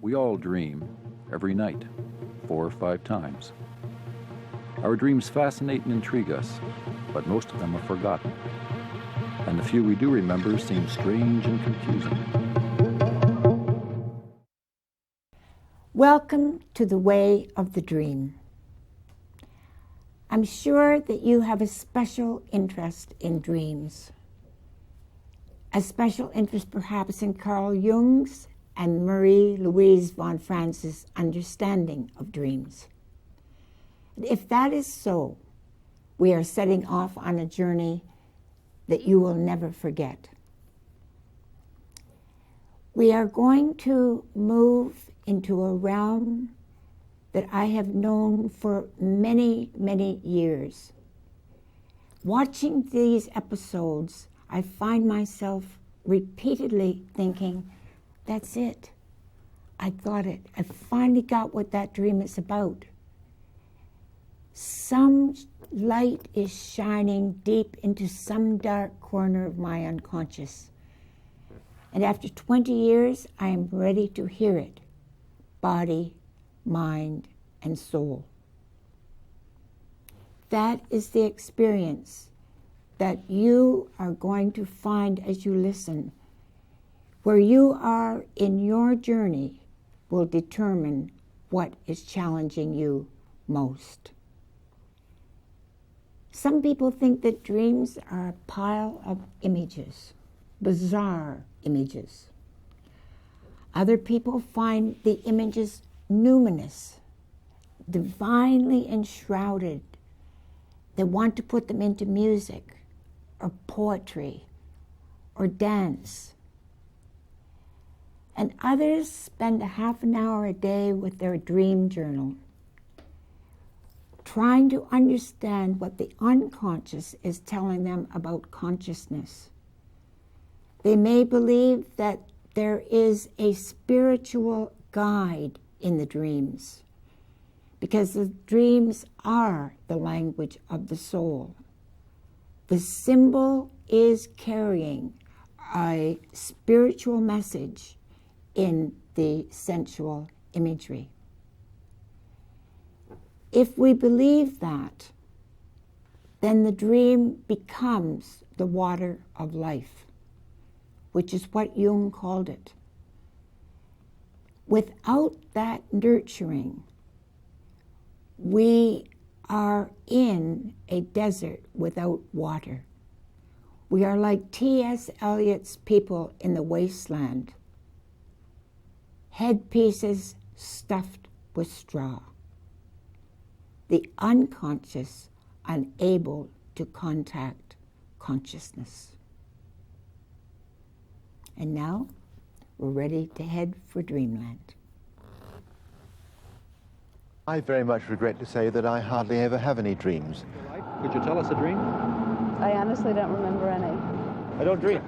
We all dream, every night, 4 or 5 times. Our dreams fascinate and intrigue us, but most of them are forgotten. And the few we do remember seem strange and confusing. Welcome to the Way of the Dream. I'm sure that you have a special interest in dreams. A special interest perhaps in Carl Jung's and Marie-Louise von Franz's understanding of dreams. If that is so, we are setting off on a journey that you will never forget. We are going to move into a realm that I have known for many, many years. Watching these episodes, I find myself repeatedly thinking, that's it. I got it. I finally got what that dream is about. Some light is shining deep into some dark corner of my unconscious. And after 20 years, I am ready to hear it. Body, mind, and soul. That is the experience that you are going to find as you listen. Where you are in your journey will determine what is challenging you most. Some people think that dreams are a pile of images, bizarre images. Other people find the images numinous, divinely enshrouded. They want to put them into music or poetry or dance. And others spend a half an hour a day with their dream journal, trying to understand what the unconscious is telling them about consciousness. They may believe that there is a spiritual guide in the dreams, because the dreams are the language of the soul. The symbol is carrying a spiritual message in the sensual imagery. If we believe that, then the dream becomes the water of life, which is what Jung called it. Without that nurturing, we are in a desert without water. We are like T.S. Eliot's people in the wasteland, headpieces stuffed with straw. The unconscious unable to contact consciousness. And now, we're ready to head for dreamland. I very much regret to say that I hardly ever have any dreams. Could you tell us a dream? I honestly don't remember any. I don't dream.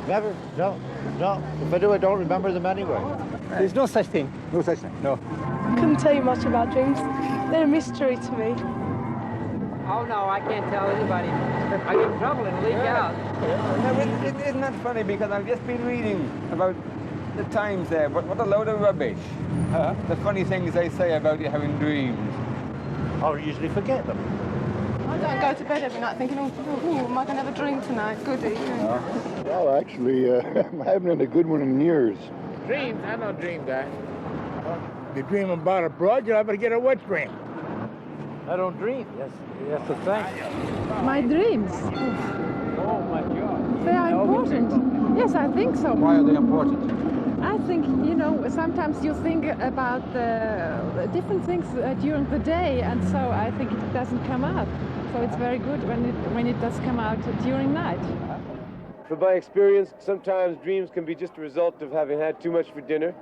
Never. No. If I do, I don't remember them anyway. There's no such thing. No such thing. No. Couldn't tell you much about dreams. They're a mystery to me. Oh no, I can't tell anybody. I get in trouble and leak out. No, isn't that funny? Because I've just been reading about the times there, but what a load of rubbish. The funny things they say about you having dreams. I'll usually forget them. I don't go to bed every night thinking, oh, am I going to have a dream tonight? Goody. Well, actually, I haven't had a good one in years. Dreams? I don't dream that. You dream about a broad, you'll ever get a wet dream. I don't dream. Yes, the fact. My dreams. Oh my God. They are important. Yes, I think so. Why are they important? I think, sometimes you think about the different things during the day, and so I think it doesn't come out. So it's very good when it does come out during night. From my experience, sometimes dreams can be just a result of having had too much for dinner.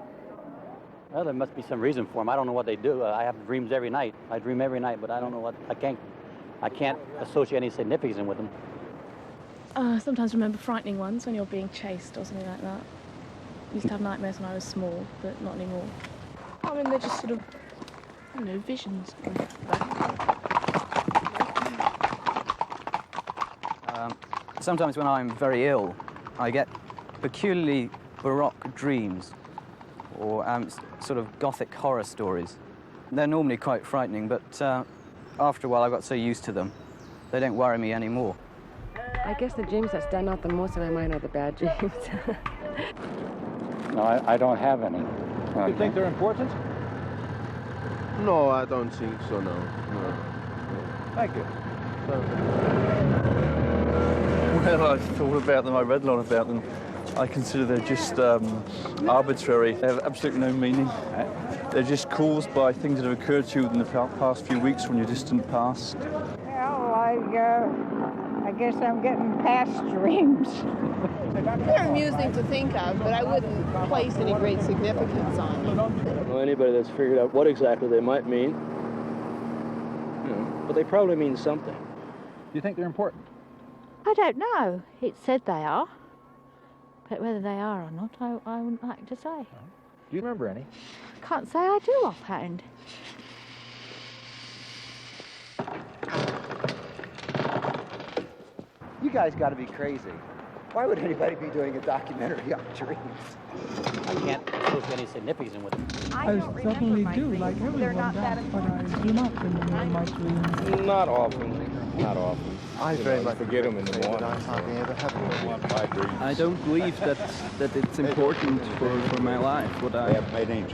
Well, there must be some reason for them. I don't know what they do. I have dreams every night. I dream every night, but I don't know what. I can't associate any significance with them. Sometimes remember frightening ones when you're being chased or something like that. I used to have nightmares when I was small, but not anymore. I mean, they're just sort of, visions. Sometimes when I'm very ill, I get peculiarly baroque dreams. or sort of gothic horror stories. They're normally quite frightening, but after a while I got so used to them, they don't worry me anymore. I guess the dreams that stand out the most in my mind are the bad dreams. No, I don't have any. You think they're important? No, I don't think so, no. Thank you. Well, I thought about them, I read a lot about them. I consider they're just arbitrary. They have absolutely no meaning. They're just caused by things that have occurred to you in the past few weeks from your distant past. Well, I guess I'm getting past dreams. They're amusing to think of, but I wouldn't place any great significance on them. I don't know anybody that's figured out what exactly they might mean. But they probably mean something. Do you think they're important? I don't know. It said they are. But whether they are or not, I wouldn't like to say. Do you remember any? Can't say I do offhand. You guys got to be crazy. Why would anybody be doing a documentary on dreams? I can't associate any significance with it. I certainly do, like everyone does, but I do not remember my dreams. Not often. Not often. I very much forget them in the morning. I hardly ever have them. I don't believe that it's important for my life, what I'm dreaming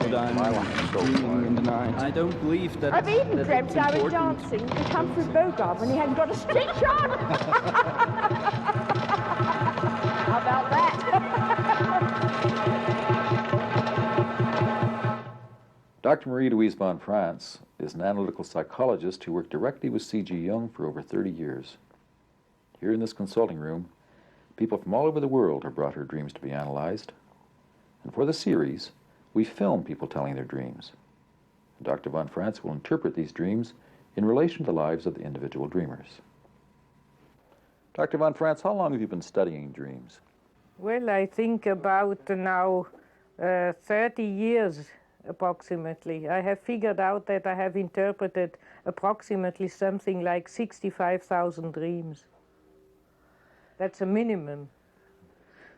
in the night. I don't believe that I've even that dreamt it's I was important. dancing with Humphrey Bogart when he hadn't got a stitch on. How about that? Dr. Marie-Louise von Franz is an analytical psychologist who worked directly with C.G. Jung for over 30 years. Here in this consulting room, people from all over the world have brought her dreams to be analyzed. And for the series, we film people telling their dreams. And Dr. von Franz will interpret these dreams in relation to the lives of the individual dreamers. Dr. von Franz, how long have you been studying dreams? Well, I think about now 30 years approximately. I have figured out that I have interpreted approximately something like 65,000 dreams. That's a minimum.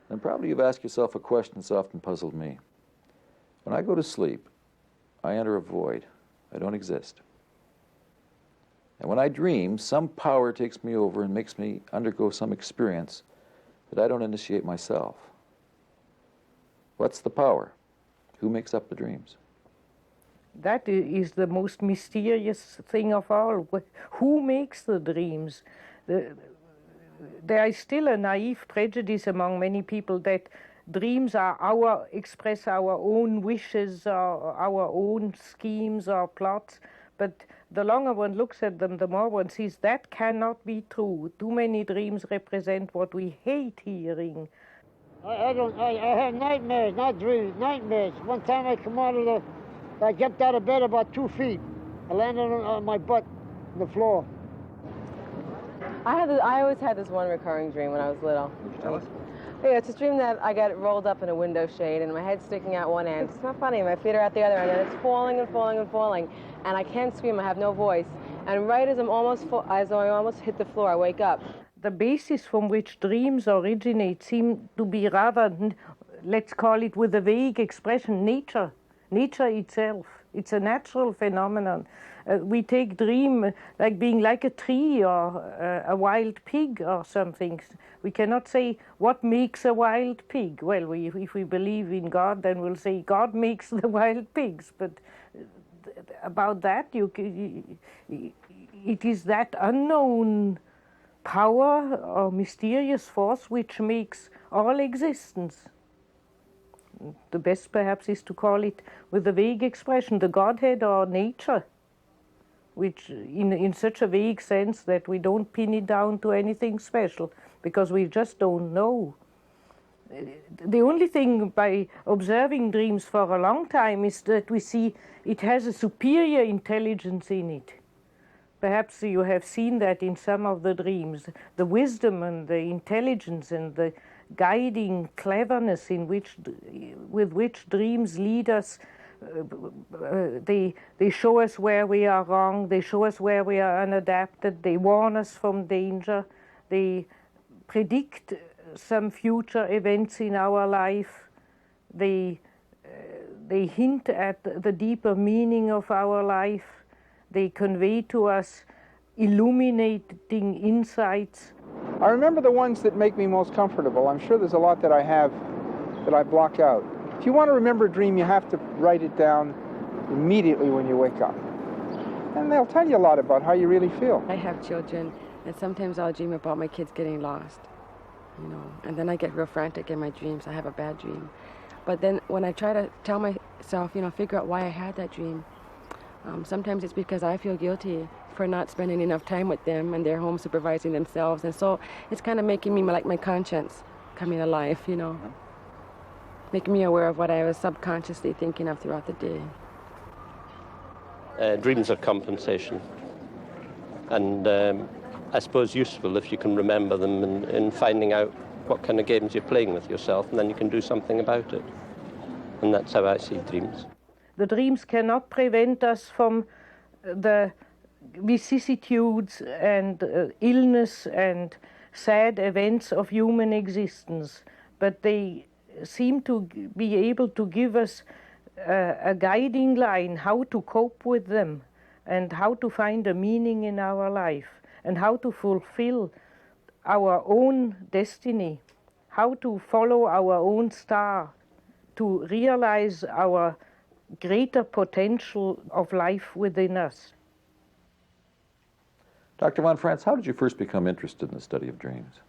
And probably you've asked yourself a question that's often puzzled me. When I go to sleep, I enter a void. I don't exist. And when I dream, some power takes me over and makes me undergo some experience that I don't initiate myself. What's the power? Who makes up the dreams? That is the most mysterious thing of all. Who makes the dreams? There is still a naive prejudice among many people that dreams are express our own wishes or our own schemes or plots. But the longer one looks at them, the more one sees that cannot be true. Too many dreams represent what we hate hearing. I have nightmares, not dreams, nightmares. One time I jumped out of bed about 2 feet. I landed on my butt on the floor. I always had this one recurring dream when I was little. Tell us. Yeah, it's a dream that I got rolled up in a window shade and my head's sticking out one end. It's not funny, my feet are at the other end and it's falling and falling and falling. And I can't scream, I have no voice. And right as I almost hit the floor, I wake up. The basis from which dreams originate seem to be rather, let's call it with a vague expression, nature. Nature itself. It's a natural phenomenon. We take dream like being like a tree or a wild pig or something. We cannot say what makes a wild pig. Well, if we believe in God, then we'll say God makes the wild pigs. But about that, it is that unknown power or mysterious force which makes all existence. The best perhaps is to call it with a vague expression, the Godhead or nature, which in such a vague sense that we don't pin it down to anything special because we just don't know. The only thing by observing dreams for a long time is that we see it has a superior intelligence in it. Perhaps you have seen that in some of the dreams, the wisdom and the intelligence and the guiding cleverness with which dreams lead us. They show us where we are wrong, they show us where we are unadapted, they warn us from danger, they predict some future events in our life, they They hint at the deeper meaning of our life. They convey to us illuminating insights. I remember the ones that make me most comfortable. I'm sure there's a lot that I have that I block out. If you want to remember a dream, you have to write it down immediately when you wake up. And they'll tell you a lot about how you really feel. I have children, and sometimes I'll dream about my kids getting lost, you know, and then I get real frantic in my dreams. I have a bad dream. But then when I try to tell myself, you know, figure out why I had that dream, sometimes it's because I feel guilty for not spending enough time with them, and they're home supervising themselves. And so it's kind of making me like my conscience coming to life, you know, making me aware of what I was subconsciously thinking of throughout the day. Dreams are compensation, and I suppose useful if you can remember them in finding out what kind of games you're playing with yourself, and then you can do something about it. And that's how I see dreams. The dreams cannot prevent us from the vicissitudes and illness and sad events of human existence, but they seem to be able to give us a guiding line how to cope with them and how to find a meaning in our life and how to fulfill our own destiny, how to follow our own star, to realize our greater potential of life within us. Dr. von Franz, how did you first become interested in the study of dreams?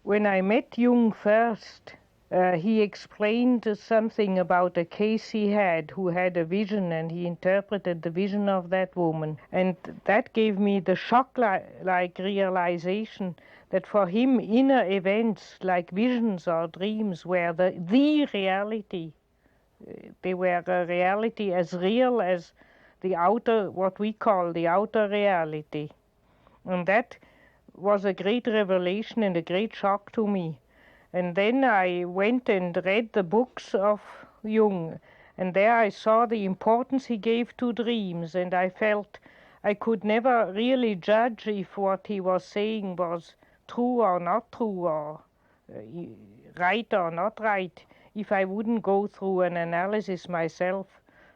When I met Jung first, he explained something about a case he had who had a vision, and he interpreted the vision of that woman. And that gave me the shock-like realization that for him inner events like visions or dreams were the reality. They were a reality as real as the outer, what we call the outer reality. And that was a great revelation and a great shock to me. And then I went and read the books of Jung, and there I saw the importance he gave to dreams, and I felt I could never really judge if what he was saying was true or not true, or right or not right, if I wouldn't go through an analysis myself.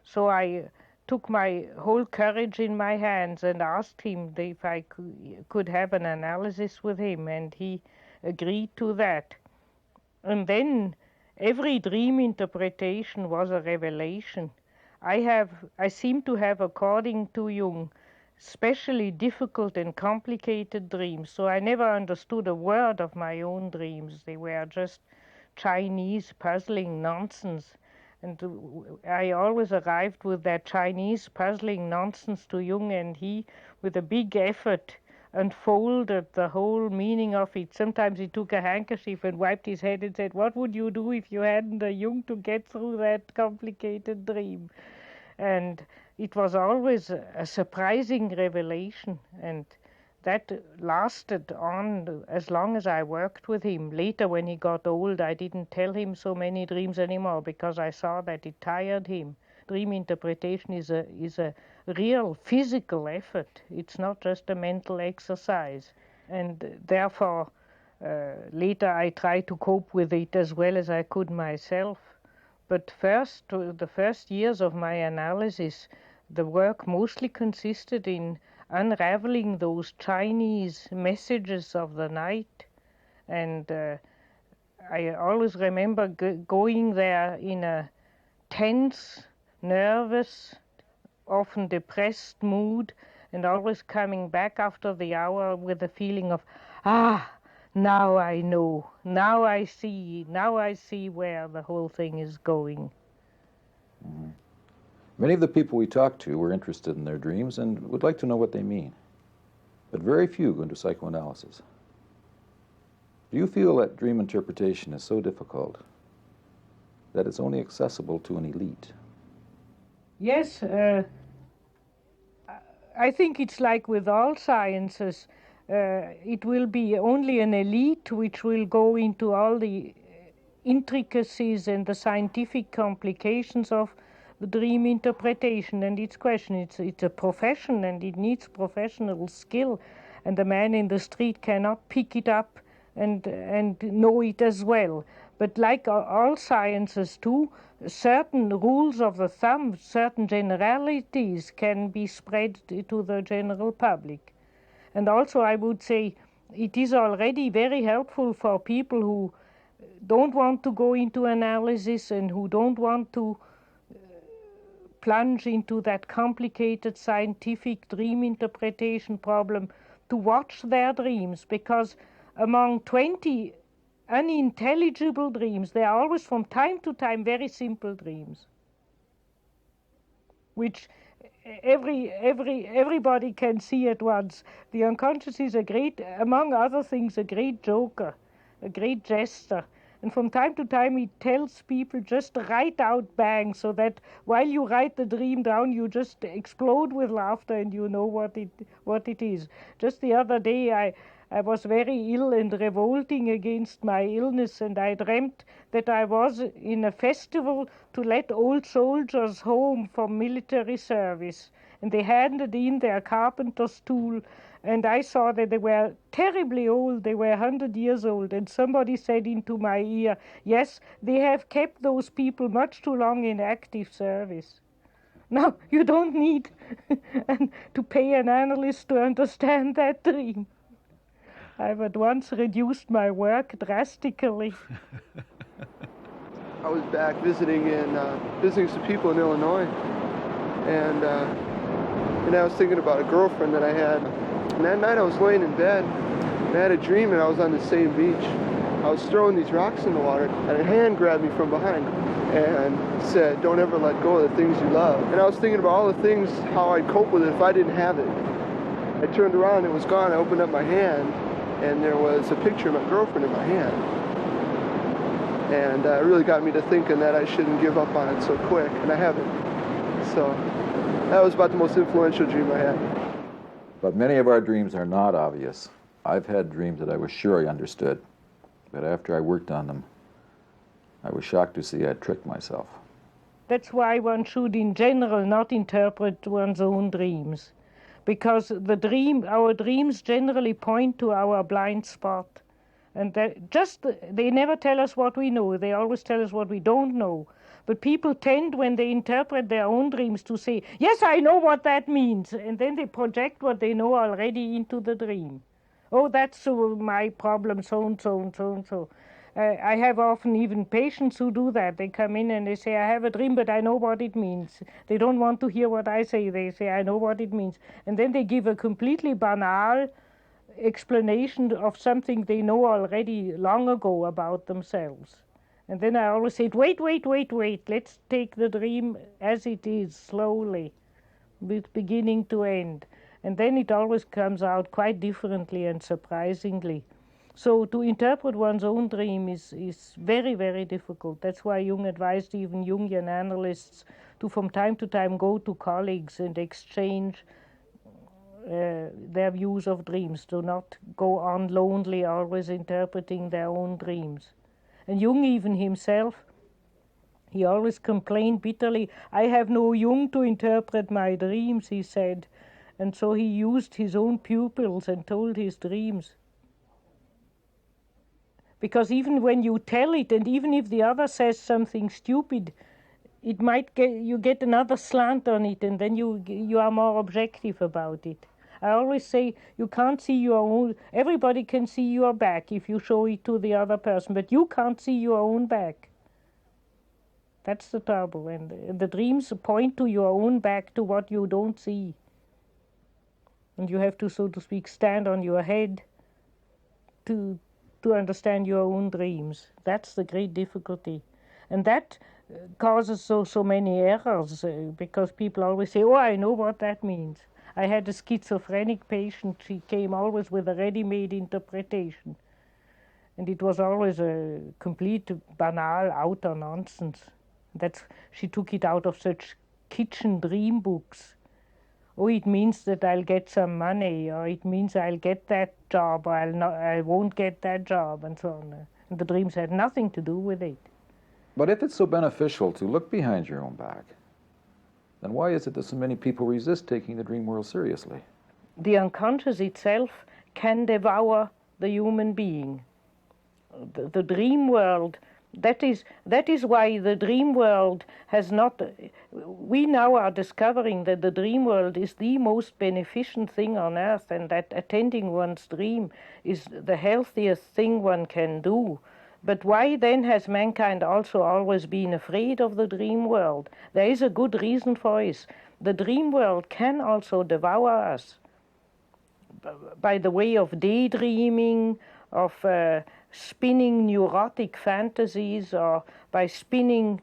So I took my whole courage in my hands and asked him if I could have an analysis with him, and he agreed to that. And then every dream interpretation was a revelation. I seem to have, according to Jung, especially difficult and complicated dreams, so I never understood a word of my own dreams. They were just Chinese puzzling nonsense. And I always arrived with that Chinese puzzling nonsense to Jung, and he, with a big effort, unfolded the whole meaning of it. Sometimes he took a handkerchief and wiped his head and said, "What would you do if you hadn't a Jung to get through that complicated dream?" And it was always a surprising revelation, and that lasted on as long as I worked with him. Later, when he got old, I didn't tell him so many dreams anymore because I saw that it tired him. Dream interpretation is a real physical effort. It's not just a mental exercise. And therefore, later I tried to cope with it as well as I could myself. But the first years of my analysis, the work mostly consisted in unraveling those Chinese messages of the night. And I always remember going there in a tense, nervous, often depressed mood, and always coming back after the hour with a feeling of, now I know, now I see where the whole thing is going. Mm-hmm. Many of the people we talk to were interested in their dreams and would like to know what they mean, but very few go into psychoanalysis. Do you feel that dream interpretation is so difficult that it's only accessible to an elite? Yes, I think it's like with all sciences. It will be only an elite which will go into all the intricacies and the scientific complications of the dream interpretation and its question. It's a profession, and it needs professional skill, and the man in the street cannot pick it up and know it as well. But like all sciences too, certain rules of the thumb, certain generalities can be spread to the general public. And also I would say it is already very helpful for people who don't want to go into analysis and who don't want to plunge into that complicated scientific dream interpretation problem to watch their dreams, because among 20 unintelligible dreams, there are always from time to time very simple dreams, which everybody can see at once. The unconscious is a great, among other things, a great joker, a great jester. And from time to time he tells people just write out bang, so that while you write the dream down, you just explode with laughter and you know what it is. Just the other day I was very ill and revolting against my illness, and I dreamt that I was in a festival to let old soldiers home from military service. And they handed in their carpenter's tool, and I saw that they were terribly old. They were 100 years old. And somebody said into my ear, yes, they have kept those people much too long in active service. Now, you don't need to pay an analyst to understand that dream. I've at once reduced my work drastically. I was back visiting some people in Illinois, and I was thinking about a girlfriend that I had. And that night I was laying in bed, and I had a dream that I was on the same beach. I was throwing these rocks in the water, and a hand grabbed me from behind and said, "Don't ever let go of the things you love." And I was thinking about all the things, how I'd cope with it if I didn't have it. I turned around, it was gone. I opened up my hand, and there was a picture of my girlfriend in my hand. And it really got me to thinking that I shouldn't give up on it so quick, and I haven't. So that was about the most influential dream I had. But many of our dreams are not obvious. I've had dreams that I was sure I understood, but after I worked on them, I was shocked to see I'd tricked myself. That's why one should in general not interpret one's own dreams, because our dreams generally point to our blind spot. And they never tell us what we know, they always tell us what we don't know. But people tend, when they interpret their own dreams, to say, yes, I know what that means. And then they project what they know already into the dream. Oh, that's my problem, so and so and so and so. I have often even patients who do that. They come in and they say, I have a dream, but I know what it means. They don't want to hear what I say. They say, I know what it means. And then they give a completely banal explanation of something they know already long ago about themselves. And then I always say, wait, let's take the dream as it is, slowly, with beginning to end. And then it always comes out quite differently and surprisingly. So to interpret one's own dream is very, very difficult. That's why Jung advised even Jungian analysts to from time to time go to colleagues and exchange their views of dreams, to not go on lonely, always interpreting their own dreams. And Jung even himself, he always complained bitterly, I have no Jung to interpret my dreams, he said. And so he used his own pupils and told his dreams. Because even when you tell it, and even if the other says something stupid, it might you get another slant on it, and then you are more objective about it. I always say you can't see your own, everybody can see your back if you show it to the other person, but you can't see your own back. That's the trouble, and the dreams point to your own back, to what you don't see. And you have to, so to speak, stand on your head to understand your own dreams. That's the great difficulty. And that causes so many errors, because people always say, oh, I know what that means. I had a schizophrenic patient, she came always with a ready-made interpretation. And it was always a complete banal outer nonsense. She took it out of such kitchen dream books. Oh, it means that I'll get some money, or it means I'll get that job, or I won't get that job, and so on. And the dreams had nothing to do with it. But if it's so beneficial to look behind your own back, then why is it that so many people resist taking the dream world seriously? The unconscious itself can devour the human being. The dream world That is why the dream world has not... We now are discovering that the dream world is the most beneficent thing on earth, and that attending one's dream is the healthiest thing one can do. But why then has mankind also always been afraid of the dream world? There is a good reason for it. The dream world can also devour us by the way of daydreaming, of spinning neurotic fantasies, or by spinning,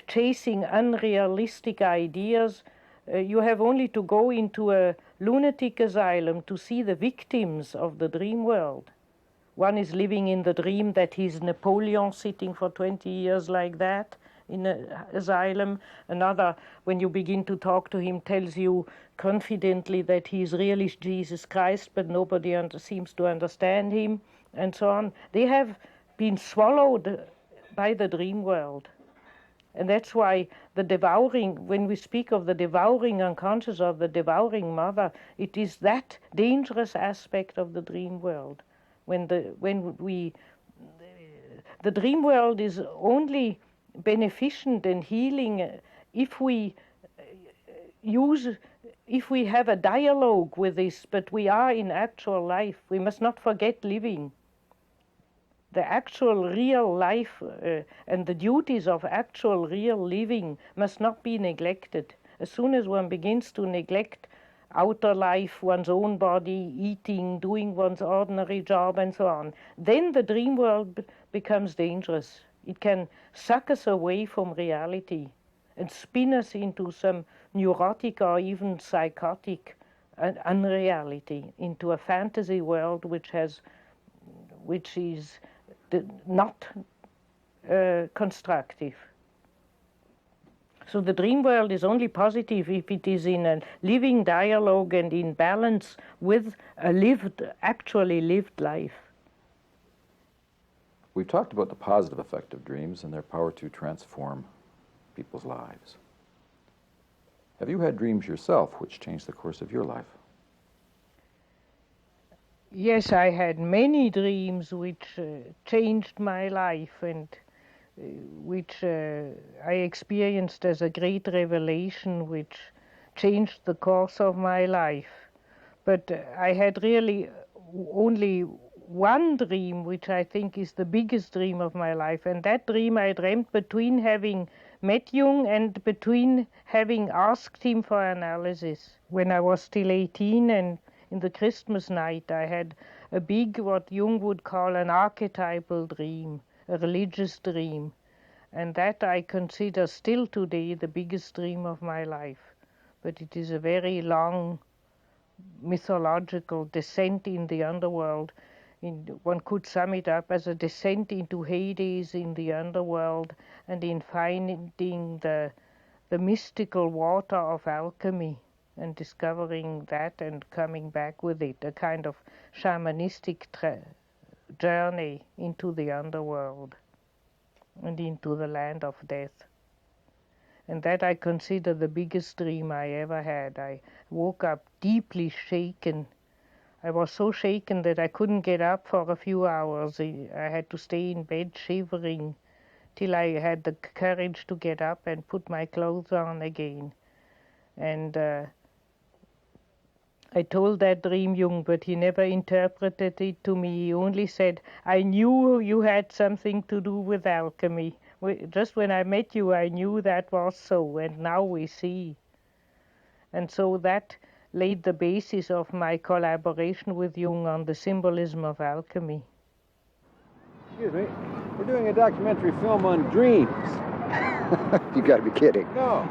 chasing unrealistic ideas. You have only to go into a lunatic asylum to see the victims of the dream world. One is living in the dream that he's Napoleon, sitting for 20 years like that in an asylum. Another, when you begin to talk to him, tells you confidently that he's really Jesus Christ, but nobody seems to understand him, and so on. They have been swallowed by the dream world. And that's why the devouring, when we speak of the devouring unconscious, of the devouring mother, it is that dangerous aspect of the dream world. The dream world is only beneficent and healing if we have a dialogue with this, but we are in actual life. We must not forget living. The actual real life and the duties of actual real living must not be neglected. As soon as one begins to neglect outer life, one's own body, eating, doing one's ordinary job, and so on, then the dream world becomes dangerous. It can suck us away from reality and spin us into some neurotic or even psychotic unreality, into a fantasy world which is not constructive. So the dream world is only positive if it is in a living dialogue and in balance with a actually lived life. We've talked about the positive effect of dreams and their power to transform people's lives. Have you had dreams yourself which changed the course of your life? Yes, I had many dreams which changed my life and which I experienced as a great revelation which changed the course of my life. But I had really only one dream which I think is the biggest dream of my life, and that dream I dreamt between having met Jung and between having asked him for analysis. When I was still 18, and in the Christmas night I had a big, what Jung would call an archetypal dream, a religious dream, and that I consider still today the biggest dream of my life. But it is a very long mythological descent in the underworld. One could sum it up as a descent into Hades in the underworld and in finding the mystical water of alchemy and discovering that and coming back with it, a kind of shamanistic journey into the underworld and into the land of death. And that I consider the biggest dream I ever had. I woke up deeply shaken. I was so shaken that I couldn't get up for a few hours. I had to stay in bed shivering till I had the courage to get up and put my clothes on again. And I told that dream Jung, but he never interpreted it to me. He only said, I knew you had something to do with alchemy. Just when I met you, I knew that was so, and now we see. And so that laid the basis of my collaboration with Jung on the symbolism of alchemy. Excuse me, we're doing a documentary film on dreams. You got to be kidding. No.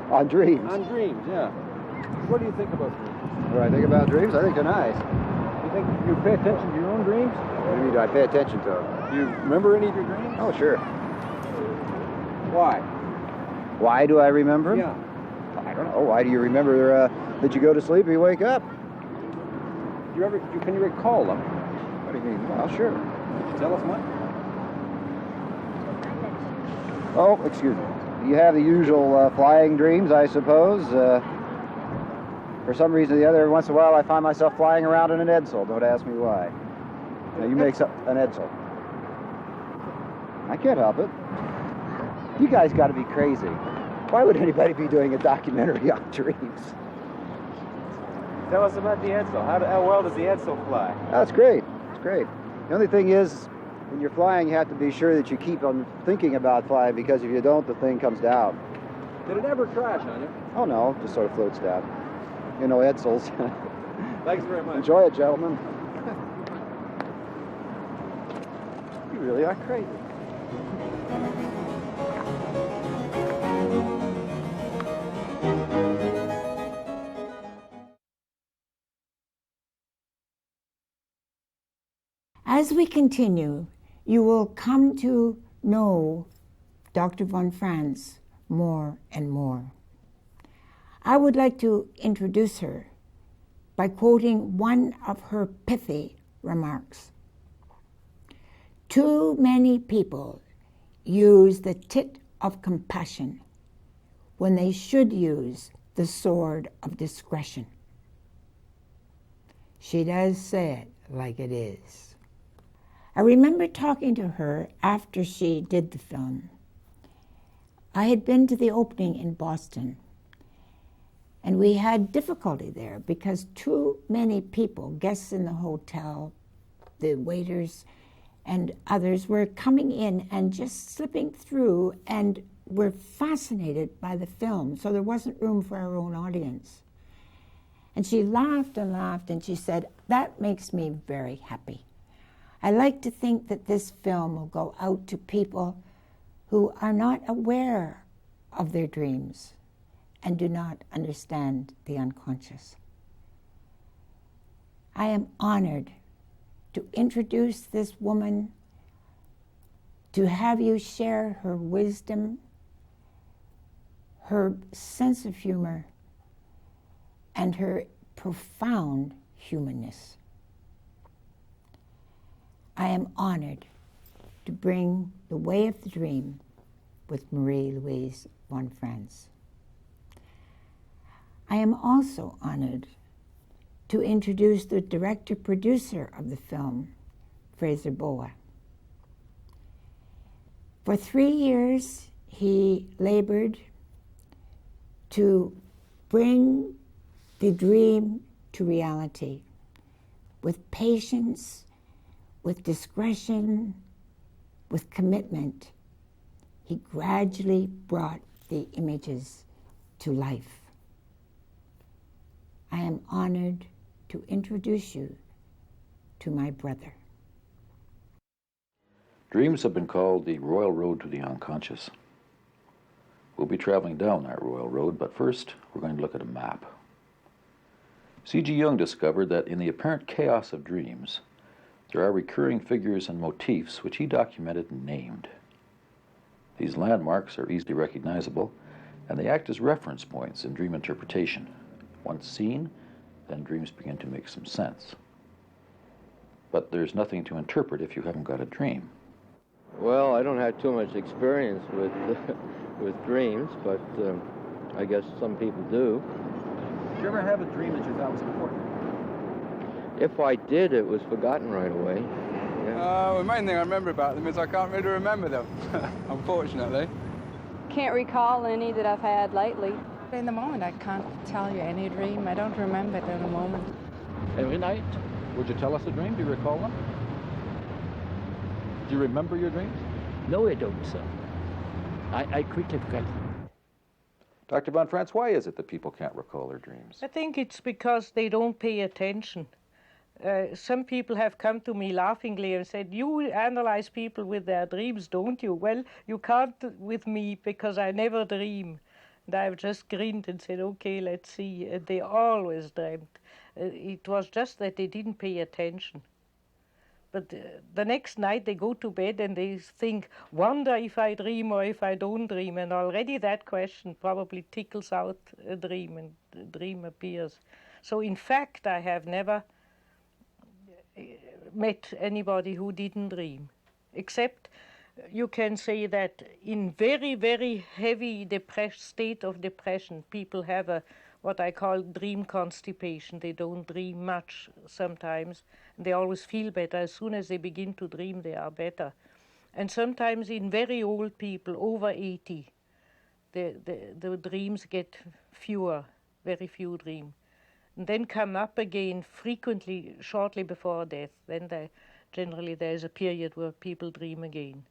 On dreams. On dreams, yeah. What do you think about dreams? What do I think about dreams? I think they're nice. You think you pay attention to your own dreams? What do you mean, do I pay attention to them? Do you remember any of your dreams? Oh, sure. Why? Why do I remember them? Yeah. I don't know. Why do you remember that you go to sleep and you wake up? Can you recall them? What do you mean? Well, sure. Tell us one. Oh, excuse me. You have the usual flying dreams, I suppose. For some reason or the other, every once in a while I find myself flying around in an Edsel. Don't ask me why. Now, you make an Edsel. I can't help it. You guys got to be crazy. Why would anybody be doing a documentary on dreams? Tell us about the Edsel. How well does the Edsel fly? Oh, it's great. It's great. The only thing is, when you're flying, you have to be sure that you keep on thinking about flying, because if you don't, the thing comes down. Did it ever crash on you? Oh, no, just sort of floats down. You know, Edsels. Thanks very much. Enjoy it, gentlemen. You really are crazy. As we continue, you will come to know Dr. von Franz more and more. I would like to introduce her by quoting one of her pithy remarks. Too many people use the tit of compassion when they should use the sword of discretion. She does say it like it is. I remember talking to her after she did the film. I had been to the opening in Boston, and we had difficulty there because too many people, guests in the hotel, the waiters, and others were coming in and just slipping through and were fascinated by the film, so there wasn't room for our own audience. And she laughed and laughed, and she said, "That makes me very happy. I like to think that this film will go out to people who are not aware of their dreams and do not understand the unconscious." I am honored to introduce this woman, to have you share her wisdom, her sense of humor, and her profound humanness. I am honored to bring The Way of the Dream with Marie-Louise von Franz. I am also honored to introduce the director-producer of the film, Fraser Boa. For 3 years, he labored to bring the dream to reality with patience, with discretion, with commitment. He gradually brought the images to life. I am honored to introduce you to my brother. Dreams have been called the royal road to the unconscious. We'll be traveling down that royal road, but first we're going to look at a map. C.G. Jung discovered that in the apparent chaos of dreams, there are recurring figures and motifs which he documented and named. These landmarks are easily recognizable, and they act as reference points in dream interpretation. Once seen, then dreams begin to make some sense. But there's nothing to interpret if you haven't got a dream. Well, I don't have too much experience with with dreams, but I guess some people do. Did you ever have a dream that you thought was important? If I did, it was forgotten right away. The main thing I remember about them is I can't really remember them, unfortunately. Can't recall any that I've had lately. In the moment, I can't tell you any dream. I don't remember it in the moment. Every night, would you tell us a dream? Do you recall them? Do you remember your dreams? No, I don't, sir. I quickly forget. Dr. von Franz, why is it that people can't recall their dreams? I think it's because they don't pay attention. Some people have come to me laughingly and said, "You analyze people with their dreams, don't you?" Well, you can't with me because I never dream. And I've just grinned and said, "Okay, let's see." They always dreamt. It was just that they didn't pay attention. But the next night they go to bed and they think, wonder if I dream or if I don't dream. And already that question probably tickles out a dream and the dream appears. So in fact, I have never met anybody who didn't dream. Except you can say that in very, very heavy state of depression, people have what I call dream constipation. They don't dream much sometimes. They always feel better. As soon as they begin to dream, they are better. And sometimes in very old people, over 80, the dreams get fewer, very few dreams. And then come up again frequently shortly before death. Then generally there's a period where people dream again.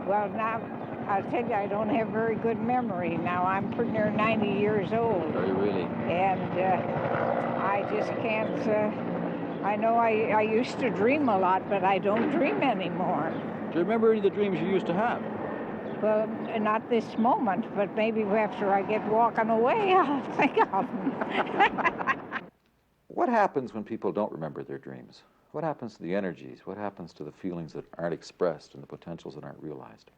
Well, now, I'll tell you, I don't have very good memory. Now, I'm pretty near 90 years old. Are you really? And I just can't, I know I used to dream a lot, but I don't dream anymore. Do you remember any of the dreams you used to have? Well, not this moment, but maybe after I get walking away, I'll think of them. What happens when people don't remember their dreams? What happens to the energies? What happens to the feelings that aren't expressed and the potentials that aren't realized?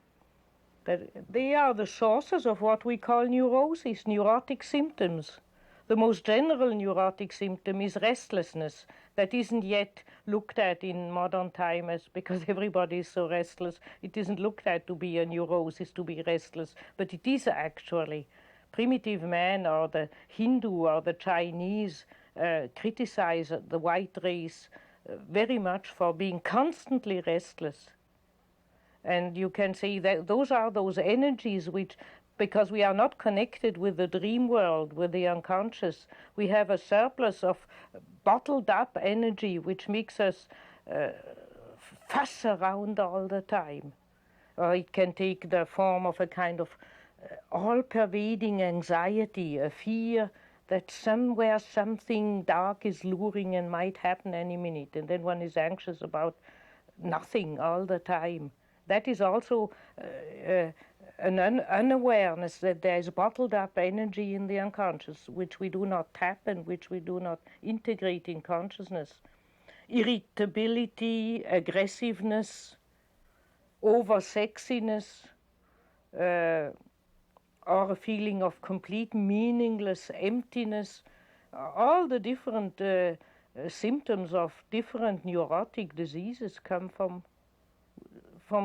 That they are the sources of what we call neurosis, neurotic symptoms. The most general neurotic symptom is restlessness. That isn't yet looked at in modern times because everybody is so restless. It isn't looked at to be a neurosis, to be restless, but it is actually. Primitive man or the Hindu or the Chinese criticize the white race very much for being constantly restless. And you can see that those are those energies which, because we are not connected with the dream world, with the unconscious, we have a surplus of bottled up energy which makes us fuss around all the time. Or it can take the form of a kind of all-pervading anxiety, a fear that somewhere something dark is luring and might happen any minute, and then one is anxious about nothing all the time. That is also an unawareness that there is bottled up energy in the unconscious, which we do not tap and which we do not integrate in consciousness. Irritability, aggressiveness, over-sexiness, or a feeling of complete meaningless emptiness, all the different symptoms of different neurotic diseases come from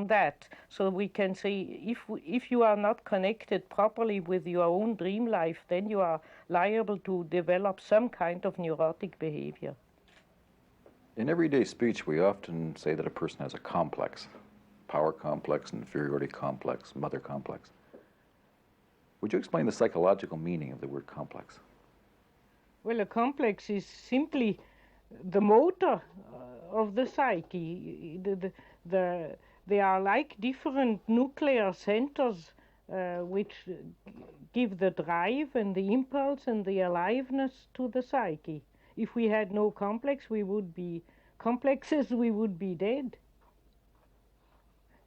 that. So we can say if you are not connected properly with your own dream life, then you are liable to develop some kind of neurotic behavior. In everyday speech, we often say that a person has a complex, power complex, inferiority complex, mother complex. Would you explain the psychological meaning of the word complex? Well, a complex is simply the motor of the psyche. They are like different nuclear centers which give the drive and the impulse and the aliveness to the psyche. If we had no complexes, we would be dead.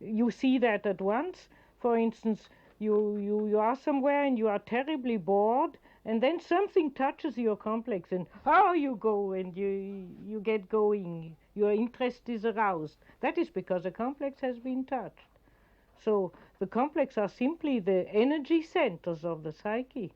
You see that at once. For instance, you are somewhere and you are terribly bored, and then something touches your complex, and you go and you get going. Your interest is aroused. That is because a complex has been touched. So the complex are simply the energy centers of the psyche.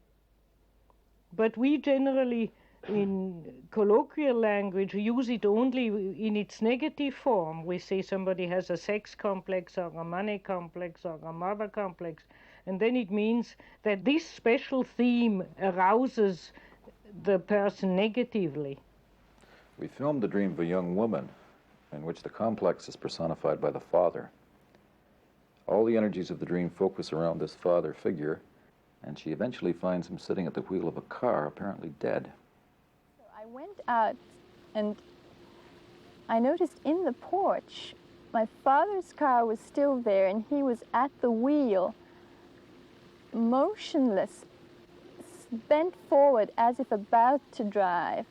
But we generally, in colloquial language, use it only in its negative form. We say somebody has a sex complex or a money complex or a mother complex, and then it means that this special theme arouses the person negatively. We filmed the dream of a young woman in which the complex is personified by the father. All the energies of the dream focus around this father figure, and she eventually finds him sitting at the wheel of a car, apparently dead. I went out and I noticed in the porch my father's car was still there, and he was at the wheel, motionless, bent forward as if about to drive,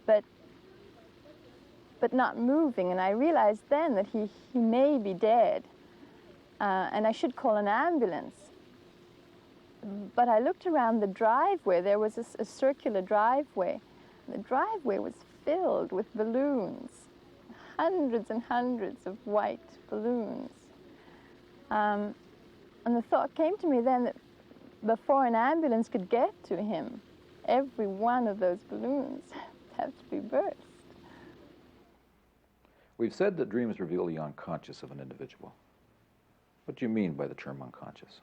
but not moving. And I realized then that he may be dead, and I should call an ambulance. But I looked around the driveway. There was a circular driveway. The driveway was filled with balloons, hundreds and hundreds of white balloons. And the thought came to me then that before an ambulance could get to him, every one of those balloons had to be burst. We've said that dreams reveal the unconscious of an individual. What do you mean by the term unconscious?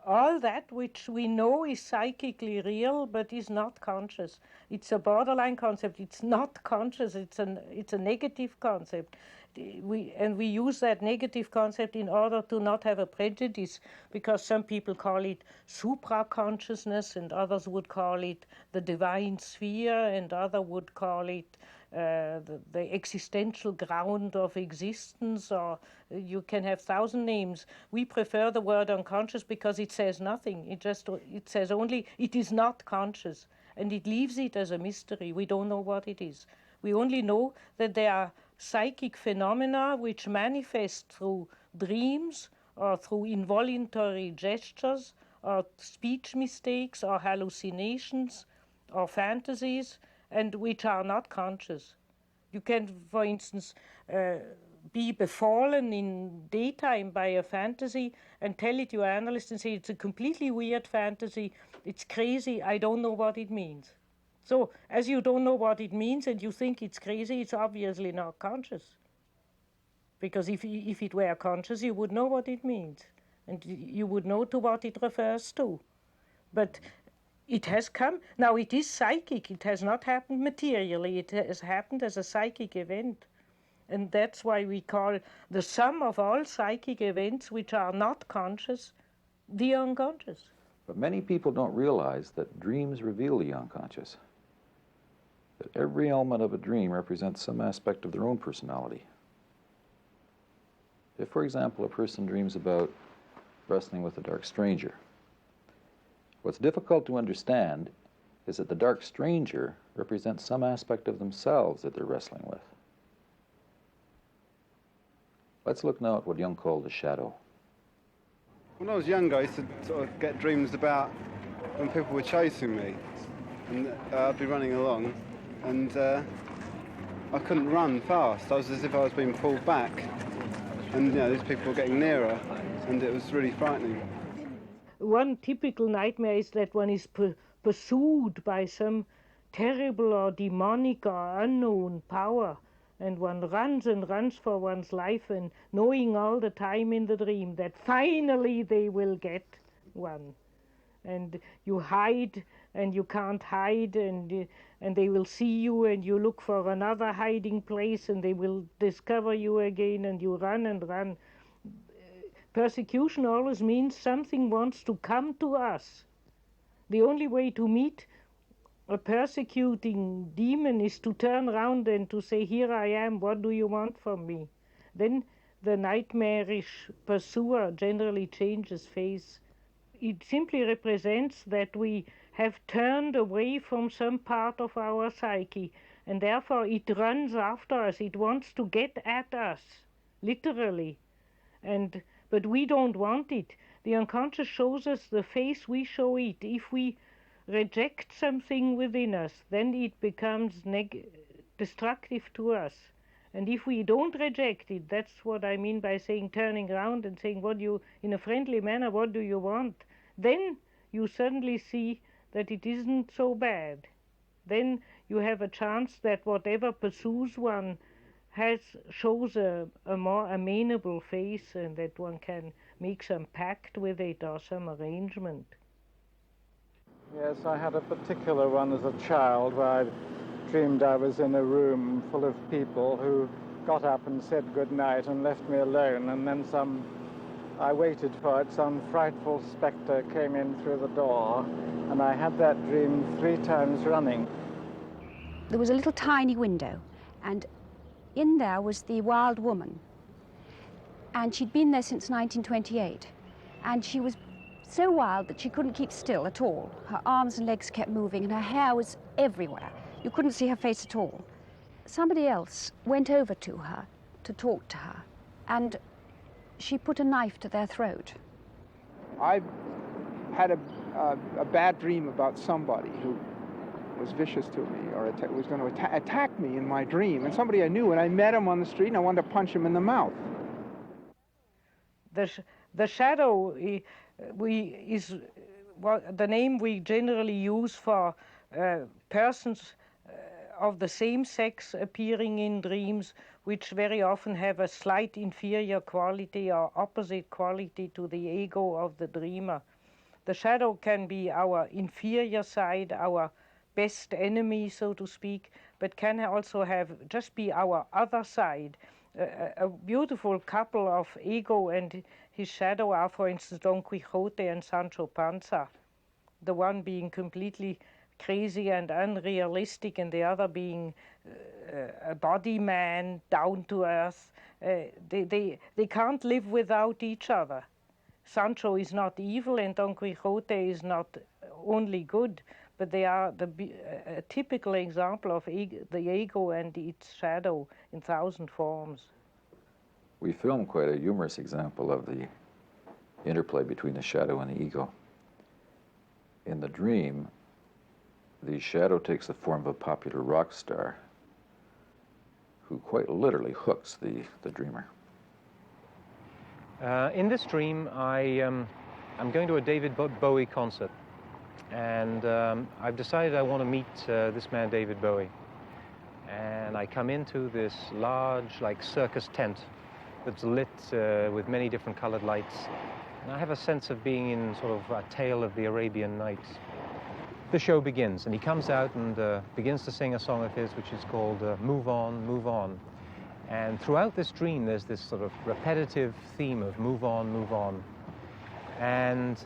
all that which we know is psychically real but is not conscious. It's a borderline concept. It's not conscious. It's a negative concept. We use that negative concept in order to not have a prejudice, because some people call it supra-consciousness and others would call it the divine sphere and others would call it the existential ground of existence, or you can have 1,000 names. We prefer the word unconscious because it says nothing. It says only it is not conscious, and it leaves it as a mystery. We don't know what it is. We only know that there are psychic phenomena which manifest through dreams or through involuntary gestures or speech mistakes or hallucinations or fantasies, and which are not conscious. You can, for instance, be befallen in daytime by a fantasy and tell it to your analyst and say, it's a completely weird fantasy, it's crazy, I don't know what it means. So, as you don't know what it means and you think it's crazy, it's obviously not conscious. Because if it were conscious, you would know what it means, and you would know to what it refers to. But it has come. Now, it is psychic. It has not happened materially. It has happened as a psychic event. And that's why we call the sum of all psychic events which are not conscious the unconscious. But many people don't realize that dreams reveal the unconscious. That every element of a dream represents some aspect of their own personality. If, for example, a person dreams about wrestling with a dark stranger, what's difficult to understand is that the dark stranger represents some aspect of themselves that they're wrestling with. Let's look now at what Jung called the shadow. When I was younger, I used to sort of get dreams about when people were chasing me, and I'd be running along, and I couldn't run fast. I was as if I was being pulled back, and these people were getting nearer, and it was really frightening. One typical nightmare is that one is pursued by some terrible or demonic or unknown power, and one runs and runs for one's life, and knowing all the time in the dream that finally they will get one. And you hide, and you can't hide, and they will see you, and you look for another hiding place, and they will discover you again, and you run and run. Persecution always means something wants to come to us. The only way to meet a persecuting demon is to turn around and to say, here I am, what do you want from me? Then the nightmarish pursuer generally changes face. It simply represents that we have turned away from some part of our psyche, and therefore it runs after us. It wants to get at us, literally. But we don't want it. The unconscious shows us the face we show it. If we reject something within us, then it becomes destructive to us. And if we don't reject it, that's what I mean by saying turning around and saying, in a friendly manner, what do you want? Then you suddenly see that it isn't so bad. Then you have a chance that whatever pursues one shows a more amenable face, and that one can make some pact with it or some arrangement. Yes, I had a particular one as a child where I dreamed I was in a room full of people who got up and said good night and left me alone, and then I waited for it, some frightful spectre came in through the door, and I had that dream 3 times running. There was a little tiny window, and in there was the wild woman, and she'd been there since 1928, and she was so wild that she couldn't keep still at all. Her arms and legs kept moving, and her hair was everywhere. You couldn't see her face at all. Somebody else went over to her to talk to her, and she put a knife to their throat. I had a bad dream about somebody who was vicious to me, or was going to attack me in my dream, and somebody I knew, and I met him on the street, and I wanted to punch him in the mouth. The shadow is the name we generally use for persons of the same sex appearing in dreams, which very often have a slight inferior quality or opposite quality to the ego of the dreamer. the shadow can be our inferior side, our best enemy, so to speak, but can also just be our other side. A beautiful couple of ego and his shadow are, for instance, Don Quixote and Sancho Panza. The one being completely crazy and unrealistic, and the other being a body man, down to earth. They can't live without each other. Sancho is not evil and Don Quixote is not only good, but they are a typical example of the ego and its shadow in 1,000 forms. We film quite a humorous example of the interplay between the shadow and the ego. In the dream, the shadow takes the form of a popular rock star who quite literally hooks the dreamer. In this dream, I'm going to a David Bowie concert, and I've decided I want to meet this man, David Bowie. And I come into this large, like, circus tent that's lit with many different colored lights. And I have a sense of being in sort of a tale of the Arabian Nights. The show begins, and he comes out and begins to sing a song of his, which is called Move On, Move On. And throughout this dream, there's this sort of repetitive theme of move on, move on. And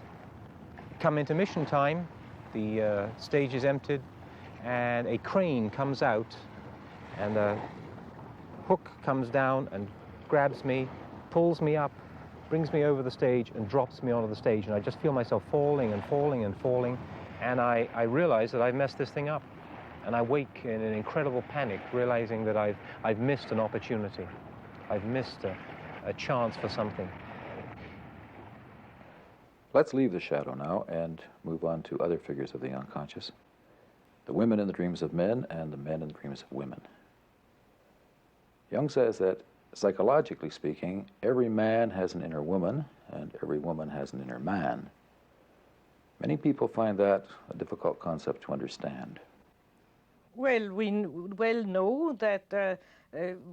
come intermission time, the stage is emptied, and a crane comes out, and a hook comes down and grabs me, pulls me up, brings me over the stage, and drops me onto the stage. And I just feel myself falling and falling and falling. And I realize that I've messed this thing up. And I wake in an incredible panic, realizing that I've missed an opportunity. I've missed a chance for something. Let's leave the shadow now and move on to other figures of the unconscious. The women in the dreams of men and the men in the dreams of women. Jung says that, psychologically speaking, every man has an inner woman and every woman has an inner man. Many people find that a difficult concept to understand. Well, we well know that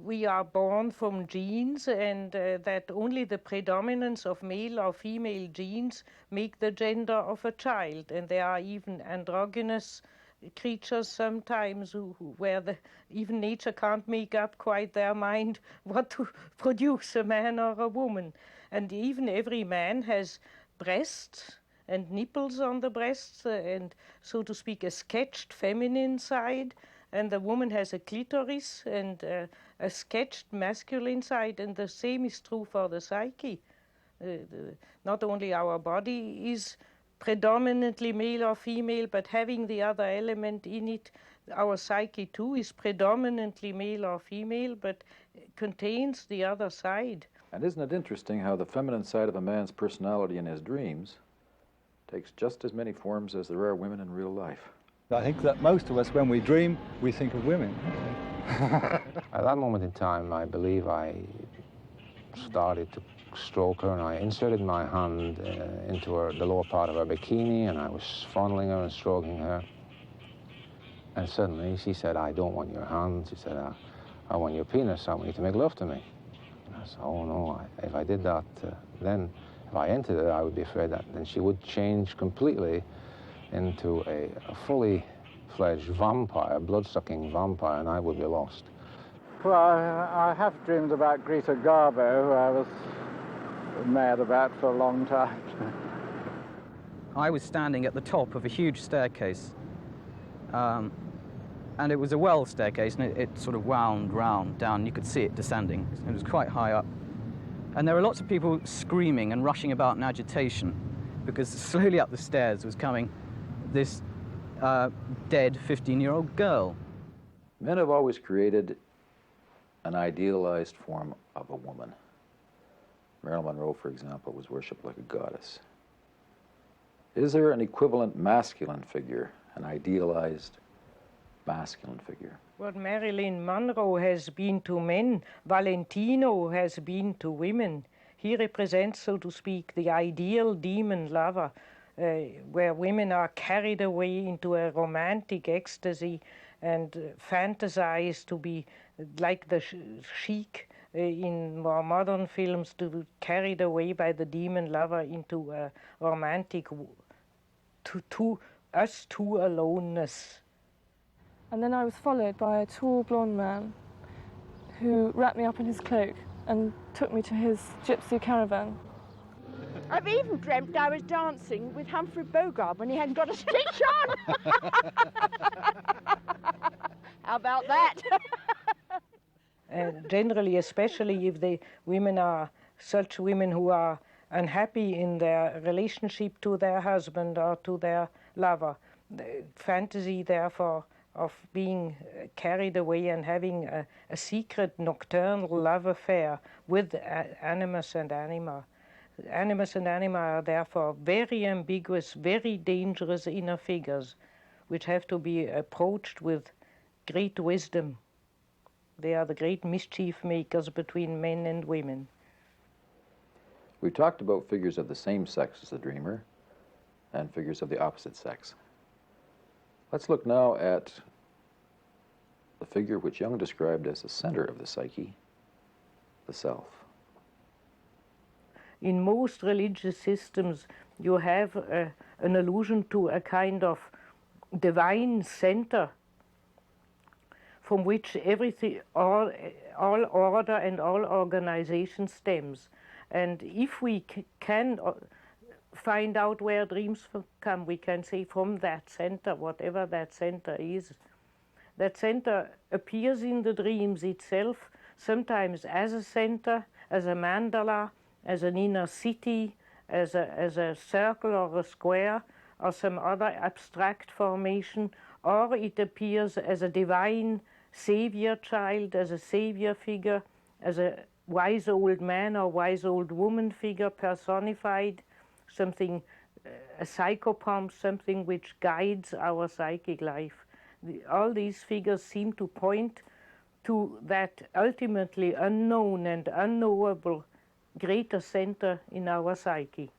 we are born from genes, and that only the predominance of male or female genes make the gender of a child. And there are even androgynous creatures sometimes where even nature can't make up quite their mind what to produce, a man or a woman. And even every man has breasts and nipples on the breasts, and, so to speak, a sketched feminine side, and the woman has a clitoris and a sketched masculine side, and the same is true for the psyche. Not only our body is predominantly male or female, but having the other element in it, our psyche too is predominantly male or female, but contains the other side. And isn't it interesting how the feminine side of a man's personality in his dreams takes just as many forms as there are women in real life? I think that most of us, when we dream, we think of women. At that moment in time, I believe I started to stroke her, and I inserted my hand into the lower part of her bikini, and I was fondling her and stroking her. And suddenly she said, "I don't want your hand." She said, "I want your penis. I want you to make love to me." And I said, "Oh no, if I did that, then if I entered it, I would be afraid that then she would change completely into a fully fledged vampire, blood-sucking vampire, and I would be lost." Well, I have dreamed about Greta Garbo, who I was mad about for a long time. I was standing at the top of a huge staircase, and it was a well staircase, and it sort of wound round down. You could see it descending. It was quite high up. And there were lots of people screaming and rushing about in agitation, because slowly up the stairs was coming this dead 15-year-old girl. Men have always created an idealized form of a woman. Marilyn Monroe, for example, was worshipped like a goddess. Is there an equivalent masculine figure, an idealized masculine figure? What Marilyn Monroe has been to men, Valentino has been to women. He represents, so to speak, the ideal demon lover, where women are carried away into a romantic ecstasy and fantasize to be like the chic in more modern films, to be carried away by the demon lover into a romantic us two aloneness. And then I was followed by a tall blonde man who wrapped me up in his cloak and took me to his gypsy caravan. I've even dreamt I was dancing with Humphrey Bogart when he hadn't got a stitch on. How about that? Generally, especially if the women are such women who are unhappy in their relationship to their husband or to their lover, the fantasy, therefore, of being carried away and having a secret nocturnal love affair with animus and anima. Animus and anima are therefore very ambiguous, very dangerous inner figures, which have to be approached with great wisdom. They are the great mischief makers between men and women. We've talked about figures of the same sex as the dreamer and figures of the opposite sex. Let's look now at the figure which Jung described as the center of the psyche, the self. In most religious systems, you have an allusion to a kind of divine center from which everything, all order and all organization stems. And if we can find out where dreams come, we can say from that center, whatever that center is. That center appears in the dreams itself, sometimes as a center, as a mandala, as an inner city, as a circle or a square, or some other abstract formation, or it appears as a divine savior child, as a savior figure, as a wise old man or wise old woman figure personified, something, a psychopomp, something which guides our psychic life. All these figures seem to point to that ultimately unknown and unknowable greater center in our psyche.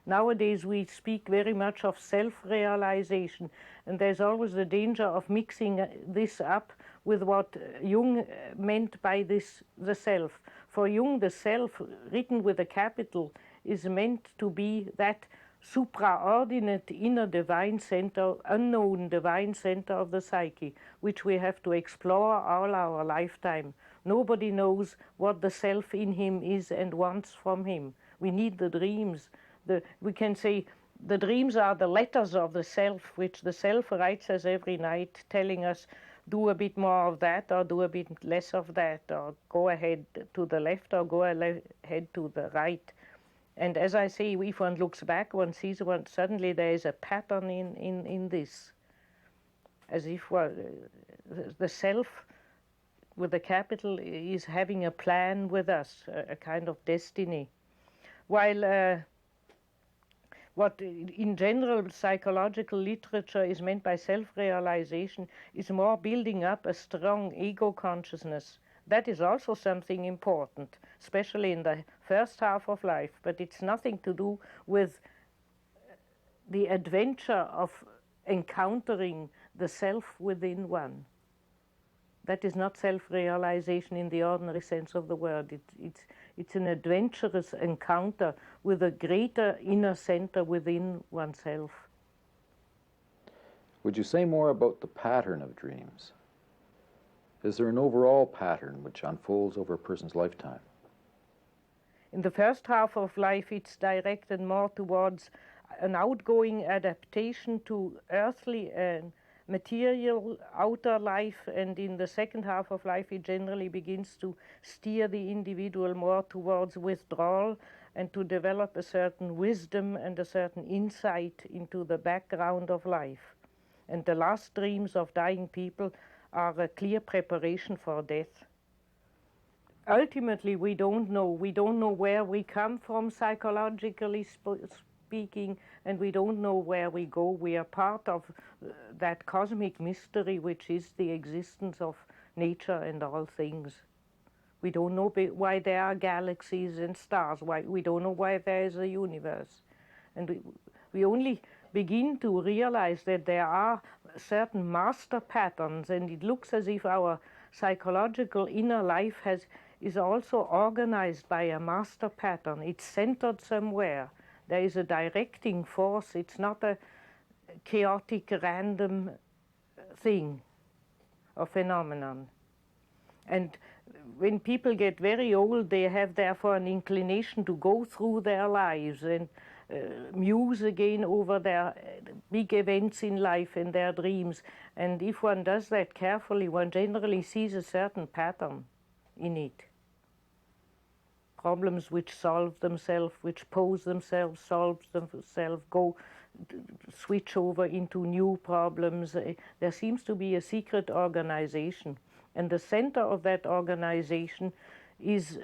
Nowadays we speak very much of self-realization, and there's always the danger of mixing this up with what Jung meant by this, the self. For Jung, the self, written with a capital, is meant to be that supraordinate inner divine center, unknown divine center of the psyche, which we have to explore all our lifetime. Nobody knows what the self in him is and wants from him. We need the dreams. We can say the dreams are the letters of the self, which the self writes us every night, telling us, do a bit more of that, or do a bit less of that, or go ahead to the left, or go ahead to the right. And as I say, if one looks back, one sees suddenly there is a pattern in this, as if the self with the capital is having a plan with us, a kind of destiny. While what in general psychological literature is meant by self-realization is more building up a strong ego consciousness. That is also something important, especially in the first half of life, but it's nothing to do with the adventure of encountering the self within one. That is not self-realization in the ordinary sense of the word. It's an adventurous encounter with a greater inner center within oneself. Would you say more about the pattern of dreams? Is there an overall pattern which unfolds over a person's lifetime? In the first half of life, it's directed more towards an outgoing adaptation to earthly and material outer life, and in the second half of life it generally begins to steer the individual more towards withdrawal and to develop a certain wisdom and a certain insight into the background of life. And the last dreams of dying people are a clear preparation for death. Ultimately, we don't know where we come from psychologically speaking, and we don't know where we go. We are part of that cosmic mystery which is the existence of nature and all things. We don't know why there are galaxies and stars, we don't know why there is a universe. And we only begin to realize that there are certain master patterns, and it looks as if our psychological inner life is also organized by a master pattern. It's centered somewhere. There is a directing force. It's not chaotic, random thing or phenomenon. And when people get very old, they have therefore an inclination to go through their lives and muse again over their big events in life and their dreams. And if one does that carefully, one generally sees a certain pattern in it. Problems which solve themselves, which pose themselves, solve themselves, switch over into new problems. There seems to be a secret organization. And the center of that organization is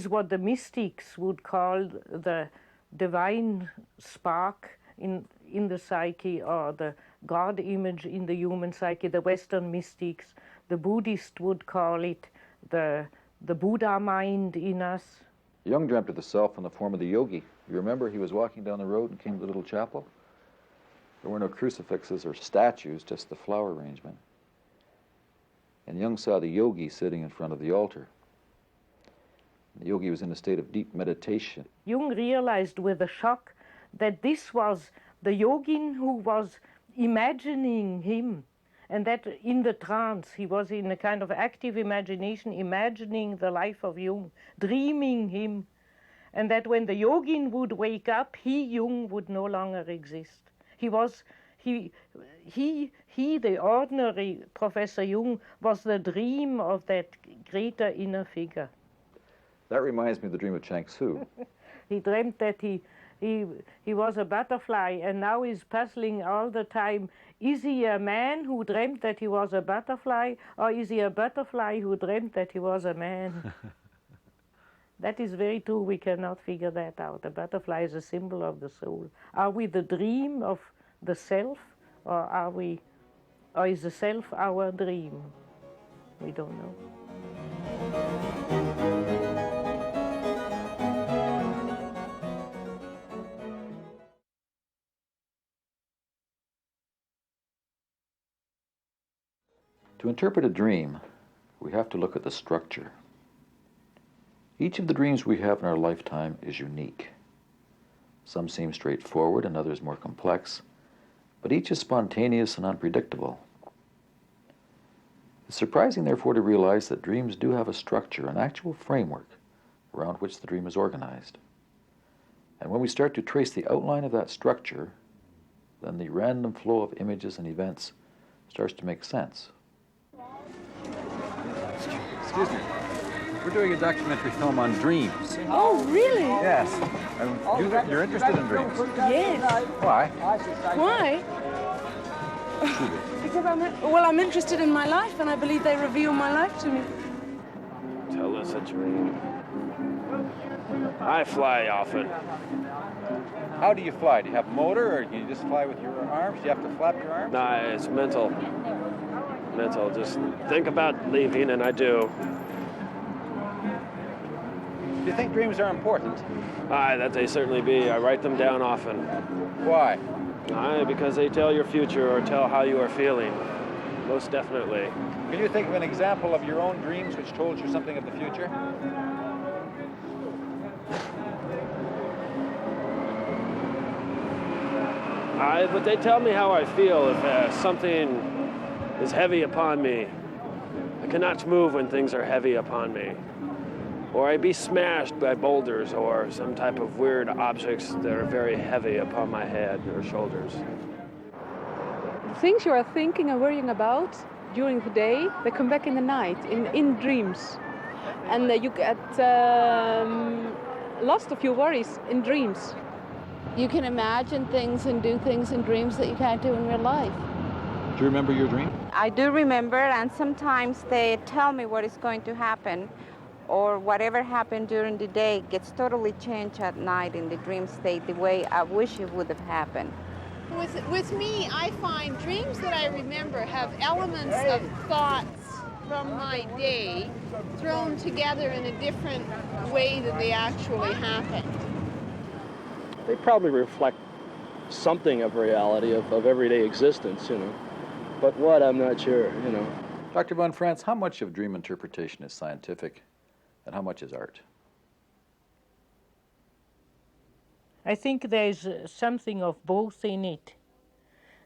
what the mystics would call the divine spark in the psyche, or the God image in the human psyche. The Western mystics, the Buddhist would call it the Buddha mind in us. Jung dreamt of the self in the form of the yogi. You remember he was walking down the road and came to the little chapel? There were no crucifixes or statues, just the flower arrangement. And Jung saw the yogi sitting in front of the altar. The yogi was in a state of deep meditation. Jung realized with a shock that this was the yogin who was imagining him, and that in the trance he was in a kind of active imagination, imagining the life of Jung, dreaming him, and that when the yogin would wake up, he, Jung, would no longer exist. The ordinary Professor Jung, was the dream of that greater inner figure. That reminds me of the dream of Chang Tzu. He dreamt that he was a butterfly, and now he's puzzling all the time. Is he a man who dreamt that he was a butterfly, or is he a butterfly who dreamt that he was a man? That is very true. We cannot figure that out. A butterfly is a symbol of the soul. Are we the dream of the self, or is the self our dream? We don't know. To interpret a dream, we have to look at the structure. Each of the dreams we have in our lifetime is unique. Some seem straightforward and others more complex, but each is spontaneous and unpredictable. It's surprising, therefore, to realize that dreams do have a structure, an actual framework around which the dream is organized. And when we start to trace the outline of that structure, then the random flow of images and events starts to make sense. Excuse me. We're doing a documentary film on dreams. Oh, really? Yes. And you're interested in dreams? Yes. Why? Why? Because I'm interested in my life, and I believe they reveal my life to me. Tell us a dream. I fly often. How do you fly? Do you have a motor, or do you just fly with your arms? Do you have to flap your arms? Nah, it's mental. Mental. Just think about leaving, and I do. Do you think dreams are important? Aye, that they certainly be. I write them down often. Why? Aye, because they tell your future or tell how you are feeling. Most definitely. Can you think of an example of your own dreams which told you something of the future? Aye, but they tell me how I feel if something is heavy upon me. I cannot move when things are heavy upon me. Or I be smashed by boulders or some type of weird objects that are very heavy upon my head or shoulders. The things you are thinking and worrying about during the day, they come back in the night, in dreams. And you get lost of your worries in dreams. You can imagine things and do things in dreams that you can't do in real life. Do you remember your dream? I do remember, and sometimes they tell me what is going to happen, or whatever happened during the day gets totally changed at night in the dream state the way I wish it would have happened. With me, I find dreams that I remember have elements of thoughts from my day thrown together in a different way than they actually happened. They probably reflect something of reality, of everyday existence, you know. But what, I'm not sure, you know. Dr. von Franz, how much of dream interpretation is scientific and how much is art? I think there's something of both in it.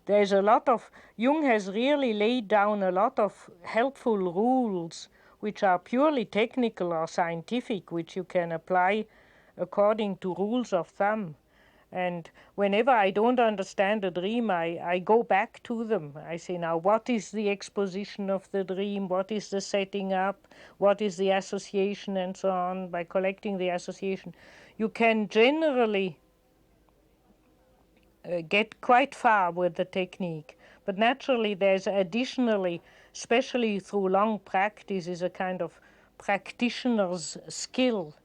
there's a lot of, Jung has really laid down a lot of helpful rules which are purely technical or scientific, which you can apply according to rules of thumb. And whenever I don't understand a dream, I go back to them. I say, now, what is the exposition of the dream? What is the setting up? What is the association? And so on. By collecting the association, you can generally get quite far with the technique. But naturally, there's additionally, especially through long practice, is a kind of practitioner's skill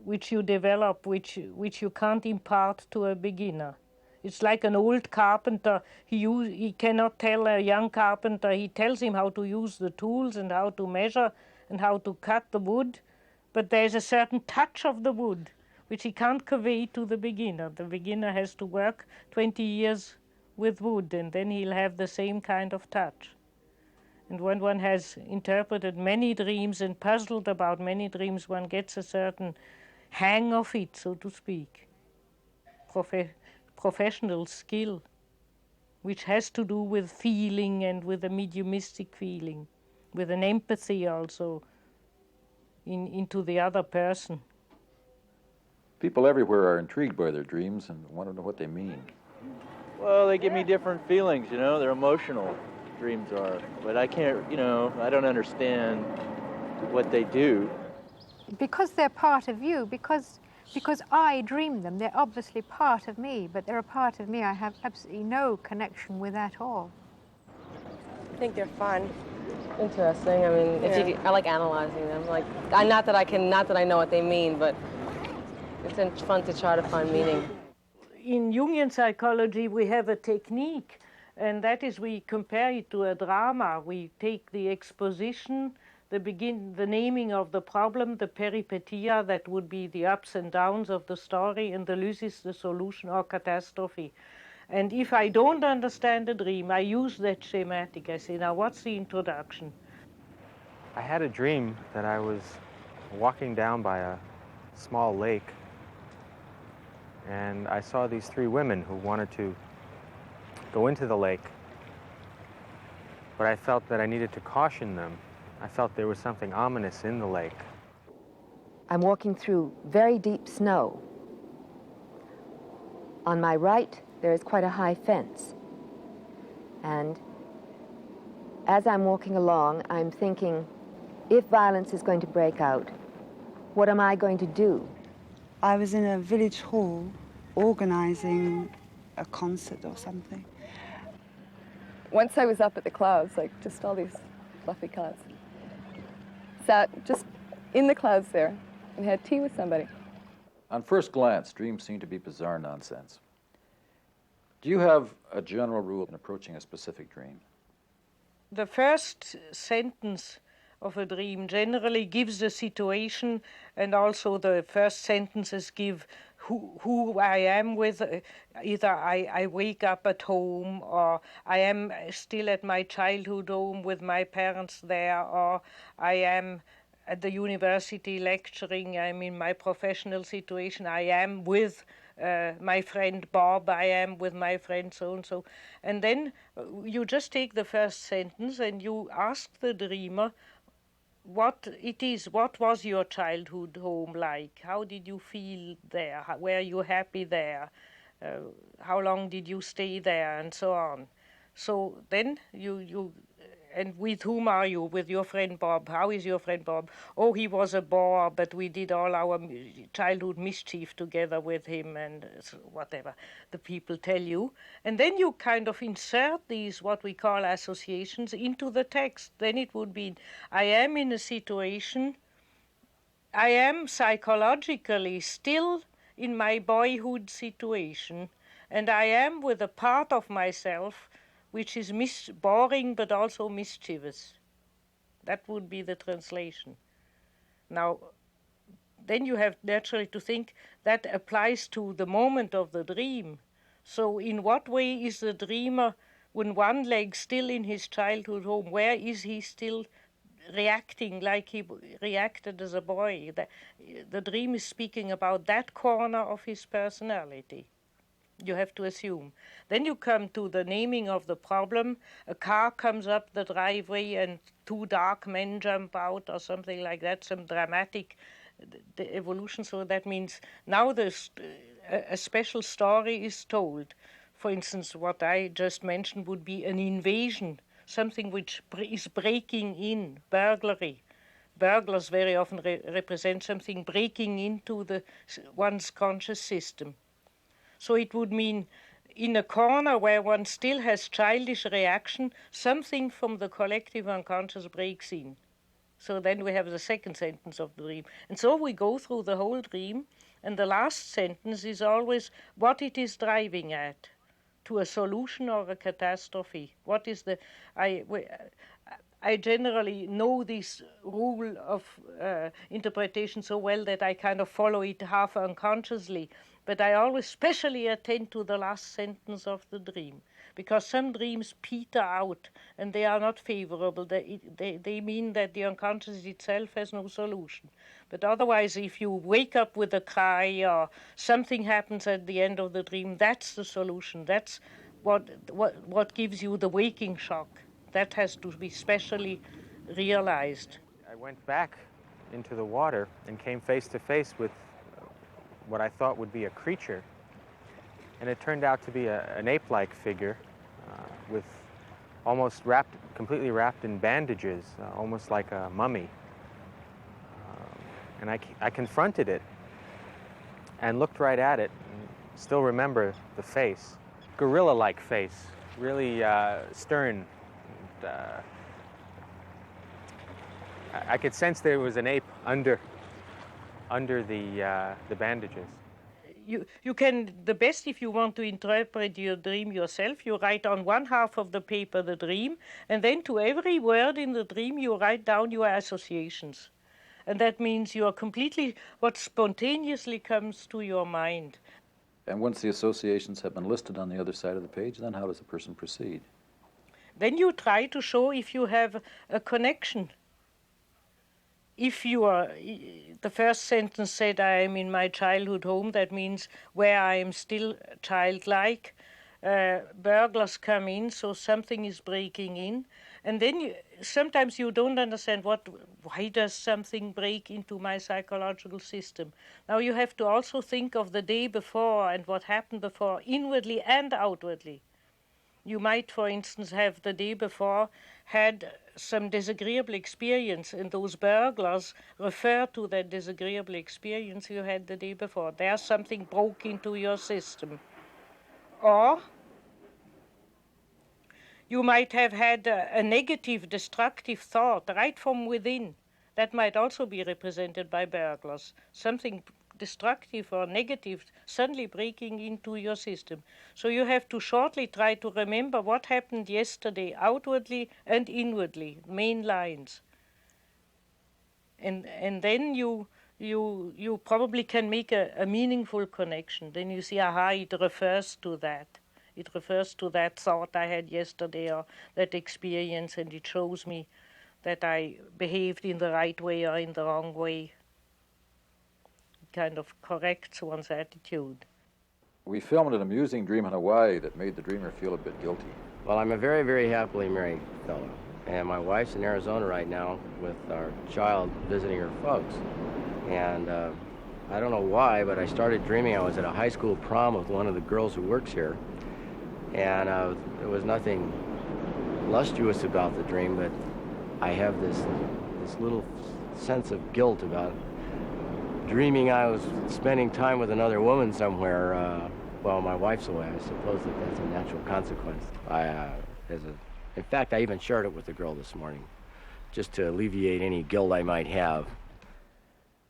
which you develop, which you can't impart to a beginner. It's like an old carpenter. He cannot tell a young carpenter. He tells him how to use the tools and how to measure and how to cut the wood, but there's a certain touch of the wood which he can't convey to the beginner. The beginner has to work 20 years with wood, and then he'll have the same kind of touch. And when one has interpreted many dreams and puzzled about many dreams, one gets a certain hang of it, so to speak, professional skill, which has to do with feeling and with a mediumistic feeling, with an empathy also into the other person. People everywhere are intrigued by their dreams and want to know what they mean. Well, they give me different feelings, you know, they're emotional, dreams are, but I can't, you know, I don't understand what they do. Because they're part of you, because I dream them, they're obviously part of me, but they're a part of me I have absolutely no connection with at all. I think they're fun. Interesting. I mean, I like analyzing them. Like, not that I know what they mean, but it's fun to try to find meaning. In Jungian psychology, we have a technique, and that is we compare it to a drama. We take the exposition, the naming of the problem, the peripetia, that would be the ups and downs of the story, and the lysis, the solution or catastrophe. And if I don't understand the dream, I use that schematic. I say, now what's the introduction? I had a dream that I was walking down by a small lake, and I saw these three women who wanted to go into the lake, but I felt that I needed to caution them. I felt there was something ominous in the lake. I'm walking through very deep snow. On my right, there is quite a high fence. And as I'm walking along, I'm thinking, if violence is going to break out, what am I going to do? I was in a village hall organizing a concert or something. Once I was up at the clouds, like just all these fluffy clouds. Sat just in the clouds there and had tea with somebody. On first glance, dreams seem to be bizarre nonsense. Do you have a general rule in approaching a specific dream? The first sentence of a dream generally gives the situation, and also the first sentences give who I am with. Either I wake up at home, or I am still at my childhood home with my parents there, or I am at the university lecturing, I'm in my professional situation, I am with my friend Bob, I am with my friend so-and-so. And then you just take the first sentence and you ask the dreamer what it is, what was your childhood home like? How did you feel there? Were you happy there? How long did you stay there? And so on. So then and with whom are you? With your friend Bob. How is your friend Bob? Oh, he was a bore, but we did all our childhood mischief together with him, and whatever the people tell you. And then you kind of insert these, what we call associations, into the text. Then it would be, I am in a situation, I am psychologically still in my boyhood situation, and I am with a part of myself which is boring but also mischievous. That would be the translation. Now, then you have naturally to think that applies to the moment of the dream. So in what way is the dreamer, when one leg still in his childhood home, where is he still reacting like he reacted as a boy? The dream is speaking about that corner of his personality. You have to assume. Then you come to the naming of the problem. A car comes up the driveway and two dark men jump out or something like that, some dramatic the evolution. So that means now a special story is told. For instance, what I just mentioned would be an invasion, something which is breaking in, burglary. Burglars very often represent something breaking into one's conscious system. So it would mean in a corner where one still has childish reaction, something from the collective unconscious breaks in. So then we have the second sentence of the dream. And so we go through the whole dream, and the last sentence is always what it is driving at, to a solution or a catastrophe. What is the... I generally know this rule of interpretation so well that I kind of follow it half unconsciously, but I always specially attend to the last sentence of the dream, because some dreams peter out and they are not favorable. They mean that the unconscious itself has no solution. But otherwise, if you wake up with a cry or something happens at the end of the dream, that's the solution. That's what gives you the waking shock. That has to be specially realized. I went back into the water and came face to face with what I thought would be a creature. And it turned out to be an ape-like figure with almost completely wrapped in bandages, almost like a mummy. And I confronted it and looked right at it and still remember the face. Gorilla-like face, really stern. I could sense there was an ape under the bandages. You can, the best if you want to interpret your dream yourself, you write on one half of the paper the dream, and then to every word in the dream you write down your associations. And that means you are completely, what spontaneously comes to your mind. And once the associations have been listed on the other side of the page, then how does the person proceed? Then you try to show if you have a connection. If you are, the first sentence said, I am in my childhood home, that means where I am still childlike. Burglars come in, so something is breaking in. And then sometimes you don't understand why does something break into my psychological system? Now you have to also think of the day before and what happened before, inwardly and outwardly. You might, for instance, have the day before had some disagreeable experience, and those burglars refer to that disagreeable experience you had the day before. There's something broke into your system. Or you might have had a negative, destructive thought right from within. That might also be represented by burglars. Something destructive or negative suddenly breaking into your system. So you have to shortly try to remember what happened yesterday, outwardly and inwardly, main lines. And then you probably can make a meaningful connection. Then you see, aha, it refers to that. It refers to that thought I had yesterday or that experience, and it shows me that I behaved in the right way or in the wrong way. Kind of corrects one's attitude. We filmed an amusing dream in Hawaii that made the dreamer feel a bit guilty. Well, I'm a very, very happily married fellow, and my wife's in Arizona right now with our child visiting her folks. And I don't know why, but I started dreaming I was at a high school prom with one of the girls who works here, and there was nothing lustrous about the dream, but I have this little sense of guilt about dreaming I was spending time with another woman somewhere while my wife's away. I suppose that's a natural consequence. In fact, I even shared it with the girl this morning, just to alleviate any guilt I might have.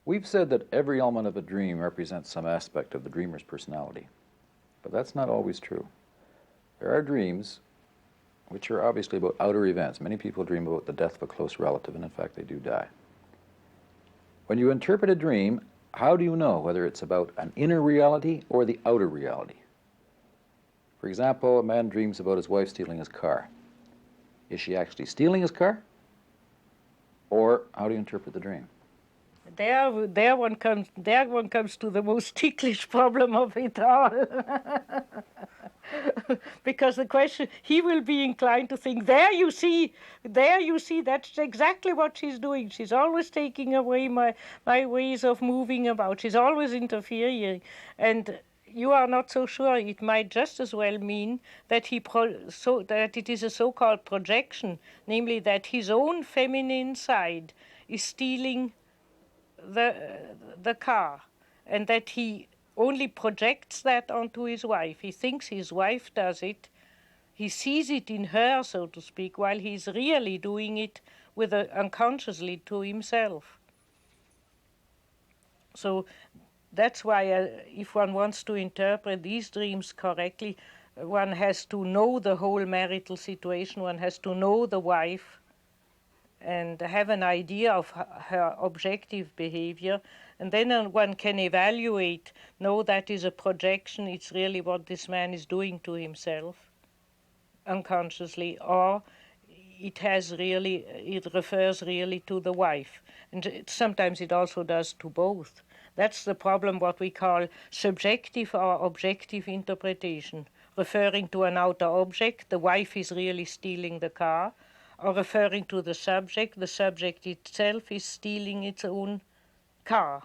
We've said that every element of a dream represents some aspect of the dreamer's personality, but that's not always true. There are dreams which are obviously about outer events. Many people dream about the death of a close relative, and in fact they do die. When you interpret a dream, how do you know whether it's about an inner reality or the outer reality? For example, a man dreams about his wife stealing his car. Is she actually stealing his car? Or how do you interpret the dream? There one comes to the most ticklish problem of it all. Because the question, he will be inclined to think, there you see, that's exactly what she's doing. She's always taking away my ways of moving about. She's always interfering. And you are not so sure. It might just as well mean that that it is a so-called projection, namely that his own feminine side is stealing the car, and that he only projects that onto his wife. He thinks his wife does it. He sees it in her, so to speak, while he's really doing it unconsciously to himself. So that's why if one wants to interpret these dreams correctly, one has to know the whole marital situation, one has to know the wife, and have an idea of her objective behavior, and then one can evaluate, no, that is a projection, it's really what this man is doing to himself unconsciously, or it refers really to the wife. And sometimes it also does to both. That's the problem, what we call subjective or objective interpretation. Referring to an outer object, the wife is really stealing the car, or referring to the subject itself is stealing its own car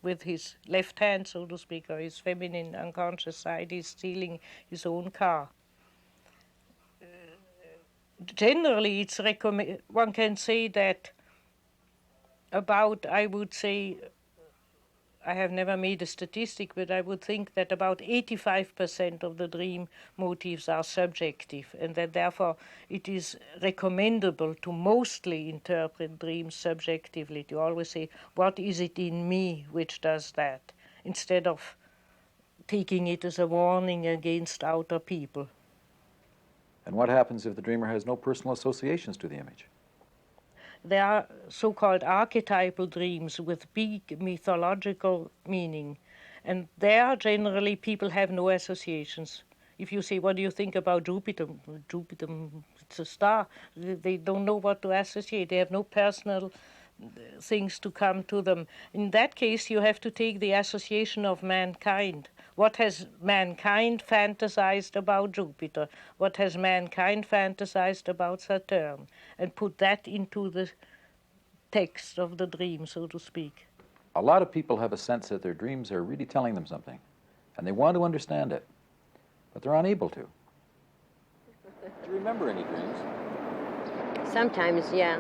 with his left hand, so to speak, or his feminine unconscious side is stealing his own car. Generally, one can say that about, I would say, I have never made a statistic, but I would think that about 85% of the dream motifs are subjective, and that therefore it is recommendable to mostly interpret dreams subjectively, to always say, what is it in me which does that, instead of taking it as a warning against outer people. And what happens if the dreamer has no personal associations to the image? There are so-called archetypal dreams with big mythological meaning, and there generally people have no associations. If you say, what do you think about Jupiter? Jupiter, it's a star. They don't know what to associate. They have no personal things to come to them. In that case, you have to take the association of mankind. What has mankind fantasized about Jupiter? What has mankind fantasized about Saturn? And put that into the text of the dream, so to speak. A lot of people have a sense that their dreams are really telling them something, and they want to understand it, but they're unable to. Do you remember any dreams? Sometimes, yeah.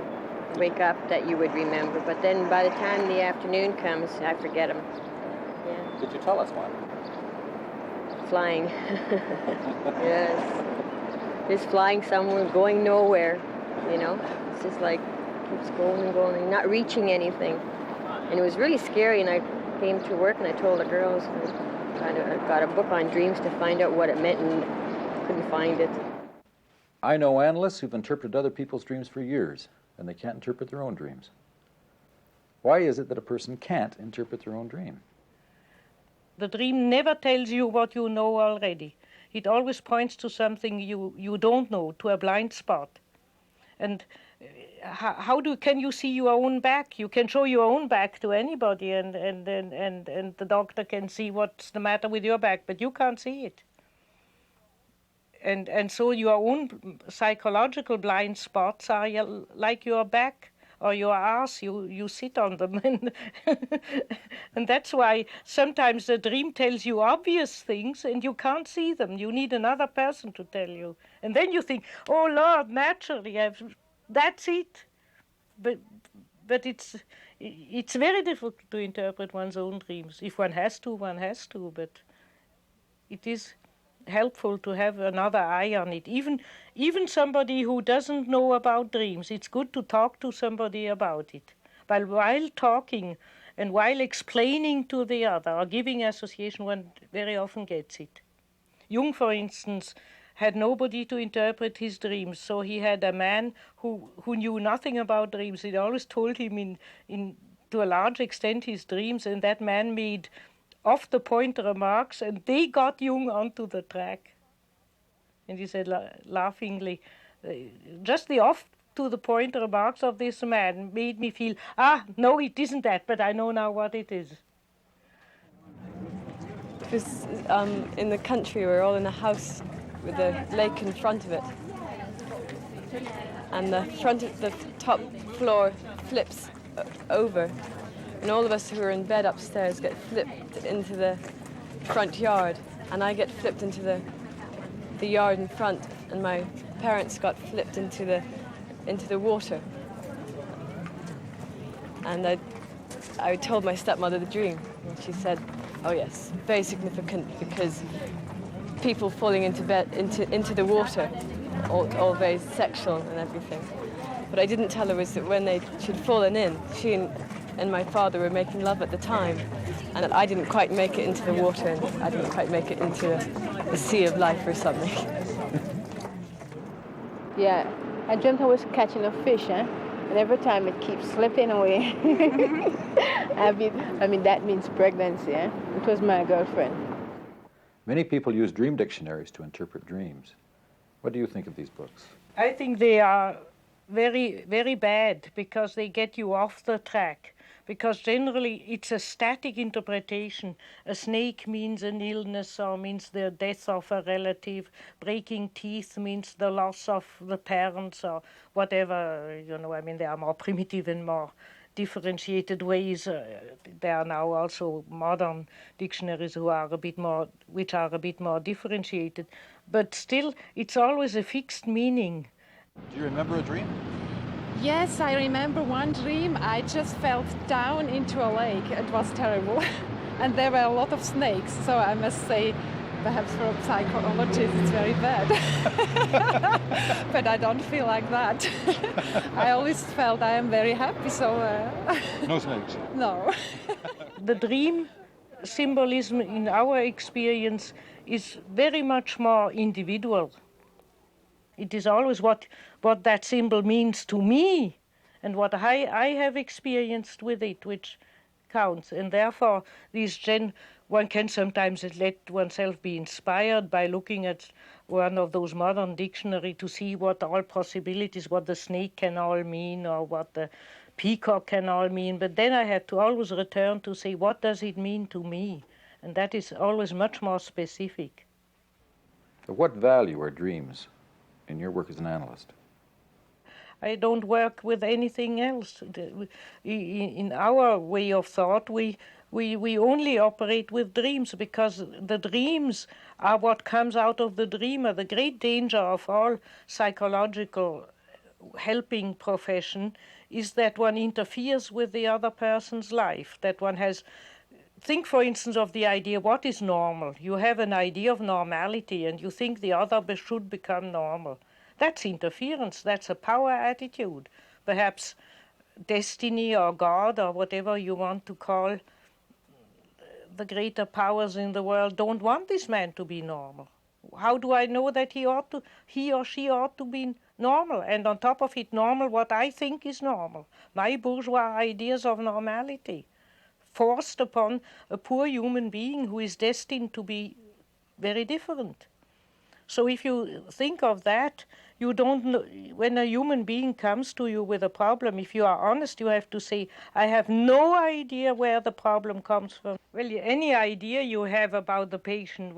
Wake up that you would remember, but then by the time the afternoon comes, I forget them. Yeah. Did you tell us one? Flying. Yes. Just flying somewhere, going nowhere, you know. It's just like, keeps going and going and not reaching anything. And it was really scary, and I came to work and I told the girls, I got a book on dreams to find out what it meant, and couldn't find it. I know analysts who've interpreted other people's dreams for years, and they can't interpret their own dreams. Why is it that a person can't interpret their own dream? The dream never tells you what you know already. It always points to something you don't know, to a blind spot. And can you see your own back? You can show your own back to anybody, and the doctor can see what's the matter with your back, but you can't see it. And so your own psychological blind spots are like your back or your arse, you sit on them. And that's why sometimes the dream tells you obvious things and you can't see them. You need another person to tell you. And then you think, oh Lord, naturally, that's it. But it's very difficult to interpret one's own dreams. If one has to, but it is helpful to have another eye on it. Even somebody who doesn't know about dreams, it's good to talk to somebody about it. But while talking and while explaining to the other or giving association, one very often gets it. Jung, for instance, had nobody to interpret his dreams, so he had a man who knew nothing about dreams. He always told him to a large extent his dreams, and that man made off-the-point remarks, and they got Jung onto the track. And he said laughingly, just the to the point remarks of this man made me feel, no, it isn't that, but I know now what it is. It was in the country. We were all in a house with a lake in front of it. And the top floor flips over. And all of us who were in bed upstairs get flipped into the front yard. And I get flipped into the yard in front. And my parents got flipped into the water. And I told my stepmother the dream. And she said, oh yes, very significant, because people falling into the water, all very sexual and everything. What I didn't tell her was that when she'd fallen in, she and my father were making love at the time, and that I didn't quite make it into the water, and I didn't quite make it into the sea of life or something. Yeah, I dreamt I was catching a fish, and every time it keeps slipping away. I mean, that means pregnancy, It was my girlfriend. Many people use dream dictionaries to interpret dreams. What do you think of these books? I think they are very, very bad, because they get you off the track. Because generally it's a static interpretation. A snake means an illness or means the death of a relative. Breaking teeth means the loss of the parents or whatever. I mean, there are more primitive and more differentiated ways. There are now also modern dictionaries which are a bit more differentiated. But still, it's always a fixed meaning. Do you remember a dream? Yes, I remember one dream. I just fell down into a lake. It was terrible. And there were a lot of snakes. So I must say, perhaps for a psychologist, it's very bad. But I don't feel like that. I always felt I am very happy, so... No snakes? No. The dream symbolism in our experience is very much more individual. It is always what that symbol means to me and what I have experienced with it, which counts. And therefore, one can sometimes let oneself be inspired by looking at one of those modern dictionaries to see what all possibilities, what the snake can all mean or what the peacock can all mean. But then I had to always return to say, what does it mean to me? And that is always much more specific. Of what value are dreams in your work as an analyst? I don't work with anything else. In our way of thought, we only operate with dreams, because the dreams are what comes out of the dreamer. The great danger of all psychological helping profession is that one interferes with the other person's life, that one has... Think, for instance, of the idea, what is normal? You have an idea of normality and you think the other should become normal. That's interference, that's a power attitude. Perhaps destiny or God or whatever you want to call the greater powers in the world don't want this man to be normal. How do I know that he or she ought to be normal? And on top of it, normal what I think is normal. My bourgeois ideas of normality, forced upon a poor human being who is destined to be very different. So if you think of that, you don't know, when a human being comes to you with a problem, if you are honest, you have to say, I have no idea where the problem comes from. Well, any idea you have about the patient,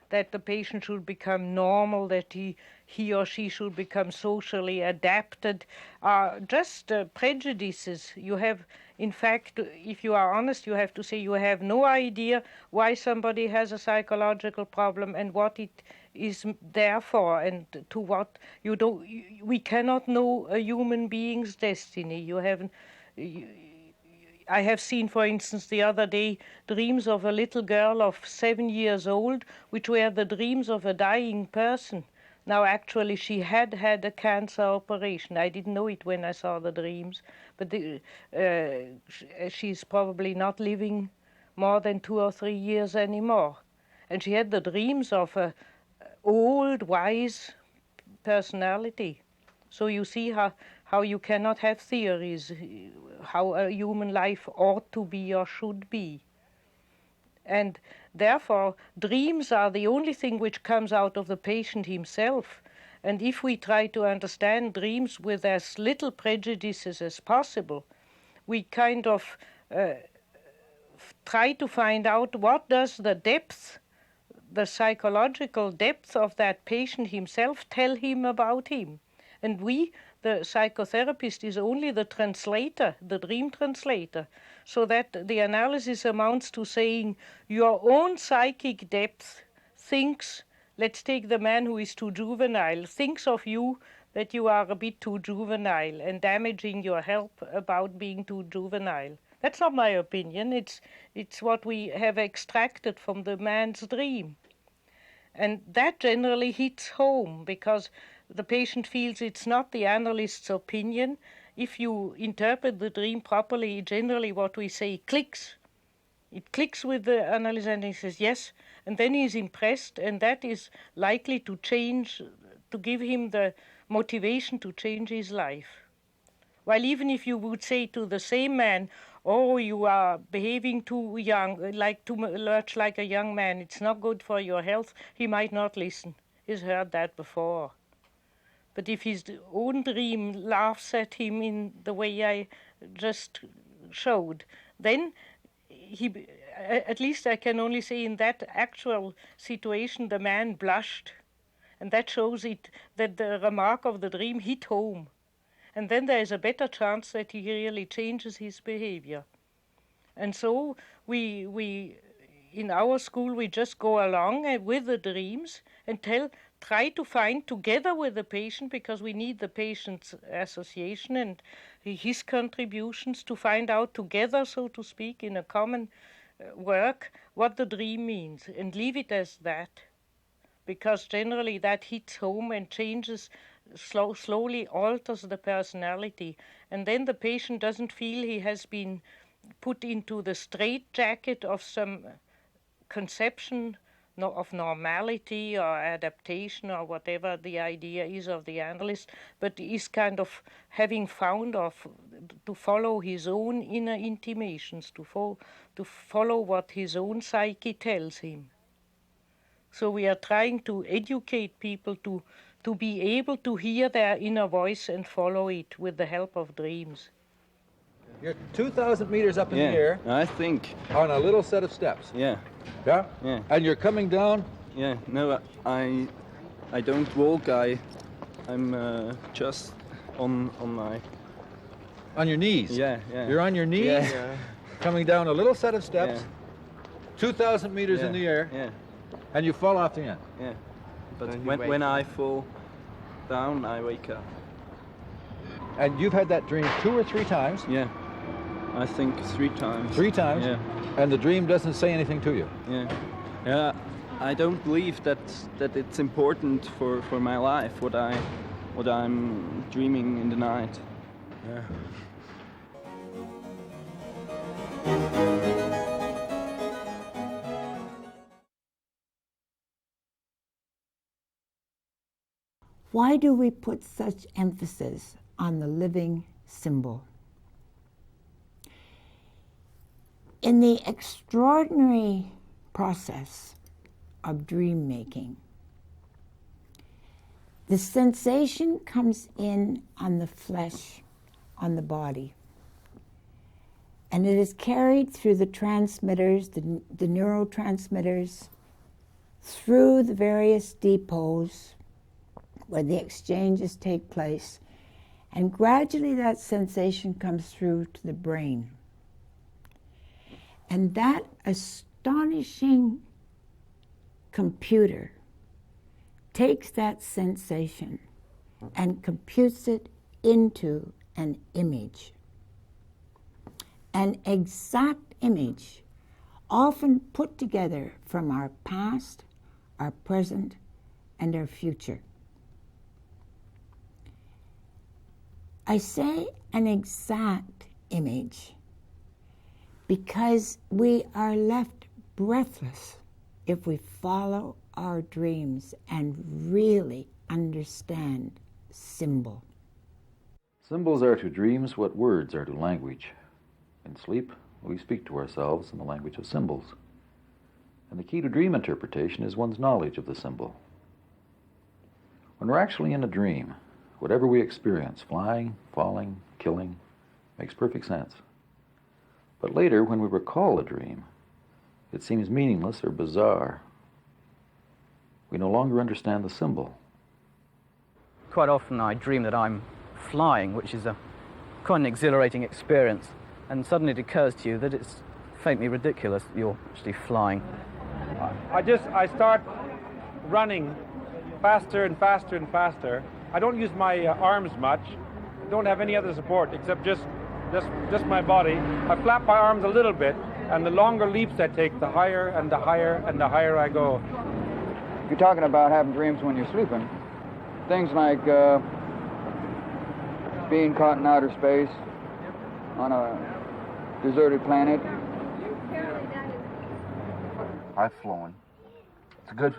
that the patient should become normal, that he or she should become socially adapted, are just prejudices. You have, in fact, if you are honest, you have to say you have no idea why somebody has a psychological problem and what it is there for, and to what you don't. We cannot know a human being's destiny. I have seen, for instance, the other day, dreams of a little girl of 7 years old, which were the dreams of a dying person. Now, actually, she had a cancer operation. I didn't know it when I saw the dreams, but she's probably not living more than 2 or 3 years anymore. And she had the dreams of a old, wise personality. So you see how you cannot have theories, how a human life ought to be or should be. And therefore, dreams are the only thing which comes out of the patient himself. And if we try to understand dreams with as little prejudices as possible, we kind of try to find out what does the depth, the psychological depth of that patient himself tell him about him. And we, the psychotherapist, is only the translator, the dream translator, so that the analysis amounts to saying your own psychic depth thinks, let's take the man who is too juvenile, thinks of you that you are a bit too juvenile and damaging your health about being too juvenile. That's not my opinion, it's what we have extracted from the man's dream. And that generally hits home because the patient feels it's not the analyst's opinion. If you interpret the dream properly, generally what we say clicks. It clicks with the analyst and he says yes, and then he's impressed, and that is likely to change, to give him the motivation to change his life. While even if you would say to the same man, oh, you are behaving too young, like too much like a young man, it's not good for your health, he might not listen. He's heard that before. But if his own dream laughs at him in the way I just showed, then he, at least I can only say in that actual situation, the man blushed. And that shows it that the remark of the dream hit home. And then there is a better chance that he really changes his behavior. And so we in our school, we just go along with the dreams and try to find together with the patient, because we need the patient's association and his contributions to find out together, so to speak, in a common work, what the dream means, and leave it as that. Because generally that hits home and changes, slowly alters the personality. And then the patient doesn't feel he has been put into the straitjacket of some conception of normality or adaptation or whatever the idea is of the analyst, but is kind of having found to follow his own inner intimations, to follow what his own psyche tells him. So we are trying to educate people to be able to hear their inner voice and follow it with the help of dreams. You're 2,000 meters up in the air. I think. On a little set of steps. Yeah. Yeah? Yeah. And you're coming down? Yeah. No, I don't walk. I'm just on my. On your knees? Yeah, yeah. You're on your knees? Yeah. Coming down a little set of steps. Yeah. 2,000 meters in the air. Yeah. And you fall off the end. Yeah. But when I fall down, I wake up. And you've had that dream 2 or 3 times? Yeah. I think 3 times. 3 times? Yeah. And the dream doesn't say anything to you? Yeah. Yeah. I don't believe that it's important for my life what I'm dreaming in the night. Yeah. Why do we put such emphasis on the living symbol? In the extraordinary process of dream making, the sensation comes in on the flesh, on the body, and it is carried through the transmitters, the neurotransmitters, through the various depots where the exchanges take place, and gradually that sensation comes through to the brain. And that astonishing computer takes that sensation and computes it into an image. An exact image, often put together from our past, our present, and our future. I say an exact image because we are left breathless if we follow our dreams and really understand symbol. Symbols are to dreams what words are to language. In sleep, we speak to ourselves in the language of symbols. And the key to dream interpretation is one's knowledge of the symbol. When we're actually in a dream, whatever we experience, flying, falling, killing, makes perfect sense. But later, when we recall a dream, it seems meaningless or bizarre. We no longer understand the symbol. Quite often I dream that I'm flying, which is quite an exhilarating experience, and suddenly it occurs to you that it's faintly ridiculous that you're actually flying. I start running faster and faster and faster. I don't use my arms much. I don't have any other support except just my body. I flap my arms a little bit, and the longer leaps I take, the higher and the higher and the higher I go. If you're talking about having dreams when you're sleeping, things like being caught in outer space on a deserted planet. I've flown.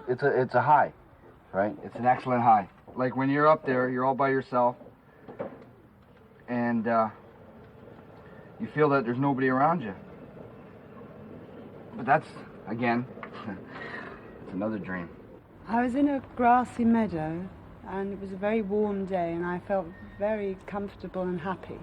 It's a high, right? It's an excellent high. Like when you're up there, you're all by yourself, and you feel that there's nobody around you. But that's, again, it's another dream. I was in a grassy meadow, and it was a very warm day, and I felt very comfortable and happy.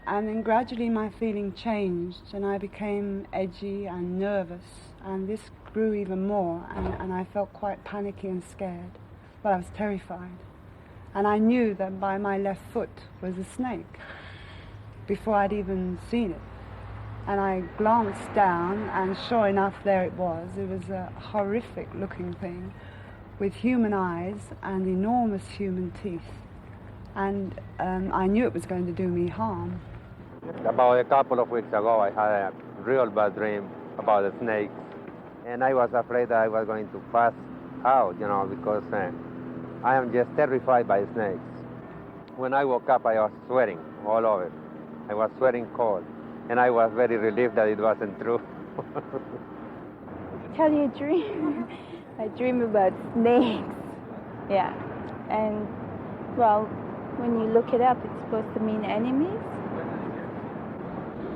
And then gradually my feeling changed, and I became edgy and nervous, and this grew even more, and I felt quite panicky and scared. But I was terrified. And I knew that by my left foot was a snake, before I'd even seen it. And I glanced down, and sure enough, there it was. It was a horrific looking thing with human eyes and enormous human teeth. And I knew it was going to do me harm. About a couple of weeks ago, I had a real bad dream about the snakes. And I was afraid that I was going to pass out, you know, because I am just terrified by snakes. When I woke up, I was sweating all over. I was sweating cold. And I was very relieved that it wasn't true. Tell you a dream. I dream about snakes. Yeah. And, well, when you look it up, it's supposed to mean enemies.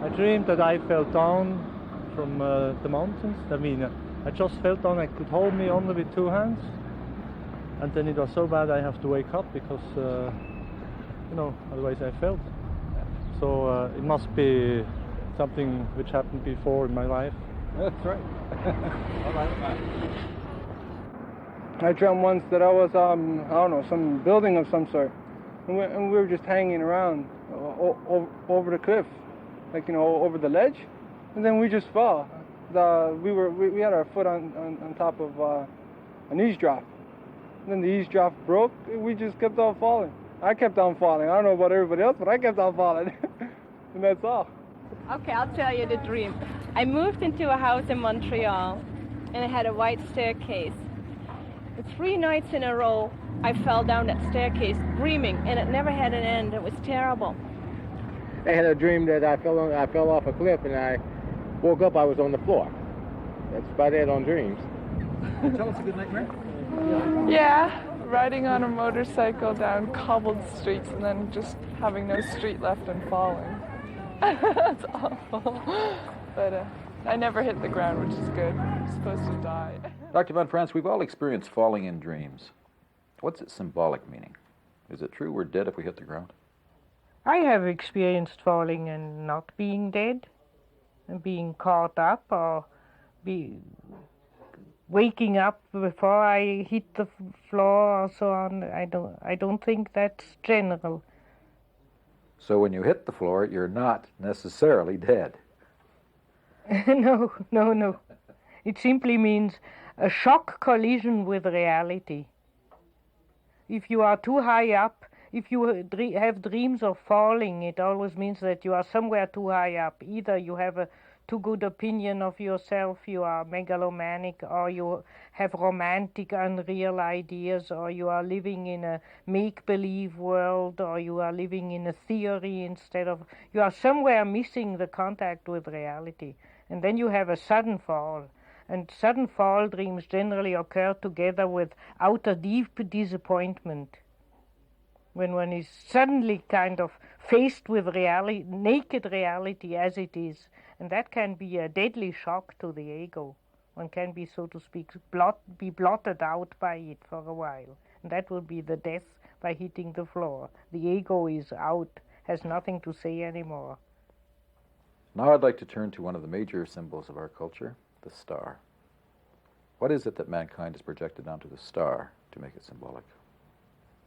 I dreamed that I fell down from the mountains. I mean, I just fell down. I could hold me only with two hands. And then it was so bad I have to wake up because, you know, otherwise I fell. So it must be something which happened before in my life. That's right. All right. I dreamt once that I was, I don't know, some building of some sort. And we were just hanging around over the cliff, like, you know, over the ledge. And then we just fell. We had our foot on top of an eavesdrop. And then the eavesdrop broke, and we just kept on falling. I kept on falling. I don't know about everybody else, but I kept on falling. And that's all. Okay, I'll tell you the dream. I moved into a house in Montreal, and it had a white staircase. 3 nights in a row, I fell down that staircase dreaming, and it never had an end. It was terrible. I had a dream that I fell off a cliff, and I woke up, I was on the floor. That's about it on dreams. Tell us a good nightmare. Yeah, riding on a motorcycle down cobbled streets and then just having no street left and falling. That's awful. But I never hit the ground, which is good. I'm supposed to die. Dr. Von Franz, we've all experienced falling in dreams. What's its symbolic meaning? Is it true we're dead if we hit the ground? I have experienced falling and not being dead, and being caught up or waking up before I hit the floor or so on. I don't think that's general. So when you hit the floor, you're not necessarily dead. No. It simply means a shock collision with reality. If you are too high up, if you have dreams of falling, it always means that you are somewhere too high up. Either you have a too good opinion of yourself, you are megalomaniac, or you have romantic, unreal ideas, or you are living in a make-believe world, or you are living in a theory instead of... You are somewhere missing the contact with reality. And then you have a sudden fall. And sudden fall dreams generally occur together with outer deep disappointment. When one is suddenly kind of faced with reality, naked reality as it is. And that can be a deadly shock to the ego. One can be, so to speak, be blotted out by it for a while. And that would be the death by hitting the floor. The ego is out, has nothing to say anymore. Now I'd like to turn to one of the major symbols of our culture, the star. What is it that mankind has projected onto the star to make it symbolic?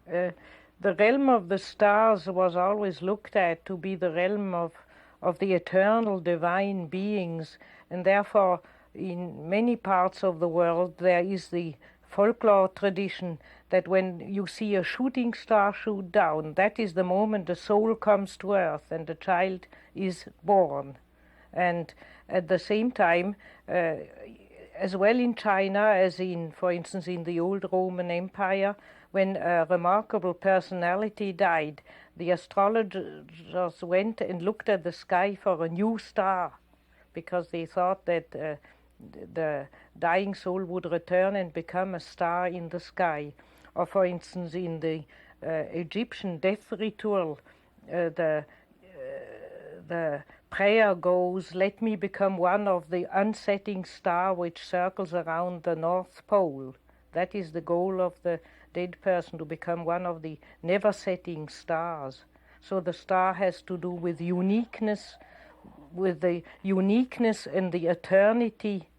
The realm of the stars was always looked at to be the realm of the eternal divine beings, and therefore in many parts of the world there is the folklore tradition that when you see a shooting star shoot down, that is the moment the soul comes to earth and the child is born. And at the same time, as well in China as in, for instance, in the old Roman Empire, when a remarkable personality died, the astrologers went and looked at the sky for a new star, because they thought that the dying soul would return and become a star in the sky. Or for instance, in the Egyptian death ritual, the prayer goes, "Let me become one of the unsetting star which circles around the North Pole." That is the goal of the dead person, to become one of the never-setting stars. So the star has to do with uniqueness, with the uniqueness and the eternity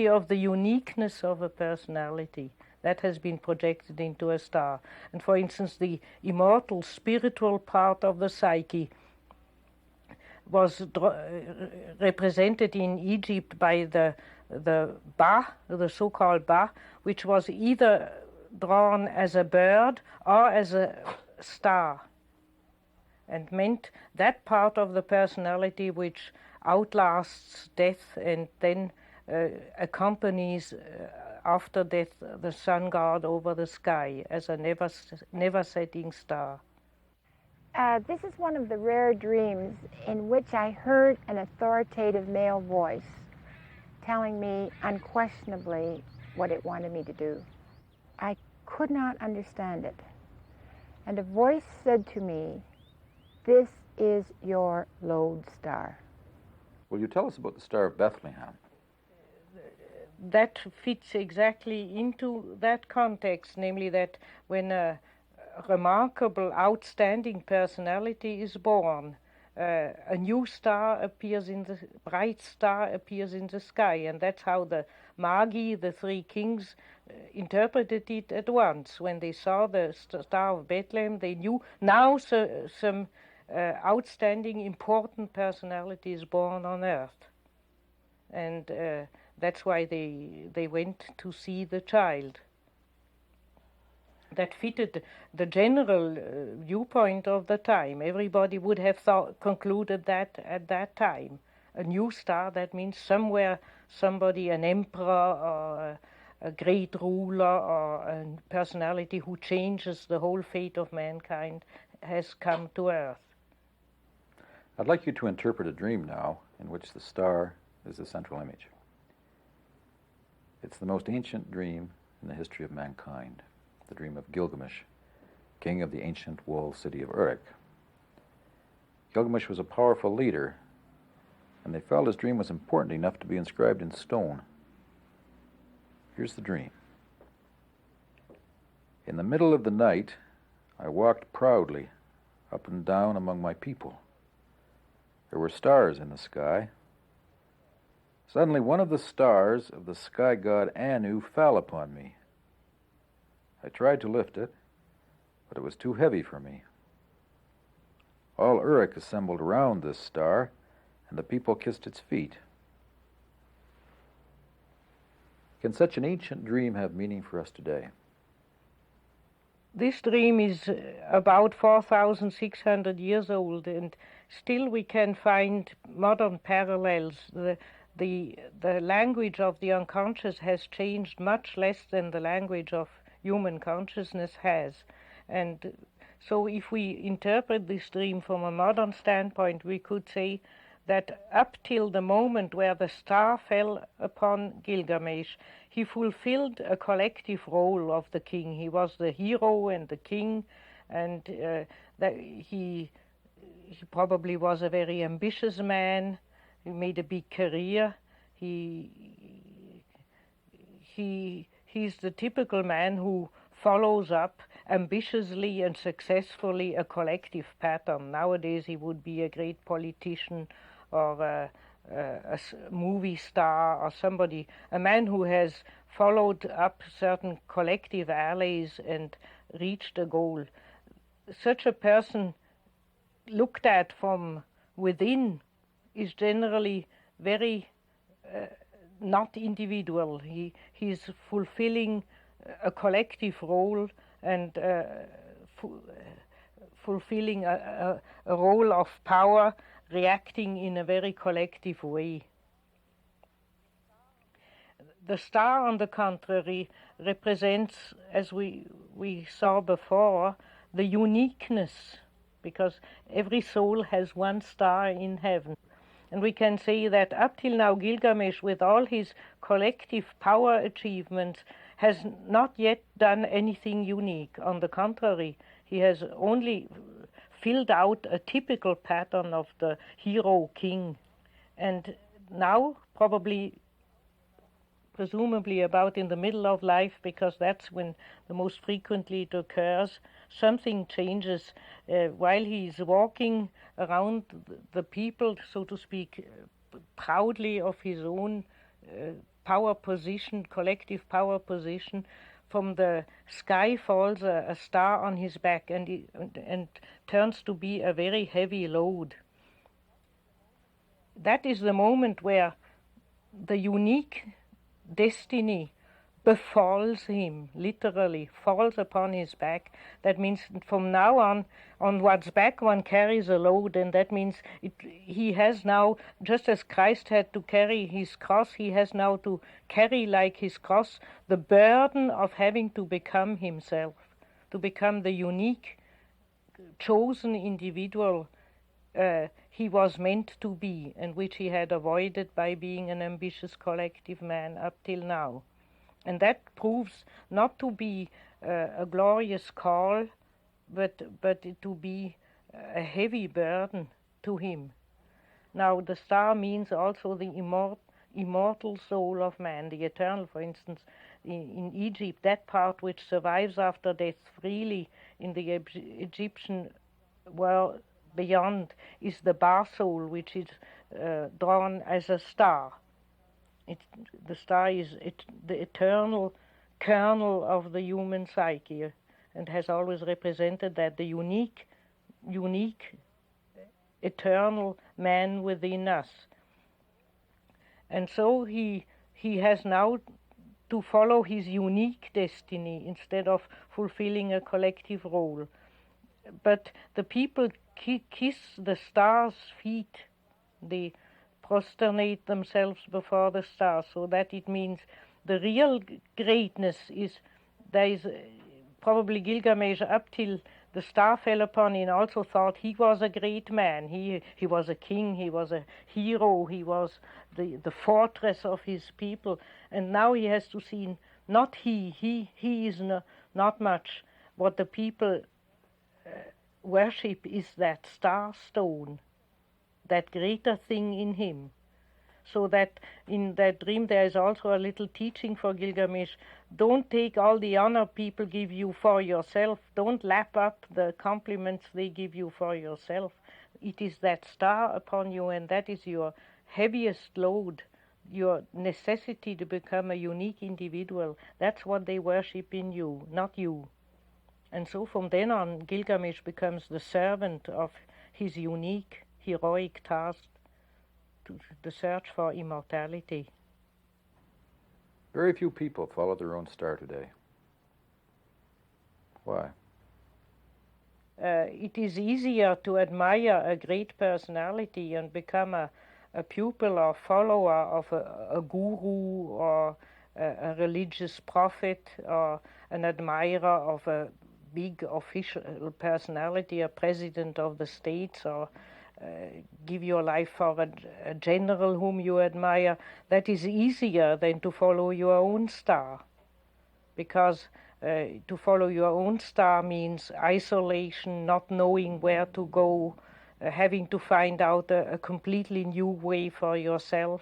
of the uniqueness of a personality. That has been projected into a star. And for instance, the immortal spiritual part of the psyche was represented in Egypt by the Ba, the so-called Ba, which was either drawn as a bird or as a star, and meant that part of the personality which outlasts death and then accompanies after death the sun god over the sky as a never-setting star. This is one of the rare dreams in which I heard an authoritative male voice telling me unquestionably what it wanted me to do. I could not understand it. And a voice said to me, "This is your lodestar." Will you tell us about the Star of Bethlehem? That fits exactly into that context, namely that when a remarkable, outstanding personality is born, a new star appears bright star appears in the sky, and that's how the Magi, the three kings, interpreted it at once. When they saw the Star of Bethlehem, they knew now some outstanding, important personality is born on earth. And that's why they went to see the child. That fitted the general viewpoint of the time. Everybody would have concluded that at that time. A new star, that means somewhere somebody, an emperor or a great ruler or a personality who changes the whole fate of mankind, has come to earth. I'd like you to interpret a dream now in which the star is the central image. It's the most ancient dream in the history of mankind, the dream of Gilgamesh, king of the ancient walled city of Uruk. Gilgamesh was a powerful leader, and they felt his dream was important enough to be inscribed in stone. Here's the dream. In the middle of the night, I walked proudly up and down among my people. There were stars in the sky. Suddenly, one of the stars of the sky god Anu fell upon me. I tried to lift it, but it was too heavy for me. All Uruk assembled around this star, and the people kissed its feet. Can such an ancient dream have meaning for us today? This dream is about 4,600 years old, and still we can find modern parallels. The language of the unconscious has changed much less than the language of human consciousness has. And so if we interpret this dream from a modern standpoint, we could say that up till the moment where the star fell upon Gilgamesh, he fulfilled a collective role of the king. He was the hero and the king, and that he probably was a very ambitious man. He made a big career. He's the typical man who follows up ambitiously and successfully a collective pattern. Nowadays he would be a great politician or a movie star or somebody, a man who has followed up certain collective alleys and reached a goal. Such a person, looked at from within, is generally very not individual. He's fulfilling a collective role and fulfilling a role of power, reacting in a very collective way. The star, on the contrary, represents, as we saw before, the uniqueness, because every soul has one star in heaven. And we can say that up till now, Gilgamesh, with all his collective power achievements, has not yet done anything unique. On the contrary, he has only filled out a typical pattern of the hero king. And now, presumably about in the middle of life, because that's when the most frequently it occurs, something changes. While he's walking around the people, so to speak, proudly of his own power position, collective power position, from the sky falls a star on his back and turns to be a very heavy load. That is the moment where the unique destiny befalls him, literally, falls upon his back. That means from now on one's back one carries a load, and that means he has now, just as Christ had to carry his cross, he has now to carry like his cross the burden of having to become himself, to become the unique, chosen individual he was meant to be, and which he had avoided by being an ambitious collective man up till now. And that proves not to be a glorious call, but to be a heavy burden to him. Now, the star means also the immortal soul of man, the eternal. For instance, in Egypt, that part which survives after death freely in the Egyptian world beyond is the bar soul, which is drawn as a star. The star is the eternal kernel of the human psyche, and has always represented that, the unique, eternal man within us. And so he has now to follow his unique destiny instead of fulfilling a collective role. But the people kiss the star's feet. They prosternate themselves before the star, so that it means the real greatness is, there is probably Gilgamesh, up till the star fell upon him, also thought he was a great man. He was a king, he was a hero, he was the fortress of his people. And now he has to see, not he is not much. What the people worship is that star stone, that greater thing in him. So that in that dream there is also a little teaching for Gilgamesh. Don't take all the honor people give you for yourself. Don't lap up the compliments they give you for yourself. It is that star upon you, and that is your heaviest load, your necessity to become a unique individual. That's what they worship in you, not you. And so from then on, Gilgamesh becomes the servant of his unique, heroic task, the search for immortality. Very few people follow their own star today. Why? It is easier to admire a great personality and become a pupil or follower of a guru or a religious prophet or an admirer of a big official personality, a president of the states, or give your life for a general whom you admire. That is easier than to follow your own star, because to follow your own star means isolation, not knowing where to go, having to find out a completely new way for yourself,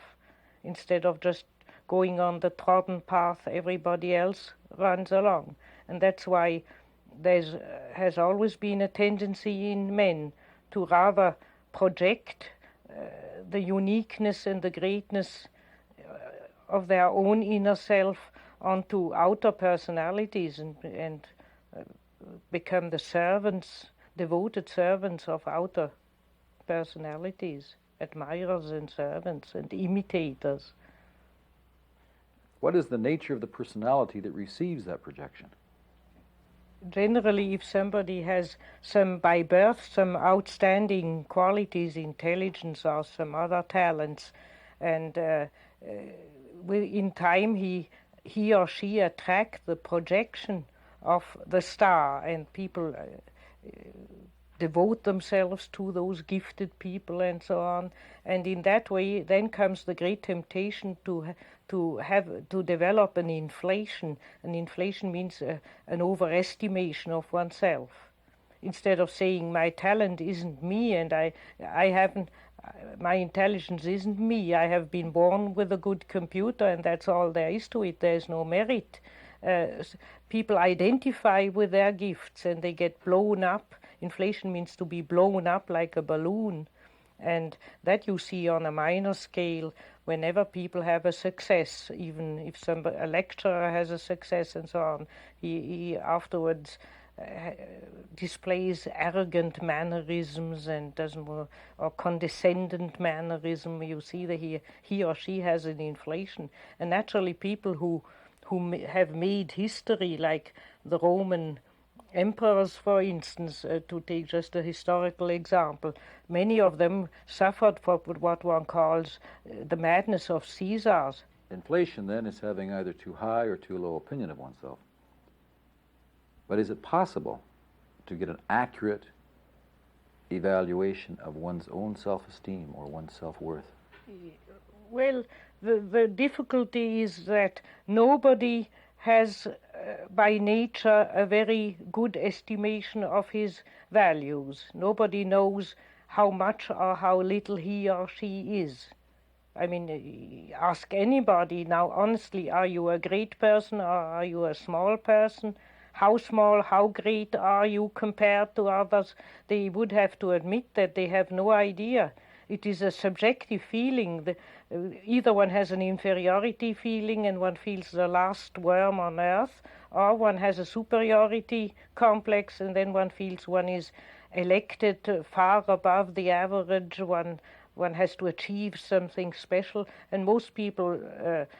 instead of just going on the trodden path everybody else runs along. And that's why there has always been a tendency in men to rather project the uniqueness and the greatness of their own inner self onto outer personalities and become the servants, devoted servants of outer personalities, admirers and servants and imitators. What is the nature of the personality that receives that projection? Generally, if somebody has by birth some outstanding qualities, intelligence or some other talents, and in time he or she attract the projection of the star, and people devote themselves to those gifted people and so on. And in that way, then comes the great temptation to develop an inflation. An inflation means an overestimation of oneself. Instead of saying my talent isn't me and I haven't, my intelligence isn't me. I have been born with a good computer and that's all there is to it. There's no merit. People identify with their gifts and they get blown up. Inflation means to be blown up like a balloon. And that you see on a minor scale whenever people have a success, even if a lecturer has a success and so on, he afterwards displays arrogant mannerisms and or condescendent mannerism. You see that he or she has an inflation. And naturally people who have made history, like the Roman emperors, for instance, to take just a historical example, many of them suffered from what one calls the madness of Caesars. Inflation, then, is having either too high or too low opinion of oneself. But is it possible to get an accurate evaluation of one's own self-esteem or one's self-worth? Well, the difficulty is that nobody has by nature a very good estimation of his values. Nobody knows how much or how little he or she is. I mean, ask anybody now, honestly, are you a great person or are you a small person? How small, how great are you compared to others? They would have to admit that they have no idea. It is a subjective feeling. Either one has an inferiority feeling and one feels the last worm on earth, or one has a superiority complex and then one feels one is elected far above the average, one has to achieve something special, and most people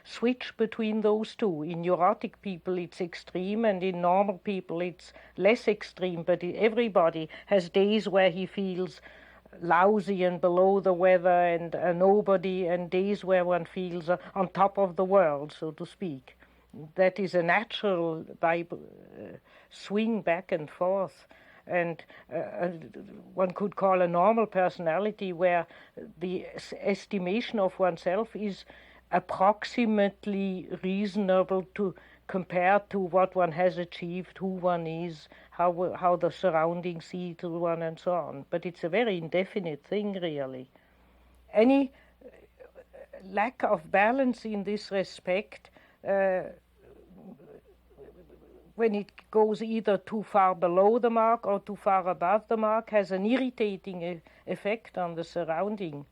switch between those two. In neurotic people it's extreme, and in normal people it's less extreme, but everybody has days where he feels lousy and below the weather and a nobody, and days where one feels on top of the world, so to speak. That is a natural swing back and forth. And one could call a normal personality where the estimation of oneself is approximately reasonable to compare to what one has achieved, who one is, how the surroundings see to one and so on. But it's a very indefinite thing, really. Any lack of balance in this respect, when it goes either too far below the mark or too far above the mark, has an irritating effect on the surrounding.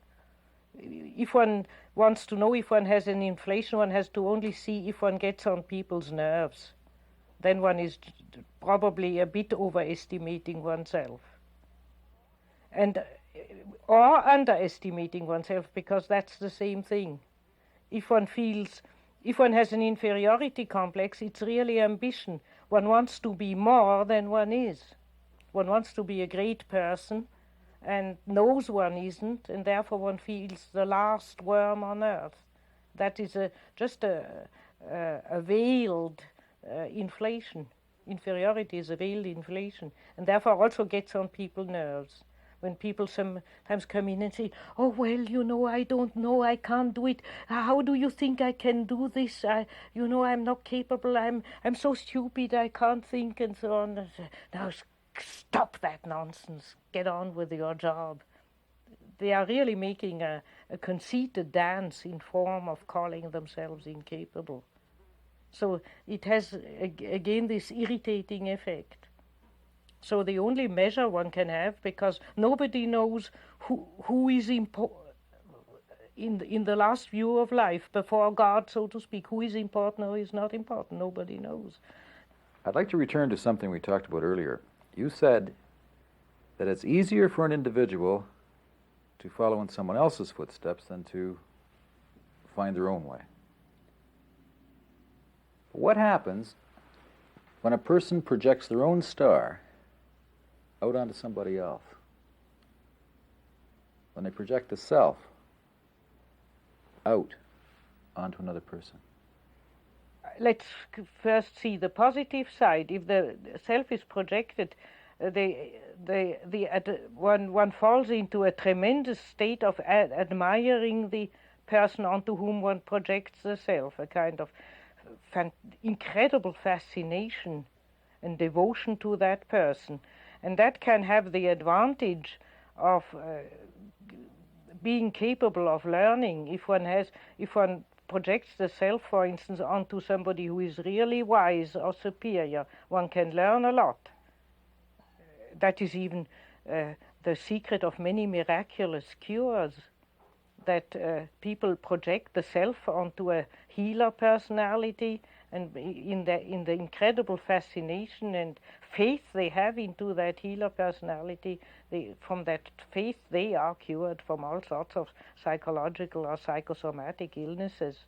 If one wants to know if one has an inflation, one has to only see if one gets on people's nerves. Then one is probably a bit overestimating oneself. Or underestimating oneself, because that's the same thing. If one has an inferiority complex, it's really ambition. One wants to be more than one is. One wants to be a great person and knows one isn't, and therefore one feels the last worm on earth. That is just a veiled inflation. Inferiority is a veiled inflation, and therefore also gets on people's nerves. When people sometimes come in and say, oh, well, I don't know, I can't do it. How do you think I can do this? I'm not capable, I'm so stupid, I can't think, and so on. Now, stop that nonsense. Get on with your job. They are really making a conceited dance in form of calling themselves incapable. So it has, again, this irritating effect. So the only measure one can have, because nobody knows who is in the last view of life, before God, so to speak, who is important or who is not important. Nobody knows. I'd like to return to something we talked about earlier. You said that it's easier for an individual to follow in someone else's footsteps than to find their own way. But what happens when a person projects their own star out onto somebody else? When they project the self out onto another person? Let's first see the positive side. If the self is projected, one falls into a tremendous state of admiring the person onto whom one projects the self, a kind of incredible fascination and devotion to that person. And that can have the advantage of being capable of learning. If one projects the self, for instance, onto somebody who is really wise or superior, one can learn a lot. That is even the secret of many miraculous cures, that people project the self onto a healer personality, and in the incredible fascination and faith they have into that healer personality, from that faith they are cured from all sorts of psychological or psychosomatic illnesses.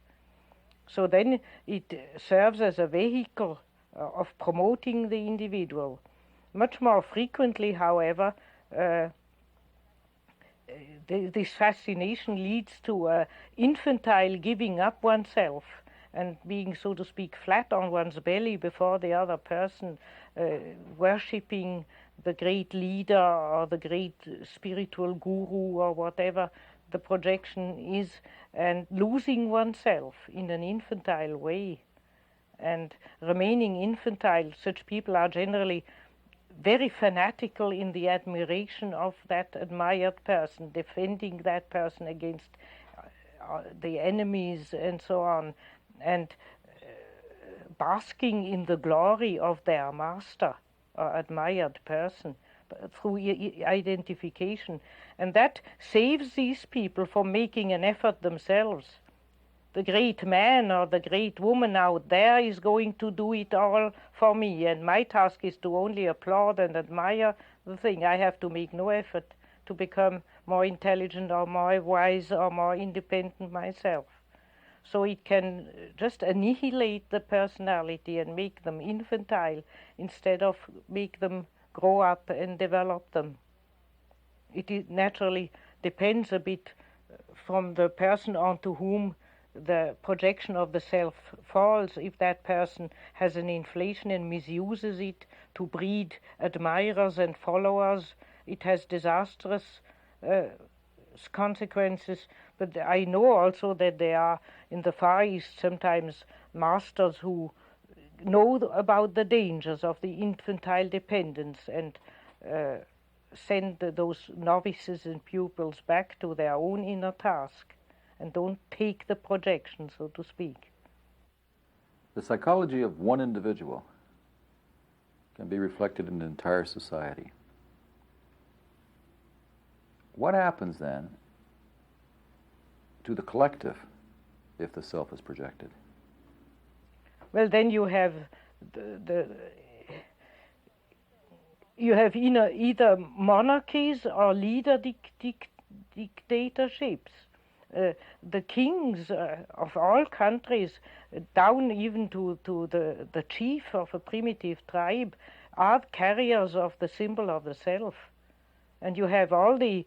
So then it serves as a vehicle of promoting the individual. Much more frequently, however, this fascination leads to infantile giving up oneself and being, so to speak, flat on one's belly before the other person, worshipping the great leader or the great spiritual guru or whatever the projection is, and losing oneself in an infantile way and remaining infantile. Such people are generally very fanatical in the admiration of that admired person, defending that person against the enemies and so on, and basking in the glory of their master or admired person through identification. And that saves these people from making an effort themselves. The great man or the great woman out there is going to do it all for me, and my task is to only applaud and admire the thing. I have to make no effort to become more intelligent or more wise or more independent myself. So it can just annihilate the personality and make them infantile instead of make them grow up and develop them. It naturally depends a bit from the person onto whom the projection of the self falls. If that person has an inflation and misuses it to breed admirers and followers, it has disastrous consequences. But I know also that there are in the Far East sometimes masters who know about the dangers of the infantile dependence and send those novices and pupils back to their own inner task and don't take the projection, so to speak. The psychology of one individual can be reflected in an entire society. What happens then to the collective if the self is projected? Well, then you have either monarchies or leader dictatorships. The kings of all countries, down even to the chief of a primitive tribe, are carriers of the symbol of the self. And you have all the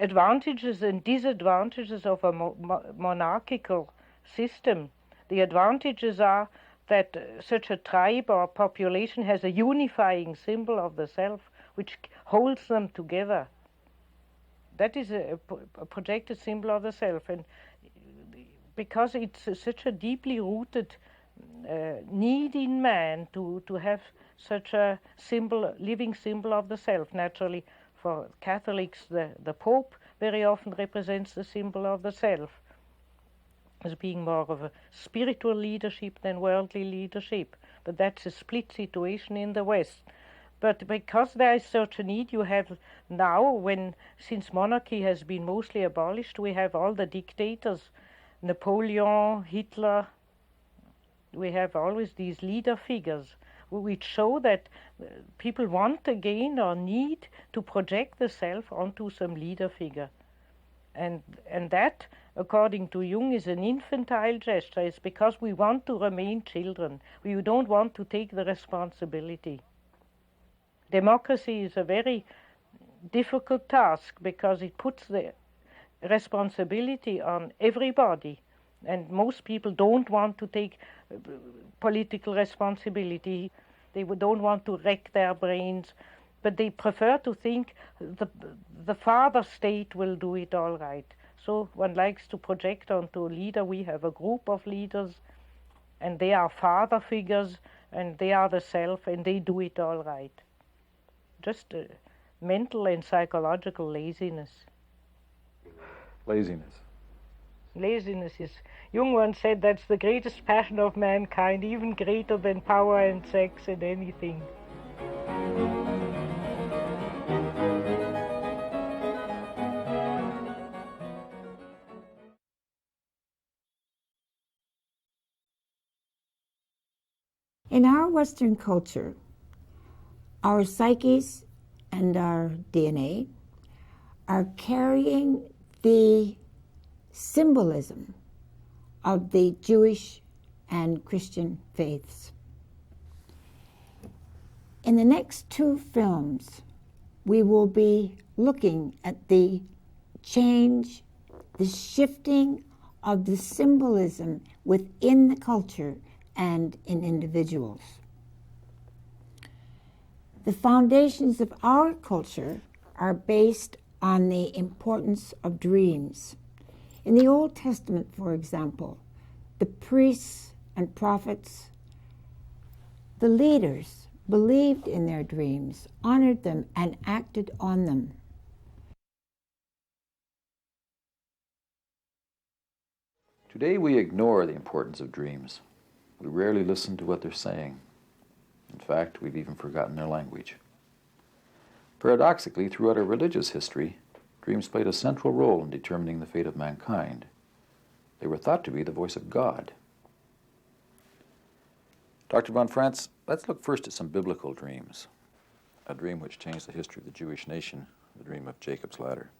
advantages and disadvantages of a monarchical system. The advantages are that such a tribe or population has a unifying symbol of the self which holds them together. That is a projected symbol of the self, and because it's such a deeply rooted need in man to have such a symbol, living symbol of the self. Naturally, for Catholics, the Pope very often represents the symbol of the self. as being more of a spiritual leadership than worldly leadership. But that's a split situation in the West. But because there is such a need, you have now, since monarchy has been mostly abolished, we have all the dictators, Napoleon, Hitler. We have always these leader figures which show that people want again or need to project the self onto some leader figure. And that, according to Jung, is an infantile gesture. It's because we want to remain children. We don't want to take the responsibility. Democracy is a very difficult task because it puts the responsibility on everybody. And most people don't want to take political responsibility. They don't want to wreck their brains, but they prefer to think the father state will do it all right. So one likes to project onto a leader. We have a group of leaders, and they are father figures, and they are the self, and they do it all right. Just mental and psychological laziness. Laziness. Laziness is, Jung once said, that's the greatest passion of mankind, even greater than power and sex and anything. In our Western culture, our psyches and our DNA are carrying the symbolism of the Jewish and Christian faiths. In the next two films, we will be looking at the change, the shifting of the symbolism within the culture and in individuals. The foundations of our culture are based on the importance of dreams. In the Old Testament, for example, the priests and prophets, the leaders, believed in their dreams, honored them, and acted on them. Today we ignore the importance of dreams. We rarely listen to what they're saying. In fact, we've even forgotten their language. Paradoxically, throughout our religious history, dreams played a central role in determining the fate of mankind. They were thought to be the voice of God. Dr. von Franz, let's look first at some biblical dreams. A dream which changed the history of the Jewish nation, the dream of Jacob's ladder.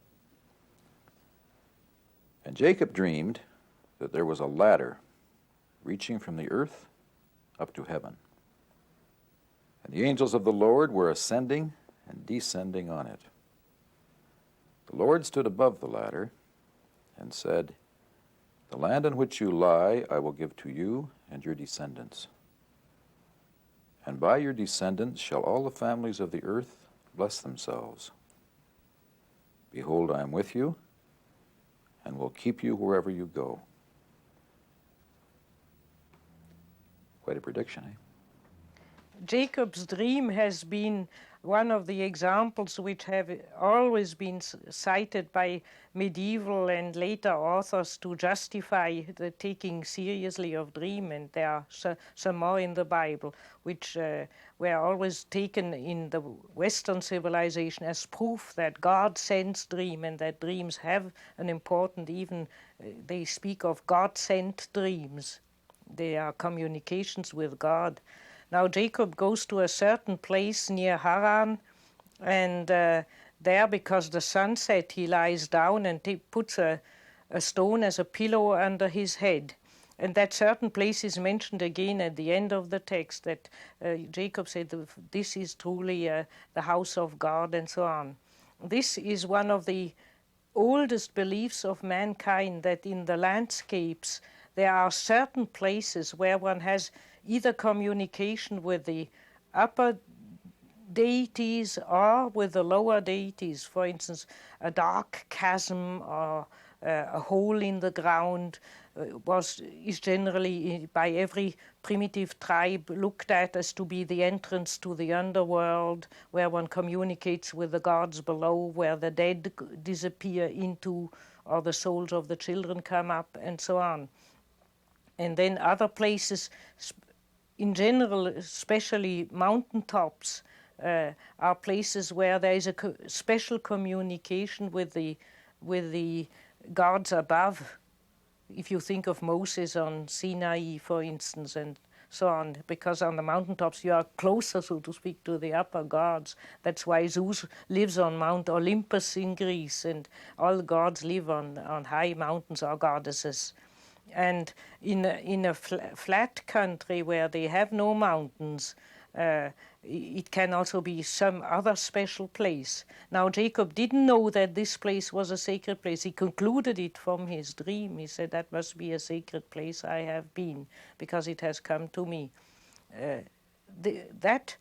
And Jacob dreamed that there was a ladder reaching from the earth up to heaven. And the angels of the Lord were ascending and descending on it. The Lord stood above the ladder and said, "The land on which you lie I will give to you and your descendants. And by your descendants shall all the families of the earth bless themselves. Behold, I am with you and will keep you wherever you go." Quite a prediction, eh? Jacob's dream has been one of the examples which have always been cited by medieval and later authors to justify the taking seriously of dream, and there are some more in the Bible, which were always taken in the Western civilization as proof that God sends dream and that dreams have an important, even they speak of God-sent dreams. They are communications with God. Now Jacob goes to a certain place near Haran, and there, because the sun set, he lies down and puts a stone as a pillow under his head. And that certain place is mentioned again at the end of the text, that Jacob said, this is truly the house of God, and so on. This is one of the oldest beliefs of mankind, that in the landscapes there are certain places where one has either communication with the upper deities or with the lower deities. For instance, a dark chasm or a hole in the ground is generally by every primitive tribe looked at as to be the entrance to the underworld, where one communicates with the gods below, where the dead disappear into, or the souls of the children come up, and so on. And then other places, in general, especially mountaintops, are places where there is a special communication with the gods above. If you think of Moses on Sinai, for instance, and so on, because on the mountaintops you are closer, so to speak, to the upper gods. That's why Zeus lives on Mount Olympus in Greece, and all gods live on high mountains, or goddesses. And in a flat country where they have no mountains, it can also be some other special place. Now, Jacob didn't know that this place was a sacred place. He concluded it from his dream. He said, that must be a sacred place I have been, because it has come to me. That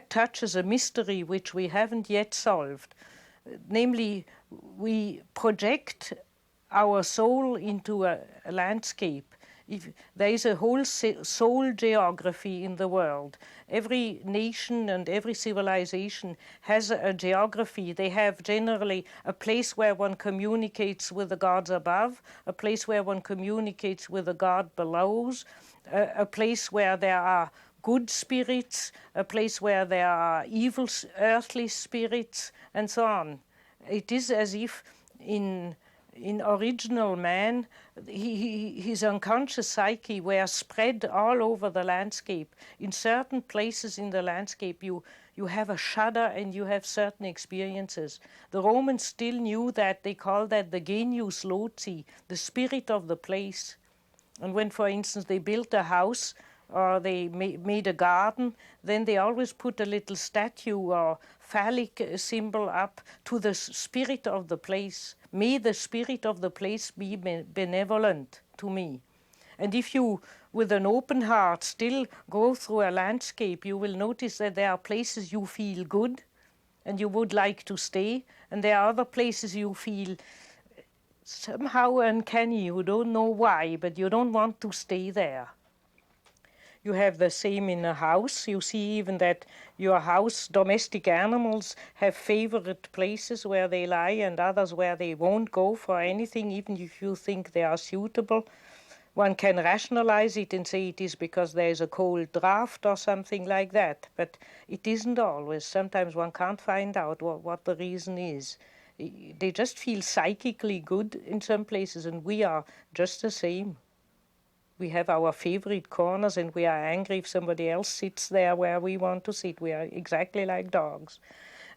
touches a mystery which we haven't yet solved. Namely, we project our soul into a landscape. There is a whole soul geography in the world. Every nation and every civilization has a geography. They have generally a place where one communicates with the gods above, a place where one communicates with the god below, a place where there are good spirits, a place where there are evil earthly spirits, and so on. It is as if in original man, his unconscious psyche were spread all over the landscape. In certain places in the landscape, you have a shudder and you have certain experiences. The Romans still knew that. They called that the genius loci, the spirit of the place. And when, for instance, they built a house or they made a garden, then they always put a little statue or phallic symbol up to the spirit of the place. May the spirit of the place be benevolent to me. And if you, with an open heart, still go through a landscape, you will notice that there are places you feel good and you would like to stay, and there are other places you feel somehow uncanny. You don't know why, but you don't want to stay there. You have the same in a house. You see even that your house, domestic animals have favorite places where they lie and others where they won't go for anything, even if you think they are suitable. One can rationalize it and say it is because there is a cold draft or something like that, but it isn't always. Sometimes one can't find out what the reason is. They just feel psychically good in some places, and we are just the same. We have our favorite corners, and we are angry if somebody else sits there where we want to sit. We are exactly like dogs.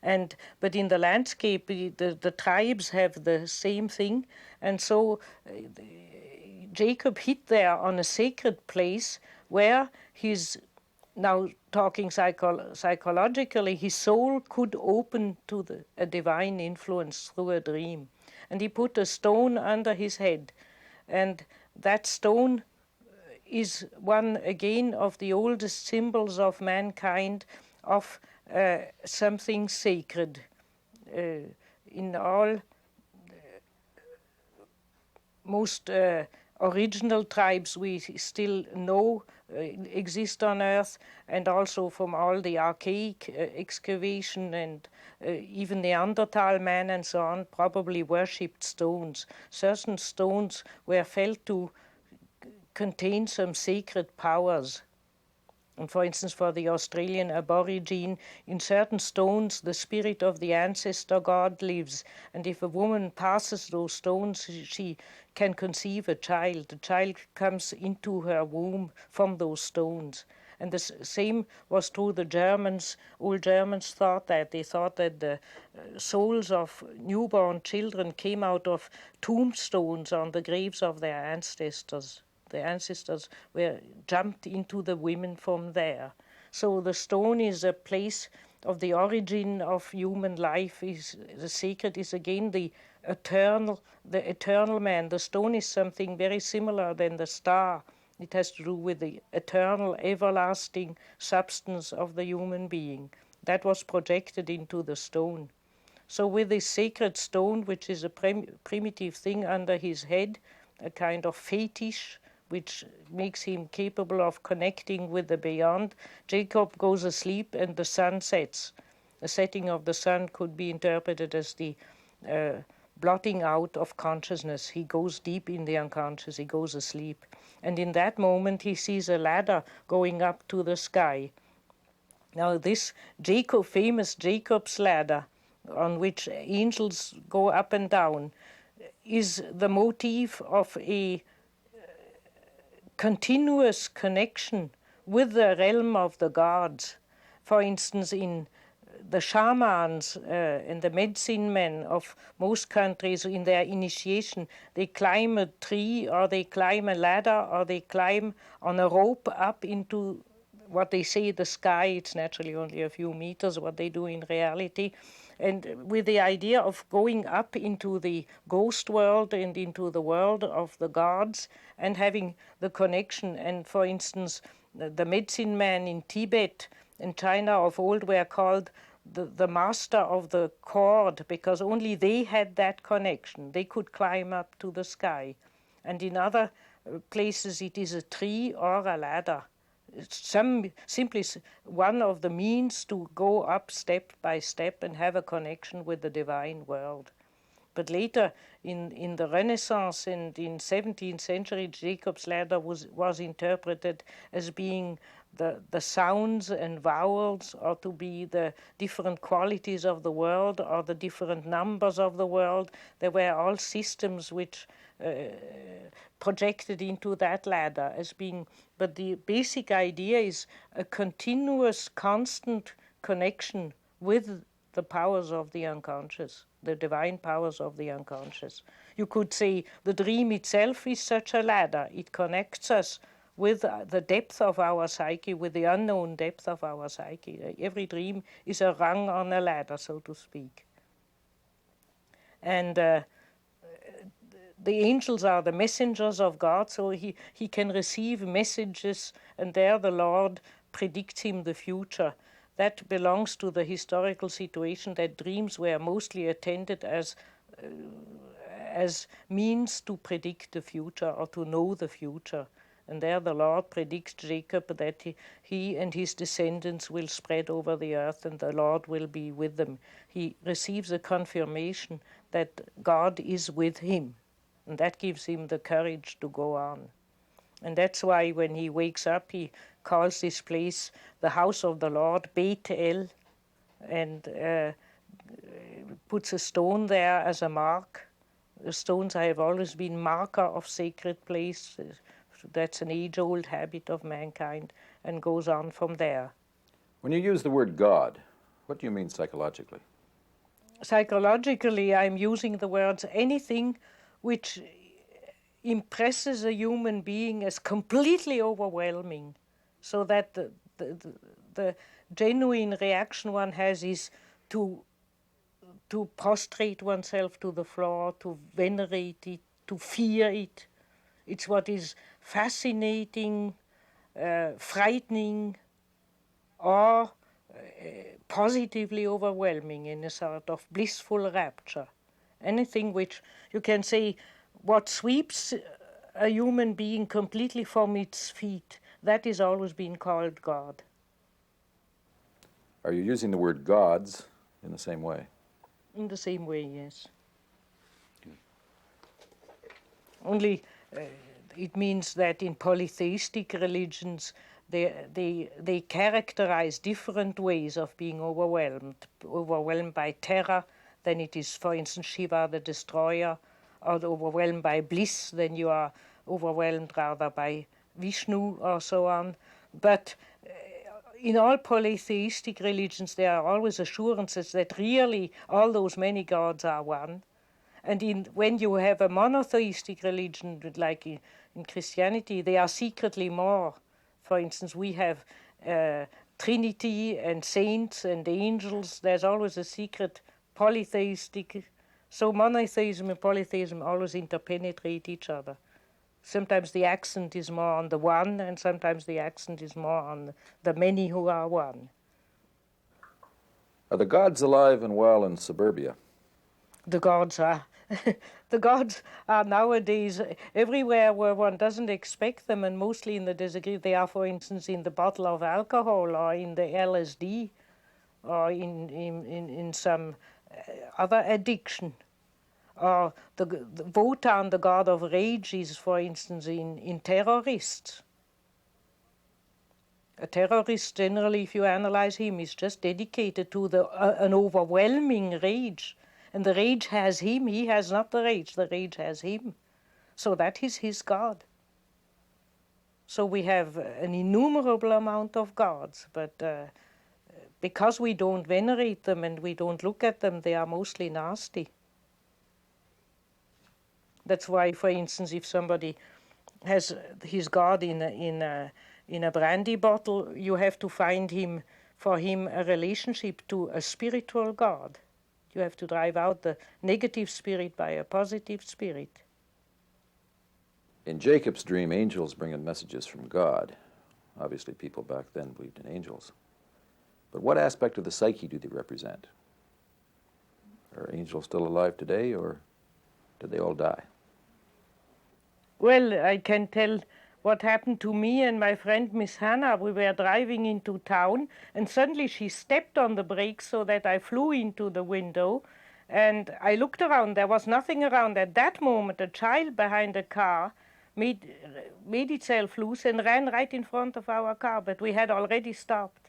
But in the landscape, the tribes have the same thing. And so Jacob hit there on a sacred place where his, now talking psychologically, his soul could open to a divine influence through a dream. And he put a stone under his head. And that stone is one, again, of the oldest symbols of mankind, of something sacred. In all most original tribes we still know exist on Earth, and also from all the archaic excavation and even Neanderthal man and so on, probably worshipped stones. Certain stones were felt to contain some sacred powers. And for instance, for the Australian Aborigine, in certain stones the spirit of the ancestor god lives, and if a woman passes those stones, she can conceive a child. The child comes into her womb from those stones. And the same was true. The Germans, old Germans thought that. They thought that the souls of newborn children came out of tombstones on the graves of their ancestors. The ancestors were jumped into the women from there. So the stone is a place of the origin of human life. The sacred is again the eternal man. The stone is something very similar than the star. It has to do with the eternal, everlasting substance of the human being. That was projected into the stone. So with this sacred stone, which is a primitive thing under his head, a kind of fetish, which makes him capable of connecting with the beyond, Jacob goes asleep and the sun sets. The setting of the sun could be interpreted as the blotting out of consciousness. He goes deep in the unconscious, he goes asleep. And in that moment he sees a ladder going up to the sky. Now this famous Jacob's ladder, on which angels go up and down, is the motif of a continuous connection with the realm of the gods. For instance, in the shamans and the medicine men of most countries, in their initiation, they climb a tree or they climb a ladder or they climb on a rope up into what they say the sky. It's naturally only a few meters what they do in reality. And with the idea of going up into the ghost world and into the world of the gods and having the connection. And for instance, the medicine men in Tibet and China of old were called the master of the cord, because only they had that connection. They could climb up to the sky. And in other places it is a tree or a ladder. Simply one of the means to go up step by step and have a connection with the divine world. But later, in the Renaissance and in 17th century, Jacob's ladder was interpreted as being the sounds and vowels, or to be the different qualities of the world, or the different numbers of the world. There were all systems which projected into that ladder as being, but the basic idea is a continuous, constant connection with the powers of the unconscious, the divine powers of the unconscious. You could say the dream itself is such a ladder. It connects us with the depth of our psyche, with the unknown depth of our psyche. Every dream is a rung on a ladder, so to speak. And the angels are the messengers of God, so he can receive messages, and there the Lord predicts him the future. That belongs to the historical situation that dreams were mostly attended as means to predict the future or to know the future. And there the Lord predicts Jacob that he and his descendants will spread over the earth and the Lord will be with them. He receives a confirmation that God is with him. And that gives him the courage to go on. And that's why when he wakes up, he calls this place the house of the Lord, Beit El, and puts a stone there as a mark. The stones have always been marker of sacred place. That's an age-old habit of mankind, and goes on from there. When you use the word God, what do you mean psychologically? Psychologically, I'm using the words anything which impresses a human being as completely overwhelming, so that the genuine reaction one has is to prostrate oneself to the floor, to venerate it, to fear it. It's what is fascinating, frightening, or positively overwhelming in a sort of blissful rapture. Anything which you can say, what sweeps a human being completely from its feet, that is always been called God. Are you using the word gods in the same way? In the same way, yes. Only it means that in polytheistic religions they characterize different ways of being overwhelmed by terror. Then it is, for instance, Shiva the destroyer, or overwhelmed by bliss, then you are overwhelmed rather by Vishnu or so on. But in all polytheistic religions there are always assurances that really all those many gods are one. And when you have a monotheistic religion, like in Christianity, they are secretly more. For instance, we have Trinity and saints and angels. There's always a secret polytheistic. So monotheism and polytheism always interpenetrate each other. Sometimes the accent is more on the one, and sometimes the accent is more on the many who are one. Are the gods alive and well in suburbia? The gods are. The gods are nowadays everywhere where one doesn't expect them, and mostly in the desert. They are, for instance, in the bottle of alcohol, or in the LSD, or in some other addiction, Or the Wotan, the god of rage, is, for instance, in terrorists. A terrorist, generally, if you analyze him, is just dedicated to an overwhelming rage. And the rage has him. He has not the rage has him. So that is his god. So we have an innumerable amount of gods, but because we don't venerate them and we don't look at them, they are mostly nasty. That's why, for instance, if somebody has his god in a brandy bottle, you have to find for him a relationship to a spiritual god. You have to drive out the negative spirit by a positive spirit. In Jacob's dream, angels bring in messages from God. Obviously, people back then believed in angels. But what aspect of the psyche do they represent? Are angels still alive today, or did they all die? Well, I can tell what happened to me and my friend Miss Hannah. We were driving into town, and suddenly she stepped on the brakes so that I flew into the window. And I looked around. There was nothing around. At that moment, a child behind a car made itself loose and ran right in front of our car, but we had already stopped.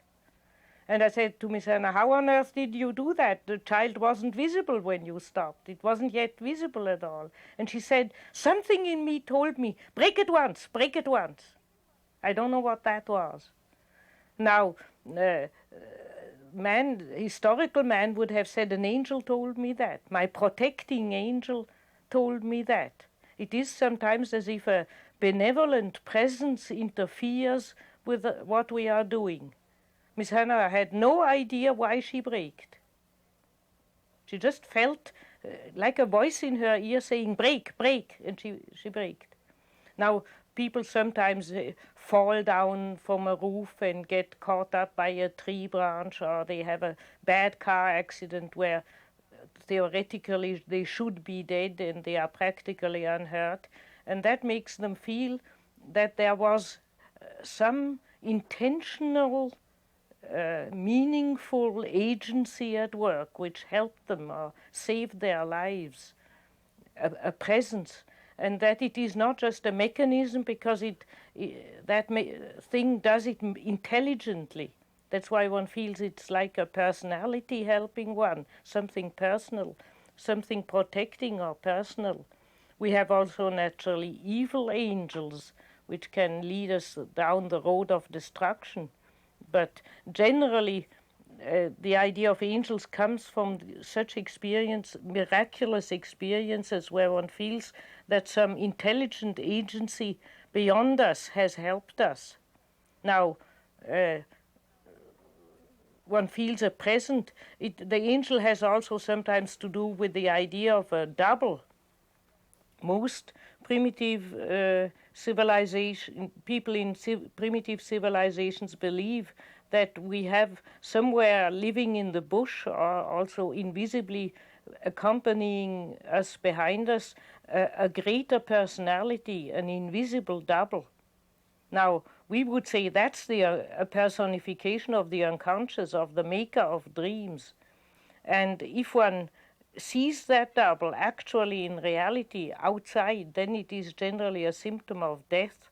And I said to Miss Hannah, how on earth did you do that? The child wasn't visible when you stopped. It wasn't yet visible at all. And she said, something in me told me, brake at once, brake at once. I don't know what that was. Now, historical man would have said, an angel told me that. My protecting angel told me that. It is sometimes as if a benevolent presence interferes with what we are doing. Miss Hannah had no idea why she braked. She just felt like a voice in her ear saying, brake, brake, and she braked. Now, people sometimes fall down from a roof and get caught up by a tree branch, or they have a bad car accident where theoretically they should be dead and they are practically unhurt. And that makes them feel that there was some intentional meaningful agency at work which helped them or saved their lives, a presence, and that it is not just a mechanism because thing does it intelligently. That's why one feels it's like a personality helping one, something personal, something protecting or personal. We have also naturally evil angels which can lead us down the road of destruction. But generally, the idea of angels comes from such miraculous experiences where one feels that some intelligent agency beyond us has helped us. Now, one feels a present. The angel has also sometimes to do with the idea of a double. Most primitive people in primitive civilizations believe that we have somewhere living in the bush or also invisibly accompanying us behind us a greater personality, an invisible double. Now, we would say that's a personification of the unconscious, of the maker of dreams. And if one sees that double actually in reality outside, then it is generally a symptom of death,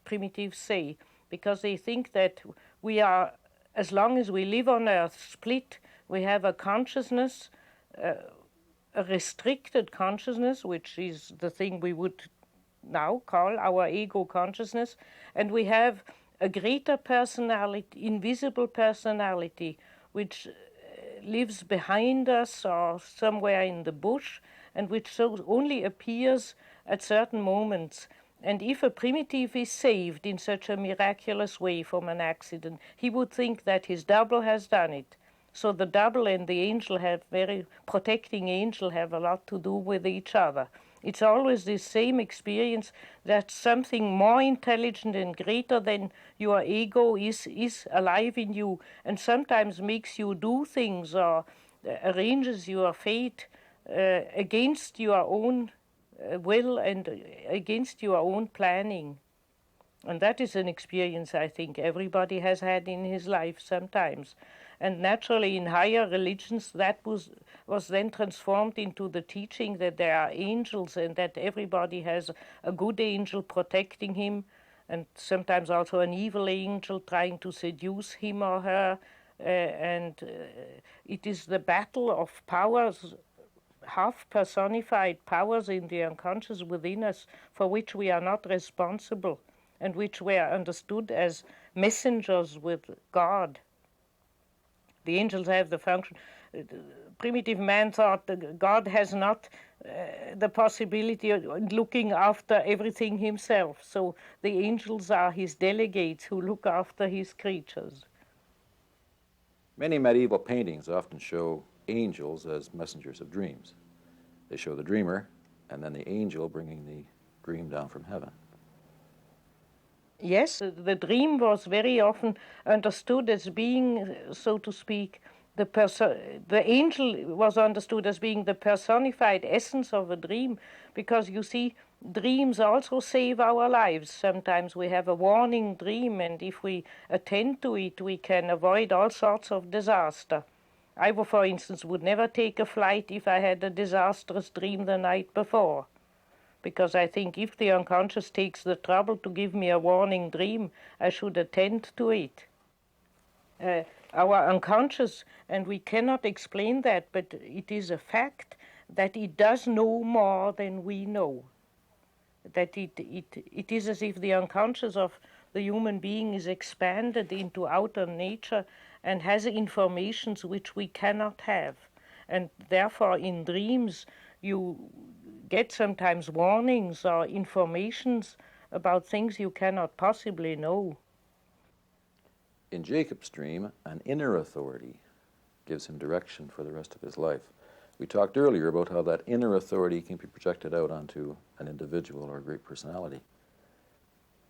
primitives say, because they think that we are, as long as we live on earth, split. We have a consciousness, a restricted consciousness, which is the thing we would now call our ego consciousness, and we have a greater personality, invisible personality, which lives behind us or somewhere in the bush, and which so only appears at certain moments. And if a primitive is saved in such a miraculous way from an accident, he would think that his double has done it. So the double and the angel protecting angel have a lot to do with each other. It's always this same experience that something more intelligent and greater than your ego is alive in you, and sometimes makes you do things or arranges your fate against your own will and against your own planning. And that is an experience I think everybody has had in his life sometimes. And naturally, in higher religions, that was then transformed into the teaching that there are angels and that everybody has a good angel protecting him, and sometimes also an evil angel trying to seduce him or her. It is the battle of powers, half personified powers in the unconscious within us, for which we are not responsible and which were understood as messengers with God. The angels have the function. Primitive man thought that God has not the possibility of looking after everything himself, so the angels are his delegates who look after his creatures. Many medieval paintings often show angels as messengers of dreams. They show the dreamer and then the angel bringing the dream down from heaven. Yes, the dream was very often understood as being, so to speak, the angel was understood as being the personified essence of a dream, because you see, dreams also save our lives. Sometimes we have a warning dream, and if we attend to it, we can avoid all sorts of disaster. I, for instance, would never take a flight if I had a disastrous dream the night before, because I think if the unconscious takes the trouble to give me a warning dream, I should attend to it. Our unconscious, and we cannot explain that, but it is a fact that it does know more than we know. That it is as if the unconscious of the human being is expanded into outer nature and has informations which we cannot have. And therefore in dreams you get sometimes warnings or informations about things you cannot possibly know. In Jacob's dream, an inner authority gives him direction for the rest of his life. We talked earlier about how that inner authority can be projected out onto an individual or a great personality.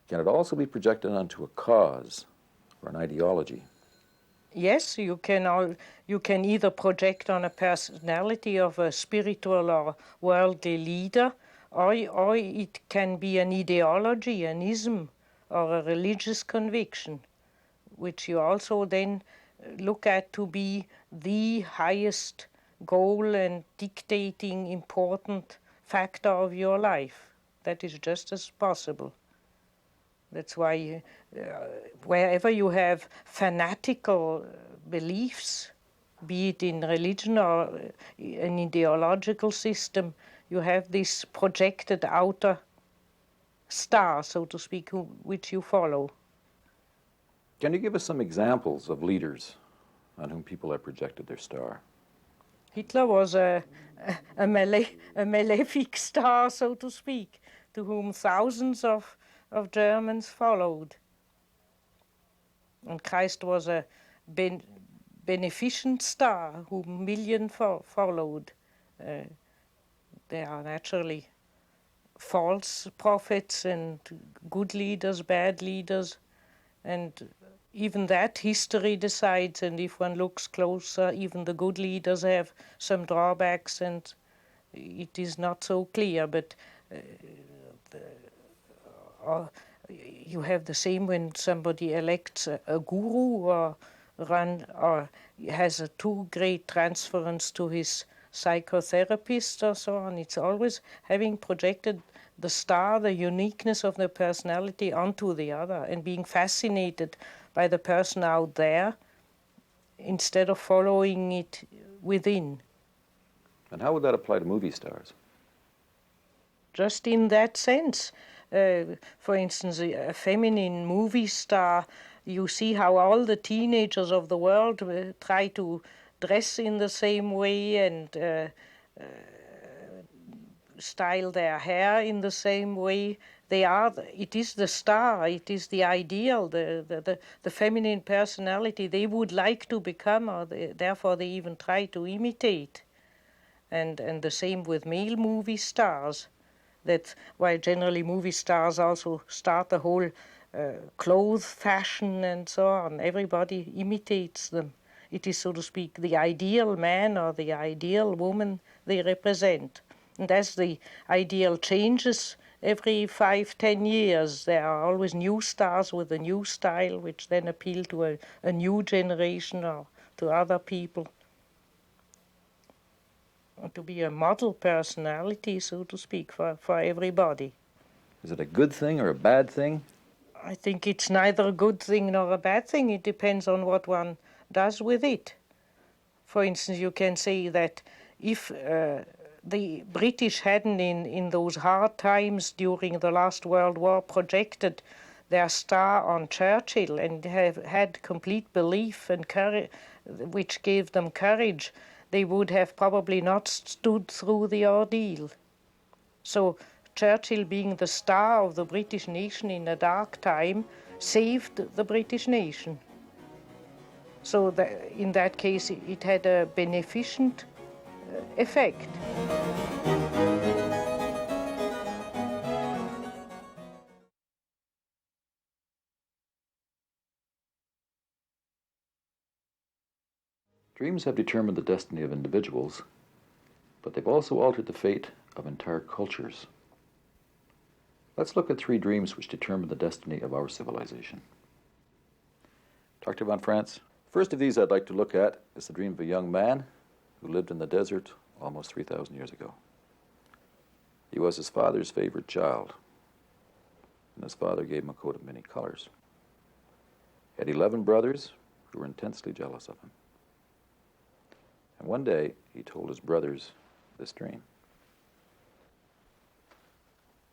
Can it also be projected onto a cause or an ideology? Yes, you can either project on a personality of a spiritual or worldly leader, or it can be an ideology, an ism, or a religious conviction, which you also then look at to be the highest goal and dictating important factor of your life. That is just as possible. That's why wherever you have fanatical beliefs, be it in religion or an ideological system, you have this projected outer star, so to speak, which you follow. Can you give us some examples of leaders on whom people have projected their star? Hitler was a malefic star, so to speak, to whom thousands of Germans followed. And Christ was a beneficent star whom millions followed. There are naturally false prophets and good leaders, bad leaders, and even that history decides, and if one looks closer, even the good leaders have some drawbacks, and it is not so clear, but you have the same when somebody elects a guru or has a too great transference to his psychotherapist or so on. It's always having projected the star, the uniqueness of the personality onto the other, and being fascinated by the person out there instead of following it within. And how would that apply to movie stars? Just in that sense. For instance, a feminine movie star, you see how all the teenagers of the world try to dress in the same way and style their hair in the same way. It is the star, it is the ideal, the feminine personality they would like to become, or therefore they even try to imitate. And the same with male movie stars. That while generally movie stars also start the whole clothes fashion and so on, everybody imitates them. It is, so to speak, the ideal man or the ideal woman they represent. And as the ideal changes every 5-10 years, there are always new stars with a new style which then appeal to a new generation or to other people, to be a model personality, so to speak, for everybody. Is it a good thing or a bad thing? I think it's neither a good thing nor a bad thing. It depends on what one does with it. For instance, you can say that if the British hadn't, in those hard times during the last World War, projected their star on Churchill and have had complete belief and courage, which gave them courage, they would have probably not stood through the ordeal. So Churchill, being the star of the British nation in a dark time, saved the British nation. So in that case, it had a beneficent effect. Dreams have determined the destiny of individuals, but they've also altered the fate of entire cultures. Let's look at 3 dreams which determine the destiny of our civilization. Dr. von Franz, first of these I'd like to look at is the dream of a young man who lived in the desert almost 3,000 years ago. He was his father's favorite child, and his father gave him a coat of many colors. He had 11 brothers who were intensely jealous of him. And one day, he told his brothers this dream.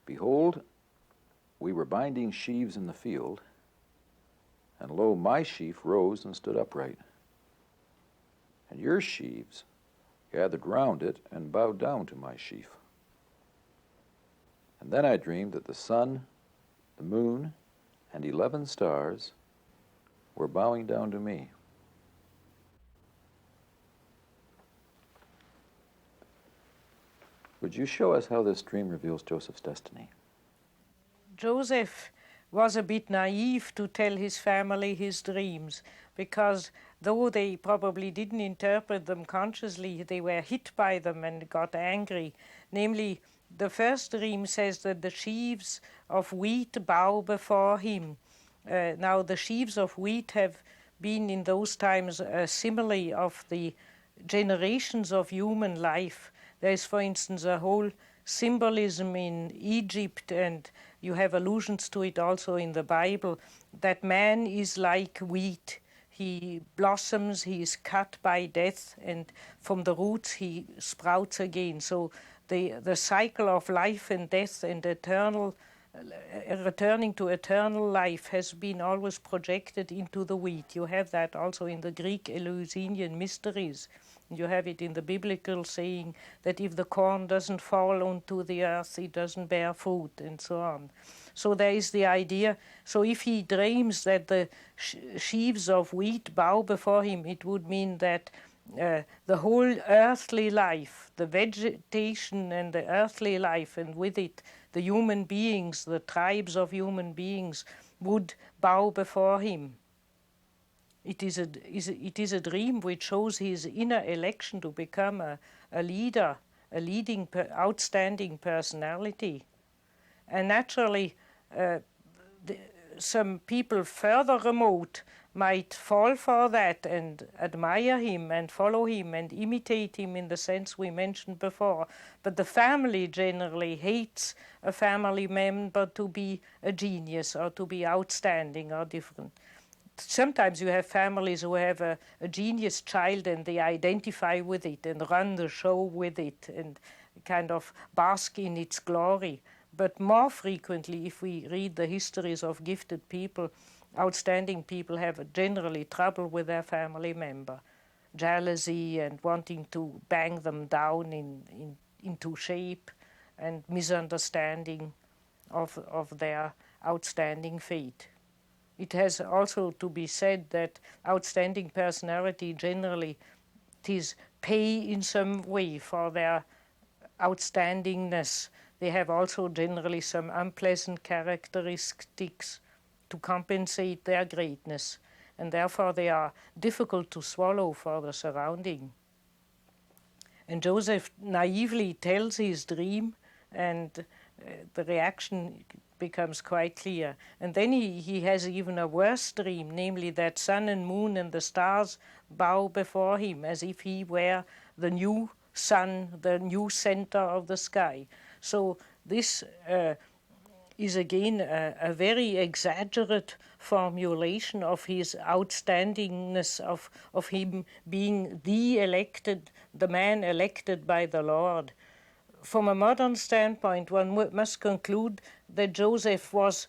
Behold, we were binding sheaves in the field, and lo, my sheaf rose and stood upright. And your sheaves gathered round it and bowed down to my sheaf. And then I dreamed that the sun, the moon, and 11 stars were bowing down to me. Would you show us how this dream reveals Joseph's destiny? Joseph was a bit naive to tell his family his dreams, because though they probably didn't interpret them consciously, they were hit by them and got angry. Namely, the first dream says that the sheaves of wheat bow before him. Now, the sheaves of wheat have been in those times a simile of the generations of human life. There is, for instance, a whole symbolism in Egypt, and you have allusions to it also in the Bible, that man is like wheat. He blossoms, he is cut by death, and from the roots he sprouts again. So the cycle of life and death and eternal, returning to eternal life has been always projected into the wheat. You have that also in the Greek Eleusinian mysteries. You have it in the biblical saying that if the corn doesn't fall onto the earth, it doesn't bear fruit, and so on. So there is the idea. So if he dreams that the sheaves of wheat bow before him, it would mean that the whole earthly life, the vegetation and the earthly life, and with it the human beings, the tribes of human beings, would bow before him. It is a dream which shows his inner election to become a leader, a leading, outstanding personality. And naturally, some people further remote might fall for that and admire him and follow him and imitate him in the sense we mentioned before. But the family generally hates a family member to be a genius or to be outstanding or different. Sometimes you have families who have a genius child and they identify with it and run the show with it and kind of bask in its glory. But more frequently, if we read the histories of gifted people, outstanding people have generally trouble with their family member. Jealousy and wanting to bang them down into shape, and misunderstanding of their outstanding fate. It has also to be said that outstanding personality generally is pay in some way for their outstandingness. They have also generally some unpleasant characteristics to compensate their greatness, and therefore they are difficult to swallow for the surrounding. And Joseph naively tells his dream, and the reaction becomes quite clear. And then he has even a worse dream, namely that sun and moon and the stars bow before him as if he were the new sun, the new center of the sky. So this is again a very exaggerated formulation of his outstandingness, of him being the man elected by the Lord. From a modern standpoint, one must conclude that Joseph was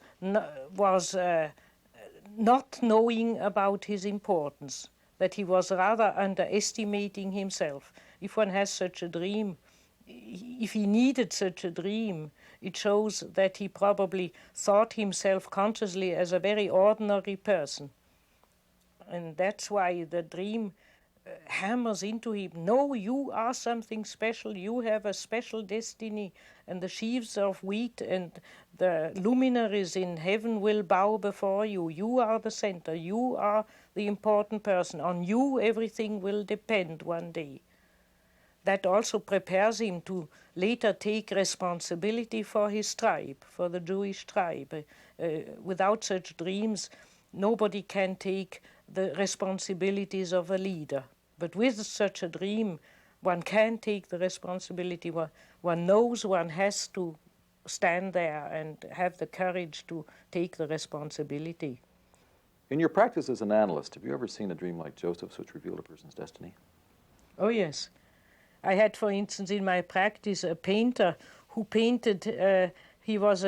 not knowing about his importance, that he was rather underestimating himself. If one has such a dream, if he needed such a dream, it shows that he probably thought himself consciously as a very ordinary person. And that's why the dream hammers into him, no, you are something special, you have a special destiny, and the sheaves of wheat and the luminaries in heaven will bow before you. You are the center, you are the important person. On you everything will depend one day. That also prepares him to later take responsibility for his tribe, for the Jewish tribe. Without such dreams, nobody can take the responsibilities of a leader. But with such a dream, one can take the responsibility. One knows one has to stand there and have the courage to take the responsibility. In your practice as an analyst, have you ever seen a dream like Joseph's which revealed a person's destiny? Oh, yes. I had, for instance, in my practice, a painter who painted, he was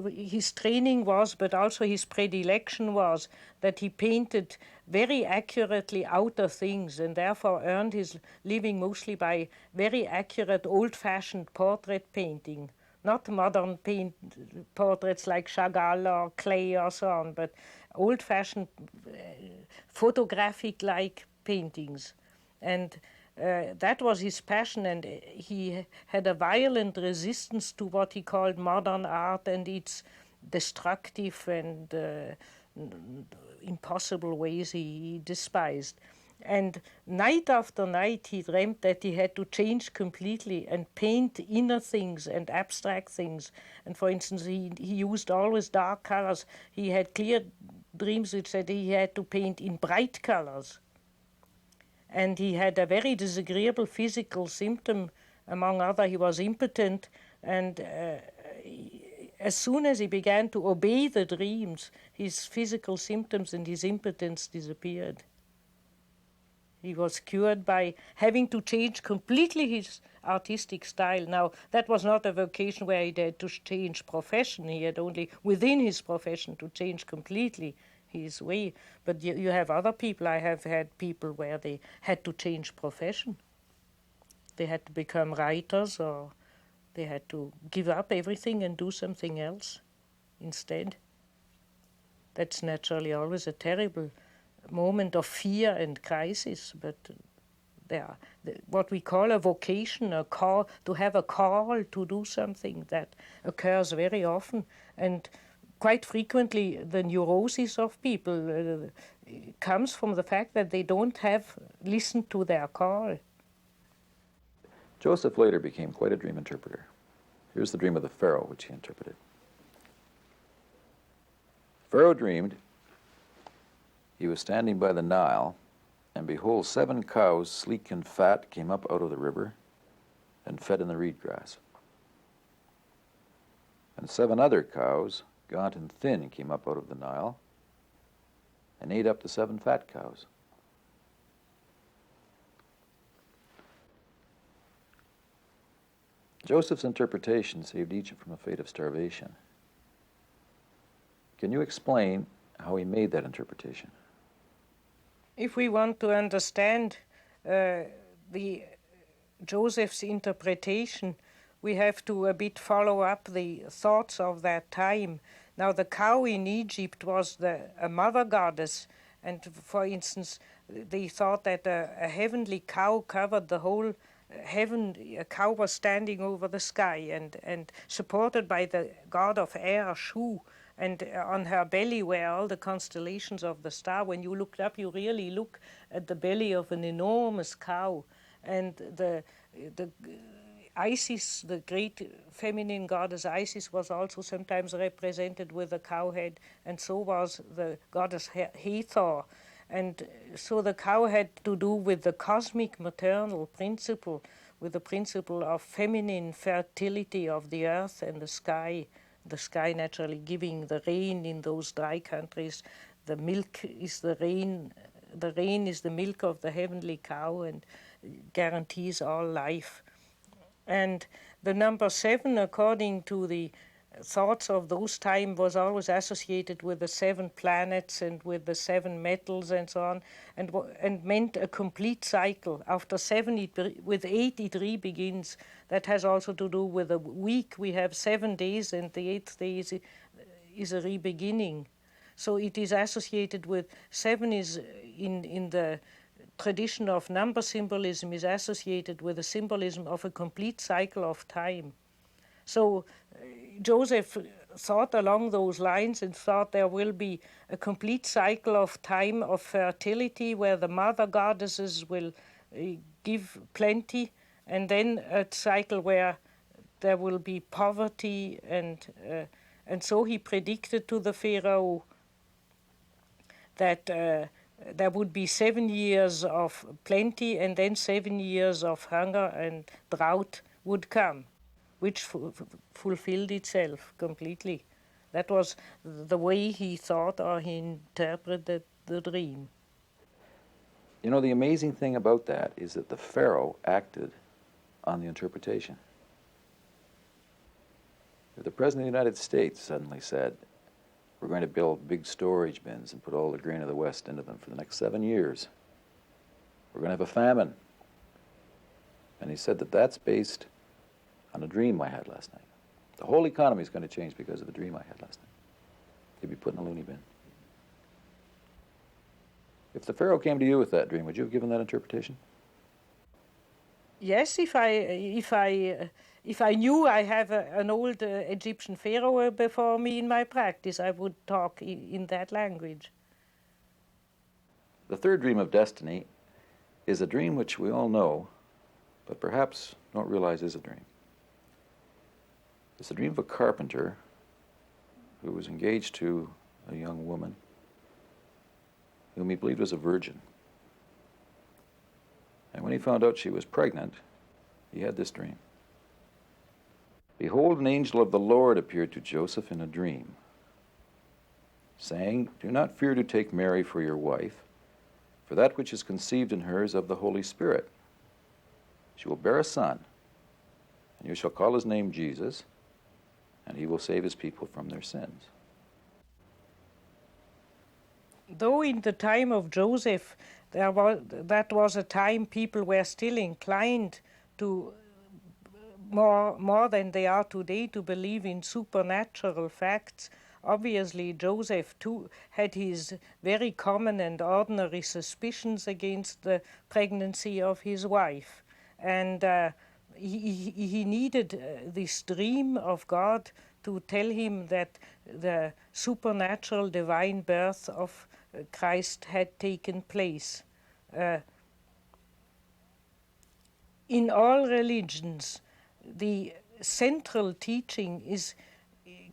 his training was, but also his predilection was, that he painted very accurately outer things and therefore earned his living mostly by very accurate old-fashioned portrait painting. Not modern portraits like Chagall or Klee or so on, but old-fashioned photographic-like paintings. And that was his passion, and he had a violent resistance to what he called modern art and its destructive and impossible ways he despised. And night after night he dreamt that he had to change completely and paint inner things and abstract things. And for instance, he used always dark colors. He had clear dreams which said he had to paint in bright colors. And he had a very disagreeable physical symptom. Among other, he was impotent, and as soon as he began to obey the dreams, his physical symptoms and his impotence disappeared. He was cured by having to change completely his artistic style. Now, that was not a vocation where he had to change profession. He had only within his profession to change completely his way. But you have other people. I have had people where they had to change profession. They had to become writers, or they had to give up everything and do something else instead. That's naturally always a terrible moment of fear and crisis, but what we call a vocation, a call, to have a call to do something, that occurs very often. And quite frequently, the neurosis of people comes from the fact that they don't have listened to their call. Joseph later became quite a dream interpreter. Here's the dream of the Pharaoh, which he interpreted. Pharaoh dreamed he was standing by the Nile, and behold, 7 cows, sleek and fat, came up out of the river and fed in the reed grass. And 7 other cows, gaunt and thin, came up out of the Nile and ate up the 7 fat cows. Joseph's interpretation saved Egypt from a fate of starvation. Can you explain how he made that interpretation? If we want to understand Joseph's interpretation, we have to a bit follow up the thoughts of that time. Now, the cow in Egypt was a mother goddess, and for instance, they thought that a heavenly cow covered the whole heaven. A cow was standing over the sky and supported by the god of air, Shu, and on her belly were all the constellations of the star. When you looked up, you really look at the belly of an enormous cow, and Isis, the great feminine goddess Isis, was also sometimes represented with a cow head, and so was the goddess Hathor. And so the cow had to do with the cosmic maternal principle, with the principle of feminine fertility of the earth and the sky naturally giving the rain in those dry countries. The milk is the rain is the milk of the heavenly cow and guarantees all life. And the number 7, according to the thoughts of those times, was always associated with the 7 planets and with the 7 metals and so on, and meant a complete cycle. After 7, with 8 it re-begins. That has also to do with a week. We have 7 days, and the 8th day is a re-beginning. So it is associated with 7 is in the tradition of number symbolism is associated with the symbolism of a complete cycle of time. So Joseph thought along those lines and thought there will be a complete cycle of time of fertility where the mother goddesses will give plenty, and then a cycle where there will be poverty, and so he predicted to the Pharaoh that there would be 7 years of plenty and then 7 years of hunger and drought would come, which fulfilled itself completely. That was the way he thought or he interpreted the dream. You know, the amazing thing about that is that the Pharaoh acted on the interpretation. If the President of the United States suddenly said, we're going to build big storage bins and put all the grain of the West into them for the next 7 years, we're going to have a famine. And he said that that's based on a dream I had last night. The whole economy is going to change because of the dream I had last night. He'd be put in a loony bin. If the Pharaoh came to you with that dream, would you have given that interpretation? Yes, if I knew I have an old Egyptian pharaoh before me in my practice, I would talk in that language. The third dream of destiny is a dream which we all know, but perhaps don't realize is a dream. It's the dream of a carpenter who was engaged to a young woman whom he believed was a virgin. And when he found out she was pregnant, he had this dream. Behold, an angel of the Lord appeared to Joseph in a dream, saying, do not fear to take Mary for your wife, for that which is conceived in her is of the Holy Spirit. She will bear a son, and you shall call his name Jesus, and he will save his people from their sins. Though in the time of Joseph, that was a time people were still inclined to, more than they are today, to believe in supernatural facts. Obviously, Joseph too had his very common and ordinary suspicions against the pregnancy of his wife. And he needed this dream of God to tell him that the supernatural divine birth of Christ had taken place. In all religions, the central teaching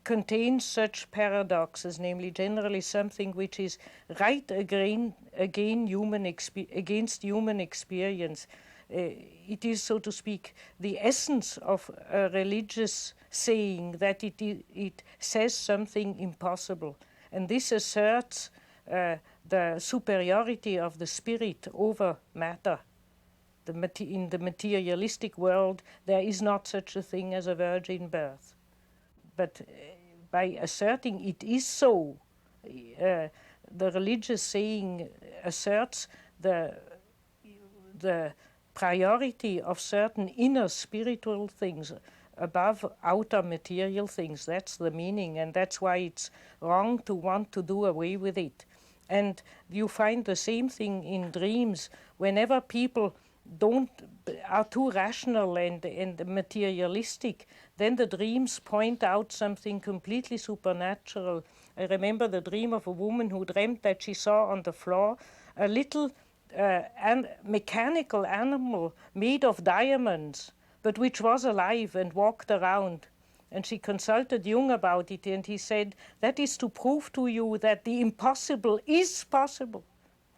contains such paradoxes, namely generally something which is right against human experience. It is, so to speak, the essence of a religious saying that it says something impossible. And this asserts the superiority of the spirit over matter. In the materialistic world, there is not such a thing as a virgin birth. But by asserting it is so, the religious saying asserts the priority of certain inner spiritual things above outer material things. That's the meaning, and that's why it's wrong to want to do away with it. And you find the same thing in dreams. Whenever people are too rational and materialistic, then the dreams point out something completely supernatural. I remember the dream of a woman who dreamt that she saw on the floor a little mechanical animal made of diamonds, but which was alive and walked around. And she consulted Jung about it, and he said, that is to prove to you that the impossible is possible,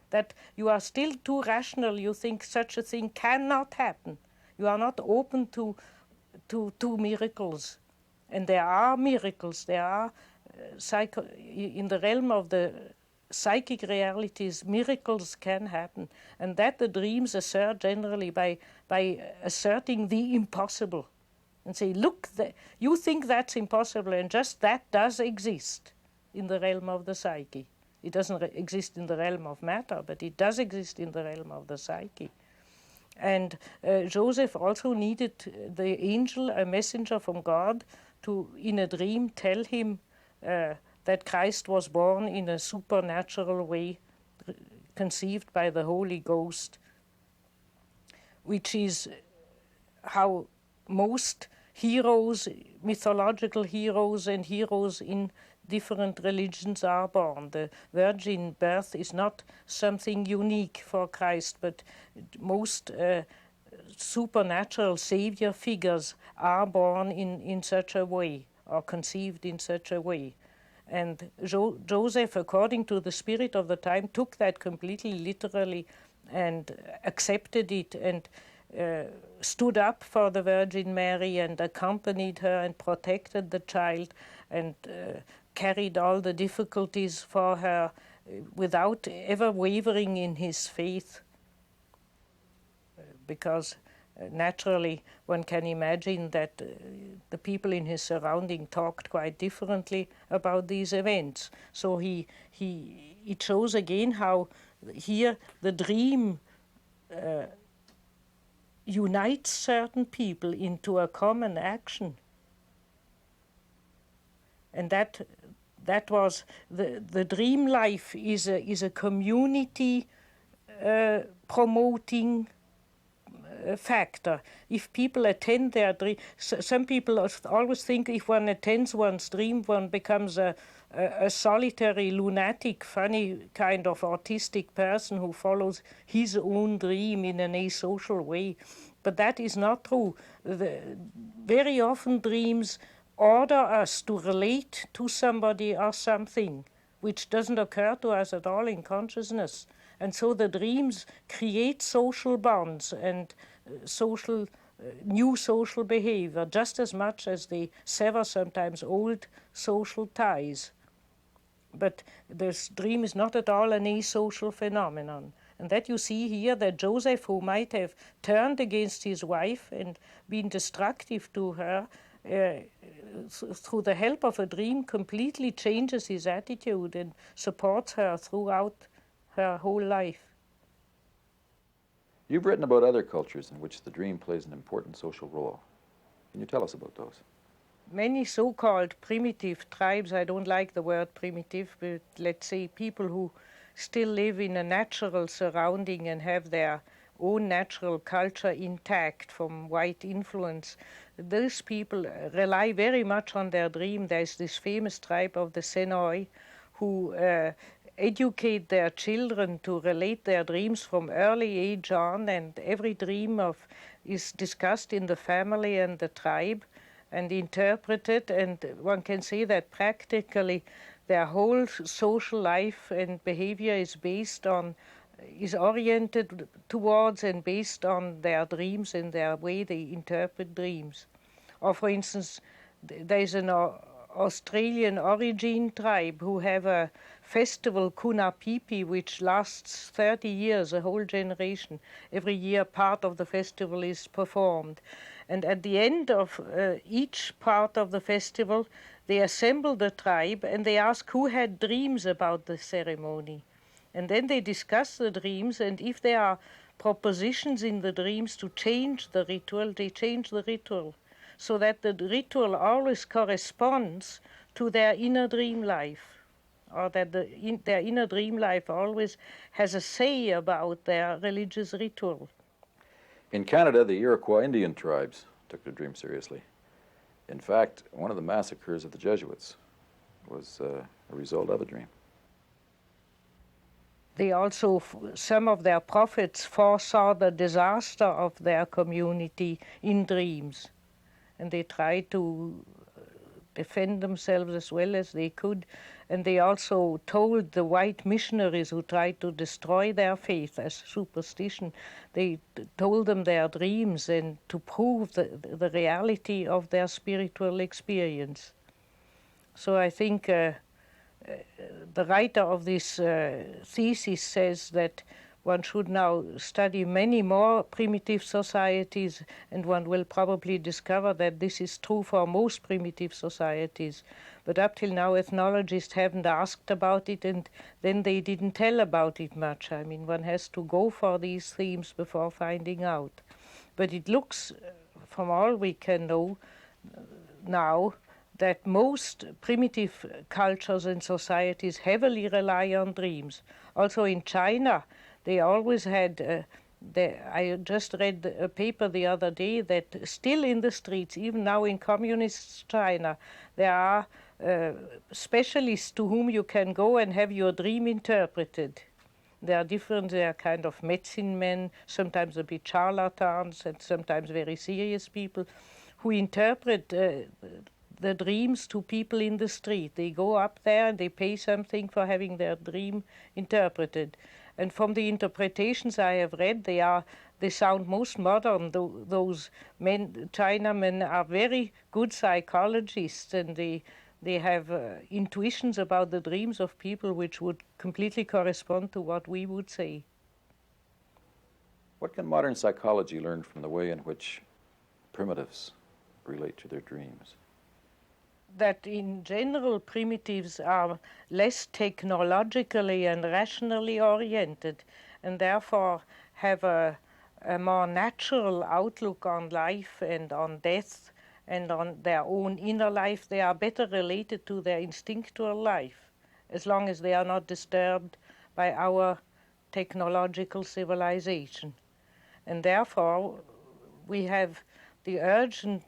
that you are still too rational, you think such a thing cannot happen. You are not open to miracles. And there are miracles, there are in the realm of the psychic realities, miracles can happen. And that the dreams assert generally by asserting the impossible. And say, look, you think that's impossible, and just that does exist in the realm of the psyche. It doesn't exist in the realm of matter, but it does exist in the realm of the psyche. And Joseph also needed the angel, a messenger from God, to, in a dream, tell him that Christ was born in a supernatural way, conceived by the Holy Ghost, which is how most heroes, mythological heroes and heroes in different religions are born. The virgin birth is not something unique for Christ, but most supernatural savior figures are born in such a way, or conceived in such a way. And Joseph, according to the spirit of the time, took that completely literally and accepted it, and stood up for the Virgin Mary and accompanied her and protected the child and carried all the difficulties for her without ever wavering in his faith. Because naturally one can imagine that the people in his surrounding talked quite differently about these events. So it shows again how here the dream unites certain people into a common action. And that was the dream life is a community promoting factor. If people attend their dream, some people always think if one attends one's dream, one becomes a solitary, lunatic, funny kind of autistic person who follows his own dream in an asocial way. But that is not true. Very often dreams order us to relate to somebody or something, which doesn't occur to us at all in consciousness. And so the dreams create social bonds and new social behavior, just as much as they sever sometimes old social ties. But this dream is not at all an asocial phenomenon. And that you see here, that Joseph, who might have turned against his wife and been destructive to her, through the help of a dream, completely changes his attitude and supports her throughout her whole life. You've written about other cultures in which the dream plays an important social role. Can you tell us about those? Many so-called primitive tribes, I don't like the word primitive, but let's say people who still live in a natural surrounding and have their own natural culture intact from white influence, those people rely very much on their dream. There's this famous tribe of the Senoi who educate their children to relate their dreams from early age on, and every dream is discussed in the family and the tribe and interpreted, and one can say that practically their whole social life and behavior is oriented towards and based on their dreams and their way they interpret dreams. Or for instance, there is an Australian origin tribe who have a festival, Kunapipi, which lasts 30 years, a whole generation. Every year part of the festival is performed. And at the end of each part of the festival, they assemble the tribe and they ask who had dreams about the ceremony. And then they discuss the dreams, and if there are propositions in the dreams to change the ritual, they change the ritual, so that the ritual always corresponds to their inner dream life, or that their inner dream life always has a say about their religious ritual. In Canada, the Iroquois Indian tribes took their dream seriously. In fact, one of the massacres of the Jesuits was a result of a dream. they also, some of their prophets foresaw the disaster of their community in dreams. And they tried to defend themselves as well as they could. And they also told the white missionaries who tried to destroy their faith as superstition, they told them their dreams and to prove the reality of their spiritual experience. So I think the writer of this thesis says that one should now study many more primitive societies, and one will probably discover that this is true for most primitive societies. But up till now, ethnologists haven't asked about it, and then they didn't tell about it much. I mean, one has to go for these themes before finding out. But it looks, from all we can know now, that most primitive cultures and societies heavily rely on dreams. Also in China, they always had, I just read a paper the other day that still in the streets, even now in communist China, there are specialists to whom you can go and have your dream interpreted. They are different, they are kind of medicine men, sometimes a bit charlatans, and sometimes very serious people who interpret the dreams to people in the street. They go up there and they pay something for having their dream interpreted. And from the interpretations I have read, they sound most modern. Those men, Chinamen, are very good psychologists, and they have intuitions about the dreams of people which would completely correspond to what we would say. What can modern psychology learn from the way in which primitives relate to their dreams? That in general primitives are less technologically and rationally oriented, and therefore have a more natural outlook on life and on death and on their own inner life. They are better related to their instinctual life, as long as they are not disturbed by our technological civilization. And therefore we have the urgent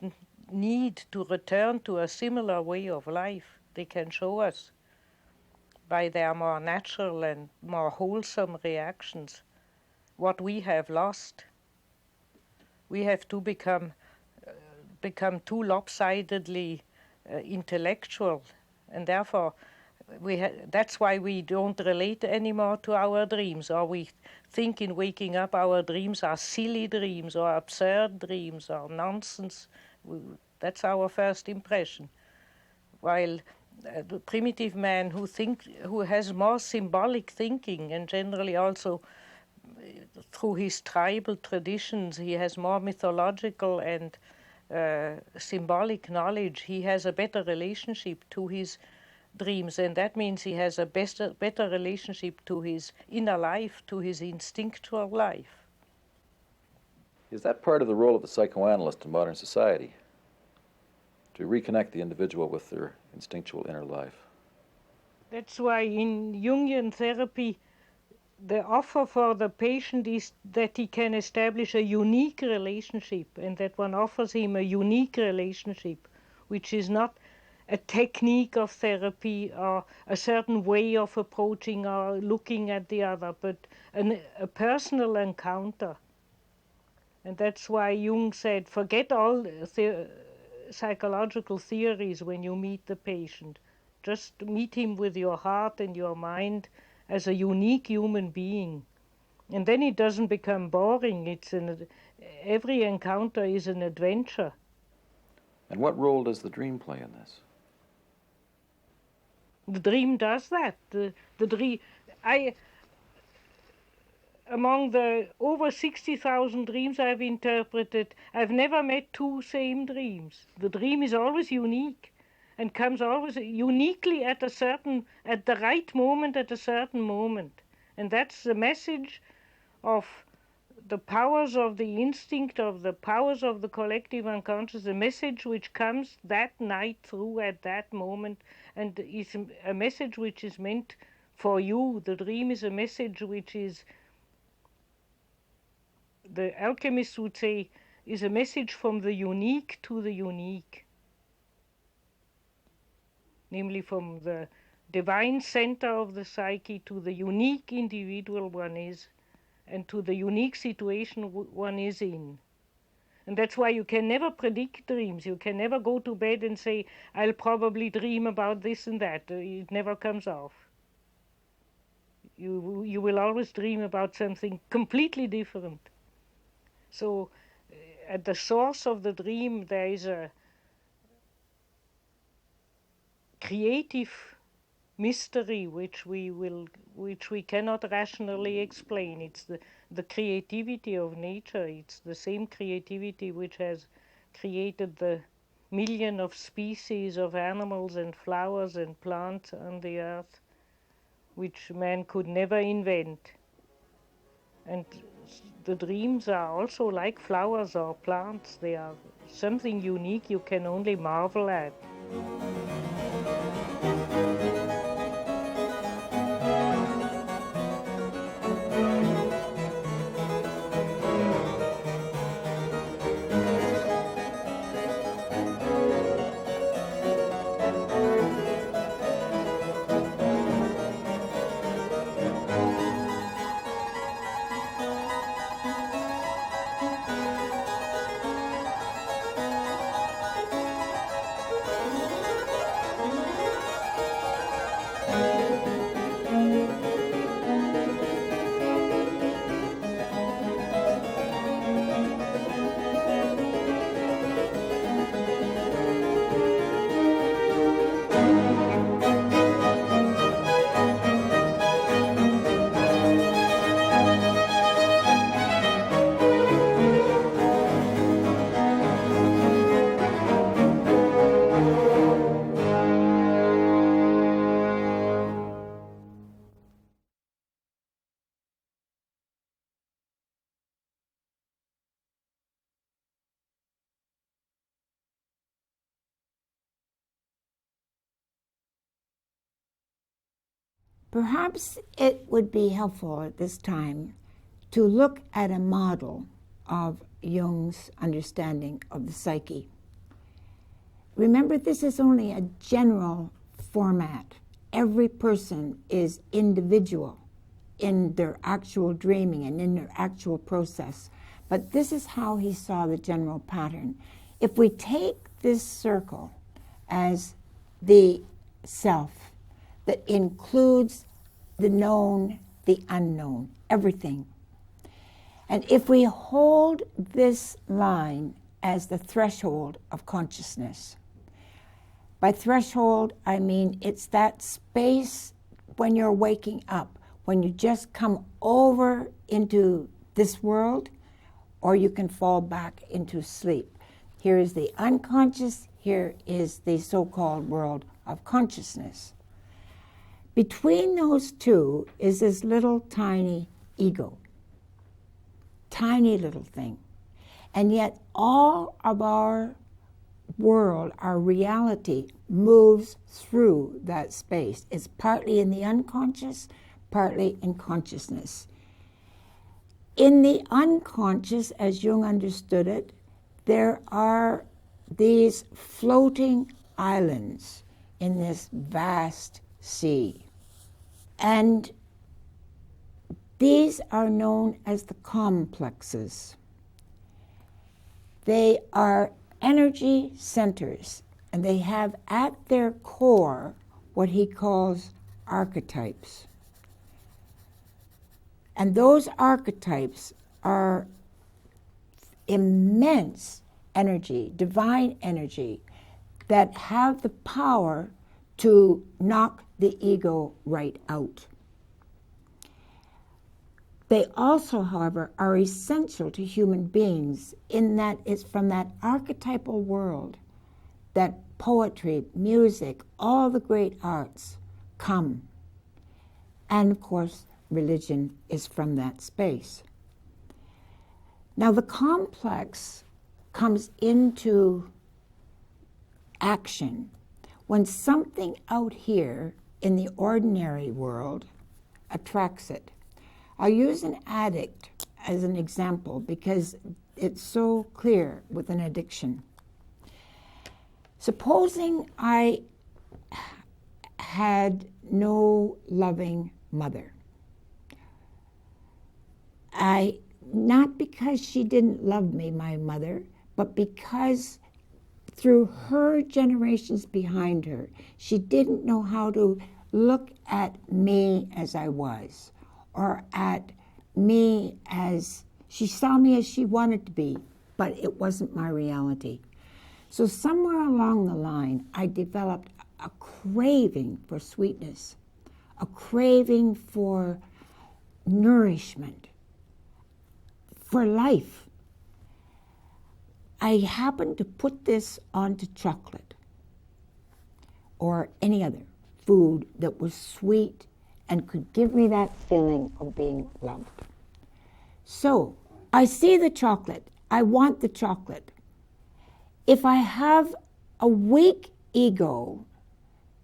need to return to a similar way of life. They can show us by their more natural and more wholesome reactions what we have lost. We have to become too lopsidedly intellectual, and therefore that's why we don't relate anymore to our dreams, or we think in waking up our dreams are silly dreams or absurd dreams or nonsense. That's our first impression. While the primitive man who has more symbolic thinking, and generally also through his tribal traditions, he has more mythological and symbolic knowledge. He has a better relationship to his dreams, and that means he has a better relationship to his inner life, to his instinctual life. Is that part of the role of the psychoanalyst in modern society? To reconnect the individual with their instinctual inner life? That's why in Jungian therapy, the offer for the patient is that he can establish a unique relationship, and that one offers him a unique relationship, which is not a technique of therapy or a certain way of approaching or looking at the other, but a personal encounter. And that's why Jung said, forget all psychological theories when you meet the patient. Just meet him with your heart and your mind as a unique human being. And then it doesn't become boring. Every encounter is an adventure. And what role does the dream play in this? The dream does that. Among the over 60,000 dreams I've interpreted, I've never met two same dreams. The dream is always unique and comes always uniquely at the right moment, at a certain moment. And that's the message of the powers of the instinct, of the powers of the collective unconscious, the message which comes that night through at that moment, and is a message which is meant for you. The dream is a message which is, the alchemists would say, is a message from the unique to the unique. Namely from the divine center of the psyche to the unique individual one is and to the unique situation one is in. And that's why you can never predict dreams. You can never go to bed and say, I'll probably dream about this and that. It never comes off. You will always dream about something completely different. So at the source of the dream there is a creative mystery which we cannot rationally explain. It's the creativity of nature. It's the same creativity which has created the million of species of animals and flowers and plants on the earth, which man could never invent. And the dreams are also like flowers or plants. They are something unique you can only marvel at. Perhaps it would be helpful at this time to look at a model of Jung's understanding of the psyche. Remember, this is only a general format. Every person is individual in their actual dreaming and in their actual process. But this is how he saw the general pattern. If we take this circle as the self, that includes the known, the unknown, everything. And if we hold this line as the threshold of consciousness, by threshold, I mean it's that space when you're waking up, when you just come over into this world, or you can fall back into sleep. Here is the unconscious, here is the so-called world of consciousness. Between those two is this little tiny ego, tiny little thing. And yet all of our world, our reality, moves through that space. It's partly in the unconscious, partly in consciousness. In the unconscious, as Jung understood it, there are these floating islands in this vast sea. And these are known as the complexes. They are energy centers, and they have at their core what he calls archetypes. And those archetypes are immense energy, divine energy, that have the power to knock the ego right out. They also, however, are essential to human beings in that it's from that archetypal world that poetry, music, all the great arts come. And of course, religion is from that space. Now the complex comes into action when something out here in the ordinary world attracts it. I'll use an addict as an example because it's so clear with an addiction. Supposing I had no loving mother. Not because she didn't love me, my mother, but because through her generations behind her, she didn't know how to look at me as I was, or at me as, she saw me as she wanted to be, but it wasn't my reality. So somewhere along the line, I developed a craving for sweetness, a craving for nourishment, for life. I happened to put this onto chocolate or any other food that was sweet and could give me that feeling of being loved. So I see the chocolate. I want the chocolate. If I have a weak ego,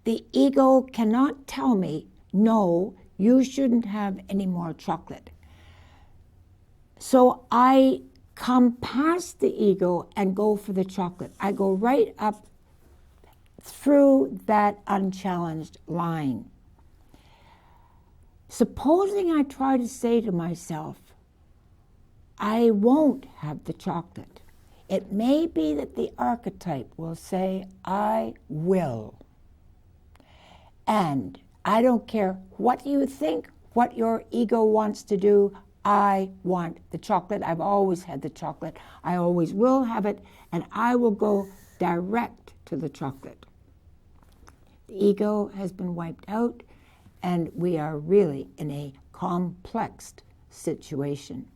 the ego cannot tell me, no, you shouldn't have any more chocolate. So I come past the ego and go for the chocolate. I go right up through that unchallenged line. Supposing I try to say to myself, I won't have the chocolate. It may be that the archetype will say, I will. And I don't care what you think, what your ego wants to do, I want the chocolate. I've always had the chocolate. I always will have it, and I will go direct to the chocolate. The ego has been wiped out, and we are really in a complex situation.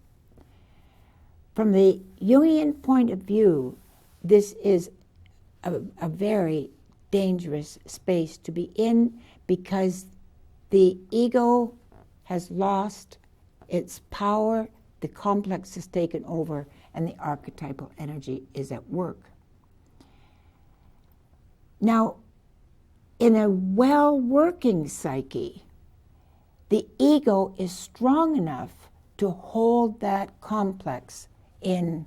From the Jungian point of view, this is a very dangerous space to be in, because the ego has lost its power, the complex is taken over, and the archetypal energy is at work. Now, in a well-working psyche, the ego is strong enough to hold that complex in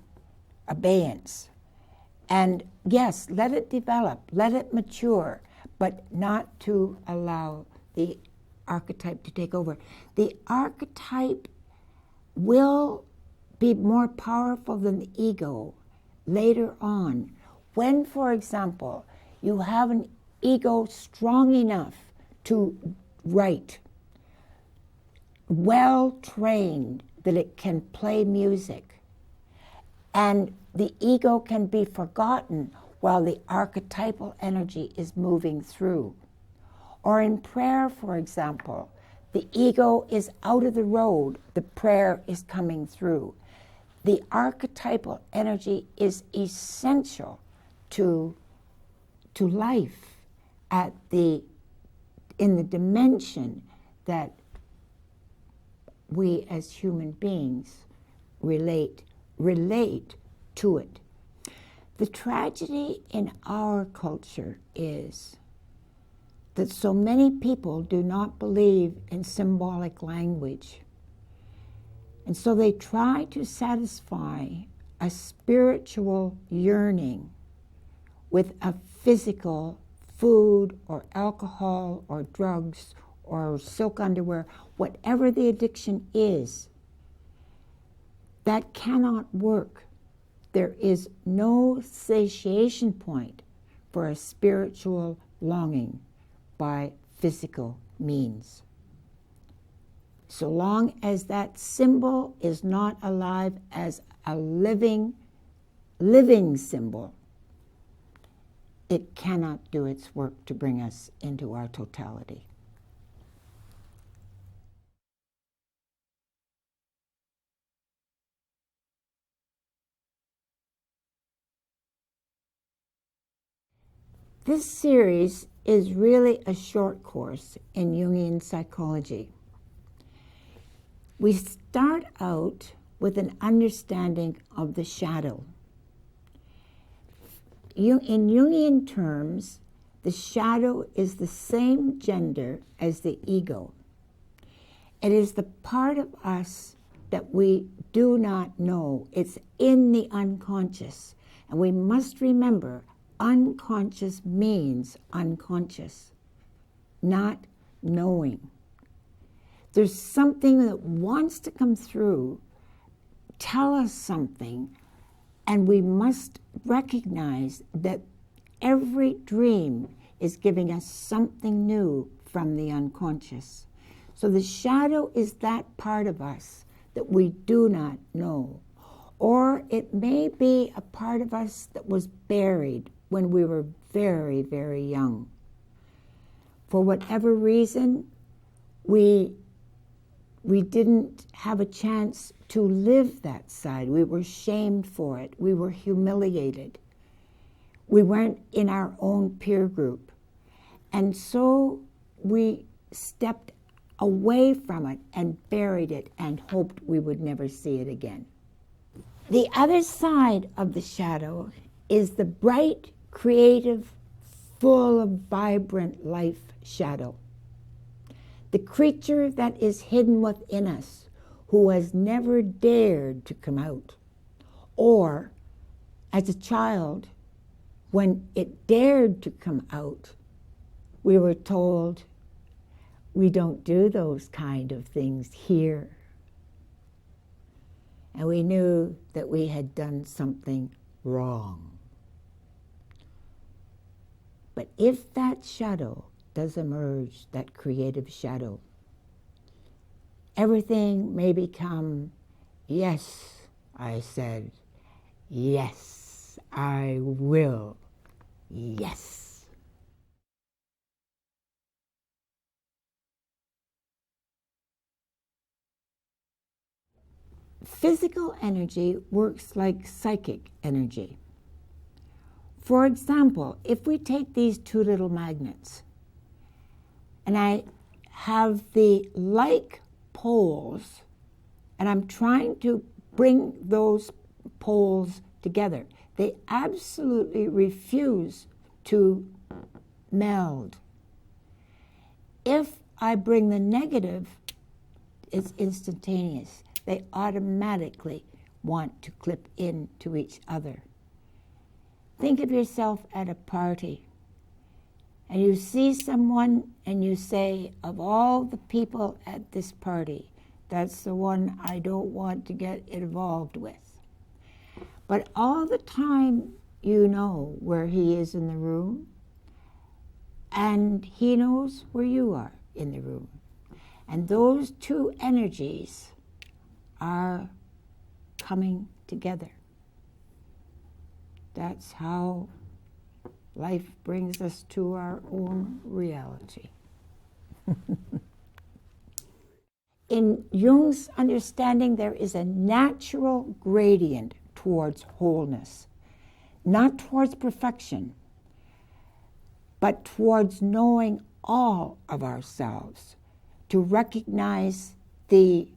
abeyance. And yes, let it develop, let it mature, but not to allow the archetype to take over. The archetype will be more powerful than the ego later on. When, for example, you have an ego strong enough to write, well trained that it can play music, and the ego can be forgotten while the archetypal energy is moving through. Or in prayer, for example, the ego is out of the road, the prayer is coming through. The archetypal energy is essential to life in the dimension that we as human beings relate to it. The tragedy in our culture is that so many people do not believe in symbolic language. And so they try to satisfy a spiritual yearning with a physical food or alcohol or drugs or silk underwear, whatever the addiction is. That cannot work. There is no satiation point for a spiritual longing by physical means. So long as that symbol is not alive as a living symbol, it cannot do its work to bring us into our totality. This series is really a short course in Jungian psychology. We start out with an understanding of the shadow. In Jungian terms, the shadow is the same gender as the ego. It is the part of us that we do not know. It's in the unconscious. And we must remember, unconscious means unconscious, not knowing. There's something that wants to come through, tell us something, and we must recognize that every dream is giving us something new from the unconscious. So the shadow is that part of us that we do not know. Or it may be a part of us that was buried when we were very, very young. For whatever reason, we didn't have a chance to live that side. We were shamed for it. We were humiliated. We weren't in our own peer group. And so we stepped away from it and buried it and hoped we would never see it again. The other side of the shadow is the bright, creative, full of vibrant life shadow. The creature that is hidden within us, who has never dared to come out. Or, as a child, when it dared to come out, we were told, we don't do those kind of things here. And we knew that we had done something wrong. But if that shadow does emerge, that creative shadow, everything may become, yes, I said, yes, I will, yes. Physical energy works like psychic energy. For example, if we take these two little magnets, and I have the like poles, and I'm trying to bring those poles together, they absolutely refuse to meld. If I bring the negative, it's instantaneous. They automatically want to clip into each other. Think of yourself at a party, and you see someone and you say, of all the people at this party, that's the one I don't want to get involved with. But all the time you know where he is in the room, and he knows where you are in the room. And those two energies are coming together. That's how life brings us to our own reality. In Jung's understanding, there is a natural gradient towards wholeness, not towards perfection, but towards knowing all of ourselves, to recognize the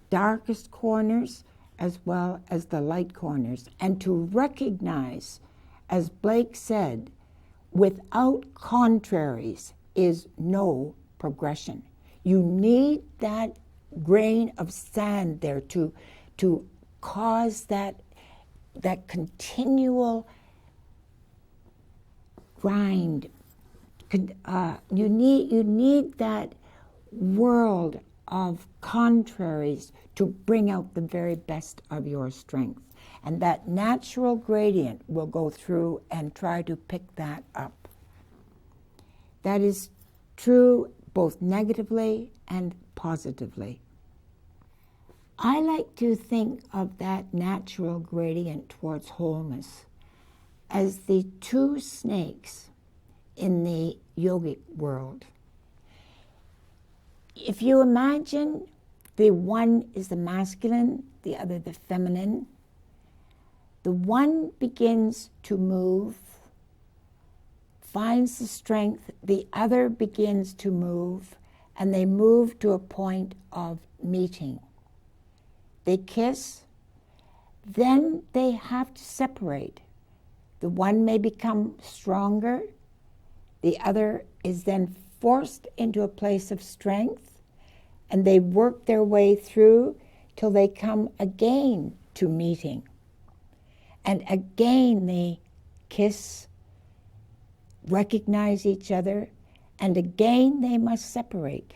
darkest corners as well as the light corners, and to recognize, as Blake said, without contraries is no progression. You need that grain of sand there to cause that continual grind. You need that world of contraries to bring out the very best of your strength. And that natural gradient will go through and try to pick that up. That is true both negatively and positively. I like to think of that natural gradient towards wholeness as the two snakes in the yogic world. If you imagine the one is the masculine, the other the feminine, the one begins to move, finds the strength, the other begins to move, and they move to a point of meeting. They kiss, then they have to separate. The one may become stronger, the other is then forced into a place of strength, and they work their way through till they come again to meeting. And again they kiss, recognize each other, and again they must separate.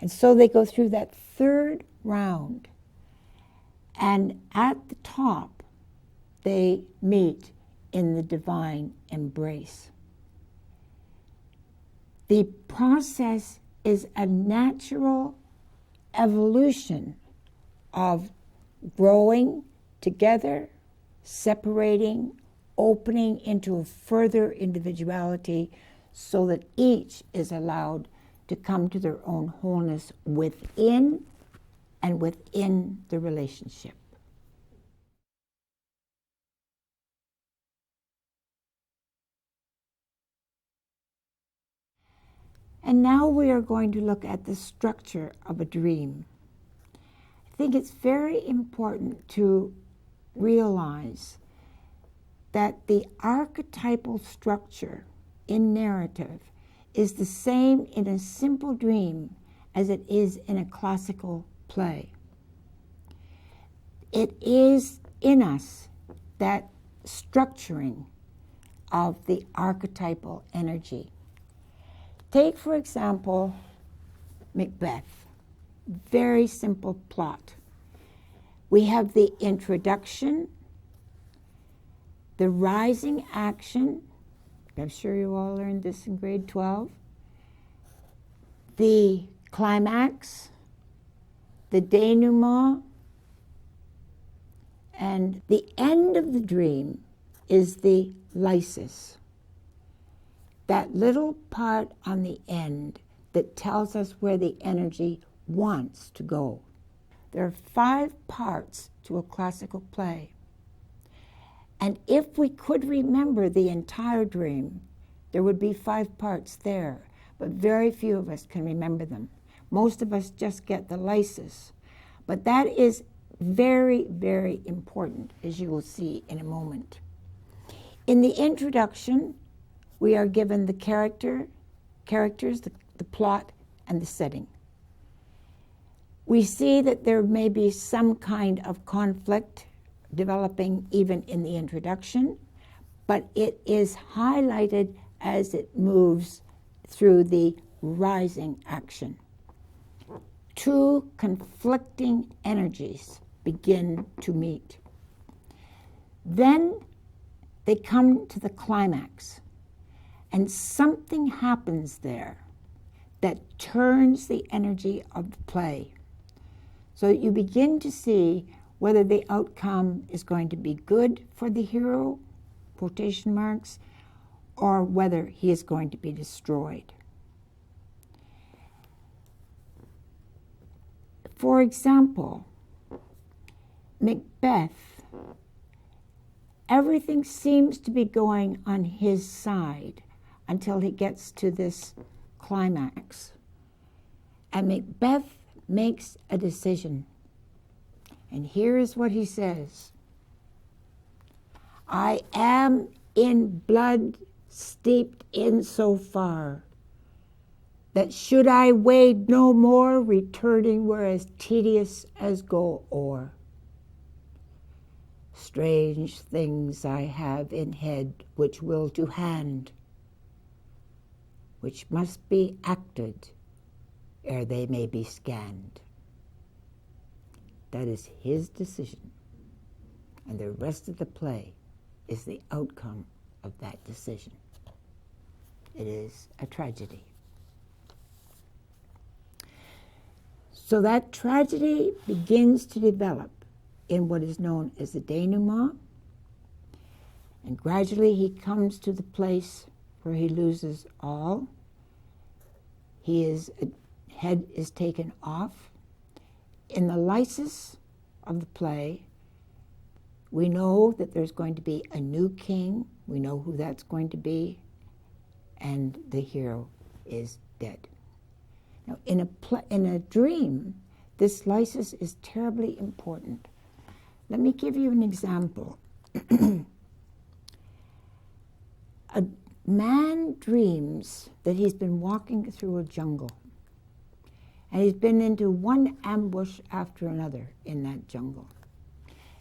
And so they go through that third round. And at the top, they meet in the divine embrace. The process is a natural evolution of growing together, separating, opening into a further individuality so that each is allowed to come to their own wholeness within and within the relationship. And now we are going to look at the structure of a dream. I think it's very important to realize that the archetypal structure in narrative is the same in a simple dream as it is in a classical play. It is in us that structuring of the archetypal energy. Take, for example, Macbeth. Very simple plot. We have the introduction, the rising action. I'm sure you all learned this in grade 12. The climax, the denouement, and the end of the dream is the lysis. That little part on the end that tells us where the energy wants to go. There are 5 parts to a classical play. And if we could remember the entire dream, there would be 5 parts there, but very few of us can remember them. Most of us just get the lysis. But that is very, very important, as you will see in a moment. In the introduction, we are given the characters, the plot, and the setting. We see that there may be some kind of conflict developing even in the introduction, but it is highlighted as it moves through the rising action. 2 conflicting energies begin to meet. Then they come to the climax. And something happens there that turns the energy of the play. So you begin to see whether the outcome is going to be good for the hero, quotation marks, or whether he is going to be destroyed. For example, Macbeth, everything seems to be going on his side until he gets to this climax. And Macbeth makes a decision. And here is what he says. I am in blood steeped in so far that should I wade no more, returning were as tedious as go o'er. Strange things I have in head which will to hand, which must be acted ere they may be scanned. That is his decision, and the rest of the play is the outcome of that decision. It is a tragedy. So that tragedy begins to develop in what is known as the denouement, and gradually he comes to the place where he loses all. His head is taken off. In the lysis of the play, we know that there's going to be a new king. We know who that's going to be, and the hero is dead. Now, in a dream, this lysis is terribly important. Let me give you an example. A man dreams that he's been walking through a jungle, and he's been into one ambush after another in that jungle.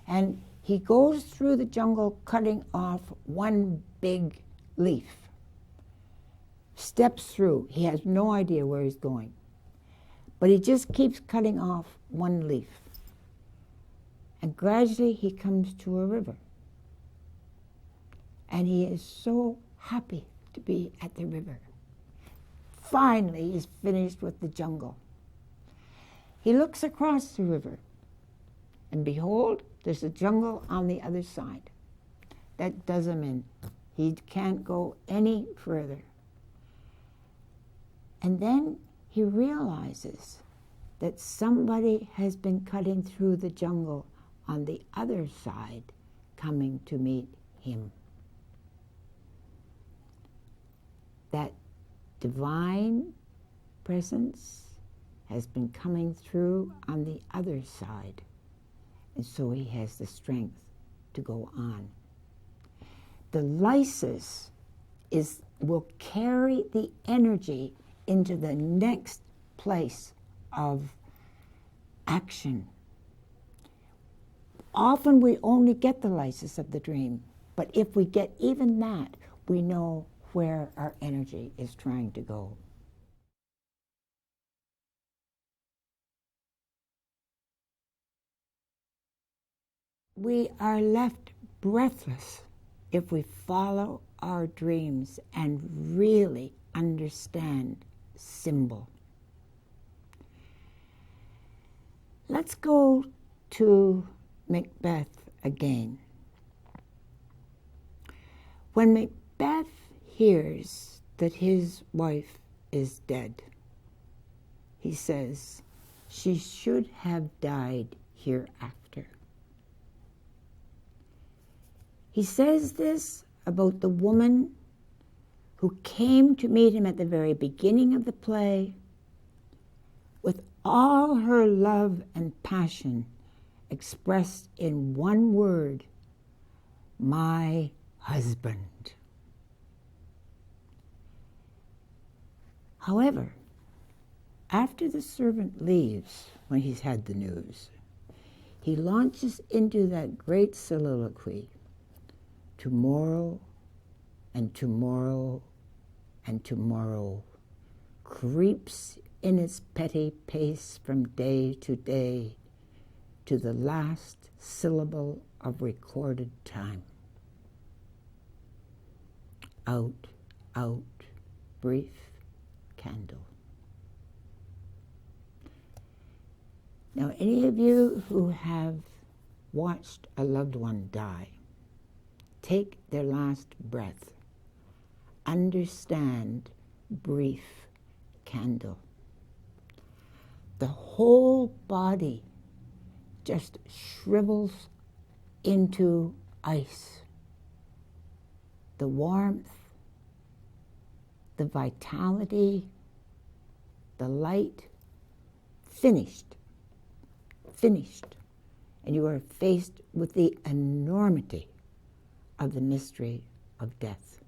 And he goes through the jungle cutting off one big leaf. steps through. He has no idea where he's going. But he just keeps cutting off one leaf. And gradually he comes to a river. And he is so happy to be at the river. Finally, he's finished with the jungle. He looks across the river, and behold, there's a jungle on the other side. That does him in. He can't go any further. And then he realizes that somebody has been cutting through the jungle on the other side, coming to meet him. That divine presence has been coming through on the other side, and so he has the strength to go on. The lysis will carry the energy into the next place of action. Often we only get the lysis of the dream, but if we get even that, we know where our energy is trying to go. We are left breathless if we follow our dreams and really understand symbol. Let's go to Macbeth again. When Macbeth hears that his wife is dead, he says, she should have died hereafter. He says this about the woman who came to meet him at the very beginning of the play with all her love and passion expressed in one word, my husband. However, after the servant leaves, when he's had the news, he launches into that great soliloquy, tomorrow and tomorrow and tomorrow creeps in its petty pace from day to day to the last syllable of recorded time. Out, out, brief candle. Now, any of you who have watched a loved one die, take their last breath, understand brief candle. The whole body just shrivels into ice. The warmth, the vitality, the light, finished. And you are faced with the enormity of the mystery of death.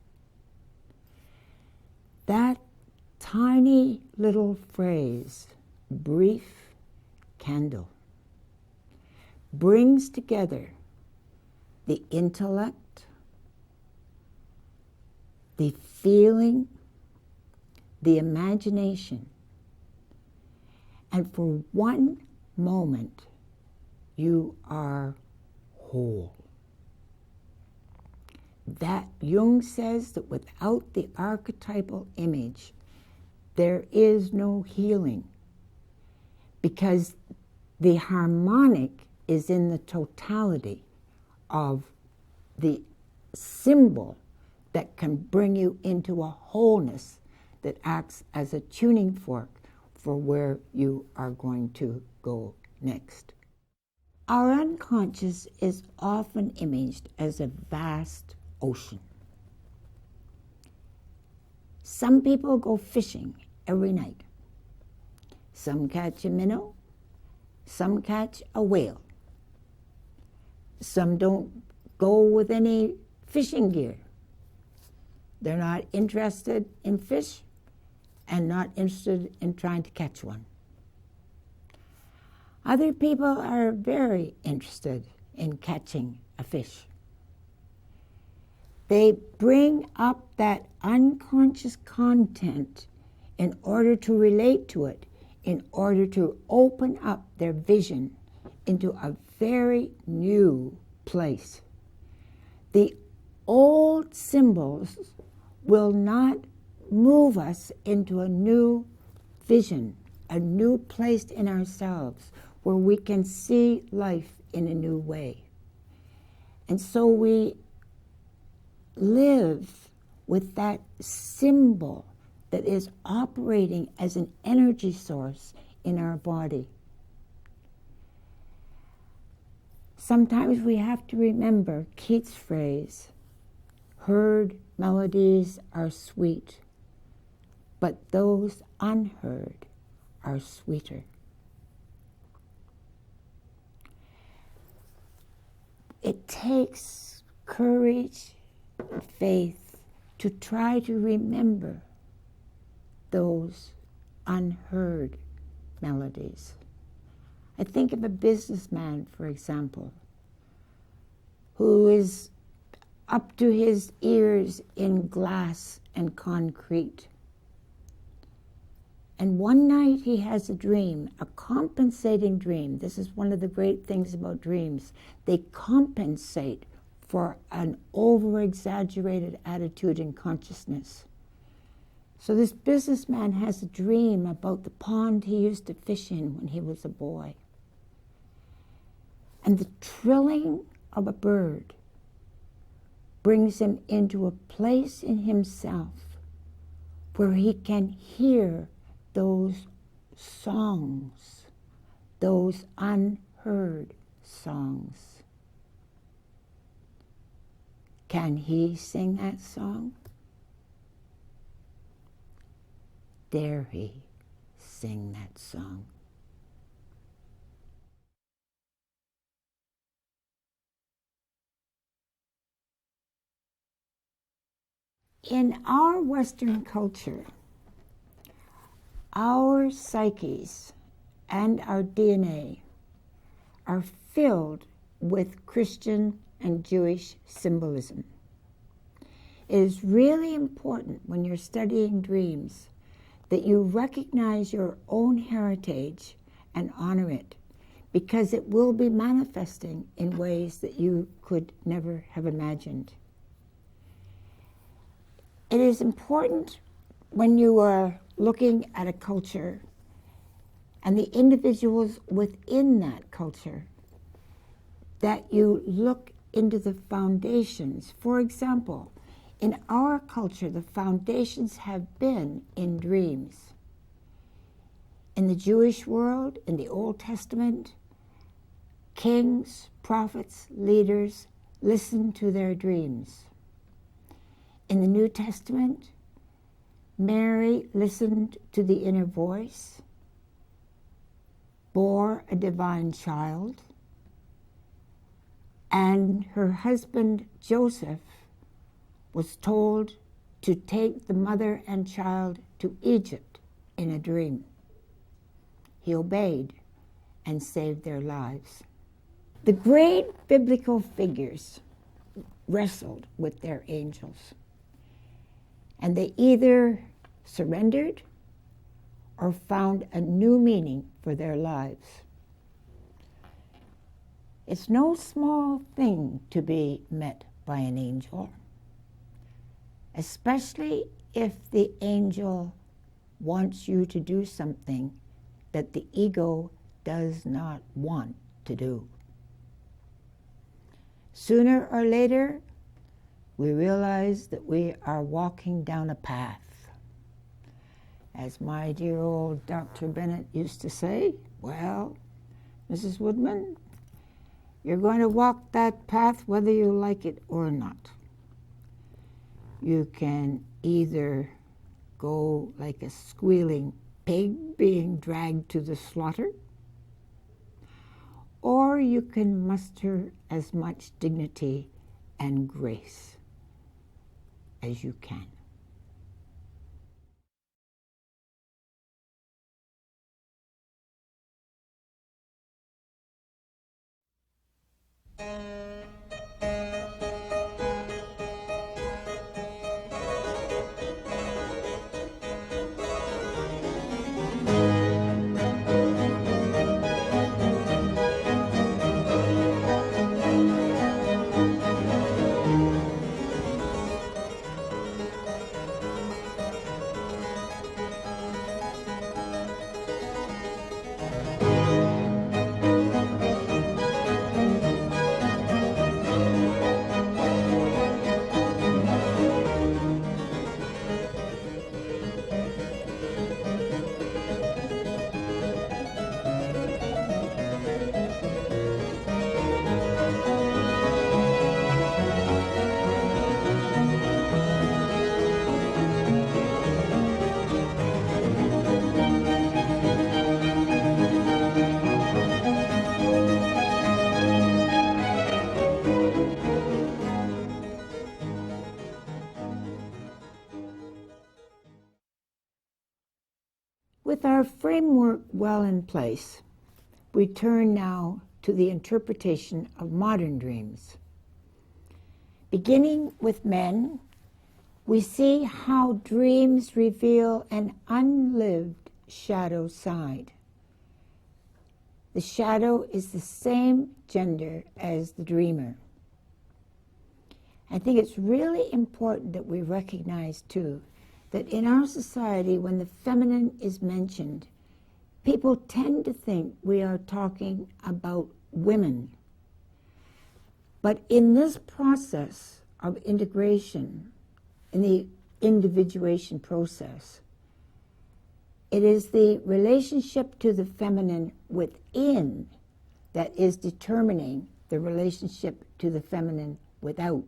That tiny little phrase, brief candle, brings together the intellect, the feeling, the imagination, and for one moment you are whole. That Jung says that without the archetypal image, there is no healing, because the harmonic is in the totality of the symbol that can bring you into a wholeness that acts as a tuning fork for where you are going to go next. Our unconscious is often imaged as a vast ocean. Some people go fishing every night. Some catch a minnow, some catch a whale. Some don't go with any fishing gear. They're not interested in fish and not interested in trying to catch one. Other people are very interested in catching a fish. They bring up that unconscious content in order to relate to it, in order to open up their vision into a very new place. The old symbols will not move us into a new vision, a new place in ourselves where we can see life in a new way. And so we live with that symbol that is operating as an energy source in our body. Sometimes we have to remember Keats' phrase, "Heard melodies are sweet, but those unheard are sweeter." It takes courage and faith to try to remember those unheard melodies. I think of a businessman, for example, who is up to his ears in glass and concrete. And one night he has a dream, a compensating dream. This is one of the great things about dreams. They compensate for an over-exaggerated attitude and consciousness. So this businessman has a dream about the pond he used to fish in when he was a boy. And the trilling of a bird brings him into a place in himself where he can hear those songs, those unheard songs. Can he sing that song? Dare he sing that song? In our Western culture, our psyches and our DNA are filled with Christian and Jewish symbolism. It is really important when you're studying dreams that you recognize your own heritage and honor it, because it will be manifesting in ways that you could never have imagined. It is important when you are looking at a culture and the individuals within that culture that you look into the foundations. For example, in our culture, the foundations have been in dreams. In the Jewish world, in the Old Testament, kings, prophets, leaders listened to their dreams. In the New Testament, Mary listened to the inner voice, bore a divine child, and her husband Joseph was told to take the mother and child to Egypt in a dream. He obeyed and saved their lives. The great biblical figures wrestled with their angels, and they either surrendered or found a new meaning for their lives. It's no small thing to be met by an angel, especially if the angel wants you to do something that the ego does not want to do. Sooner or later, we realize that we are walking down a path. As my dear old Dr. Bennett used to say, well, Mrs. Woodman, you're going to walk that path whether you like it or not. You can either go like a squealing pig being dragged to the slaughter, or you can muster as much dignity and grace as you can. with our framework well in place, we turn now to the interpretation of modern dreams. Beginning with men, we see how dreams reveal an unlived shadow side. The shadow is the same gender as the dreamer. I think it's really important that we recognize, too, that in our society, when the feminine is mentioned, people tend to think we are talking about women. But in this process of integration, in the individuation process, it is the relationship to the feminine within that is determining the relationship to the feminine without.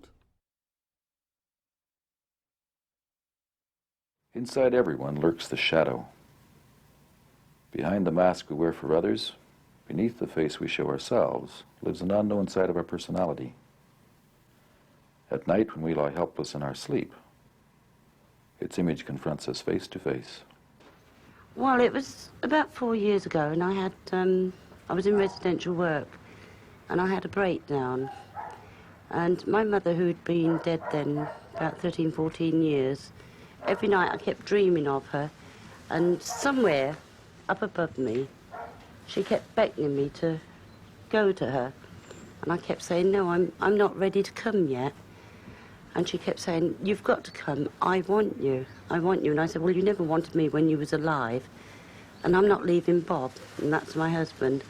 Inside everyone lurks the shadow. Behind the mask we wear for others, beneath the face we show ourselves, lives an unknown side of our personality. At night, when we lie helpless in our sleep, its image confronts us face to face. Well, it was about 4 years ago, and I was in residential work, and I had a breakdown. And my mother, who'd been dead then about 13, 14 years, every night I kept dreaming of her, and somewhere up above me, she kept beckoning me to go to her. And I kept saying, no, I'm not ready to come yet. And she kept saying, you've got to come, I want you, I want you. And I said, well, you never wanted me when you was alive, and I'm not leaving Bob, and that's my husband.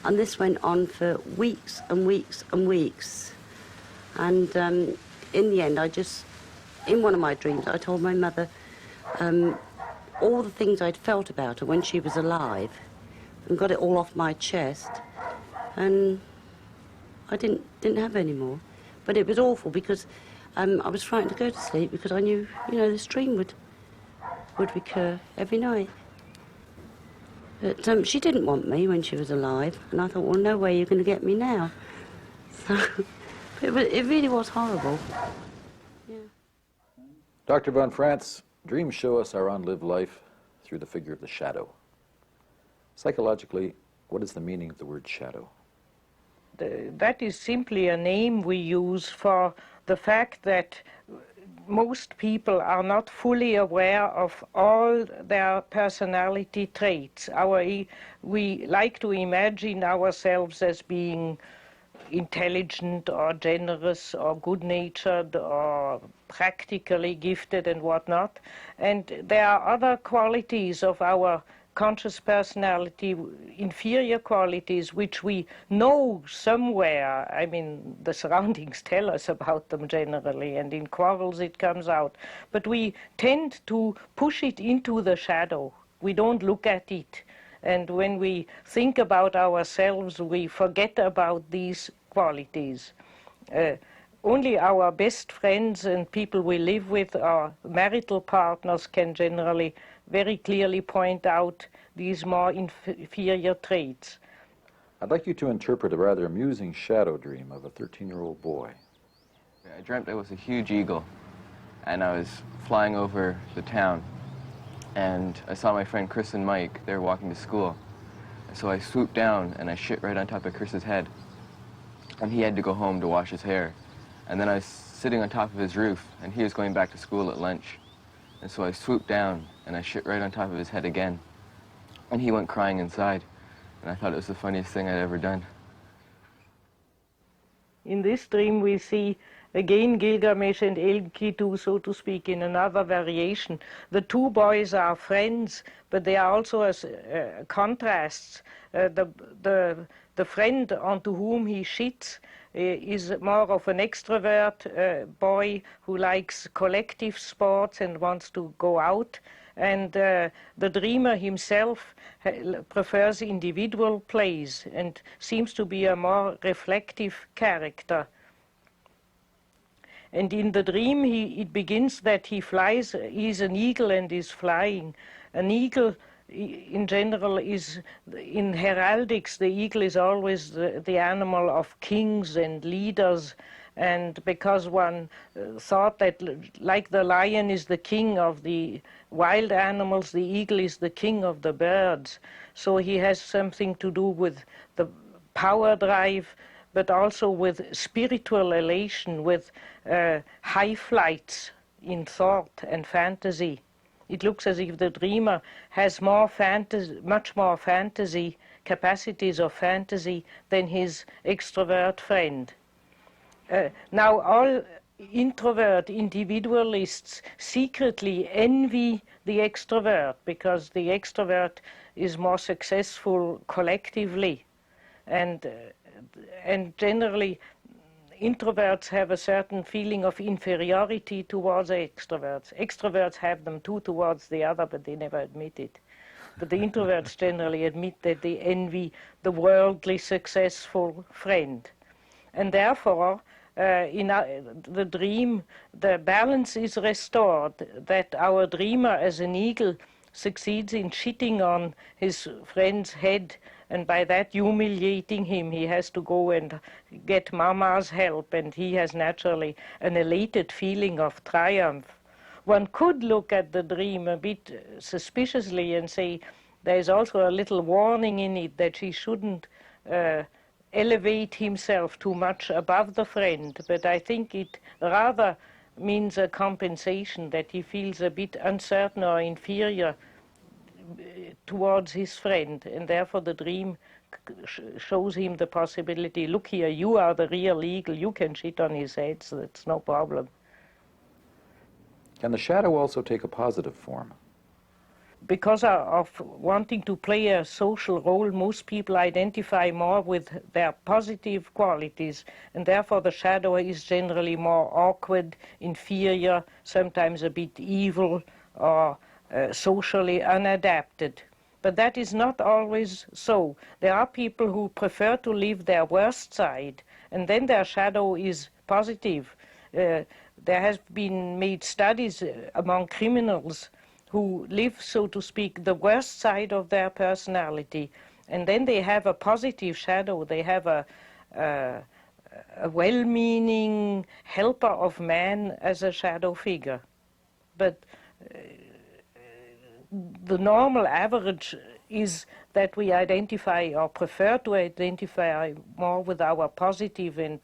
And this went on for weeks and weeks and weeks. And in the end, in one of my dreams, I told my mother all the things I'd felt about her when she was alive, and got it all off my chest, and I didn't have any more. But it was awful because I was frightened to go to sleep because I knew, this dream would recur every night. But she didn't want me when she was alive, and I thought, well, no way you're going to get me now. So it really was horrible. Yeah. Dr. von Franz, dreams show us our unlived life through the figure of the shadow. Psychologically, what is the meaning of the word shadow? That is simply a name we use for the fact that most people are not fully aware of all their personality traits. We like to imagine ourselves as being intelligent or generous or good-natured or practically gifted and whatnot. And there are other qualities of our conscious personality, inferior qualities, which we know somewhere. I mean, the surroundings tell us about them generally, and in quarrels it comes out. But we tend to push it into the shadow. We don't look at it. And when we think about ourselves, we forget about these qualities. Only our best friends and people we live with, our marital partners, can generally very clearly point out these more inferior traits. I'd like you to interpret a rather amusing shadow dream of a 13-year-old boy. I dreamt I was a huge eagle, and I was flying over the town, and I saw my friend Chris and Mike. They were walking to school. So I swooped down, and I shit right on top of Chris's head, and he had to go home to wash his hair. And then I was sitting on top of his roof, and he was going back to school at lunch. And so I swooped down, and I shit right on top of his head again. And he went crying inside, and I thought it was the funniest thing I'd ever done. In this dream we see again Gilgamesh and Enkidu, so to speak, in another variation. The two boys are friends, but they are also as contrasts. The friend onto whom he shits is more of an extrovert boy who likes collective sports and wants to go out. And the dreamer himself prefers individual plays and seems to be a more reflective character. And in the dream it begins that he flies, he's an eagle and is flying. An eagle in general is, in heraldics, the eagle is always the animal of kings and leaders, And because one thought that, like the lion is the king of the wild animals, the eagle is the king of the birds. So he has something to do with the power drive, but also with spiritual elation, with high flights in thought and fantasy. It looks as if the dreamer has more fantasy, much more fantasy, capacities of fantasy than his extrovert friend. Now all introvert individualists secretly envy the extrovert because the extrovert is more successful collectively, and generally introverts have a certain feeling of inferiority towards extroverts. Extroverts have them too towards the other, but they never admit it. But the introverts generally admit that they envy the worldly successful friend. And therefore, in the dream, the balance is restored, that our dreamer as an eagle succeeds in shitting on his friend's head, and by that humiliating him. He has to go and get Mama's help, and he has naturally an elated feeling of triumph. One could look at the dream a bit suspiciously and say there's also a little warning in it that he shouldn't elevate himself too much above the friend, but I think it rather means a compensation, that he feels a bit uncertain or inferior towards his friend, and therefore the dream shows him the possibility, look here, you are the real eagle, you can shit on his head, so that's no problem. Can the shadow also take a positive form? Because of wanting to play a social role, most people identify more with their positive qualities, and therefore the shadow is generally more awkward, inferior, sometimes a bit evil, or socially unadapted. But that is not always so. There are people who prefer to live their worst side, and then their shadow is positive. There has been made studies among criminals who live, so to speak, the worst side of their personality, and then they have a positive shadow. They have a well-meaning helper of man as a shadow figure. But the normal average is that we identify or prefer to identify more with our positive and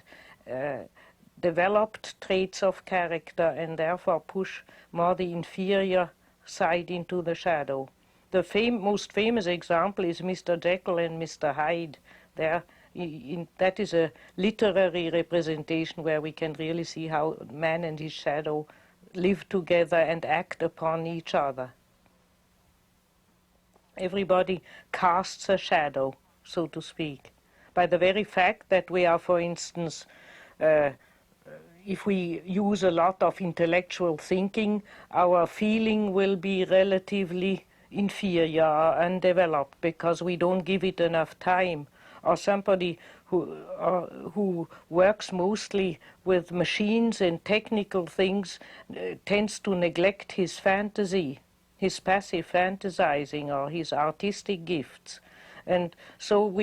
developed traits of character, and therefore push more the inferior side into the shadow. The most famous example is Mr. Jekyll and Mr. Hyde. That is a literary representation where we can really see how man and his shadow live together and act upon each other. Everybody casts a shadow, so to speak, by the very fact that we are, for instance, if we use a lot of intellectual thinking, our feeling will be relatively inferior or undeveloped because we don't give it enough time. Or somebody who works mostly with machines and technical things tends to neglect his fantasy, his passive fantasizing or his artistic gifts. And so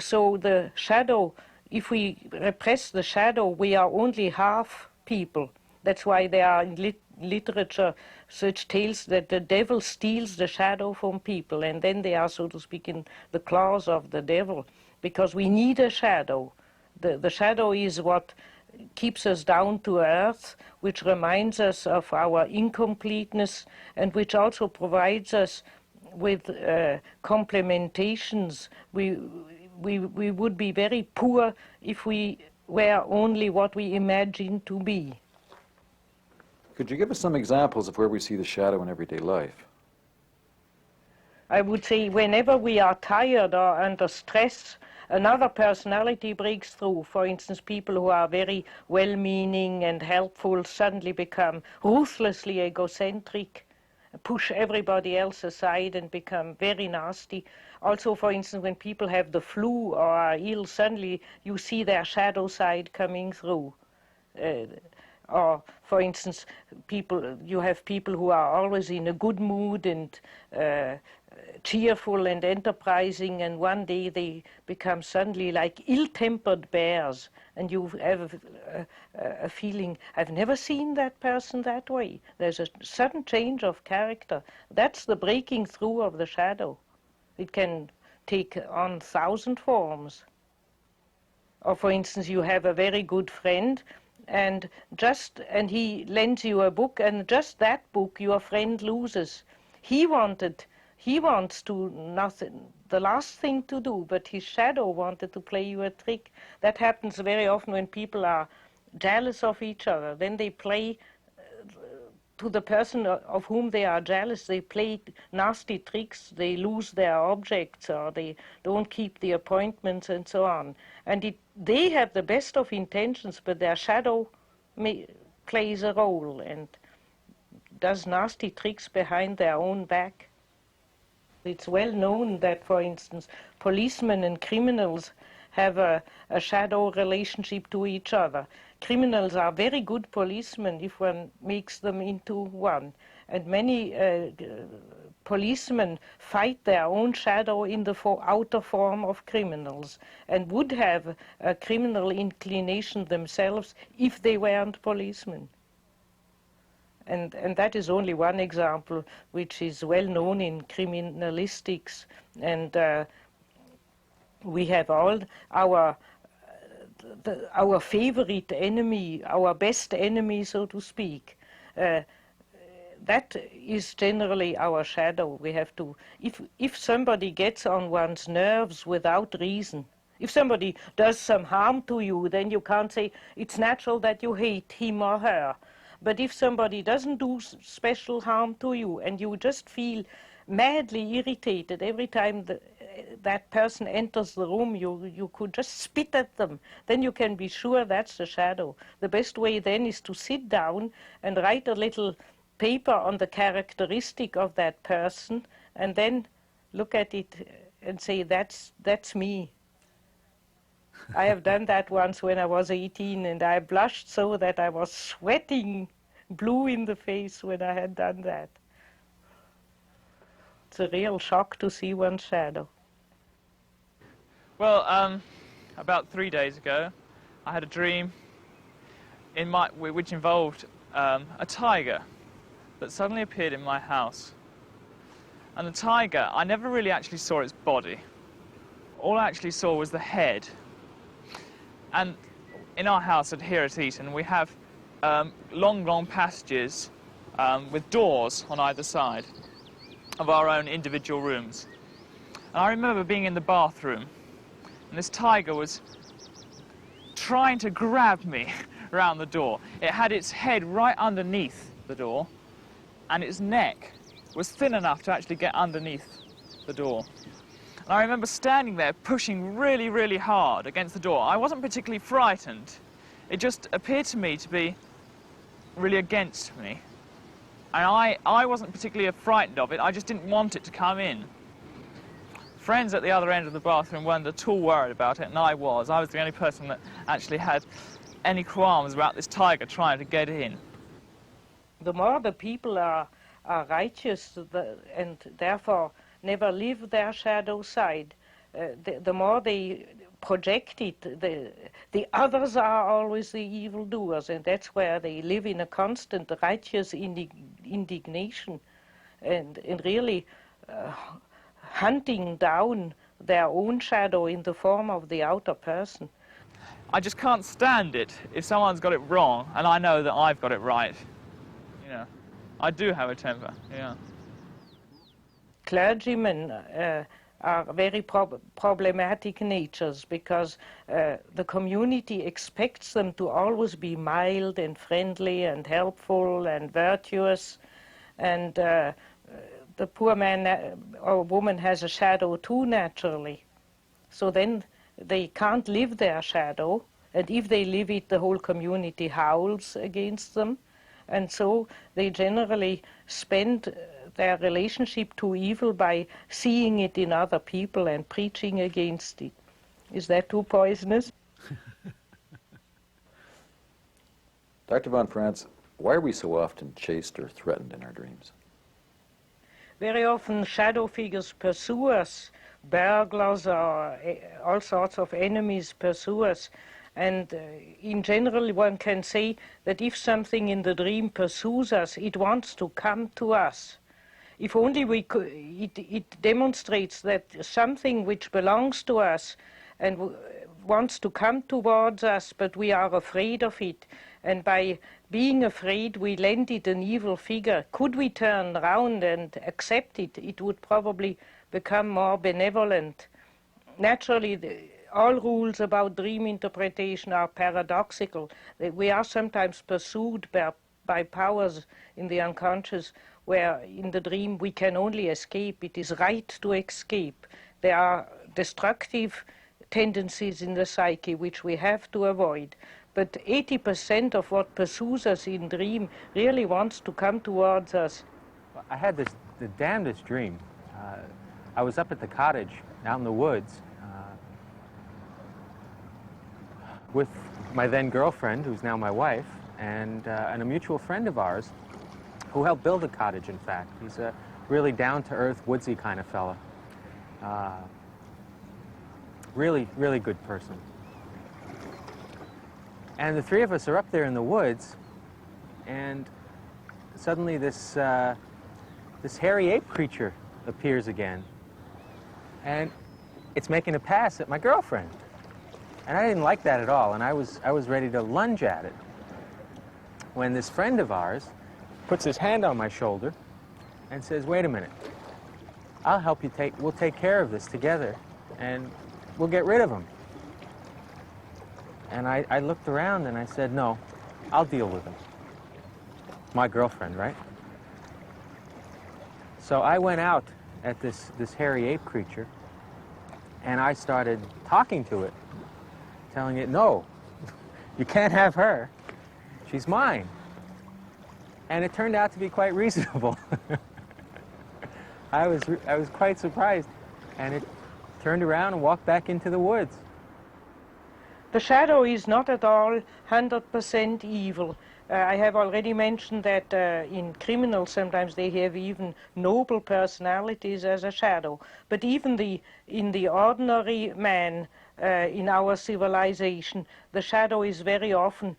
so the shadow, if we repress the shadow, we are only half people. That's why there are in literature such tales that the devil steals the shadow from people, and then they are, so to speak, in the claws of the devil, because we need a shadow. The shadow is what keeps us down to earth, which reminds us of our incompleteness, and which also provides us with complementations. We would be very poor if we were only what we imagine to be. Could you give us some examples of where we see the shadow in everyday life? I would say whenever we are tired or under stress, another personality breaks through. For instance, people who are very well-meaning and helpful suddenly become ruthlessly egocentric, push everybody else aside and become very nasty. Also, for instance, when people have the flu or are ill, suddenly you see their shadow side coming through. Or, for instance, you have people who are always in a good mood and cheerful and enterprising, and one day they become suddenly like ill-tempered bears, and you have a feeling, I've never seen that person that way. There's a sudden change of character. That's the breaking through of the shadow. It can take on 1,000 forms. Or for instance, you have a very good friend, and he lends you a book, and just that book your friend loses. He wants to nothing, the last thing to do, but his shadow wanted to play you a trick. That happens very often when people are jealous of each other. Then they play to the person of whom they are jealous. They play nasty tricks. They lose their objects, or they don't keep the appointments, and so on. And they have the best of intentions, but their shadow plays a role and does nasty tricks behind their own back. It's well known that, for instance, policemen and criminals have a shadow relationship to each other. Criminals are very good policemen if one makes them into one. And many policemen fight their own shadow in the outer form of criminals, and would have a criminal inclination themselves if they weren't policemen. And that is only one example which is well known in criminalistics. And we have all our favorite enemy, our best enemy, so to speak. That is generally our shadow. We have to, if somebody gets on one's nerves without reason, if somebody does some harm to you, then you can't say it's natural that you hate him or her. But if somebody doesn't do special harm to you, and you just feel madly irritated every time that person enters the room, you could just spit at them, then you can be sure that's the shadow. The best way then is to sit down and write a little paper on the characteristic of that person, and then look at it and say, that's me. I have done that once when I was 18, and I blushed so that I was sweating blue in the face when I had done that. It's a real shock to see one's shadow. Well, about 3 days ago, I had a dream which involved a tiger that suddenly appeared in my house. And the tiger, I never really actually saw its body. All I actually saw was the head. And in our house here at Eton, we have long passages with doors on either side of our own individual rooms. And I remember being in the bathroom, and this tiger was trying to grab me around the door. It had its head right underneath the door, and its neck was thin enough to actually get underneath the door. And I remember standing there pushing really, really hard against the door. I wasn't particularly frightened. It just appeared to me to be really against me. And I wasn't particularly frightened of it, I just didn't want it to come in. Friends at the other end of the bathroom weren't at all worried about it, and I was. I was the only person that actually had any qualms about this tiger trying to get in. The more the people are righteous and therefore never leave their shadow side, the more they project it. The others are always the evildoers, and that's where they live in a constant righteous indignation and really hunting down their own shadow in the form of the outer person. I just can't stand it if someone's got it wrong and I know that I've got it right. You know, I do have a temper, yeah. Clergymen are very problematic natures because the community expects them to always be mild and friendly and helpful and virtuous, and the poor man or woman has a shadow too naturally. So then they can't live their shadow, and if they live it, the whole community howls against them, and so they generally spend their relationship to evil by seeing it in other people and preaching against it. Is that too poisonous? Dr. von Franz, why are we so often chased or threatened in our dreams? very often shadow figures pursue us, burglars or all sorts of enemies pursue us. And in general, one can say that if something in the dream pursues us, it wants to come to us. If only we could, it demonstrates that something which belongs to us and wants to come towards us, but we are afraid of it. And by being afraid, we lend it an evil figure. Could we turn round and accept it, it would probably become more benevolent. Naturally, all rules about dream interpretation are paradoxical. We are sometimes pursued by powers in the unconscious where in the dream we can only escape. It is right to escape. There are destructive tendencies in the psyche which we have to avoid. But 80% of what pursues us in dream really wants to come towards us. I had the damnedest dream. I was up at the cottage out in the woods with my then girlfriend, who's now my wife, and a mutual friend of ours who helped build the cottage, in fact. He's a really down-to-earth, woodsy kind of fella. Really, really good person. And the three of us are up there in the woods, and suddenly this hairy ape creature appears again. And it's making a pass at my girlfriend. And I didn't like that at all, and I was ready to lunge at it, when this friend of ours puts his hand on my shoulder and says, "Wait a minute, I'll help you we'll take care of this together, and we'll get rid of him." And I looked around and I said, "No, I'll deal with him." My girlfriend, right? So I went out at this hairy ape creature, and I started talking to it, telling it, "No, you can't have her. She's mine." And it turned out to be quite reasonable. I was quite surprised, and it turned around and walked back into the woods. The shadow is not at all 100% evil. I have already mentioned that in criminals sometimes they have even noble personalities as a shadow. But even in the ordinary man in our civilization, the shadow is very often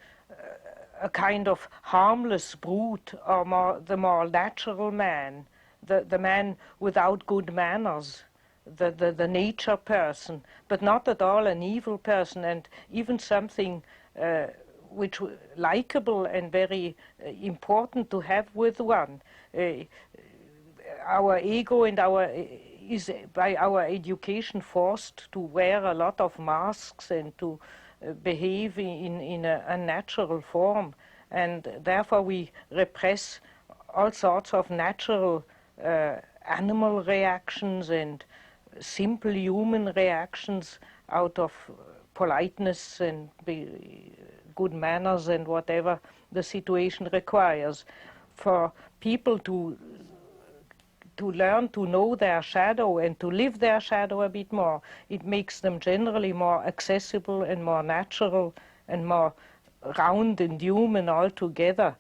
a kind of harmless brute, or the more natural man, the man without good manners. The nature person, but not at all an evil person, and even something which likable and very important to have with one. Our ego and is by our education forced to wear a lot of masks and to behave in a unnatural form, and therefore we repress all sorts of natural animal reactions and simple human reactions out of politeness and good manners and whatever the situation requires. For people to learn to know their shadow and to live their shadow a bit more, it makes them generally more accessible and more natural and more round and human altogether.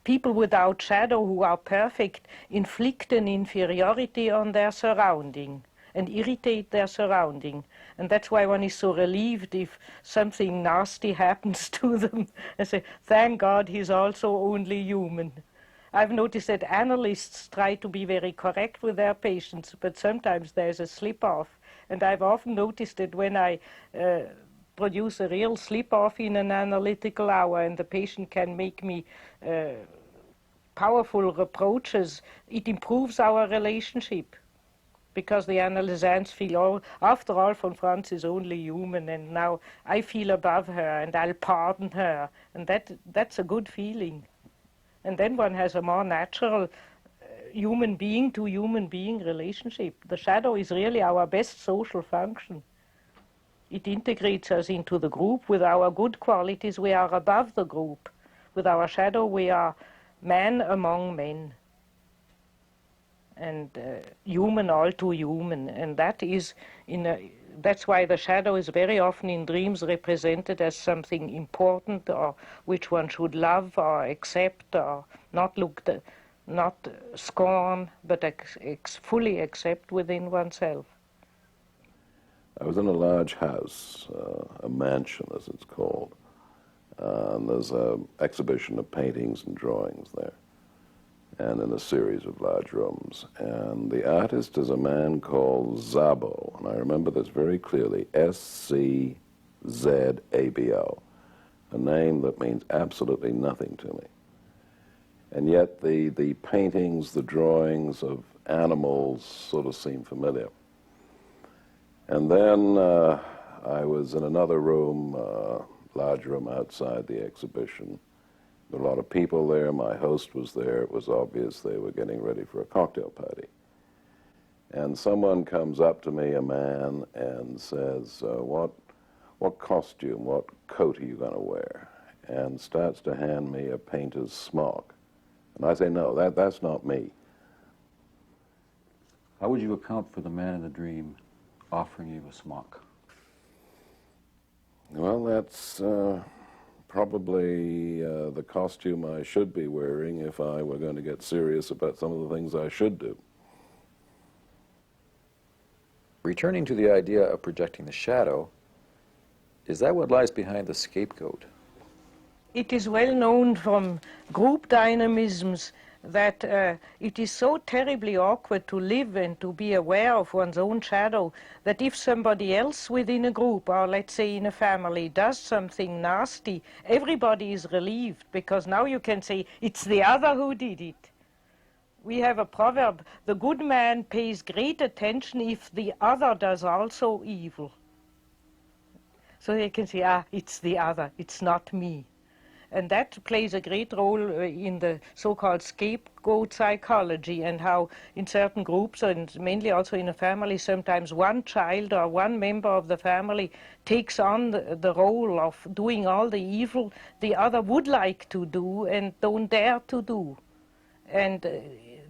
People without shadow who are perfect inflict an inferiority on their surrounding and irritate their surrounding. And that's why one is so relieved if something nasty happens to them and say, "Thank God he's also only human." I've noticed that analysts try to be very correct with their patients, but sometimes there's a slip-off. And I've often noticed that when I produce a real slip-off in an analytical hour and the patient can make me powerful reproaches, it improves our relationship, because the analysants feel, after all, von Franz is only human, and now I feel above her and I'll pardon her, and that's a good feeling. And then one has a more natural human being to human being relationship. The shadow is really our best social function. It integrates us into the group. With our good qualities, we are above the group. With our shadow, we are man among men. And human all too human. And that is, that's why the shadow is very often in dreams represented as something important, or which one should love or accept or not look not scorn, but fully accept within oneself. I was in a large house, a mansion as it's called, and there's an exhibition of paintings and drawings there, and in a series of large rooms. And the artist is a man called Szabo, and I remember this very clearly, S-C-Z-A-B-O, a name that means absolutely nothing to me. And yet the paintings, the drawings of animals sort of seem familiar. And then I was in another room, large room outside the exhibition. There were a lot of people there. My host was there. It was obvious they were getting ready for a cocktail party. And someone comes up to me, a man, and says, what costume, what coat are you going to wear? And starts to hand me a painter's smock. And I say, no, that's not me. How would you account for the man in the dream offering you a smock? Well, that's probably the costume I should be wearing if I were going to get serious about some of the things I should do. Returning to the idea of projecting the shadow, is that what lies behind the scapegoat? It is well known from group dynamisms that it is so terribly awkward to live and to be aware of one's own shadow that if somebody else within a group, or let's say in a family, does something nasty, everybody is relieved, because now you can say, it's the other who did it. We have a proverb, the good man pays great attention if the other does also evil. So they can say, it's the other, it's not me. And that plays a great role in the so-called scapegoat psychology, and how in certain groups, and mainly also in a family, sometimes one child or one member of the family takes on the role of doing all the evil the other would like to do and don't dare to do. And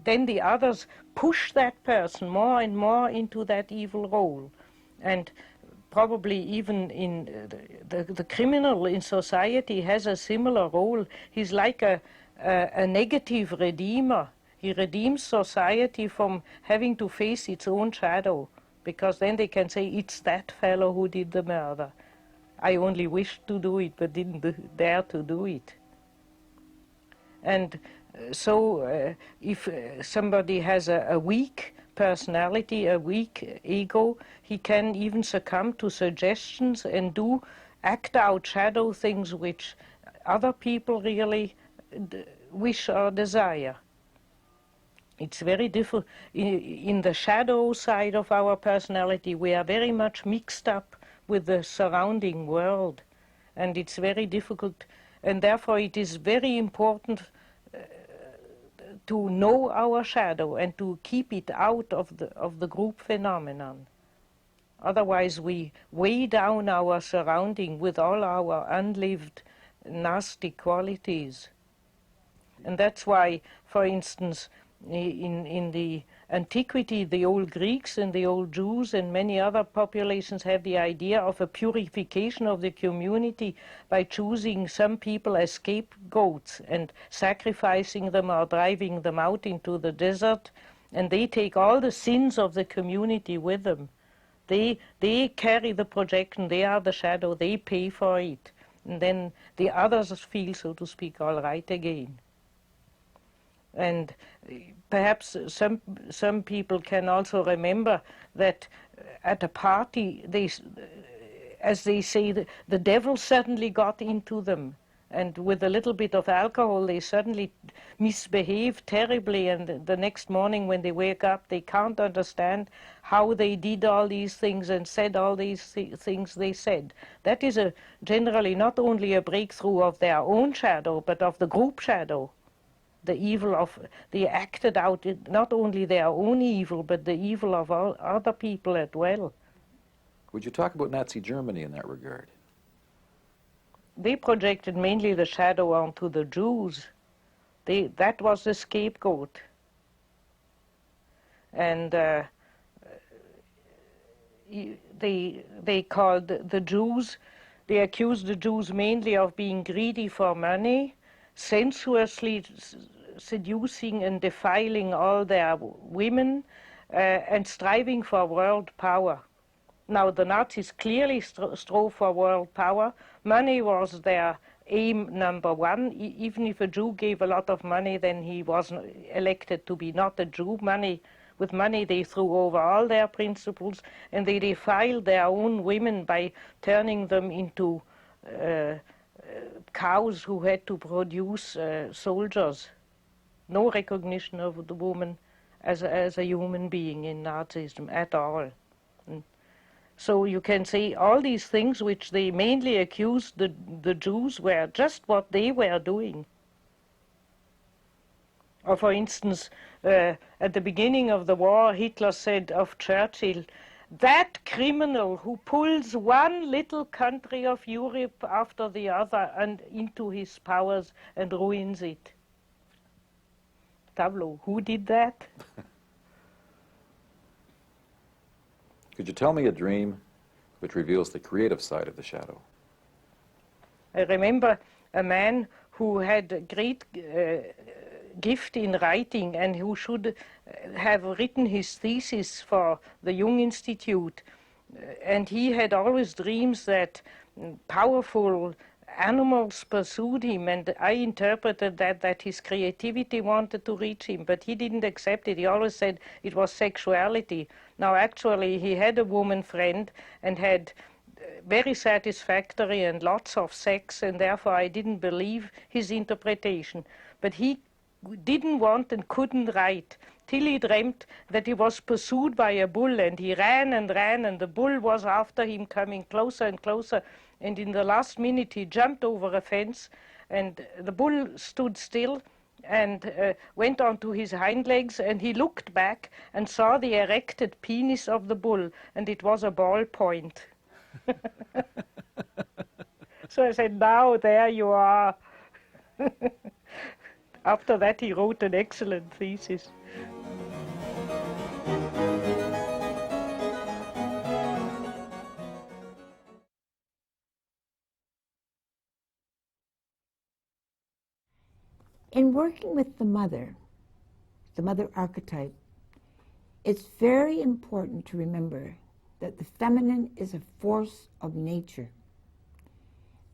then the others push that person more and more into that evil role. And probably even in the criminal in society has a similar role. He's like a negative redeemer. He redeems society from having to face its own shadow, because then they can say, it's that fellow who did the murder. I only wished to do it, but didn't dare to do it. And so if somebody has a weak personality, a weak ego, he can even succumb to suggestions and act out shadow things which other people really wish or desire. It's very difficult. In the shadow side of our personality, we are very much mixed up with the surrounding world, and it's very difficult, and therefore it is very important to know our shadow and to keep it out of the group phenomenon. Otherwise we weigh down our surrounding with all our unlived nasty qualities. And that's why, for instance, in the antiquity, the old Greeks and the old Jews and many other populations have the idea of a purification of the community by choosing some people as scapegoats and sacrificing them or driving them out into the desert, and they take all the sins of the community with them. They carry the projection, they are the shadow, they pay for it, and then the others feel, so to speak, all right again. And perhaps some people can also remember that at a party, as they say, the devil suddenly got into them, and with a little bit of alcohol they suddenly misbehave terribly, and the next morning when they wake up they can't understand how they did all these things and said all these things they said. That is generally not only a breakthrough of their own shadow, but of the group shadow. The evil of, they acted out not only their own evil, but the evil of all other people as well. Would you talk about Nazi Germany in that regard? They projected mainly the shadow onto the Jews. That was the scapegoat. And they called the Jews, they accused the Jews mainly of being greedy for money, sensuously seducing and defiling all their women and striving for world power. Now, the Nazis clearly strove for world power. Money was their aim number one. Even if a Jew gave a lot of money, then he wasn't elected to be not a Jew. With money, they threw over all their principles, and they defiled their own women by turning them into cows who had to produce soldiers. No recognition of the woman as a human being in Nazism at all. So you can say all these things which they mainly accused the Jews were just what they were doing. Or for instance, at the beginning of the war, Hitler said of Churchill, "That criminal who pulls one little country of Europe after the other and into his powers and ruins it." Tableau, who did that? Could you tell me a dream which reveals the creative side of the shadow? I remember a man who had a great gift in writing and who should have written his thesis for the Jung Institute. And he had always dreams that powerful animals pursued him, and I interpreted that his creativity wanted to reach him, but he didn't accept it. He always said it was sexuality. Now, actually, he had a woman friend and had very satisfactory and lots of sex, and therefore I didn't believe his interpretation. But he didn't want and couldn't write till he dreamt that he was pursued by a bull, and he ran and ran, and the bull was after him, coming closer and closer. And in the last minute, he jumped over a fence, and the bull stood still and went onto his hind legs, and he looked back and saw the erected penis of the bull, and it was a ball point. So I said, now there you are. After that, he wrote an excellent thesis. In working with the mother archetype, it's very important to remember that the feminine is a force of nature,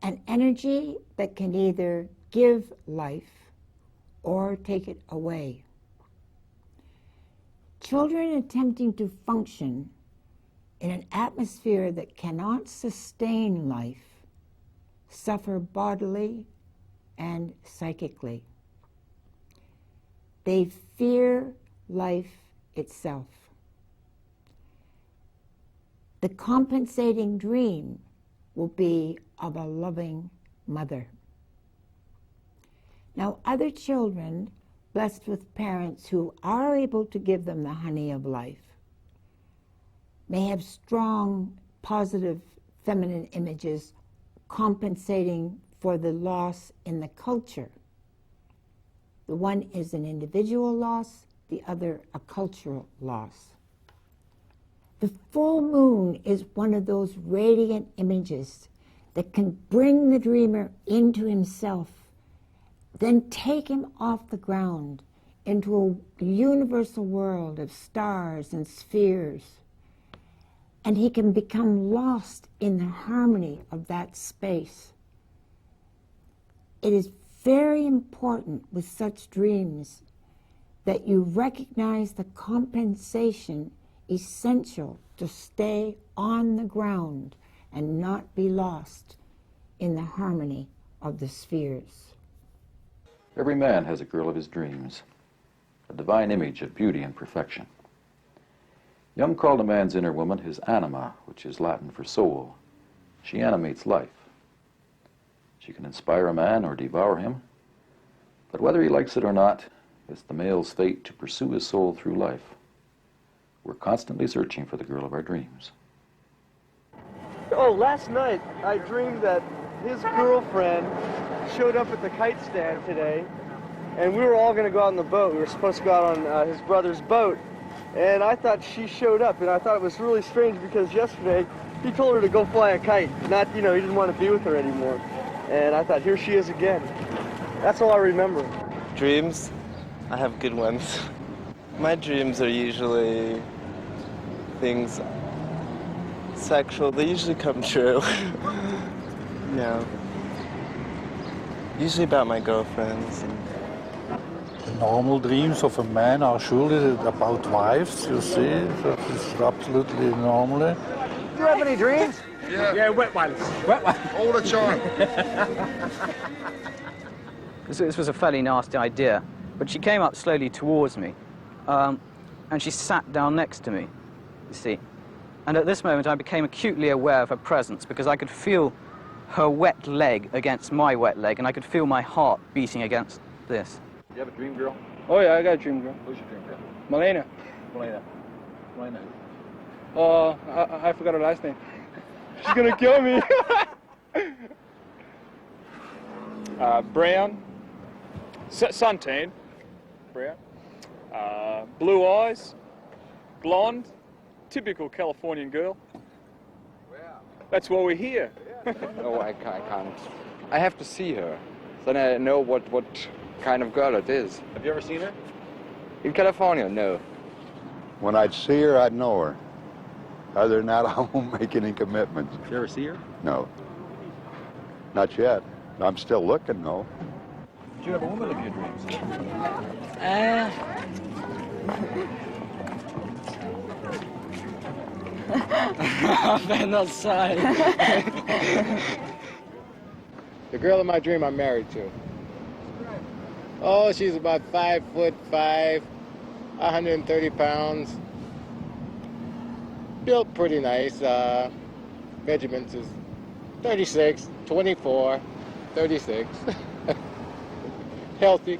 an energy that can either give life or take it away. Children attempting to function in an atmosphere that cannot sustain life suffer bodily and psychically. They fear life itself. The compensating dream will be of a loving mother. Now, other children blessed with parents who are able to give them the honey of life may have strong, positive feminine images compensating for the loss in the culture. The one is an individual loss, the other a cultural loss. The full moon is one of those radiant images that can bring the dreamer into himself, then take him off the ground into a universal world of stars and spheres, and he can become lost in the harmony of that space. It is very important with such dreams that you recognize the compensation essential to stay on the ground and not be lost in the harmony of the spheres. Every man has a girl of his dreams, a divine image of beauty and perfection. Jung called a man's inner woman his anima, which is Latin for soul. She animates life. She can inspire a man or devour him, but whether he likes it or not, it's the male's fate to pursue his soul through life. We're constantly searching for the girl of our dreams. Oh, last night I dreamed that his girlfriend showed up at the kite stand today, and we were all going to go out on the boat. We were supposed to go out on his brother's boat, and I thought she showed up, and I thought it was really strange because yesterday he told her to go fly a kite, not, he didn't want to be with her anymore. And I thought, here she is again. That's all I remember. Dreams I have good ones. My dreams are usually things sexual. They usually come true. Yeah. Usually about my girlfriends. The normal dreams of a man are surely about wives, you see. That is absolutely normal. Do you have any dreams? Yeah, wet ones. Wet ones. All the time. This was a fairly nasty idea, but she came up slowly towards me, and she sat down next to me, you see. And at this moment I became acutely aware of her presence because I could feel her wet leg against my wet leg, and I could feel my heart beating against this. Do you have a dream girl? Oh yeah, I got a dream girl. Who's your dream girl? Malena. Malena. Malena. Oh, I forgot her last name. She's gonna kill me. Brown, suntan, brown, blue eyes, blonde, typical Californian girl. That's why we're here. No, I can't. I have to see her. Then I know what kind of girl it is. Have you ever seen her? In California, no. When I'd see her, I'd know her. Other than that, I won't make any commitments. Did you ever see her? No. Not yet. I'm still looking, though. Did you have a woman of your dreams? I'm not sorry. The girl in my dream I'm married to. Oh, she's about 5'5", 130 pounds. Built pretty nice. Measurements is 36, 24, 36. Healthy.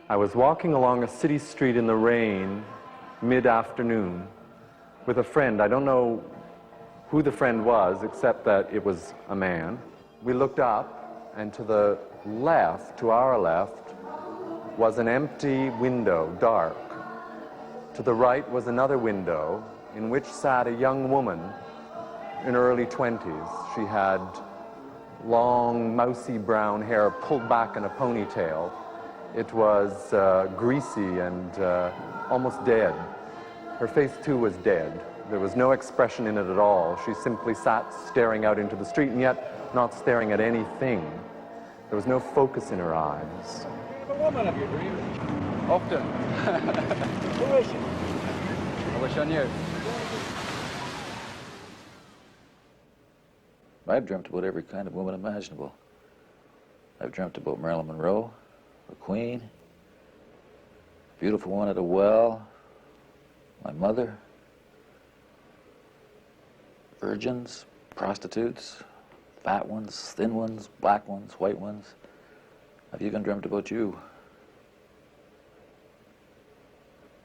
I was walking along a city street in the rain, mid-afternoon, with a friend. I don't know who the friend was, except that it was a man. We looked up, and to the left, to our left, was an empty window, dark. To the right was another window in which sat a young woman in her early 20s. She had long, mousy brown hair pulled back in a ponytail. It was greasy and almost dead. Her face, too, was dead. There was no expression in it at all. She simply sat staring out into the street, and yet not staring at anything. There was no focus in her eyes. A woman of your dreams? Often. Who is she? I wish I knew. I've dreamt about every kind of woman imaginable. I've dreamt about Marilyn Monroe, the Queen, a beautiful one at a well, my mother, virgins, prostitutes, fat ones, thin ones, black ones, white ones. I've even dreamt about you.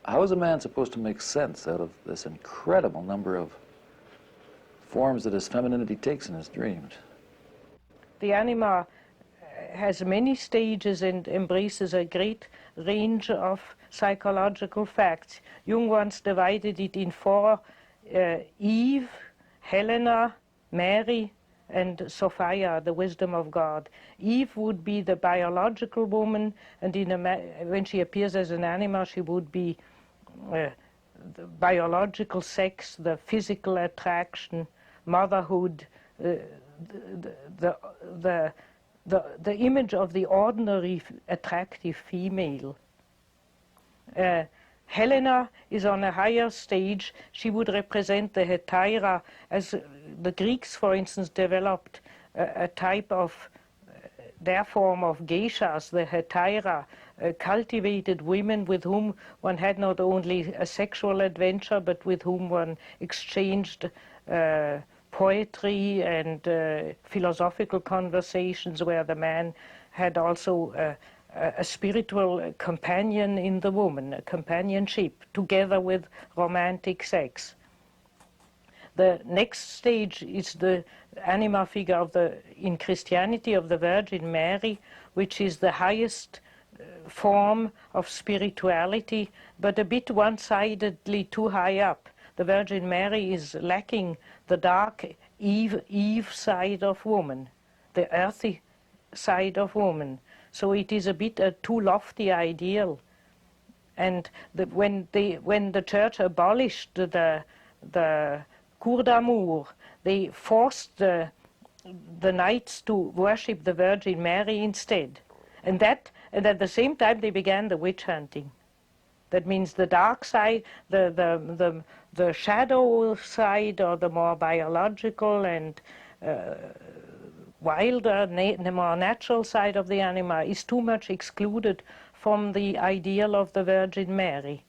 How is a man supposed to make sense out of this incredible number of forms that his femininity takes in his dreams? The anima has many stages and embraces a great range of psychological facts. Jung once divided it in four: Eve, Helena, Mary, and Sophia, the wisdom of God. Eve would be the biological woman, and when she appears as an anima, she would be the biological sex, the physical attraction, motherhood, the image of the ordinary attractive female. Helena is on a higher stage. She would represent the hetaira, as the Greeks, for instance, developed a type of their form of geishas, the hetaira, cultivated women with whom one had not only a sexual adventure, but with whom one exchanged poetry and philosophical conversations, where the man had also a spiritual companion in the woman, a companionship, together with romantic sex. The next stage is the anima figure in Christianity of the Virgin Mary, which is the highest form of spirituality, but a bit one-sidedly too high up. The Virgin Mary is lacking the dark Eve side of woman, the earthy side of woman. So it is a bit a too lofty ideal. And when the church abolished the cour d'amour, they forced the knights to worship the Virgin Mary instead. And at the same time they began the witch hunting. That means the dark side, the shadow side, or the more biological and wilder, more natural side of the animal is too much excluded from the ideal of the Virgin Mary.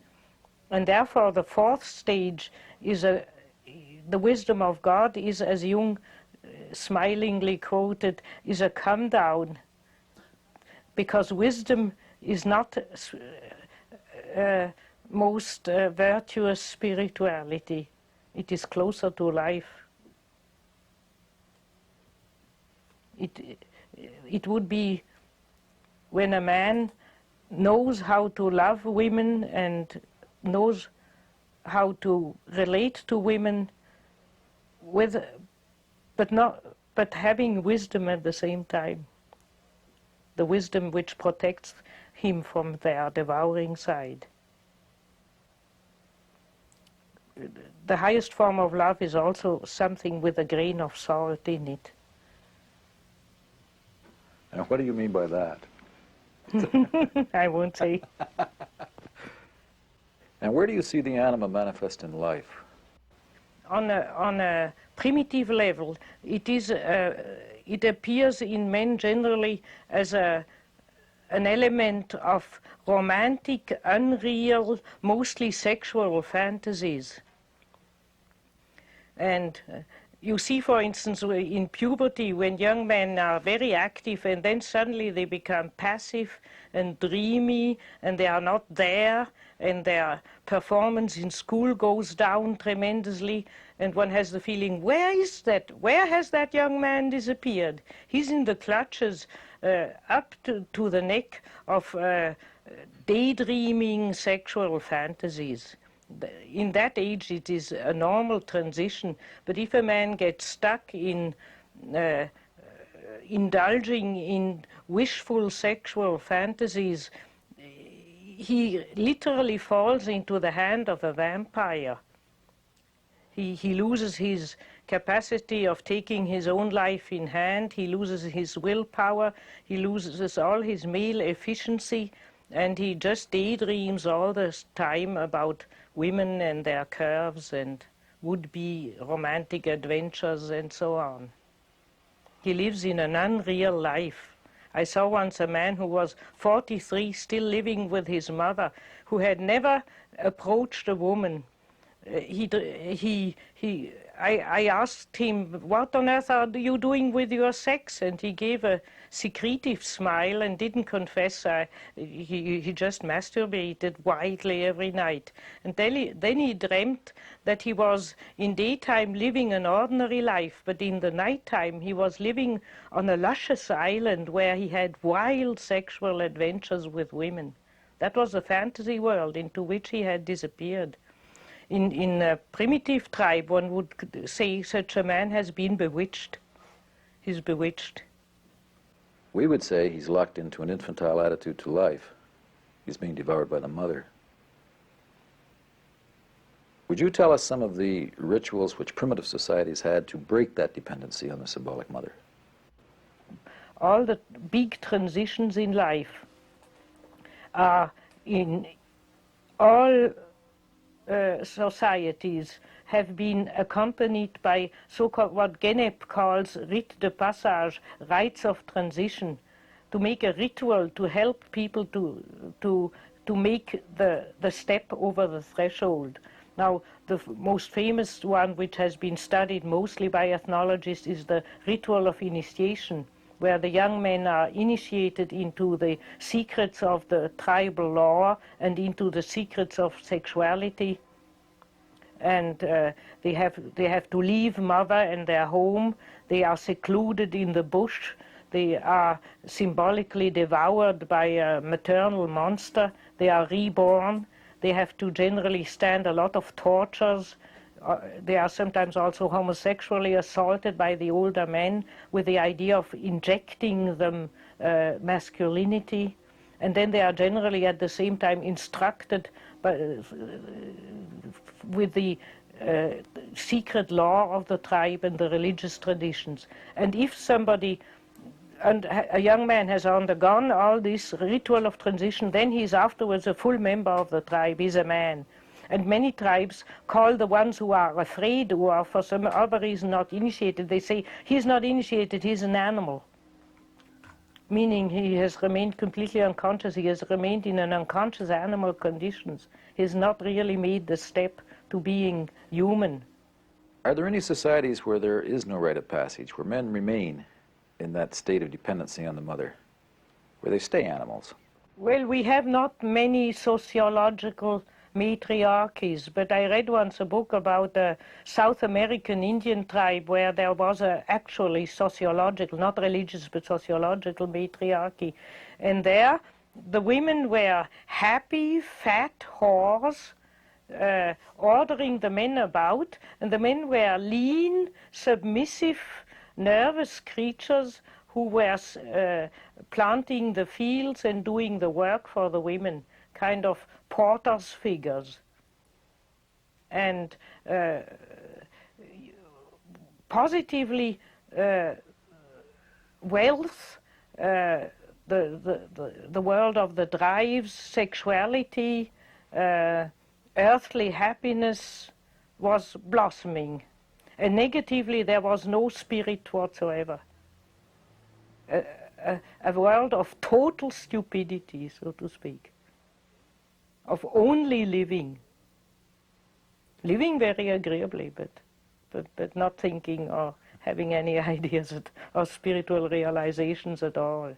And therefore the fourth stage is the wisdom of God is, as Jung smilingly quoted, is a come down, because wisdom is not most virtuous spirituality. It is closer to life. It would be when a man knows how to love women and knows how to relate to women but having wisdom at the same time. The wisdom which protects him from their devouring side. The highest form of love is also something with a grain of salt in it. And what do you mean by that? I won't say. And where do you see the anima manifest in life? On a primitive level, it appears in men generally as an element of romantic, unreal, mostly sexual fantasies. And you see, for instance, in puberty, when young men are very active and then suddenly they become passive and dreamy and they are not there, and their performance in school goes down tremendously, and one has the feeling, where is that? Where has that young man disappeared? He's in the clutches up to the neck of daydreaming sexual fantasies. In that age it is a normal transition, but if a man gets stuck in indulging in wishful sexual fantasies, he literally falls into the hand of a vampire. He loses his capacity of taking his own life in hand, he loses his willpower, he loses all his male efficiency, and he just daydreams all the time about women and their curves and would-be romantic adventures and so on. He lives in an unreal life. I saw once a man who was 43, still living with his mother, who had never approached a woman. I asked him, what on earth are you doing with your sex? And he gave a secretive smile and didn't confess. He just masturbated wildly every night. And then he dreamt that he was in daytime living an ordinary life, but in the nighttime he was living on a luscious island where he had wild sexual adventures with women. That was the fantasy world into which he had disappeared. In a primitive tribe, one would say such a man has been bewitched. He's bewitched. We would say he's locked into an infantile attitude to life. He's being devoured by the mother. Would you tell us some of the rituals which primitive societies had to break that dependency on the symbolic mother? All the big transitions in life are in all societies have been accompanied by so-called what Genep calls rite de passage, rites of transition, to make a ritual to help people to make the step over the threshold. Now, the most famous one, which has been studied mostly by ethnologists, is the ritual of initiation, where the young men are initiated into the secrets of the tribal law and into the secrets of sexuality. And they have to leave mother and their home. They are secluded in the bush. They are symbolically devoured by a maternal monster. They are reborn. They have to generally stand a lot of tortures they are sometimes also homosexually assaulted by the older men with the idea of injecting them masculinity. And then they are generally at the same time instructed with the secret law of the tribe and the religious traditions. And if somebody, and a young man has undergone all this ritual of transition, then he is afterwards a full member of the tribe, he's a man. And many tribes call the ones who are afraid, who are for some other reason not initiated, they say, he's not initiated, he's an animal. Meaning he has remained completely unconscious, he has remained in an unconscious animal conditions. He has not really made the step to being human. Are there any societies where there is no rite of passage, where men remain in that state of dependency on the mother, where they stay animals? Well, we have not many sociological matriarchies, but I read once a book about a South American Indian tribe where there was actually sociological, not religious, but sociological matriarchy. And there, the women were happy, fat whores, ordering the men about, and the men were lean, submissive, nervous creatures who were planting the fields and doing the work for the women, kind of porters' figures. And positively, wealth, the world of the drives, sexuality, earthly happiness was blossoming. And negatively, there was no spirit whatsoever. A world of total stupidity, so to speak, of only living. Living very agreeably, but not thinking or having any ideas or spiritual realizations at all.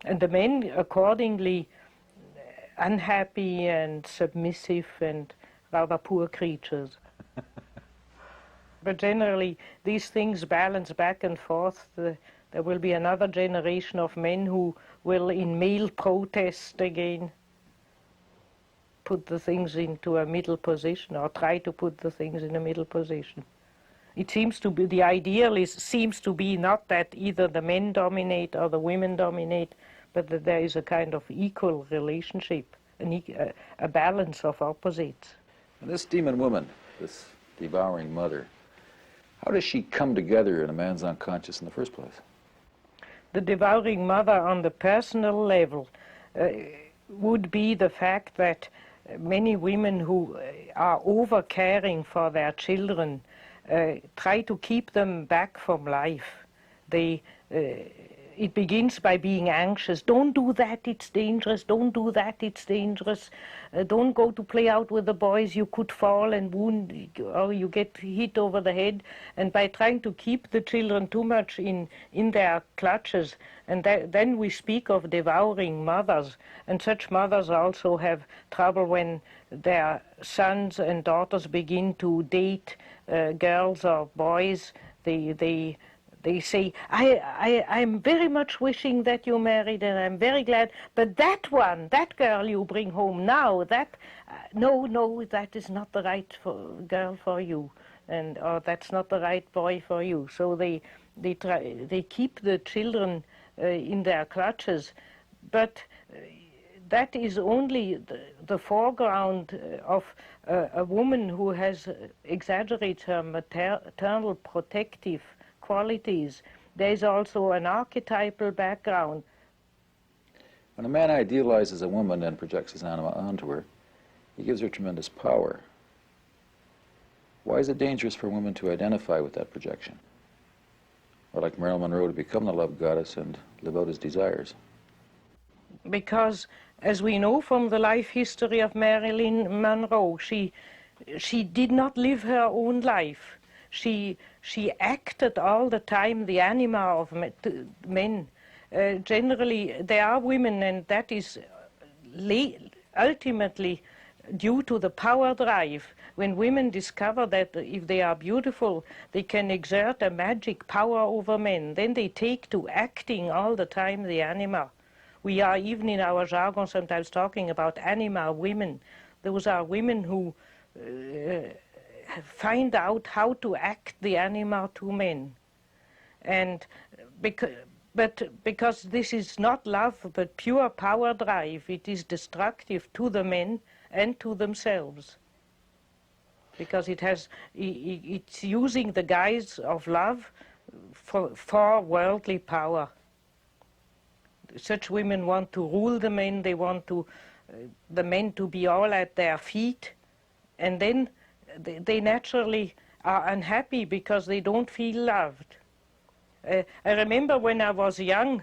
And the men accordingly unhappy and submissive and rather poor creatures. But generally, these things balance back and forth. There will be another generation of men who will, in male protest again, put the things into a middle position, or try to put the things in a middle position. It seems to be, the ideal seems to be not that either the men dominate or the women dominate, but that there is a kind of equal relationship, a balance of opposites. And this demon woman, this devouring mother, how does she come together in a man's unconscious in the first place? The devouring mother on the personal level would be the fact that many women who are over-caring for their children try to keep them back from life. It begins by being anxious. Don't do that, it's dangerous. Don't do that, it's dangerous. Don't go to play out with the boys. You could fall and wound, or you get hit over the head. And by trying to keep the children too much in their clutches, and then we speak of devouring mothers. And such mothers also have trouble when their sons and daughters begin to date girls or boys. They say, I'm very much wishing that you married, and I'm very glad, but that girl you bring home now, no, that is not the right girl for you, or that's not the right boy for you. So they keep the children in their clutches, but that is only the foreground of a woman who has exaggerated her maternal protective qualities. There is also an archetypal background. When a man idealizes a woman and projects his anima onto her, he gives her tremendous power. Why is it dangerous for a woman to identify with that projection? Or like Marilyn Monroe, to become the love goddess and live out his desires? Because, as we know from the life history of Marilyn Monroe, she did not live her own life. She acted all the time the anima of men. Generally, there are women, and that is ultimately due to the power drive. When women discover that if they are beautiful, they can exert a magic power over men, then they take to acting all the time the anima. We are even in our jargon sometimes talking about anima women. Those are women who find out how to act the anima to men. And because this is not love, but pure power drive, it is destructive to the men and to themselves. Because it's using the guise of love for worldly power. Such women want to rule the men, they want the men to be all at their feet, and then they naturally are unhappy because they don't feel loved. I remember when I was young,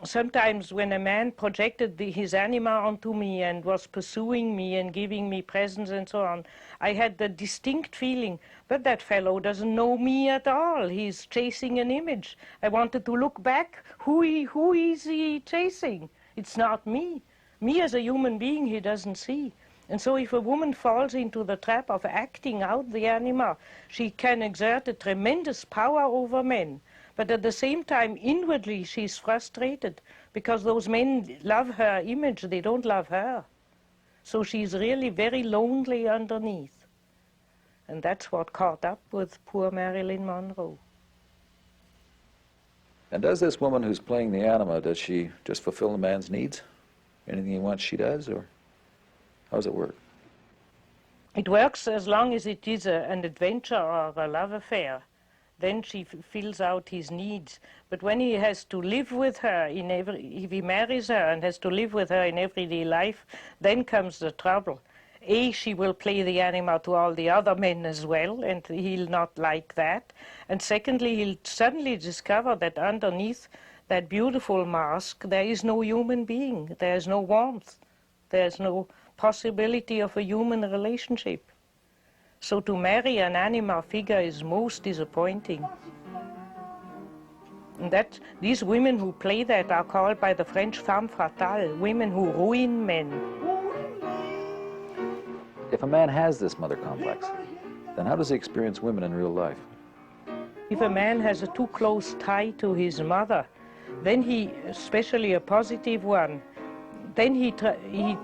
sometimes when a man projected his anima onto me and was pursuing me and giving me presents and so on, I had the distinct feeling, but that fellow doesn't know me at all. He's chasing an image. I wanted to look back. Who is he chasing? It's not me. Me as a human being he doesn't see. And so if a woman falls into the trap of acting out the anima, she can exert a tremendous power over men. But at the same time, inwardly, she's frustrated because those men love her image, they don't love her. So she's really very lonely underneath. And that's what caught up with poor Marilyn Monroe. And does this woman who's playing the anima, does she just fulfill the man's needs? Anything he wants, she does, or how does it work? It works as long as it is an adventure or a love affair. Then she fills out his needs. But when he has to live with her, if he marries her and has to live with her in everyday life, then comes the trouble. A, she will play the anima to all the other men as well, and he'll not like that. And secondly, he'll suddenly discover that underneath that beautiful mask, there is no human being. There's no warmth. There's no possibility of a human relationship. So to marry an anima figure is most disappointing. And that these women who play that are called by the French femme fatale, women who ruin men. If a man has this mother complex, then how does he experience women in real life? If a man has a too close tie to his mother, then he, especially a positive one, then he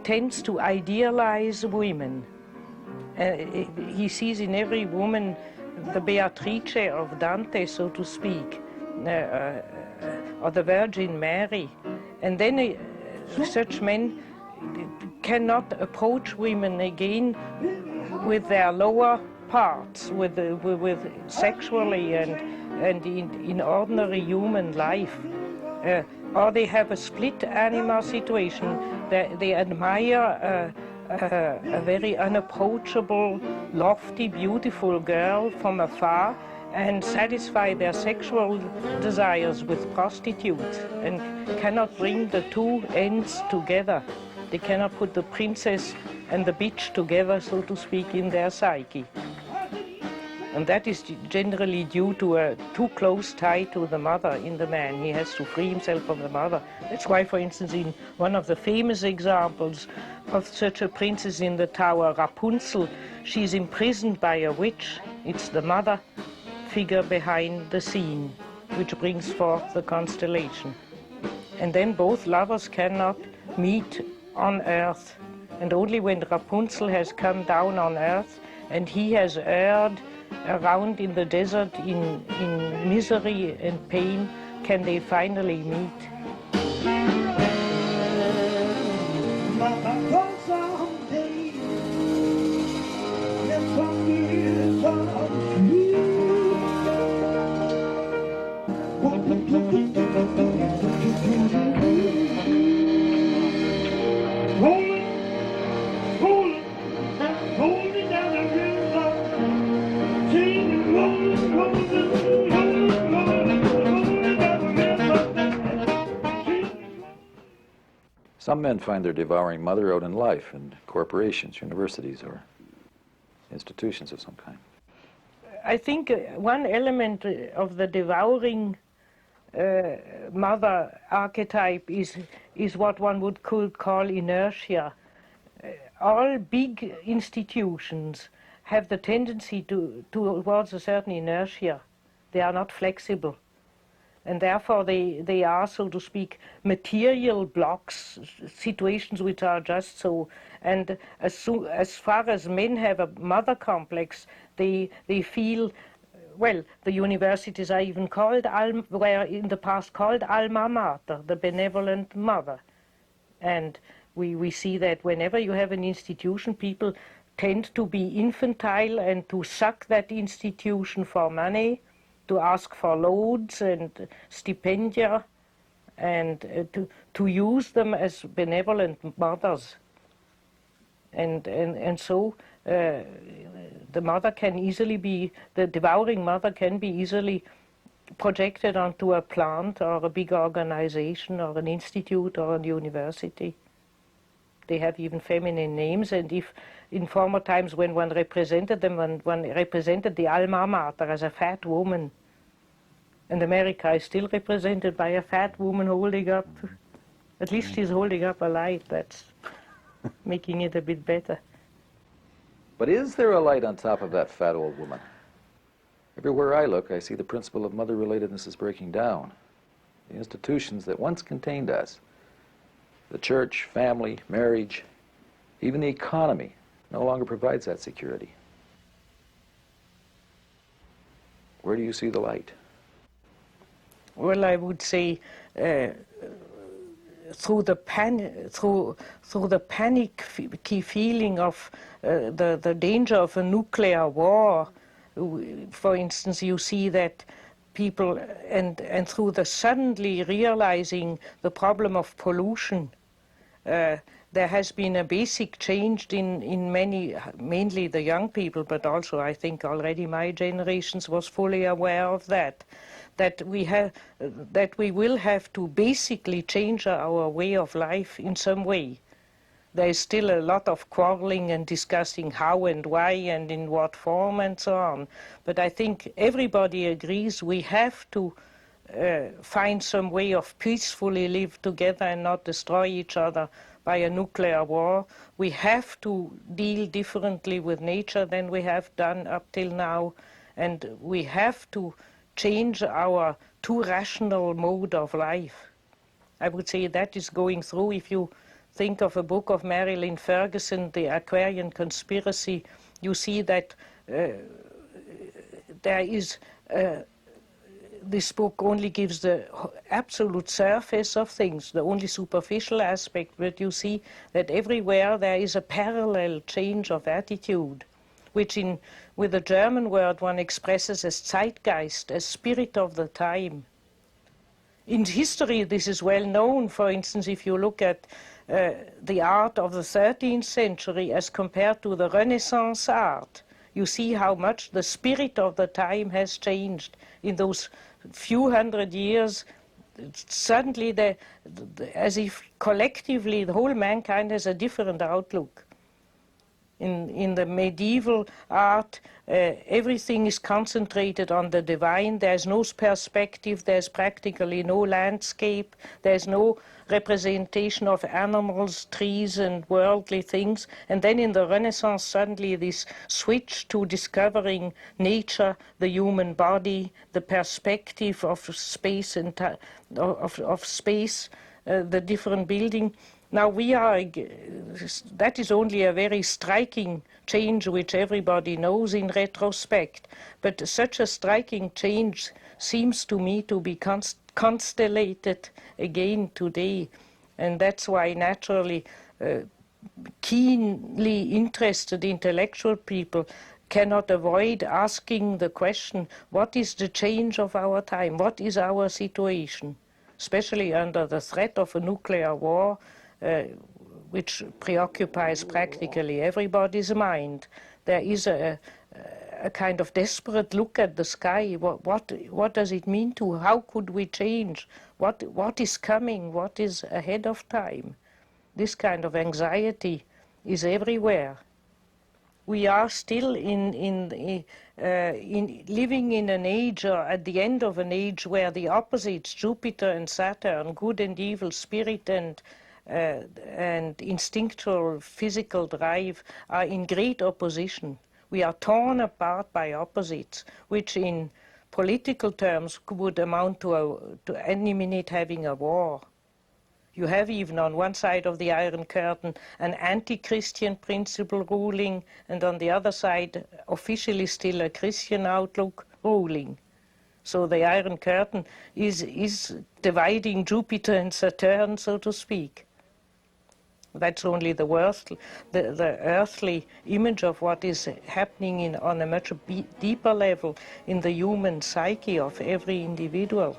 tends to idealize women. He sees in every woman the Beatrice of Dante, so to speak, or the Virgin Mary. And then such men cannot approach women again with their lower parts, with sexually and in ordinary human life. Or they have a split anima situation. They admire a very unapproachable, lofty, beautiful girl from afar and satisfy their sexual desires with prostitutes and cannot bring the two ends together. They cannot put the princess and the bitch together, so to speak, in their psyche. And that is generally due to a too close tie to the mother in the man. He has to free himself from the mother. That's why, for instance, in one of the famous examples of such a princess in the tower, Rapunzel, she's imprisoned by a witch. It's the mother figure behind the scene, which brings forth the constellation. And then both lovers cannot meet on earth. And only when Rapunzel has come down on earth and he has erred around in the desert in misery and pain can they finally meet. Some men find their devouring mother out in life, in corporations, universities, or institutions of some kind. I think one element of the devouring mother archetype is what one could call inertia. All big institutions have the tendency towards a certain inertia. They are not flexible. And therefore they are, so to speak, material blocks, situations which are just so. And as far as men have a mother complex, they feel, well, the universities are even called, were in the past called alma mater, the benevolent mother. And we see that whenever you have an institution, people tend to be infantile and to suck that institution for money, to ask for loads and stipendia, and to use them as benevolent mothers. And so the mother can easily be, the devouring mother can be easily projected onto a plant or a big organization or an institute or a university. They have even feminine names, and if in former times when one represented them, one represented the alma mater as a fat woman, and America is still represented by a fat woman holding up, at least she's holding up a light, that's making it a bit better. But is there a light on top of that fat old woman? Everywhere I look, I see the principle of mother-relatedness is breaking down. The institutions that once contained us, the church, family, marriage, even the economy, no longer provides that security. Where do you see the light? Well, I would say through the panicky feeling of the danger of a nuclear war. For instance, you see that people, and through the suddenly realizing the problem of pollution, there has been a basic change in many, mainly the young people, but also I think already my generations was fully aware of that we will have to basically change our way of life in some way. There is still a lot of quarreling and discussing how and why and in what form and so on. But I think everybody agrees we have to find some way of peacefully live together and not destroy each other by a nuclear war. We have to deal differently with nature than we have done up till now. And we have to change our too rational mode of life. I would say that is going through. If you think of a book of Marilyn Ferguson, The Aquarian Conspiracy, you see that there is, this book only gives the absolute surface of things, the only superficial aspect, but you see that everywhere there is a parallel change of attitude, which with the German word one expresses as Zeitgeist, as spirit of the time. In history this is well known. For instance, if you look at the art of the 13th century as compared to the Renaissance art, you see how much the spirit of the time has changed. In those few hundred years, suddenly, as if collectively the whole mankind has a different outlook. In the medieval art, everything is concentrated on the divine. There's no perspective, there's practically no landscape, there's no representation of animals, trees, and worldly things. And then in the Renaissance, suddenly this switch to discovering nature, the human body, the perspective of space and of space, the different building. Now that is only a very striking change which everybody knows in retrospect, but such a striking change seems to me to be constellated again today, and that's why naturally keenly interested intellectual people cannot avoid asking the question, what is the change of our time? What is our situation? Especially under the threat of a nuclear war, which preoccupies practically everybody's mind. There is a kind of desperate look at the sky. What does it mean to? How could we change? What is coming? What is ahead of time? This kind of anxiety is everywhere. We are still living in an age, or at the end of an age, where the opposites, Jupiter and Saturn, good and evil, spirit and instinctual physical drive, are in great opposition. We are torn apart by opposites, which in political terms, would amount to any minute having a war. You have even on one side of the Iron Curtain an anti-Christian principle ruling, and on the other side officially still a Christian outlook ruling. So the Iron Curtain is dividing Jupiter and Saturn, so to speak. That's only the earthly image of what is happening on a much deeper level in the human psyche of every individual.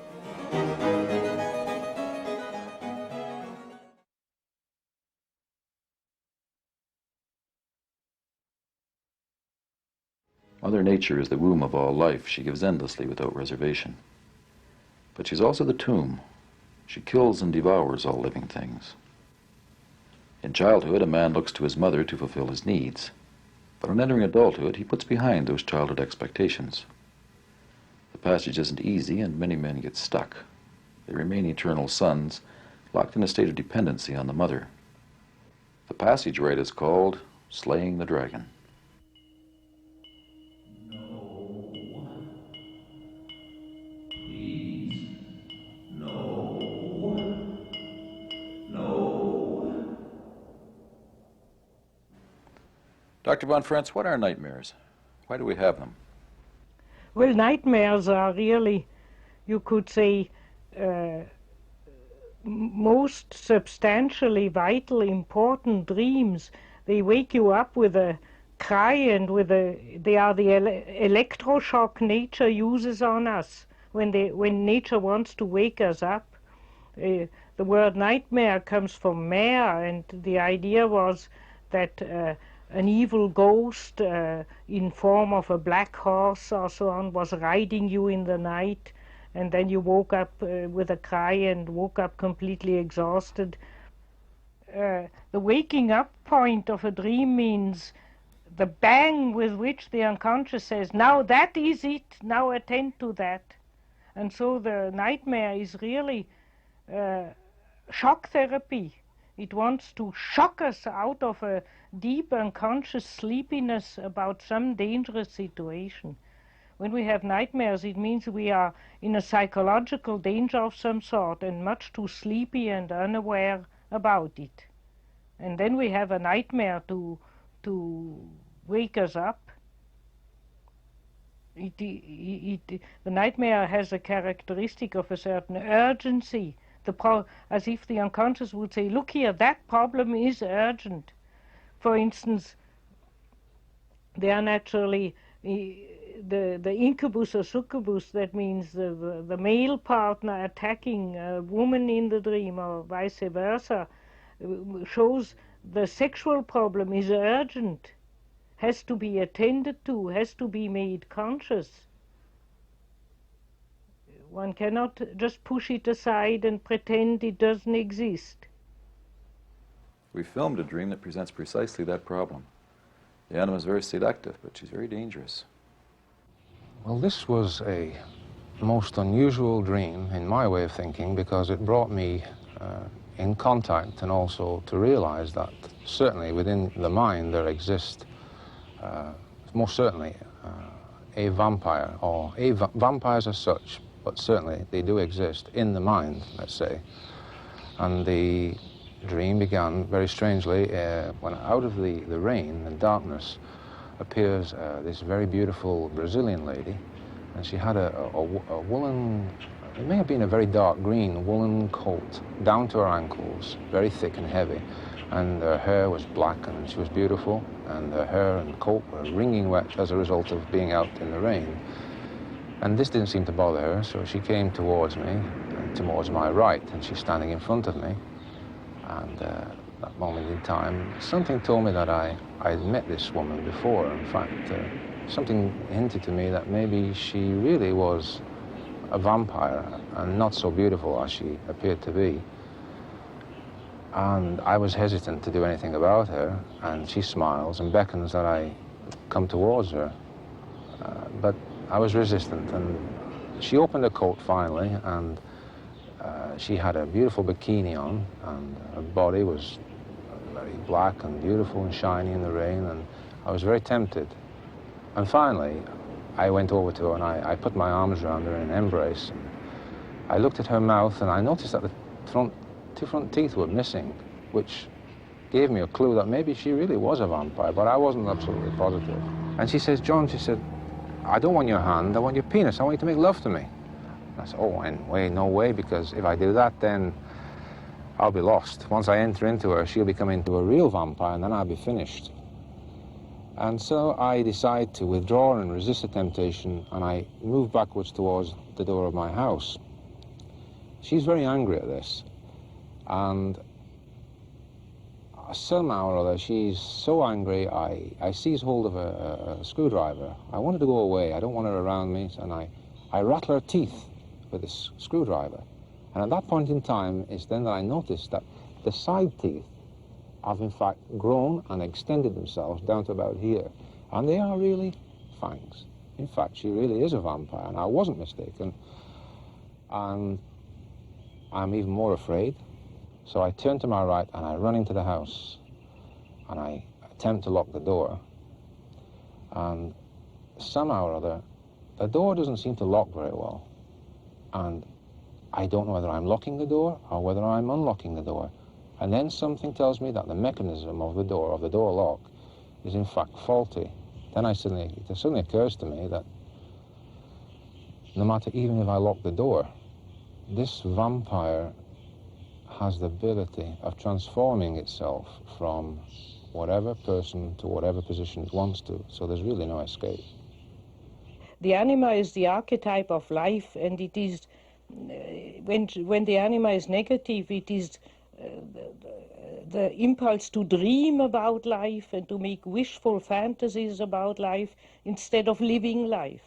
Mother Nature is the womb of all life. She gives endlessly without reservation. But she's also the tomb. She kills and devours all living things. In childhood, a man looks to his mother to fulfill his needs. But on entering adulthood, he puts behind those childhood expectations. The passage isn't easy, and many men get stuck. They remain eternal sons, locked in a state of dependency on the mother. The passage rite is called slaying the dragon. Dr. von Franz, what are nightmares? Why do we have them? Well, nightmares are really, you could say, most substantially vital, important dreams. They wake you up with a cry, and they are the electroshock nature uses on us when nature wants to wake us up. The word nightmare comes from mare, and the idea was that an evil ghost in form of a black horse or so on was riding you in the night, and then you woke up with a cry and woke up completely exhausted. The waking up point of a dream means the bang with which the unconscious says, now that is it, now attend to that. And so the nightmare is really shock therapy. It wants to shock us out of a deep unconscious sleepiness about some dangerous situation. When we have nightmares, it means we are in a psychological danger of some sort and much too sleepy and unaware about it. And then we have a nightmare to wake us up. The nightmare has a characteristic of a certain urgency, as if the unconscious would say, look here, that problem is urgent. For instance, they are naturally the incubus or succubus, that means the male partner attacking a woman in the dream or vice versa, shows the sexual problem is urgent, has to be attended to, has to be made conscious. One cannot just push it aside and pretend it doesn't exist. We filmed a dream that presents precisely that problem. The animal is very seductive, but she's very dangerous. Well, this was a most unusual dream, in my way of thinking, because it brought me in contact and also to realize that certainly within the mind there exists, most certainly, a vampire, or vampires as such, but certainly they do exist in the mind, let's say. And the dream began very strangely when out of the rain and darkness appears this very beautiful Brazilian lady, and she had a woolen, it may have been a very dark green woolen coat down to her ankles, very thick and heavy, and her hair was black and she was beautiful, and her hair and coat were wringing wet as a result of being out in the rain. And this didn't seem to bother her, so she came towards me, towards my right, and she's standing in front of me. And that moment in time, something told me that I'd met this woman before. In fact, something hinted to me that maybe she really was a vampire and not so beautiful as she appeared to be. And I was hesitant to do anything about her, and she smiles and beckons that I come towards her. But I was resistant, and she opened her coat finally, and she had a beautiful bikini on, and her body was very black and beautiful and shiny in the rain, and I was very tempted. And finally, I went over to her and I put my arms around her in an embrace. And I looked at her mouth and I noticed that the two front teeth were missing, which gave me a clue that maybe she really was a vampire, but I wasn't absolutely positive. And she says, John, she said, I don't want your hand, I want your penis, I want you to make love to me. And I said, oh, no way, because if I do that, then I'll be lost. Once I enter into her, she'll become into a real vampire, and then I'll be finished. And so I decide to withdraw and resist the temptation, and I move backwards towards the door of my house. She's very angry at this, and somehow or other, she's so angry, I seize hold of a screwdriver. I want her to go away, I don't want her around me, and I rattle her teeth with this screwdriver. And at that point in time, it's then that I notice that the side teeth have in fact grown and extended themselves down to about here. And they are really fangs. In fact, she really is a vampire, and I wasn't mistaken. And I'm even more afraid. So I turn to my right and I run into the house and I attempt to lock the door. And somehow or other, the door doesn't seem to lock very well. And I don't know whether I'm locking the door or whether I'm unlocking the door. And then something tells me that the mechanism of the door lock, is in fact faulty. Then it suddenly occurs to me that no matter even if I lock the door, this vampire has the ability of transforming itself from whatever person to whatever position it wants to, so there's really no escape. The anima is the archetype of life, and it is, when the anima is negative, it is the impulse to dream about life and to make wishful fantasies about life instead of living life.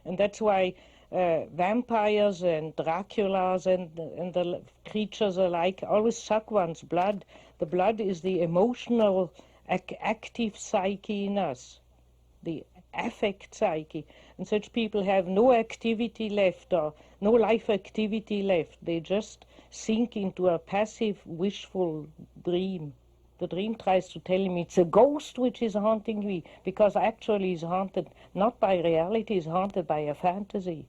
And that's why vampires and Draculas and the creatures alike always suck one's blood. The blood is the emotional, active psyche in us, the affect psyche. And such people have no activity left or no life activity left. They just sink into a passive, wishful dream. The dream tries to tell him it's a ghost which is haunting me, because actually he's haunted not by reality, he's haunted by a fantasy,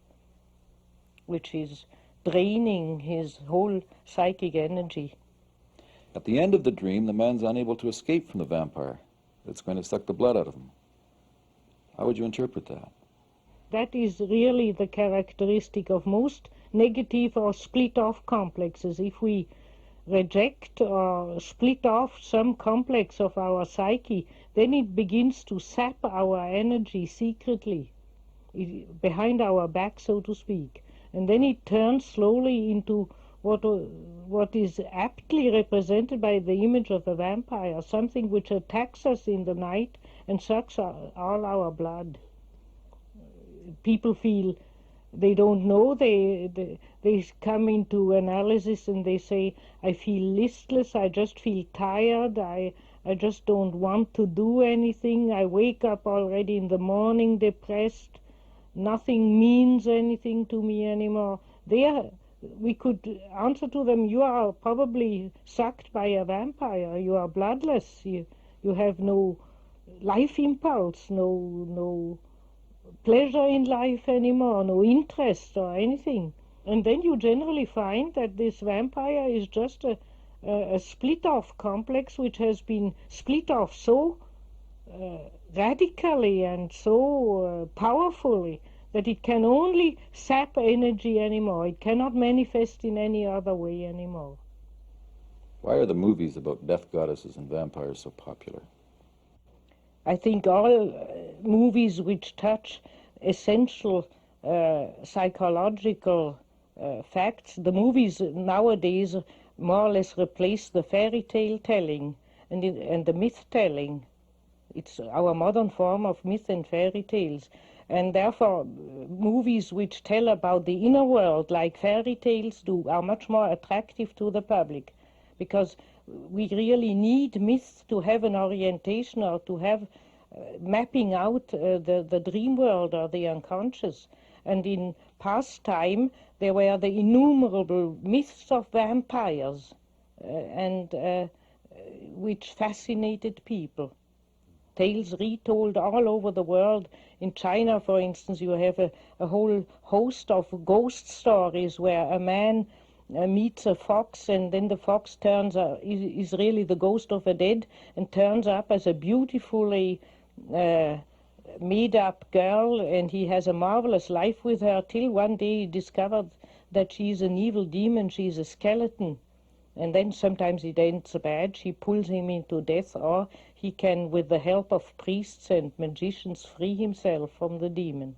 which is draining his whole psychic energy. At the end of the dream, the man's unable to escape from the vampire that's going to suck the blood out of him. How would you interpret that? That is really the characteristic of most negative or split-off complexes. If we reject or split off some complex of our psyche, then it begins to sap our energy secretly, behind our back, so to speak. And then it turns slowly into what is aptly represented by the image of the vampire, something which attacks us in the night and sucks all our blood. People feel they don't know, they come into analysis and they say, I feel listless, I just feel tired, I just don't want to do anything, I wake up already in the morning depressed, nothing means anything to me anymore. We could answer to them, you are probably sucked by a vampire, you are bloodless, you have no life impulse, no pleasure in life anymore, no interest or anything. And then you generally find that this vampire is just a split-off complex which has been split off so radically and so powerfully that it can only sap energy anymore. It cannot manifest in any other way anymore. Why are the movies about death goddesses and vampires so popular? I think all movies which touch essential psychological facts, the movies nowadays more or less replace the fairy tale telling and the myth telling. It's our modern form of myth and fairy tales. And therefore, movies which tell about the inner world, like fairy tales do, are much more attractive to the public, because we really need myths to have an orientation or to have mapping out the dream world or the unconscious. And in past time, there were the innumerable myths of vampires, which fascinated people. tales retold all over the world. In China, for instance, you have a whole host of ghost stories where a man meets a fox, and then the fox is really the ghost of a dead and turns up as a beautifully made-up girl, and he has a marvelous life with her till one day he discovered that she's an evil demon, she's a skeleton. And then sometimes it ends bad, she pulls him into death, or he can, with the help of priests and magicians, free himself from the demon.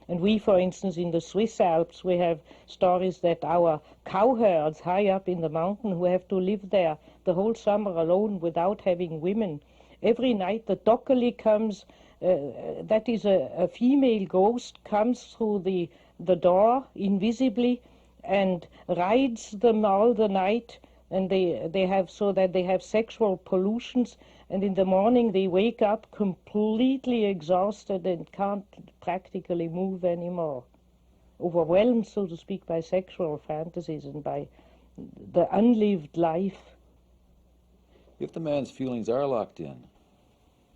And we, for instance, in the Swiss Alps, we have stories that our cowherds high up in the mountain who have to live there the whole summer alone without having women. Every night the Dockeli comes, that is a female ghost, comes through the door invisibly and rides them all the night, and they have sexual pollutions, and in the morning they wake up completely exhausted and can't practically move anymore, overwhelmed, so to speak, by sexual fantasies and by the unlived life. If the man's feelings are locked in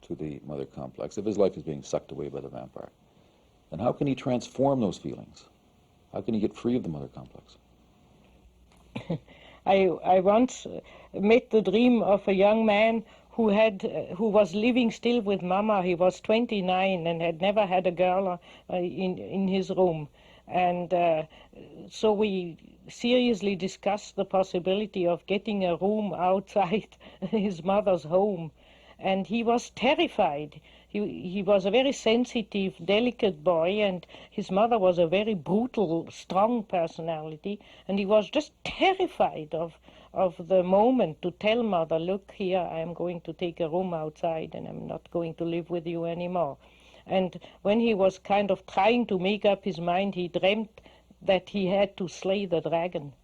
to the mother complex, if his life is being sucked away by the vampire, then how can he transform those feelings? How can he get free of the mother complex? I once met the dream of a young man who was living still with Mama. He was 29 and had never had a girl in his room. And so we seriously discussed the possibility of getting a room outside his mother's home. And he was terrified. He was a very sensitive, delicate boy, and his mother was a very brutal, strong personality, and he was just terrified of the moment to tell Mother, look here, I'm going to take a room outside and I'm not going to live with you anymore. And when he was kind of trying to make up his mind, he dreamt that he had to slay the dragon.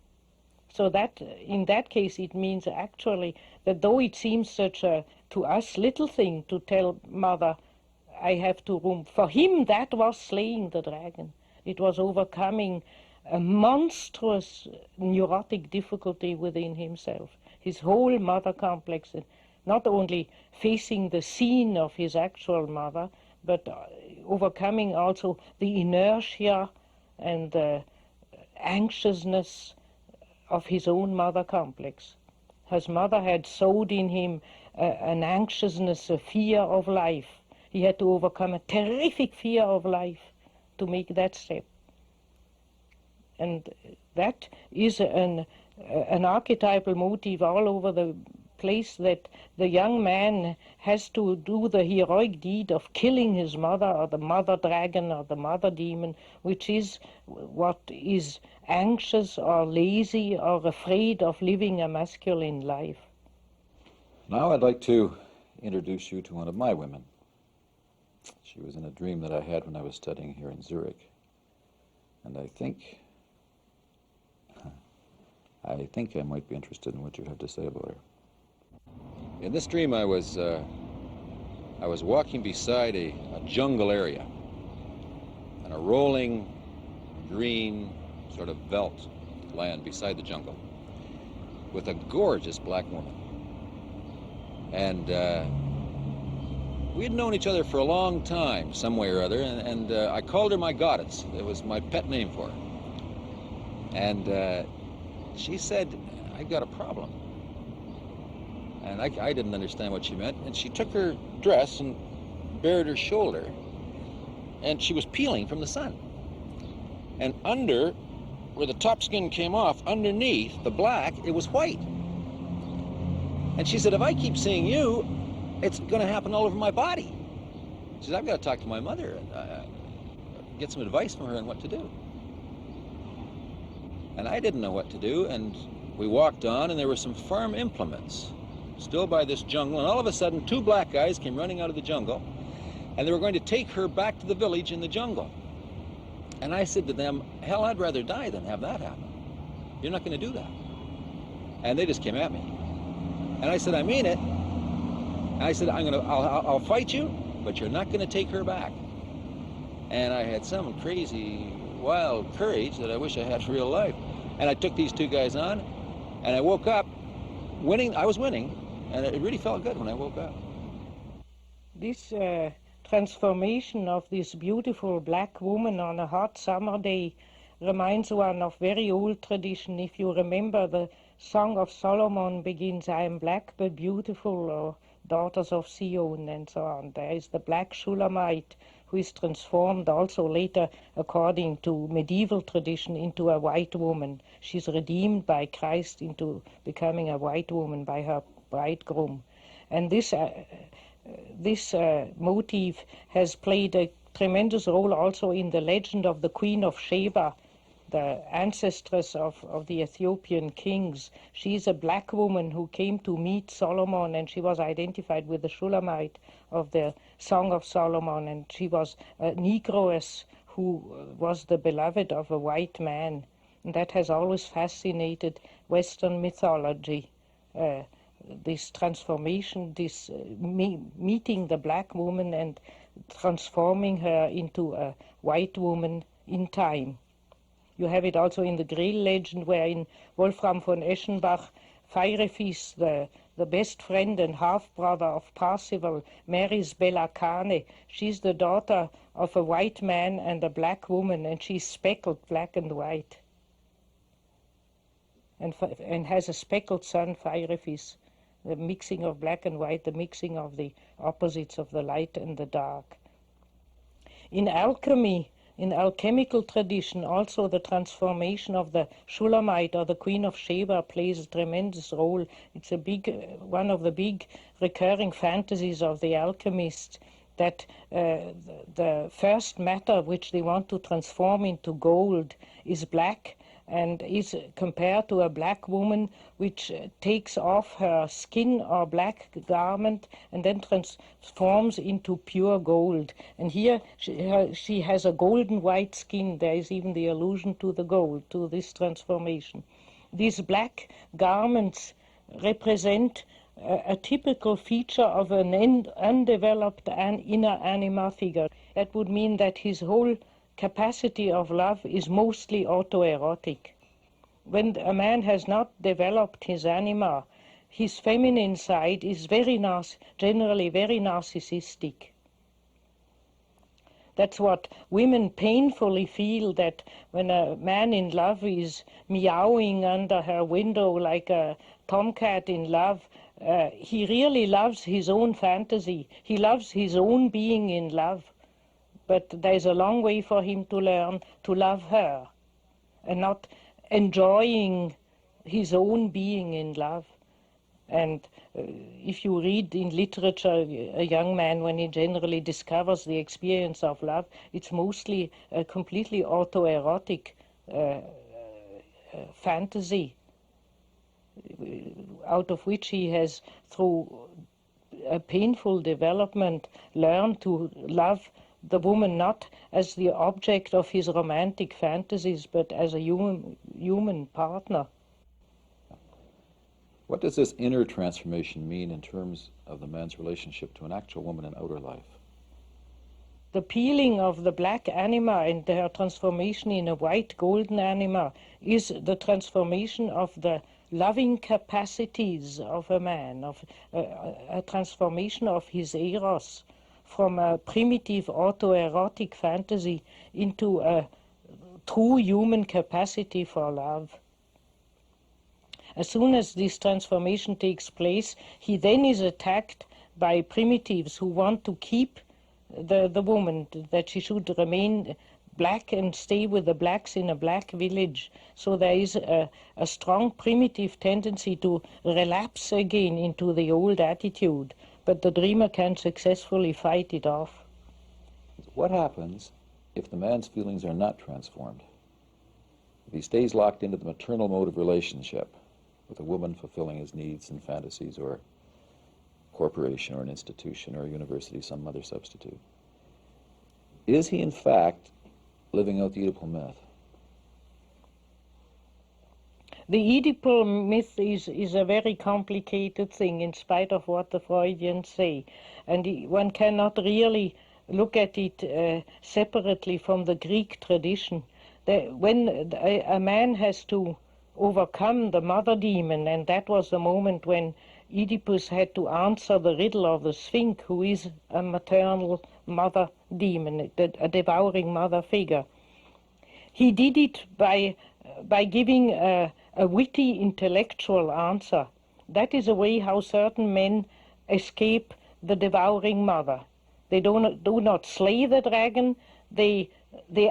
So that, in that case, it means actually that though it seems such a, to us, little thing to tell Mother, I have to room, for him that was slaying the dragon. It was overcoming a monstrous neurotic difficulty within himself. His whole mother complex, and not only facing the scene of his actual mother, but overcoming also the inertia and the anxiousness of his own mother complex. His mother had sowed in him an anxiousness, a fear of life. He had to overcome a terrific fear of life to make that step. And that is an archetypal motif all over the place, that the young man has to do the heroic deed of killing his mother, or the mother dragon, or the mother demon, which is what is anxious or lazy or afraid of living a masculine life. Now I'd like to introduce you to one of my women. She was in a dream that I had when I was studying here in Zurich. And I think I might be interested in what you have to say about her. In this dream, I was walking beside a jungle area, and a rolling green sort of veldt land beside the jungle, with a gorgeous black woman. And we had known each other for a long time, some way or other, and I called her my goddess. It was my pet name for her. And she said, I've got a problem. And I didn't understand what she meant. And she took her dress and bared her shoulder, and she was peeling from the sun. And under, where the top skin came off, underneath the black, it was white. And she said, if I keep seeing you, it's going to happen all over my body. She said, I've got to talk to my mother and get some advice from her on what to do. And I didn't know what to do, and we walked on, and there were some farm implements still by this jungle, and all of a sudden 2 black guys came running out of the jungle, and they were going to take her back to the village in the jungle. And I said to them, hell, I'd rather die than have that happen. You're not going to do that. And they just came at me. And I said, I mean it. And I said, I'll fight you, but you're not going to take her back. And I had some crazy, wild courage that I wish I had for real life. And I took these 2 guys on, and I woke up winning. I was winning, and it really felt good when I woke up. This transformation of this beautiful black woman on a hot summer day reminds one of very old tradition. If you remember, the Song of Solomon begins, I am black but beautiful, or daughters of Zion, and so on. There is the black Shulamite who is transformed also later, according to medieval tradition, into a white woman. She's redeemed by Christ into becoming a white woman by her bridegroom. And this motif has played a tremendous role also in the legend of the Queen of Sheba, the ancestress of the Ethiopian kings. She's a black woman who came to meet Solomon, and she was identified with the Shulamite of the Song of Solomon, and she was a Negroess who was the beloved of a white man. And that has always fascinated Western mythology. This transformation, this meeting the black woman and transforming her into a white woman in time. You have it also in the Grail legend, where in Wolfram von Eschenbach, Feirefies, the best friend and half-brother of Parzival, marries Bella Cane. She's the daughter of a white man and a black woman, and she's speckled black and white, and has a speckled son, Feirefies. The mixing of black and white, the mixing of the opposites of the light and the dark. In alchemy, in alchemical tradition, also the transformation of the Shulamite or the Queen of Sheba plays a tremendous role. It's one of the big recurring fantasies of the alchemists, that the first matter which they want to transform into gold is black, and is compared to a black woman which takes off her skin or black garment and then transforms into pure gold. And here she has a golden white skin. There is even the allusion to the gold, to this transformation. These black garments represent a typical feature of an undeveloped inner anima figure. That would mean that his whole capacity of love is mostly autoerotic. When a man has not developed his anima, his feminine side is generally very narcissistic. That's what women painfully feel, that when a man in love is meowing under her window like a tomcat in love, he really loves his own fantasy. He loves his own being in love. But there's a long way for him to learn to love her and not enjoying his own being in love. And if you read in literature a young man, when he generally discovers the experience of love, it's mostly a completely autoerotic fantasy, out of which he has, through a painful development, learned to love the woman not as the object of his romantic fantasies, but as a human partner. What does this inner transformation mean in terms of the man's relationship to an actual woman in outer life? The peeling of the black anima and their transformation in a white golden anima is the transformation of the loving capacities of a man, of a transformation of his eros, from a primitive autoerotic fantasy into a true human capacity for love. As soon as this transformation takes place, he then is attacked by primitives who want to keep the woman, that she should remain black and stay with the blacks in a black village. So there is a strong primitive tendency to relapse again into the old attitude. But the dreamer can successfully fight it off. What happens if the man's feelings are not transformed? If he stays locked into the maternal mode of relationship with a woman fulfilling his needs and fantasies, or a corporation or an institution or a university, some other substitute? Is he in fact living out the Oedipal myth? The Oedipal myth is a very complicated thing, in spite of what the Freudians say. And one cannot really look at it separately from the Greek tradition. When a man has to overcome the mother demon, and that was the moment when Oedipus had to answer the riddle of the Sphinx, who is a maternal mother demon, a devouring mother figure. He did it by giving a witty intellectual answer. That is a way how certain men escape the devouring mother. They do not slay the dragon, they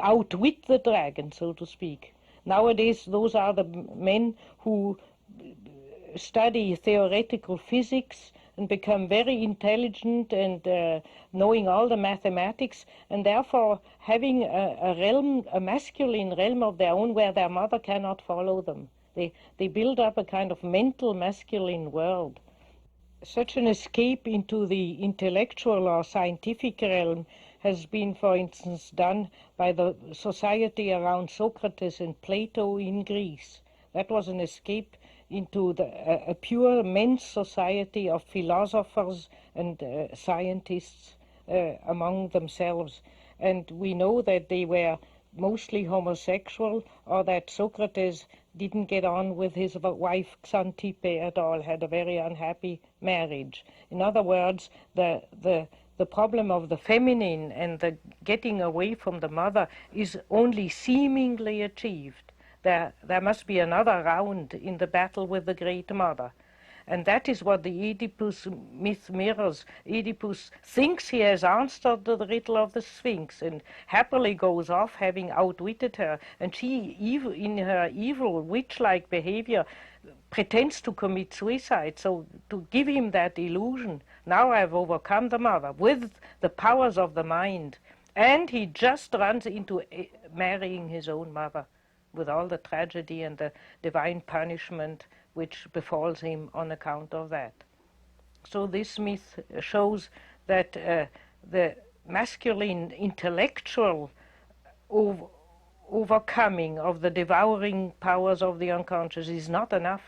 outwit the dragon, so to speak. Nowadays, those are the men who study theoretical physics and become very intelligent and knowing all the mathematics, and therefore having a masculine realm of their own where their mother cannot follow them. They build up a kind of mental masculine world. Such an escape into the intellectual or scientific realm has been, for instance, done by the society around Socrates and Plato in Greece. That was an escape into a pure men's society of philosophers and scientists among themselves. And we know that they were mostly homosexual, or that Socrates didn't get on with his wife Xantippe at all, had a very unhappy marriage. In other words, the problem of the feminine and the getting away from the mother is only seemingly achieved. There must be another round in the battle with the Great Mother. And that is what the Oedipus myth mirrors. Oedipus thinks he has answered the riddle of the Sphinx and happily goes off having outwitted her. And she, in her evil witch-like behavior, pretends to commit suicide. So to give him that illusion, now I've overcome the mother with the powers of the mind. And he just runs into marrying his own mother, with all the tragedy and the divine punishment which befalls him on account of that. So this myth shows that the masculine intellectual overcoming of the devouring powers of the unconscious is not enough.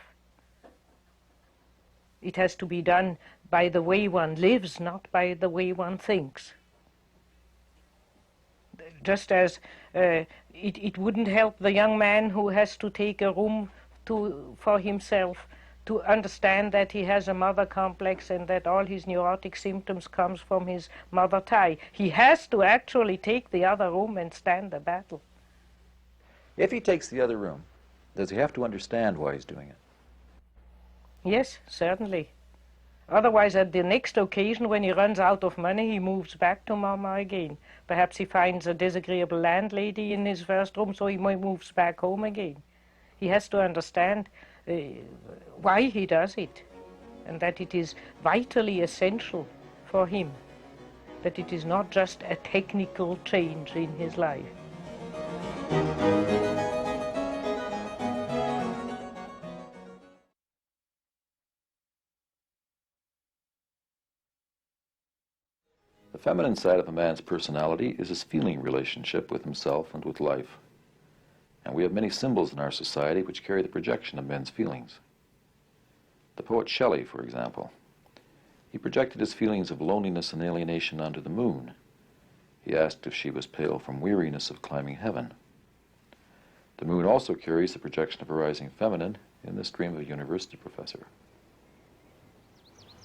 It has to be done by the way one lives, not by the way one thinks. Just as it wouldn't help the young man who has to take a room for himself to understand that he has a mother complex and that all his neurotic symptoms comes from his mother tie. He has to actually take the other room and stand the battle. If he takes the other room, does he have to understand why he's doing it? Yes, certainly. Otherwise, at the next occasion, when he runs out of money, he moves back to Mama again. Perhaps he finds a disagreeable landlady in his first room, so he moves back home again. He has to understand why he does it, and that it is vitally essential for him, that it is not just a technical change in his life. The feminine side of a man's personality is his feeling relationship with himself and with life. And we have many symbols in our society which carry the projection of men's feelings. The poet Shelley, for example, he projected his feelings of loneliness and alienation onto the moon. He asked if she was pale from weariness of climbing heaven. The moon also carries the projection of a rising feminine in this dream of a university professor.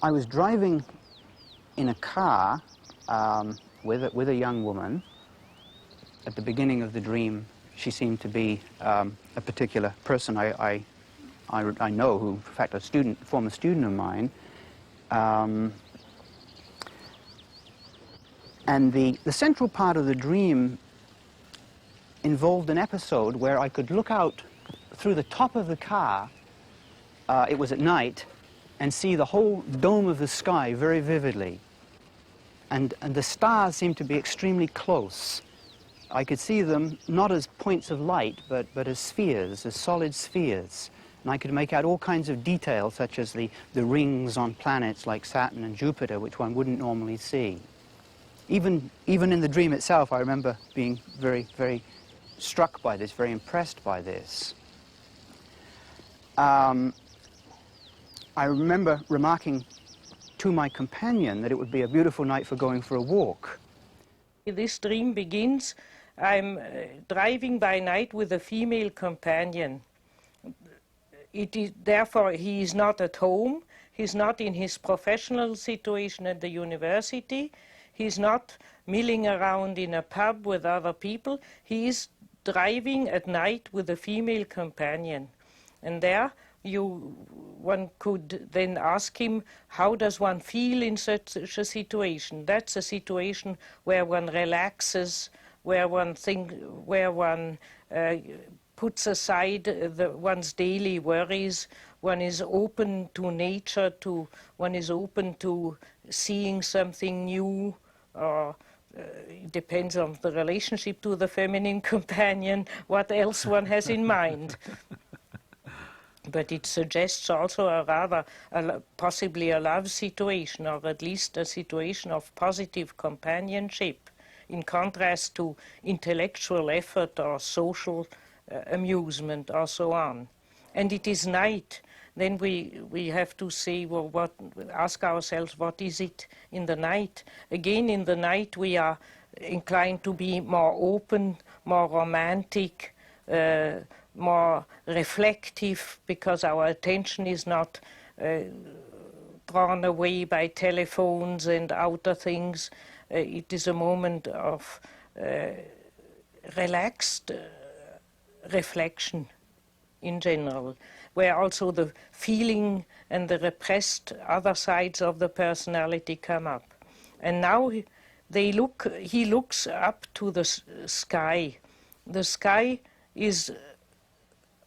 I was driving in a car with a young woman. At the beginning of the dream, she seemed to be a particular person I know, who, in fact, former student of mine. And the central part of the dream involved an episode where I could look out through the top of the car, it was at night, and see the whole dome of the sky very vividly. And the stars seemed to be extremely close. I could see them not as points of light, but as spheres, as solid spheres. And I could make out all kinds of details, such as the rings on planets like Saturn and Jupiter, which one wouldn't normally see. Even in the dream itself, I remember being very, very struck by this, very impressed by this. I remember remarking to my companion that it would be a beautiful night for going for a walk. This dream begins, I'm driving by night with a female companion. therefore, he is not at home. He's not in his professional situation at the university. He's not milling around in a pub with other people. He is driving at night with a female companion. And there one could then ask him, how does one feel in such a situation? That's a situation where one relaxes, where one puts aside one's daily worries. One is open to nature, one is open to seeing something new, or it depends on the relationship to the feminine companion, what else one has in mind. But it suggests also possibly a love situation, or at least a situation of positive companionship, in contrast to intellectual effort or social amusement or so on. And it is night. Then we have to say, well, ask ourselves, what is it in the night? Again, in the night we are inclined to be more open, more romantic, more reflective, because our attention is not drawn away by telephones and outer things. It is a moment of relaxed reflection in general, where also the feeling and the repressed other sides of the personality come up. And now he looks up to the sky. The sky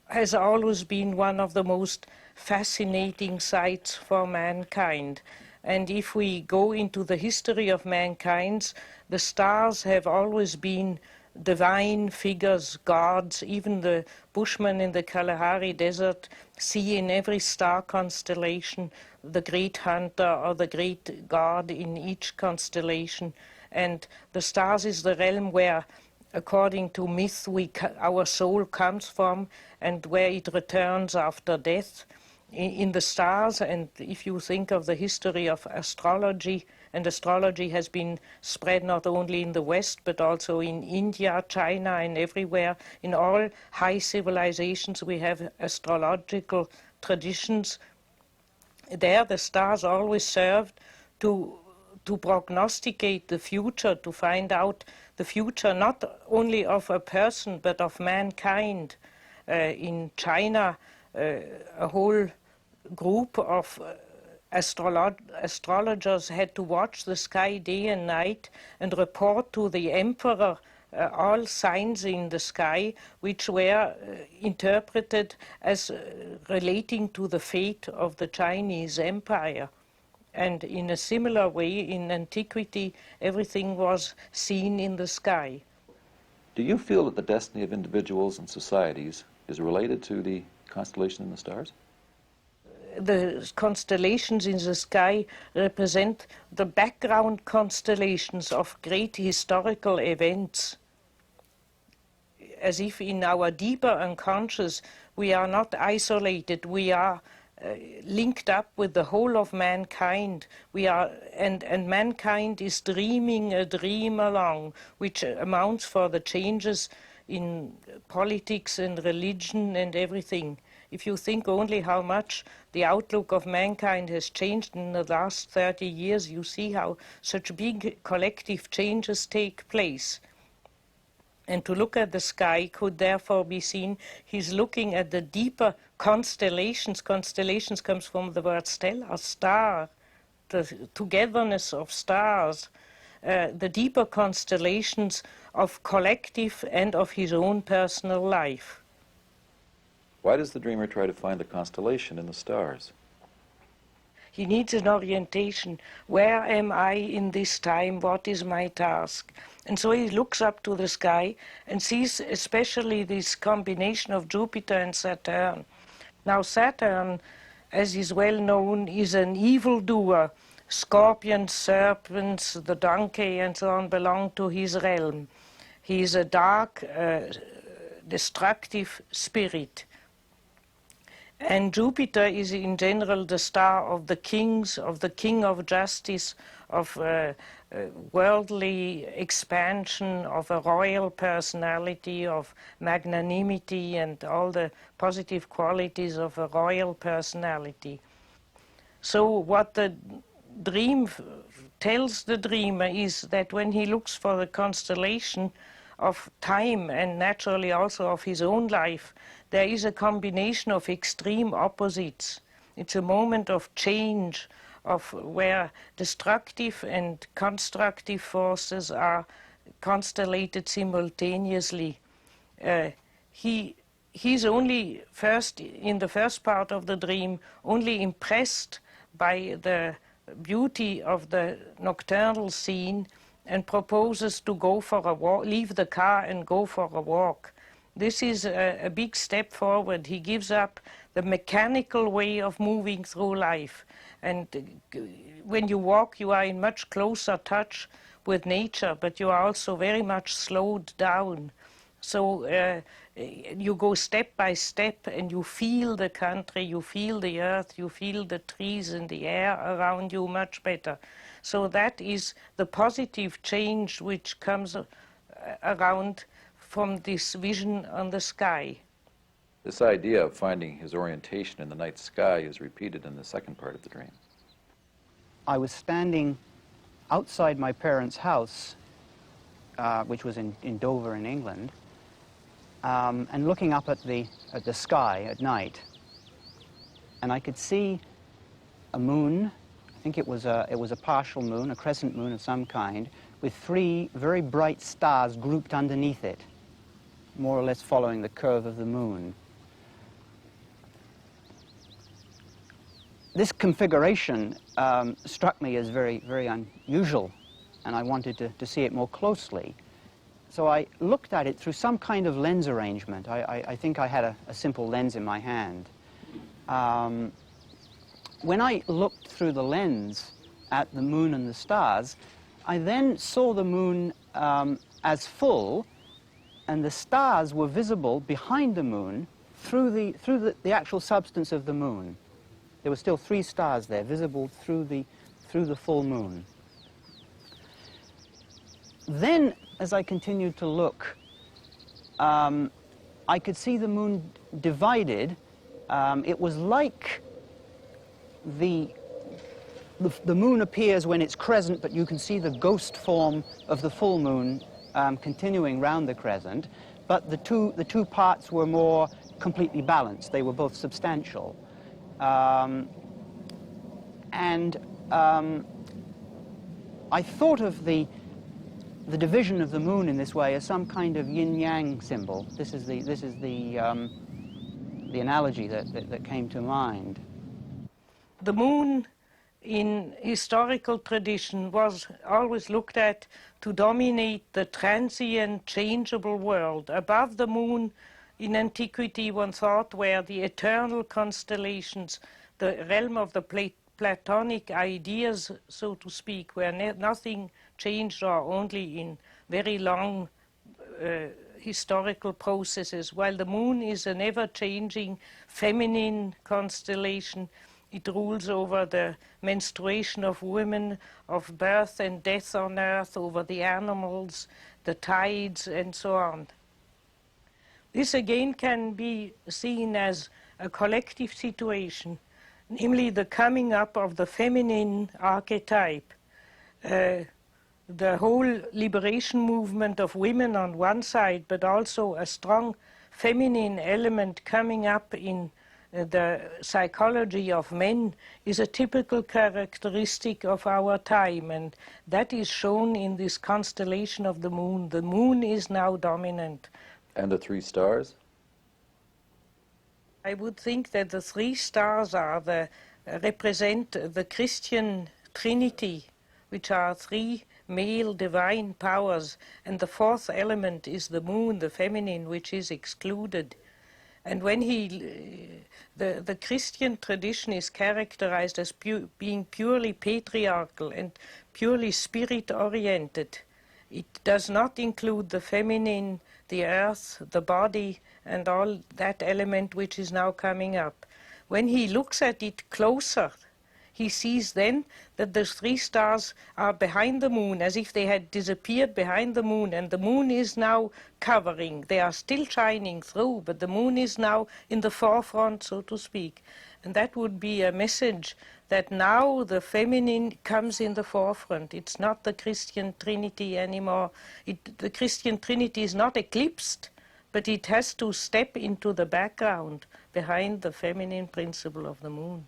has always been one of the most fascinating sights for mankind. And if we go into the history of mankind, the stars have always been divine figures, gods. Even the Bushmen in the Kalahari Desert see in every star constellation the great hunter or the great god in each constellation. And the stars is the realm where, according to myth, our soul comes from, and where it returns after death, in the stars. And if you think of the history of astrology, and astrology has been spread not only in the West, but also in India, China, and everywhere. In all high civilizations we have astrological traditions. There the stars always served to prognosticate the future, to find out the future not only of a person but of mankind. In China, a whole group of astrologers had to watch the sky day and night and report to the emperor all signs in the sky which were interpreted as relating to the fate of the Chinese Empire. And in a similar way, in antiquity, everything was seen in the sky. Do you feel that the destiny of individuals and societies is related to the constellation in the stars? The constellations in the sky represent the background constellations of great historical events. As if in our deeper unconscious we are not isolated, we are linked up with the whole of mankind. And mankind is dreaming a dream along, which amounts for the changes in politics and religion and everything. If you think only how much the outlook of mankind has changed in the last 30 years, you see how such big collective changes take place. And to look at the sky could therefore be seen, he's looking at the deeper constellations. Constellations comes from the word stella, star, the togetherness of stars, the deeper constellations of collective and of his own personal life. Why does the dreamer try to find the constellation in the stars? He needs an orientation. Where am I in this time? What is my task? And so he looks up to the sky and sees especially this combination of Jupiter and Saturn. Now Saturn, as is well known, is an evildoer. Scorpions, serpents, the donkey and so on belong to his realm. He is a dark, destructive spirit. And Jupiter is in general the star of the kings, of the king of justice, of worldly expansion, of a royal personality, of magnanimity, and all the positive qualities of a royal personality. So what the dream tells the dreamer is that when he looks for the constellation of time and naturally also of his own life, there is a combination of extreme opposites. It's a moment of change, of where destructive and constructive forces are constellated simultaneously. He's only in the first part of the dream, only impressed by the beauty of the nocturnal scene and proposes to go for a walk, leave the car and go for a walk. This is a big step forward. He gives up the mechanical way of moving through life. And when you walk, you are in much closer touch with nature, but you are also very much slowed down. So you go step by step and you feel the country, you feel the earth, you feel the trees and the air around you much better. So that is the positive change which comes around from this vision on the sky. This idea of finding his orientation in the night sky is repeated in the second part of the dream. I was standing outside my parents' house, which was in Dover in England, and looking up at the sky at night, and I could see a moon. I think it was a partial moon, a crescent moon of some kind, with 3 very bright stars grouped underneath it, more or less following the curve of the moon. This configuration struck me as very, very unusual, and I wanted to see it more closely. So I looked at it through some kind of lens arrangement. I think I had a simple lens in my hand. When I looked through the lens at the moon and the stars, I then saw the moon as full, and the stars were visible behind the moon through the actual substance of the moon. There were still 3 stars there, visible through the full moon. Then, as I continued to look, I could see the moon divided. It was like the moon appears when it's crescent, but you can see the ghost form of the full moon continuing round the crescent. But the two parts were more completely balanced. They were both substantial. I thought of the division of the moon in this way as some kind of yin-yang symbol. This is the analogy that came to mind. The moon in historical tradition was always looked at to dominate the transient, changeable world. Above the moon in antiquity, one thought, were the eternal constellations, the realm of the Platonic ideas, so to speak, where nothing changed or only in very long historical processes, while the moon is an ever-changing feminine constellation. It rules over the menstruation of women, of birth and death on earth, over the animals, the tides, and so on. This again can be seen as a collective situation, namely the coming up of the feminine archetype. The whole liberation movement of women on one side, but also a strong feminine element coming up in the psychology of men, is a typical characteristic of our time, and that is shown in this constellation of the moon. The moon is now dominant. And the 3 stars? I would think that the 3 stars represent the Christian Trinity, which are 3 male divine powers, and the 4th element is the moon, the feminine, which is excluded. And when the Christian tradition is characterized as being purely patriarchal and purely spirit-oriented. It does not include the feminine, the earth, the body, and all that element which is now coming up. when he looks at it closer, he sees then that the 3 stars are behind the moon, as if they had disappeared behind the moon, and the moon is now covering. They are still shining through, but the moon is now in the forefront, so to speak. And that would be a message that now the feminine comes in the forefront. It's not the Christian Trinity anymore. The Christian Trinity is not eclipsed, but it has to step into the background behind the feminine principle of the moon.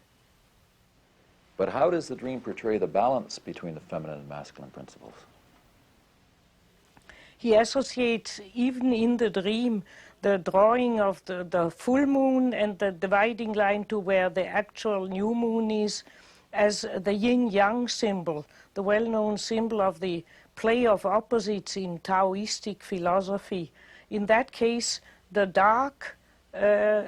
But how does the dream portray the balance between the feminine and masculine principles? He associates, even in the dream, the drawing of the full moon and the dividing line to where the actual new moon is as the yin-yang symbol, the well-known symbol of the play of opposites in Taoistic philosophy. In that case, the dark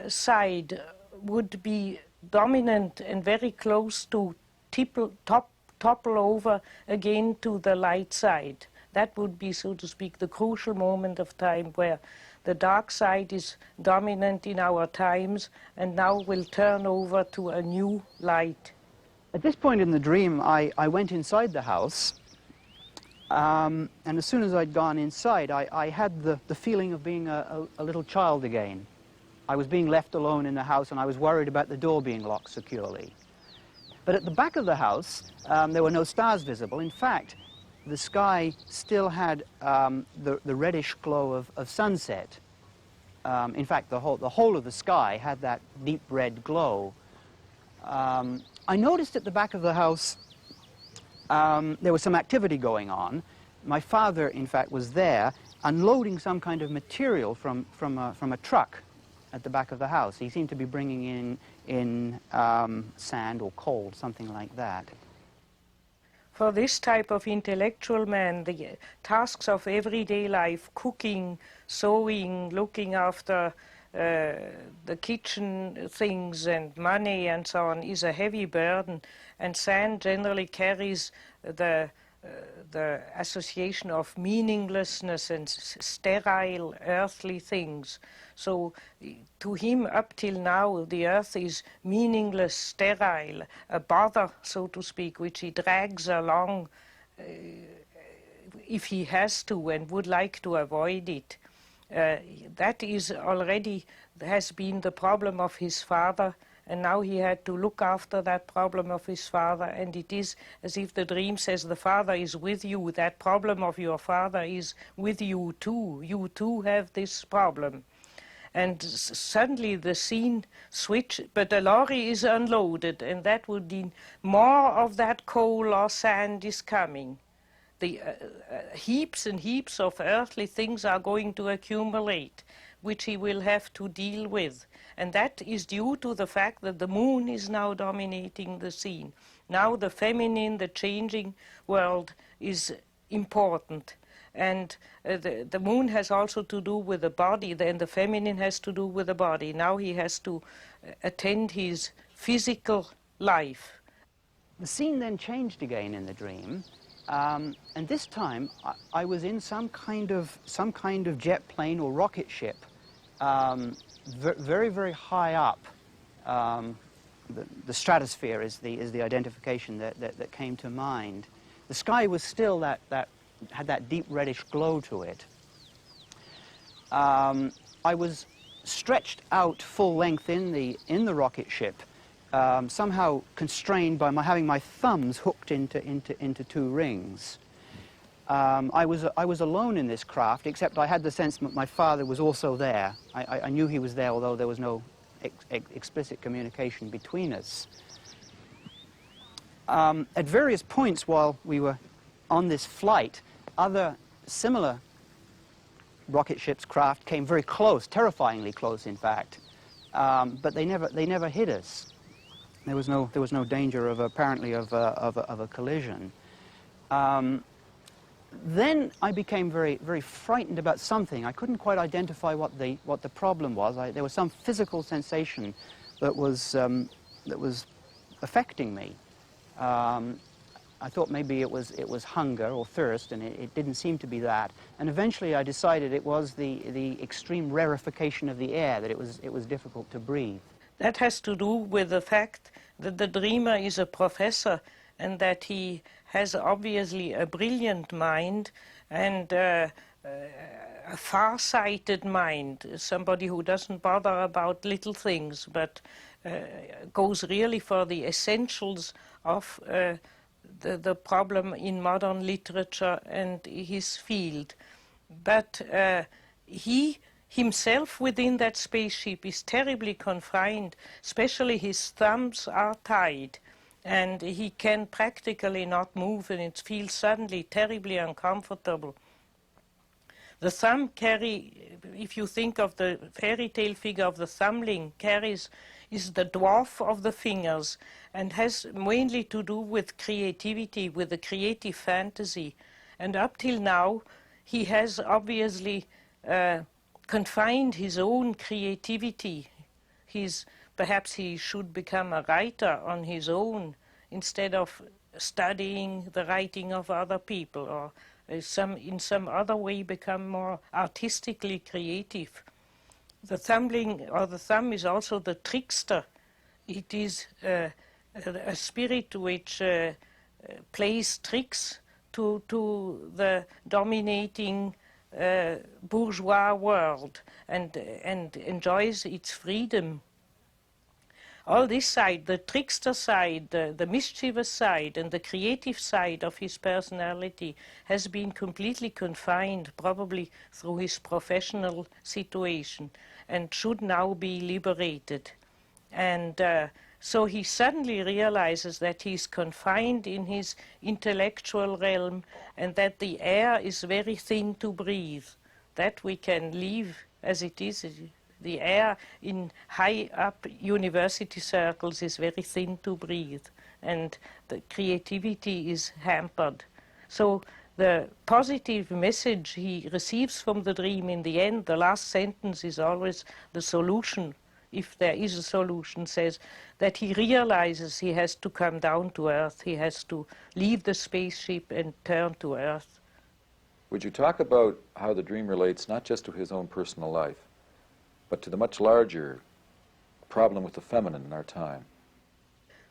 side would be dominant and very close to topple over again to the light side. That would be, so to speak, the crucial moment of time where the dark side is dominant in our times and now will turn over to a new light. At this point in the dream, I went inside the house, and as soon as I'd gone inside, I had the feeling of being a little child again. I was being left alone in the house, and I was worried about the door being locked securely. But at the back of the house, there were no stars visible. In fact, the sky still had the reddish glow of sunset. In fact, the whole of the sky had that deep red glow. I noticed at the back of the house there was some activity going on. My father, in fact, was there unloading some kind of material from a truck at the back of the house. He seemed to be bringing in sand or coal, something like that. For this type of intellectual man, the tasks of everyday life, cooking, sewing, looking after the kitchen things and money and so on, is a heavy burden, and sand generally carries the association of meaninglessness and sterile earthly things. So to him, up till now, the earth is meaningless, sterile, a bother, so to speak, which he drags along if he has to and would like to avoid it. That is already has been the problem of his father, and now he had to look after that problem of his father, and it is as if the dream says the father is with you. That problem of your father is with you too. You too have this problem. And suddenly the scene switched, but the lorry is unloaded, and that would mean more of that coal or sand is coming. The heaps and heaps of earthly things are going to accumulate, which he will have to deal with. And that is due to the fact that the moon is now dominating the scene. Now the feminine, the changing world is important. And the moon has also to do with the body, and the feminine has to do with the body. Now he has to attend his physical life. The scene then changed again in the dream, and this time I was in some kind of jet plane or rocket ship, very, very high up. The stratosphere is the identification that came to mind. The sky was still had that deep reddish glow to it. I was stretched out full length in the rocket ship, somehow constrained by having my thumbs hooked into two rings. I was alone in this craft, except I had the sense that my father was also there. I knew he was there, although there was no explicit communication between us. At various points while we were on this flight, other similar rocket ships' craft came very close, terrifyingly close, in fact, but they never hit us. There was no danger of apparently of a collision. Then I became very, very frightened about something. I couldn't quite identify what the problem was. There was some physical sensation that was affecting me. I thought maybe it was hunger or thirst, and it didn't seem to be that. And eventually I decided it was the extreme rarefication of the air, that it was difficult to breathe. That has to do with the fact that the dreamer is a professor and that he has obviously a brilliant mind and a far-sighted mind, somebody who doesn't bother about little things but goes really for the essentials of the problem in modern literature and his field. But he himself within that spaceship is terribly confined, especially his thumbs are tied and he can practically not move, and it feels suddenly terribly uncomfortable. The thumb if you think of the fairy tale figure of the thumbling, is the dwarf of the fingers and has mainly to do with creativity, with the creative fantasy. And up till now, he has obviously confined his own creativity. Perhaps he should become a writer on his own instead of studying the writing of other people, or in some other way become more artistically creative. The thumbling or the thumb is also the trickster. It is a spirit which plays tricks to the dominating bourgeois world and enjoys its freedom. All this side, the trickster side, the mischievous side, and the creative side of his personality has been completely confined, probably through his professional situation, and should now be liberated. And so he suddenly realizes that he's confined in his intellectual realm and that the air is very thin to breathe. That we can leave as it is. The air in high-up university circles is very thin to breathe, and the creativity is hampered. So the positive message he receives from the dream in the end, the last sentence is always the solution, if there is a solution, says that he realizes he has to come down to Earth. He has to leave the spaceship and turn to Earth. Would you talk about how the dream relates not just to his own personal life, but to the much larger problem with the feminine in our time?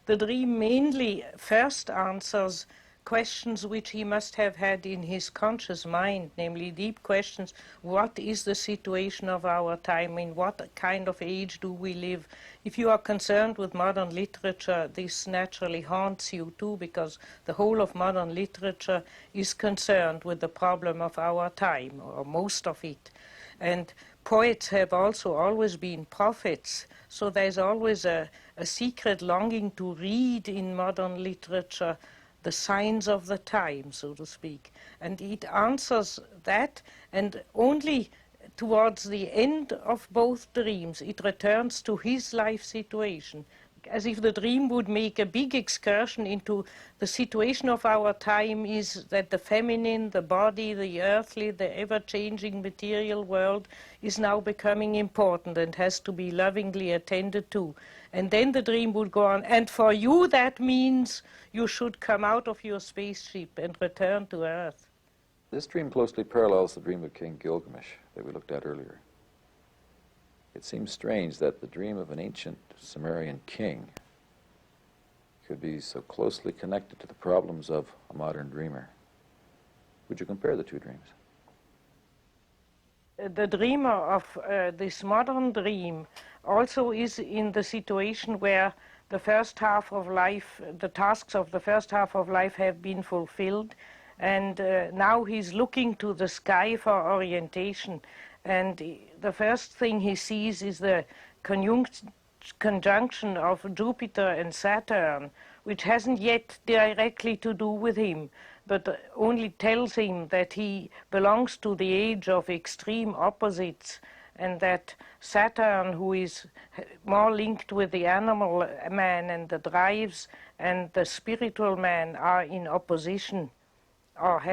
The dream mainly first answers questions which he must have had in his conscious mind, namely deep questions. What is the situation of our time? In what kind of age do we live? If you are concerned with modern literature, this naturally haunts you too, because the whole of modern literature is concerned with the problem of our time, or most of it. And poets have also always been prophets, so there's always a secret longing to read in modern literature the signs of the time, so to speak. And it answers that, and only towards the end of both dreams it returns to his life situation, as if the dream would make a big excursion into the situation of our time is that the feminine, the body, the earthly, the ever-changing material world is now becoming important and has to be lovingly attended to. And then the dream would go on, and for you that means you should come out of your spaceship and return to Earth. This dream closely parallels the dream of King Gilgamesh that we looked at earlier. It seems strange that the dream of an ancient Sumerian king could be so closely connected to the problems of a modern dreamer. Would you compare the two dreams? The dreamer of this modern dream also is in the situation where the first half of life, the tasks of the first half of life have been fulfilled, and now he's looking to the sky for orientation. And the first thing he sees is the conjunction of Jupiter and Saturn, which hasn't yet directly to do with him, but only tells him that he belongs to the age of extreme opposites, and that Saturn, who is more linked with the animal man and the drives, and the spiritual man are in opposition, or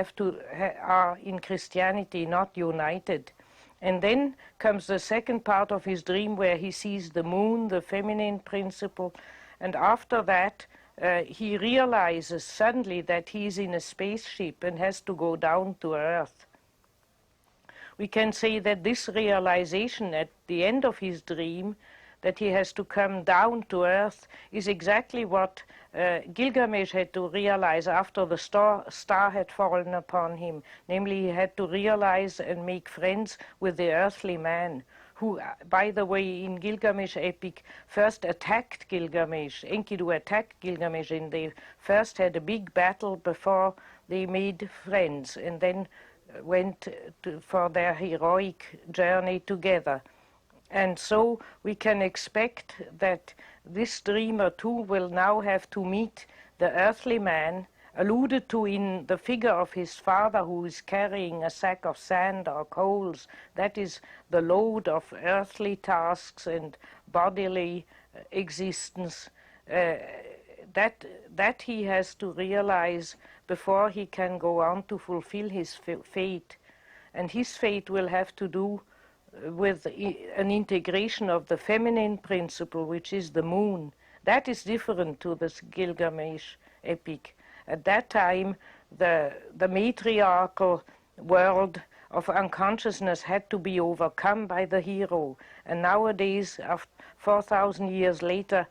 are in Christianity not united. And then comes the second part of his dream where he sees the moon, the feminine principle, and after that he realizes suddenly that he is in a spaceship and has to go down to Earth. We can say that this realization at the end of his dream that he has to come down to earth, is exactly what Gilgamesh had to realize after the star had fallen upon him. Namely, he had to realize and make friends with the earthly man, who, by the way, in Gilgamesh epic, first attacked Gilgamesh. Enkidu attacked Gilgamesh, and they first had a big battle before they made friends, and then went for their heroic journey together. And so we can expect that this dreamer too will now have to meet the earthly man, alluded to in the figure of his father, who is carrying a sack of sand or coals. That is the load of earthly tasks and bodily existence that he has to realize before he can go on to fulfill his fate. And his fate will have to do with an integration of the feminine principle, which is the moon. That is different to this Gilgamesh epic. At that time, the matriarchal world of unconsciousness had to be overcome by the hero. And nowadays, 4,000 years later,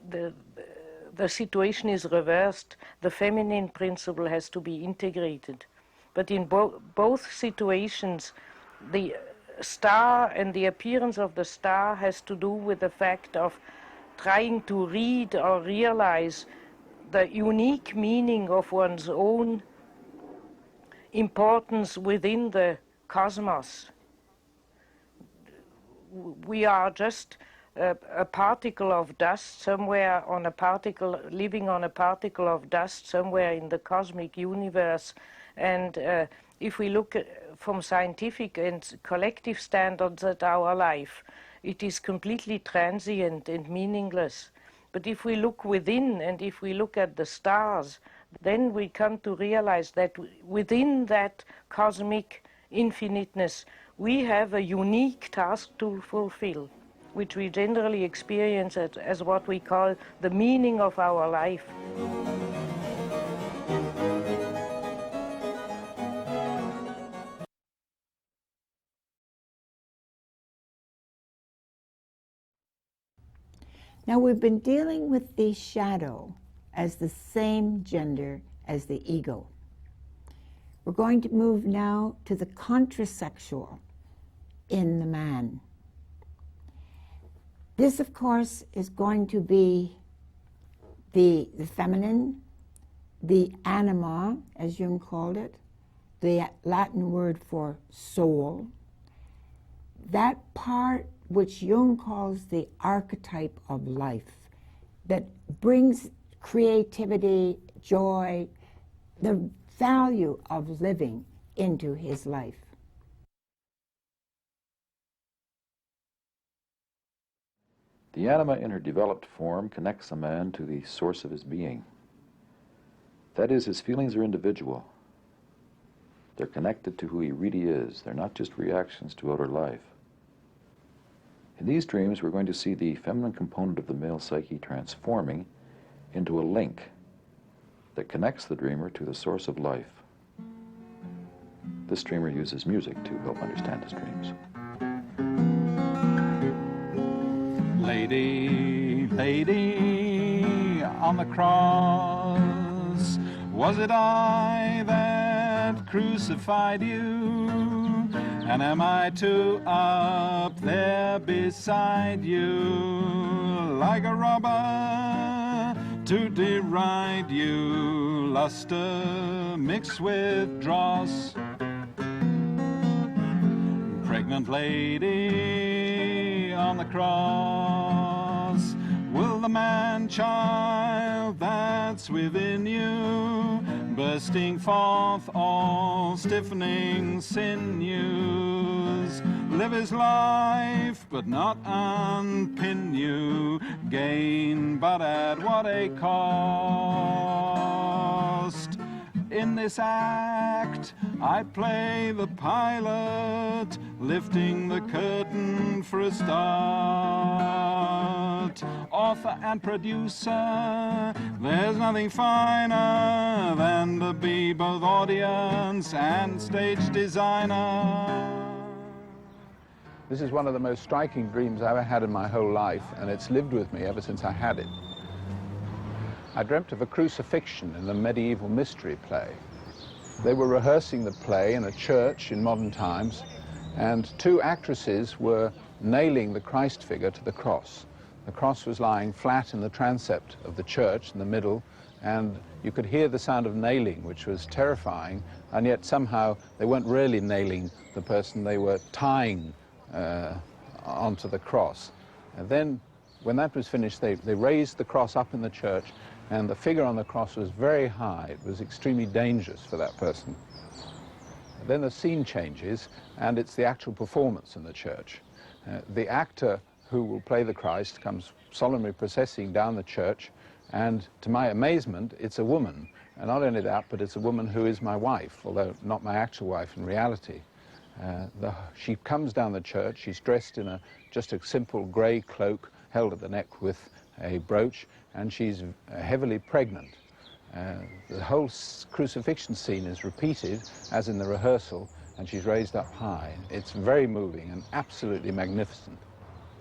the situation is reversed. The feminine principle has to be integrated. But in both situations, the star and the appearance of the star has to do with the fact of trying to read or realize the unique meaning of one's own importance within the cosmos. We are just a particle of dust somewhere on a particle, living on a particle of dust somewhere in the cosmic universe. And if we look from scientific and collective standards at our life, it is completely transient and meaningless. But if we look within and if we look at the stars, then we come to realize that within that cosmic infiniteness, we have a unique task to fulfill, which we generally experience as what we call the meaning of our life. Now, we've been dealing with the shadow as the same gender as the ego. We're going to move now to the contrasexual in the man. This, of course, is going to be the feminine, the anima, as Jung called it, the Latin word for soul, that part which Jung calls the archetype of life, that brings creativity, joy, the value of living into his life. The anima in her developed form connects a man to the source of his being. That is, his feelings are individual. They're connected to who he really is. They're not just reactions to outer life. In these dreams, we're going to see the feminine component of the male psyche transforming into a link that connects the dreamer to the source of life. This dreamer uses music to help understand his dreams. Lady, lady, on the cross, was it I that crucified you? And am I too up there beside you, like a robber to deride you, luster mixed with dross? Pregnant lady on the cross, will the man-child that's within you, bursting forth all stiffening sinews, live his life but not unpin you, gain but at what a cost? In this act I play the pilot, lifting the curtain for a start. Author and producer, there's nothing finer than to be both audience and stage designer. This is one of the most striking dreams I ever had in my whole life, and it's lived with me ever since I had it. I dreamt of a crucifixion in a medieval mystery play. They were rehearsing the play in a church in modern times, and two actresses were nailing the Christ figure to the cross. The cross was lying flat in the transept of the church in the middle, and you could hear the sound of nailing, which was terrifying, and yet somehow they weren't really nailing the person, they were tying onto the cross. And then, when that was finished, they raised the cross up in the church, and the figure on the cross was very high. It was extremely dangerous for that person. And then the scene changes, and it's the actual performance in the church. The actor who will play the Christ comes solemnly processing down the church, and to my amazement, it's a woman. And not only that, but it's a woman who is my wife, although not my actual wife in reality. She comes down the church, she's dressed in just a simple grey cloak held at the neck with a brooch, and she's heavily pregnant. The whole crucifixion scene is repeated as in the rehearsal, and she's raised up high. It's very moving and absolutely magnificent.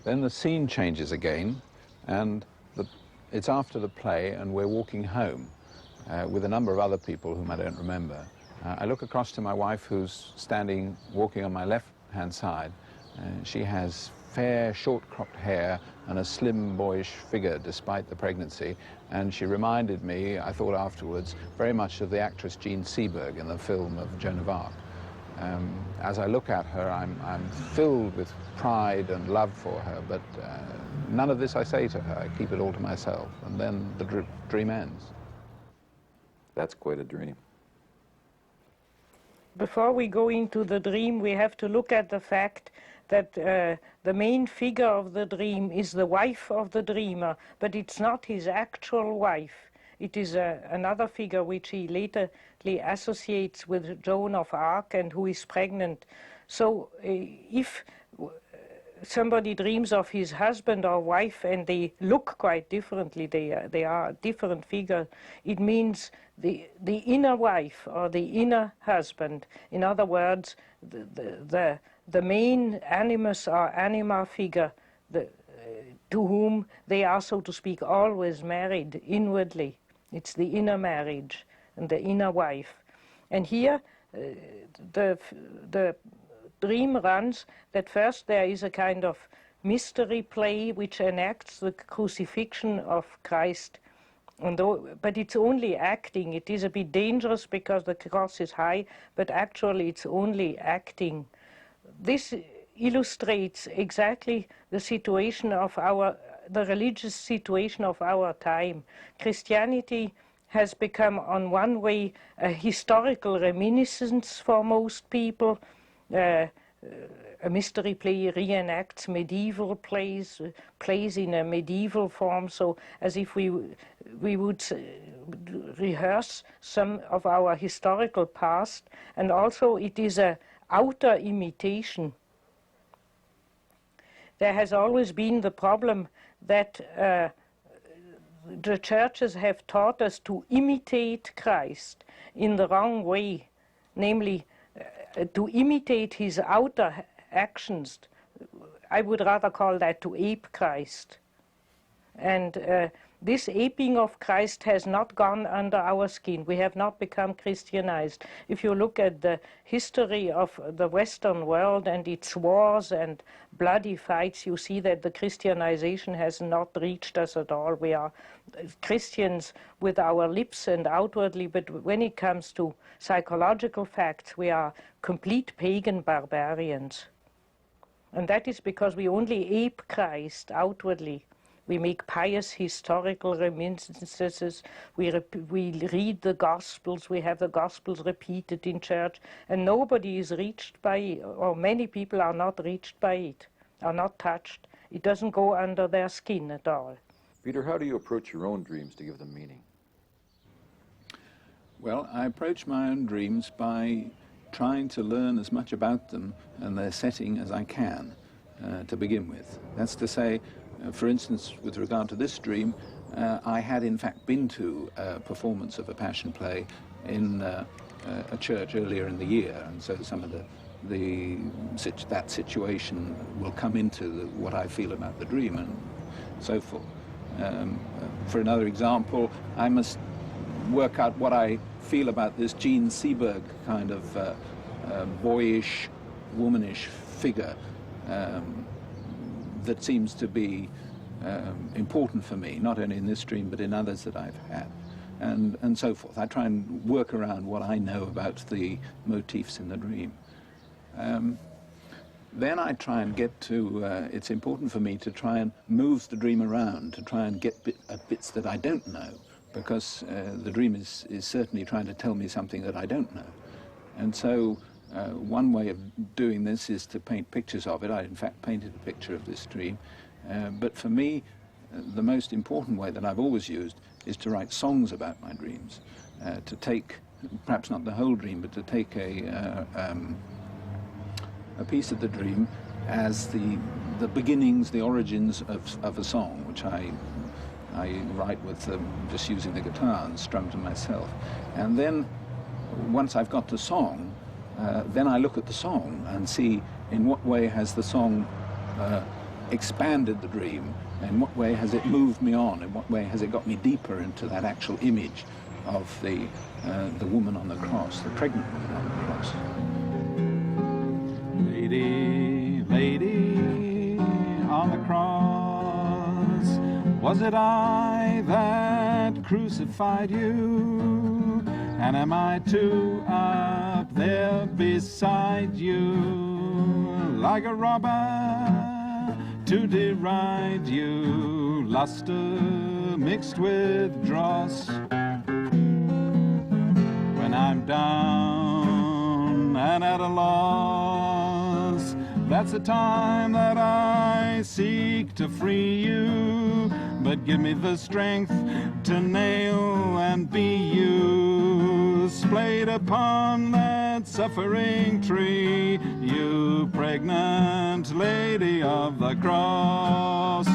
Then the scene changes again, and it's after the play, and we're walking home with a number of other people whom I don't remember. I look across to my wife, who's standing, walking on my left-hand side. She has fair, short-cropped hair and a slim, boyish figure despite the pregnancy, and she reminded me, I thought afterwards, very much of the actress Jean Seberg in the film of Joan of Arc. As I look at her, I'm filled with pride and love for her, but none of this I say to her. I keep it all to myself, and then the dream ends. That's quite a dream. Before we go into the dream, we have to look at the fact that the main figure of the dream is the wife of the dreamer, but it's not his actual wife. It is another figure which he later associates with Joan of Arc and who is pregnant. So if somebody dreams of his husband or wife and they look quite differently, they are a different figure, it means the inner wife or the inner husband. In other words, the main animus or anima figure to whom they are, so to speak, always married inwardly. It's the inner marriage and the inner wife. And here the dream runs that first there is a kind of mystery play which enacts the crucifixion of Christ. But it's only acting. It is a bit dangerous because the cross is high, but actually it's only acting. This illustrates exactly the situation of the religious situation of our time. Christianity has become, on one way, a historical reminiscence for most people. A mystery play reenacts medieval plays in a medieval form, so as if we would rehearse some of our historical past, and also it is an outer imitation. There has always been the problem that the churches have taught us to imitate Christ in the wrong way, namely to imitate his outer actions. I would rather call that to ape Christ. And this aping of Christ has not gone under our skin. We have not become Christianized. If you look at the history of the Western world and its wars and bloody fights, you see that the Christianization has not reached us at all. We are Christians with our lips and outwardly, but when it comes to psychological facts, we are complete pagan barbarians. And that is because we only ape Christ outwardly. We make pious historical reminiscences, we read the Gospels, we have the Gospels repeated in church, and nobody is reached by it, or many people are not reached by it, are not touched. It doesn't go under their skin at all. Peter, how do you approach your own dreams to give them meaning? Well, I approach my own dreams by trying to learn as much about them and their setting as I can to begin with. That's to say, for instance, with regard to this dream, I had in fact been to a performance of a passion play in a church earlier in the year, and so some of the that situation will come into what I feel about the dream and so forth. For another example, I must work out what I feel about this Jean Seberg kind of boyish, womanish figure that seems to be important for me, not only in this dream but in others that I've had, and so forth. I try and work around what I know about the motifs in the dream. Then I try and get to, it's important for me to try and move the dream around, to try and get bits that I don't know, because the dream is certainly trying to tell me something that I don't know. And so one way of doing this is to paint pictures of it. I, in fact, painted a picture of this dream. But for me, the most important way that I've always used is to write songs about my dreams, to take, perhaps not the whole dream, but to take a piece of the dream as the beginnings, the origins of a song, which I write with just using the guitar and strum to myself. And then, once I've got the song, then I look at the song and see in what way has the song expanded the dream, in what way has it moved me on, in what way has it got me deeper into that actual image of the woman on the cross, the pregnant woman on the cross. Lady, lady on the cross, was it I that crucified you? And am I too up there beside you, like a robber to deride you, luster mixed with dross? When I'm down and at a loss, that's the time that I seek to free you. But give me the strength to nail and be you, splayed upon that suffering tree, you pregnant lady of the cross,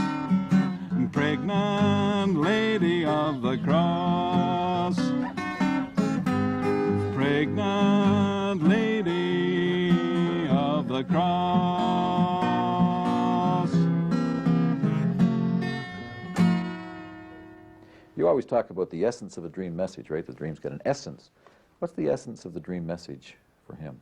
pregnant lady of the cross, pregnant lady of the cross. You always talk about the essence of a dream message, right? The dream's got an essence. What's the essence of the dream message for him?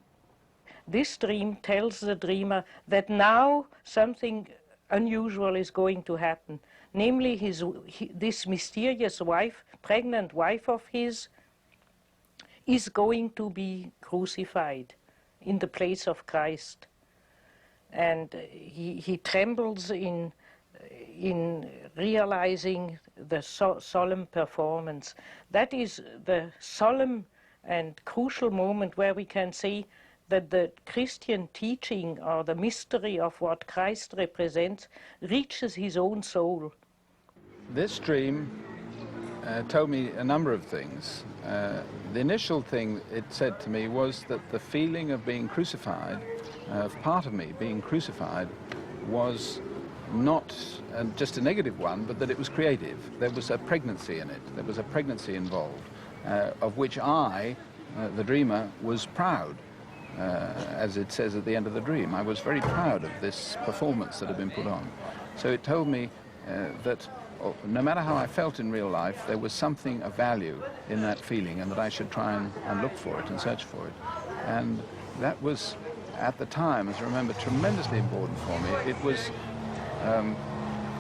This dream tells the dreamer that now something unusual is going to happen. Namely, this mysterious wife, pregnant wife of his, is going to be crucified in the place of Christ. And he trembles in realizing the solemn performance. That is the solemn and crucial moment where we can see that the Christian teaching or the mystery of what Christ represents reaches his own soul. This dream told me a number of things. The initial thing it said to me was that the feeling of being crucified, of part of me being crucified, was not just a negative one, but that it was creative. There was a pregnancy in it. There was a pregnancy involved, of which I, the dreamer, was proud. As it says at the end of the dream, I was very proud of this performance that had been put on. So it told me that no matter how I felt in real life, there was something of value in that feeling, and that I should try and look for it and search for it. And that was, at the time, as I remember, tremendously important for me. It was,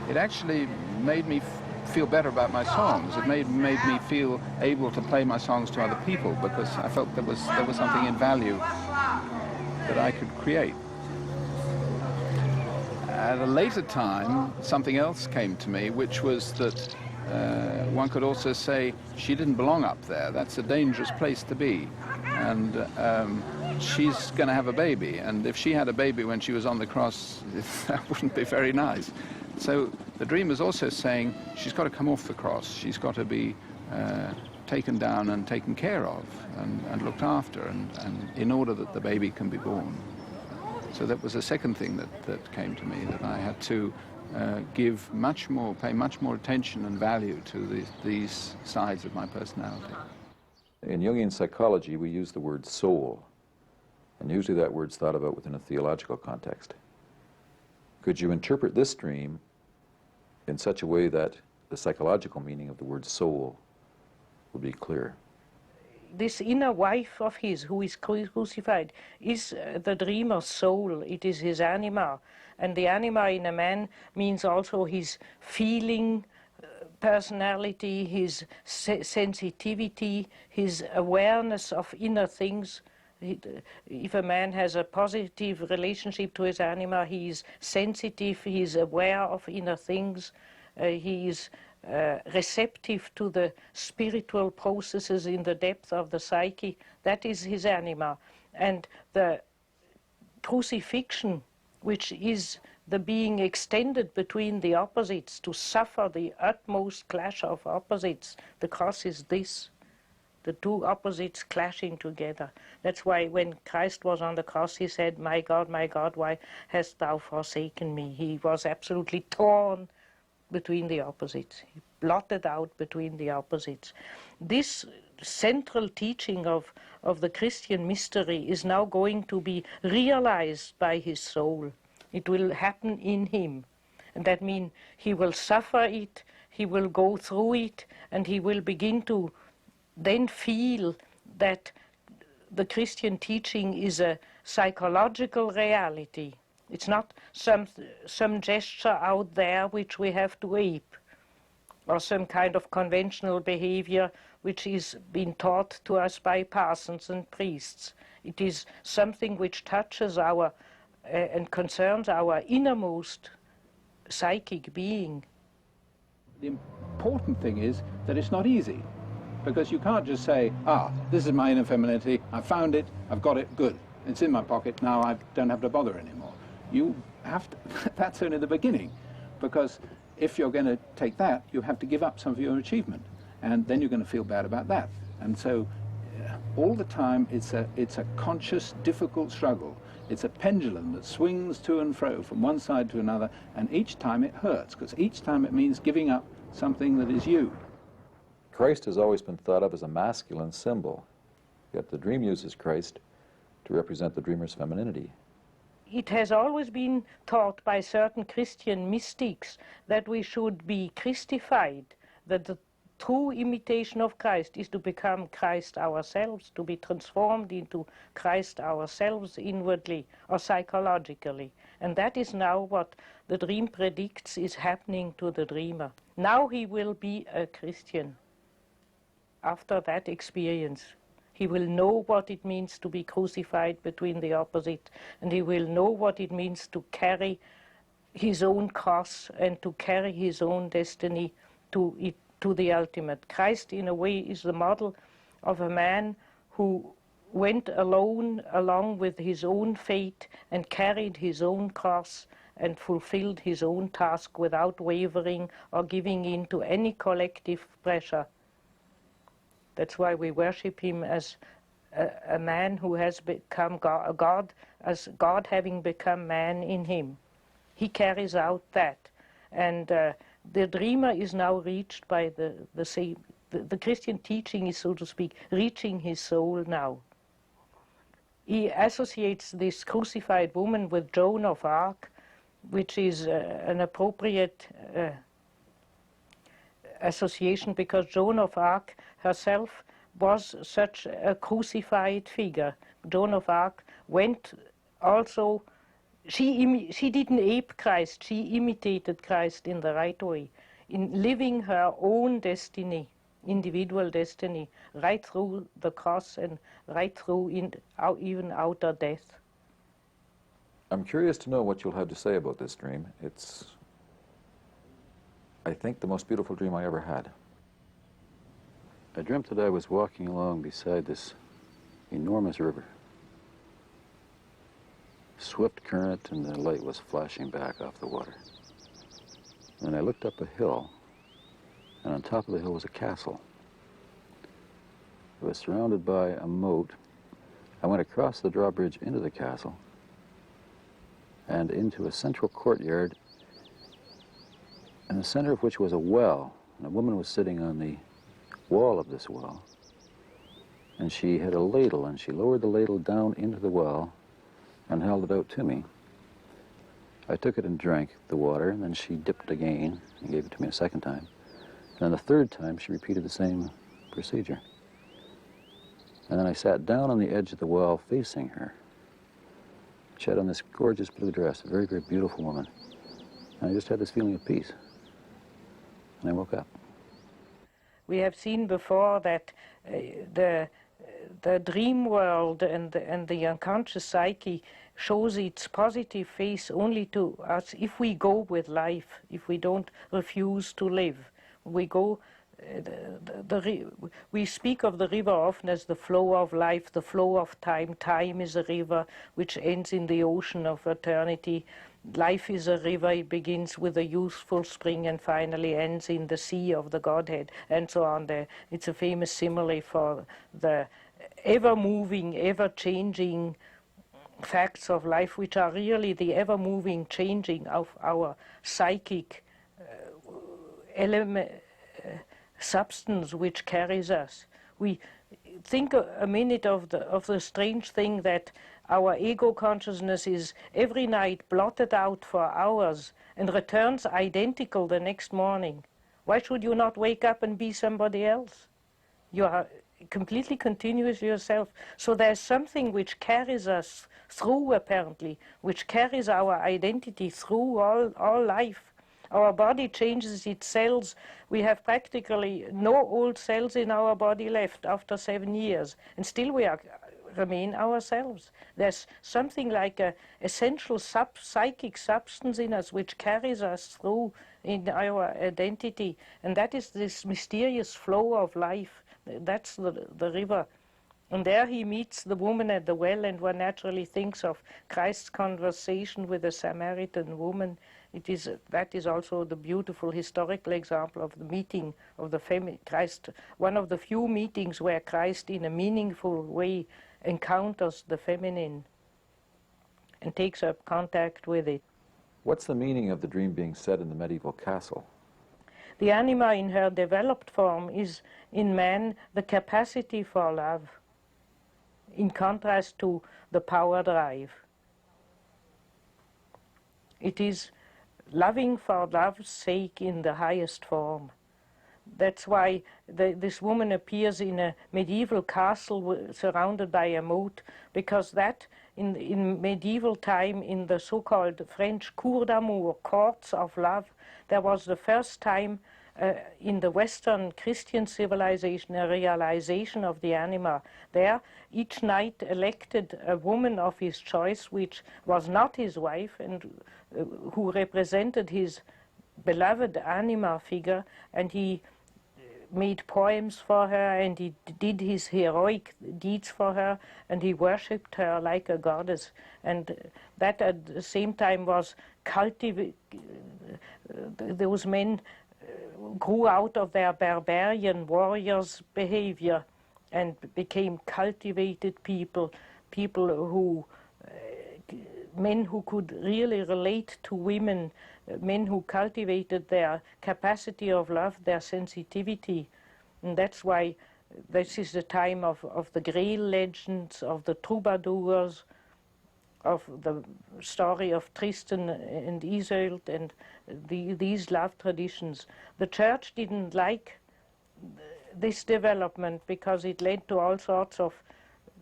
it actually made me feel better about my songs. It made me feel able to play my songs to other people, because I felt there was something in value that I could create. At a later time, something else came to me, which was that one could also say she didn't belong up there. That's a dangerous place to be. And she's going to have a baby. And if she had a baby when she was on the cross, that wouldn't be very nice. So the dream is also saying she's got to come off the cross. She's got to be taken down and taken care of and looked after, and in order that the baby can be born. So that was a second thing that came to me, that I had to pay much more attention and value to these sides of my personality. In Jungian psychology, we use the word soul. and usually that word's thought about within a theological context. Could you interpret this dream in such a way that the psychological meaning of the word soul would be clear? This inner wife of his, who is crucified, is the dreamer's soul. It is his anima. And the anima in a man means also his feeling, personality, his sensitivity, his awareness of inner things. If a man has a positive relationship to his anima, he is sensitive, he is aware of inner things, he is receptive to the spiritual processes in the depth of the psyche. That is his anima. And the crucifixion, which is the being extended between the opposites to suffer the utmost clash of opposites. The cross is this, the two opposites clashing together. That's why when Christ was on the cross, he said, my God, why hast thou forsaken me?" He was absolutely torn between the opposites. He blotted out between the opposites. This central teaching of the Christian mystery is now going to be realized by his soul. It will happen in him. And that means he will suffer it, he will go through it, and he will begin to then feel that the Christian teaching is a psychological reality. It's not some gesture out there which we have to ape, or some kind of conventional behavior which is being taught to us by parsons and priests. It is something which touches our and concerns our innermost psychic being. The important thing is that it's not easy, because you can't just say, this is my inner femininity, I found it, I've got it, good, it's in my pocket, now I don't have to bother anymore. You have to, that's only the beginning, because if you're going to take that, you have to give up some of your achievement, and then you're going to feel bad about that. And so all the time it's a conscious, difficult struggle. It's a pendulum that swings to and fro from one side to another, and each time it hurts, because each time it means giving up something that is you. Christ has always been thought of as a masculine symbol, yet the dream uses Christ to represent the dreamer's femininity. It has always been taught by certain Christian mystics that we should be Christified, that the true imitation of Christ is to become Christ ourselves, to be transformed into Christ ourselves inwardly or psychologically. And that is now what the dream predicts is happening to the dreamer. Now he will be a Christian. After that experience, he will know what it means to be crucified between the opposite, and he will know what it means to carry his own cross and to carry his own destiny to the ultimate. Christ, in a way, is the model of a man who went alone along with his own fate and carried his own cross and fulfilled his own task without wavering or giving in to any collective pressure. That's why we worship him as a man who has become God, as God having become man in him. He carries out that. And the dreamer is now reached by the Christian teaching is, so to speak, reaching his soul now. He associates this crucified woman with Joan of Arc, which is an appropriate association, because Joan of Arc herself was such a crucified figure. Joan of Arc went also, she didn't ape Christ, she imitated Christ in the right way, in living her own destiny, individual destiny, right through the cross and right through even outer death. I'm curious to know what you'll have to say about this dream. It's, I think, the most beautiful dream I ever had. I dreamt that I was walking along beside this enormous river. Swift current, and the light was flashing back off the water. And I looked up a hill, and on top of the hill was a castle. It was surrounded by a moat. I went across the drawbridge into the castle and into a central courtyard, in the center of which was a well, and a woman was sitting on the wall of this well. and she had a ladle, and she lowered the ladle down into the well and held it out to me. I took it and drank the water, and then she dipped again and gave it to me a second time. And then the third time, she repeated the same procedure. And then I sat down on the edge of the well facing her. She had on this gorgeous blue dress, a very, very beautiful woman. And I just had this feeling of peace. And I woke up. We have seen before that the dream world and the unconscious psyche shows its positive face only to us if we go with life, if we don't refuse to live. We go, we speak of the river often as the flow of life, the flow of time. Time is a river which ends in the ocean of eternity. Life is a river, it begins with a youthful spring and finally ends in the sea of the Godhead, and so on. It's a famous simile for the ever-moving, ever-changing facts of life, which are really the ever-moving changing of our psychic substance which carries us. We think a minute of the strange thing that our ego consciousness is every night blotted out for hours and returns identical the next morning. Why should you not wake up and be somebody else? You are completely continuous yourself. So there's something which carries us through, apparently, which carries our identity through all life. Our body changes its cells. We have practically no old cells in our body left after 7 years, and still we remain ourselves. There's something like an essential psychic substance in us which carries us through in our identity, and that is this mysterious flow of life. That's the river. And there he meets the woman at the well, and one naturally thinks of Christ's conversation with the Samaritan woman. That is also the beautiful historical example of the meeting of the Christ, one of the few meetings where Christ in a meaningful way encounters the feminine and takes up contact with it. What's the meaning of the dream being set in the medieval castle? The anima in her developed form is, in man, the capacity for love, in contrast to the power drive. It is loving for love's sake in the highest form. That's why this woman appears in a medieval castle surrounded by a moat, because that, in medieval time, in the so-called French cour d'amour, courts of love, there was the first time in the Western Christian civilization a realization of the anima. There, each knight elected a woman of his choice, which was not his wife, and who represented his beloved anima figure, and he made poems for her, and he did his heroic deeds for her, and he worshipped her like a goddess. And that at the same time was those men grew out of their barbarian warriors' behavior and became cultivated people who, men who could really relate to women, men who cultivated their capacity of love, their sensitivity. And that's why this is the time of the Grail legends, of the troubadours, of the story of Tristan and Isolde, and these love traditions. The church didn't like this development because it led to all sorts of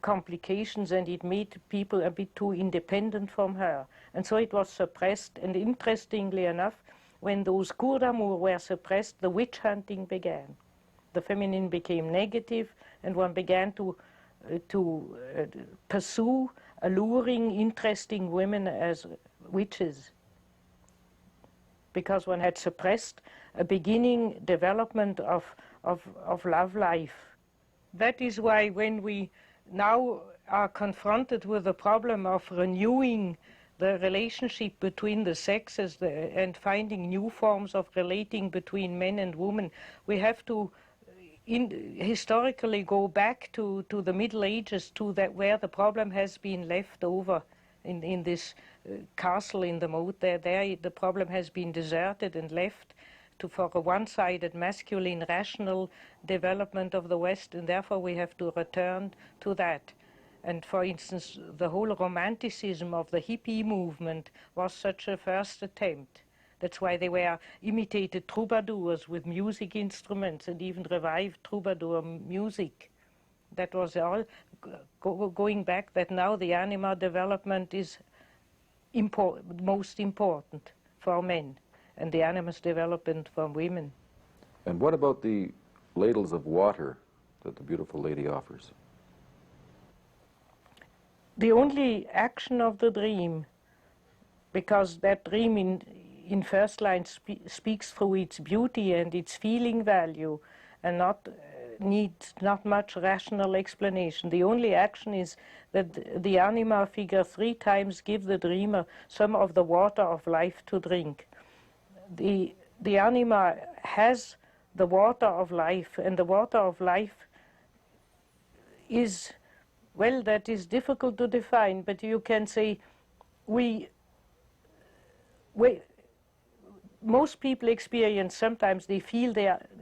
complications, and it made people a bit too independent from her. And so it was suppressed, and interestingly enough, when those cours d'amour were suppressed, the witch hunting began. The feminine became negative, and one began to pursue alluring, interesting women as witches, because one had suppressed a beginning development of love life. That is why when we now are confronted with the problem of renewing the relationship between the sexes and finding new forms of relating between men and women, we have to historically go back to the Middle Ages, to where the problem has been left over in this castle in the moat. There the problem has been deserted and left for a one-sided masculine rational development of the West, and therefore we have to return to that. And for instance, the whole romanticism of the hippie movement was such a first attempt. That's why they were imitated troubadours with music instruments and even revived troubadour music. That was all going back that now the anima development is most important for men, and the animus development for women. And what about the ladles of water that the beautiful lady offers? The only action of the dream, because that dream in first line speaks through its beauty and its feeling value, and needs not much rational explanation. The only action is that the anima figure 3 times give the dreamer some of the water of life to drink. The anima has the water of life, and the water of life is, well, that is difficult to define, but you can say most people experience, sometimes they feel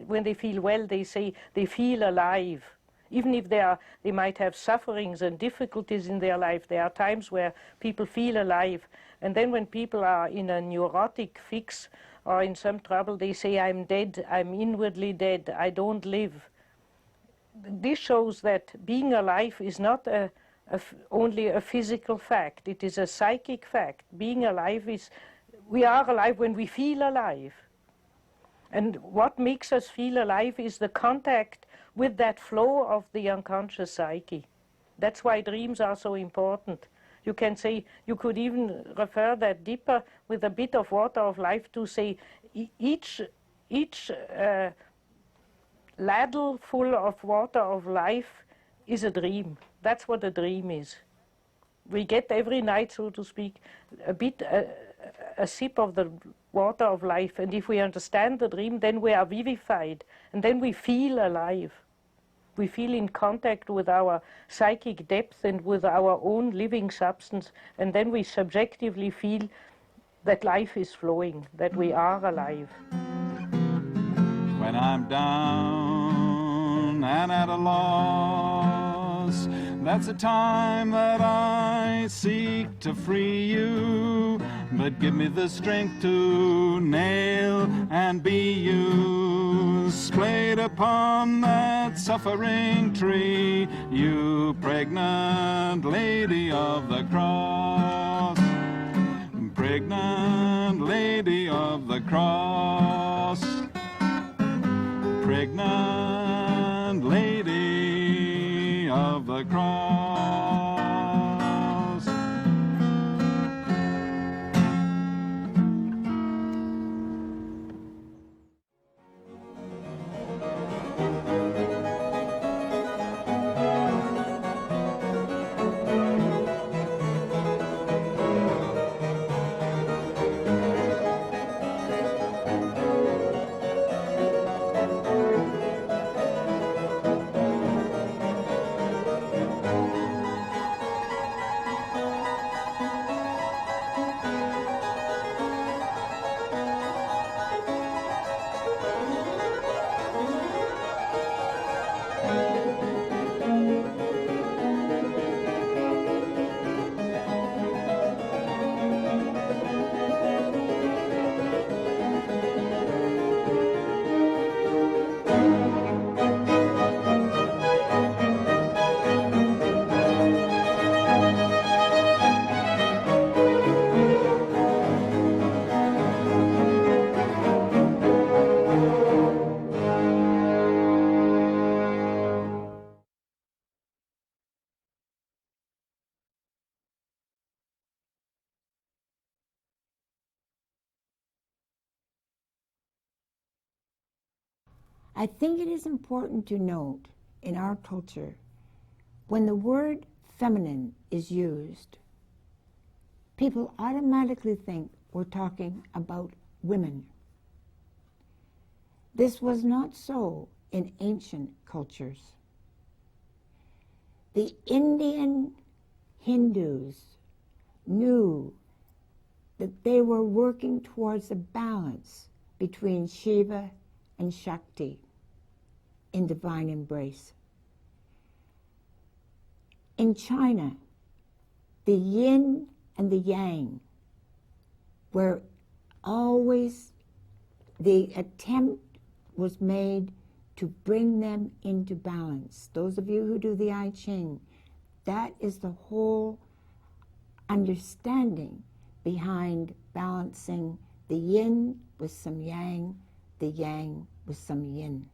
when they feel well, they say they feel alive. Even if they might have sufferings and difficulties in their life, there are times where people feel alive. And then when people are in a neurotic fix or in some trouble, they say, I'm dead, I'm inwardly dead, I don't live. This shows that being alive is not only a physical fact, it is a psychic fact. Being alive is, we are alive when we feel alive. And what makes us feel alive is the contact with that flow of the unconscious psyche. That's why dreams are so important. You can say, you could even refer that deeper with a bit of water of life to say each ladle full of water of life is a dream. That's what a dream is. We get every night, so to speak, a sip of the water of life, and if we understand the dream, then we are vivified, and then we feel alive. We feel in contact with our psychic depth and with our own living substance, and then we subjectively feel that life is flowing, that we are alive. When I'm down and at a loss, that's a time that I seek to free you. But give me the strength to nail and be you, splayed upon that suffering tree, you pregnant lady of the cross, pregnant lady of the cross, pregnant lady of the cross. I think it is important to note in our culture, when the word feminine is used, people automatically think we're talking about women. This was not so in ancient cultures. The Indian Hindus knew that they were working towards a balance between Shiva and Shakti in divine embrace. In China, the yin and the yang were always, the attempt was made to bring them into balance. Those of you who do the I Ching, that is the whole understanding behind balancing the yin with some yang, the yang with some yin.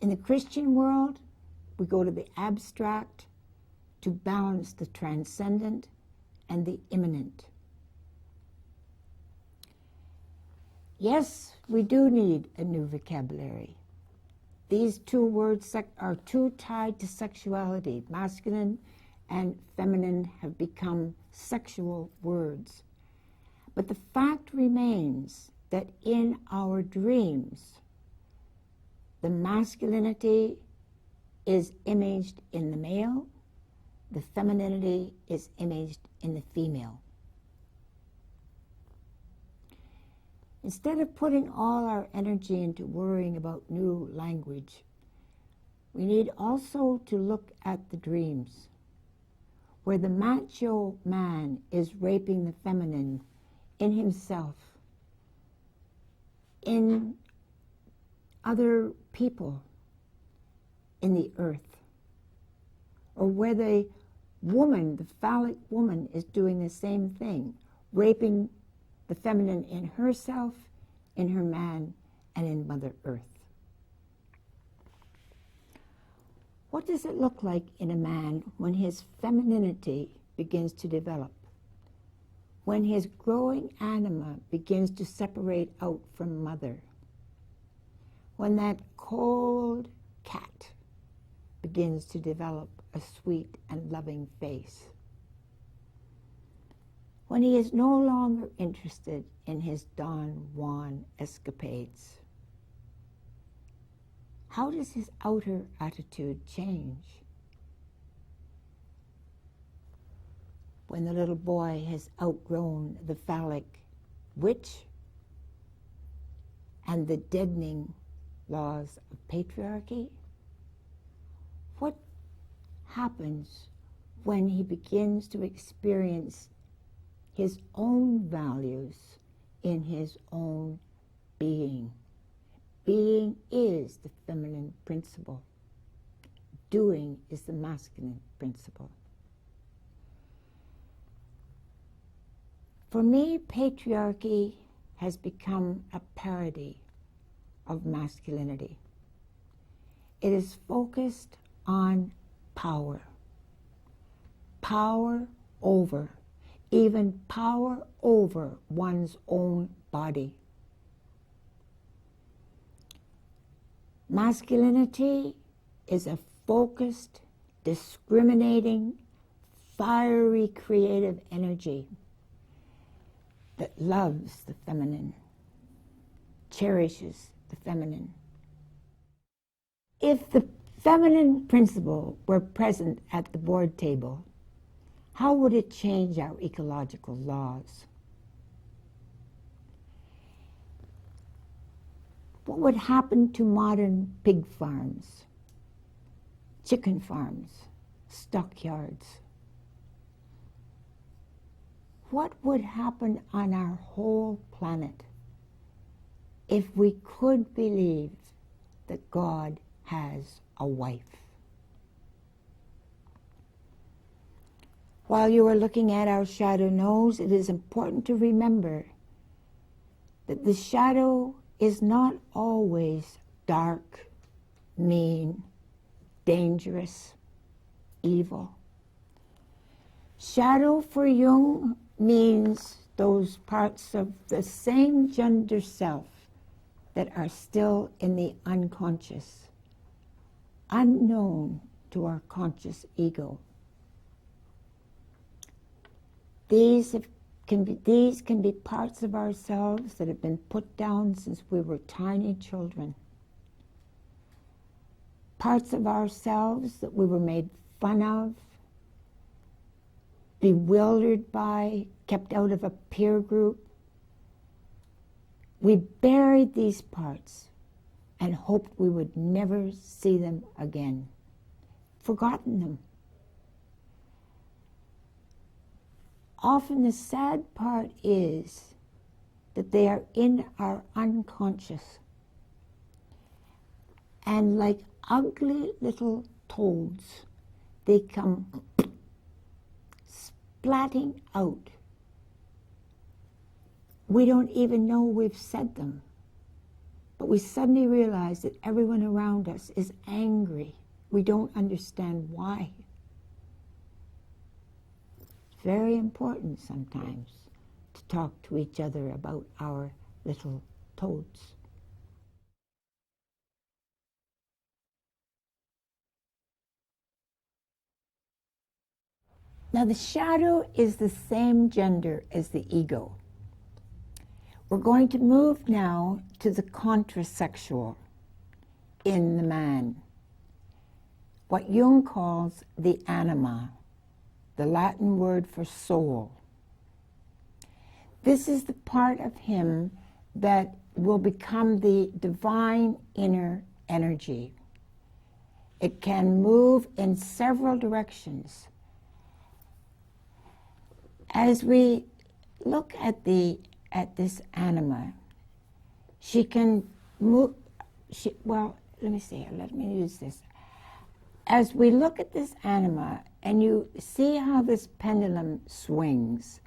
In the Christian world, we go to the abstract to balance the transcendent and the immanent. Yes, we do need a new vocabulary. These two words are too tied to sexuality. Masculine and feminine have become sexual words. But the fact remains that in our dreams, the masculinity is imaged in the male, the femininity is imaged in the female. Instead of putting all our energy into worrying about new language, we need also to look at the dreams, where the macho man is raping the feminine in himself, in other people, in the earth, or where the woman, the phallic woman, is doing the same thing, raping the feminine in herself, in her man, and in Mother Earth. What does it look like in a man when his femininity begins to develop? When his growing anima begins to separate out from mother? When that cold cat begins to develop a sweet and loving face? When he is no longer interested in his Don Juan escapades? How does his outer attitude change? When the little boy has outgrown the phallic witch and the deadening laws of patriarchy? What happens when he begins to experience his own values in his own being? Being is the feminine principle. Doing is the masculine principle. For me, patriarchy has become a parody of masculinity. It is focused on power. Power over, even power over one's own body. Masculinity is a focused, discriminating, fiery, creative energy that loves the feminine, cherishes the feminine. If the feminine principle were present at the board table, how would it change our ecological laws? What would happen to modern pig farms, chicken farms, stockyards? What would happen on our whole planet if we could believe that God has a wife? While you are looking at our shadow nose, it is important to remember that the shadow is not always dark, mean, dangerous, evil. Shadow for Jung means those parts of the same gender self that are still in the unconscious, unknown to our conscious ego. These can be parts of ourselves that have been put down since we were tiny children. Parts of ourselves that we were made fun of, bewildered by, kept out of a peer group, We buried these parts and hoped we would never see them again. Forgotten them. Often the sad part is that they are in our unconscious. And like ugly little toads, they come splatting out. We don't even know we've said them, but we suddenly realize that everyone around us is angry. We don't understand why. It's very important sometimes to talk to each other about our little toads. Now the shadow is the same gender as the ego. We're going to move now to the contrasexual in the man, what Jung calls the anima, the Latin word for soul. This is the part of him that will become the divine inner energy. It can move in several directions. As we look at this anima, she can move, let me use this. As we look at this anima and you see how this pendulum swings,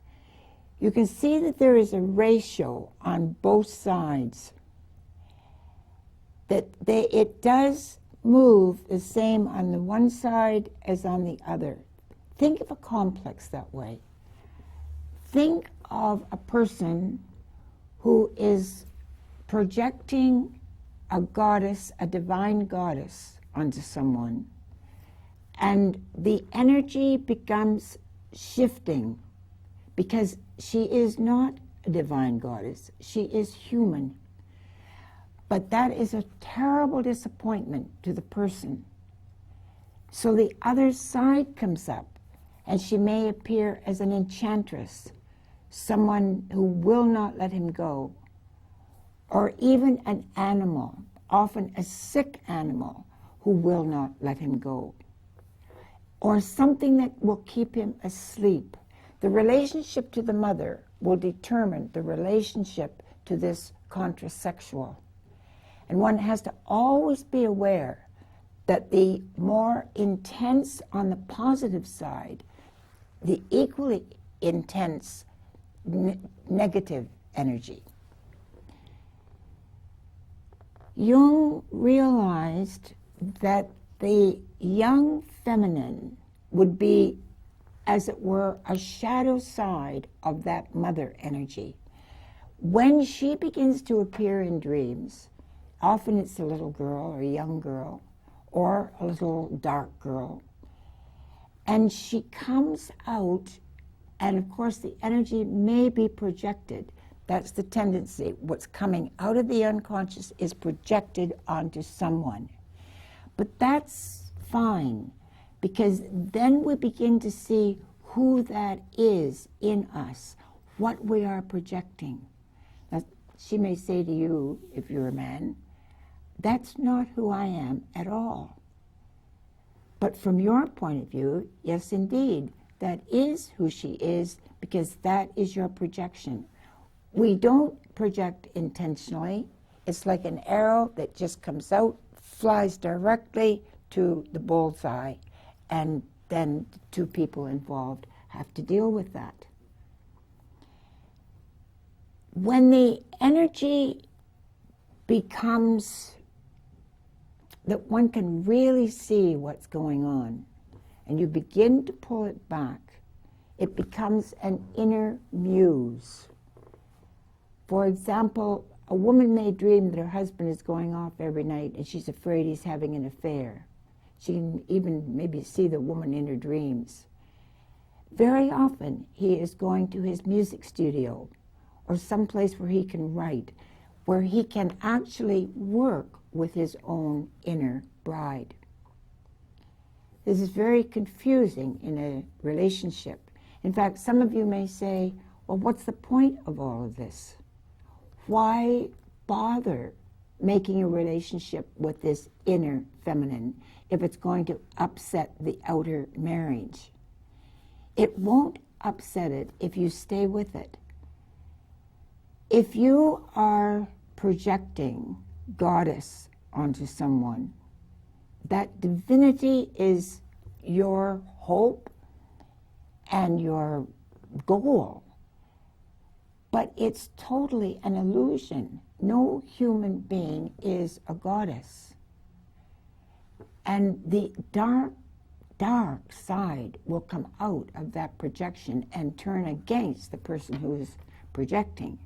you can see that there is a ratio on both sides, that it does move the same on the one side as on the other. Think of a complex that way. Think of a person who is projecting a goddess, a divine goddess, onto someone, and the energy becomes shifting because she is not a divine goddess, she is human. But that is a terrible disappointment to the person. So the other side comes up, and she may appear as an enchantress, someone who will not let him go, or even an animal, often a sick animal, who will not let him go, or something that will keep him asleep. The relationship to the mother will determine the relationship to this contrasexual. And one has to always be aware that the more intense on the positive side, the equally intense negative energy. Jung realized that the young feminine would be, as it were, a shadow side of that mother energy. When she begins to appear in dreams, often it's a little girl or a young girl or a little dark girl, and she comes out, and of course the energy may be projected. That's the tendency. What's coming out of the unconscious is projected onto someone. But that's fine, because then we begin to see who that is in us, what we are projecting. Now, she may say to you, if you're a man, that's not who I am at all. But from your point of view, yes, indeed, that is who she is, because that is your projection. We don't project intentionally. It's like an arrow that just comes out, flies directly to the bullseye, and then the two people involved have to deal with that. When the energy becomes that one can really see what's going on, and you begin to pull it back, it becomes an inner muse. For example, a woman may dream that her husband is going off every night and she's afraid he's having an affair. She can even maybe see the woman in her dreams. Very often he is going to his music studio or someplace where he can write, where he can actually work with his own inner bride. This is very confusing in a relationship. In fact, some of you may say, well, what's the point of all of this? why bother making a relationship with this inner feminine if it's going to upset the outer marriage? It won't upset it if you stay with it. If you are projecting goddess onto someone, that divinity is your hope and your goal, but it's totally an illusion. No human being is a goddess. And the dark side will come out of that projection and turn against the person who is projecting.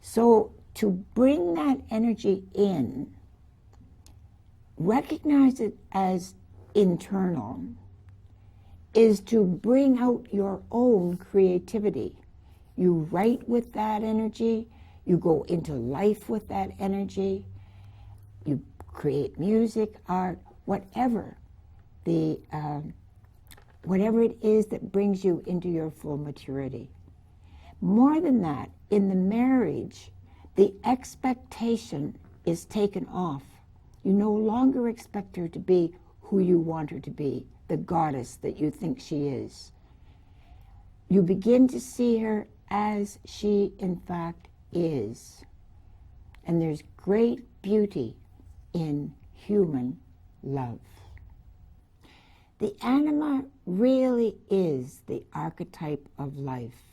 So to bring that energy in, recognize it as internal, is to bring out your own creativity. You write with that energy, you go into life with that energy, you create music, art, whatever whatever it is that brings you into your full maturity. More than that, in the marriage, the expectation is taken off. You no longer expect her to be who you want her to be, the goddess that you think she is. You begin to see her as she in fact is. And there's great beauty in human love. The anima really is the archetype of life.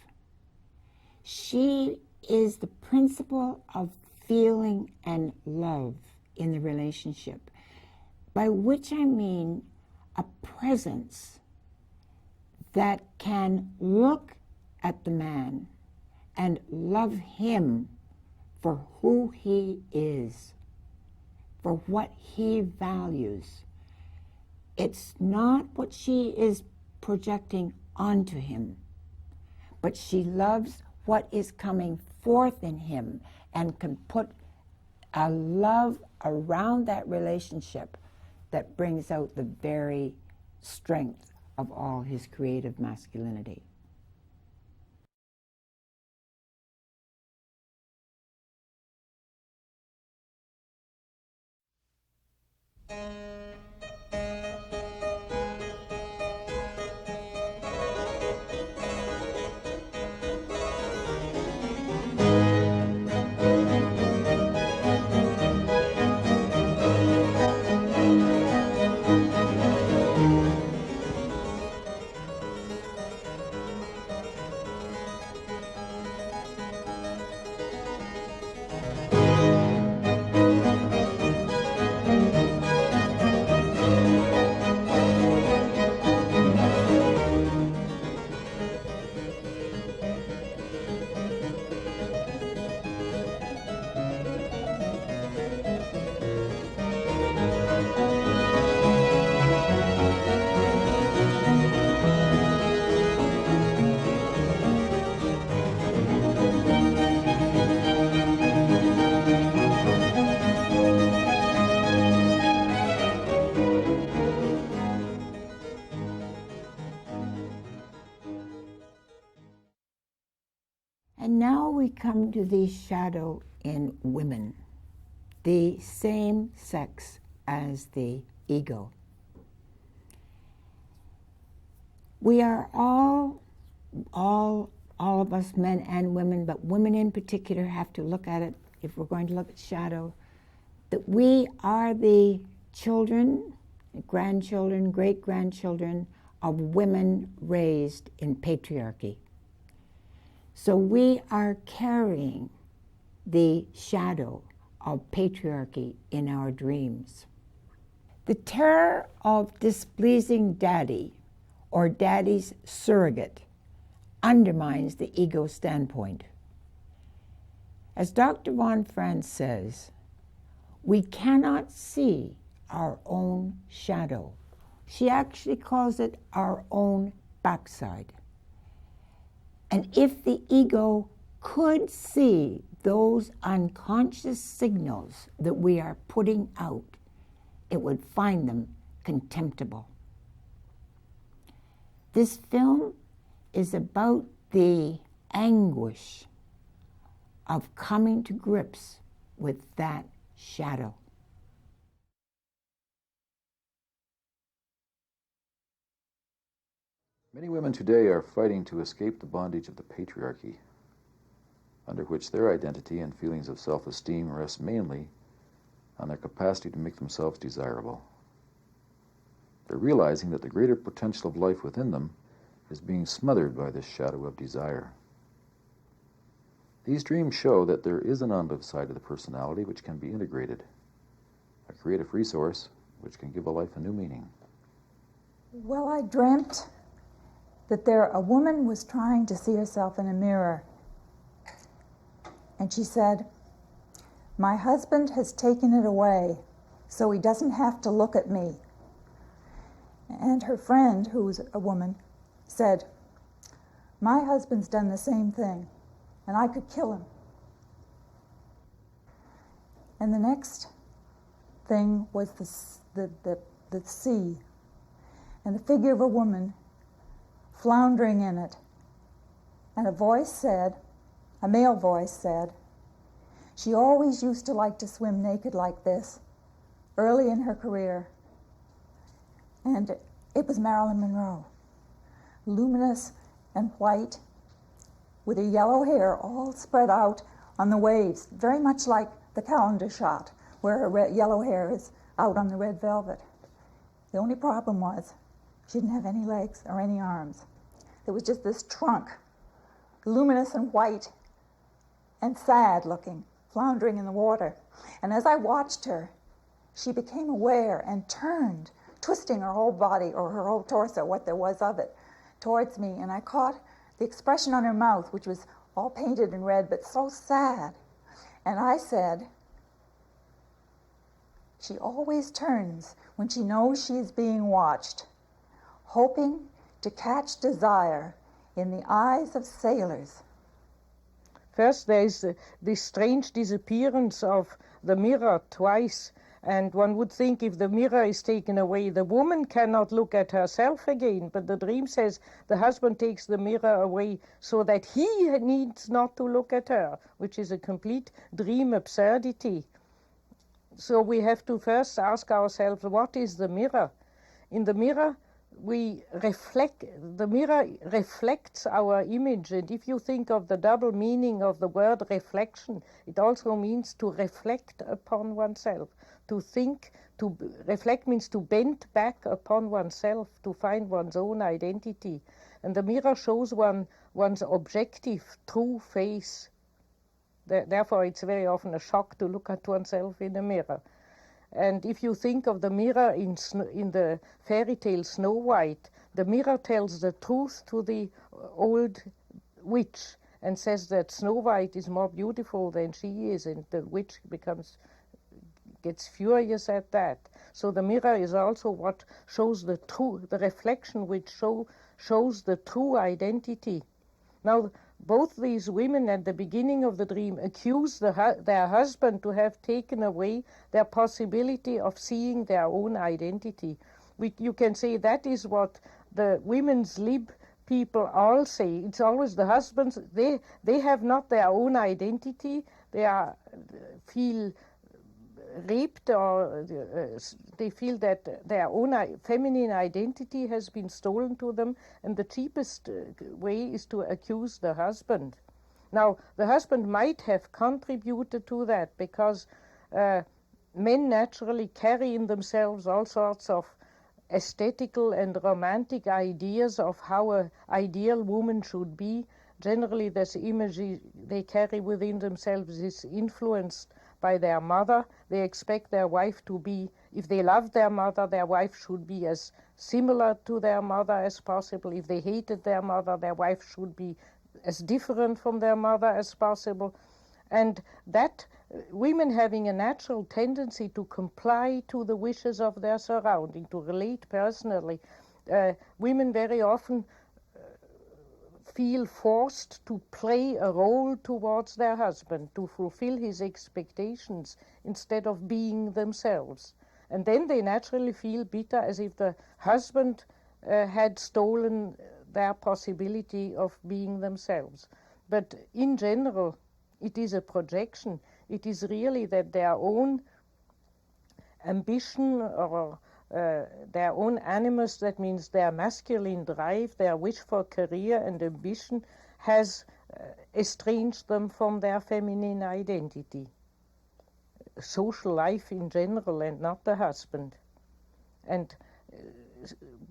She is the principle of feeling and love in the relationship, by which I mean a presence that can look at the man and love him for who he is, for what he values. It's not what she is projecting onto him, but she loves what is coming forth in him and can put a love around that relationship that brings out the very strength of all his creative masculinity. And now we come to the shadow in women, the same sex as the ego. We are all of us, men and women, but women in particular have to look at it, if we're going to look at shadow, that we are the children, grandchildren, great-grandchildren of women raised in patriarchy. So we are carrying the shadow of patriarchy in our dreams. The terror of displeasing daddy or daddy's surrogate undermines the ego standpoint. As Dr. von Franz says, we cannot see our own shadow. She actually calls it our own backside. And if the ego could see those unconscious signals that we are putting out, it would find them contemptible. This film is about the anguish of coming to grips with that shadow. Many women today are fighting to escape the bondage of the patriarchy, under which their identity and feelings of self-esteem rest mainly on their capacity to make themselves desirable. They're realizing that the greater potential of life within them is being smothered by this shadow of desire. These dreams show that there is an unlived side of the personality which can be integrated, a creative resource which can give a life a new meaning. Well, I dreamt that a woman was trying to see herself in a mirror. And she said, "My husband has taken it away, so he doesn't have to look at me." And her friend, who was a woman, said, "My husband's done the same thing, and I could kill him." And the next thing was the sea, and the figure of a woman floundering in it. And a male voice said, she always used to like to swim naked like this, early in her career. And it was Marilyn Monroe, luminous and white, with her yellow hair all spread out on the waves, very much like the calendar shot, where her yellow hair is out on the red velvet. The only problem was she didn't have any legs or any arms. There was just this trunk, luminous and white and sad looking, floundering in the water. And as I watched her, she became aware and turned, twisting her whole body or her whole torso, what there was of it, towards me. And I caught the expression on her mouth, which was all painted in red, but so sad. And I said, she always turns when she knows she is being watched, hoping to catch desire in the eyes of sailors. First, there is the strange disappearance of the mirror twice, and one would think if the mirror is taken away, the woman cannot look at herself again, but the dream says the husband takes the mirror away so that he needs not to look at her, which is a complete dream absurdity. So we have to first ask ourselves, what is the mirror? In the mirror, the mirror reflects our image, and if you think of the double meaning of the word reflection, it also means to reflect upon oneself. To reflect means to bend back upon oneself, to find one's own identity. And the mirror shows one's objective, true face. Therefore, it's very often a shock to look at oneself in a mirror. And if you think of the mirror in the fairy tale Snow White, the mirror tells the truth to the old witch and says that Snow White is more beautiful than she is, and the witch gets furious at that. So the mirror is also what shows the reflection which shows the true identity. Now, both these women at the beginning of the dream accuse their husband to have taken away their possibility of seeing their own identity. You can say that is what the women's lib people all say. It's always the husbands, they have not their own identity, they feel raped, or they feel that their own feminine identity has been stolen to them, and the cheapest way is to accuse the husband. Now, the husband might have contributed to that, because men naturally carry in themselves all sorts of aesthetical and romantic ideas of how an ideal woman should be. Generally, this image they carry within themselves is influenced by their mother. They expect their wife to be, if they love their mother, their wife should be as similar to their mother as possible. If they hated their mother, their wife should be as different from their mother as possible. And that women having a natural tendency to comply to the wishes of their surrounding, to relate personally, women very often feel forced to play a role towards their husband, to fulfill his expectations instead of being themselves. And then they naturally feel bitter, as if the husband had stolen their possibility of being themselves. But in general, it is a projection. It is really that their own ambition or their own animus, that means their masculine drive, their wish for career and ambition, has estranged them from their feminine identity, social life in general, and not the husband. And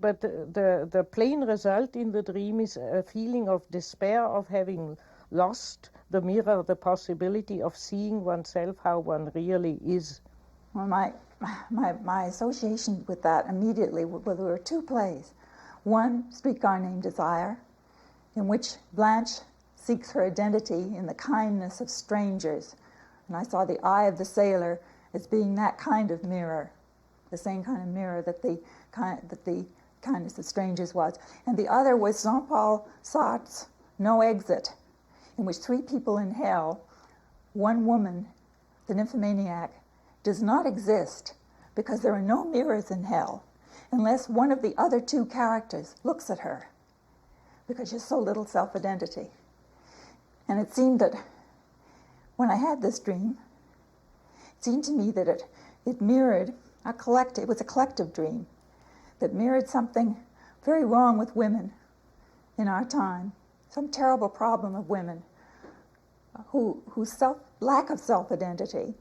but the plain result in the dream is a feeling of despair of having lost the mirror, the possibility of seeing oneself how one really is. Well, my association with that immediately, well, there were two plays. One, Streetcar Named Desire, in which Blanche seeks her identity in the kindness of strangers. And I saw the eye of the sailor as being that kind of mirror, the same kind of mirror that the kindness of strangers was. And the other was Jean-Paul Sartre's No Exit, in which three people in hell, one woman, the nymphomaniac, does not exist because there are no mirrors in hell unless one of the other two characters looks at her, because she has so little self-identity. And it seemed that when I had this dream, it seemed to me that it mirrored it was a collective dream that mirrored something very wrong with women in our time, some terrible problem of women whose lack of self-identity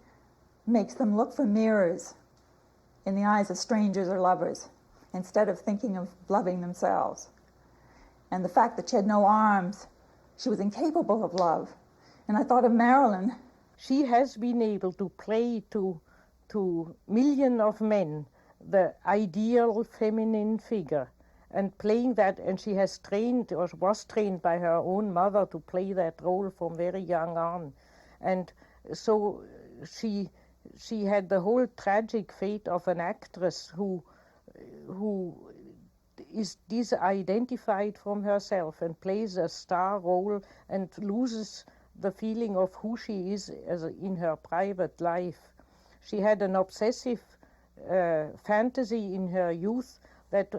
makes them look for mirrors in the eyes of strangers or lovers instead of thinking of loving themselves. And the fact that she had no arms, she was incapable of love. And I thought of Marilyn. She has been able to play to millions of men the ideal feminine figure, and playing that, and she has trained or was trained by her own mother to play that role from very young on. And so she had the whole tragic fate of an actress who is disidentified from herself and plays a star role and loses the feeling of who she is in her private life. She had an obsessive fantasy in her youth that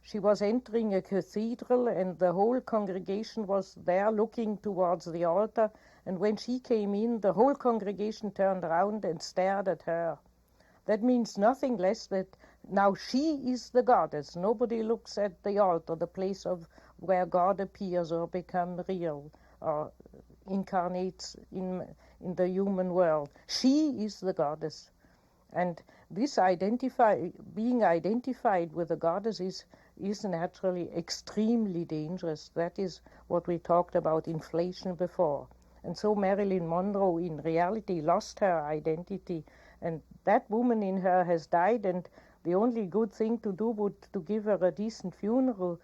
she was entering a cathedral and the whole congregation was there looking towards the altar, and when she came in, the whole congregation turned around and stared at her. That means nothing less that now she is the goddess. Nobody looks at the altar, the place of where God appears or becomes real or incarnates in the human world. She is the goddess. And this being identified with the goddess is naturally extremely dangerous. That is what we talked about inflation before. And so Marilyn Monroe in reality lost her identity, and that woman in her has died, and the only good thing to do would to give her a decent funeral.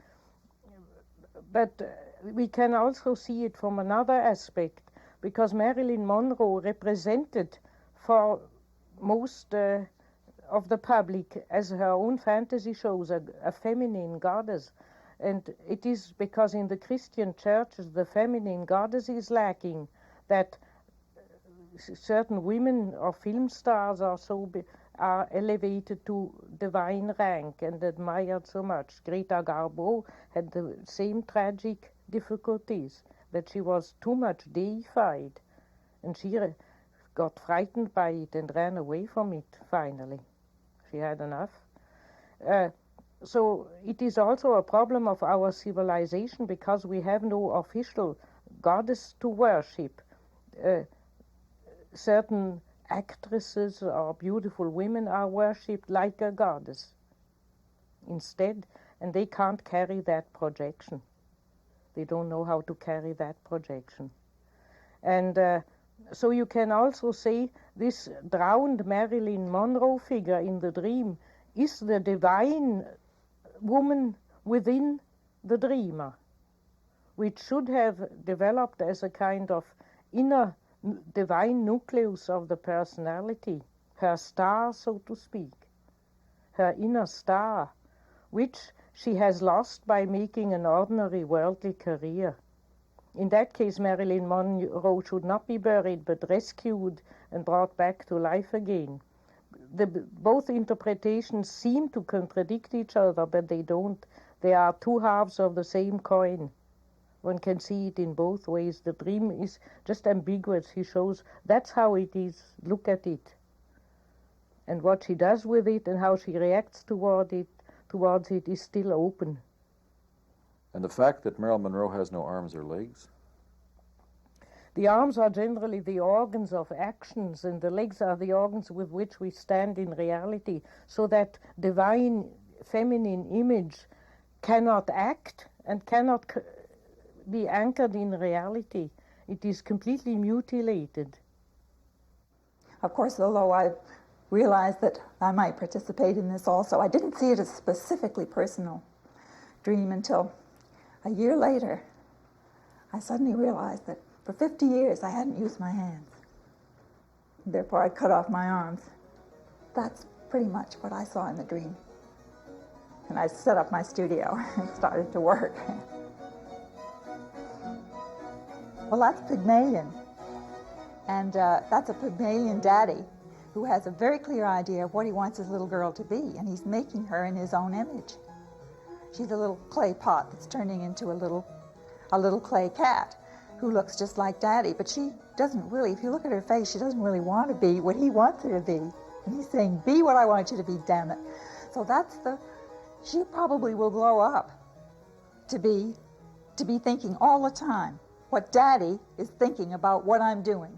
But we can also see it from another aspect, because Marilyn Monroe represented for most of the public, as her own fantasy shows, a feminine goddess. And it is because in the Christian churches the feminine goddess is lacking, that certain women or film stars are elevated to divine rank and admired so much. Greta Garbo had the same tragic difficulties, that she was too much deified, and she got frightened by it and ran away from it finally. She had enough. So it is also a problem of our civilization, because we have no official goddess to worship. Certain actresses or beautiful women are worshipped like a goddess instead, and they can't carry that projection. They don't know how to carry that projection. And so you can also say this drowned Marilyn Monroe figure in the dream is the divine woman within the dreamer, which should have developed as a kind of inner divine nucleus of the personality, her star, so to speak, her inner star, which she has lost by making an ordinary worldly career. In that case, Marilyn Monroe should not be buried, but rescued and brought back to life again. Both interpretations seem to contradict each other, but they don't. They are two halves of the same coin. One can see it in both ways. The dream is just ambiguous. He shows that's how it is. Look at it. And what she does with it and how she reacts towards it is still open. And the fact that Marilyn Monroe has no arms or legs? The arms are generally the organs of actions, and the legs are the organs with which we stand in reality, so that divine feminine image cannot act and cannot be anchored in reality. It is completely mutilated. Of course, although I realized that I might participate in this also, I didn't see it as a specifically personal dream until a year later. I suddenly realized that for 50 years I hadn't used my hands. Therefore, I cut off my arms. That's pretty much what I saw in the dream. And I set up my studio and started to work. Well, that's Pygmalion. And that's a Pygmalion daddy who has a very clear idea of what he wants his little girl to be, and he's making her in his own image. She's a little clay pot that's turning into a little clay cat who looks just like Daddy, but she doesn't really, if you look at her face, she doesn't really want to be what he wants her to be. And he's saying, be what I want you to be, damn it. So she probably will grow up to be thinking all the time what Daddy is thinking about what I'm doing,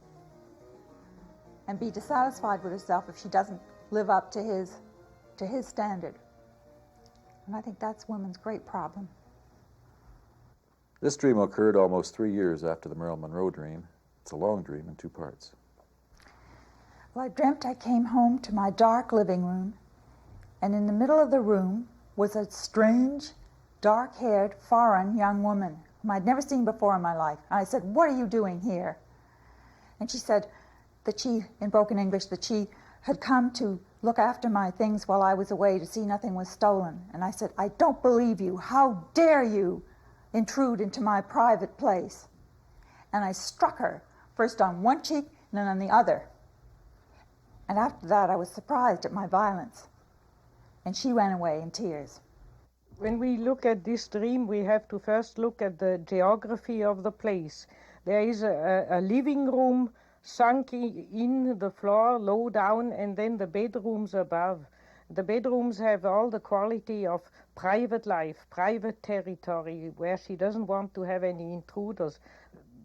and be dissatisfied with herself if she doesn't live up to his standard. And I think that's women's great problem. This dream occurred almost 3 years after the Marilyn Monroe dream. It's a long dream in 2 parts. Well, I dreamt I came home to my dark living room, and in the middle of the room was a strange, dark-haired, foreign young woman whom I'd never seen before in my life. And I said, "What are you doing here?" And she said that in broken English, that she had come to look after my things while I was away to see nothing was stolen. And I said, "I don't believe you. How dare you intrude into my private place?" And I struck her, first on one cheek and then on the other. And after that, I was surprised at my violence. And she ran away in tears. When we look at this dream, we have to first look at the geography of the place. There is a living room sunk in the floor, low down, and then the bedrooms above. The bedrooms have all the quality of private life, private territory, where she doesn't want to have any intruders.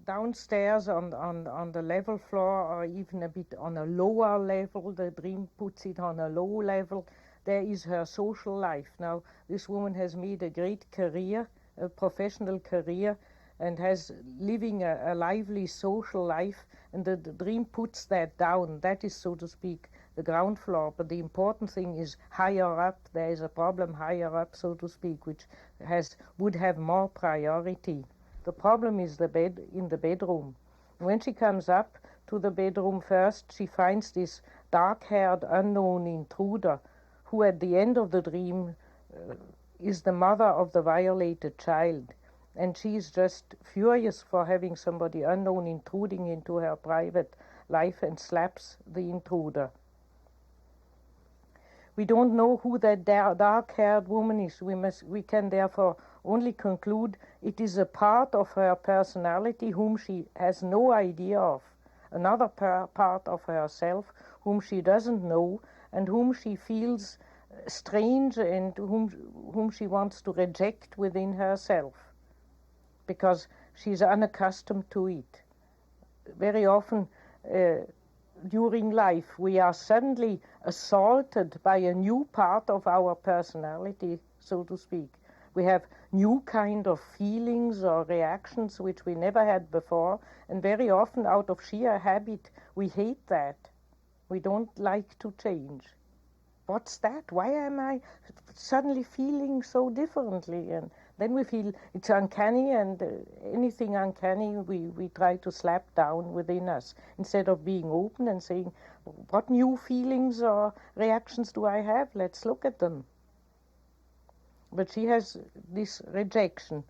Downstairs on the level floor, or even a bit on a lower level, the dream puts it on a low level, there is her social life. Now, this woman has made a great career, a professional career, and has living a lively social life, and the dream puts that down. That is, so to speak, the ground floor, but the important thing is higher up. There is a problem higher up, so to speak, which would have more priority. The problem is the bed in the bedroom. When she comes up to the bedroom first, she finds this dark-haired unknown intruder, who at the end of the dream is the mother of the violated child. And she's just furious for having somebody unknown intruding into her private life, and slaps the intruder. We don't know who that dark-haired woman is. We can therefore only conclude it is a part of her personality whom she has no idea of, another part of herself whom she doesn't know, and whom she feels strange, and whom she wants to reject within herself, because she's unaccustomed to it. Very often during life we are suddenly assaulted by a new part of our personality, so to speak. We have new kind of feelings or reactions which we never had before, and very often out of sheer habit we hate that. We don't like to change. What's that? Why am I suddenly feeling so differently? And then we feel it's uncanny, and anything uncanny we try to slap down within us, instead of being open and saying, what new feelings or reactions do I have? Let's look at them. But she has this rejection.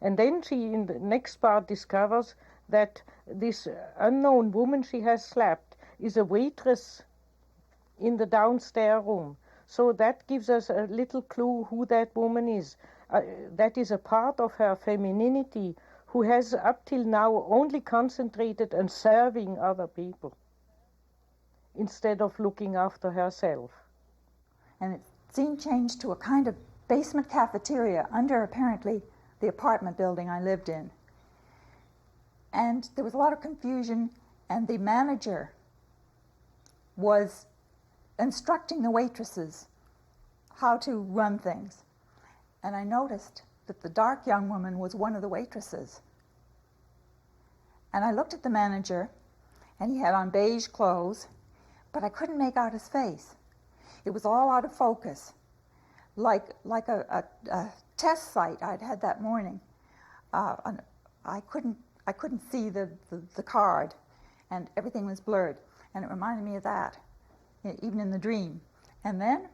And then she, in the next part, discovers that this unknown woman she has slapped is a waitress in the downstairs room. So that gives us a little clue who that woman is. That is a part of her femininity who has up till now only concentrated on serving other people instead of looking after herself. And the scene changed to a kind of basement cafeteria under apparently the apartment building I lived in. And there was a lot of confusion, and the manager was instructing the waitresses how to run things. And I noticed that the dark young woman was one of the waitresses. And I looked at the manager, and he had on beige clothes, but I couldn't make out his face. It was all out of focus, like a test site I'd had that morning. I couldn't see the card, and everything was blurred. And it reminded me of that, even in the dream. And then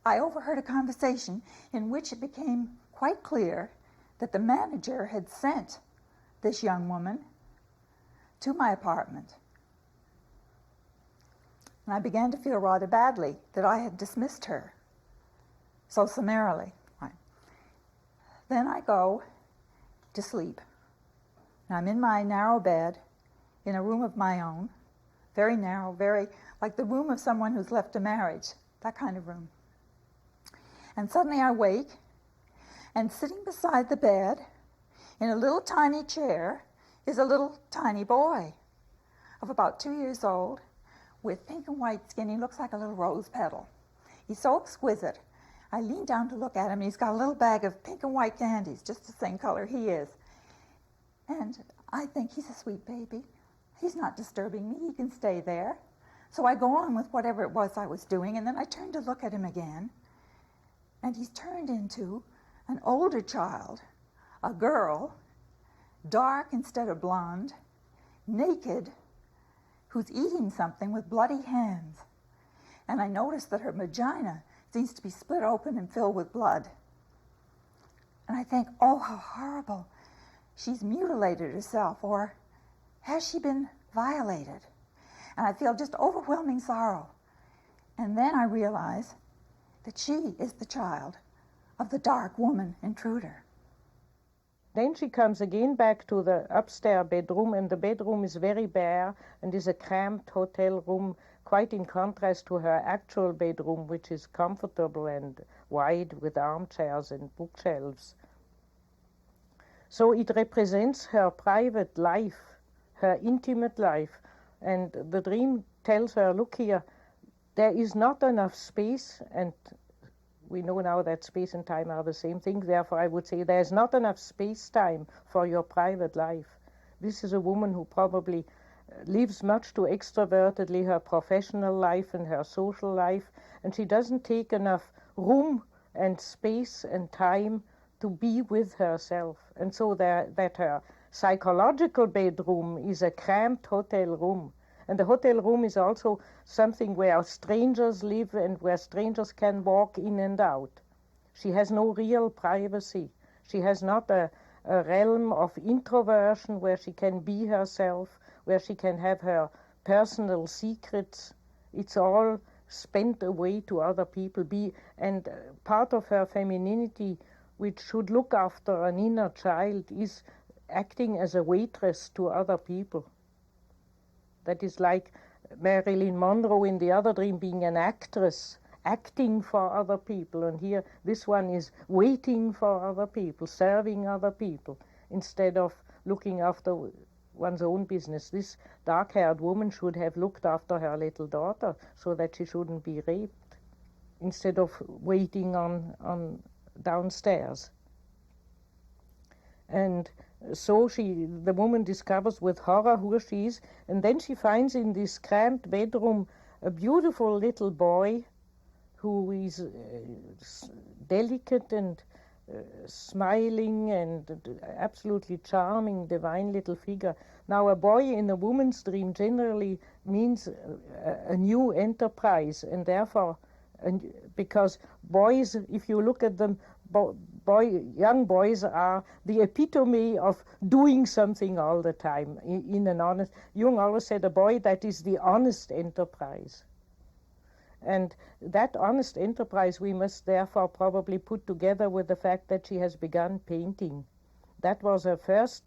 I overheard a conversation in which it became quite clear that the manager had sent this young woman to my apartment. And I began to feel rather badly that I had dismissed her so summarily. Then I go to sleep. And I'm in my narrow bed in a room of my own, very narrow, very like the room of someone who's left a marriage, that kind of room. And suddenly I wake, and sitting beside the bed in a little tiny chair is a little tiny boy of about 2 years old with pink and white skin. He looks like a little rose petal. He's so exquisite. I lean down to look at him. He's got a little bag of pink and white candies, just the same color he is. And I think he's a sweet baby. He's not disturbing me. He can stay there. So I go on with whatever it was I was doing, and then I turn to look at him again. And he's turned into an older child, a girl, dark instead of blonde, naked, who's eating something with bloody hands. And I notice that her vagina seems to be split open and filled with blood. And I think, oh, how horrible. She's mutilated herself, or has she been violated? And I feel just overwhelming sorrow. And then I realize that she is the child of the dark woman intruder. Then she comes again back to the upstairs bedroom, and the bedroom is very bare and is a cramped hotel room, quite in contrast to her actual bedroom, which is comfortable and wide with armchairs and bookshelves. So it represents her private life, her intimate life, and the dream tells her, look here, there is not enough space, and we know now that space and time are the same thing. Therefore, I would say there's not enough space-time for your private life. This is a woman who probably lives much too extrovertedly her professional life and her social life, and she doesn't take enough room and space and time to be with herself. And so that her psychological bedroom is a cramped hotel room. And the hotel room is also something where strangers live and where strangers can walk in and out. She has no real privacy. She has not a realm of introversion where she can be herself, where she can have her personal secrets. It's all spent away to other people. And part of her femininity, which should look after an inner child, is acting as a waitress to other people. That is like Marilyn Monroe in the other dream being an actress, acting for other people. And here, this one is waiting for other people, serving other people, instead of looking after one's own business. This dark-haired woman should have looked after her little daughter so that she shouldn't be raped, instead of waiting on downstairs. And so the woman discovers with horror who she is, and then she finds in this cramped bedroom a beautiful little boy who is delicate and smiling and absolutely charming, divine little figure. Now, a boy in a woman's dream generally means a new enterprise, and therefore, because boys, if you look at them, young boys are the epitome of doing something all the time in an honest. Jung always said a boy that is the honest enterprise. And that honest enterprise we must therefore probably put together with the fact that she has begun painting. that was her first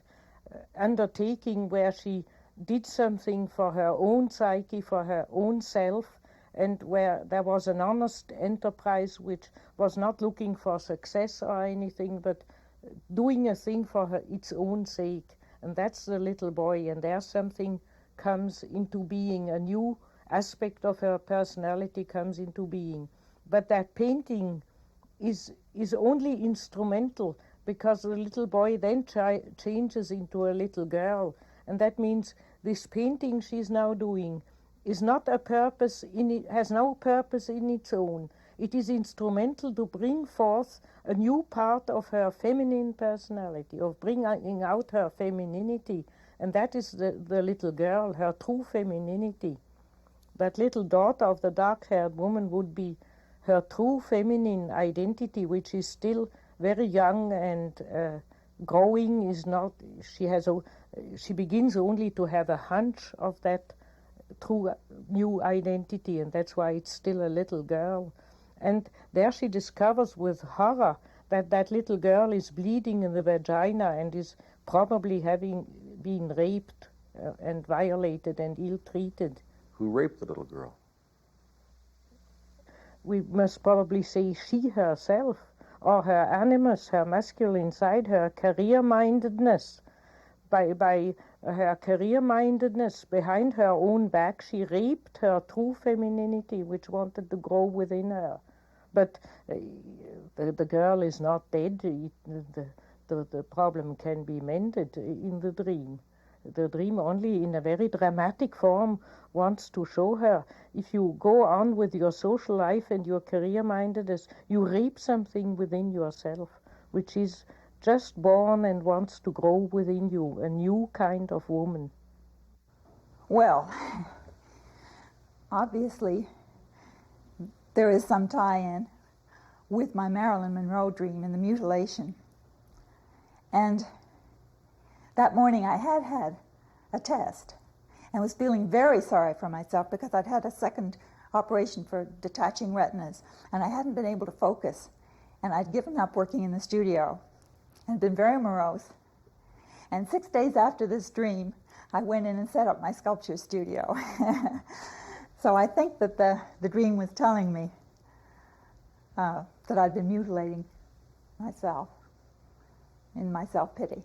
undertaking where she did something for her own psyche, for her own self, and where there was an honest enterprise which was not looking for success or anything, but doing a thing for its own sake. And that's the little boy, and there something comes into being, a new aspect of her personality comes into being. But that painting is only instrumental, because the little boy then changes into a little girl, and that means this painting she's now doing is not a purpose in it, has no purpose in its own. It is instrumental to bring forth a new part of her feminine personality, of bringing out her femininity, and that is the little girl, her true femininity. That little daughter of the dark-haired woman would be her true feminine identity, which is still very young and growing. Is not. She begins only to have a hunch of that true new identity, and that's why it's still a little girl. And there she discovers with horror that that little girl is bleeding in the vagina and is probably having been raped and violated and ill-treated. Who raped the little girl? We must probably say she herself, or her animus, her masculine side, her career-mindedness. By her career-mindedness, behind her own back, she raped her true femininity, which wanted to grow within her. But the girl is not dead. The problem can be mended in the dream. The dream only in a very dramatic form wants to show her, if you go on with your social life and your career-mindedness, you rape something within yourself, which is just born and wants to grow within you, a new kind of woman. Well, obviously, there is some tie-in with my Marilyn Monroe dream and the mutilation. And that morning I had had a test and was feeling very sorry for myself because I'd had a second operation for detaching retinas and I hadn't been able to focus, and I'd given up working in the studio and been very morose. And 6 days after this dream, I went in and set up my sculpture studio. So I think that the dream was telling me that I'd been mutilating myself in my self-pity.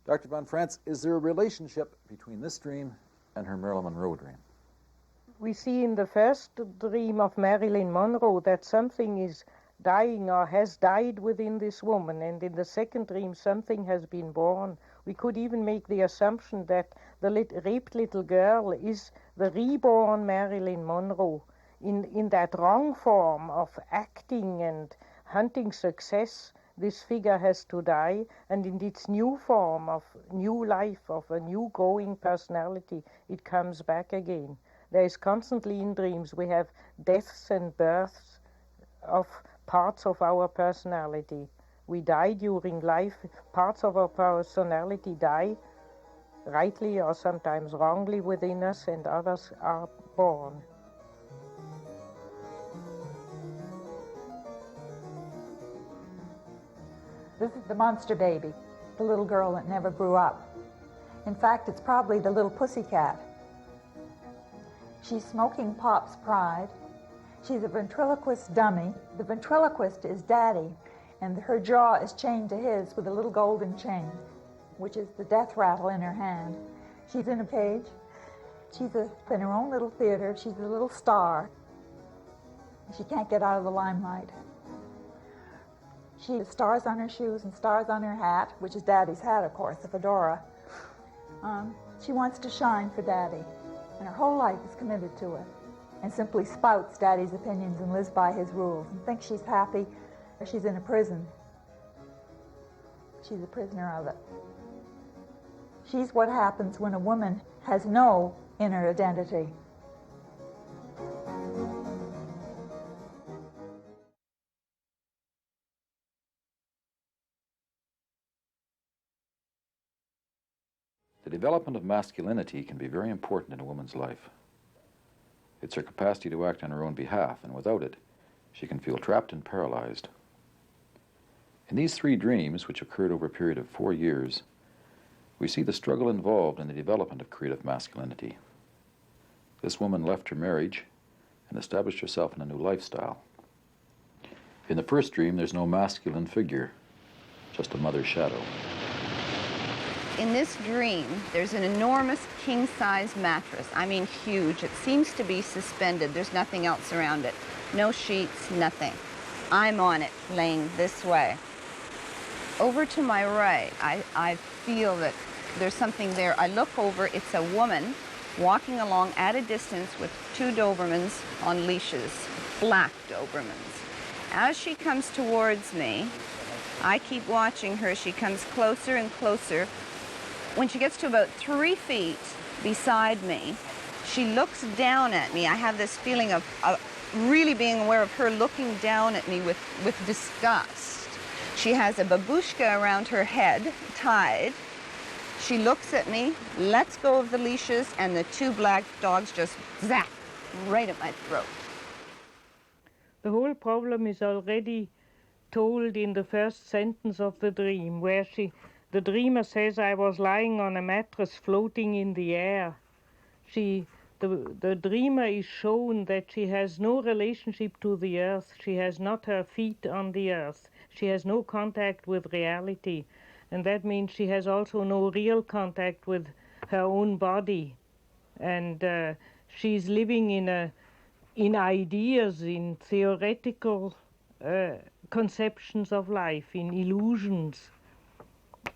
Dr. von Franz, is there a relationship between this dream and her Marilyn Monroe dream? We see in the first dream of Marilyn Monroe that something is dying or has died within this woman, and in the second dream something has been born. We could even make the assumption that the raped little girl is the reborn Marilyn Monroe in that wrong form of acting and hunting success. This figure has to die, and in its new form of new life, of a new growing personality, it comes back again. There is constantly in dreams, we have deaths and births of parts of our personality. We die during life, parts of our personality die, rightly or sometimes wrongly within us, and others are born. This is the monster baby, the little girl that never grew up. In fact, it's probably the little pussycat. She's smoking Pop's Pride. She's a ventriloquist dummy. The ventriloquist is Daddy, and her jaw is chained to his with a little golden chain, which is the death rattle in her hand. She's in a cage. She's in her own little theater. She's a little star. She can't get out of the limelight. She has stars on her shoes and stars on her hat, which is Daddy's hat, of course, the fedora. She wants to shine for Daddy, and her whole life is committed to it, and simply spouts Daddy's opinions and lives by his rules, and thinks she's happy, or she's in a prison. She's a prisoner of it. She's what happens when a woman has no inner identity. The development of masculinity can be very important in a woman's life. It's her capacity to act on her own behalf, and without it, she can feel trapped and paralyzed. In these 3 dreams, which occurred over a period of 4 years, we see the struggle involved in the development of creative masculinity. This woman left her marriage and established herself in a new lifestyle. In the first dream, there's no masculine figure, just a mother's shadow. In this dream, there's an enormous king-size mattress. I mean, huge. It seems to be suspended. There's nothing else around it. No sheets, nothing. I'm on it, laying this way. Over to my right, I feel that there's something there. I look over, it's a woman walking along at a distance with 2 Dobermans on leashes, black Dobermans. As she comes towards me, I keep watching her. She comes closer and closer. When she gets to about 3 feet beside me, she looks down at me. I have this feeling of really being aware of her looking down at me with disgust. She has a babushka around her head, tied. She looks at me, lets go of the leashes, and the 2 black dogs just zap right at my throat. The whole problem is already told in the first sentence of the dream, where the dreamer says, I was lying on a mattress floating in the air. The dreamer is shown that she has no relationship to the earth. She has not her feet on the earth. She has no contact with reality. And that means she has also no real contact with her own body. And she's living in ideas, in theoretical conceptions of life, in illusions.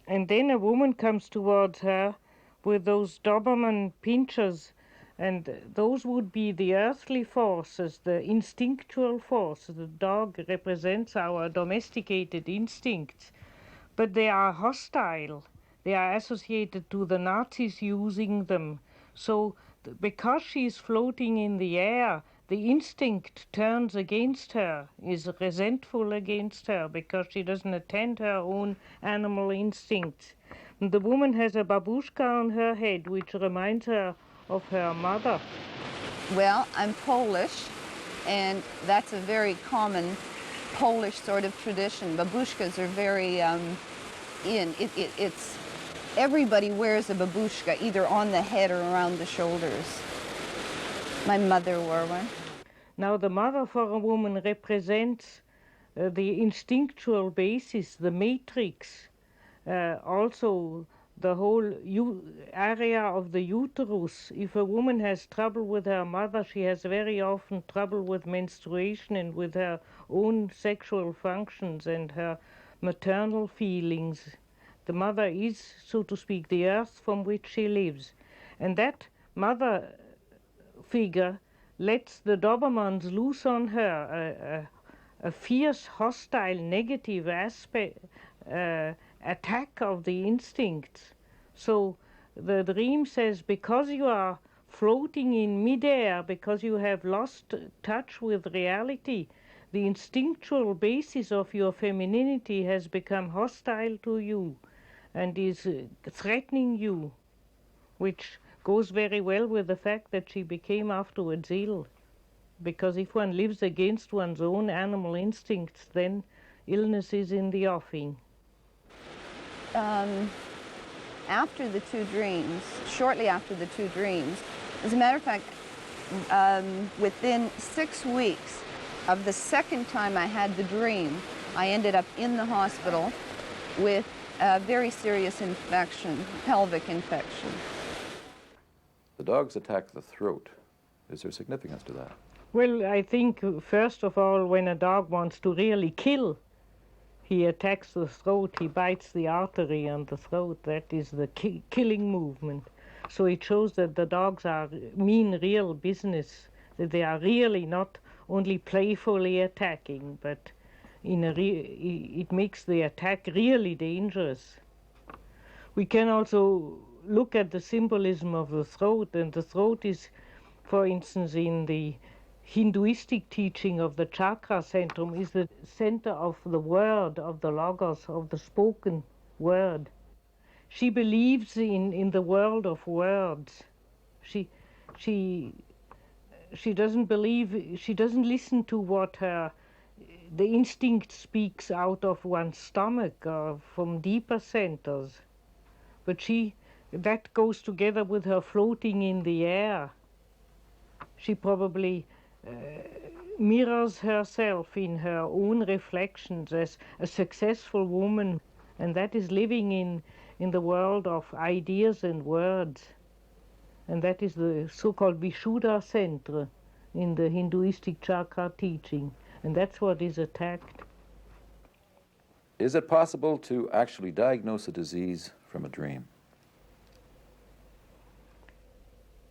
And then a woman comes towards her with those Doberman pinchers, and those would be the earthly forces, the instinctual forces. The dog represents our domesticated instincts, but they are hostile. They are associated to the Nazis using them. So because she's floating in the air, the instinct turns against her, is resentful against her, because she doesn't attend her own animal instincts. And the woman has a babushka on her head, which reminds her of her mother. Well, I'm Polish, and that's a very common Polish sort of tradition. Babushkas are very it's everybody wears a babushka, either on the head or around the shoulders. My mother wore one. Now, the mother for a woman represents the instinctual basis, the matrix, also the whole area of the uterus. If a woman has trouble with her mother, she has very often trouble with menstruation and with her own sexual functions and her maternal feelings. The mother is, so to speak, the earth from which she lives. And that mother figure lets the Dobermans loose on her a fierce, hostile, negative attack of the instincts. So the dream says, because you are floating in midair, because you have lost touch with reality, the instinctual basis of your femininity has become hostile to you and is threatening you, which goes very well with the fact that she became afterwards ill. Because if one lives against one's own animal instincts, then illness is in the offing. After the 2 dreams, shortly after the 2 dreams, as a matter of fact, within 6 weeks of the second time I had the dream, I ended up in the hospital with a very serious infection, pelvic infection. The dogs attack the throat. Is there significance to that? Well, I think, first of all, when a dog wants to really kill, he attacks the throat, he bites the artery on the throat. That is the killing movement. So it shows that the dogs mean real business, that they are really not only playfully attacking, but it makes the attack really dangerous. We can also look at the symbolism of the throat, and the throat is, for instance, in the Hinduistic teaching of the chakra centrum, is the center of the word, of the logos, of the spoken word. She believes in the world of words. She doesn't believe, she doesn't listen to what her the instinct speaks out of one's stomach or from deeper centers. But that goes together with her floating in the air. She probably mirrors herself in her own reflections as a successful woman, and that is living in the world of ideas and words. And that is the so-called Vishuddha center in the Hinduistic chakra teaching. And that's what is attacked. Is it possible to actually diagnose a disease from a dream?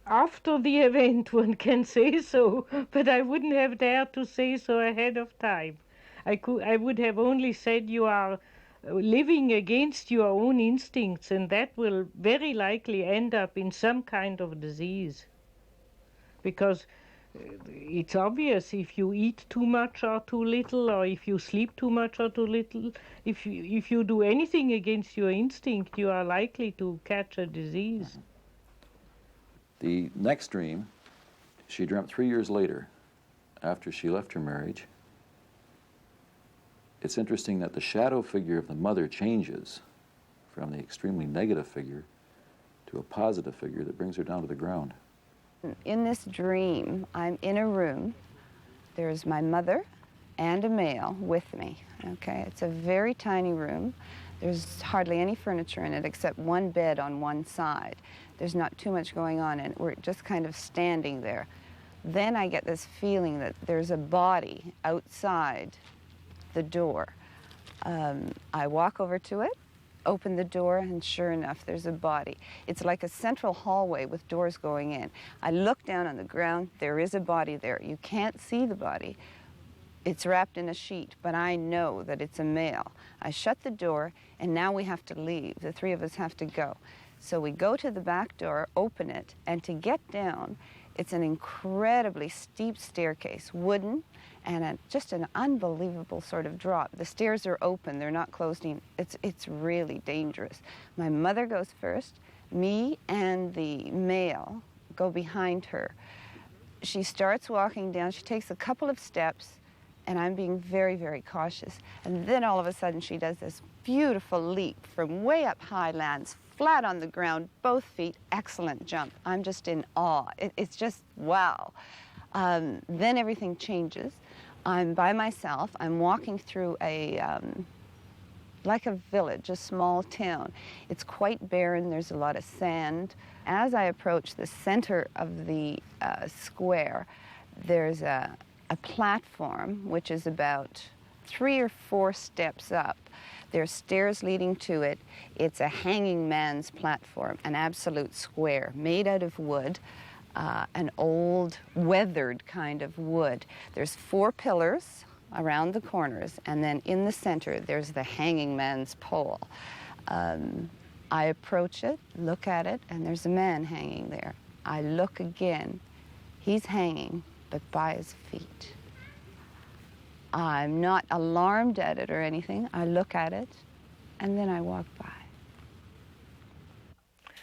After the event, one can say so, but I wouldn't have dared to say so ahead of time. I would have only said you are living against your own instincts, and that will very likely end up in some kind of disease. Because it's obvious if you eat too much or too little, or if you sleep too much or too little, if you do anything against your instinct, you are likely to catch a disease. The next dream, she dreamt 3 years later, after she left her marriage. It's interesting that the shadow figure of the mother changes from the extremely negative figure to a positive figure that brings her down to the ground. In this dream, I'm in a room. There's my mother and a male with me, okay? It's a very tiny room. There's hardly any furniture in it except one bed on one side. There's not too much going on, and we're just kind of standing there. Then I get this feeling that there's a body outside the door. I walk over to it, open the door, and sure enough, there's a body. It's like a central hallway with doors going in. I look down on the ground, there is a body there. You can't see the body. It's wrapped in a sheet, but I know that it's a male. I shut the door, and now we have to leave. The three of us have to go. So we go to the back door, open it, and to get down, it's an incredibly steep staircase, wooden, and just an unbelievable sort of drop. The stairs are open, they're not closed in. It's really dangerous. My mother goes first, me and the male go behind her. She starts walking down, she takes a couple of steps, and I'm being very, very cautious. And then all of a sudden she does this beautiful leap from way up high, lands flat on the ground, both feet, excellent jump. I'm just in awe. It's just wow. Then everything changes. I'm by myself. I'm walking through like a village, a small town. It's quite barren. There's a lot of sand. As I approach the center of the square, there's a platform which is about 3 or 4 steps up. There's stairs leading to it. It's a hanging man's platform, an absolute square made out of wood, an old weathered kind of wood. There's 4 pillars around the corners, and then in the center there's the hanging man's pole. I approach it, look at it, and there's a man hanging there. I look again. He's hanging, but by his feet. I'm not alarmed at it or anything. I look at it, and then I walk by.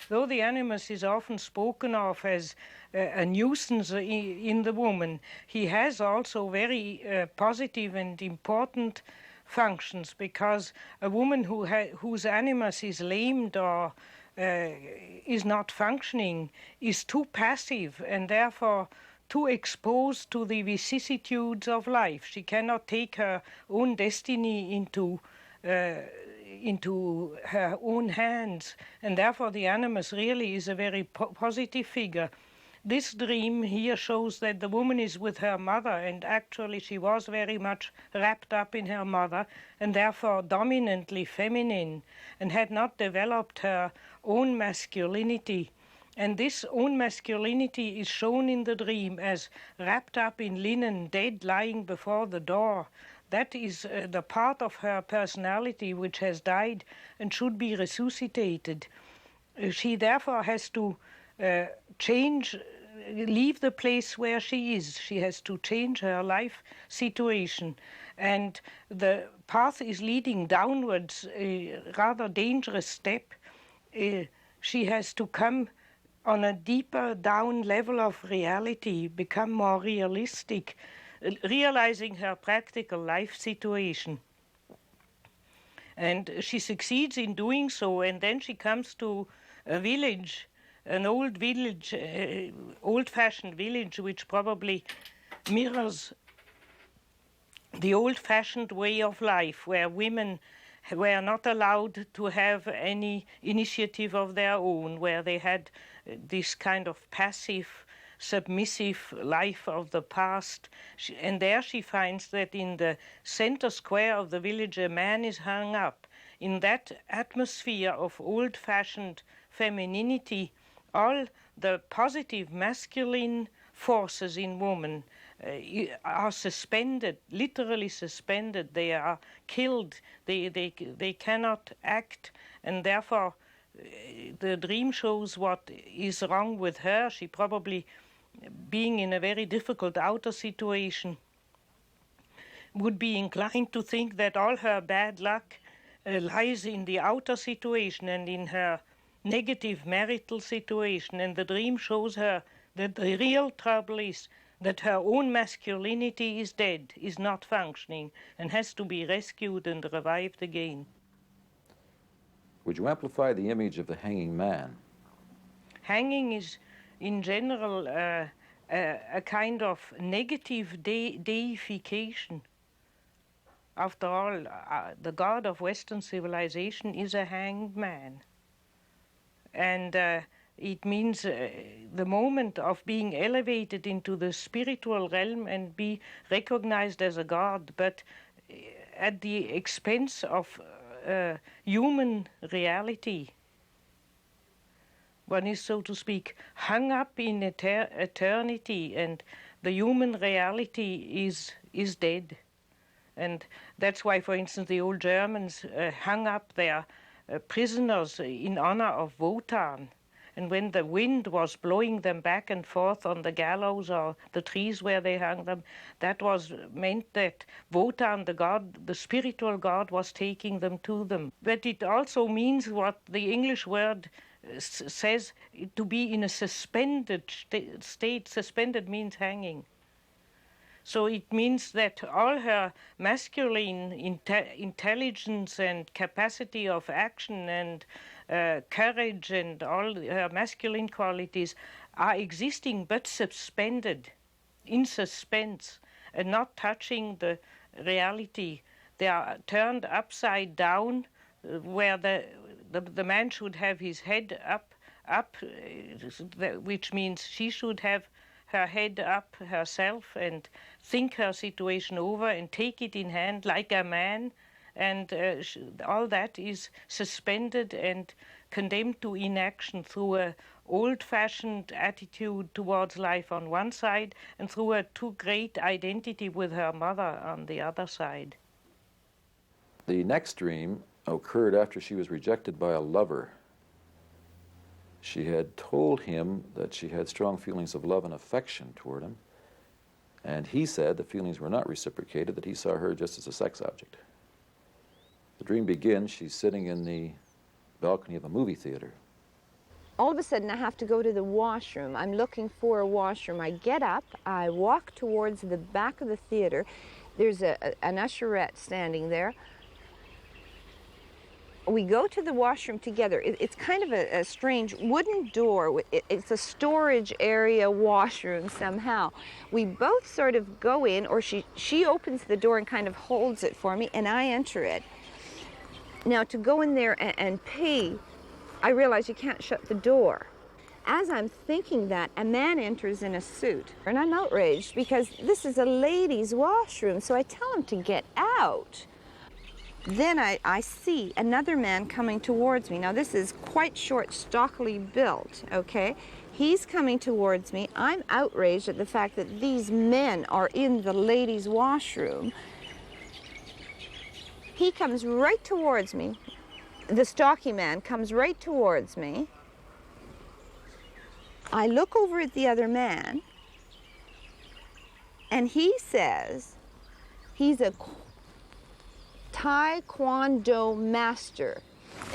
Though the animus is often spoken of as a nuisance in the woman, he has also very positive and important functions, because a woman whose animus is lamed or is not functioning is too passive and therefore too exposed to the vicissitudes of life. She cannot take her own destiny into her own hands, and therefore the animus really is a very positive figure. This dream here shows that the woman is with her mother, and actually she was very much wrapped up in her mother, and therefore dominantly feminine, and had not developed her own masculinity. And this own masculinity is shown in the dream as wrapped up in linen, dead, lying before the door. That is the part of her personality which has died and should be resuscitated. She therefore has to leave the place where she is. She has to change her life situation. And the path is leading downwards, a rather dangerous step. She has to come on a deeper down level of reality, become more realistic, realizing her practical life situation. And she succeeds in doing so, and then she comes to a village, an old village, old-fashioned village, which probably mirrors the old-fashioned way of life, where women were not allowed to have any initiative of their own, where they had this kind of passive, submissive life of the past. And there she finds that in the center square of the village, a man is hung up. In that atmosphere of old-fashioned femininity, all the positive masculine forces in woman are suspended, literally suspended. They are killed. They cannot act, and therefore the dream shows what is wrong with her. She probably, being in a very difficult outer situation, would be inclined to think that all her bad luck lies in the outer situation and in her negative marital situation. And the dream shows her that the real trouble is that her own masculinity is dead, is not functioning, and has to be rescued and revived again. Would you amplify the image of the hanging man? Hanging is, in general, a kind of negative deification. After all, the god of Western civilization is a hanged man. And it means the moment of being elevated into the spiritual realm and be recognized as a god, but at the expense of human reality. One is, so to speak, hung up in eternity, and the human reality is dead. And that's why, for instance, the old Germans hung up their prisoners in honor of Wotan. And when the wind was blowing them back and forth on the gallows or the trees where they hung them, that was meant that Wotan, the god, the spiritual god, was taking them to them. But it also means what the English word says, to be in a suspended state. Suspended means hanging. So it means that all her masculine intelligence and capacity of action and courage and all her masculine qualities are existing but suspended, in suspense, and not touching the reality. They are turned upside down, where the man should have his head up, which means she should have her head up herself and think her situation over and take it in hand like a man, and all that is suspended and condemned to inaction through a old-fashioned attitude towards life on one side and through a too great identity with her mother on the other side. The next dream occurred after she was rejected by a lover. She had told him that she had strong feelings of love and affection toward him, and he said the feelings were not reciprocated, that he saw her just as a sex object. The dream begins, she's sitting in the balcony of a movie theater. All of a sudden, I have to go to the washroom. I'm looking for a washroom. I get up, I walk towards the back of the theater. There's an usherette standing there. We go to the washroom together. It's kind of a strange wooden door. It's a storage area washroom somehow. We both sort of go in, or she opens the door and kind of holds it for me, and I enter it. Now, to go in there and pee, I realize you can't shut the door. As I'm thinking that, a man enters in a suit, and I'm outraged because this is a ladies' washroom, so I tell him to get out. Then I see another man coming towards me. Now, this is quite short, stockily built, okay? He's coming towards me. I'm outraged at the fact that these men are in the ladies' washroom. He comes right towards me. The stocky man comes right towards me. I look over at the other man, and he says he's a Taekwondo master.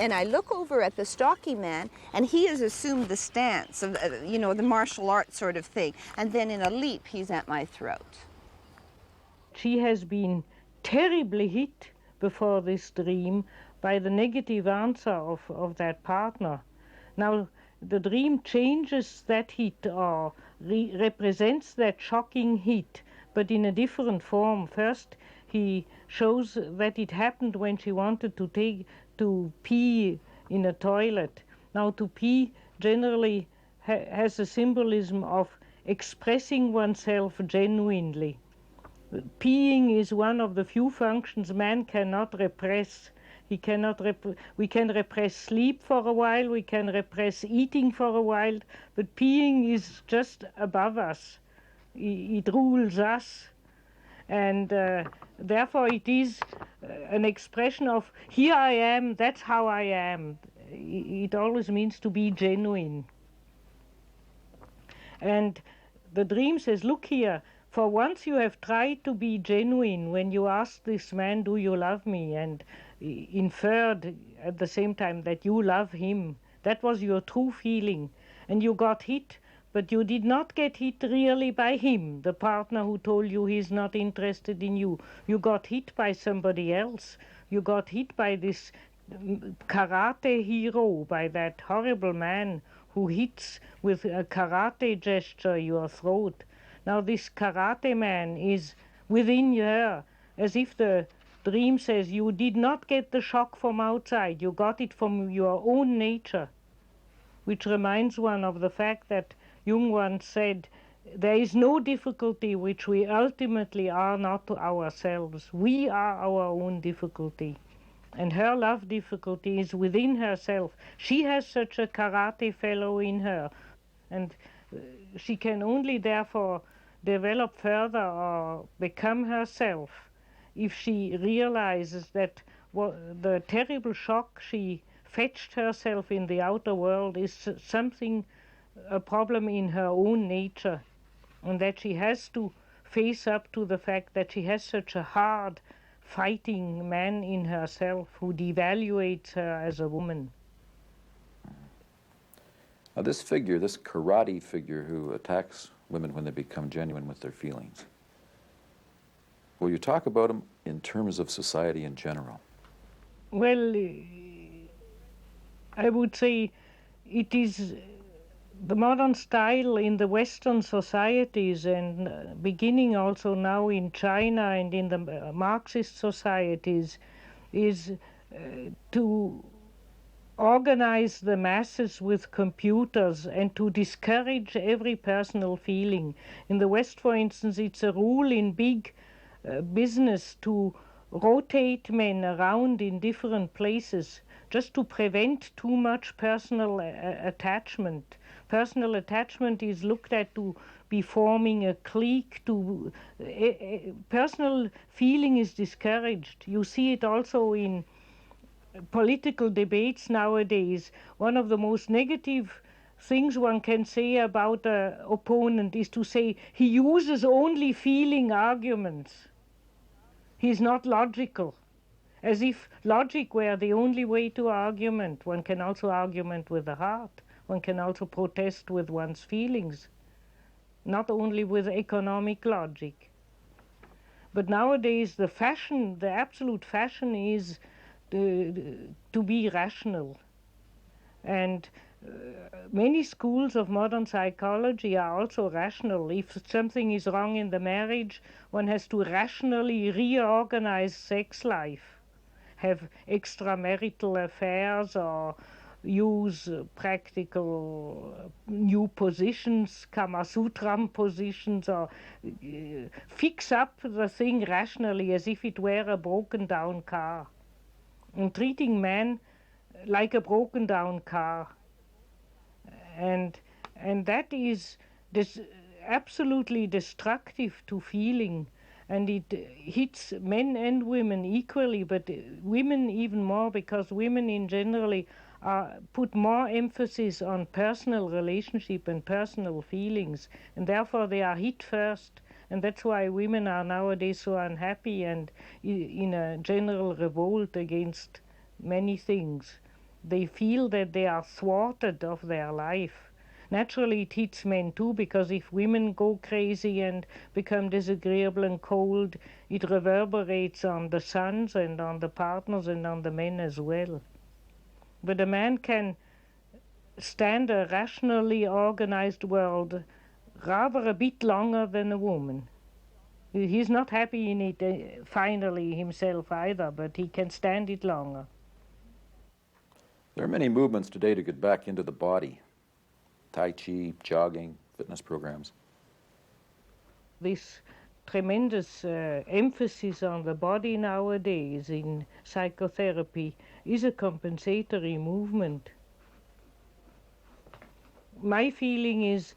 And I look over at the stocky man, and he has assumed the stance of, the martial arts sort of thing. And then in a leap, he's at my throat. she has been terribly hit before this dream by the negative answer of that partner. Now, the dream changes that hit or represents that shocking hit, but in a different form. First, he shows that it happened when she wanted to pee in a toilet. Now, to pee generally has a symbolism of expressing oneself genuinely. Peeing is one of the few functions man cannot repress. We can repress sleep for a while, we can repress eating for a while, but peeing is just above us. It rules us. And therefore it is an expression of, here I am, that's how I am. It always means to be genuine. And the dream says, look here, for once you have tried to be genuine when you asked this man, do you love me? And inferred at the same time that you love him. That was your true feeling. And you got hit, but you did not get hit really by him, the partner who told you he's not interested in you. You got hit by somebody else. You got hit by this karate hero, by that horrible man who hits with a karate gesture your throat. Now this karate man is within her, as if the dream says you did not get the shock from outside, you got it from your own nature, which reminds one of the fact that Jung once said, there is no difficulty which we ultimately are not to ourselves. We are our own difficulty. And her love difficulty is within herself. She has such a karate fellow in her, and she can only therefore develop further or become herself if she realizes that the terrible shock she fetched herself in the outer world is something, a problem in her own nature, and that she has to face up to the fact that she has such a hard, fighting man in herself who devaluates her as a woman. Now this figure, this karate figure who attacks women when they become genuine with their feelings, will you talk about him in terms of society in general? Well, I would say it is the modern style in the Western societies, and beginning also now in China and in the Marxist societies, is to organize the masses with computers and to discourage every personal feeling. In the West, for instance, it's a rule in big business to rotate men around in different places just to prevent too much personal attachment. Personal attachment is looked at to be forming a clique. Personal feeling is discouraged. You see it also in political debates nowadays. One of the most negative things one can say about an opponent is to say he uses only feeling arguments. He's not logical, as if logic were the only way to argument. One can also argument with the heart. One can also protest with one's feelings, not only with economic logic. But nowadays the fashion, the absolute fashion is to be rational. And many schools of modern psychology are also rational. If something is wrong in the marriage, one has to rationally reorganize sex life, have extramarital affairs, or use practical new positions, Kama Sutra positions, or fix up the thing rationally as if it were a broken down car, and treating man like a broken down car. And that is absolutely destructive to feeling, and it hits men and women equally, but women even more, because women in generally put more emphasis on personal relationship and personal feelings, and therefore they are hit first. And that's why women are nowadays so unhappy and in a general revolt against many things. They feel that they are thwarted of their life. naturally it hits men too, because if women go crazy and become disagreeable and cold, it reverberates on the sons and on the partners and on the men as well. But a man can stand a rationally organized world rather a bit longer than a woman. He's not happy in it finally himself either, but he can stand it longer. There are many movements today to get back into the body. Tai Chi, jogging, fitness programs. This tremendous emphasis on the body nowadays in psychotherapy is a compensatory movement. My feeling is,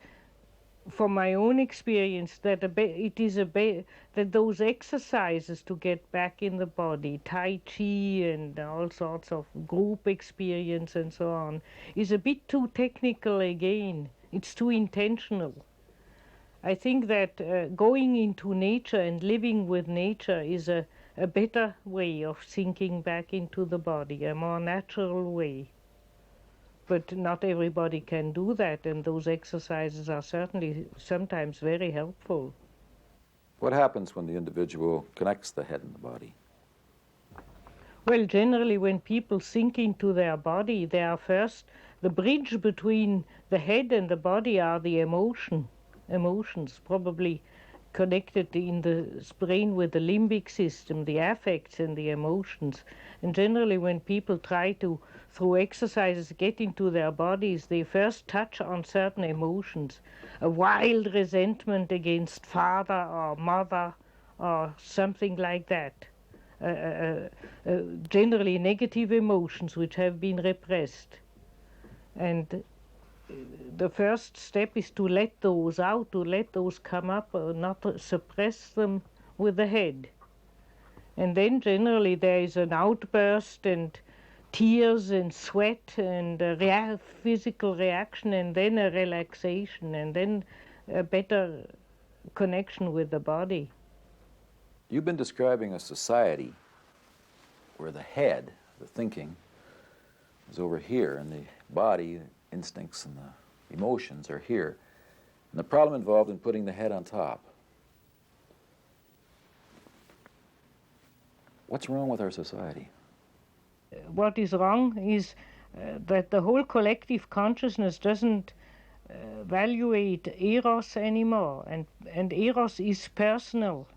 from my own experience, that that those exercises to get back in the body, Tai Chi and all sorts of group experience and so on, is a bit too technical again. It's too intentional. I think that going into nature and living with nature is a better way of sinking back into the body, a more natural way. But not everybody can do that, and those exercises are certainly sometimes very helpful. What happens when the individual connects the head and the body? Well, generally when people sink into their body, they are first, the bridge between the head and the body are the emotions, probably connected in the brain with the limbic system, the affects and the emotions. And generally when people try to, through exercises, get into their bodies, they first touch on certain emotions. A wild resentment against father or mother or something like that. Generally negative emotions which have been repressed. And the first step is to let those out, to let those come up, not to suppress them with the head. And then generally there is an outburst and tears and sweat and physical reaction, and then a relaxation, and then a better connection with the body. You've been describing a society where the head, the thinking, is over here, and the body, instincts and the emotions are here. And the problem involved in putting the head on top. What's wrong with our society? What is wrong is that the whole collective consciousness doesn't evaluate eros anymore, and eros is personal.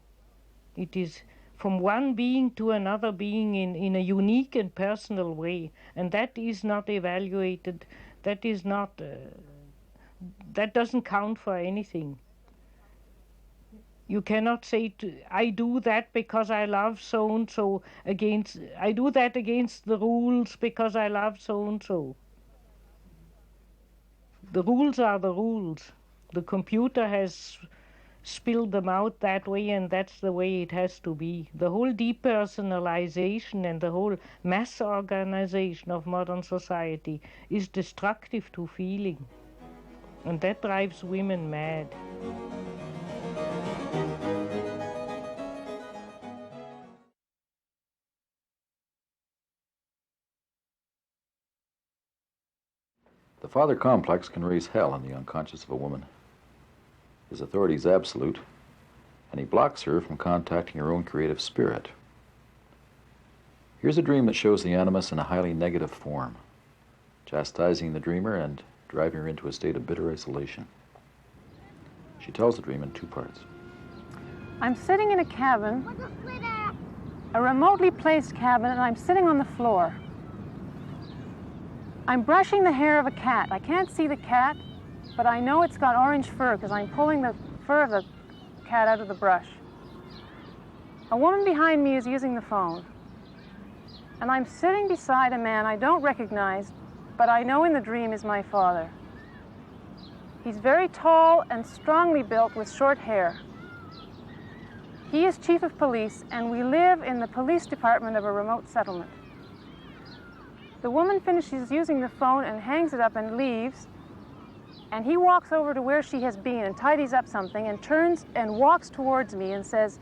It is from one being to another being in a unique and personal way, and that is not evaluated. That is not. That doesn't count for anything. You cannot say, I do that because I love so-and-so I do that against the rules because I love so-and-so. The rules are the rules. The computer has spilled them out that way, and that's the way it has to be. The whole depersonalization and the whole mass organization of modern society is destructive to feeling. And that drives women mad. The father complex can raise hell in the unconscious of a woman. His authority is absolute, and he blocks her from contacting her own creative spirit. Here's a dream that shows the animus in a highly negative form, chastising the dreamer and driving her into a state of bitter isolation. She tells the dream in two parts. I'm sitting in a cabin, a remotely placed cabin, and I'm sitting on the floor. I'm brushing the hair of a cat. I can't see the cat, but I know it's got orange fur because I'm pulling the fur of the cat out of the brush. A woman behind me is using the phone. And I'm sitting beside a man I don't recognize, but I know in the dream is my father. He's very tall and strongly built with short hair. He is chief of police, and we live in the police department of a remote settlement. The woman finishes using the phone and hangs it up and leaves, and he walks over to where she has been and tidies up something and turns and walks towards me and says,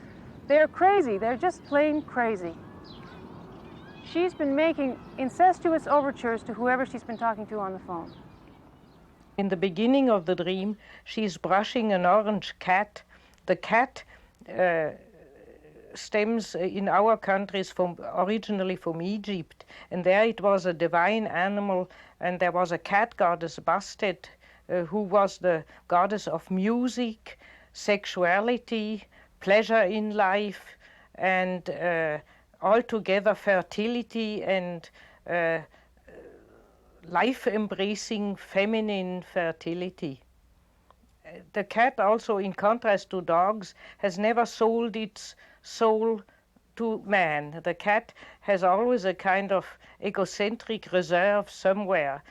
"They're crazy, they're just plain crazy." She's been making incestuous overtures to whoever she's been talking to on the phone. In the beginning of the dream, she's brushing an orange cat. The cat stems in our countries originally from Egypt, and there it was a divine animal, and there was a cat goddess Bastet, who was the goddess of music, sexuality, pleasure in life, and altogether fertility and life-embracing feminine fertility. The cat also, in contrast to dogs, has never sold its soul to man. The cat has always a kind of egocentric reserve somewhere.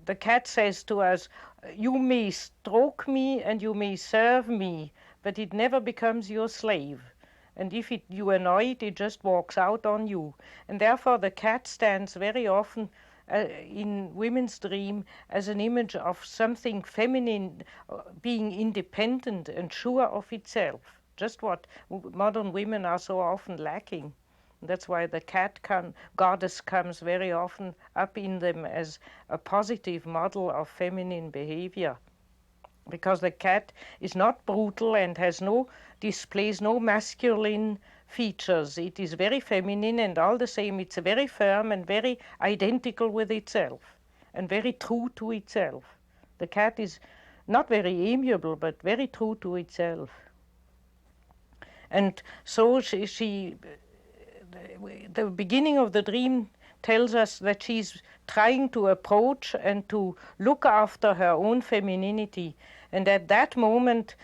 The cat says to us, you may stroke me and you may serve me, but it never becomes your slave. And if you annoy it, it just walks out on you. And therefore the cat stands very often in women's dream as an image of something feminine, being independent and sure of itself, just what modern women are so often lacking. That's why the cat goddess comes very often up in them as a positive model of feminine behavior, because the cat is not brutal and displays no masculine features. It is very feminine, and all the same it's very firm and very identical with itself and very true to itself. The cat is not very amiable, but very true to itself. And so the beginning of the dream tells us that she's trying to approach and to look after her own femininity. And at that moment,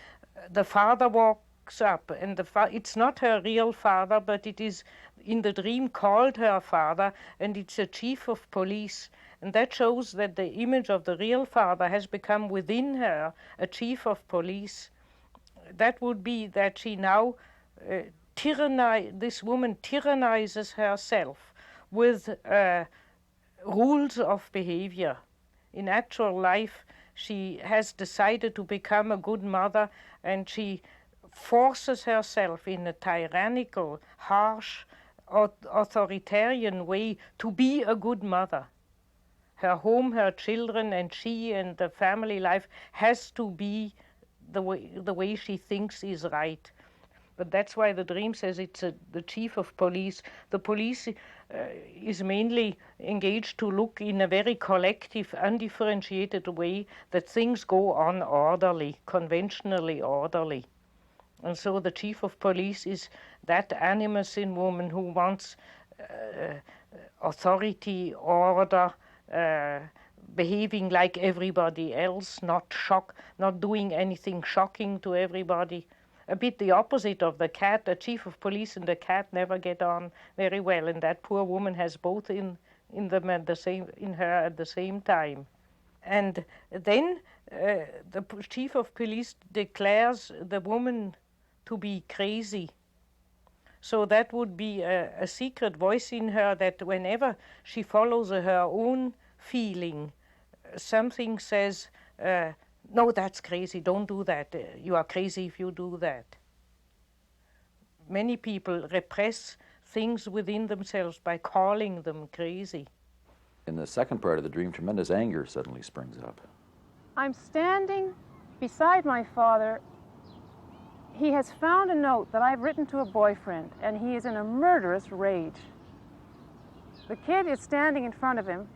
the father walks up, and it's not her real father, but it is in the dream called her father, and it's a chief of police. And that shows that the image of the real father has become within her a chief of police. That would be that she now this woman tyrannizes herself with rules of behavior. In actual life, she has decided to become a good mother, and she forces herself in a tyrannical, harsh, authoritarian way to be a good mother. Her home, her children, and she and the family life has to be the way she thinks is right. But that's why the dream says it's the chief of police. The police is mainly engaged to look in a very collective, undifferentiated way that things go on orderly, conventionally orderly. And so the chief of police is that animus in woman who wants authority, order, behaving like everybody else, not doing anything shocking to everybody. A bit the opposite of the cat. The chief of police and the cat never get on very well, and that poor woman has both in her at the same time. And then the chief of police declares the woman to be crazy. So that would be a secret voice in her that whenever she follows her own feeling, something says, no, that's crazy, don't do that. You are crazy if you do that. Many people repress things within themselves by calling them crazy. In the second part of the dream, tremendous anger suddenly springs up. I'm standing beside my father. He has found a note that I've written to a boyfriend, and he is in a murderous rage. The kid is standing in front of him.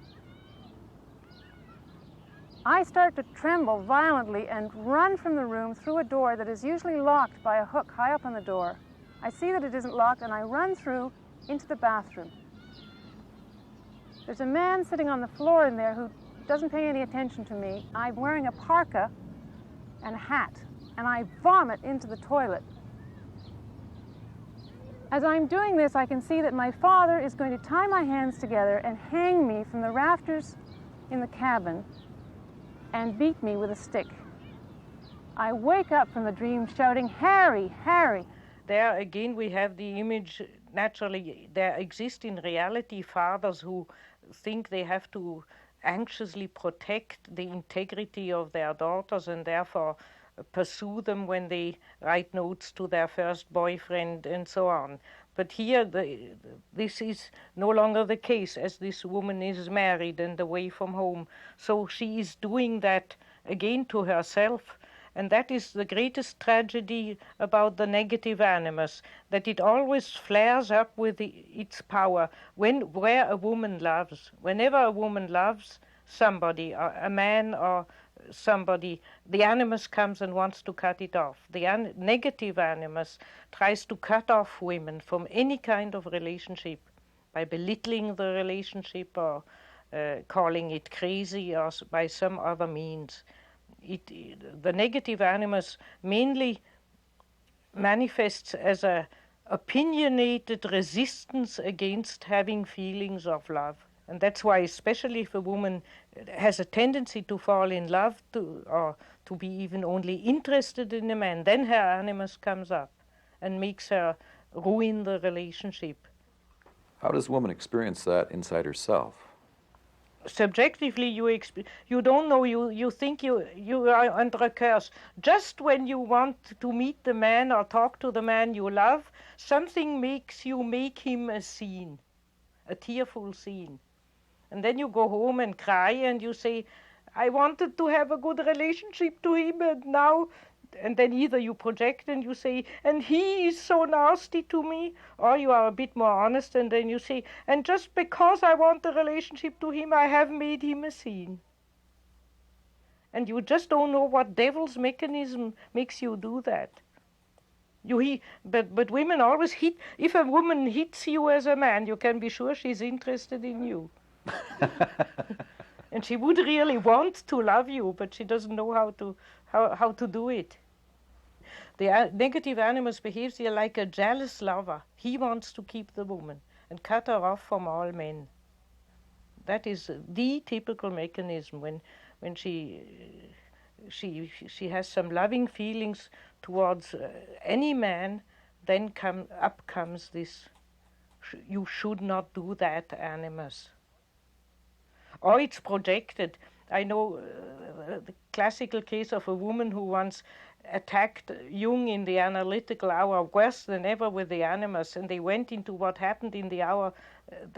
I start to tremble violently and run from the room through a door that is usually locked by a hook high up on the door. I see that it isn't locked, and I run through into the bathroom. There's a man sitting on the floor in there who doesn't pay any attention to me. I'm wearing a parka and a hat, and I vomit into the toilet. As I'm doing this, I can see that my father is going to tie my hands together and hang me from the rafters in the cabin and beat me with a stick. I wake up from the dream shouting, "Harry, Harry!" There again we have the image, naturally, there exist in reality fathers who think they have to anxiously protect the integrity of their daughters and therefore pursue them when they write notes to their first boyfriend and so on. But here, this is no longer the case, as this woman is married and away from home. So she is doing that again to herself. And that is the greatest tragedy about the negative animus, that it always flares up with its power where a woman loves. Whenever a woman loves somebody, or a man or somebody, the animus comes and wants to cut it off. The negative animus tries to cut off women from any kind of relationship by belittling the relationship or calling it crazy or by some other means. The negative animus mainly manifests as a opinionated resistance against having feelings of love. And that's why, especially if a woman has a tendency to fall in love or to be even only interested in a man, then her animus comes up and makes her ruin the relationship. How does a woman experience that inside herself? Subjectively, you don't know, you think you are under a curse. Just when you want to meet the man or talk to the man you love, something makes you make him a scene, a tearful scene. And then you go home and cry and you say, I wanted to have a good relationship to him and now, and then either you project and you say, and he is so nasty to me, or you are a bit more honest and then you say, and just because I want a relationship to him, I have made him a scene. And you just don't know what devil's mechanism makes you do that. But women always hit, if a woman hits you as a man, you can be sure she's interested in you. And she would really want to love you, but she doesn't know how to do it. The negative animus behaves here like a jealous lover. He wants to keep the woman and cut her off from all men. That is the typical mechanism when she has some loving feelings towards any man, then comes this, you should not do that animus. Or it's projected. I know the classical case of a woman who once attacked Jung in the analytical hour worse than ever with the animus, and they went into what happened in the hour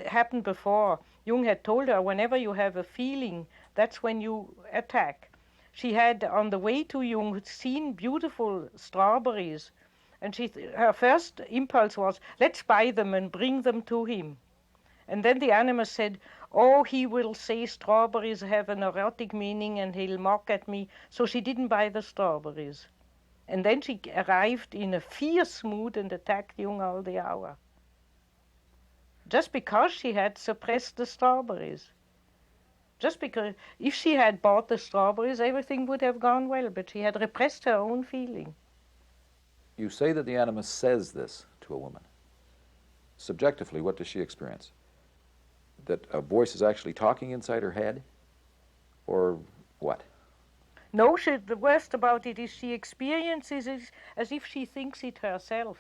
happened before. Jung had told her, whenever you have a feeling, that's when you attack. She had, on the way to Jung, seen beautiful strawberries, and her first impulse was, let's buy them and bring them to him. And then the animus said, oh, he will say strawberries have an erotic meaning and he'll mock at me. So she didn't buy the strawberries. And then she arrived in a fierce mood and attacked Jung all the hour. Just because she had suppressed the strawberries. Just because if she had bought the strawberries, everything would have gone well, but she had repressed her own feeling. You say that the animus says this to a woman. Subjectively, what does she experience? That a voice is actually talking inside her head? Or what? No, the worst about it is she experiences it as if she thinks it herself.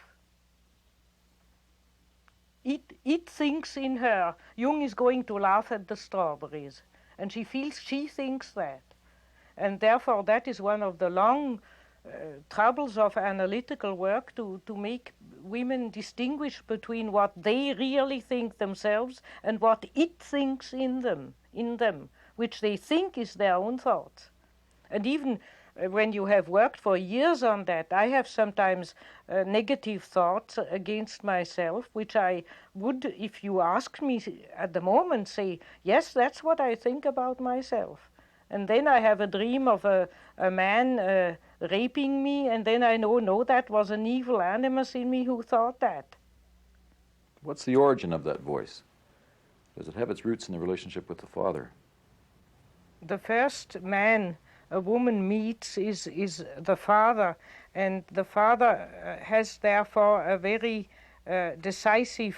It thinks in her, Jung is going to laugh at the strawberries. And she feels she thinks that. And therefore that is one of the long troubles of analytical work, to make women distinguish between what they really think themselves and what it thinks in them, which they think is their own thoughts. And even when you have worked for years on that, I have sometimes negative thoughts against myself, which I would, if you asked me at the moment, say, yes, that's what I think about myself. And then I have a dream of a man raping me, and then I know, no, that was an evil animus in me who thought that. What's the origin of that voice? Does it have its roots in the relationship with the father? The first man a woman meets is the father, and the father has therefore a very decisive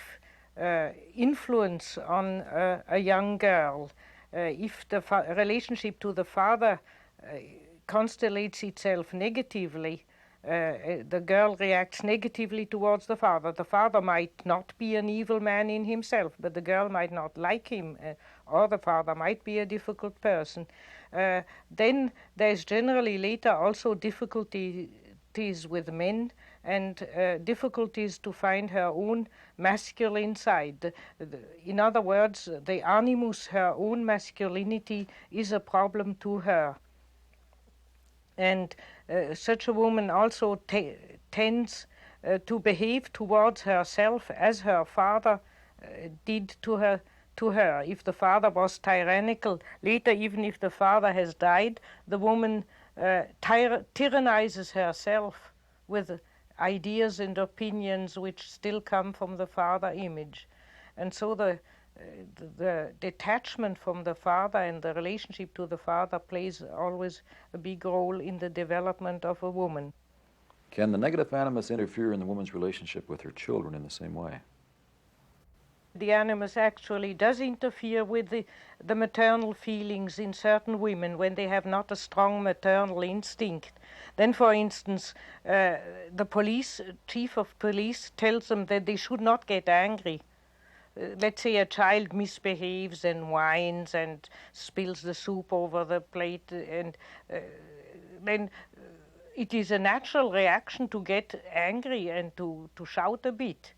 influence on a young girl. If the relationship to the father constellates itself negatively, the girl reacts negatively towards the father. The father might not be an evil man in himself, but the girl might not like him, or the father might be a difficult person. Then there's generally later also difficulties with men, and difficulties to find her own masculine side. In other words, the animus, her own masculinity, is a problem to her. And such a woman also tends to behave towards herself as her father did to her. If the father was tyrannical, later, even if the father has died, the woman tyrannizes herself with ideas and opinions which still come from the father image. And so the detachment from the father and the relationship to the father plays always a big role in the development of a woman. Can the negative animus interfere in the woman's relationship with her children in the same way? The animus actually does interfere with the maternal feelings in certain women when they have not a strong maternal instinct. Then, for instance, the chief of police tells them that they should not get angry. Let's say a child misbehaves and whines and spills the soup over the plate, and then it is a natural reaction to get angry and to shout a bit.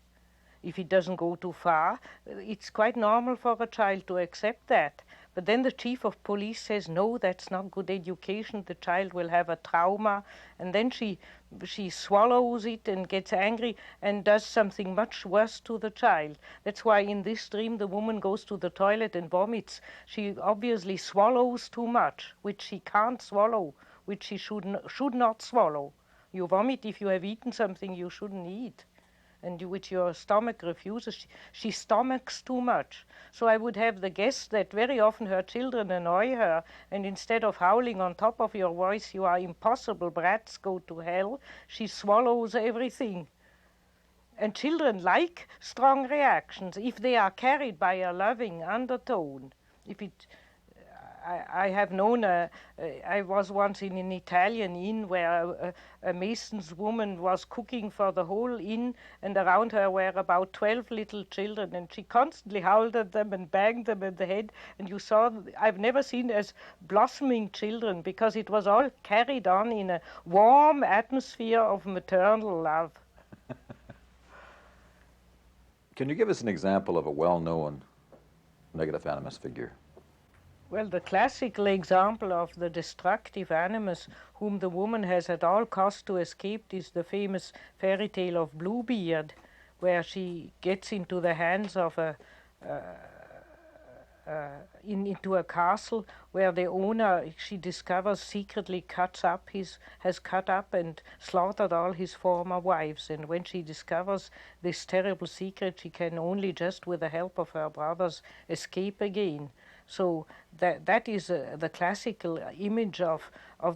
If it doesn't go too far, it's quite normal for a child to accept that. But then the chief of police says, no, that's not good education, the child will have a trauma, and then she swallows it and gets angry and does something much worse to the child. That's why in this dream the woman goes to the toilet and vomits. She obviously swallows too much, which she can't swallow, which she should not swallow. You vomit if you have eaten something you shouldn't eat, and which your stomach refuses. She stomachs too much. So I would have the guess that very often her children annoy her, and instead of howling on top of your voice, you are impossible brats, go to hell, she swallows everything. And children like strong reactions if they are carried by a loving undertone. I have known, I was once in an Italian inn where a mason's woman was cooking for the whole inn, and around her were about 12 little children, and she constantly howled at them and banged them in the head, and you saw, I've never seen as blossoming children, because it was all carried on in a warm atmosphere of maternal love. Can you give us an example of a well-known negative animus figure? Well, the classical example of the destructive animus whom the woman has at all costs to escape is the famous fairy tale of Bluebeard, where she gets into the hands of into a castle where the owner, she discovers, secretly has cut up and slaughtered all his former wives. And when she discovers this terrible secret, she can only just with the help of her brothers escape again. So that is the classical image of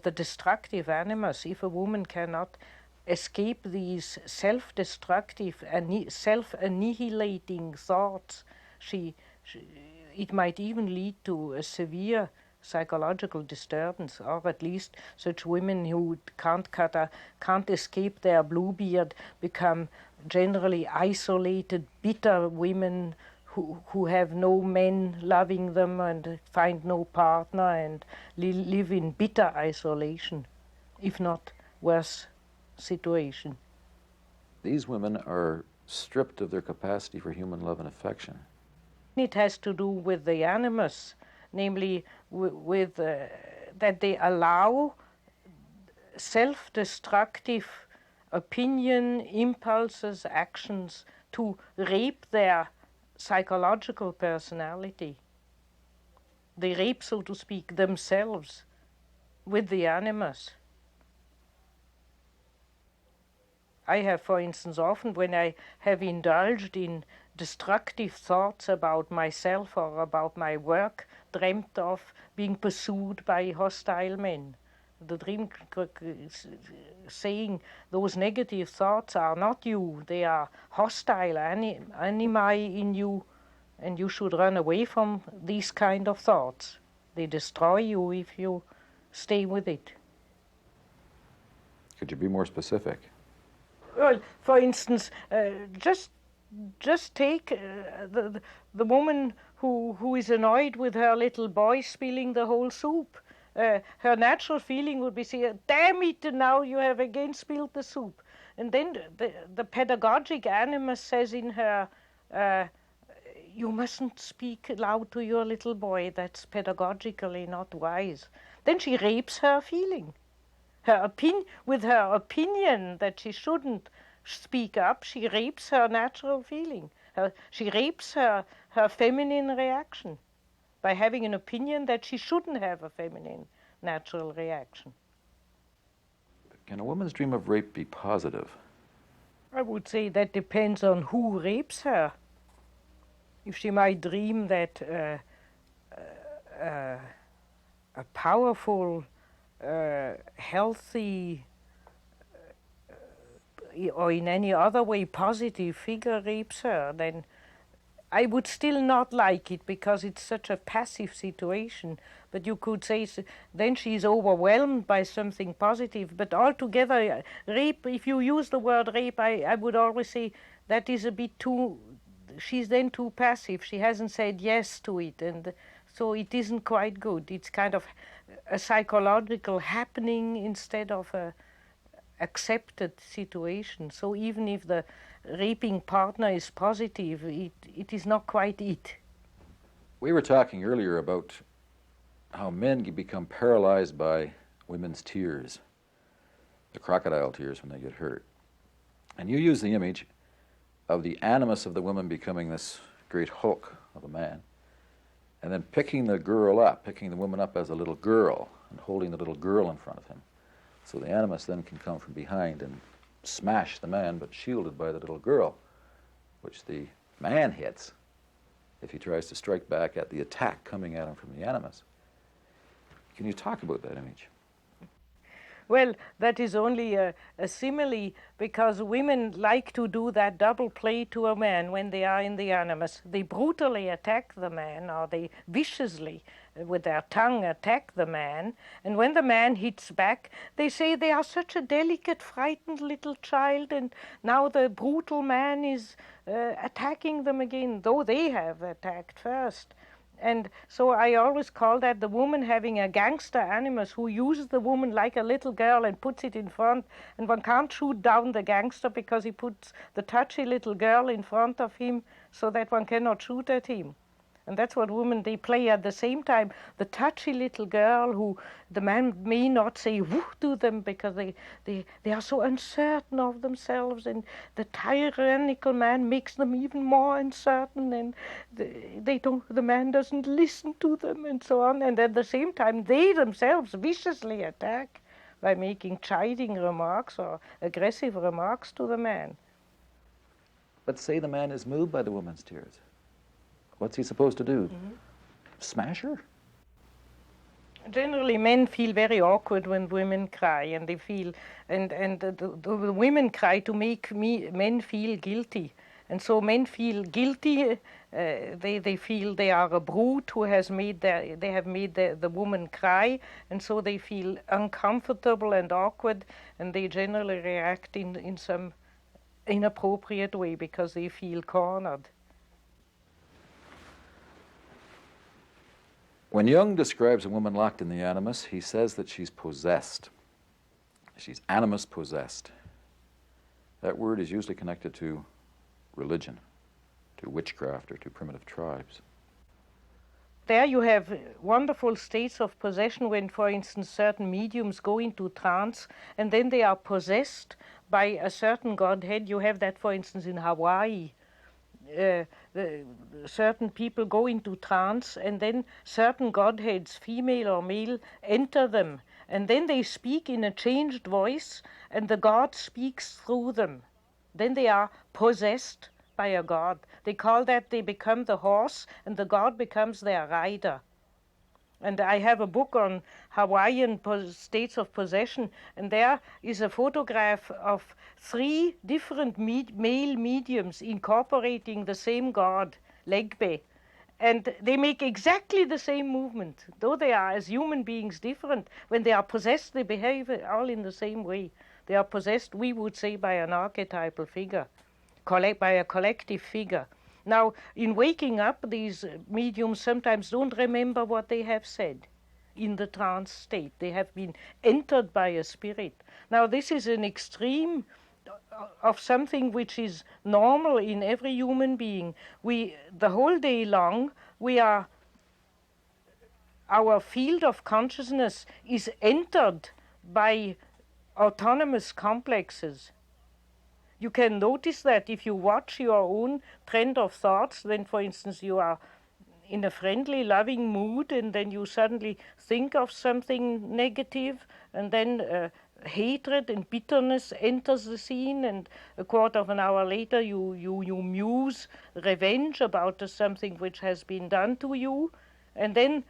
the destructive animus. If a woman cannot escape these self-destructive and self-annihilating thoughts, it might even lead to a severe psychological disturbance, or at least such women who can't escape their Bluebeard become generally isolated, bitter women who have no men loving them and find no partner and live in bitter isolation, if not worse situation. These women are stripped of their capacity for human love and affection. It has to do with the animus, namely with that they allow self-destructive opinion, impulses, actions to rape their psychological personality. They rape, so to speak, themselves with the animus. I have, for instance, often when I have indulged in destructive thoughts about myself or about my work, dreamt of being pursued by hostile men. The dream saying those negative thoughts are not you, they are hostile animi in you, and you should run away from these kind of thoughts. They destroy you if you stay with it. Could you be more specific? Well, for instance, just take the woman who is annoyed with her little boy spilling the whole soup. Her natural feeling would be say, damn it, now you have again spilled the soup. And then the pedagogic animus says in her, you mustn't speak loud to your little boy, that's pedagogically not wise. Then she rapes her feeling. With her opinion that she shouldn't speak up, she rapes her natural feeling. She rapes her feminine reaction by having an opinion that she shouldn't have a feminine natural reaction. Can a woman's dream of rape be positive? I would say that depends on who rapes her. If she might dream that a powerful, healthy, or in any other way positive figure rapes her, then I would still not like it because it's such a passive situation. But you could say then she's overwhelmed by something positive. But altogether, rape, if you use the word rape, I would always say that is a bit too, she's then too passive. She hasn't said yes to it. And so it isn't quite good. It's kind of a psychological happening instead of a accepted situation. So even if the raping partner is positive, it is not quite it. We were talking earlier about how men become paralyzed by women's tears, the crocodile tears when they get hurt. And you use the image of the animus of the woman becoming this great hulk of a man, and then picking the girl up, picking the woman up as a little girl, and holding the little girl in front of him. So the animus then can come from behind and smash the man, but shielded by the little girl, which the man hits if he tries to strike back at the attack coming at him from the animus. Can you talk about that image? Well, that is only a simile because women like to do that double play to a man when they are in the animus. They brutally attack the man, or they viciously, with their tongue, attack the man. And when the man hits back, they say they are such a delicate, frightened little child, and now the brutal man is attacking them again, though they have attacked first. And so I always call that the woman having a gangster animus who uses the woman like a little girl and puts it in front. And one can't shoot down the gangster because he puts the touchy little girl in front of him so that one cannot shoot at him. And that's what women, they play at the same time. The touchy little girl who the man may not say woo to them because they are so uncertain of themselves, and the tyrannical man makes them even more uncertain, and the man doesn't listen to them and so on. And at the same time, they themselves viciously attack by making chiding remarks or aggressive remarks to the man. But say the man is moved by the woman's tears. What's he supposed to do? Mm-hmm. Smash her? Generally, men feel very awkward when women cry, and they feel, and the women cry to make men feel guilty. And so men feel guilty, they feel they are a brute who has made the woman cry, and so they feel uncomfortable and awkward, and they generally react in some inappropriate way because they feel cornered. When Jung describes a woman locked in the animus, he says that she's possessed. She's animus possessed. That word is usually connected to religion, to witchcraft, or to primitive tribes. There you have wonderful states of possession when, for instance, certain mediums go into trance and then they are possessed by a certain godhead. You have that, for instance, in Hawaii. Certain people go into trance and then certain godheads, female or male, enter them. And then they speak in a changed voice and the god speaks through them. Then they are possessed by a god. They call that they become the horse and the god becomes their rider. And I have a book on Hawaiian states of possession, and there is a photograph of 3 different male mediums incorporating the same god, Legbe. And they make exactly the same movement. Though they are, as human beings, different, when they are possessed, they behave all in the same way. They are possessed, we would say, by an archetypal figure, by a collective figure. Now, in waking up, these mediums sometimes don't remember what they have said in the trance state. They have been entered by a spirit. Now, this is an extreme of something which is normal in every human being. The whole day long, our field of consciousness is entered by autonomous complexes. You can notice that if you watch your own trend of thoughts, then, for instance, you are in a friendly, loving mood, and then you suddenly think of something negative, and then hatred and bitterness enters the scene, and a quarter of an hour later you muse revenge about something which has been done to you, and then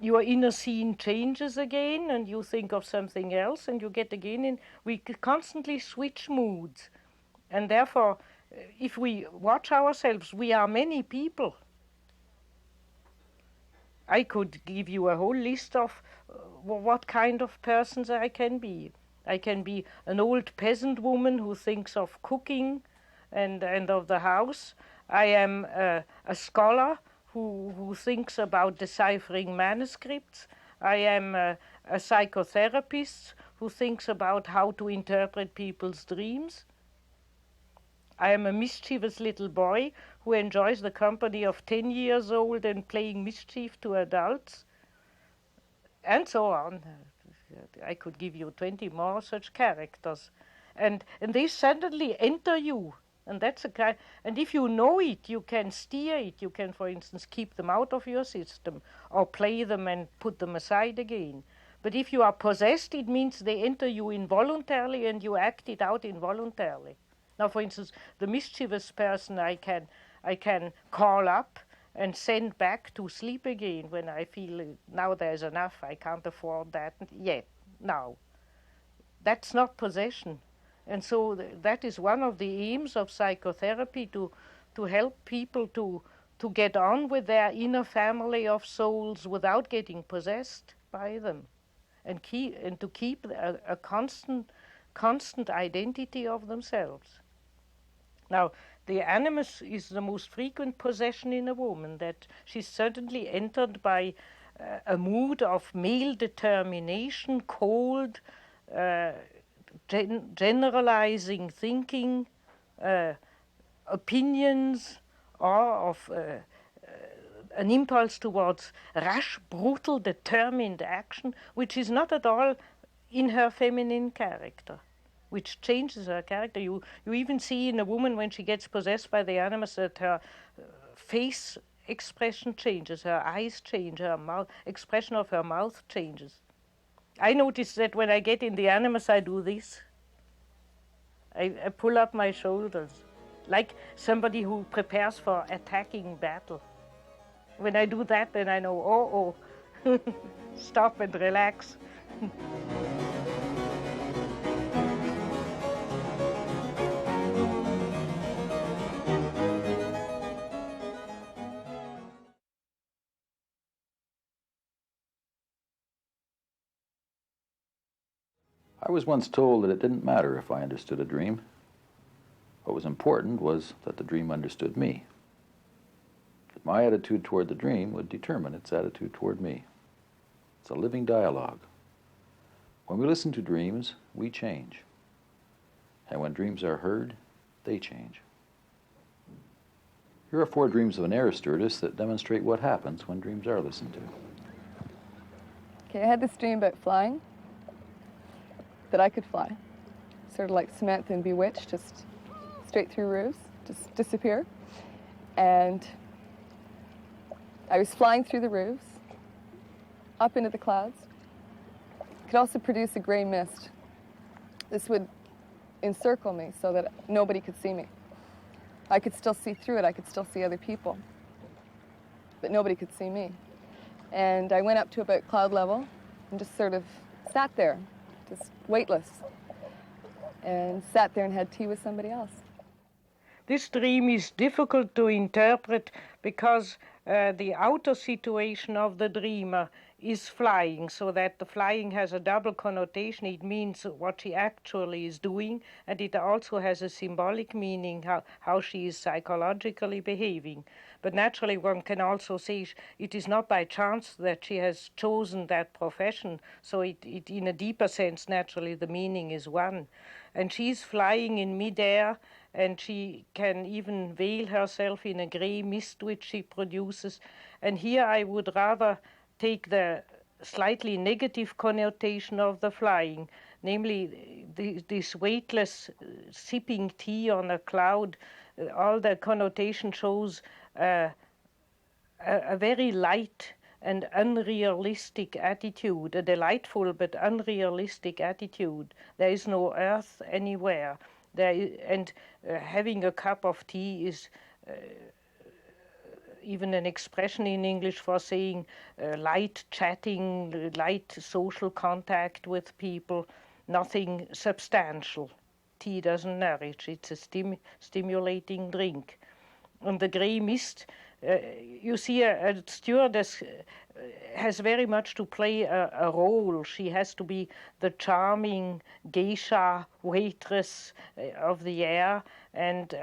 your inner scene changes again, and you think of something else, and you get again in. We constantly switch moods, and therefore, if we watch ourselves, we are many people. I could give you a whole list of what kind of persons I can be. I can be an old peasant woman who thinks of cooking and of the house. I am a scholar who thinks about deciphering manuscripts. I am a psychotherapist who thinks about how to interpret people's dreams. I am a mischievous little boy who enjoys the company of 10 years old and playing mischief to adults, and so on. I could give you 20 more such characters. And they suddenly enter you. And that's a kind. And if you know it, you can steer it. You can, for instance, keep them out of your system or play them and put them aside again. But if you are possessed, it means they enter you involuntarily and you act it out involuntarily. Now, for instance, the mischievous person I can call up and send back to sleep again when I feel now there's enough, I can't afford that yet, now. That's not possession. And so that is one of the aims of psychotherapy, to help people to get on with their inner family of souls without getting possessed by them, and to keep a constant identity of themselves. Now, the animus is the most frequent possession in a woman, that she's certainly entered by a mood of male determination, cold, generalizing thinking, opinions, or of an impulse towards rash, brutal, determined action, which is not at all in her feminine character, which changes her character. You even see in a woman when she gets possessed by the animus that her face expression changes, her eyes change, her expression of her mouth changes. I notice that when I get in the animus, I do this. I pull up my shoulders, like somebody who prepares for attacking battle. When I do that, then I know, stop and relax. I was once told that it didn't matter if I understood a dream. What was important was that the dream understood me. That my attitude toward the dream would determine its attitude toward me. It's a living dialogue. When we listen to dreams, we change. And when dreams are heard, they change. Here are 4 dreams of an air stewardess that demonstrate what happens when dreams are listened to. Okay, I had this dream about flying, that I could fly. Sort of like Samantha and Bewitched, just straight through roofs, just disappear. And I was flying through the roofs, up into the clouds. Could also produce a gray mist. This would encircle me so that nobody could see me. I could still see through it, I could still see other people, but nobody could see me. And I went up to about cloud level and just sort of sat there, just weightless, and sat there and had tea with somebody else. This dream is difficult to interpret because the outer situation of the dreamer is flying, so that the flying has a double connotation. It means what she actually is doing, and it also has a symbolic meaning, how she is psychologically behaving. But naturally, one can also say it is not by chance that she has chosen that profession, so it in a deeper sense, naturally, the meaning is one. And she's flying in midair, and she can even veil herself in a gray mist which she produces. And here I would rather take the slightly negative connotation of the flying, namely this weightless sipping tea on a cloud. All the connotation shows a very light and unrealistic attitude, a delightful but unrealistic attitude. There is no earth anywhere. Having a cup of tea is even an expression in English for saying light chatting, light social contact with people, nothing substantial. Tea doesn't nourish, it's a stimulating drink. And the grey mist, you see a stewardess has very much to play a role. She has to be the charming geisha waitress of the air, and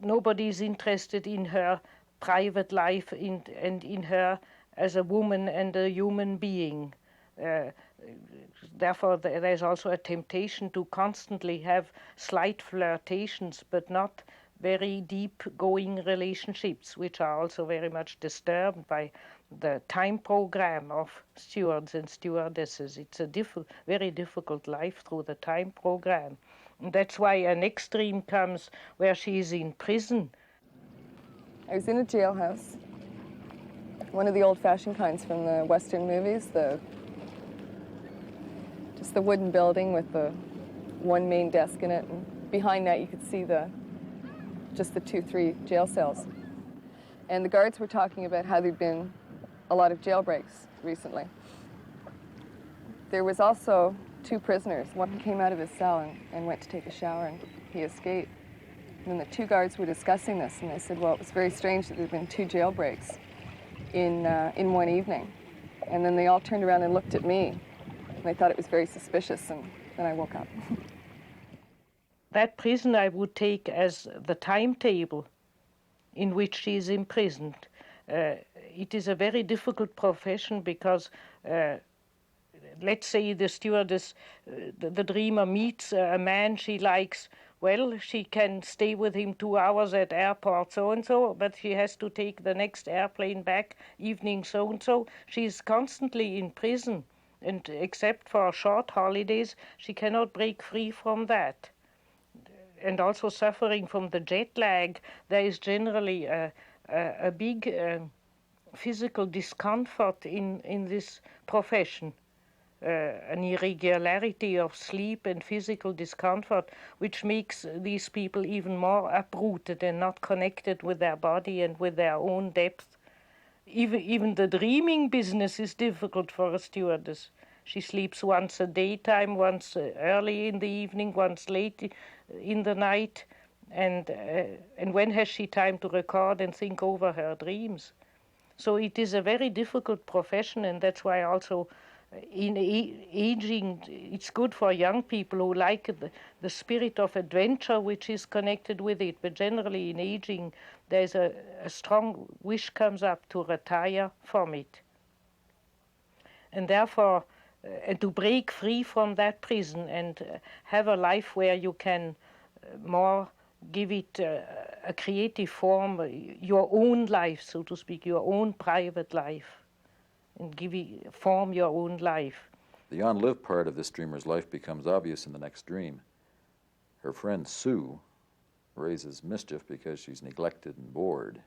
nobody is interested in her private life and in her as a woman and a human being. Therefore, there's also a temptation to constantly have slight flirtations, but not very deep-going relationships, which are also very much disturbed by the time program of stewards and stewardesses. It's a very difficult life through the time program. And that's why an extreme comes where she is in prison. I was in a jailhouse, one of the old-fashioned kinds from the Western movies, just the wooden building with the one main desk in it, and behind that you could see just the 2-3 jail cells. And the guards were talking about how there'd been a lot of jailbreaks recently. There was also 2 prisoners. One came out of his cell and went to take a shower, and he escaped. And the 2 guards were discussing this, and they said, well, it was very strange that there'd been 2 jailbreaks in one evening. And then they all turned around and looked at me, and they thought it was very suspicious, and then I woke up. That prison I would take as the timetable in which she is imprisoned. It is a very difficult profession because, let's say the stewardess, the dreamer meets a man she likes. Well, she can stay with him 2 hours at airport so-and-so, but she has to take the next airplane back evening so-and-so. She is constantly in prison, and except for short holidays, she cannot break free from that. And also suffering from the jet lag, there is generally a big physical discomfort in this profession. An irregularity of sleep and physical discomfort, which makes these people even more uprooted and not connected with their body and with their own depth. Even the dreaming business is difficult for a stewardess. She sleeps once a daytime, once early in the evening, once late in the night, and when has she time to record and think over her dreams? So it is a very difficult profession, and that's why also in aging, it's good for young people who like the spirit of adventure which is connected with it. But generally in aging, there's a strong wish comes up to retire from it. And therefore, to break free from that prison and have a life where you can more give it a creative form, your own life, so to speak, your own private life. And form your own life. The unlived part of this dreamer's life becomes obvious in the next dream. Her friend Sue raises mischief because she's neglected and bored.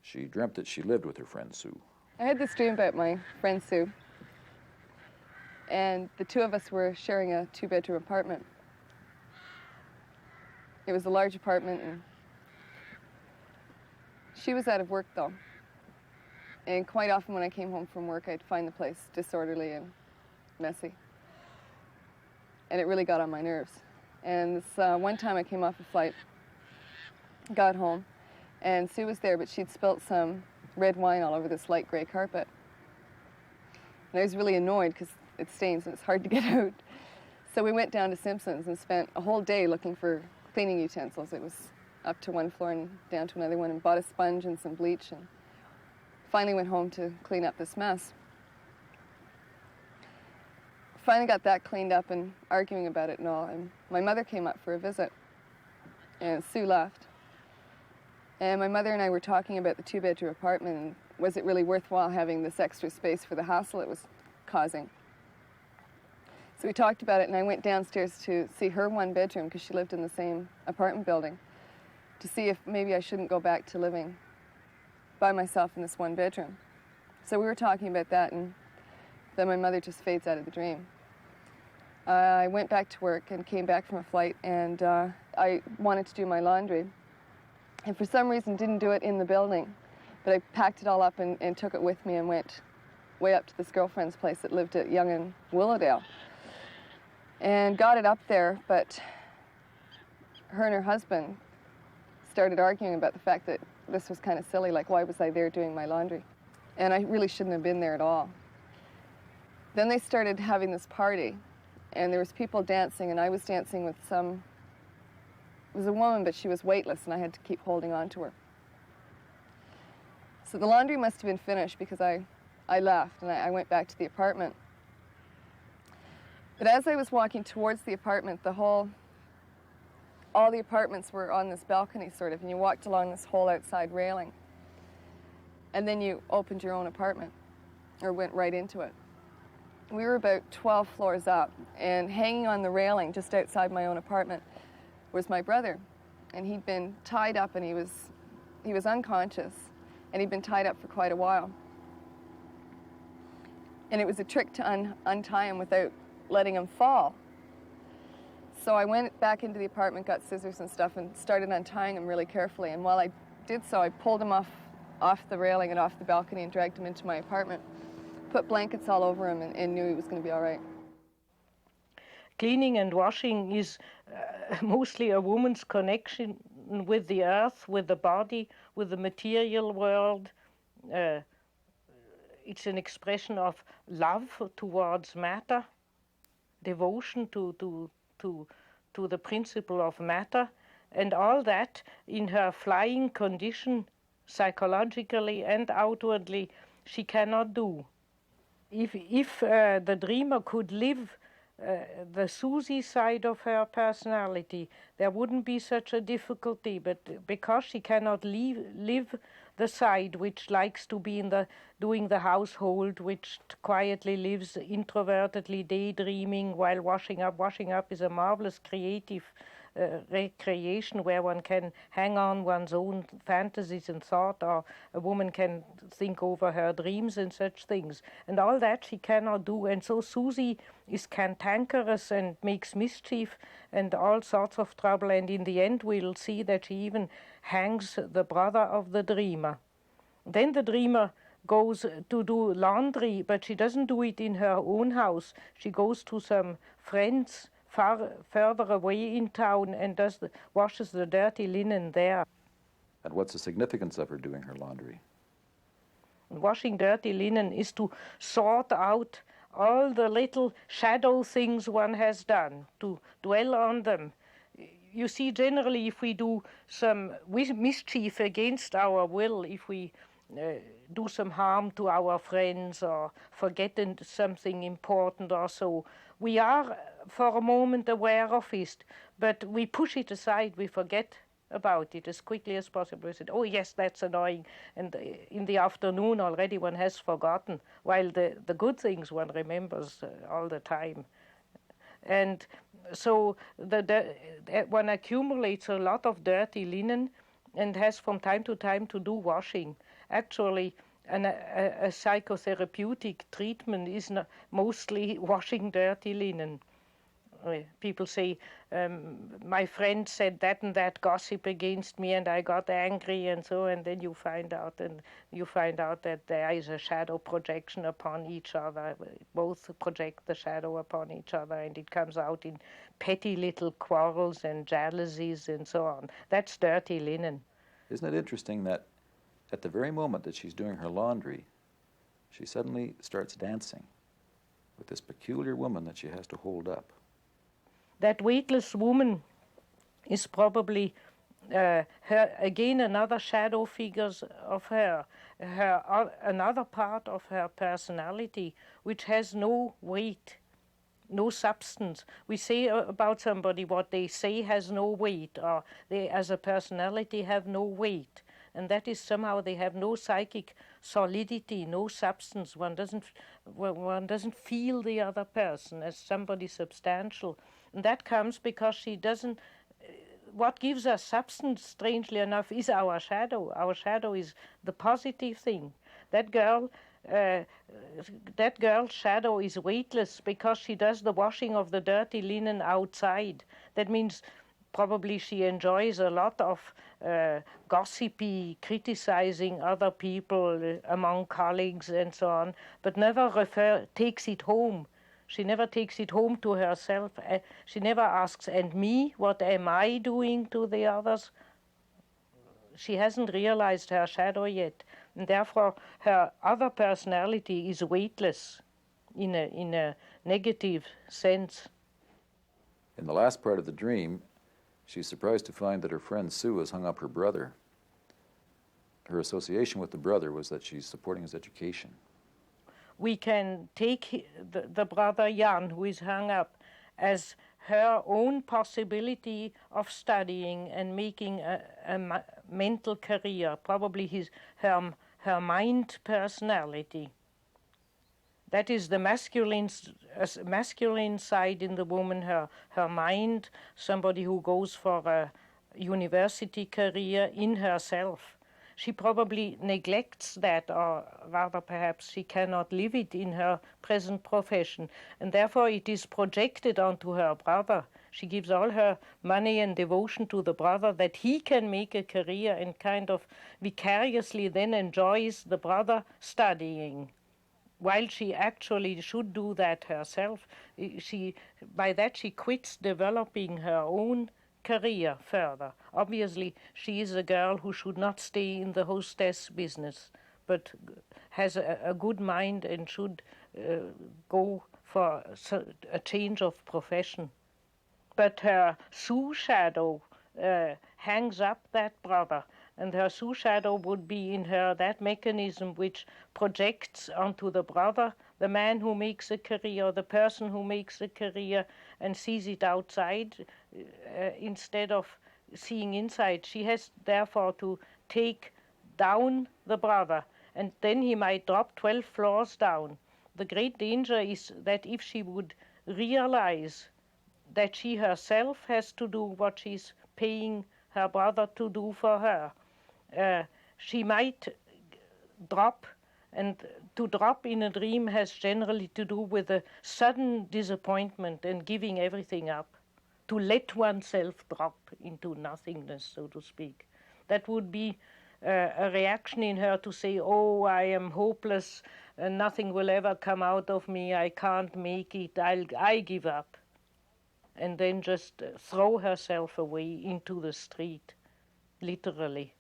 She dreamt that she lived with her friend Sue. I had this dream about my friend Sue, and the 2 of us were sharing a 2-bedroom apartment. It was a large apartment, and she was out of work though. And quite often when I came home from work, I'd find the place disorderly and messy. And it really got on my nerves. And this one time I came off a flight, got home, And Sue was there, but she'd spilt some red wine all over this light gray carpet. And I was really annoyed because it stains and it's hard to get out. So we went down to Simpson's and spent a whole day looking for cleaning utensils. It was up to one floor and down to another one, and bought a sponge and some bleach, and finally went home to clean up this mess. Finally got that cleaned up and arguing about it and all, and my mother came up for a visit, and Sue left. And my mother and I were talking about the two-bedroom apartment, and was it really worthwhile having this extra space for the hassle it was causing? So we talked about it, and I went downstairs to see her one bedroom, because she lived in the same apartment building, to see if maybe I shouldn't go back to living by myself in this one bedroom. So we were talking about that, and then my mother just fades out of the dream. I went back to work and came back from a flight, and I wanted to do my laundry. And for some reason didn't do it in the building, but I packed it all up and took it with me and went way up to this girlfriend's place that lived at Yonge and Willowdale. And got it up there, but her and her husband started arguing about the fact that this was kind of silly, like why was I there doing my laundry? And I really shouldn't have been there at all. Then they started having this party, and there was people dancing, and I was dancing with some, it was a woman, but she was weightless, and I had to keep holding on to her. So the laundry must have been finished because I left, and I went back to the apartment. But as I was walking towards the apartment, all the apartments were on this balcony, sort of, and you walked along this whole outside railing. And then you opened your own apartment, or went right into it. We were about 12 floors up, and hanging on the railing just outside my own apartment was my brother. And he'd been tied up, and he was unconscious, and he'd been tied up for quite a while. And it was a trick to untie him without letting him fall. So I went back into the apartment, got scissors and stuff, and started untying him really carefully. And while I did so, I pulled him off the railing and off the balcony and dragged him into my apartment, put blankets all over him, and knew he was going to be all right. Cleaning and washing is mostly a woman's connection with the earth, with the body, with the material world. It's an expression of love towards matter, devotion to the principle of matter, and all that in her flying condition, psychologically and outwardly, she cannot do. If the dreamer could live the Susie side of her personality, there wouldn't be such a difficulty, but because she cannot live the side which likes to be doing the household, which quietly lives introvertedly daydreaming while washing up. Washing up is a marvelous creative recreation where one can hang on one's own fantasies and thought, or a woman can think over her dreams and such things. And all that she cannot do. And so Susie is cantankerous and makes mischief and all sorts of trouble. And in the end, we'll see that she even hangs the brother of the dreamer. Then the dreamer goes to do laundry, but she doesn't do it in her own house. She goes to some friends further away in town and washes the dirty linen there. And what's the significance of her doing her laundry? Washing dirty linen is to sort out all the little shadow things one has done, to dwell on them. You see, generally, if we do some mischief against our will, if we do some harm to our friends or forget something important or so, we are for a moment aware of it, but we push it aside, we forget about it as quickly as possible. We said, oh yes, that's annoying, and in the afternoon already one has forgotten, while the good things one remembers all the time. And so one accumulates a lot of dirty linen and has from time to time to do washing. Actually, a psychotherapeutic treatment is mostly washing dirty linen. People say, my friend said that and that gossip against me and I got angry and so, and then you find out that there is a shadow projection upon each other. Both project the shadow upon each other, and it comes out in petty little quarrels and jealousies and so on. That's dirty linen. Isn't it interesting that at the very moment that she's doing her laundry, she suddenly starts dancing with this peculiar woman that she has to hold up? That weightless woman is probably her, again, another shadow figures of her, another part of her personality which has no weight, no substance. We say about somebody what they say has no weight, or they as a personality have no weight. And that is somehow they have no psychic solidity, no substance. One doesn't feel the other person as somebody substantial. And that comes because she doesn't. What gives us substance, strangely enough, is our shadow. Our shadow is the positive thing. That girl's shadow is weightless because she does the washing of the dirty linen outside. That means probably she enjoys a lot of gossipy, criticizing other people among colleagues and so on, but never takes it home. She never takes it home to herself. She never asks, and me, what am I doing to the others? She hasn't realized her shadow yet, and therefore her other personality is weightless in a negative sense. In the last part of the dream, she's surprised to find that her friend Sue has hung up her brother. Her association with the brother was that she's supporting his education. We can take the brother Jan, who is hung up, as her own possibility of studying and making a mental career, probably her mind personality. That is the masculine side in the woman, her mind, somebody who goes for a university career in herself. She probably neglects that, or rather perhaps she cannot live it in her present profession, and therefore it is projected onto her brother. She gives all her money and devotion to the brother that he can make a career, and kind of vicariously then enjoys the brother studying, while she actually should do that herself. By that she quits developing her own career further. Obviously, she is a girl who should not stay in the hostess business, but has a good mind and should go for a change of profession. But her Sue shadow hangs up that brother, and her Sue shadow would be in her that mechanism which projects onto the brother the man who makes a career, the person who makes a career, and sees it outside instead of seeing inside. She has therefore to take down the brother, and then he might drop 12 floors down. The great danger is that if she would realize that she herself has to do what she's paying her brother to do for her, she might drop. And to drop in a dream has generally to do with a sudden disappointment and giving everything up. To let oneself drop into nothingness, so to speak. That would be a reaction in her to say, oh, I am hopeless, and nothing will ever come out of me, I can't make it, I give up. And then just throw herself away into the street, literally,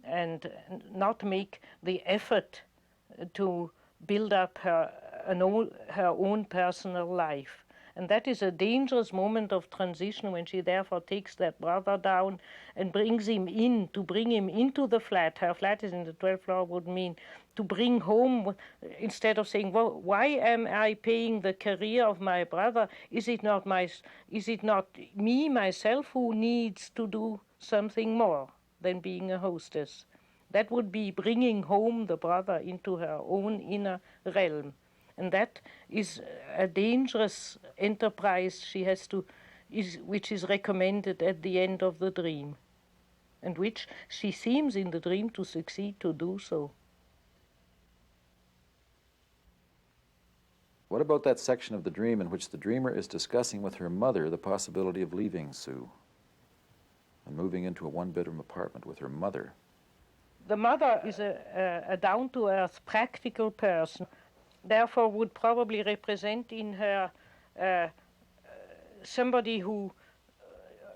and not make the effort to build up her own personal life. And that is a dangerous moment of transition when she therefore takes that brother down and brings him in, to bring him into the flat. Her flat is in the 12th floor, would mean to bring home, instead of saying, well, why am I paying the career of my brother? Is it not me, myself, who needs to do something more than being a hostess? That would be bringing home the brother into her own inner realm. And that is a dangerous enterprise she has to, which is recommended at the end of the dream, and which she seems in the dream to succeed to do so. What about that section of the dream in which the dreamer is discussing with her mother the possibility of leaving Sue and moving into a one-bedroom apartment with her mother? The mother is a down-to-earth, practical person, therefore would probably represent in her somebody who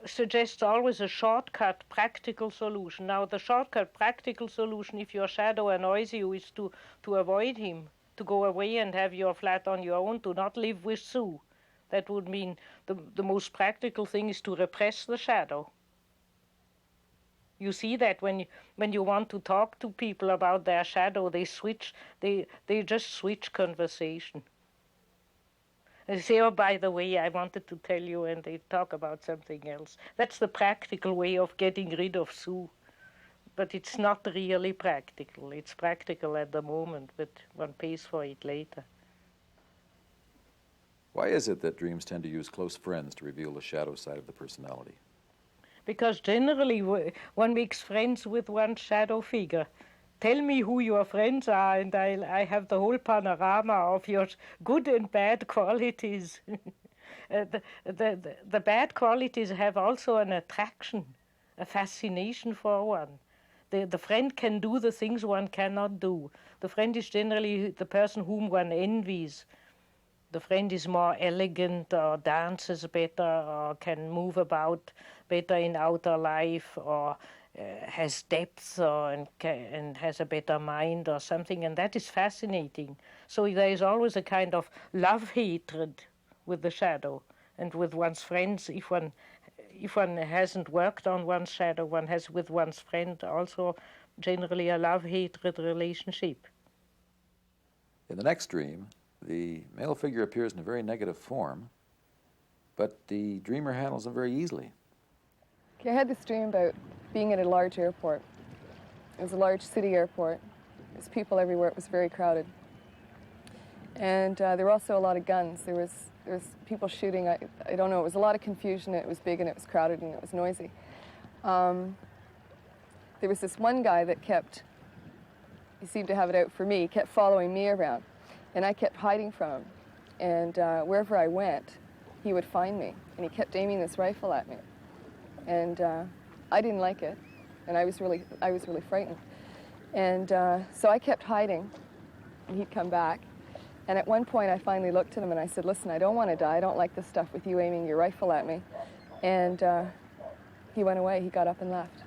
suggests always a shortcut, practical solution. Now, the shortcut, practical solution, if your shadow annoys you, is to avoid him, to go away and have your flat on your own, to not live with Sue. That would mean the most practical thing is to repress the shadow. You see that when you want to talk to people about their shadow, they just switch conversation. They say, oh, by the way, I wanted to tell you, and they talk about something else. That's the practical way of getting rid of Sue. But it's not really practical. It's practical at the moment, but one pays for it later. Why is it that dreams tend to use close friends to reveal the shadow side of the personality? Because generally one makes friends with one shadow figure. Tell me who your friends are, and I have the whole panorama of your good and bad qualities. The bad qualities have also an attraction, a fascination for one. The friend can do the things one cannot do. The friend is generally the person whom one envies. The friend is more elegant, or dances better, or can move about better in outer life, or has depth, and has a better mind or something, and that is fascinating. So there is always a kind of love-hatred with the shadow, and with one's friends. If one hasn't worked on one's shadow, one has with one's friend also generally a love-hatred relationship. In the next dream, the male figure appears in a very negative form, but the dreamer handles him very easily. I had this dream about being at a large airport. It was a large city airport. There's people everywhere. It was very crowded. And there were also a lot of guns. There was people shooting. I don't know. It was a lot of confusion. It was big and it was crowded and it was noisy. There was this one guy that he seemed to have it out for me, kept following me around. And I kept hiding from him. And wherever I went, he would find me. And he kept aiming this rifle at me. And I didn't like it. And I was really frightened. And so I kept hiding. And he'd come back. And at one point, I finally looked at him and I said, listen, I don't want to die. I don't like this stuff with you aiming your rifle at me. And he went away. He got up and left.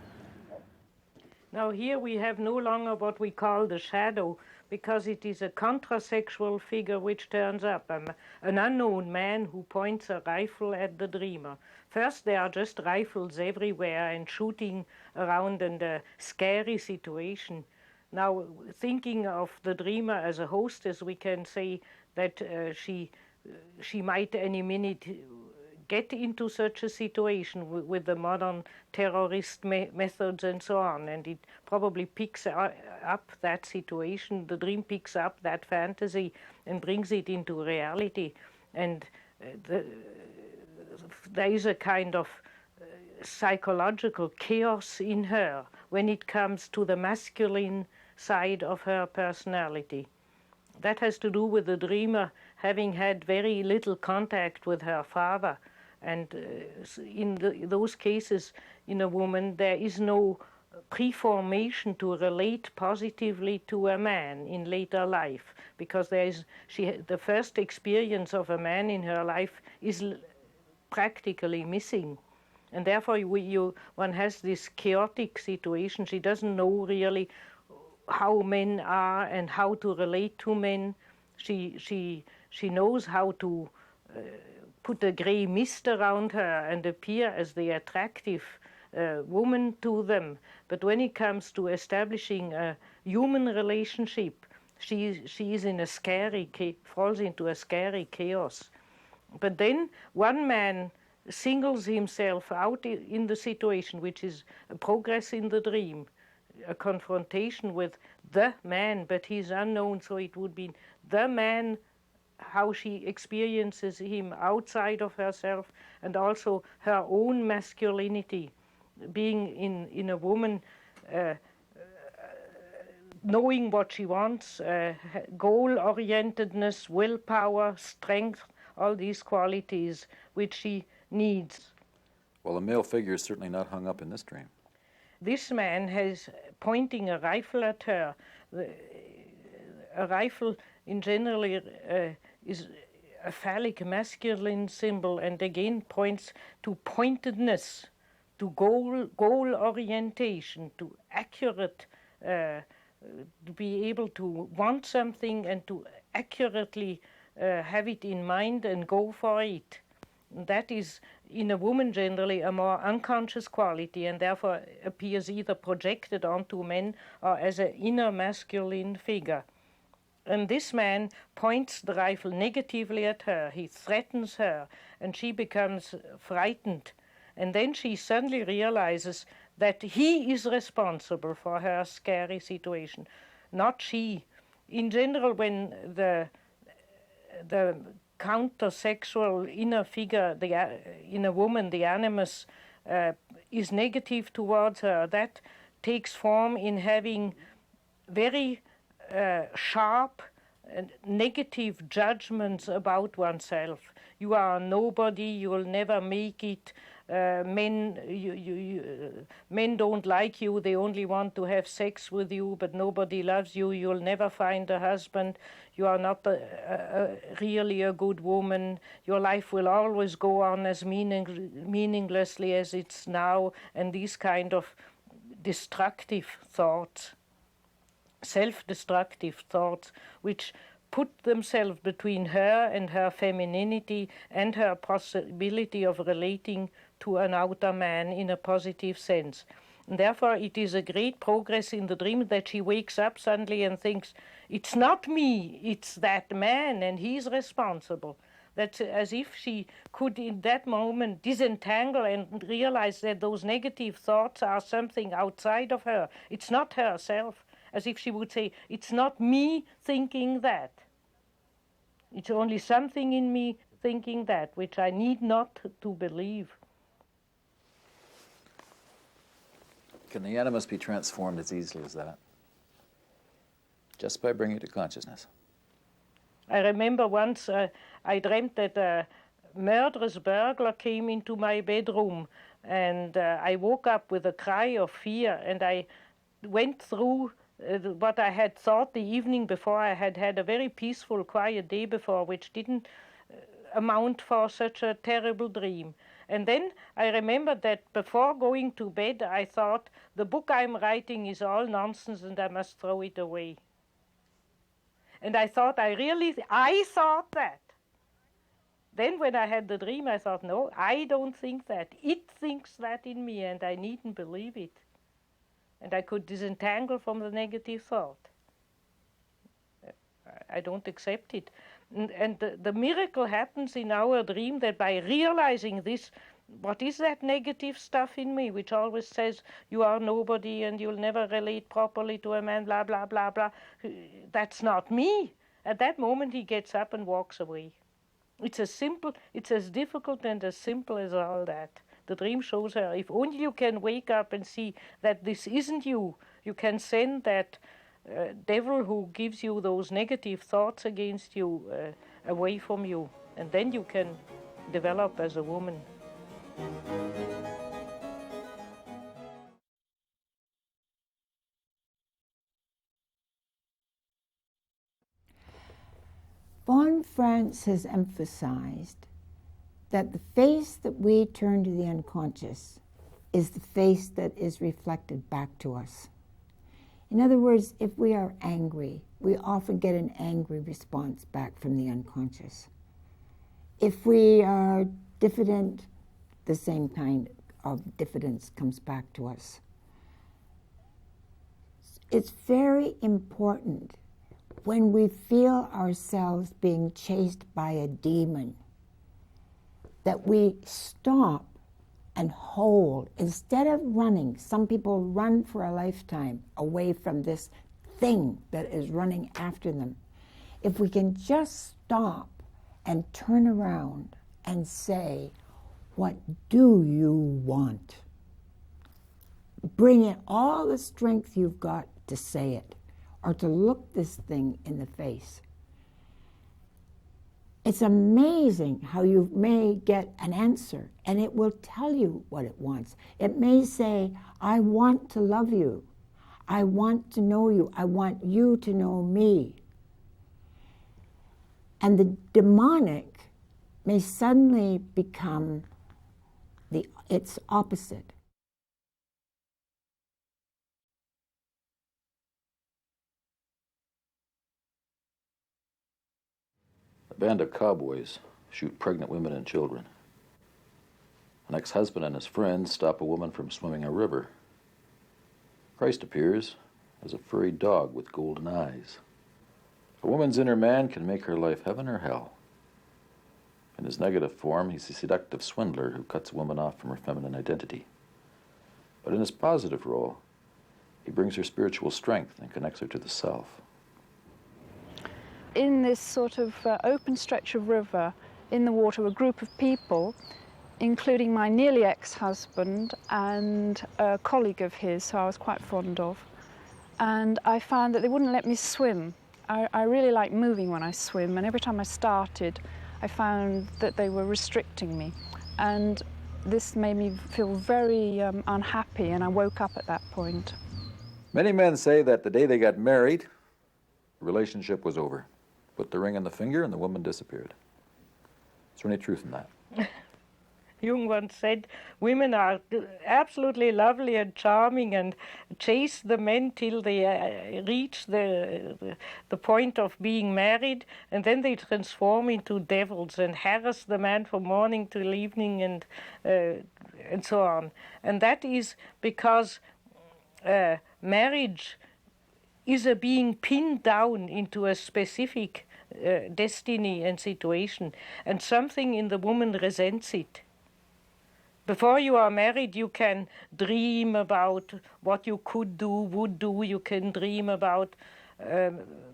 Now here we have no longer what we call the shadow, because it is a contrasexual figure which turns up, an unknown man who points a rifle at the dreamer. First, there are just rifles everywhere and shooting around, and a scary situation. Now, thinking of the dreamer as a hostess, we can say that she might any minute get into such a situation with the modern terrorist methods and so on, and it probably picks up that situation. The dream picks up that fantasy and brings it into reality, and there is a kind of psychological chaos in her when it comes to the masculine side of her personality. That has to do with the dreamer having had very little contact with her father. And in those cases, in a woman, there is no preformation to relate positively to a man in later life, because the first experience of a man in her life is practically missing. And therefore, one has this chaotic situation. She doesn't know really how men are and how to relate to men. She knows how to put a gray mist around her and appear as the attractive woman to them. But when it comes to establishing a human relationship, she is in falls into a scary chaos. But then one man singles himself out in the situation, which is a progress in the dream, a confrontation with the man, but he's unknown, so it would be the man, how she experiences him outside of herself, and also her own masculinity, being in a woman, knowing what she wants, goal-orientedness, willpower, strength, all these qualities which she needs. Well, the male figure is certainly not hung up in this dream. This man has pointing a rifle at her. A rifle in general is a phallic masculine symbol, and again points to pointedness, to goal orientation, to accurate, to be able to want something and to accurately have it in mind and go for it. That is, in a woman generally, a more unconscious quality, and therefore appears either projected onto men or as an inner masculine figure. And this man points the rifle negatively at her. He threatens her, and she becomes frightened. And then she suddenly realizes that he is responsible for her scary situation, not she. In general, when the counter-sexual inner figure in a woman, the animus, is negative towards her, that takes form in having very sharp negative judgments about oneself. You are nobody, you will never make it, men don't like you, they only want to have sex with you, but nobody loves you, you'll never find a husband, you are not really a good woman, your life will always go on as meaninglessly as it's now, and these kind of destructive thoughts, self-destructive thoughts, which put themselves between her and her femininity and her possibility of relating to an outer man in a positive sense. And therefore, it is a great progress in the dream that she wakes up suddenly and thinks, it's not me, it's that man, and he's responsible. That's as if she could, in that moment, disentangle and realize that those negative thoughts are something outside of her. It's not herself. As if she would say, it's not me thinking that. It's only something in me thinking that, which I need not to believe. Can the animus be transformed as easily as that? Just by bringing it to consciousness? I remember once I dreamt that a murderous burglar came into my bedroom, and I woke up with a cry of fear, and I went through what I had thought the evening before. I had had a very peaceful, quiet day before, which didn't amount for such a terrible dream. And then I remembered that before going to bed, I thought, the book I'm writing is all nonsense and I must throw it away. And I thought, I thought that. Then when I had the dream, I thought, no, I don't think that. It thinks that in me, and I needn't believe it. And I could disentangle from the negative thought. I don't accept it. And the miracle happens in our dream that by realizing this, what is that negative stuff in me, which always says you are nobody and you'll never relate properly to a man, blah, blah, blah, blah. That's not me. At that moment, he gets up and walks away. It's as difficult and as simple as all that. The dream shows her, if only you can wake up and see that this isn't you, you can send that devil who gives you those negative thoughts against you away from you. And then you can develop as a woman. Von Franz has emphasized that the face that we turn to the unconscious is the face that is reflected back to us. In other words, if we are angry, we often get an angry response back from the unconscious. If we are diffident, the same kind of diffidence comes back to us. It's very important when we feel ourselves being chased by a demon that we stop and hold. Instead of running, some people run for a lifetime away from this thing that is running after them. If we can just stop and turn around and say, what do you want? Bring in all the strength you've got to say it, or to look this thing in the face. It's amazing how you may get an answer, and it will tell you what it wants. It may say, I want to love you. I want to know you. I want you to know me. And the demonic may suddenly become its opposite. A band of cowboys shoot pregnant women and children. An ex-husband and his friends stop a woman from swimming a river. Christ appears as a furry dog with golden eyes. A woman's inner man can make her life heaven or hell. In his negative form, he's a seductive swindler who cuts a woman off from her feminine identity. But in his positive role, he brings her spiritual strength and connects her to the self. In this sort of open stretch of river, in the water, a group of people, including my nearly ex-husband and a colleague of his who I was quite fond of. And I found that they wouldn't let me swim. I really like moving when I swim, and every time I started, I found that they were restricting me. And this made me feel very unhappy, and I woke up at that point. Many men say that the day they got married, the relationship was over. Put the ring on the finger and the woman disappeared. Is there any truth in that? Jung once said, women are absolutely lovely and charming and chase the men till they reach the point of being married, and then they transform into devils and harass the man from morning till evening and so on. And that is because marriage is a being pinned down into a specific destiny and situation, and something in the woman resents it. Before you are married, you can dream about what you could do, would do. You can dream about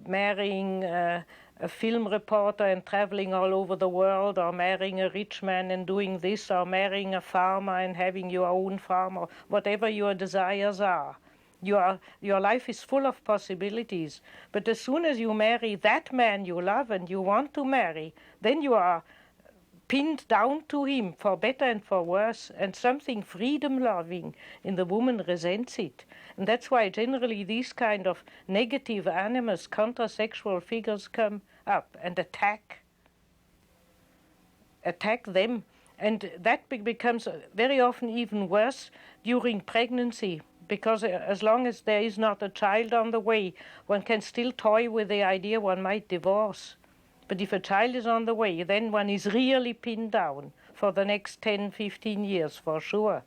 marrying a film reporter and traveling all over the world, or marrying a rich man and doing this, or marrying a farmer and having your own farm, or whatever your desires are. Your life is full of possibilities. But as soon as you marry that man you love and you want to marry, then you are pinned down to him for better and for worse, and something freedom-loving in the woman resents it. And that's why generally these kind of negative animus, contrasexual figures come up and attack them. And that becomes very often even worse during pregnancy, because as long as there is not a child on the way, one can still toy with the idea one might divorce. But if a child is on the way, then one is really pinned down for the next 10, 15 years for sure.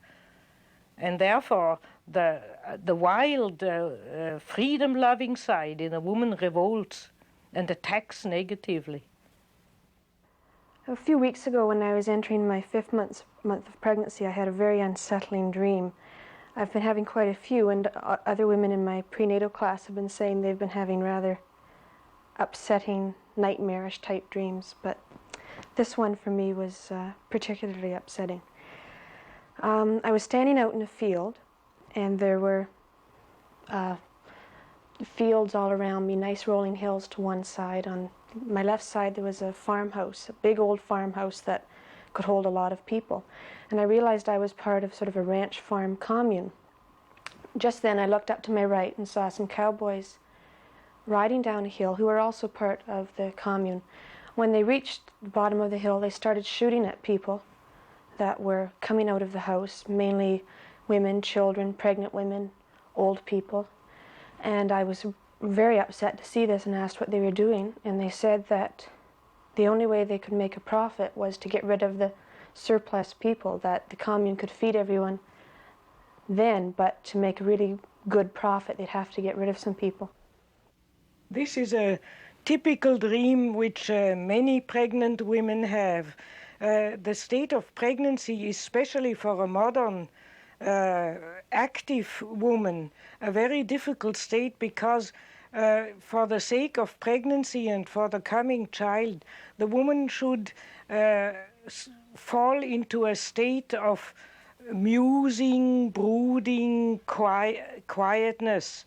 And therefore, the wild, freedom-loving side in a woman revolts and attacks negatively. A few weeks ago, when I was entering my 5th month of pregnancy, I had a very unsettling dream. I've been having quite a few, and other women in my prenatal class have been saying they've been having rather upsetting, nightmarish type dreams, but this one for me was particularly upsetting. I was standing out in a field, and there were fields all around me, nice rolling hills to one side. On my left side there was a farmhouse, a big old farmhouse that could hold a lot of people. And I realized I was part of sort of a ranch farm commune. Just then I looked up to my right and saw some cowboys riding down a hill who were also part of the commune. When they reached the bottom of the hill, they started shooting at people that were coming out of the house, mainly women, children, pregnant women, old people. And I was very upset to see this and asked what they were doing. And they said that the only way they could make a profit was to get rid of the surplus people, that the commune could feed everyone then, but to make a really good profit, they'd have to get rid of some people. This is a typical dream which many pregnant women have. The state of pregnancy, especially for a modern active woman, a very difficult state, because for the sake of pregnancy and for the coming child, the woman should fall into a state of musing, brooding, quietness.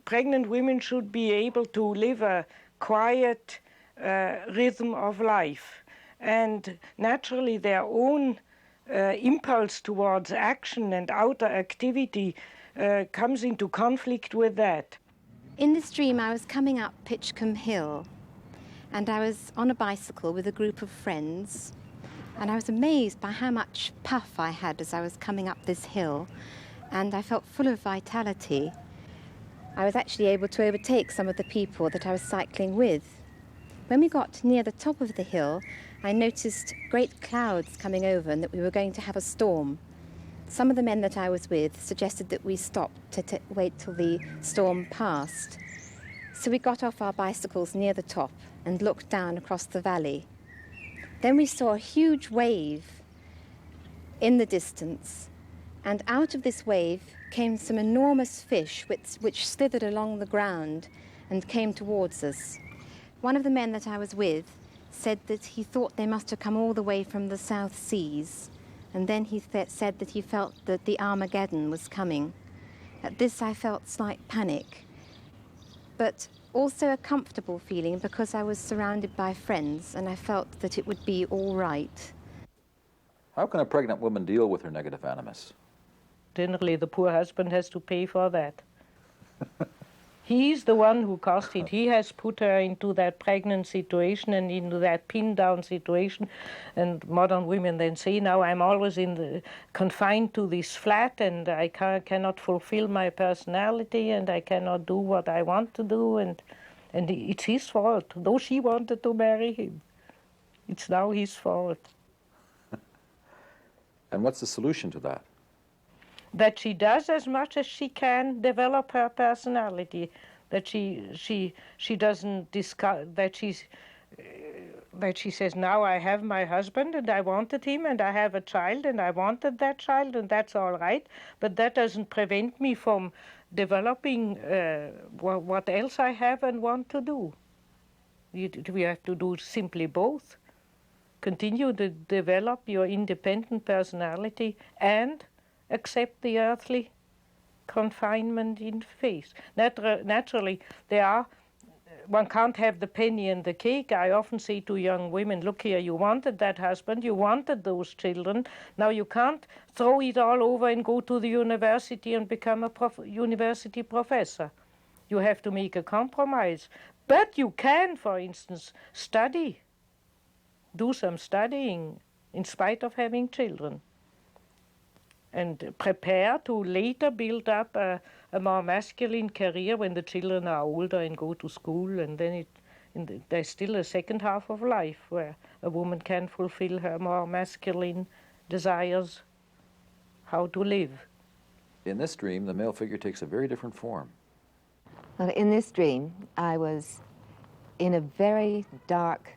Pregnant women should be able to live a quiet rhythm of life, and naturally their own impulse towards action and outer activity comes into conflict with that. In this dream I was coming up Pitchcombe Hill, and I was on a bicycle with a group of friends, and I was amazed by how much puff I had as I was coming up this hill, and I felt full of vitality. I was actually able to overtake some of the people that I was cycling with. When we got near the top of the hill, I noticed great clouds coming over and that we were going to have a storm. Some of the men that I was with suggested that we stop to wait till the storm passed. So we got off our bicycles near the top and looked down across the valley. Then we saw a huge wave in the distance, and out of this wave came some enormous fish which slithered along the ground and came towards us. One of the men that I was with said that he thought they must have come all the way from the South Seas, and then he said that he felt that the Armageddon was coming. At this I felt slight panic, but also a comfortable feeling because I was surrounded by friends and I felt that it would be all right. How can a pregnant woman deal with her negative animus? Generally, the poor husband has to pay for that. He's the one who caused it. He has put her into that pregnant situation and into that pinned-down situation. And modern women then say, now I'm always confined to this flat and I cannot fulfill my personality and I cannot do what I want to do. And it's his fault. Though she wanted to marry him, it's now his fault. And what's the solution to that? That she does as much as she can develop her personality, that she doesn't discard, that she says, now I have my husband and I wanted him and I have a child and I wanted that child and that's all right, but that doesn't prevent me from developing what else I have and want to do. We have to do simply both. Continue to develop your independent personality and accept the earthly confinement in faith. Naturally, one can't have the penny and the cake. I often say to young women, look here, you wanted that husband, you wanted those children, now you can't throw it all over and go to the university and become a university professor. You have to make a compromise. But you can, for instance, study, do some studying in spite of having children, and prepare to later build up a more masculine career when the children are older and go to school, and then there's still a second half of life where a woman can fulfill her more masculine desires, how to live. In this dream, the male figure takes a very different form. Well, in this dream, I was in a very dark,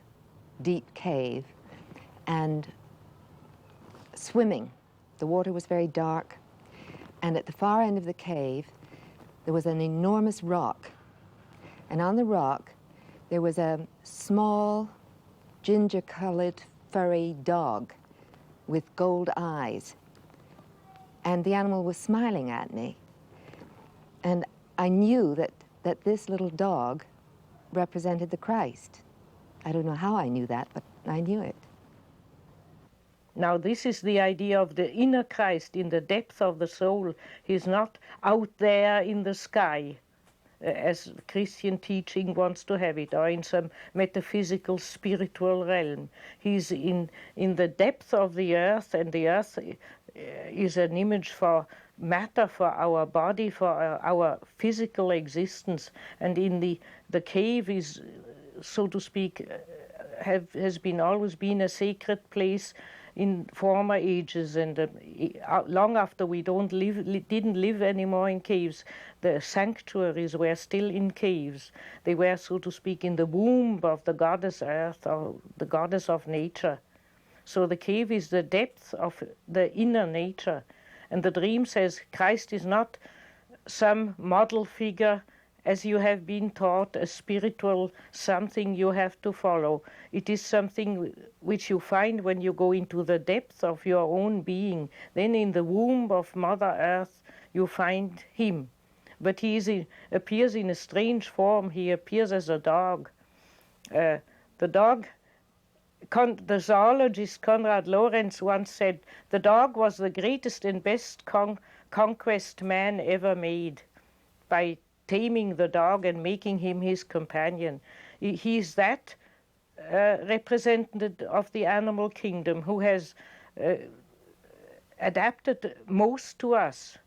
deep cave and swimming. The water was very dark, and at the far end of the cave, there was an enormous rock. And on the rock, there was a small, ginger-colored, furry dog with gold eyes. And the animal was smiling at me. And I knew that this little dog represented the Christ. I don't know how I knew that, but I knew it. Now, this is the idea of the inner Christ in the depth of the soul. He's not out there in the sky, as Christian teaching wants to have it, or in some metaphysical, spiritual realm. He's in the depth of the earth, and the earth is an image for matter, for our body, for our physical existence. And in the cave is, so to speak, has always been a sacred place in former ages, and long after we didn't live anymore in caves, the sanctuaries were still in caves. They were, so to speak, in the womb of the goddess Earth, or the goddess of nature. So the cave is the depth of the inner nature. And the dream says Christ is not some model figure as you have been taught, a spiritual something you have to follow. It is something which you find when you go into the depth of your own being. Then in the womb of Mother Earth you find him. But he appears in a strange form. He appears as a dog. The dog, the zoologist Konrad Lorenz once said, the dog was the greatest and best conquest man ever made, by taming the dog and making him his companion. He's that representative of the animal kingdom who has adapted most to us.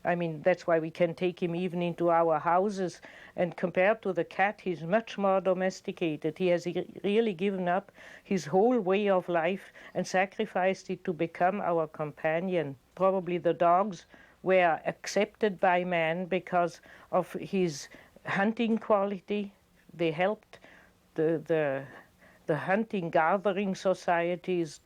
I mean, that's why we can take him even into our houses. And compared to the cat, he's much more domesticated. He has really given up his whole way of life and sacrificed it to become our companion. Probably the dogs were accepted by man because of his hunting quality. They helped the hunting gathering societies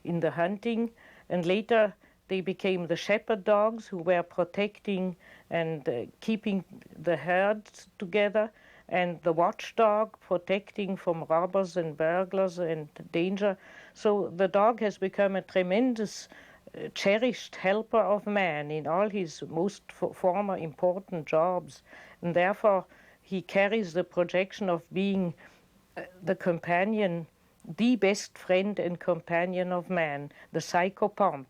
in the hunting, and later they became the shepherd dogs who were protecting and keeping the herds together, and the watchdog protecting from robbers and burglars and danger. So the dog has become a tremendous cherished helper of man in all his most former important jobs, and therefore he carries the projection of being the companion, the best friend and companion of man, the psychopomp.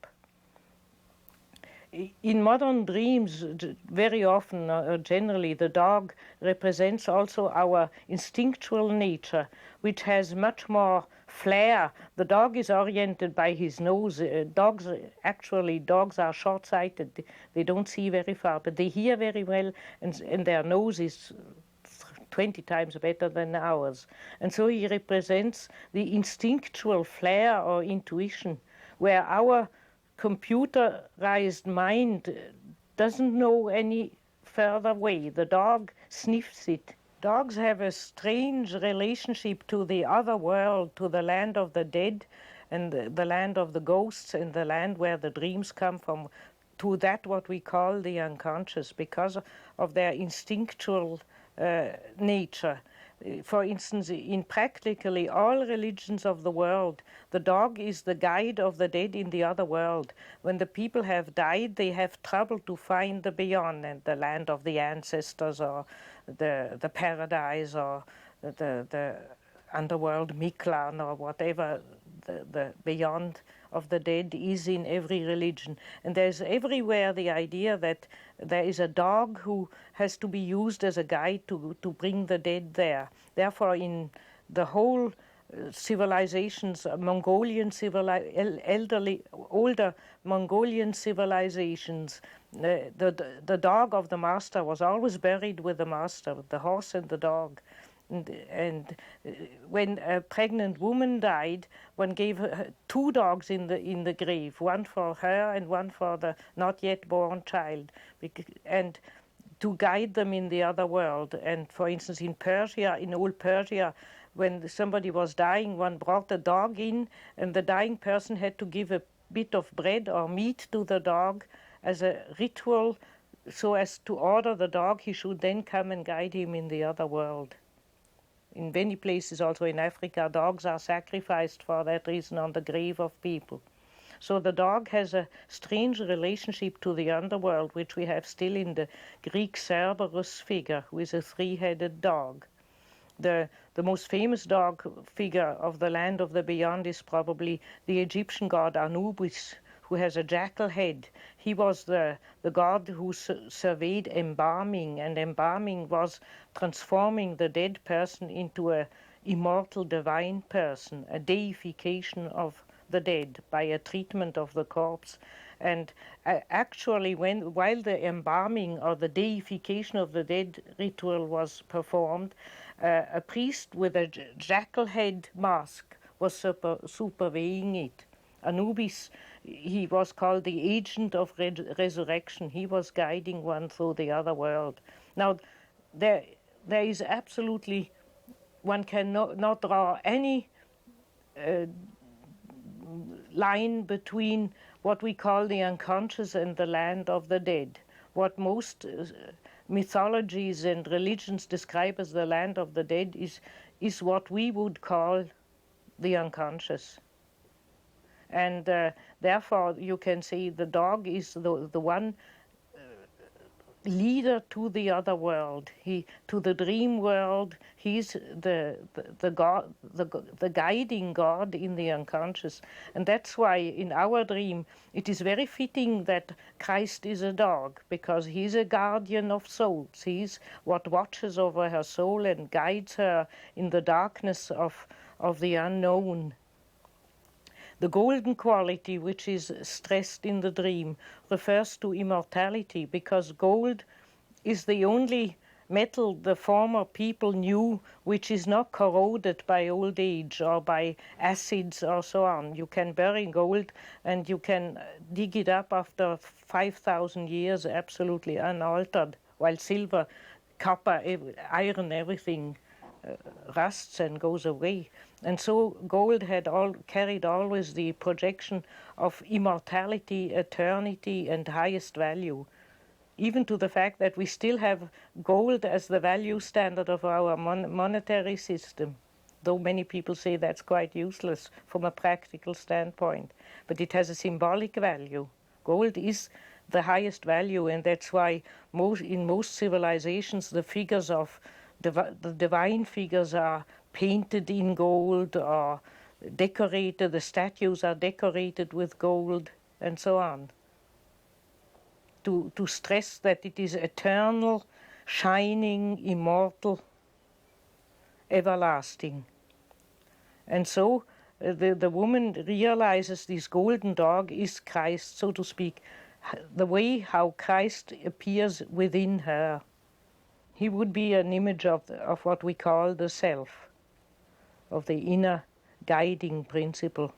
In modern dreams, very often, or generally, the dog represents also our instinctual nature, which has much more flair. The dog is oriented by his nose. Dogs are short-sighted. They don't see very far, but they hear very well, and their nose is 20 times better than ours. And so he represents the instinctual flair or intuition, where our computerized mind doesn't know any further way. The dog sniffs it. Dogs have a strange relationship to the other world, to the land of the dead and the land of the ghosts and the land where the dreams come from, to that what we call the unconscious, because of their instinctual nature. For instance, in practically all religions of the world, the dog is the guide of the dead in the other world. When the people have died, they have trouble to find the beyond and the land of the ancestors, or the paradise, or the underworld, Miklan, or whatever the beyond of the dead is in every religion. And there's everywhere the idea that there is a dog who has to be used as a guide to bring the dead there. Therefore, in the whole civilizations, older Mongolian civilizations, the dog of the master was always buried with the master, the horse and the dog. And when a pregnant woman died, one gave her 2 dogs in the grave, one for her and one for the not yet born child, and to guide them in the other world. And for instance, in Persia, in old Persia, when somebody was dying, one brought a dog in, and the dying person had to give a bit of bread or meat to the dog as a ritual, so as to order the dog he should then come and guide him in the other world. In many places, also in Africa, dogs are sacrificed for that reason on the grave of people. So the dog has a strange relationship to the underworld, which we have still in the Greek Cerberus figure, who is a 3-headed dog. The most famous dog figure of the land of the beyond is probably the Egyptian god Anubis, who has a jackal head. He was the god who surveyed embalming, and embalming was transforming the dead person into an immortal divine person, a deification of the dead by a treatment of the corpse. And actually, while the embalming or the deification of the dead ritual was performed, a priest with a jackal head mask was superveying it. Anubis, he was called the agent of resurrection. He was guiding one through the other world. Now, there is absolutely, one cannot draw any line between what we call the unconscious and the land of the dead. What most mythologies and religions describe as the land of the dead is what we would call the unconscious. And therefore, you can say the dog is the one leader to the other world, to the dream world. He's the god, the guiding god in the unconscious. And that's why in our dream it is very fitting that Christ is a dog, because he's a guardian of souls. He's what watches over her soul and guides her in the darkness of of the unknown. The golden quality which is stressed in the dream refers to immortality, because gold is the only metal the former people knew which is not corroded by old age or by acids or so on. You can bury gold and you can dig it up after 5,000 years absolutely unaltered, while silver, copper, iron, everything rusts and goes away. And so gold had carried always the projection of immortality, eternity, and highest value, even to the fact that we still have gold as the value standard of our monetary system, though many people say that's quite useless from a practical standpoint. But it has a symbolic value. Gold is the highest value, and that's why in most civilizations the figures of the divine figures are painted in gold or decorated, the statues are decorated with gold, and so on, to stress that it is eternal, shining, immortal, everlasting. And so the woman realizes this golden dog is Christ, so to speak, the way how Christ appears within her. He would be an image of what we call the self, of the inner guiding principle.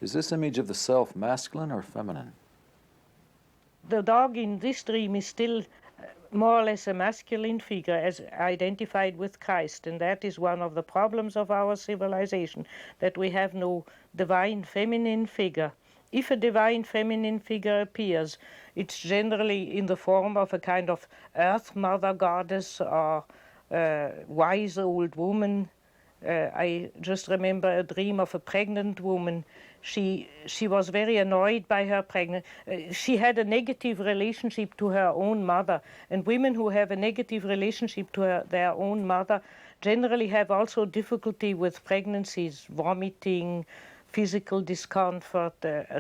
Is this image of the self masculine or feminine? The dog in this dream is still more or less a masculine figure as identified with Christ, and that is one of the problems of our civilization, that we have no divine feminine figure. If a divine feminine figure appears, it's generally in the form of a kind of earth mother goddess or wise old woman. I just remember a dream of a pregnant woman. She was very annoyed by her pregnancy. She had a negative relationship to her own mother, and women who have a negative relationship to their own mother generally have also difficulty with pregnancies, vomiting, physical discomfort,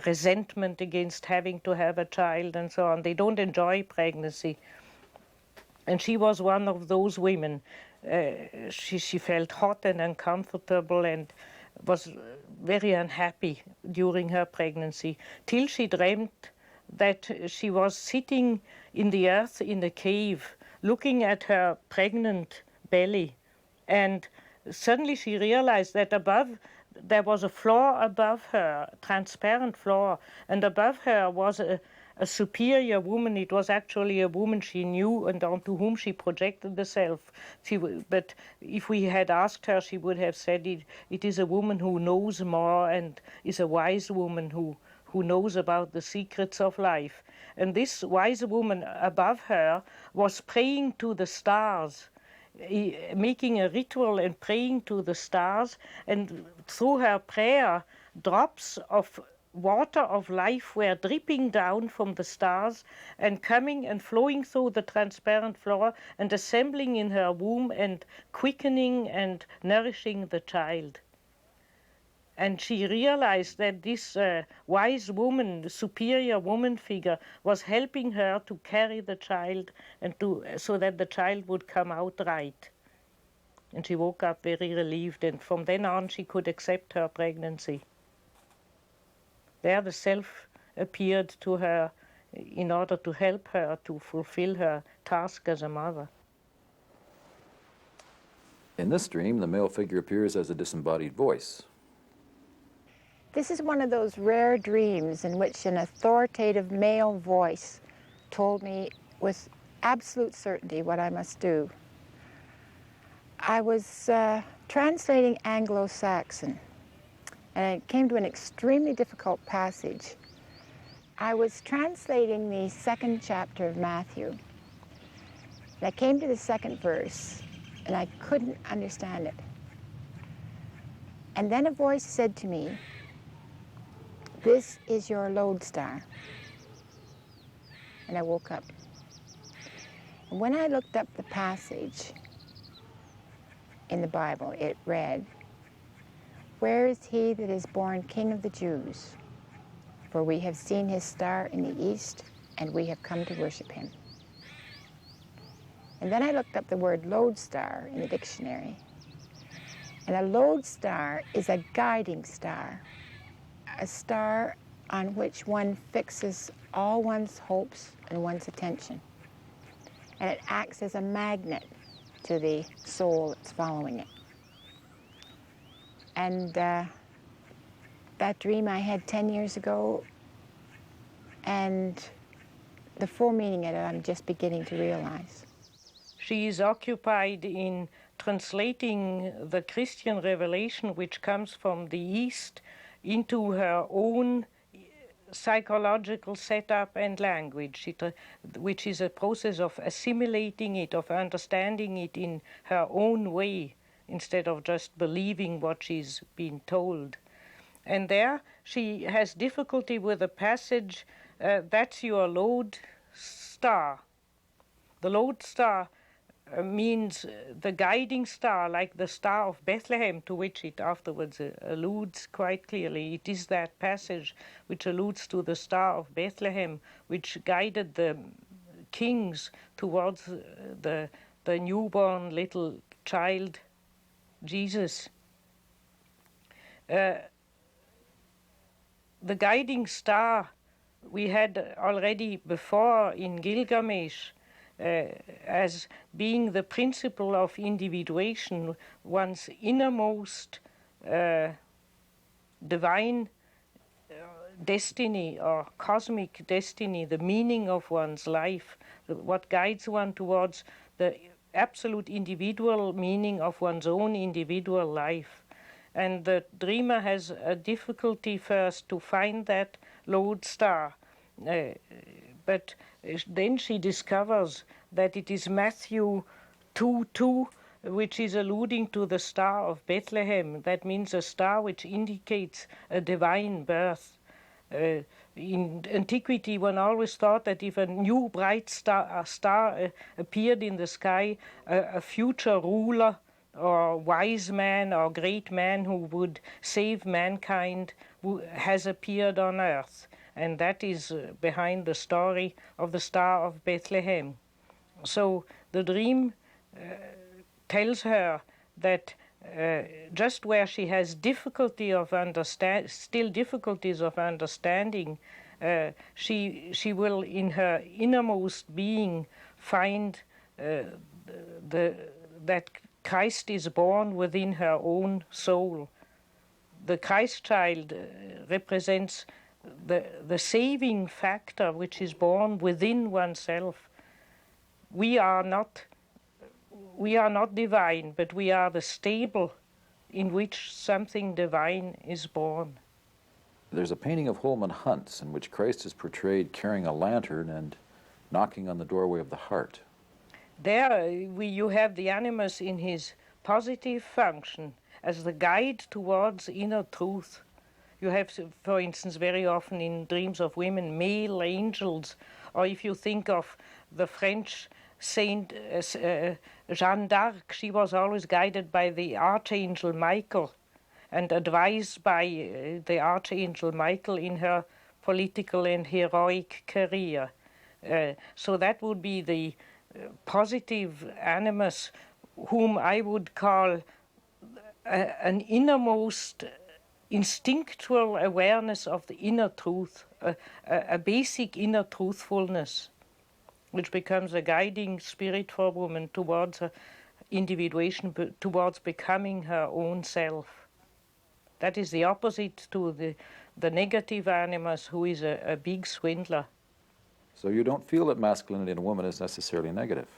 resentment against having to have a child, and so on. They don't enjoy pregnancy. And she was one of those women. She felt hot and uncomfortable and was very unhappy during her pregnancy, till she dreamt that she was sitting in the earth in a cave, looking at her pregnant belly. And suddenly she realized that there was a floor above her, transparent floor, and above her was a superior woman. It was actually a woman she knew and onto whom she projected herself. But if we had asked her, she would have said it is a woman who knows more and is a wise woman who knows about the secrets of life. And this wise woman above her was praying to the stars, making a ritual and praying to the stars, and through her prayer, drops of water of life were dripping down from the stars and coming and flowing through the transparent floor and assembling in her womb and quickening and nourishing the child. And she realized that this wise woman, superior woman figure, was helping her to carry the child and so that the child would come out right. And she woke up very relieved, and from then on she could accept her pregnancy. There the self appeared to her in order to help her to fulfill her task as a mother. In this dream, the male figure appears as a disembodied voice. This is one of those rare dreams in which an authoritative male voice told me with absolute certainty what I must do. I was translating Anglo-Saxon, and it came to an extremely difficult passage. I was translating the 2nd chapter of Matthew, and I came to the 2nd verse, and I couldn't understand it. And then a voice said to me, "This is your lodestar." And I woke up. And when I looked up the passage in the Bible, it read, "Where is he that is born King of the Jews? For we have seen his star in the east, and we have come to worship him." And then I looked up the word lodestar in the dictionary, And a lodestar is a guiding star, a star on which one fixes all one's hopes and one's attention. And it acts as a magnet to the soul that's following it. And that dream I had 10 years ago, and the full meaning of it I'm just beginning to realize. She is occupied in translating the Christian revelation which comes from the East into her own psychological setup and language, which is a process of assimilating it, of understanding it in her own way, instead of just believing what she's been told. And there she has difficulty with a passage, that's your lodestar. The lodestar means the guiding star, like the Star of Bethlehem, to which it afterwards alludes quite clearly. It is that passage which alludes to the Star of Bethlehem, which guided the kings towards the newborn little child, Jesus. The guiding star we had already before in Gilgamesh, as being the principle of individuation, one's innermost divine destiny or cosmic destiny, the meaning of one's life, what guides one towards the absolute individual meaning of one's own individual life. And the dreamer has a difficulty first to find that lodestar. But then she discovers that it is Matthew 2:2, which is alluding to the Star of Bethlehem. That means a star which indicates a divine birth. In antiquity, one always thought that if a new bright star appeared in the sky, a future ruler or wise man or great man who would save mankind has appeared on earth. And that is behind the story of the Star of Bethlehem. So the dream tells her that just where she has difficulty of still difficulties of understanding, she will in her innermost being find that Christ is born within her own soul. The Christ child represents the saving factor which is born within oneself. We are not divine, but we are the stable in which something divine is born. There's a painting of Holman Hunt's in which Christ is portrayed carrying a lantern and knocking on the doorway of the heart. There you have the animus in his positive function as the guide towards inner truth. You have, for instance, very often in dreams of women, male angels, or if you think of the French Saint Jeanne d'Arc, she was always guided by the Archangel Michael and advised by the Archangel Michael in her political and heroic career. So that would be the positive animus, whom I would call an innermost instinctual awareness of the inner truth, a basic inner truthfulness, which becomes a guiding spirit for a woman towards her individuation, towards becoming her own self. That is the opposite to the negative animus, who is a big swindler. So you don't feel that masculinity in a woman is necessarily negative?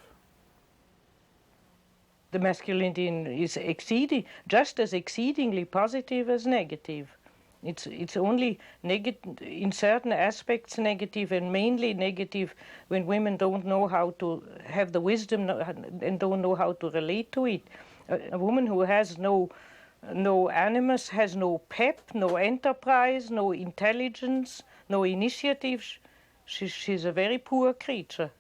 The masculinity is just as exceedingly positive as negative. It's only in certain aspects negative, and mainly negative when women don't know how to have the wisdom and don't know how to relate to it. A woman who has no animus, has no pep, no enterprise, no intelligence, no initiative. She's a very poor creature.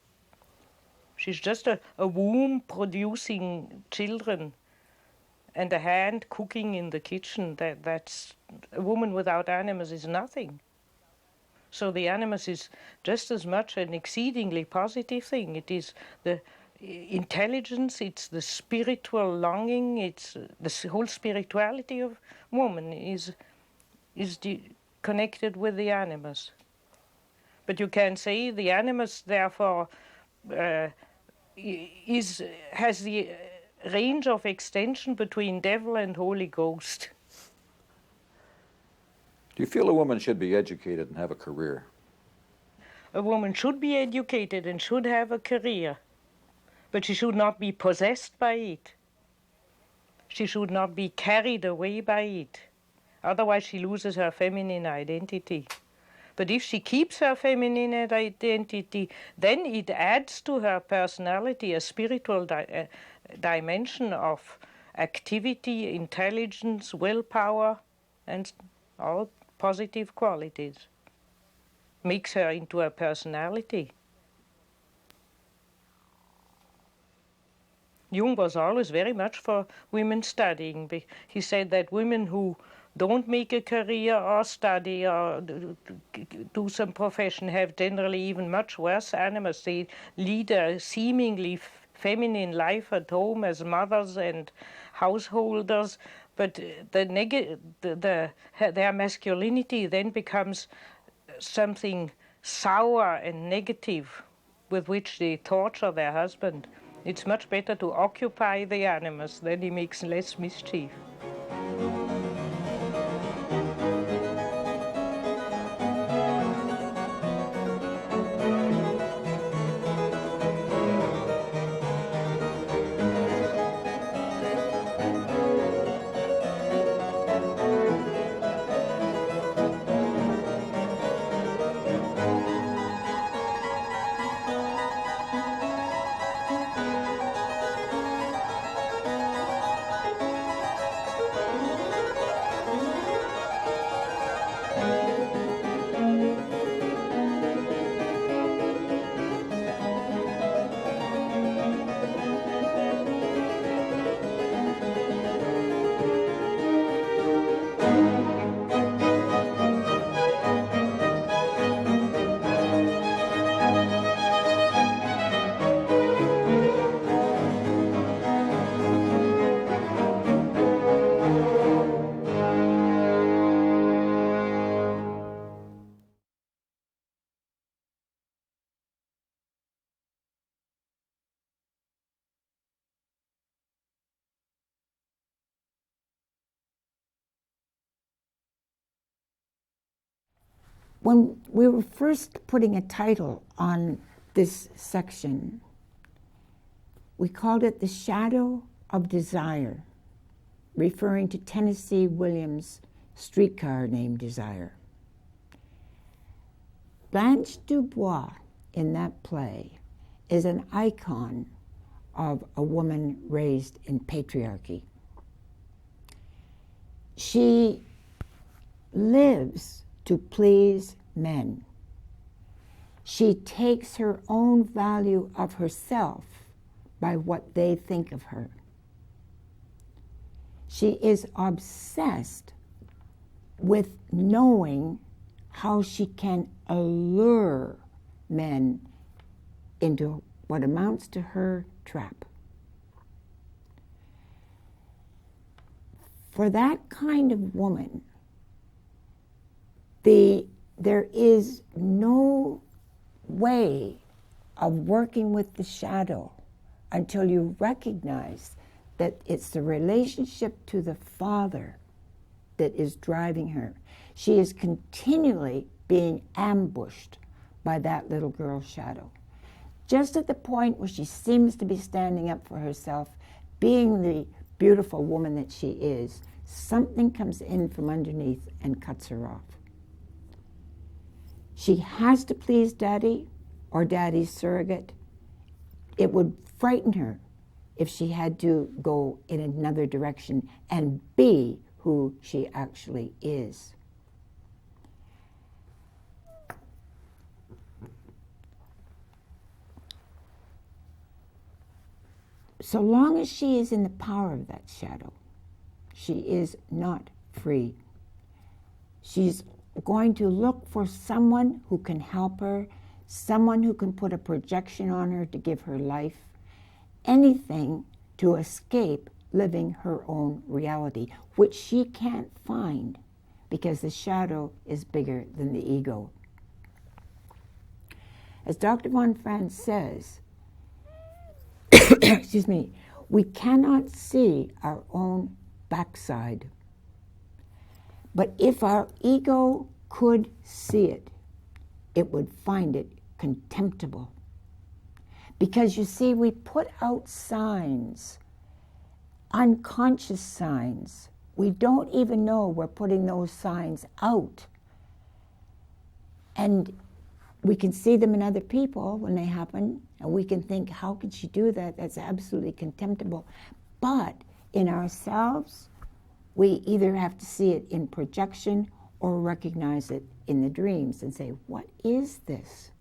She's just a womb producing children and a hand cooking in the kitchen. That's a woman without animus is nothing. So the animus is just as much an exceedingly positive thing. It is the intelligence, it's the spiritual longing, it's the whole spirituality of woman is connected with the animus. But you can say the animus, therefore, has the range of extension between devil and Holy Ghost. Do you feel a woman should be educated and have a career? A woman should be educated and should have a career, but she should not be possessed by it. She should not be carried away by it. Otherwise she loses her feminine identity. But if she keeps her feminine identity, then it adds to her personality a spiritual dimension of activity, intelligence, willpower, and all positive qualities. Makes her into a personality. Jung was always very much for women studying. He said that women who don't make a career or study or do some profession have generally even much worse animus. They lead a seemingly feminine life at home as mothers and householders, but their masculinity then becomes something sour and negative with which they torture their husband. It's much better to occupy the animus, then he makes less mischief. When we were first putting a title on this section, we called it The Shadow of Desire, referring to Tennessee Williams' Streetcar Named Desire. Blanche Dubois in that play is an icon of a woman raised in patriarchy. She lives to please men. She takes her own value of herself by what they think of her. She is obsessed with knowing how she can allure men into what amounts to her trap. For that kind of woman, there is no way of working with the shadow until you recognize that it's the relationship to the Father that is driving her. She is continually being ambushed by that little girl's shadow. Just at the point where she seems to be standing up for herself, being the beautiful woman that she is, something comes in from underneath and cuts her off. She has to please Daddy or Daddy's surrogate. It would frighten her if she had to go in another direction and be who she actually is. So long as she is in the power of that shadow, she is not free. She's going to look for someone who can help her, someone who can put a projection on her to give her life, anything to escape living her own reality, which she can't find because the shadow is bigger than the ego. As Dr. von Franz says, excuse me, we cannot see our own backside. But if our ego could see it, it would find it contemptible. Because you see, we put out signs, unconscious signs. We don't even know we're putting those signs out. And we can see them in other people when they happen, and we can think, how could she do that? That's absolutely contemptible. But in ourselves, we either have to see it in projection or recognize it in the dreams and say, what is this?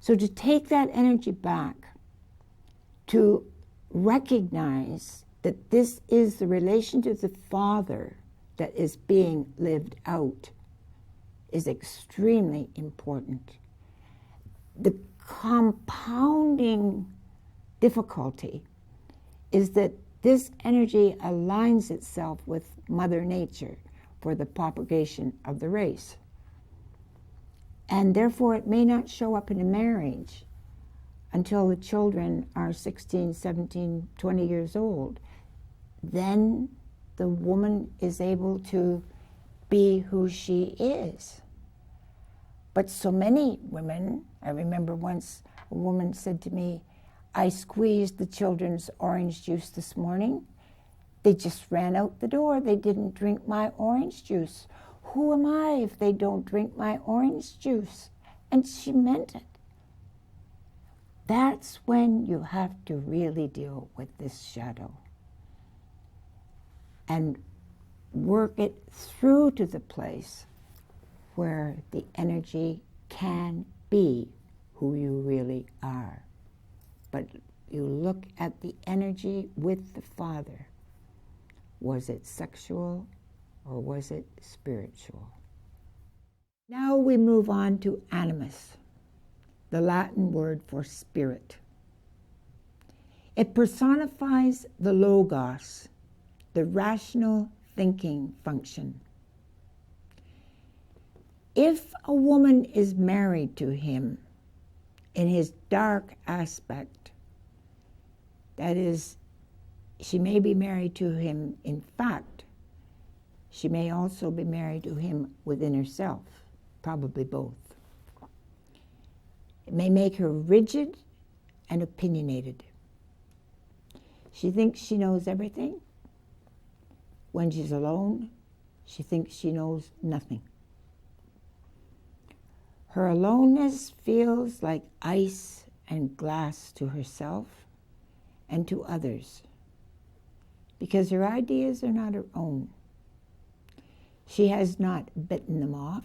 So to take that energy back, to recognize that this is the relation to the Father that is being lived out, is extremely important. The compounding difficulty is that this energy aligns itself with Mother Nature for the propagation of the race. And therefore it may not show up in a marriage until the children are 16, 17, 20 years old. Then the woman is able to be who she is. But so many women, I remember once a woman said to me, I squeezed the children's orange juice this morning. They just ran out the door. They didn't drink my orange juice. Who am I if they don't drink my orange juice? And she meant it. That's when you have to really deal with this shadow and work it through to the place where the energy can be who you really are. But you look at the energy with the Father. Was it sexual or was it spiritual? Now we move on to animus, the Latin word for spirit. It personifies the logos, the rational thinking function. If a woman is married to him in his dark aspect, that is, she may be married to him in fact, she may also be married to him within herself, probably both. It may make her rigid and opinionated. She thinks she knows everything. When she's alone, she thinks she knows nothing. Her aloneness feels like ice and glass to herself and to others, because her ideas are not her own. She has not bitten them off,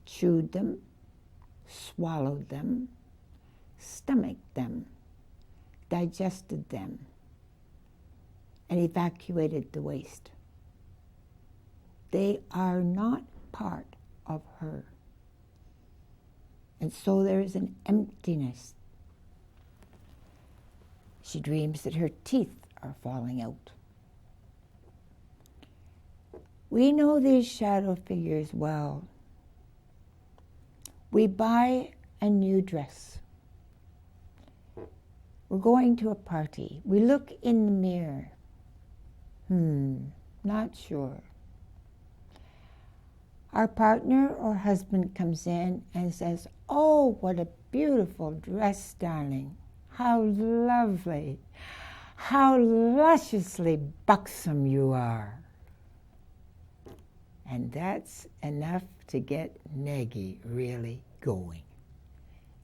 chewed them, swallowed them, stomached them, digested them, and evacuated the waste. They are not part of her. And so there is an emptiness. She dreams that her teeth are falling out. We know these shadow figures well. We buy a new dress. We're going to a party. We look in the mirror. Not sure. Our partner or husband comes in and says, "Oh, what a beautiful dress, darling. How lovely. How lusciously buxom you are." And that's enough to get Negi really going.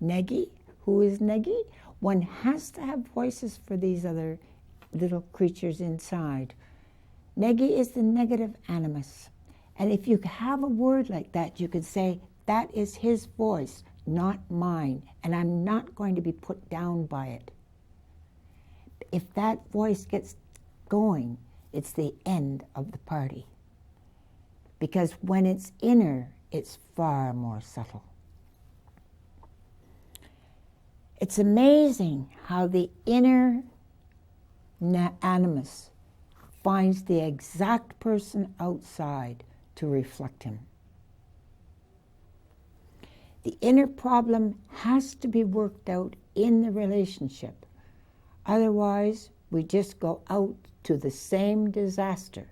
Negi? Who is Negi? One has to have voices for these other little creatures inside. Negi is the negative animus. And if you have a word like that, you could say, that is his voice, not mine, and I'm not going to be put down by it. If that voice gets going, it's the end of the party. Because when it's inner, it's far more subtle. It's amazing how the inner animus finds the exact person outside to reflect him. The inner problem has to be worked out in the relationship. Otherwise, we just go out to the same disaster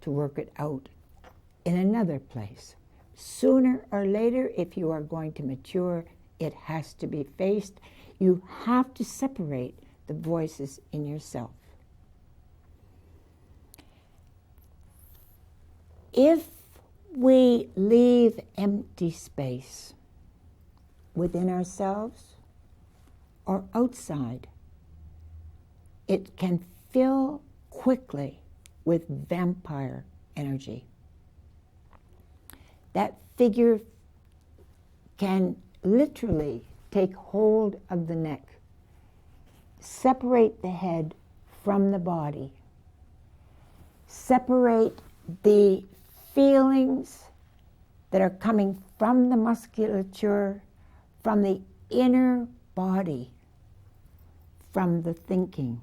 to work it out in another place. Sooner or later, if you are going to mature, it has to be faced. You have to separate the voices in yourself. If we leave empty space within ourselves or outside, it can fill quickly with vampire energy. That figure can literally take hold of the neck, separate the head from the body, separate the feelings that are coming from the musculature, from the inner body, from the thinking.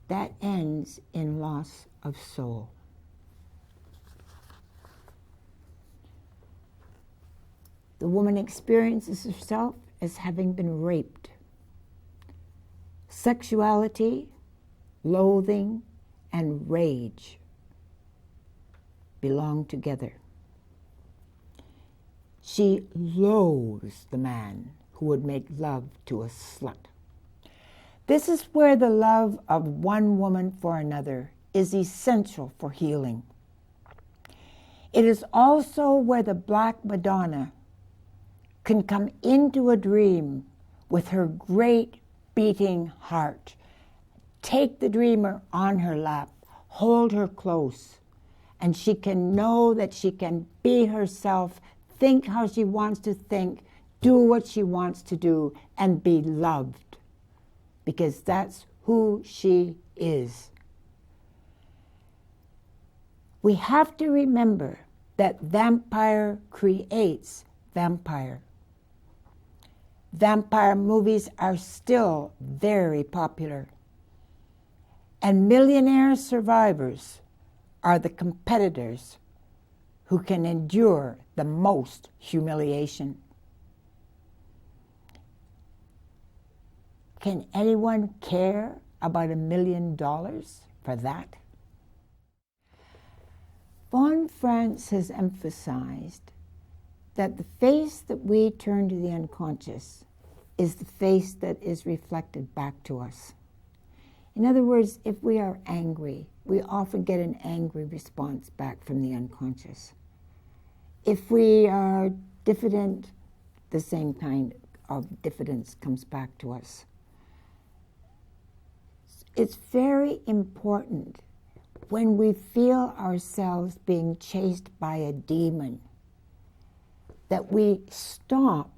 That ends in loss of soul. The woman experiences herself as having been raped. Sexuality, loathing, and rage belong together. She loathes the man who would make love to a slut. This is where the love of one woman for another is essential for healing. It is also where the Black Madonna can come into a dream with her great beating heart, take the dreamer on her lap, hold her close, and she can know that she can be herself, think how she wants to think, do what she wants to do, and be loved, because that's who she is. We have to remember that vampire creates vampire. Vampire movies are still very popular, and millionaire survivors are the competitors who can endure the most humiliation. Can anyone care about $1 million for that? Von Franz has emphasized that the face that we turn to the unconscious is the face that is reflected back to us. In other words, if we are angry, we often get an angry response back from the unconscious. If we are diffident, the same kind of diffidence comes back to us. It's very important when we feel ourselves being chased by a demon that we stop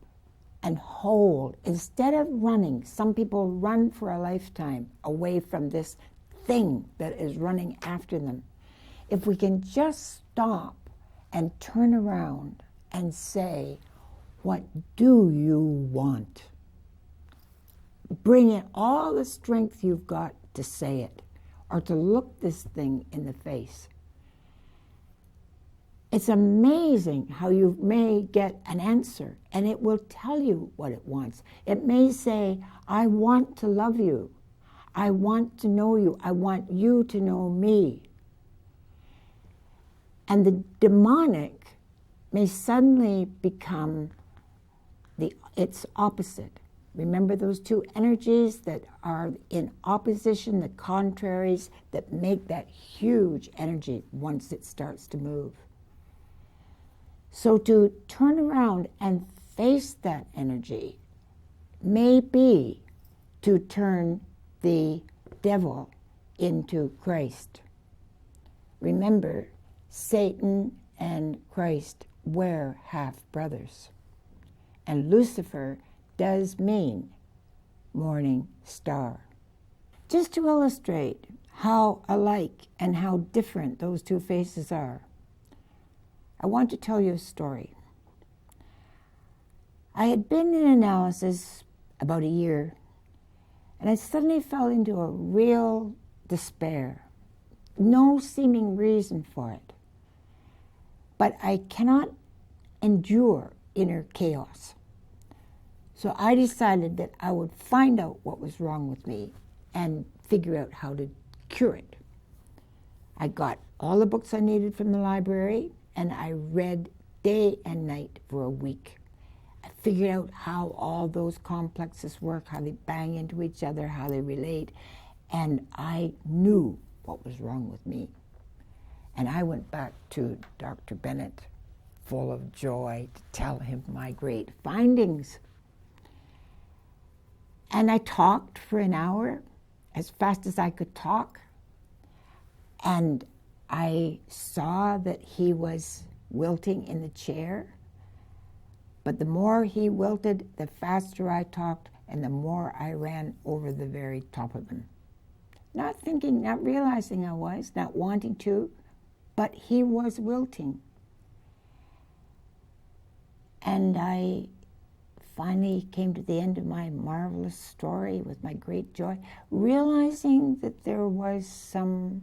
and hold. Instead of running, some people run for a lifetime away from this thing that is running after them. If we can just stop and turn around and say, what do you want? Bring in all the strength you've got to say it, or to look this thing in the face. It's amazing how you may get an answer, and it will tell you what it wants. It may say, I want to love you. I want to know you. I want you to know me. And the demonic may suddenly become its opposite. Remember those two energies that are in opposition, the contraries that make that huge energy once it starts to move. So to turn around and face that energy may be to turn the devil into Christ. Remember, Satan and Christ were half brothers. And Lucifer does mean morning star. Just to illustrate how alike and how different those two faces are, I want to tell you a story. I had been in analysis about a year, and I suddenly fell into a real despair. No seeming reason for it. But I cannot endure inner chaos. So I decided that I would find out what was wrong with me and figure out how to cure it. I got all the books I needed from the library, and I read day and night for a week. I figured out how all those complexes work, how they bang into each other, how they relate, and I knew what was wrong with me. And I went back to Dr. Bennett, full of joy, to tell him my great findings. And I talked for an hour, as fast as I could talk, and I saw that he was wilting in the chair. But the more he wilted, the faster I talked, and the more I ran over the very top of him. Not thinking, not realizing I was, not wanting to, but he was wilting. And I finally came to the end of my marvelous story with my great joy, realizing that there was some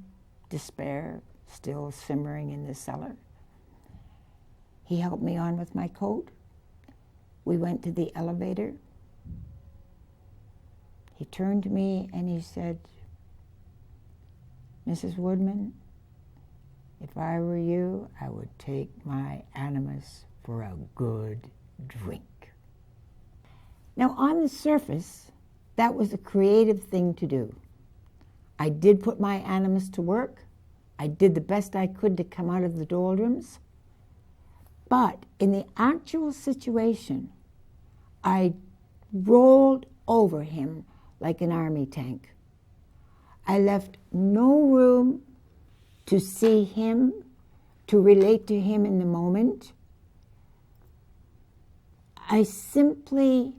despair still simmering in the cellar. He helped me on with my coat. We went to the elevator. He turned to me and he said, "Mrs. Woodman, if I were you, I would take my animus for a good drink." Now, on the surface, that was a creative thing to do. I did put my animus to work. I did the best I could to come out of the doldrums. But in the actual situation, I rolled over him like an army tank. I left no room to see him, to relate to him in the moment. I simply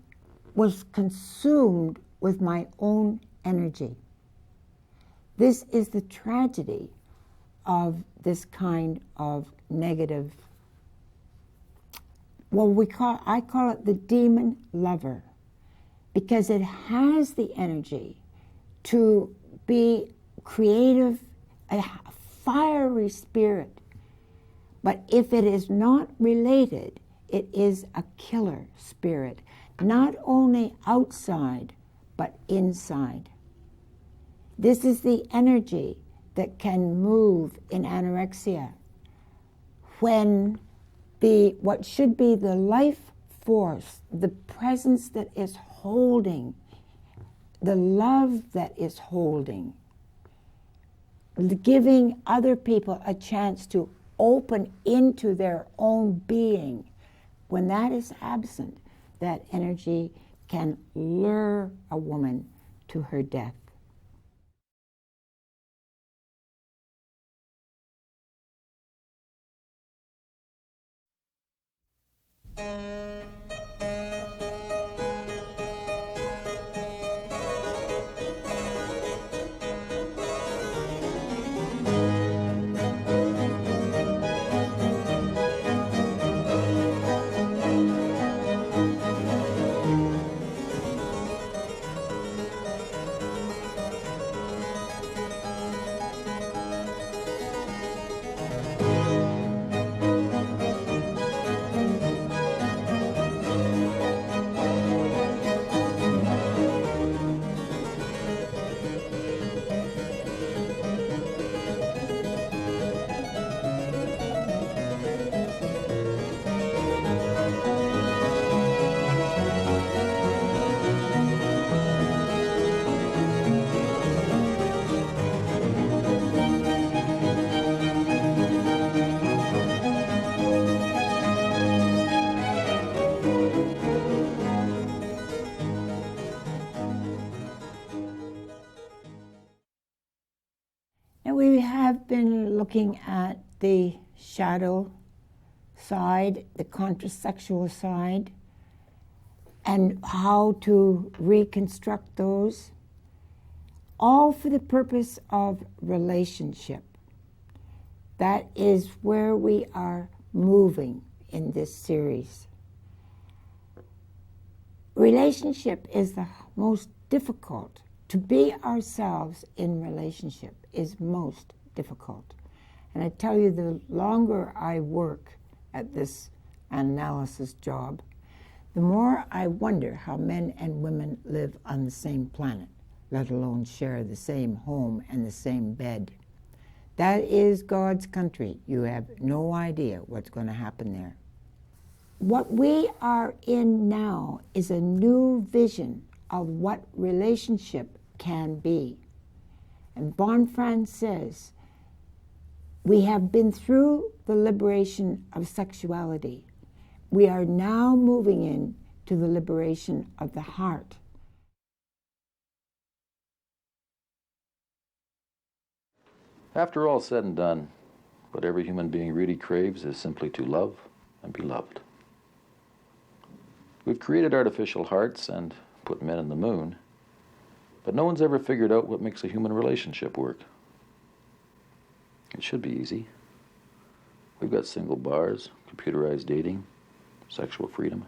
was consumed with my own energy. This is the tragedy of this kind of negative, I call it the demon lover, because it has the energy to be creative, a fiery spirit. But if it is not related, it is a killer spirit, not only outside, but inside. This is the energy that can move in anorexia, when what should be the life force, the presence that is holding, the love that is holding, giving other people a chance to open into their own being, when that is absent, that energy can lure a woman to her death. Now we have been looking at the shadow side, the contrasexual side, and how to reconstruct those, all for the purpose of relationship. That is where we are moving in this series. Relationship is the most difficult. To be ourselves in relationship is most difficult. And I tell you, the longer I work at this analysis job, the more I wonder how men and women live on the same planet, let alone share the same home and the same bed. That is God's country. You have no idea what's going to happen there. What we are in now is a new vision of what relationship can be. And Franz says, we have been through the liberation of sexuality. We are now moving into the liberation of the heart. After all said and done, what every human being really craves is simply to love and be loved. We've created artificial hearts and put men in the moon, but no one's ever figured out what makes a human relationship work. It should be easy. We've got single bars, computerized dating, sexual freedom.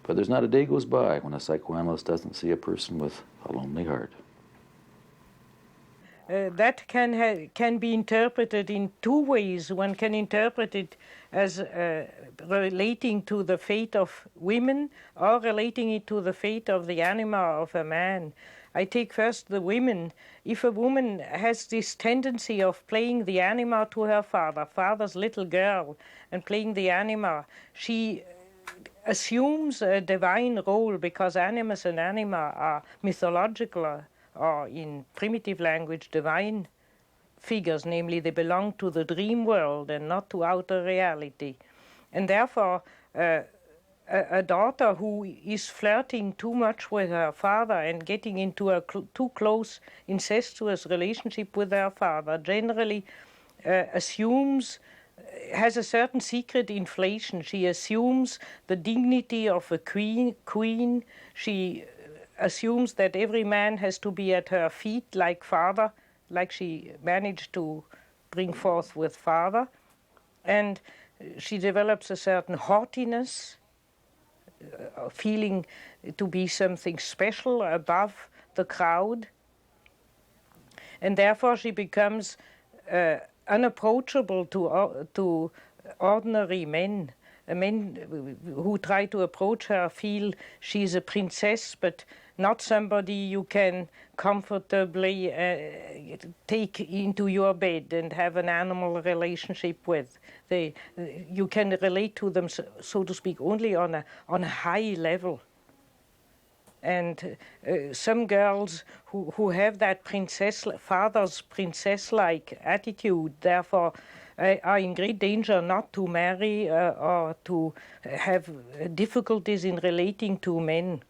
But there's not a day goes by when a psychoanalyst doesn't see a person with a lonely heart. That can be interpreted in two ways. One can interpret it as relating to the fate of women or relating it to the fate of the anima of a man. I take first the women. If a woman has this tendency of playing the anima to her father's little girl, and playing the anima, she assumes a divine role, because animus and anima are mythological, or in primitive language, divine figures, namely they belong to the dream world and not to outer reality. And therefore, a daughter who is flirting too much with her father and getting into a too close incestuous relationship with her father generally assumes, has a certain secret inflation. She assumes the dignity of a queen. She assumes that every man has to be at her feet like father, like she managed to bring forth with father. And she develops a certain haughtiness, feeling to be something special above the crowd. And therefore she becomes unapproachable to ordinary men. Men who try to approach her feel she's a princess, but not somebody you can comfortably take into your bed and have an animal relationship with. You can relate to them, so to speak, only on a high level. And some girls who have that father's princess-like attitude, therefore, are in great danger not to marry or to have difficulties in relating to men.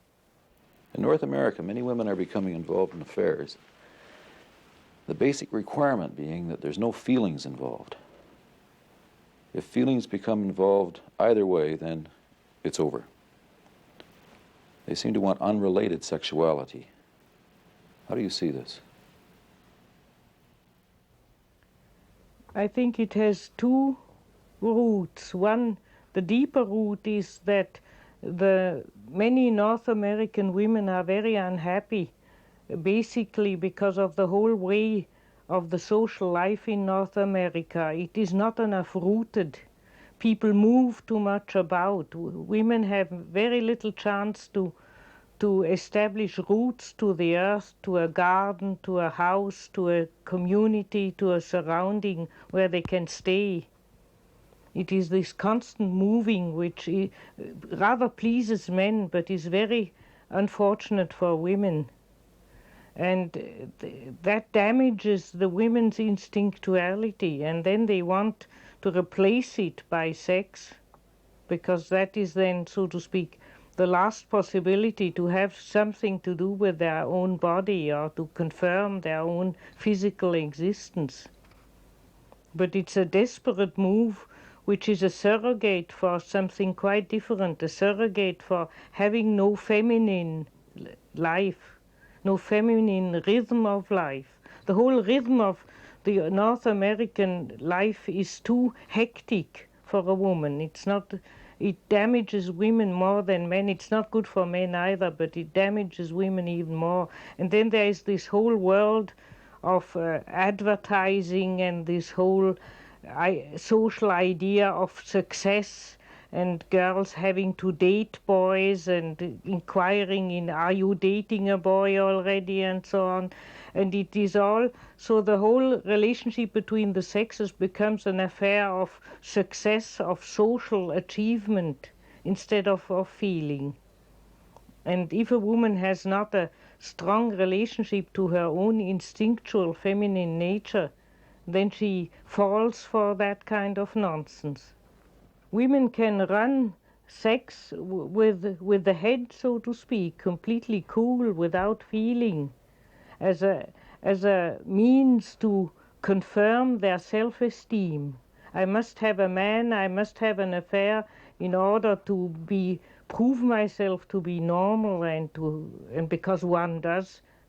In North America, many women are becoming involved in affairs. The basic requirement being that there's no feelings involved. If feelings become involved either way, then it's over. They seem to want unrelated sexuality. How do you see this? I think it has two roots. One, the deeper root is that many North American women are very unhappy, basically because of the whole way of the social life in North America. It is not enough rooted. People move too much about. Women have very little chance to establish roots to the earth, to a garden, to a house, to a community, to a surrounding where they can stay. It is this constant moving which rather pleases men, but is very unfortunate for women. And that damages the women's instinctuality, and then they want to replace it by sex, because that is then, so to speak, the last possibility to have something to do with their own body or to confirm their own physical existence. But it's a desperate move which is a surrogate for something quite different, a surrogate for having no feminine life, no feminine rhythm of life. The whole rhythm of the North American life is too hectic for a woman. It's not it damages women more than men. It's not good for men either, but it damages women even more. And then there is this whole world of advertising and this whole social idea of success, and girls having to date boys and inquiring in, are you dating a boy already, and so on. And it is all, so the whole relationship between the sexes becomes an affair of success, of social achievement, instead of feeling. And if a woman has not a strong relationship to her own instinctual feminine nature, then she falls for that kind of nonsense. Women can run sex with the head, so to speak, completely cool, without feeling, as a means to confirm their self-esteem. I must have a man, I must have an affair in order to prove myself to be normal, and because one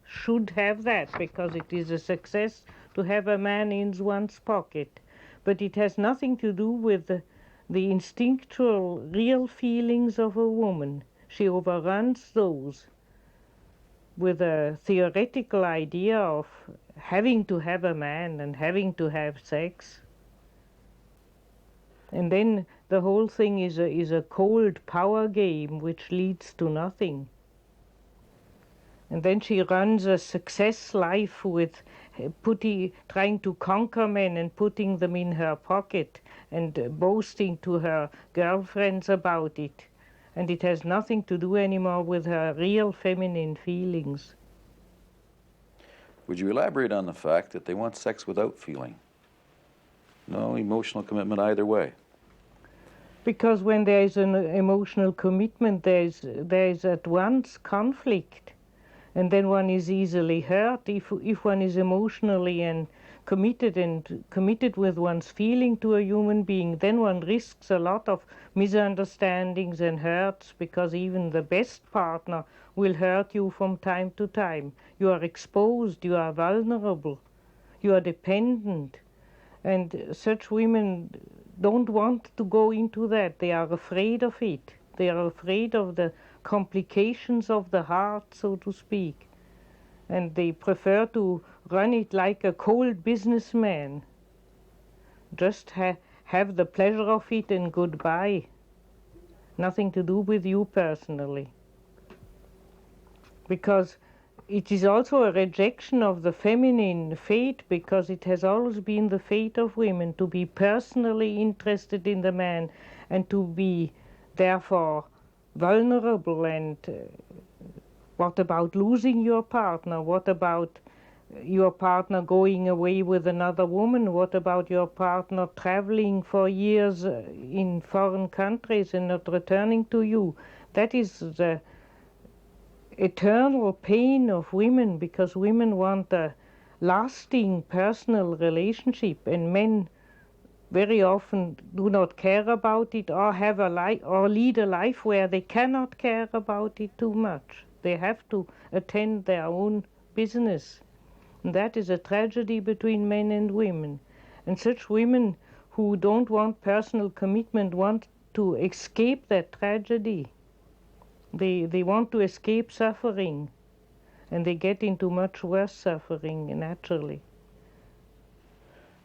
should have that, because it is a success to have a man in one's pocket. But it has nothing to do with the instinctual, real feelings of a woman. She overruns those with a theoretical idea of having to have a man and having to have sex. And then the whole thing is a cold power game which leads to nothing. And then she runs a success life with trying to conquer men and putting them in her pocket and boasting to her girlfriends about it. And it has nothing to do anymore with her real feminine feelings. Would you elaborate on the fact that they want sex without feeling? No emotional commitment either way. Because when there is an emotional commitment, there is at once conflict. And then one is easily hurt. If one is emotionally and committed with one's feeling to a human being, then one risks a lot of misunderstandings and hurts, because even the best partner will hurt you from time to time. You are exposed, you are vulnerable, you are dependent. And such women don't want to go into that. They are afraid of it. They are afraid of the complications of the heart, so to speak. And they prefer to run it like a cold businessman. Just have the pleasure of it and goodbye. Nothing to do with you personally. Because it is also a rejection of the feminine fate, because it has always been the fate of women to be personally interested in the man and to be therefore vulnerable. And what about losing your partner? What about your partner going away with another woman? What about your partner traveling for years in foreign countries and not returning to you? That is the eternal pain of women, because women want a lasting personal relationship, and men very often do not care about it, or have a life, or lead a life where they cannot care about it too much. They have to attend their own business. And that is a tragedy between men and women. And such women who don't want personal commitment want to escape that tragedy. They want to escape suffering, and they get into much worse suffering naturally.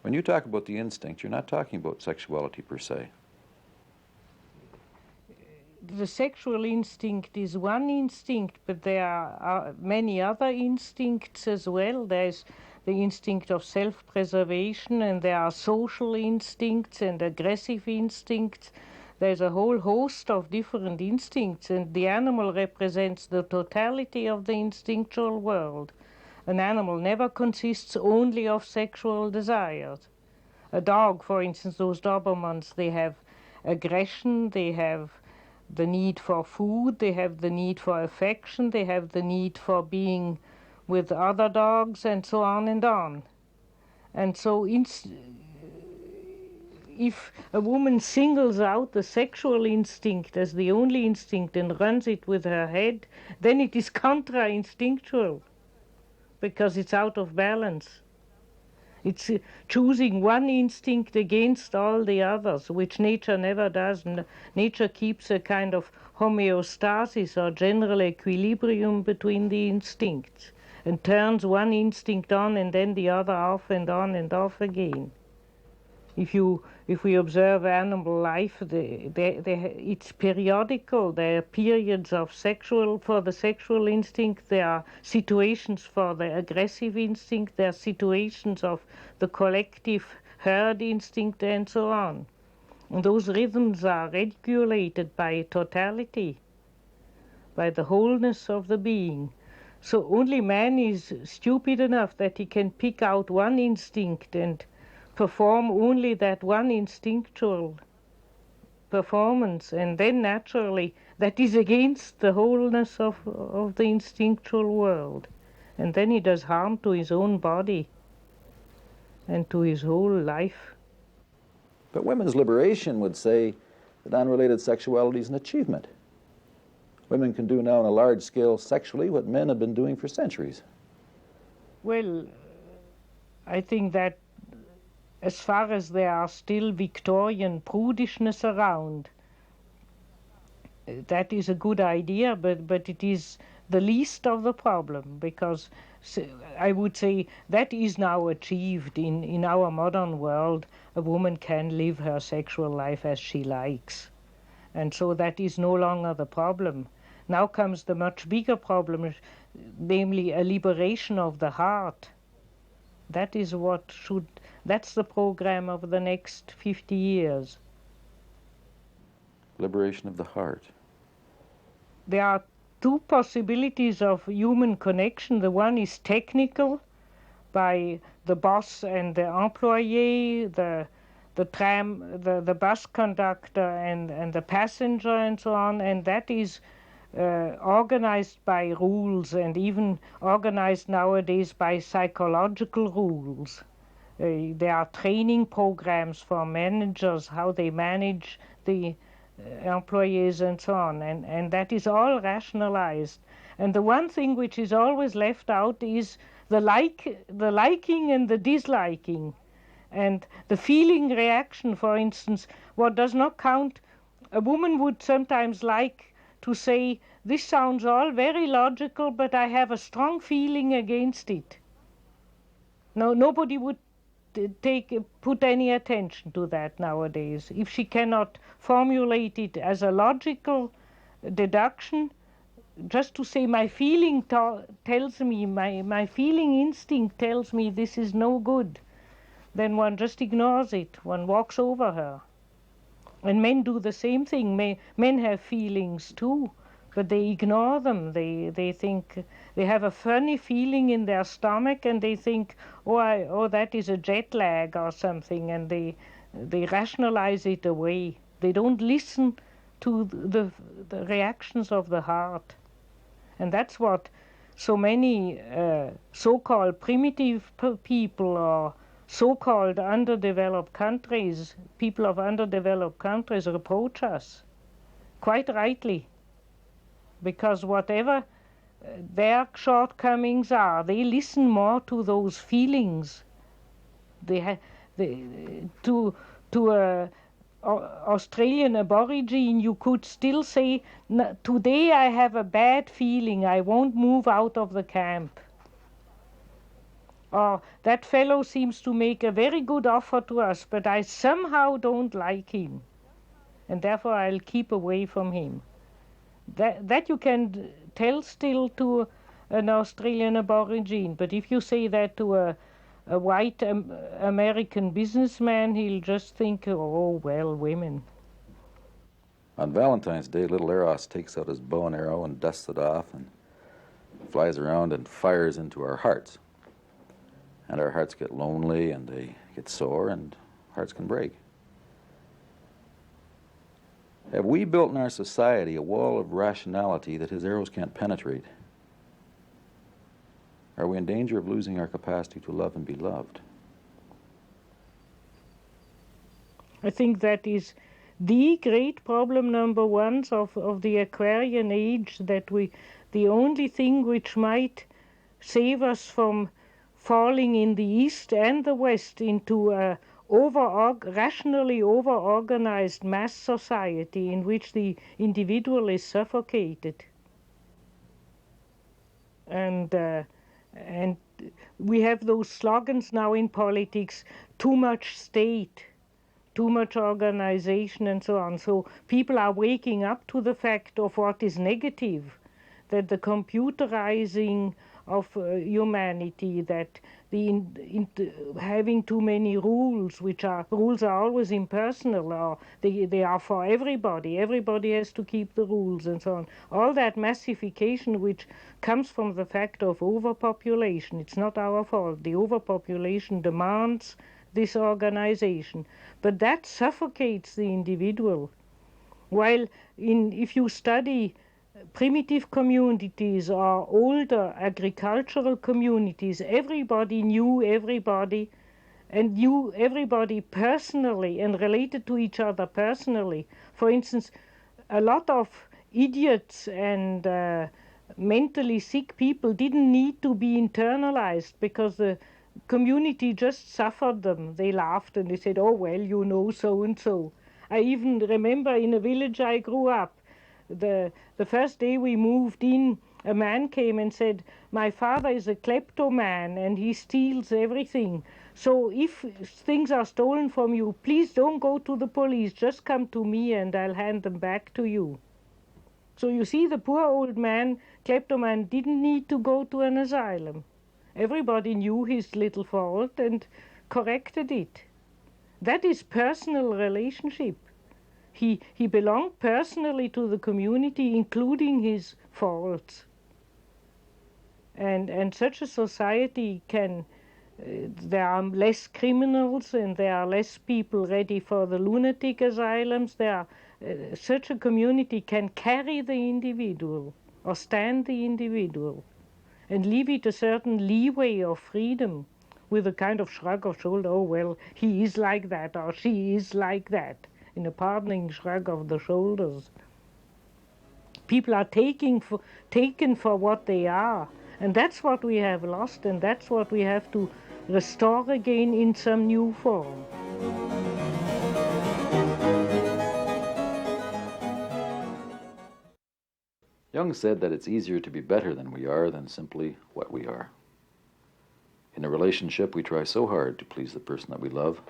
When you talk about the instinct, you're not talking about sexuality per se. The sexual instinct is one instinct, but there are many other instincts as well. There's the instinct of self-preservation, and there are social instincts and aggressive instincts. There's a whole host of different instincts, and the animal represents the totality of the instinctual world. An animal never consists only of sexual desires. A dog, for instance, those Dobermans, they have aggression, they have the need for food, they have the need for affection, they have the need for being with other dogs, and so on and on. And so if a woman singles out the sexual instinct as the only instinct and runs it with her head, then it is contra-instinctual, because it's out of balance. It's choosing one instinct against all the others, which nature never does. Nature keeps a kind of homeostasis or general equilibrium between the instincts and turns one instinct on and then the other off and on and off again. If we observe animal life, it's periodical. There are periods of for the sexual instinct. There are situations for the aggressive instinct. There are situations of the collective herd instinct and so on. And those rhythms are regulated by totality, by the wholeness of the being. So only man is stupid enough that he can pick out one instinct and perform only that one instinctual performance, and then naturally that is against the wholeness of the instinctual world. And then he does harm to his own body and to his whole life. But women's liberation would say that unrelated sexuality is an achievement. Women can do now on a large scale sexually what men have been doing for centuries. Well, I think that as far as there are still Victorian prudishness around, that is a good idea, but it is the least of the problem, because I would say that is now achieved in our modern world. A woman can live her sexual life as she likes. And so that is no longer the problem. Now comes the much bigger problem, namely a liberation of the heart. That is that's the program of the next 50 years. Liberation of the heart. There are two possibilities of human connection. The one is technical, by the boss and the employee, the bus conductor and the passenger and so on, and that is organized by rules, and even organized nowadays by psychological rules. There are training programs for managers, how they manage the employees and so on, and that is all rationalized. And the one thing which is always left out is the liking and the disliking, and the feeling reaction. For instance, what does not count, a woman would sometimes like to say, this sounds all very logical, but I have a strong feeling against it. No, nobody would put any attention to that nowadays. If she cannot formulate it as a logical deduction, just to say my feeling tells me, my feeling instinct tells me this is no good, then one just ignores it, one walks over her. And men do the same thing. Men have feelings too, but they ignore them. They think, they have a funny feeling in their stomach, and they think, oh, that is a jet lag or something, and they rationalize it away. They don't listen to the reactions of the heart. And that's what so many so-called primitive people or so-called underdeveloped countries, people of underdeveloped countries, reproach us, quite rightly, because whatever their shortcomings are, they listen more to those feelings. To Australian Aborigine, you could still say, today I have a bad feeling, I won't move out of the camp. Or that fellow seems to make a very good offer to us, but I somehow don't like him, and therefore I'll keep away from him. That you can tell still to an Australian Aborigine, but if you say that to a white American businessman, he'll just think, oh, well, women. On Valentine's Day, little Eros takes out his bow and arrow and dusts it off and flies around and fires into our hearts. And our hearts get lonely, and they get sore, and hearts can break. Have we built in our society a wall of rationality that his arrows can't penetrate? Are we in danger of losing our capacity to love and be loved? I think that is the great problem number one of the Aquarian age, that the only thing which might save us from falling in the East and the West into a rationally over-organized mass society in which the individual is suffocated. And we have those slogans now in politics, too much state, too much organization, and so on. So people are waking up to the fact of what is negative, that the computerizing of humanity, that having too many rules, rules are always impersonal, or they are for everybody. Everybody has to keep the rules and so on. All that massification which comes from the fact of overpopulation. It's not our fault. The overpopulation demands this organization. But that suffocates the individual. While if you study primitive communities or older agricultural communities, everybody knew everybody and knew everybody personally and related to each other personally. For instance, a lot of idiots and mentally sick people didn't need to be internalized because the community just suffered them. They laughed and they said, oh, well, you know, so and so. I even remember in a village I grew up, the first day we moved in, a man came and said, my father is a kleptoman and he steals everything. So if things are stolen from you, please don't go to the police. Just come to me and I'll hand them back to you. So you see, the poor old man, kleptoman, didn't need to go to an asylum. Everybody knew his little fault and corrected it. That is personal relationship. He belonged personally to the community, including his faults. And such a society can, there are less criminals and there are less people ready for the lunatic asylums. Such a community can carry the individual or stand the individual and leave it a certain leeway of freedom with a kind of shrug of shoulder. Oh, well, he is like that or she is like that, in a pardoning shrug of the shoulders. People are taken for what they are, and that's what we have lost, and that's what we have to restore again in some new form. Jung said that it's easier to be better than we are than simply what we are. In a relationship, we try so hard to please the person that we love,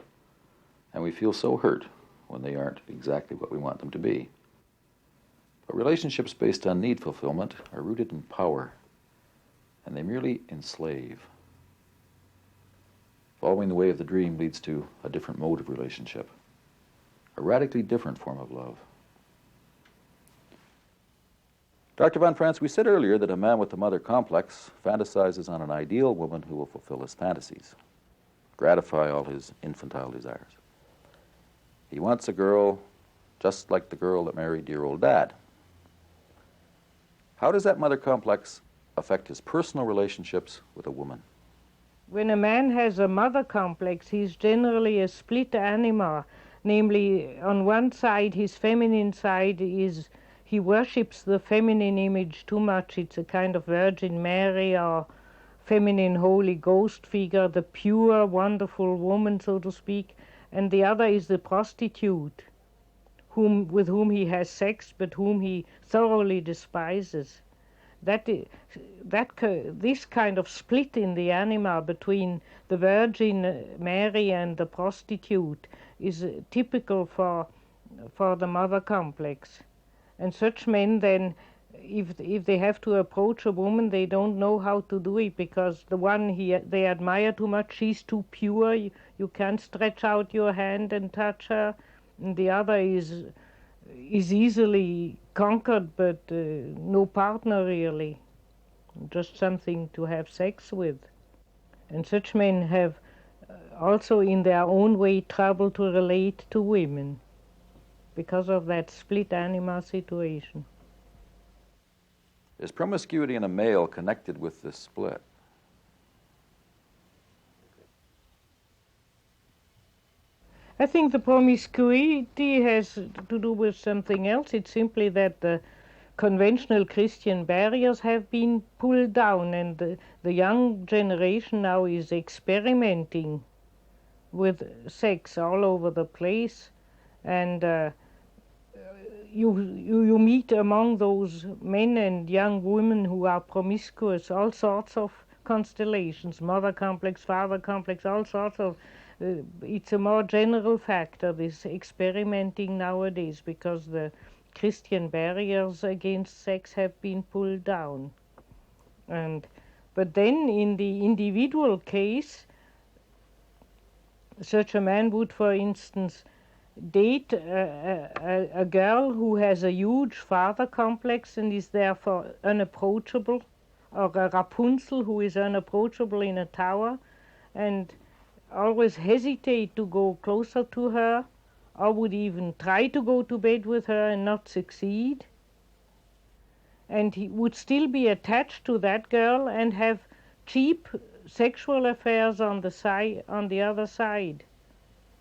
and we feel so hurt when they aren't exactly what we want them to be. But relationships based on need fulfillment are rooted in power, and they merely enslave. Following the way of the dream leads to a different mode of relationship, a radically different form of love. Dr. von Franz, we said earlier that a man with the mother complex fantasizes on an ideal woman who will fulfill his fantasies, gratify all his infantile desires. He wants a girl just like the girl that married dear old Dad. How does that mother complex affect his personal relationships with a woman? When a man has a mother complex, he's generally a split anima. Namely, on one side, his feminine side is he worships the feminine image too much. It's a kind of Virgin Mary or feminine Holy Ghost figure, the pure, wonderful woman, so to speak. And the other is the prostitute, with whom he has sex, but whom he thoroughly despises. This kind of split in the anima between the Virgin Mary and the prostitute is typical for the mother complex. And such men then, if they have to approach a woman, they don't know how to do it, because the one they admire too much, she's too pure, you can't stretch out your hand and touch her. And the other is easily conquered, but no partner really, just something to have sex with. And such men have also in their own way trouble to relate to women because of that split anima situation. Is promiscuity in a male connected with this split? I think the promiscuity has to do with something else. It's simply that the conventional Christian barriers have been pulled down, and the young generation now is experimenting with sex all over the place, and you meet among those men and young women who are promiscuous all sorts of constellations, mother complex, father complex, all sorts of it's a more general factor, this experimenting nowadays, because the Christian barriers against sex have been pulled down. But then in the individual case, such a man would, for instance, date a girl who has a huge father complex and is therefore unapproachable, or a Rapunzel who is unapproachable in a tower, and always hesitate to go closer to her, or would even try to go to bed with her and not succeed. And he would still be attached to that girl and have cheap sexual affairs on the other side,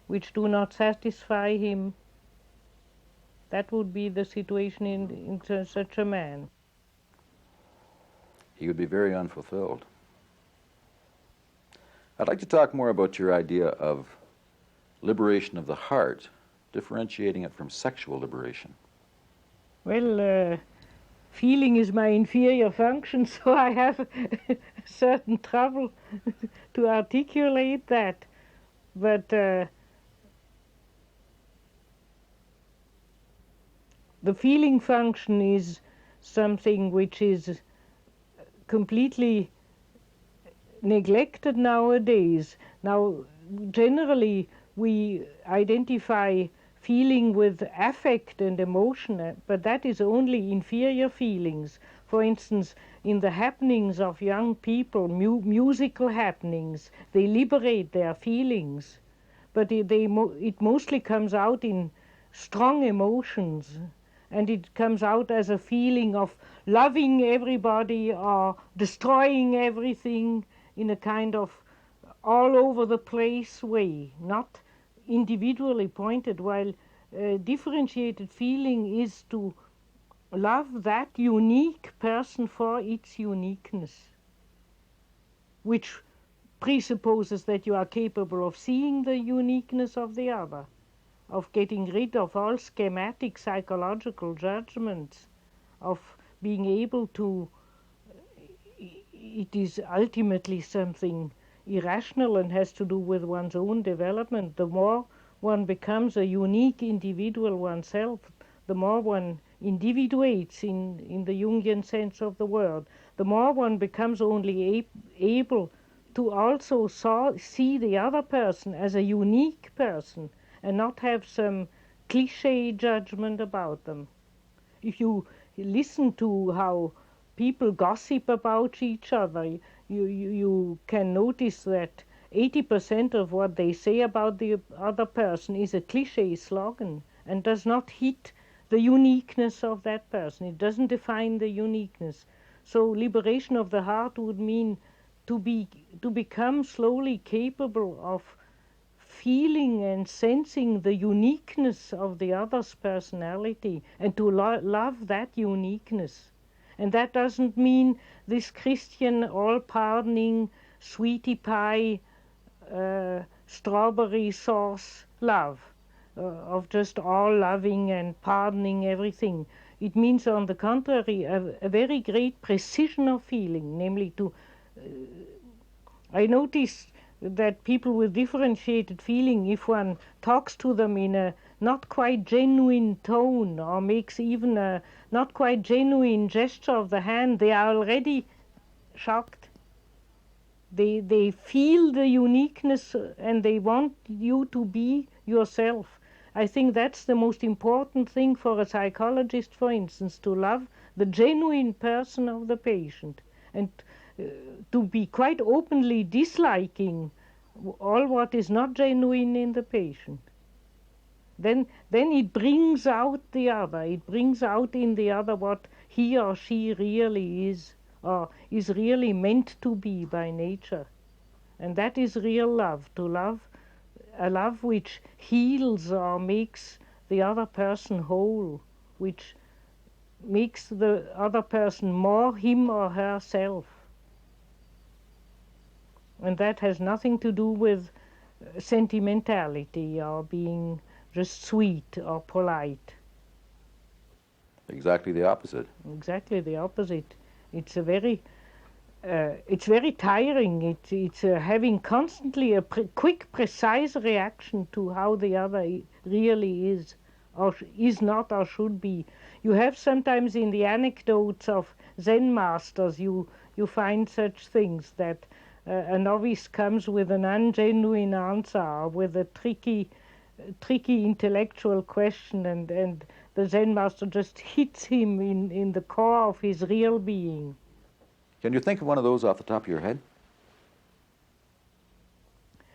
which do not satisfy him. That would be the situation in such a man. He would be very unfulfilled. I'd like to talk more about your idea of liberation of the heart, differentiating it from sexual liberation. Well, feeling is my inferior function, so I have certain trouble to articulate that. But the feeling function is something which is completely neglected nowadays. Now, generally, we identify feeling with affect and emotion, but that is only inferior feelings. For instance, in the happenings of young people, musical happenings, they liberate their feelings, but it mostly comes out in strong emotions, and it comes out as a feeling of loving everybody or destroying everything in a kind of all over the place way, not individually pointed, while differentiated feeling is to love that unique person for its uniqueness, which presupposes that you are capable of seeing the uniqueness of the other, of getting rid of all schematic psychological judgments, of being able to, it is ultimately something irrational and has to do with one's own development. The more one becomes a unique individual oneself, the more one individuates in the Jungian sense of the word, the more one becomes only able to also see the other person as a unique person and not have some cliché judgment about them. If you listen to how people gossip about each other, you can notice that 80% of what they say about the other person is a cliché slogan and does not hit the uniqueness of that person. It doesn't define the uniqueness. So liberation of the heart would mean to become slowly capable of feeling and sensing the uniqueness of the other's personality and to love that uniqueness. And that doesn't mean this Christian all-pardoning, sweetie pie, strawberry sauce love, of just all loving and pardoning everything. It means, on the contrary, a very great precision of feeling, namely to... I noticed that people with differentiated feeling, if one talks to them in a not quite genuine tone or makes even a not quite genuine gesture of the hand, they are already shocked. They feel the uniqueness and they want you to be yourself. I think that's the most important thing for a psychologist, for instance, to love the genuine person of the patient and to be quite openly disliking all what is not genuine in the patient. Then it brings out the other. It brings out in the other what he or she really is, or is really meant to be by nature. And that is real love, to love a love which heals or makes the other person whole, which makes the other person more him or herself. And that has nothing to do with sentimentality or being just sweet or polite. Exactly the opposite. Exactly the opposite. It's very tiring. It's having constantly a quick, precise reaction to how the other really is, or is not, or should be. You have sometimes in the anecdotes of Zen masters, you find such things that a novice comes with an ungenuine answer, with a tricky intellectual question, and the Zen master just hits him in the core of his real being. Can you think of one of those off the top of your head?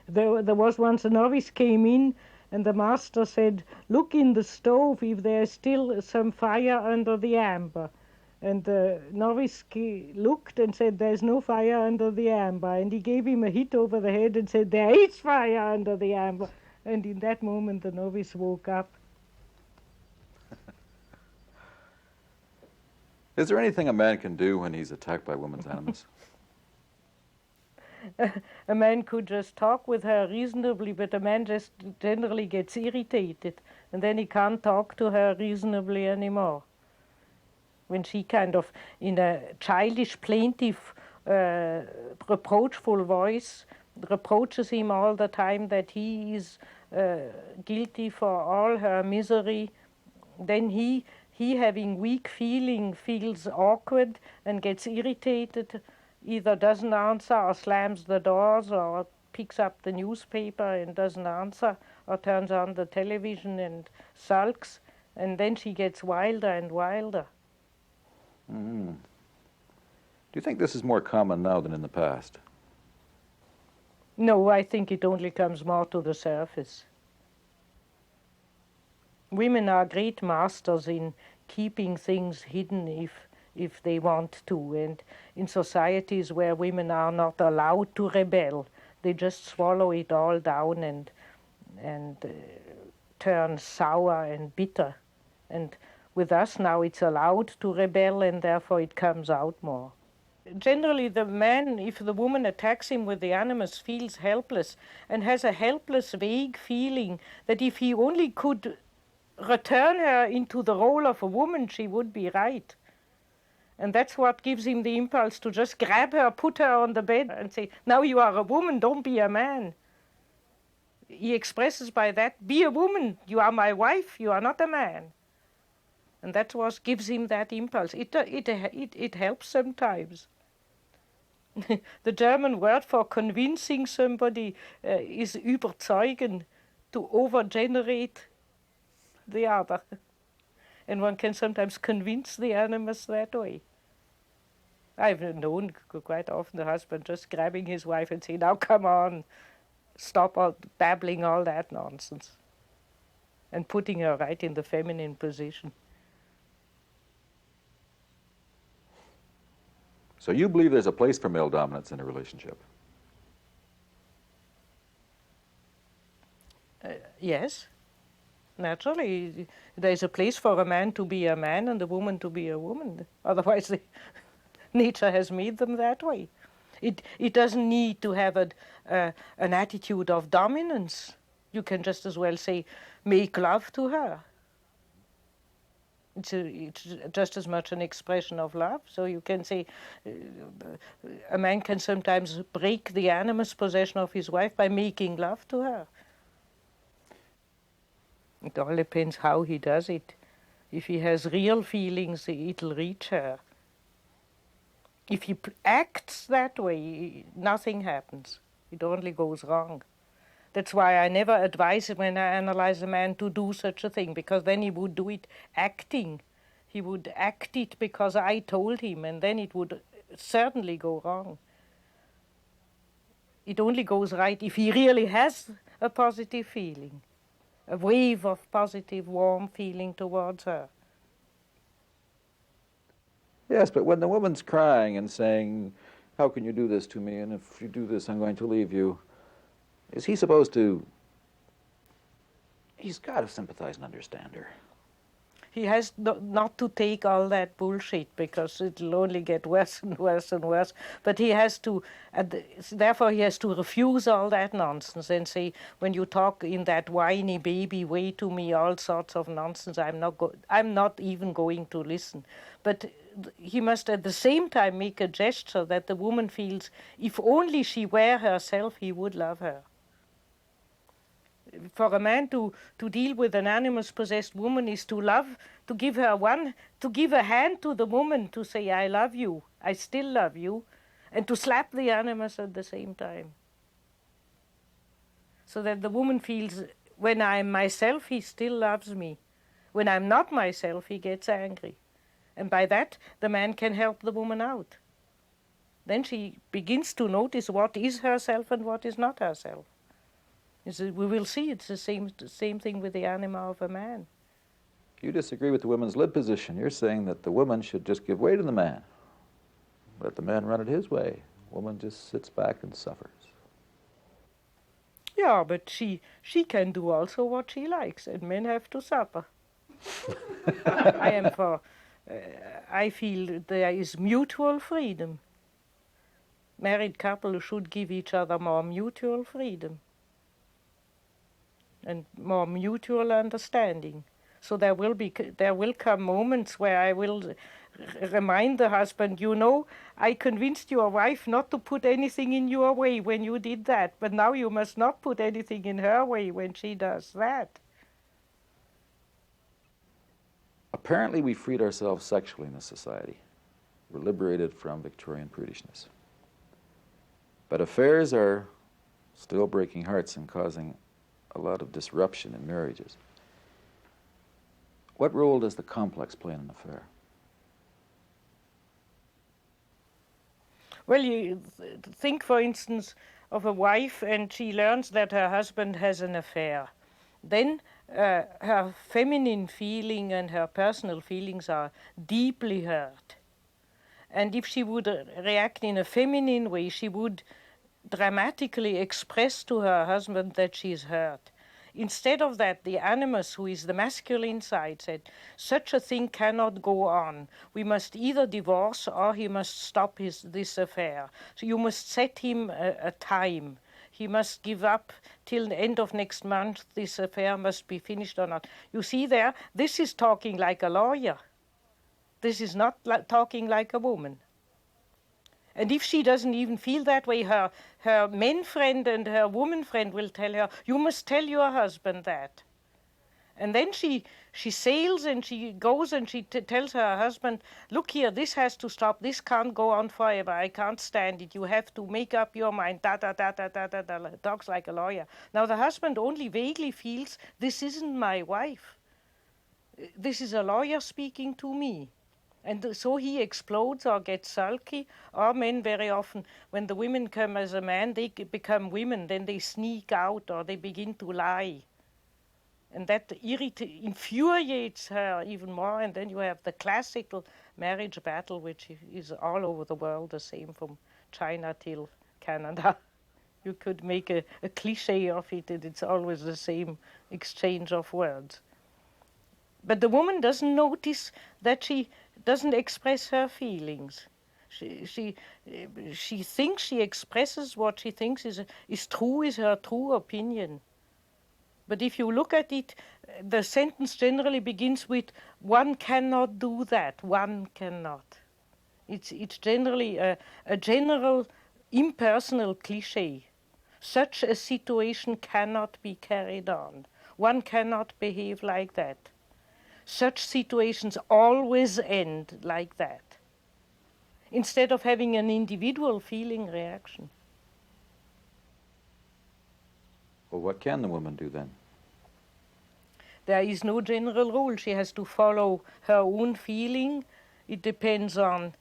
There was once a novice came in, and the master said, "Look in the stove if there's still some fire under the amber." And the novice looked and said, "There's no fire under the amber." And he gave him a hit over the head and said, "There is fire under the amber." And in that moment the novice woke up. Is there anything a man can do when he's attacked by woman's animus? A man could just talk with her reasonably, but a man just generally gets irritated, and then he can't talk to her reasonably anymore. When she kind of, in a childish, plaintive, reproachful voice, reproaches him all the time that he is guilty for all her misery, then he having weak feeling feels awkward and gets irritated, either doesn't answer or slams the doors or picks up the newspaper and doesn't answer or turns on the television and sulks, and then she gets wilder and wilder. Mm. Do you think this is more common now than in the past? No, I think it only comes more to the surface. Women are great masters in keeping things hidden if they want to, and in societies where women are not allowed to rebel, they just swallow it all down and turn sour and bitter. And with us now it's allowed to rebel, and therefore it comes out more. Generally the man, if the woman attacks him with the animus, feels helpless and has a helpless, vague feeling that if he only could return her into the role of a woman, she would be right. And that's what gives him the impulse to just grab her, put her on the bed and say, "Now you are a woman, don't be a man." He expresses by that, "Be a woman, you are my wife, you are not a man." And that's what gives him that impulse. It helps sometimes. The German word for convincing somebody is überzeugen, to overgenerate the other. And one can sometimes convince the animus that way. I've known quite often the husband just grabbing his wife and saying, "Now come on, stop all babbling all that nonsense," and putting her right in the feminine position. So you believe there's a place for male dominance in a relationship? Yes. Naturally, there's a place for a man to be a man and a woman to be a woman. Otherwise, nature has made them that way. It doesn't need to have an attitude of dominance. You can just as well say, "Make love to her." It's just as much an expression of love. So you can say a man can sometimes break the animus possession of his wife by making love to her. It all depends how he does it. If he has real feelings, it'll reach her. If he acts that way, nothing happens. It only goes wrong. That's why I never advise when I analyze a man to do such a thing, because then he would do it acting. He would act it because I told him, and then it would certainly go wrong. It only goes right if he really has a positive feeling, a wave of positive, warm feeling towards her. Yes, but when the woman's crying and saying, "How can you do this to me? And if you do this, I'm going to leave you," is he supposed to... He's got to sympathize and understand her. He has not to take all that bullshit because it'll only get worse and worse and worse. But he has to, therefore he has to refuse all that nonsense and say, when you talk in that whiny baby way to me, all sorts of nonsense, I'm not even going to listen. But he must at the same time make a gesture that the woman feels if only she were herself, he would love her. For a man to deal with an animus-possessed woman is to love, to give a hand to the woman to say, I love you, I still love you, and to slap the animus at the same time. So that the woman feels, when I'm myself, he still loves me. When I'm not myself, he gets angry. And by that, the man can help the woman out. Then she begins to notice what is herself and what is not herself. We will see it's the same thing with the anima of a man. You disagree with the woman's lib position. You're saying that the woman should just give way to the man. Let the man run it his way. Woman just sits back and suffers. Yeah, but she can do also what she likes, and men have to suffer. I feel there is mutual freedom. Married couples should give each other more mutual freedom and more mutual understanding. So there will come moments where I will remind the husband, you know, I convinced your wife not to put anything in your way when you did that, but now you must not put anything in her way when she does that. Apparently we freed ourselves sexually in this society. We're liberated from Victorian prudishness. But affairs are still breaking hearts and causing a lot of disruption in marriages. What role does the complex play in an affair? Well, you think, for instance, of a wife and she learns that her husband has an affair. Then her feminine feeling and her personal feelings are deeply hurt. And if she would react in a feminine way, she would dramatically express to her husband that she's hurt. Instead of that, the animus, who is the masculine side, said, such a thing cannot go on. We must either divorce or he must stop this affair. So you must set him a time. He must give up till the end of next month. This affair must be finished or not. You see there, this is talking like a lawyer. This is not talking like a woman. And if she doesn't even feel that way, her men friend and her woman friend will tell her, you must tell your husband that. And then she sails and she goes and she tells her husband, look here, this has to stop, this can't go on forever, I can't stand it, you have to make up your mind, talks like a lawyer. Now the husband only vaguely feels, this isn't my wife. This is a lawyer speaking to me. And so he explodes or gets sulky, or men very often, when the women come as a man, they become women, then they sneak out or they begin to lie. And that infuriates her even more, and then you have the classical marriage battle, which is all over the world, the same from China till Canada. You could make a cliche of it, and it's always the same exchange of words. But the woman doesn't notice that she doesn't express her feelings. She thinks she expresses what she thinks is true, is her true opinion. But if you look at it, the sentence generally begins with, one cannot do that, one cannot. It's generally a general impersonal cliche. Such a situation cannot be carried on. One cannot behave like that. Such situations always end like that, instead of having an individual feeling reaction. Well, what can the woman do then? There is no general rule. She has to follow her own feeling. It depends on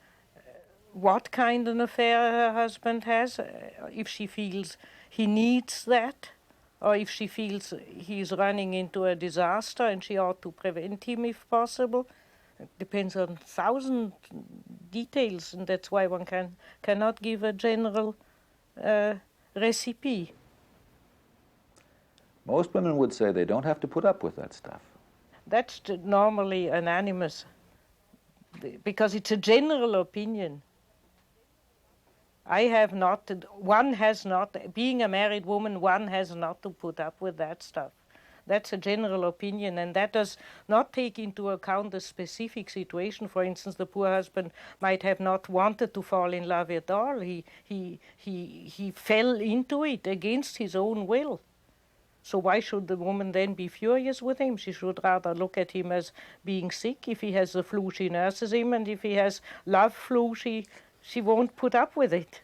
what kind of an affair her husband has, if she feels he needs that, or if she feels he's running into a disaster and she ought to prevent him if possible. It depends on 1,000 details, and that's why one cannot give a general recipe. Most women would say they don't have to put up with that stuff. That's normally anonymous, because it's a general opinion. I have not, one has not, being a married woman, one has not to put up with that stuff. That's a general opinion, and that does not take into account the specific situation. For instance, the poor husband might have not wanted to fall in love at all. He fell into it against his own will. So why should the woman then be furious with him? She should rather look at him as being sick. If he has the flu, she nurses him, and if he has love flu, she won't put up with it.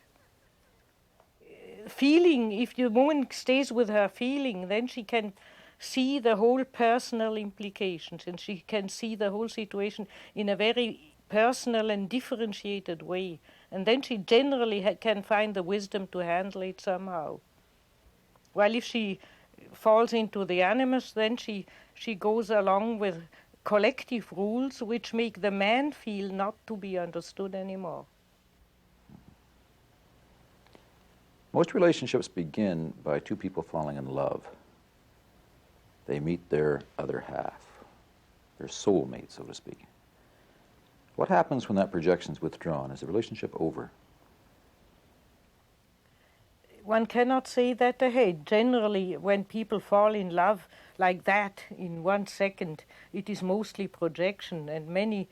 Feeling, if the woman stays with her feeling, then she can see the whole personal implications, and she can see the whole situation in a very personal and differentiated way. And then she generally can find the wisdom to handle it somehow. While if she falls into the animus, then she goes along with collective rules which make the man feel not to be understood anymore. Most relationships begin by two people falling in love. They meet their other half, their soulmate, so to speak. What happens when that projection is withdrawn? Is the relationship over? One cannot say that ahead. Generally, when people fall in love like that in 1 second, it is mostly projection, and many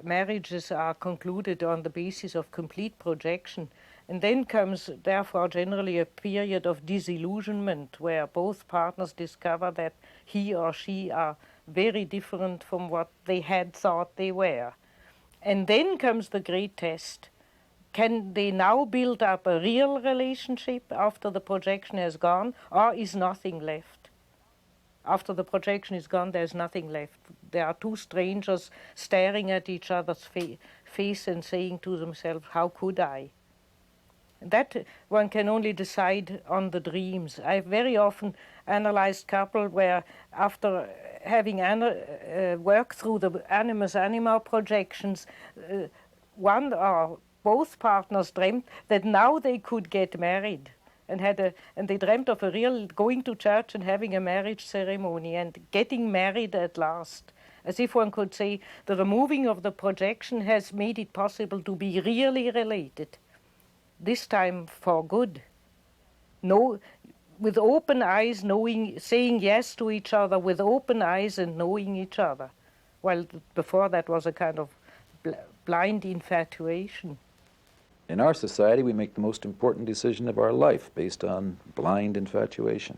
marriages are concluded on the basis of complete projection. And then comes, therefore, generally a period of disillusionment where both partners discover that he or she are very different from what they had thought they were. And then comes the great test. Can they now build up a real relationship after the projection has gone, or is nothing left? After the projection is gone, there's nothing left. There are two strangers staring at each other's face and saying to themselves, how could I? That one can only decide on the dreams. I've very often analyzed couples where, after having worked through the animus anima projections, one or both partners dreamt that now they could get married, and they dreamt of a real going to church and having a marriage ceremony and getting married at last. As if one could say the removing of the projection has made it possible to be really related. This time for good. No, with open eyes, saying yes to each other with open eyes and knowing each other. While before that was a kind of blind infatuation. In our society, we make the most important decision of our life based on blind infatuation.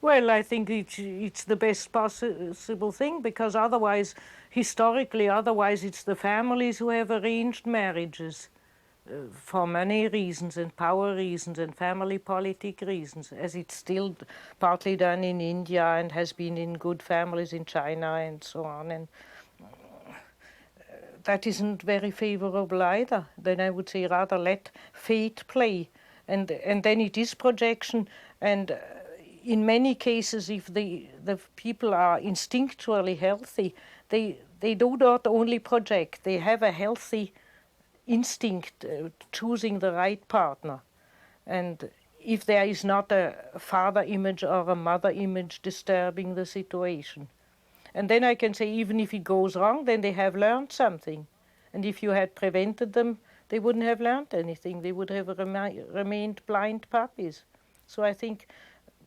Well, I think it's the best possible thing, because otherwise, historically, it's the families who have arranged marriages for money reasons and power reasons and family politic reasons, as it's still partly done in India and has been in good families in China and so on. And that isn't very favorable either. Then I would say rather let fate play. And then it is projection, and in many cases, if the people are instinctually healthy, they do not only project, they have a healthy instinct choosing the right partner. And if there is not a father image or a mother image disturbing the situation. And then I can say, even if it goes wrong, then they have learned something. And if you had prevented them, they wouldn't have learned anything. They would have remained blind puppies. So I think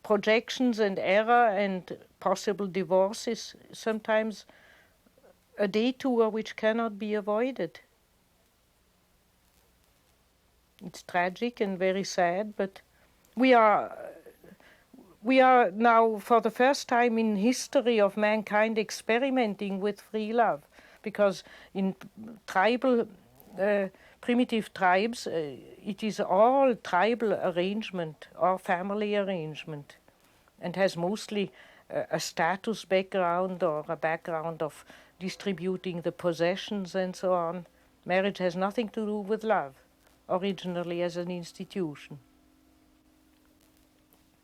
projections and error and possible divorces, sometimes a detour which cannot be avoided. It's tragic and very sad, but we are now, for the first time in history of mankind, experimenting with free love, because in tribal, primitive tribes, it is all tribal arrangement or family arrangement, and has mostly a status background or a background of distributing the possessions and so on. Marriage has nothing to do with love, originally as an institution.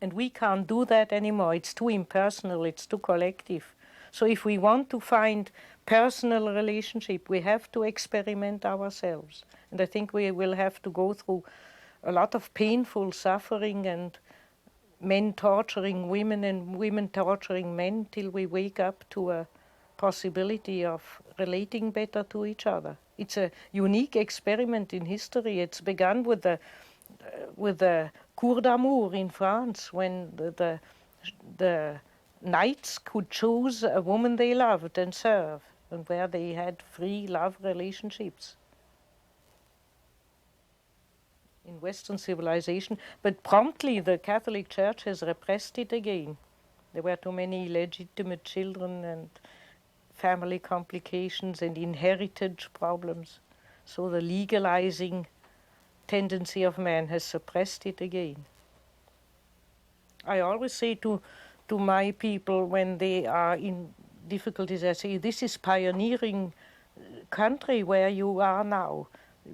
And we can't do that anymore. It's too impersonal, it's too collective. So if we want to find personal relationship, we have to experiment ourselves. And I think we will have to go through a lot of painful suffering and men torturing women and women torturing men till we wake up to a possibility of relating better to each other. It's a unique experiment in history. It's begun with the Cour d'Amour in France, when the knights could choose a woman they loved and serve, and where they had free love relationships in Western civilization. But promptly the Catholic Church has repressed it again. There were too many illegitimate children and family complications and inherited problems. So the legalizing tendency of man has suppressed it again. I always say to my people when they are in difficulties, I say, this is pioneering country where you are now.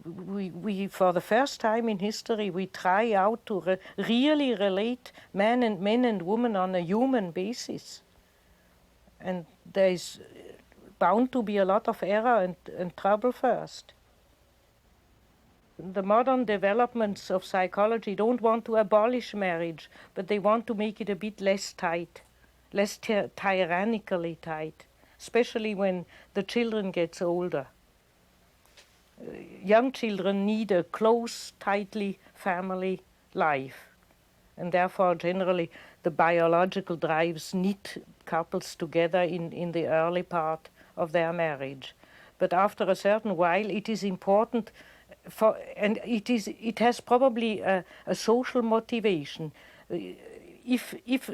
We for the first time in history, we try out to really relate men and women on a human basis. And there is bound to be a lot of error and trouble first. The modern developments of psychology don't want to abolish marriage, but they want to make it a bit less tight, less tyrannically tight, especially when the children gets older. Young children need a close, tightly family life, and therefore generally the biological drives knit couples together in the early part of their marriage. But after a certain while it is important and it has probably a social motivation. If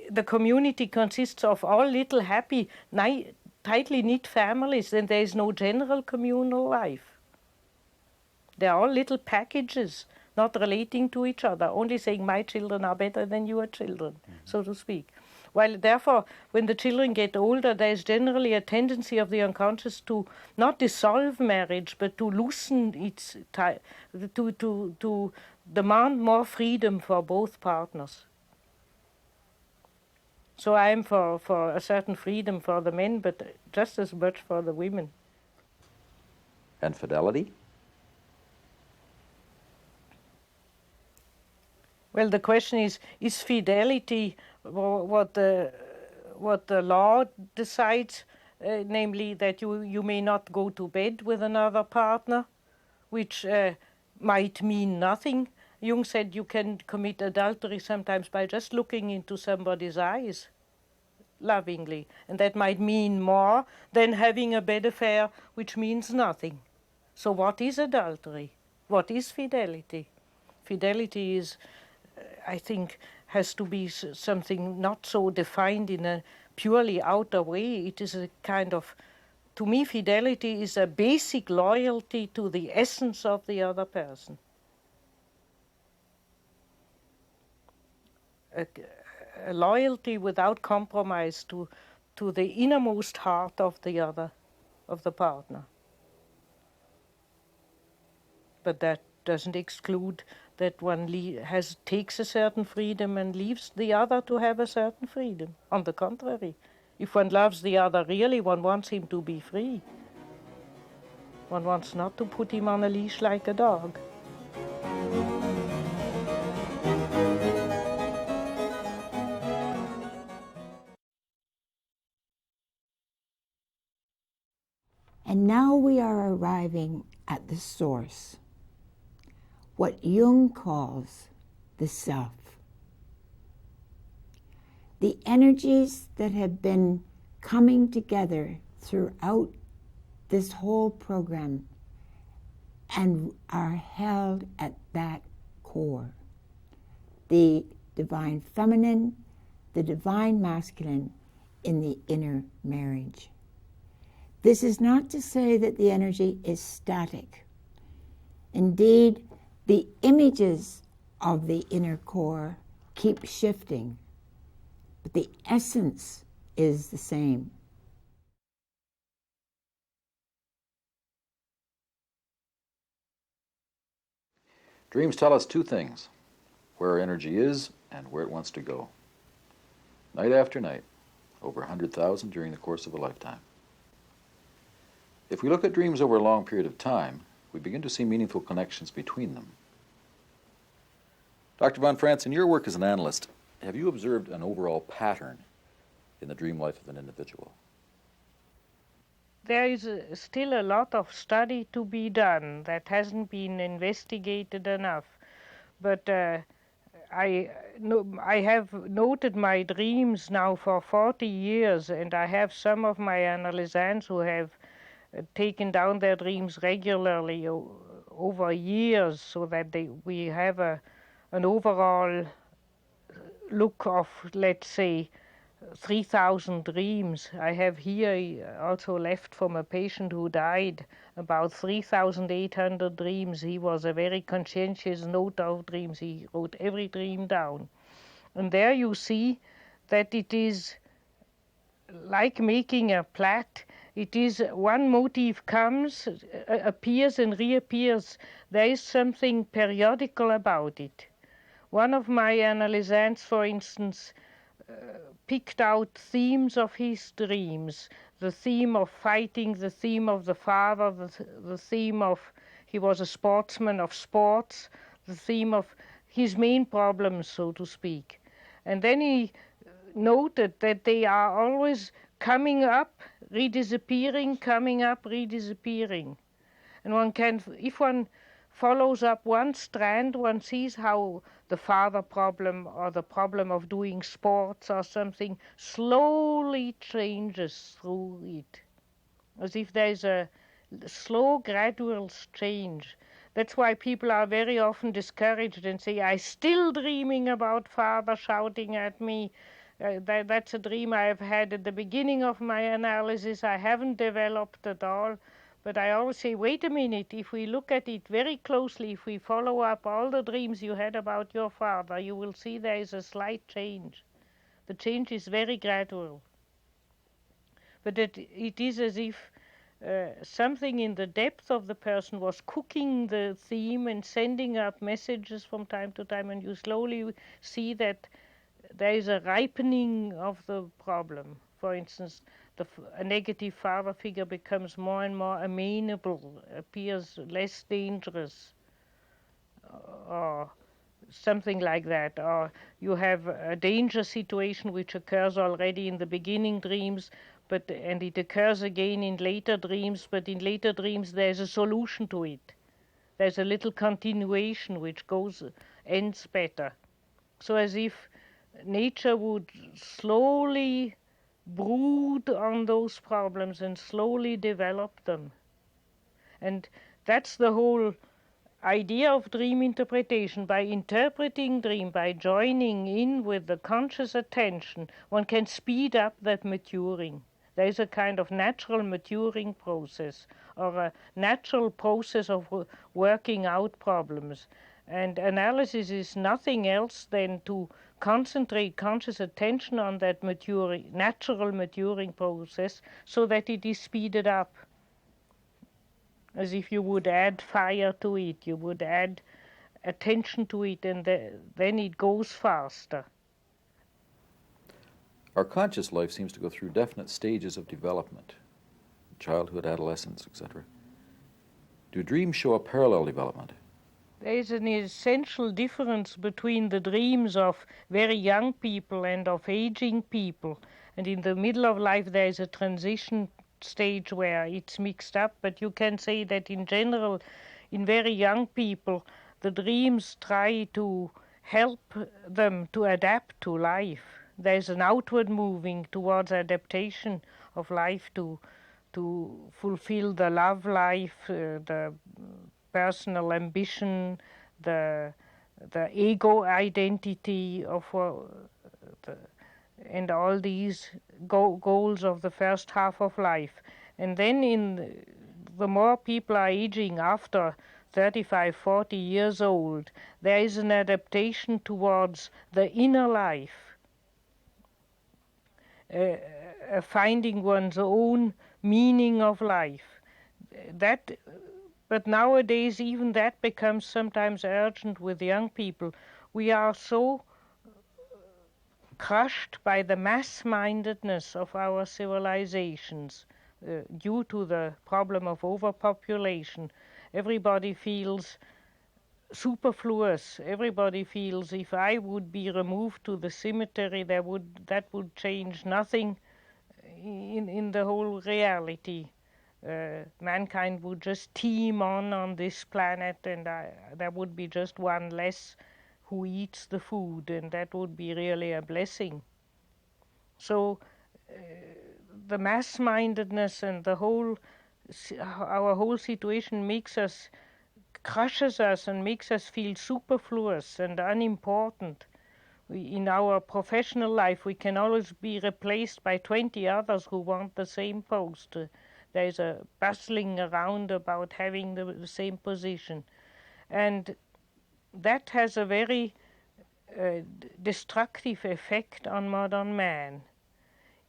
the community consists of all little happy, tightly knit families, then there is no general communal life. They are all little packages, not relating to each other, only saying my children are better than your children, so to speak. While therefore, when the children get older, there is generally a tendency of the unconscious to not dissolve marriage, but to loosen its to demand more freedom for both partners. So I am for a certain freedom for the men, but just as much for the women. And fidelity? Well, the question is fidelity what the law decides, namely that you may not go to bed with another partner, which might mean nothing. Jung said you can commit adultery sometimes by just looking into somebody's eyes lovingly, and that might mean more than having a bed affair, which means nothing. So what is adultery? What is fidelity? Fidelity is, I think, has to be something not so defined in a purely outer way. It is a kind of, to me, fidelity is a basic loyalty to the essence of the other person. A loyalty without compromise to the innermost heart of the other, of the partner. But that doesn't exclude that one takes a certain freedom and leaves the other to have a certain freedom. On the contrary, if one loves the other really, one wants him to be free. One wants not to put him on a leash like a dog. And now we are arriving at the source, what Jung calls the self. The energies that have been coming together throughout this whole program and are held at that core. The divine feminine, the divine masculine in the inner marriage. This is not to say that the energy is static. Indeed, the images of the inner core keep shifting, but the essence is the same. Dreams tell us two things: where our energy is and where it wants to go. Night after night, over 100,000 during the course of a lifetime. If we look at dreams over a long period of time, we begin to see meaningful connections between them. Dr. von Franz, in your work as an analyst, Have you observed an overall pattern in the dream life of an individual? There is still a lot of study to be done that hasn't been investigated enough. But I have noted my dreams now for 40 years, and I have some of my analysants who have taken down their dreams regularly over years, so that we have an overall look of, let's say, 3,000 dreams. I have here also left from a patient who died about 3,800 dreams. He was a very conscientious noter of dreams. He wrote every dream down. And there you see that it is like making a plait. It is one motif comes, appears and reappears. There is something periodical about it. One of my analysants, for instance, picked out themes of his dreams, the theme of fighting, the theme of the father, the theme of, he was a sportsman of sports, the theme of his main problems, so to speak. And then he noted that they are always coming up, redisappearing, coming up, redisappearing. And one can, if one follows up one strand, one sees how the father problem or the problem of doing sports or something slowly changes through it, as if there's a slow, gradual change. That's why people are very often discouraged and say, I'm still dreaming about father shouting at me. That's a dream I've had at the beginning of my analysis. I haven't developed at all. But I always say, wait a minute, if we look at it very closely, if we follow up all the dreams you had about your father, you will see there is a slight change. The change is very gradual. But it is as if something in the depth of the person was cooking the theme and sending out messages from time to time, and you slowly see that there is a ripening of the problem. For instance, a negative father figure becomes more and more amenable, appears less dangerous, or something like that. Or you have a danger situation which occurs already in the beginning dreams, and it occurs again in later dreams, but in later dreams there's a solution to it. There's a little continuation which ends better. So as if nature would slowly brood on those problems and slowly develop them. And that's the whole idea of dream interpretation. By interpreting dream, by joining in with the conscious attention, one can speed up that maturing. There is a kind of natural maturing process, or a natural process of working out problems. And analysis is nothing else than to concentrate conscious attention on that natural maturing process, so that it is speeded up. As if you would add fire to it, you would add attention to it, and then it goes faster. Our conscious life seems to go through definite stages of development, childhood, adolescence, etc. Do dreams show a parallel development? There is an essential difference between the dreams of very young people and of aging people. And in the middle of life there is a transition stage where it's mixed up. But you can say that in general, in very young people, the dreams try to help them to adapt to life. There's an outward moving towards adaptation of life to fulfill the love life, the personal ambition, the ego identity of and all these goals of the first half of life. And then the more people are aging after 35, 40 years old, there is an adaptation towards the inner life, finding one's own meaning of life. But nowadays, even that becomes sometimes urgent with young people. We are so crushed by the mass-mindedness of our civilizations due to the problem of overpopulation. Everybody feels superfluous. Everybody feels if I would be removed to the cemetery, that would change nothing in the whole reality. Mankind would just teem on this planet, and there would be just one less who eats the food, and that would be really a blessing. So the mass-mindedness and our whole situation crushes us and makes us feel superfluous and unimportant. In our professional life, we can always be replaced by 20 others who want the same post. There's a bustling around about having the same position. And that has a very destructive effect on modern man.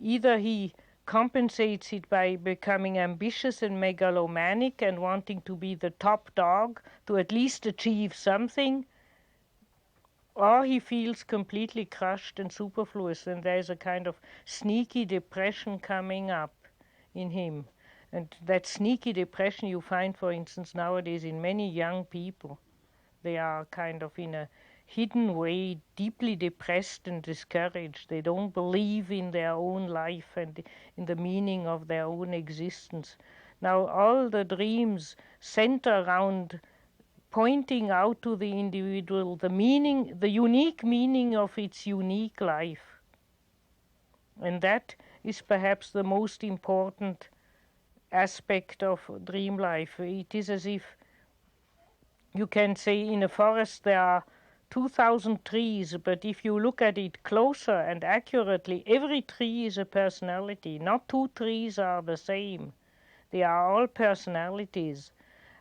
Either he compensates it by becoming ambitious and megalomaniac and wanting to be the top dog to at least achieve something, or he feels completely crushed and superfluous, and there's a kind of sneaky depression coming up in him. And that sneaky depression you find, for instance, nowadays in many young people. They are kind of in a hidden way deeply depressed and discouraged. They don't believe in their own life and in the meaning of their own existence. Now all the dreams center around pointing out to the individual the unique meaning of its unique life. And that is perhaps the most important aspect of dream life. It is as if you can say in a forest there are 2,000 trees, but if you look at it closer and accurately, every tree is a personality. Not two trees are the same. They are all personalities.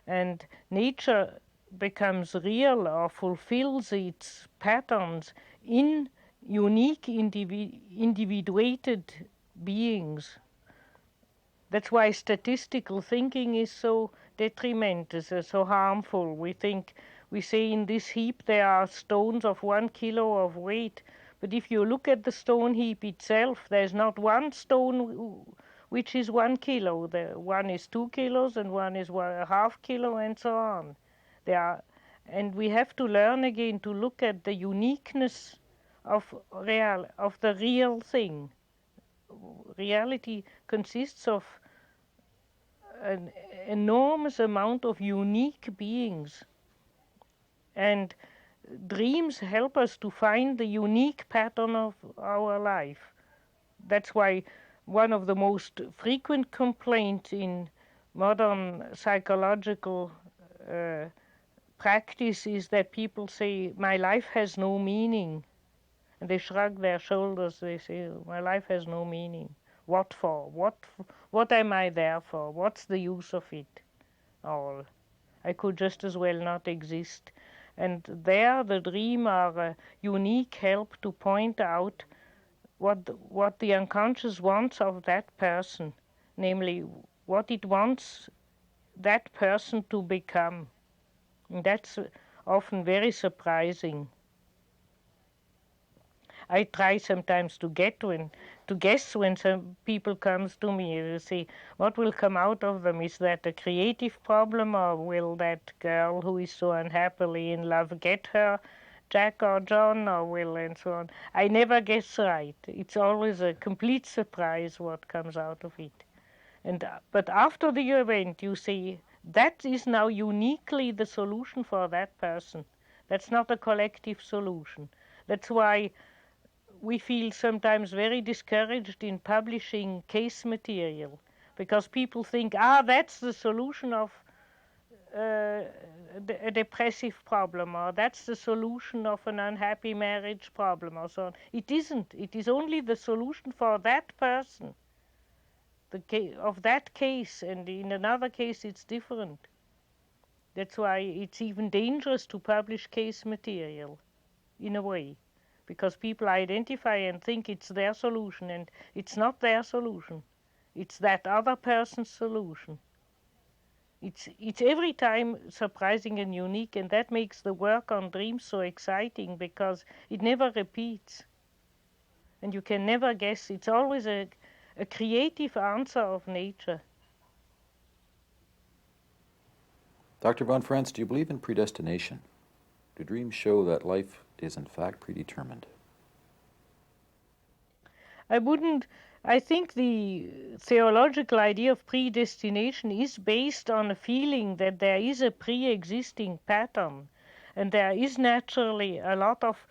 And nature becomes real or fulfills its patterns in unique individuated beings. That's why statistical thinking is so detrimental, so harmful. We say in this heap there are stones of 1 kilo of weight, but if you look at the stone heap itself, there's not one stone which is 1 kilo. One is 2 kilos and one is 1/2 kilo and so on. And we have to learn again to look at the uniqueness of the real thing. Reality consists of an enormous amount of unique beings. And dreams help us to find the unique pattern of our life. That's why one of the most frequent complaints in modern psychological practice is that people say, my life has no meaning. And they shrug their shoulders, they say, my life has no meaning. What for? What am I there for? What's the use of it all? I could just as well not exist. And there the dream are a unique help to point out what the unconscious wants of that person, namely what it wants that person to become. And that's often very surprising. I try sometimes to guess when some people comes to me to see what will come out of them. Is that a creative problem, or will that girl who is so unhappily in love get her Jack or John, or will, and so on. I never guess right. It's always a complete surprise what comes out of it. But after the event, you see, that is now uniquely the solution for that person. That's not a collective solution. That's why we feel sometimes very discouraged in publishing case material, because people think, that's the solution of a depressive problem, or that's the solution of an unhappy marriage problem, or so on. It isn't. It is only the solution for that person, of that case, and in another case it's different. That's why it's even dangerous to publish case material, in a way, because people identify and think it's their solution, and it's not their solution. It's that other person's solution. It's every time surprising and unique, and that makes the work on dreams so exciting, because it never repeats. And you can never guess. It's always a creative answer of nature. Dr. von Franz, do you believe in predestination? Do dreams show that life is in fact predetermined? I think the theological idea of predestination is based on a feeling that there is a pre-existing pattern, and there is naturally a lot of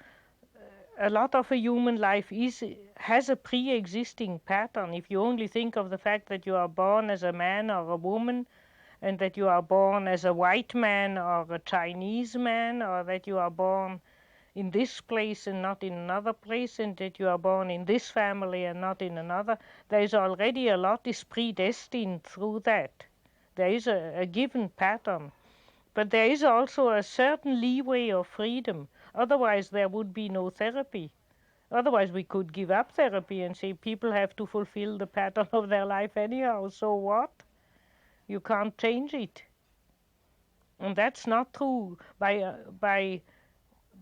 a human life has a pre-existing pattern. If you only think of the fact that you are born as a man or a woman, and that you are born as a white man or a Chinese man, or that you are born in this place and not in another place, and that you are born in this family and not in another, there is already a lot is predestined through that. There is a given pattern. But there is also a certain leeway of freedom. Otherwise, there would be no therapy. Otherwise, we could give up therapy and say people have to fulfill the pattern of their life anyhow. So what? You can't change it. And that's not true. By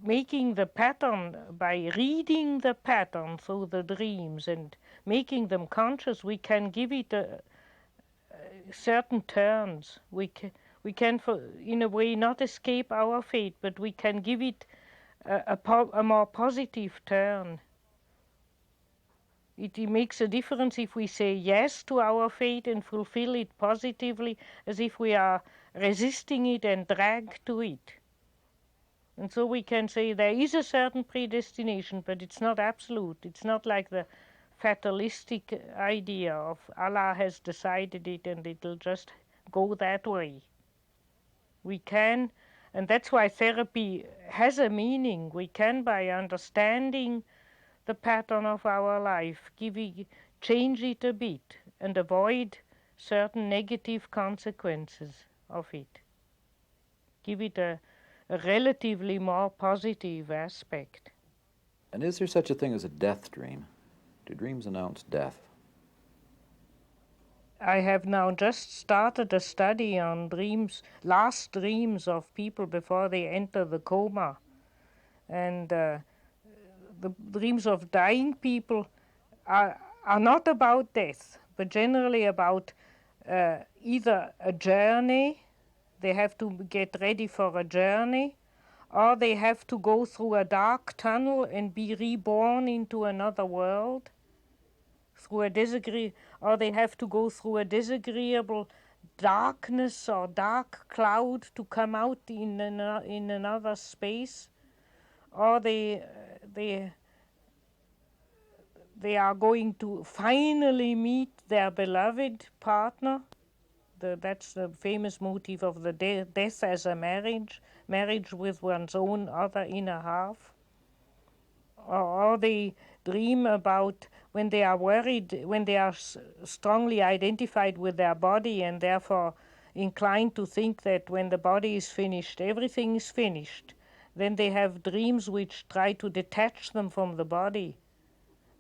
making the pattern, by reading the pattern through the dreams and making them conscious, we can give it certain turns. We can, in a way, not escape our fate, but we can give it a more positive turn. It makes a difference if we say yes to our fate and fulfill it positively, as if we are resisting it and dragged to it. And so we can say there is a certain predestination, but it's not absolute. It's not like the fatalistic idea of Allah has decided it and it'll just go that way. We can, and that's why therapy has a meaning. We can, by understanding the pattern of our life, change it a bit and avoid certain negative consequences of it. Give it a relatively more positive aspect. And is there such a thing as a death dream? Do dreams announce death? I have now just started a study on last dreams of people before they enter the coma. And the dreams of dying people are not about death, but generally about either a journey. They have to get ready for a journey, or they have to go through a dark tunnel and be reborn into another world, or they have to go through a disagreeable darkness or dark cloud to come out in another space, or they are going to finally meet their beloved partner. That's the famous motif of the death as a marriage with one's own other inner half. Or they dream about when they are worried, when they are strongly identified with their body and therefore inclined to think that when the body is finished, everything is finished. Then they have dreams which try to detach them from the body.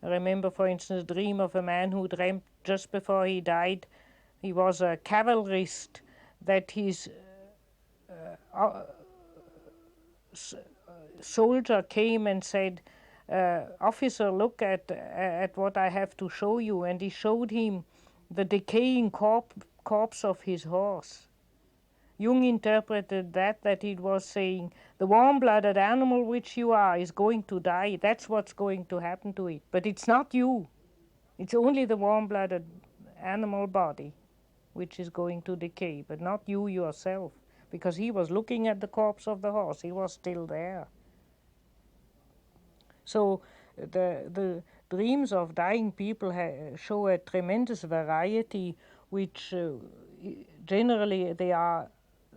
I remember, for instance, a dream of a man who dreamt just before he died. He was a cavalrist, that his soldier came and said, officer, look at what I have to show you. And he showed him the decaying corpse of his horse. Jung interpreted that it was saying, the warm-blooded animal which you are is going to die. That's what's going to happen to it. But it's not you. It's only the warm-blooded animal body which is going to decay, but not you yourself, because he was looking at the corpse of the horse. He was still there. So the dreams of dying people show a tremendous variety, which generally they are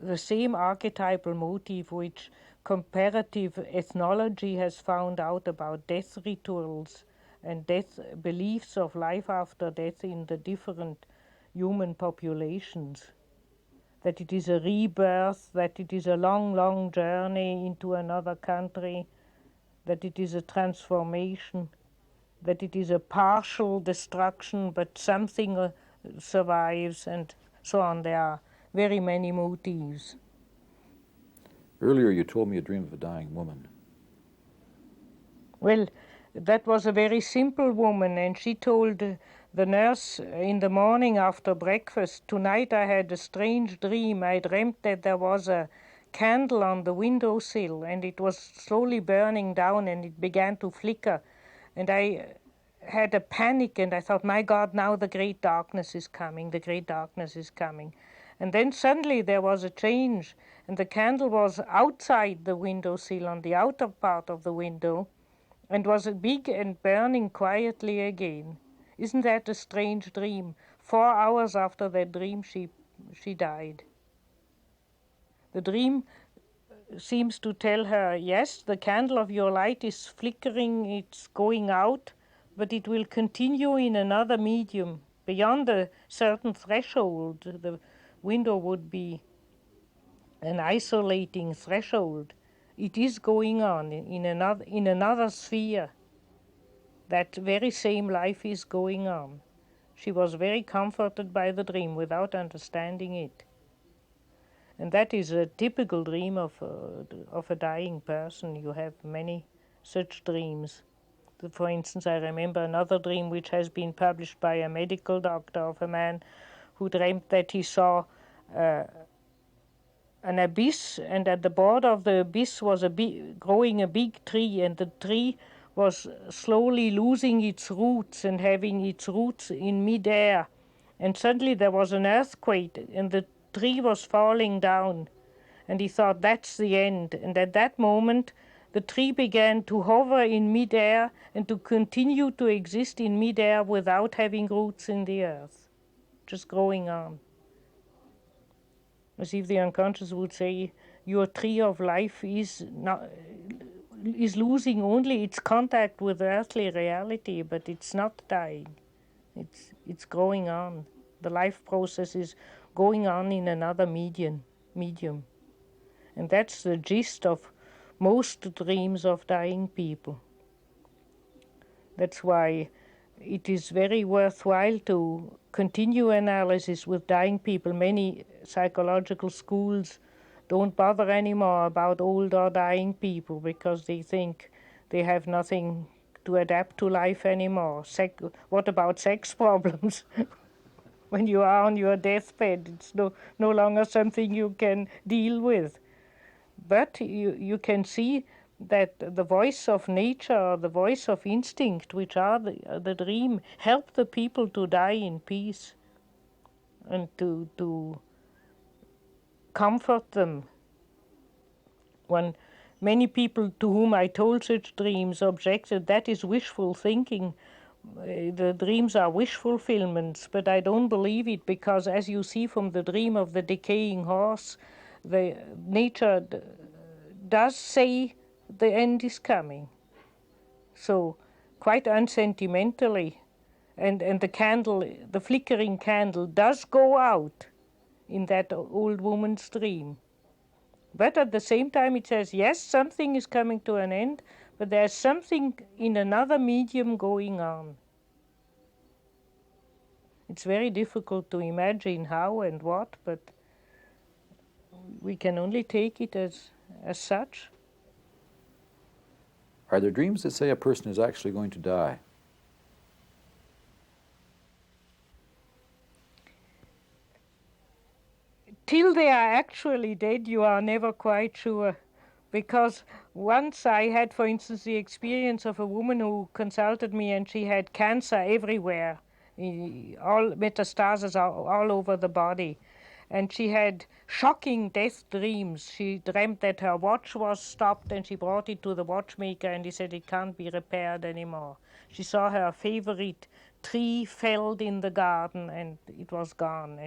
the same archetypal motif which comparative ethnology has found out about death rituals and death beliefs of life after death in the different human populations. That it is a rebirth, that it is a long, long journey into another country, that it is a transformation, that it is a partial destruction, but something survives, and so on. There are very many motifs. Earlier you told me a dream of a dying woman. Well, that was a very simple woman, and she told the nurse in the morning after breakfast, tonight I had a strange dream. I dreamt that there was a candle on the windowsill, and it was slowly burning down, and it began to flicker. And I had a panic, and I thought, my God, now the great darkness is coming, the great darkness is coming. And then suddenly there was a change, and the candle was outside the windowsill on the outer part of the window, and was big and burning quietly again. Isn't that a strange dream? 4 hours after that dream, she died. The dream seems to tell her, yes, the candle of your light is flickering, it's going out, but it will continue in another medium. Beyond a certain threshold, the window would be an isolating threshold. It is going on in another sphere. That very same life is going on. She was very comforted by the dream without understanding it. And that is a typical dream of a dying person. You have many such dreams. For instance, I remember another dream which has been published by a medical doctor of a man who dreamt that he saw an abyss, and at the border of the abyss was growing a big tree, and the tree was slowly losing its roots and having its roots in midair. And suddenly there was an earthquake, and the tree was falling down. And he thought, that's the end. And at that moment, the tree began to hover in midair and to continue to exist in midair without having roots in the earth, just growing on. As if the unconscious would say, your tree of life is losing only its contact with earthly reality, but it's not dying. It's growing on. The life process is going on in another medium. And that's the gist of most dreams of dying people. That's why it is very worthwhile to continue analysis with dying people. Many psychological schools don't bother anymore about old or dying people because they think they have nothing to adapt to life anymore. What about sex problems? When you are on your deathbed, it's no longer something you can deal with. But you can see that the voice of nature, or the voice of instinct, which are the dream, help the people to die in peace and to comfort them. When many people to whom I told such dreams objected, that is wishful thinking. The dreams are wish fulfillments, but I don't believe it, because as you see from the dream of the decaying horse, the nature does say the end is coming. So quite unsentimentally, and the candle, the flickering candle, does go out in that old woman's dream. But at the same time it says, yes, something is coming to an end, but there's something in another medium going on. It's very difficult to imagine how and what, but we can only take it as such. Are there dreams that say a person is actually going to die? Till they are actually dead, you are never quite sure. Because once I had, for instance, the experience of a woman who consulted me, and she had cancer everywhere, all metastases all over the body. And she had shocking death dreams. She dreamt that her watch was stopped, and she brought it to the watchmaker, and he said it can't be repaired anymore. She saw her favorite tree felled in the garden, and it was gone.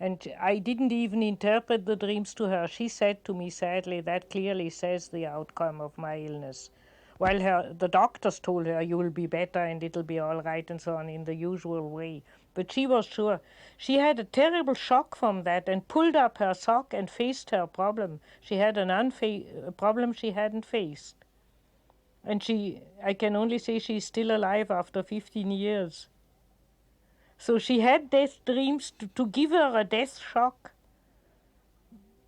And I didn't even interpret the dreams to her. She said to me sadly, that clearly says the outcome of my illness. While the doctors told her, you will be better and it'll be all right and so on, in the usual way. But she was sure. She had a terrible shock from that and pulled up her sock and faced her problem. She had a problem she hadn't faced. And I can only say she's still alive after 15 years. So she had death dreams to give her a death shock.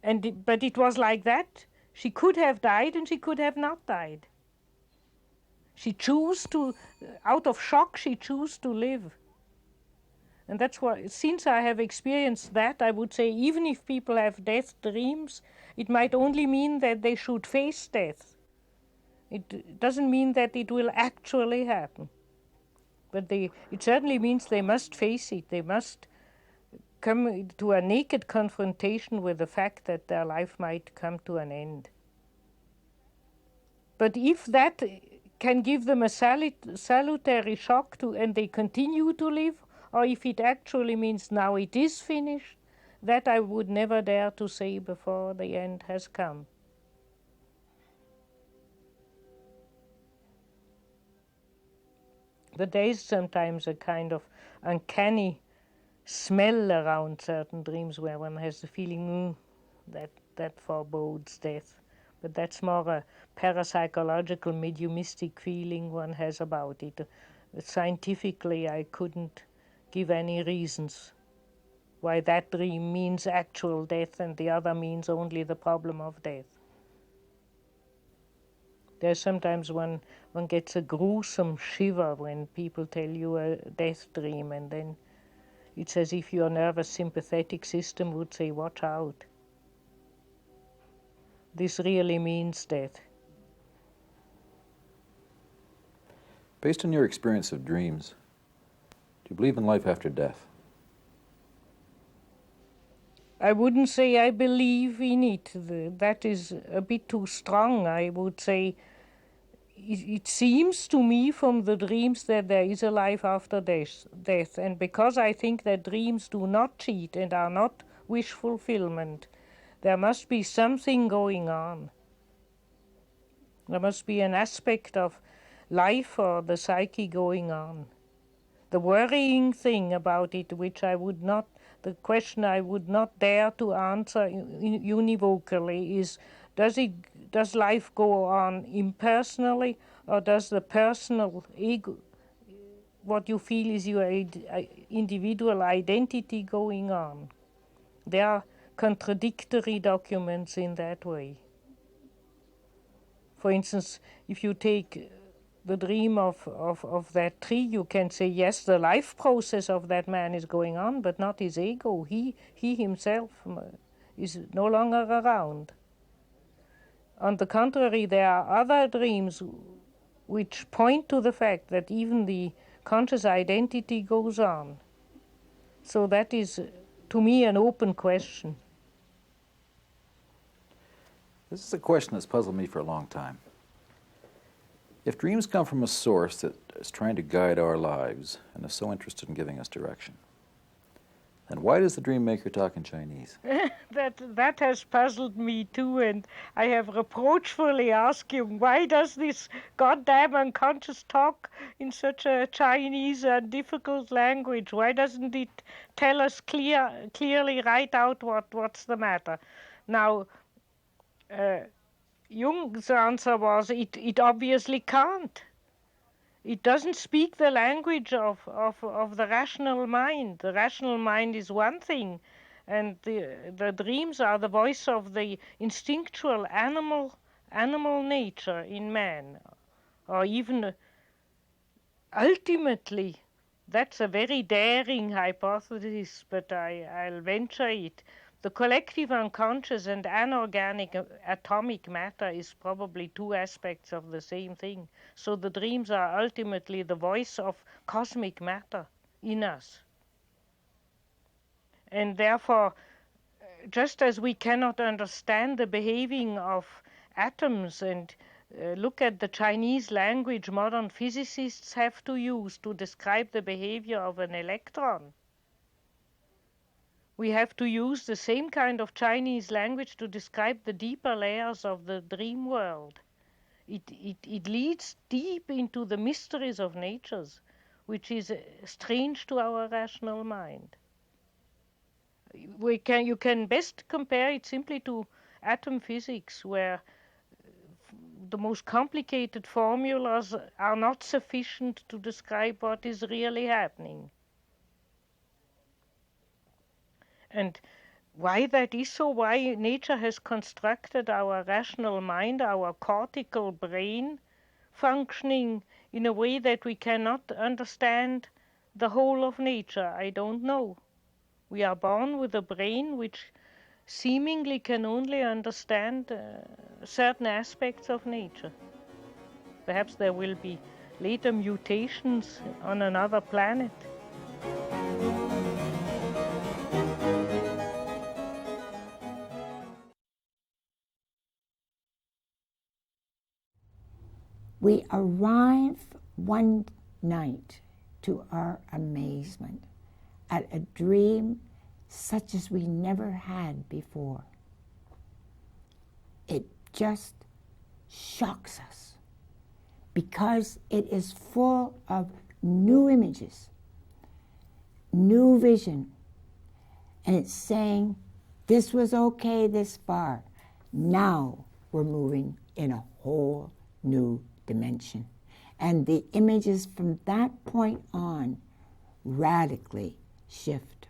But it was like that. She could have died and she could have not died. She chose to, out of shock, she chose to live. And that's why, since I have experienced that, I would say even if people have death dreams, it might only mean that they should face death. It doesn't mean that it will actually happen. But it certainly means they must face it. They must come to a naked confrontation with the fact that their life might come to an end. But if that can give them a salutary shock and they continue to live, or if it actually means now it is finished, that I would never dare to say before the end has come. But there is sometimes a kind of uncanny smell around certain dreams where one has the feeling that forebodes death. But that's more a parapsychological, mediumistic feeling one has about it. Scientifically, I couldn't give any reasons why that dream means actual death and the other means only the problem of death. There's sometimes one gets a gruesome shiver when people tell you a death dream, and then it's as if your nervous sympathetic system would say, watch out. This really means death. Based on your experience of dreams, do you believe in life after death? I wouldn't say I believe in it. That is a bit too strong. I would say it seems to me from the dreams that there is a life after death. And because I think that dreams do not cheat and are not wish fulfillment, there must be something going on. There must be an aspect of life or the psyche going on. The worrying thing about it, which the question I would not dare to answer univocally is, does life go on impersonally, or does the personal ego, what you feel is your individual identity going on? There are contradictory documents in that way. For instance, if you take the dream of that tree, you can say, yes, the life process of that man is going on, but not his ego. He himself is no longer around. On the contrary, there are other dreams which point to the fact that even the conscious identity goes on. So that is, to me, an open question. This is a question that's puzzled me for a long time. If dreams come from a source that is trying to guide our lives and is so interested in giving us direction, then why does the dream maker talk in Chinese? That has puzzled me too, and I have reproachfully asked him, why does this goddamn unconscious talk in such a Chinese and difficult language? Why doesn't it tell us clearly right out what's the matter? Now, Jung's answer was, it obviously can't. It doesn't speak the language of the rational mind. The rational mind is one thing, and the dreams are the voice of the instinctual animal nature in man. Or even, ultimately, that's a very daring hypothesis, but I'll venture it. The collective unconscious and anorganic atomic matter is probably two aspects of the same thing. So the dreams are ultimately the voice of cosmic matter in us. And therefore, just as we cannot understand the behaving of atoms and look at the Chinese language modern physicists have to use to describe the behavior of an electron, we have to use the same kind of Chinese language to describe the deeper layers of the dream world. It leads deep into the mysteries of natures, which is strange to our rational mind. You can best compare it simply to atom physics, where the most complicated formulas are not sufficient to describe what is really happening. And why that is so, why nature has constructed our rational mind, our cortical brain, functioning in a way that we cannot understand the whole of nature? I don't know. We are born with a brain which seemingly can only understand certain aspects of nature. Perhaps there will be later mutations on another planet. We arrive one night, to our amazement, at a dream such as we never had before. It just shocks us because it is full of new images, new vision, and it's saying, this was okay this far. Now we're moving in a whole new dimension. And the images from that point on radically shift.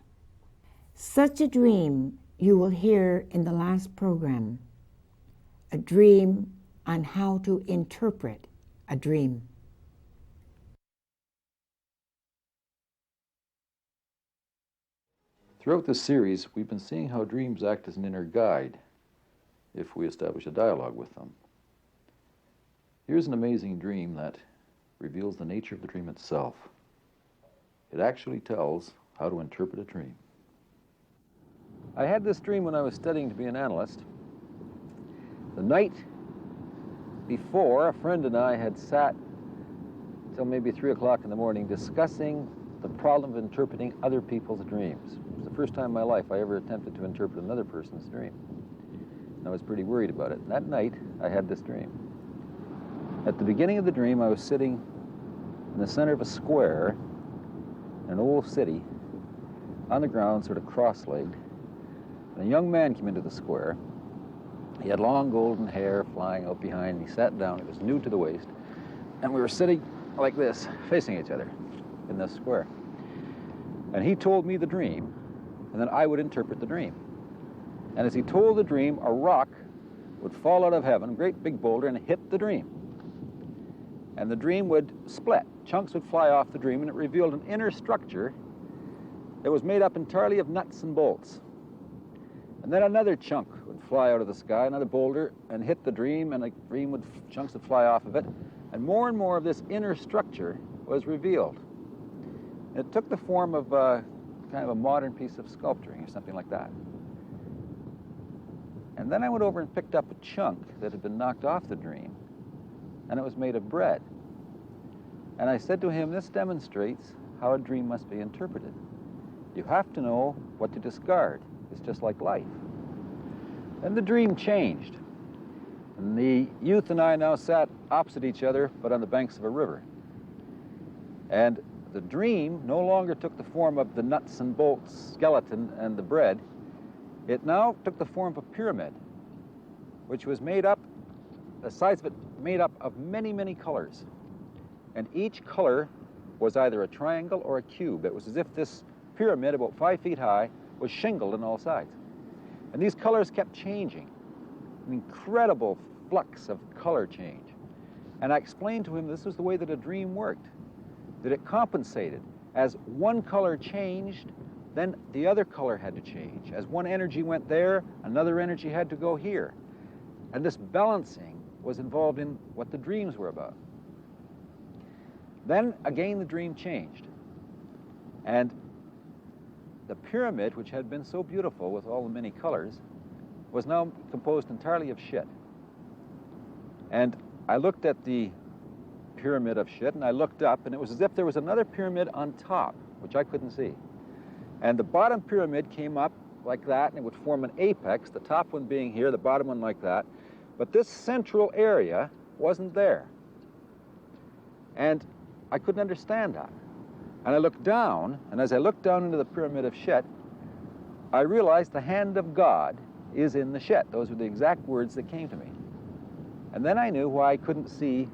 Such a dream you will hear in the last program, a dream on how to interpret a dream. Throughout this series, we've been seeing how dreams act as an inner guide if we establish a dialogue with them. Here's an amazing dream that reveals the nature of the dream itself. It actually tells how to interpret a dream. I had this dream when I was studying to be an analyst. The night before, a friend and I had sat till maybe 3 o'clock in the morning discussing the problem of interpreting other people's dreams. It was the first time in my life I ever attempted to interpret another person's dream. And I was pretty worried about it. And that night, I had this dream. At the beginning of the dream, I was sitting in the center of a square in an old city, on the ground, sort of cross-legged. And a young man came into the square. He had long golden hair flying out behind. He sat down. It was nude to the waist. And we were sitting like this, facing each other in this square. And he told me the dream, and then I would interpret the dream. And as he told the dream, a rock would fall out of heaven, a great big boulder, and hit the dream. And the dream would split. Chunks would fly off the dream, and it revealed an inner structure that was made up entirely of nuts and bolts. And then another chunk would fly out of the sky, another boulder, and hit the dream, and chunks would fly off of it. And more of this inner structure was revealed. It took the form of kind of a modern piece of sculpturing or something like that. And then I went over and picked up a chunk that had been knocked off the dream, and it was made of bread. And I said to him, this demonstrates how a dream must be interpreted. You have to know what to discard. It's just like life. Then the dream changed. And the youth and I now sat opposite each other, but on the banks of a river. And the dream no longer took the form of the nuts and bolts skeleton and the bread. It now took the form of a pyramid, which was made up, the sides of it made up of many, many colors. And each color was either a triangle or a cube. It was as if this pyramid, about 5 feet high, was shingled on all sides. And these colors kept changing, an incredible flux of color change. And I explained to him this was the way that a dream worked, that it compensated. As one color changed, then the other color had to change. As one energy went there, another energy had to go here. And this balancing was involved in what the dreams were about. Then, again, the dream changed. And the pyramid, which had been so beautiful with all the many colors, was now composed entirely of shit. And I looked at the pyramid of shit, and I looked up, and it was as if there was another pyramid on top, which I couldn't see. And the bottom pyramid came up like that, and it would form an apex, the top one being here, the bottom one like that. But this central area wasn't there. And I couldn't understand that. And I looked down, and as I looked down into the pyramid of shit, I realized the hand of God is in the shit. Those were the exact words that came to me. And then I knew why I couldn't see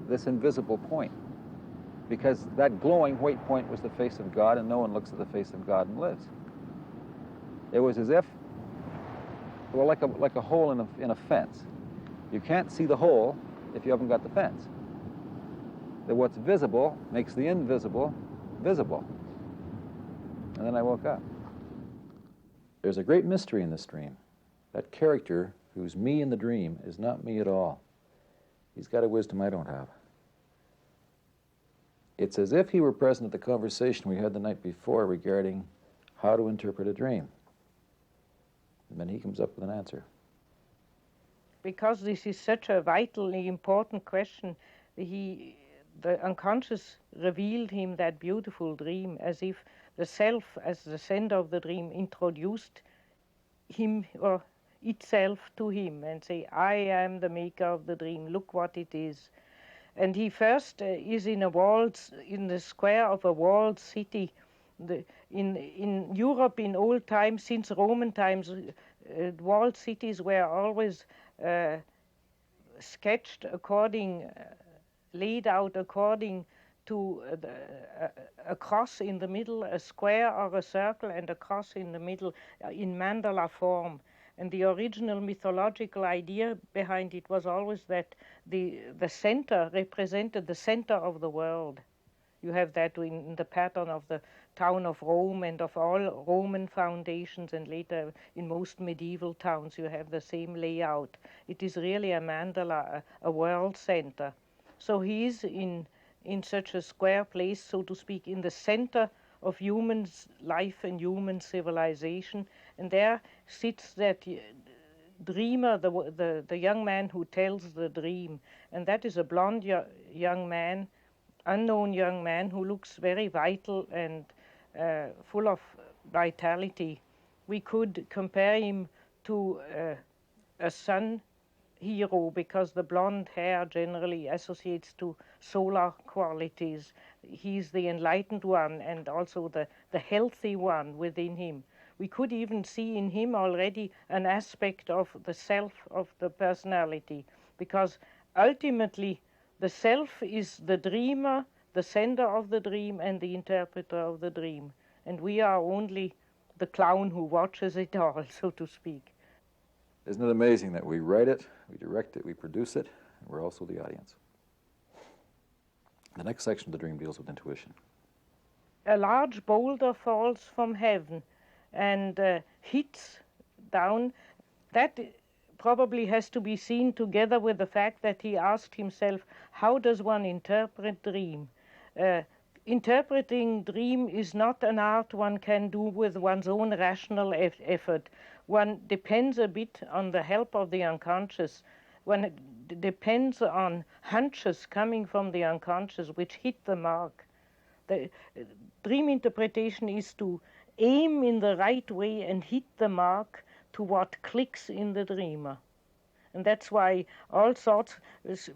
this invisible point, because that glowing white point was the face of God, and no one looks at the face of God and lives. It was as if, well, like a hole in a fence. You can't see the hole if you haven't got the fence. That what's visible makes the invisible, visible. And then I woke up. There's a great mystery in this dream. That character who's me in the dream is not me at all. He's got a wisdom I don't have. It's as if he were present at the conversation we had the night before regarding how to interpret a dream. And then he comes up with an answer. Because this is such a vitally important question, the unconscious revealed him that beautiful dream, as if the self, as the sender of the dream, introduced him or itself to him and say, I am the maker of the dream, look what it is. And he first is in the square of a walled city. In Europe in old times, since Roman times, walled cities were always sketched according, laid out according to a cross in the middle, a square or a circle, and a cross in the middle in mandala form. And the original mythological idea behind it was always that the center represented the center of the world. You have that in the pattern of the town of Rome and of all Roman foundations, and later in most medieval towns you have the same layout. It is really a mandala, a world center. So he is in such a square place, so to speak, in the center of human life and human civilization, and there sits that dreamer, the young man who tells the dream, and that is a blonde young man, unknown young man who looks very vital and full of vitality. We could compare him to a sun hero, because the blonde hair generally associates to solar qualities. He's the enlightened one and also the healthy one within him. We could even see in him already an aspect of the self of the personality, because ultimately the self is the dreamer, the sender of the dream, and the interpreter of the dream. And we are only the clown who watches it all, so to speak. Isn't it amazing that we write it, we direct it, we produce it, and we're also the audience? The next section of the dream deals with intuition. A large boulder falls from heaven and hits down. That probably has to be seen together with the fact that he asked himself, how does one interpret dream? Interpreting dream is not an art one can do with one's own rational effort. One depends a bit on the help of the unconscious. One depends on hunches coming from the unconscious which hit the mark. The dream interpretation is to aim in the right way and hit the mark to what clicks in the dreamer. And that's why all sorts,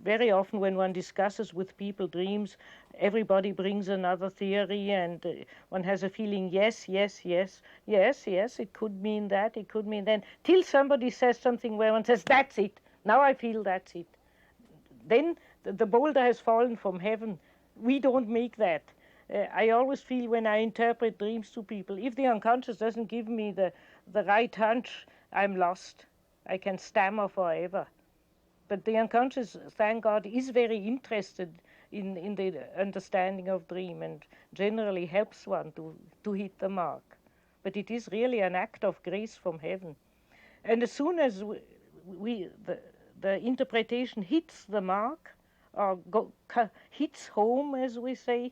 very often when one discusses with people dreams, everybody brings another theory, and one has a feeling, yes, it could mean that, it could mean that, till somebody says something where one says, that's it, now I feel that's it. Then the boulder has fallen from heaven. We don't make that. I always feel when I interpret dreams to people, if the unconscious doesn't give me the right hunch, I'm lost. I can stammer forever. But the unconscious, thank God, is very interested in the understanding of dream and generally helps one to hit the mark. But it is really an act of grace from heaven. And as soon as the interpretation hits the mark, or hits home, as we say,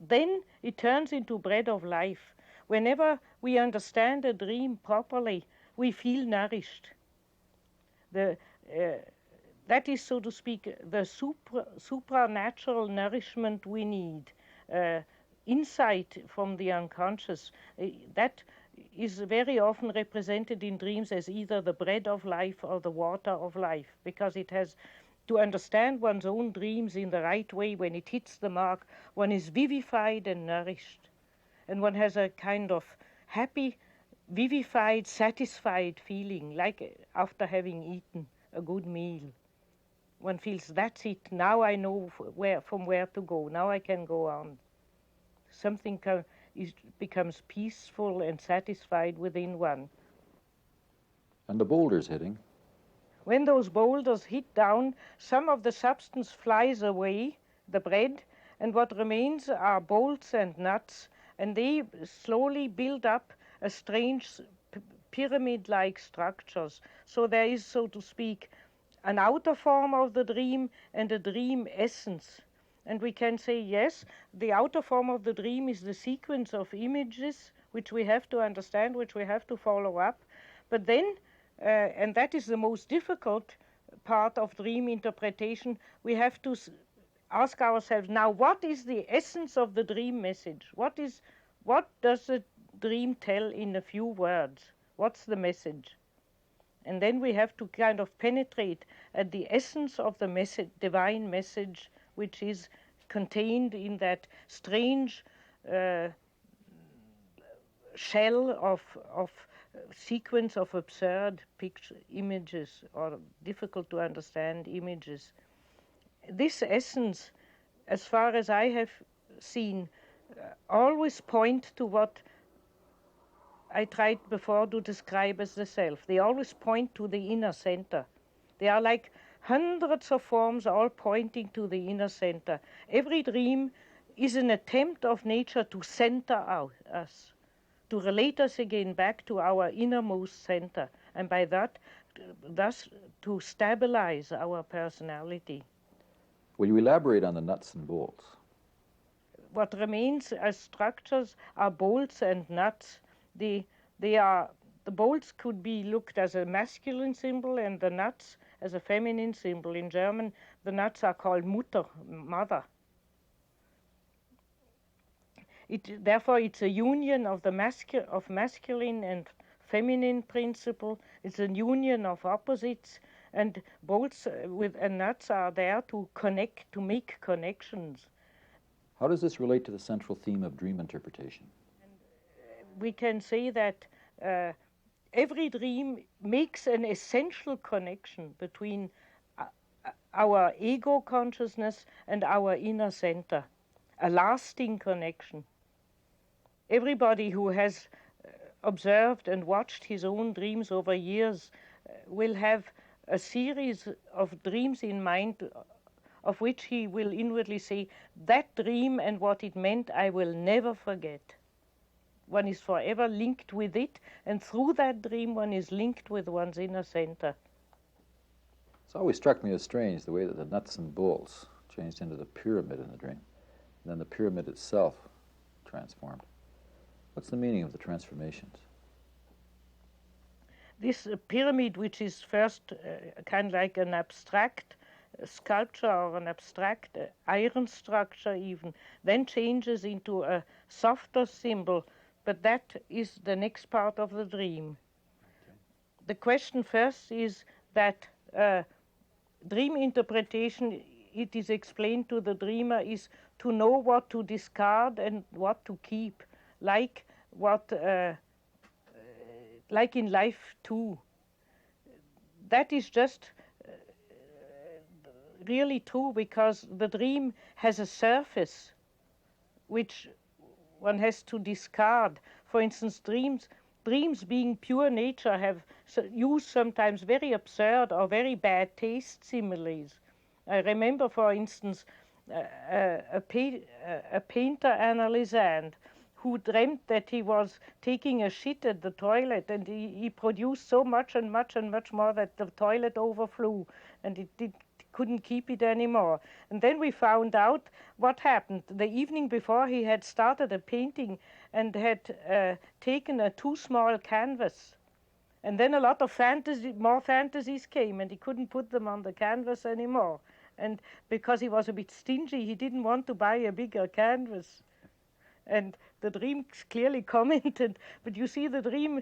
then it turns into bread of life. Whenever we understand a dream properly, we feel nourished. That is, so to speak, the supranatural nourishment we need, insight from the unconscious. That is very often represented in dreams as either the bread of life or the water of life, because it has to understand one's own dreams in the right way. When it hits the mark, one is vivified and nourished, and one has a kind of happy, vivified, satisfied feeling, like after having eaten a good meal. One feels, that's it, now I know from where to go, now I can go on. Something becomes peaceful and satisfied within one. And the boulder's hitting. When those boulders hit down, some of the substance flies away, the bread, and what remains are bolts and nuts, and they slowly build up a strange pyramid-like structures. So there is, so to speak, an outer form of the dream and a dream essence. And we can say, yes, the outer form of the dream is the sequence of images which we have to understand, which we have to follow up. But then, and that is the most difficult part of dream interpretation, we have to ask ourselves, now what is the essence of the dream message? What does the dream tell in a few words? What's the message? And then we have to kind of penetrate at the essence of the message, divine message, which is contained in that strange shell of sequence of absurd images or difficult to understand images. This essence, as far as I have seen, always point to what I tried before to describe as the self. They always point to the inner center. They are like hundreds of forms all pointing to the inner center. Every dream is an attempt of nature to center us, to relate us again back to our innermost center, and by that, thus to stabilize our personality. Will you elaborate on the nuts and bolts? What remains as structures are bolts and nuts. The bolts could be looked as a masculine symbol and the nuts as a feminine symbol. In German, the nuts are called Mutter, mother. Therefore, it's a union of the masculine and feminine principle. It's a union of opposites, and bolts and nuts are there to connect, to make connections. How does this relate to the central theme of dream interpretation? We can say that every dream makes an essential connection between our ego consciousness and our inner center, a lasting connection. Everybody who has observed and watched his own dreams over years will have a series of dreams in mind of which he will inwardly say, that dream and what it meant I will never forget. One is forever linked with it, and through that dream one is linked with one's inner center. It's always struck me as strange the way that the nuts and bolts changed into the pyramid in the dream, and then the pyramid itself transformed. What's the meaning of the transformations? This pyramid, which is first kind of like an abstract sculpture or an abstract iron structure even, then changes into a softer symbol, but that is the next part of the dream. Okay. The question first is that dream interpretation, it is explained to the dreamer, is to know what to discard and what to keep, like in life too. That is just really true, because the dream has a surface which one has to discard. For instance, dreams being pure nature have used sometimes very absurd or very bad taste similes. I remember, for instance, a painter analysand who dreamt that he was taking a shit at the toilet, and he produced so much and much and much more that the toilet overflew, and it couldn't keep it anymore. And then we found out what happened. The evening before, he had started a painting and had taken a too small canvas. And then a lot of more fantasies came, and he couldn't put them on the canvas anymore. And because he was a bit stingy, he didn't want to buy a bigger canvas. And the dream clearly commented, but you see, the dream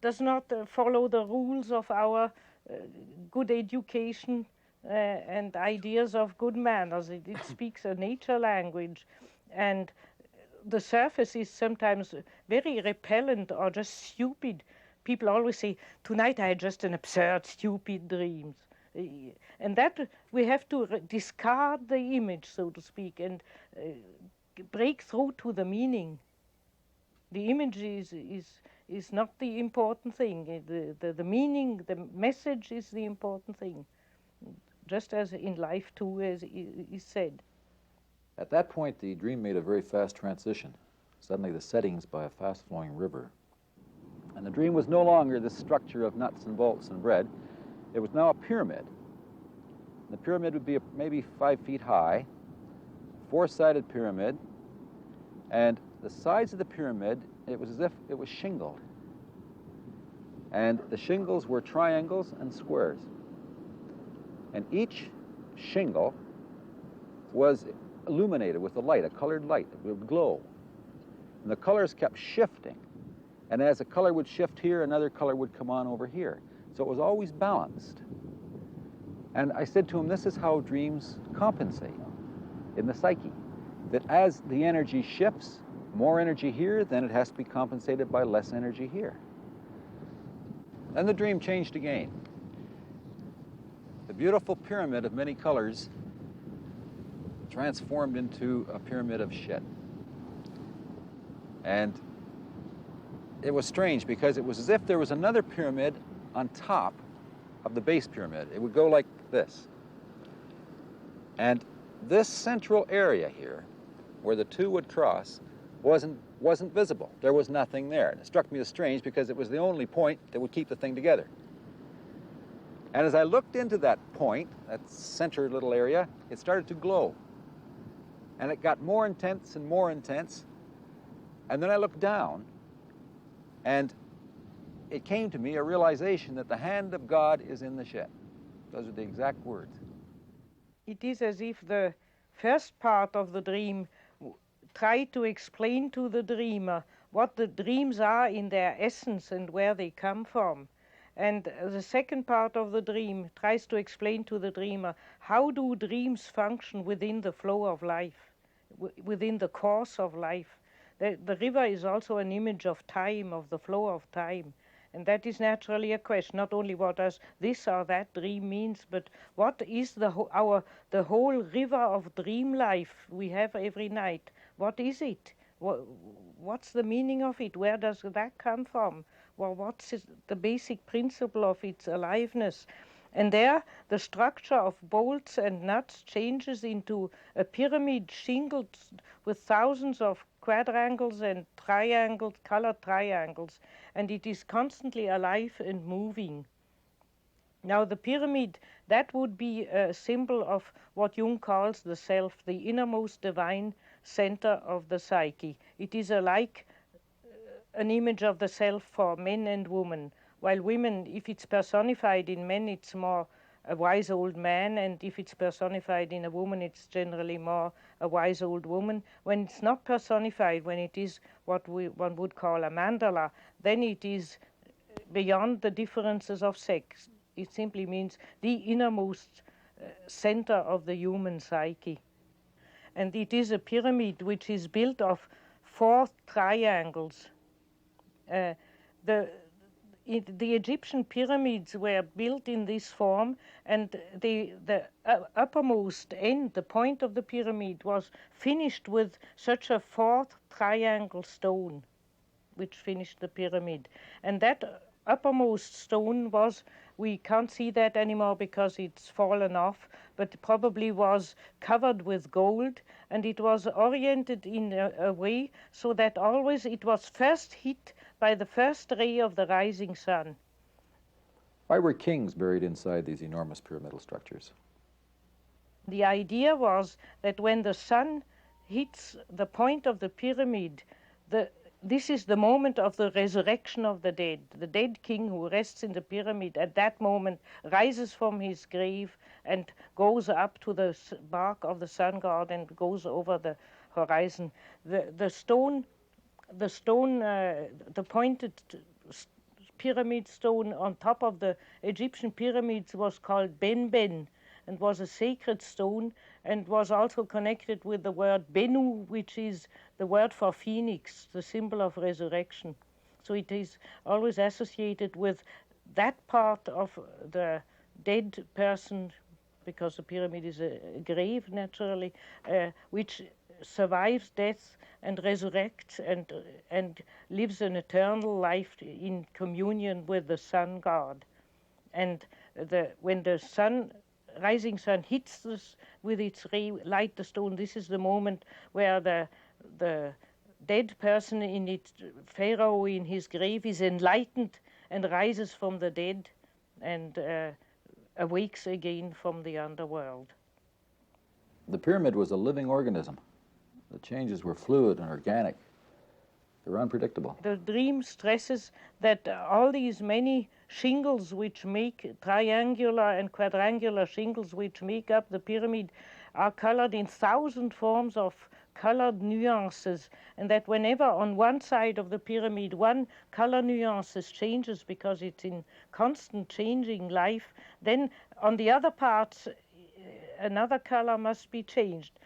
does not follow the rules of our good education and ideas of good manners. It speaks a nature language, and the surface is sometimes very repellent or just stupid. People always say, tonight I had just an absurd, stupid dreams. And that we have to discard the image, so to speak, and break through to the meaning. The image is not the important thing. The meaning, the message is the important thing. just as in life too, as is said. At that point, the dream made a very fast transition. Suddenly the settings by a fast-flowing river. And the dream was no longer this structure of nuts and bolts and bread. It was now a pyramid. The pyramid would be maybe 5 feet high, four-sided pyramid, and the sides of the pyramid, it was as if it was shingled. And the shingles were triangles and squares. And each shingle was illuminated with a light, a colored light that would glow. And the colors kept shifting. And as a color would shift here, another color would come on over here. So it was always balanced. And I said to him, this is how dreams compensate in the psyche. That as the energy shifts, more energy here, then it has to be compensated by less energy here. Then the dream changed again. The beautiful pyramid of many colors transformed into a pyramid of shit. And it was strange because it was as if there was another pyramid on top of the base pyramid. It would go like this. And this central area here, where the two would cross, wasn't visible. There was nothing there. And it struck me as strange because it was the only point that would keep the thing together. And as I looked into that point, that center little area, it started to glow. And it got more intense and more intense. And then I looked down, and it came to me a realization that the hand of God is in the ship. Those are the exact words. It is as if the first part of the dream tried to explain to the dreamer what the dreams are in their essence and where they come from. And the second part of the dream tries to explain to the dreamer how do dreams function within the flow of life, within the course of life. The river is also an image of time, of the flow of time. And that is naturally a question, not only what does this or that dream means, but what is the whole river of dream life we have every night? What is it? What's the meaning of it? Where does that come from? Well, what's the basic principle of its aliveness? And there, the structure of bolts and nuts changes into a pyramid shingled with thousands of quadrangles and triangles, colored triangles, and it is constantly alive and moving. Now, the pyramid, that would be a symbol of what Jung calls the self, the innermost divine center of the psyche. It is alike an image of the self for men and women, while women, if it's personified in men, it's more a wise old man, and if it's personified in a woman, it's generally more a wise old woman. When it's not personified, when it is what one would call a mandala, then it is beyond the differences of sex. It simply means the innermost center of the human psyche. And it is a pyramid which is built of 4 triangles. The Egyptian pyramids were built in this form, and the uppermost end, the point of the pyramid, was finished with such a 4th triangle stone, which finished the pyramid. And that uppermost stone was, we can't see that anymore because it's fallen off, but probably was covered with gold, and it was oriented in a way so that always it was first hit by the first ray of the rising sun. Why were kings buried inside these enormous pyramidal structures? The idea was that when the sun hits the point of the pyramid, this is the moment of the resurrection of the dead. The dead king who rests in the pyramid at that moment rises from his grave and goes up to the bark of the sun god and goes over the horizon. The pointed pyramid stone on top of the Egyptian pyramids was called Ben, and was a sacred stone, and was also connected with the word Benu, which is the word for phoenix, the symbol of resurrection. So it is always associated with that part of the dead person, because the pyramid is a grave naturally, which survives death and resurrects and lives an eternal life in communion with the sun god. And when the sun rising sun hits this with its ray, light the stone. This is the moment where the dead person in its pharaoh in his grave is enlightened and rises from the dead and awakes again from the underworld. The pyramid was a living organism. The changes were fluid and organic. They were unpredictable. The dream stresses that all these many shingles which make triangular and quadrangular shingles which make up the pyramid are colored in 1,000 forms of colored nuances, and that whenever on one side of the pyramid one color nuances changes because it's in constant changing life, then on the other parts another color must be changed,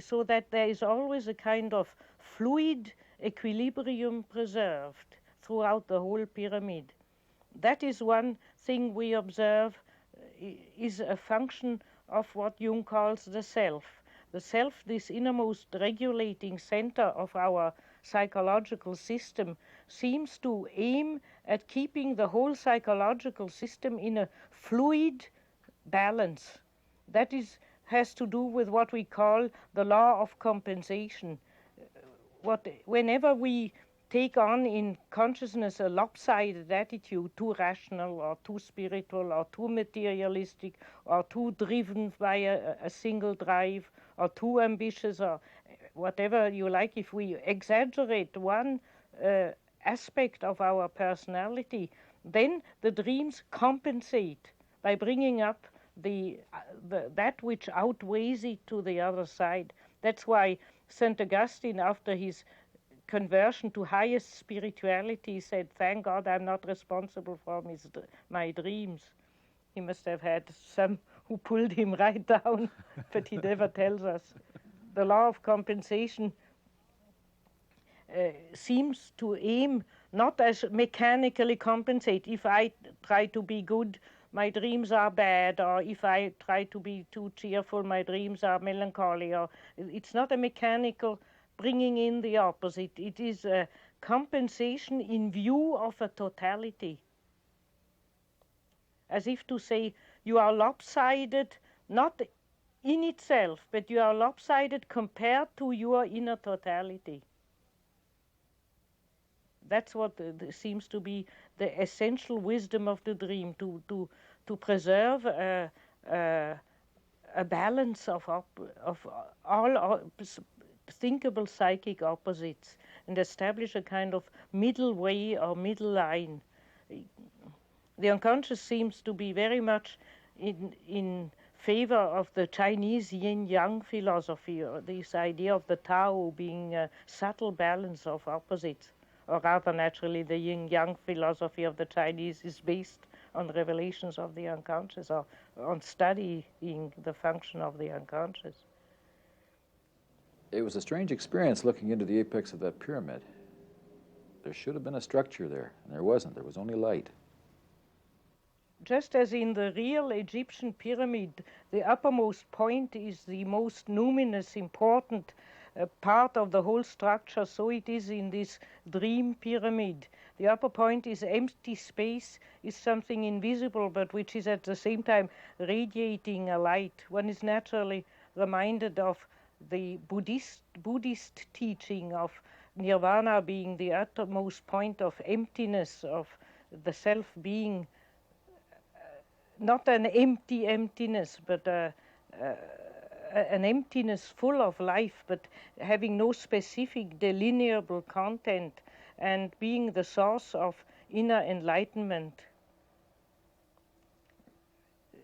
so that there is always a kind of fluid equilibrium preserved throughout the whole pyramid. That is one thing we observe is a function of what Jung calls the self. The self, this innermost regulating center of our psychological system, seems to aim at keeping the whole psychological system in a fluid balance. That has to do with what we call the law of compensation. Whenever we take on in consciousness a lopsided attitude, too rational or too spiritual or too materialistic or too driven by a single drive or too ambitious or whatever you like, if we exaggerate one aspect of our personality, then the dreams compensate by bringing up that which outweighs it to the other side. That's why St. Augustine, after his conversion to highest spirituality, said, "Thank God I'm not responsible for my dreams." He must have had some who pulled him right down, but he never tells us. The law of compensation seems to aim not as mechanically compensate. If I try to be good, my dreams are bad, or if I try to be too cheerful, my dreams are melancholy. Or it's not a mechanical bringing in the opposite. It is a compensation in view of a totality. As if to say, you are lopsided, not in itself, but you are lopsided compared to your inner totality. That's what seems to be the essential wisdom of the dream, to preserve a balance of all thinkable psychic opposites and establish a kind of middle way or middle line. The unconscious seems to be very much in favor of the Chinese yin-yang philosophy, or this idea of the Tao being a subtle balance of opposites. Or rather, naturally, the yin-yang philosophy of the Chinese is based on revelations of the unconscious, or on studying the function of the unconscious. It was a strange experience looking into the apex of that pyramid. There should have been a structure there, and there wasn't. There was only light. Just as in the real Egyptian pyramid, the uppermost point is the most numinous, important part of the whole structure, so it is in this dream pyramid. The upper point is empty space, is something invisible, but which is at the same time radiating a light. One is naturally reminded of the Buddhist teaching of nirvana being the uttermost point of emptiness, of the self being not an empty emptiness, but an emptiness full of life, but having no specific delineable content, and being the source of inner enlightenment.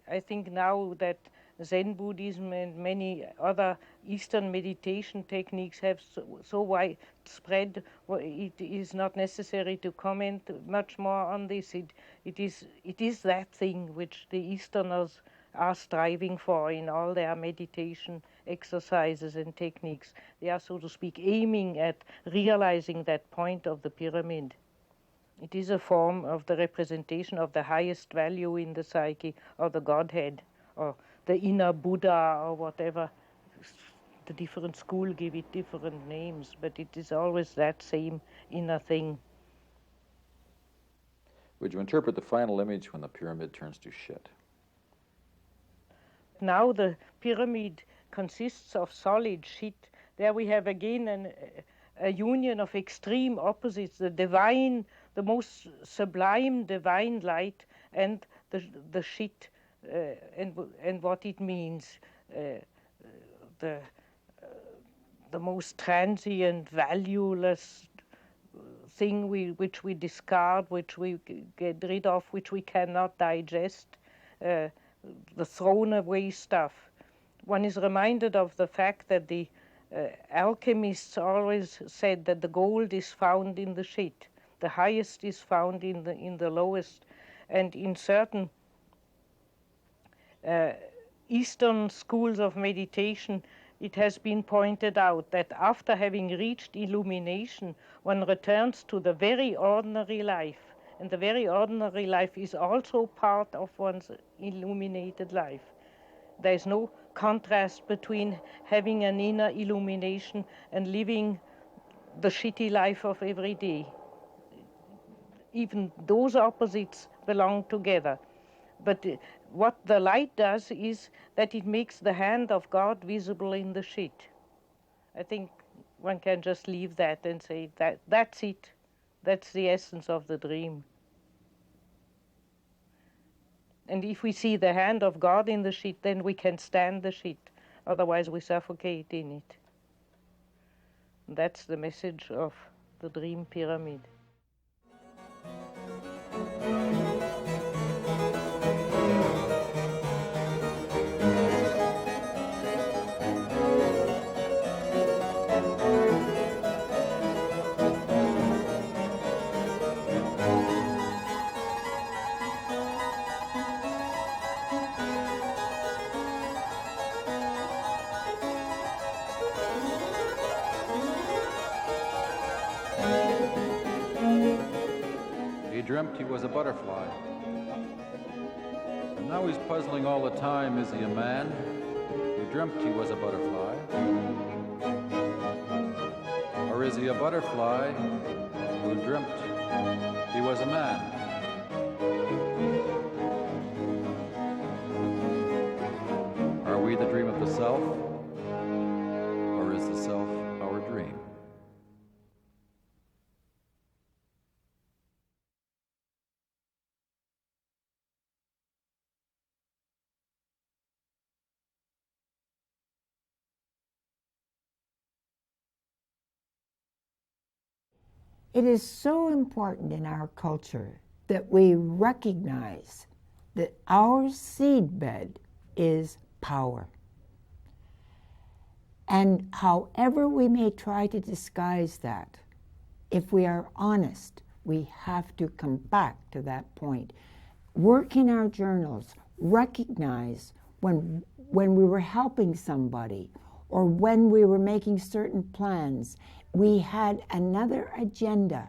I think now that Zen Buddhism and many other Eastern meditation techniques have so widespread, it is not necessary to comment much more on this. It is that thing which the Easterners are striving for in all their meditation exercises and techniques. They are, so to speak, aiming at realizing that point of the pyramid. It is a form of the representation of the highest value in the psyche, or the Godhead, or the inner Buddha, or whatever. The different schools give it different names, but it is always that same inner thing. Would you interpret the final image when the pyramid turns to shit? Now the pyramid consists of solid sheet. There we have again a union of extreme opposites, the divine, the most sublime divine light, and the sheet, and what it means, the most transient, valueless thing which we discard, which we get rid of, which we cannot digest, the thrown away stuff. One is reminded of the fact that the alchemists always said that the gold is found in the sheet, the highest is found in the lowest, and in certain Eastern schools of meditation, it has been pointed out that after having reached illumination, one returns to the very ordinary life, and the very ordinary life is also part of one's illuminated life. There is no contrast between having an inner illumination and living the shitty life of every day. Even those opposites belong together. But what the light does is that it makes the hand of God visible in the sheet. I think one can just leave that and say that's it. That's the essence of the dream. And if we see the hand of God in the sheet, then we can stand the sheet. Otherwise we suffocate in it. That's the message of the dream pyramid. He dreamt he was a butterfly. And now he's puzzling all the time, is he a man? He dreamt he was a butterfly. Or is he a butterfly who dreamt he was a man? Are we the dream of the self? Or is the self our dream? It is so important in our culture that we recognize that our seedbed is power. And however we may try to disguise that, if we are honest, we have to come back to that point. Work in our journals, recognize when we were helping somebody or when we were making certain plans, we had another agenda.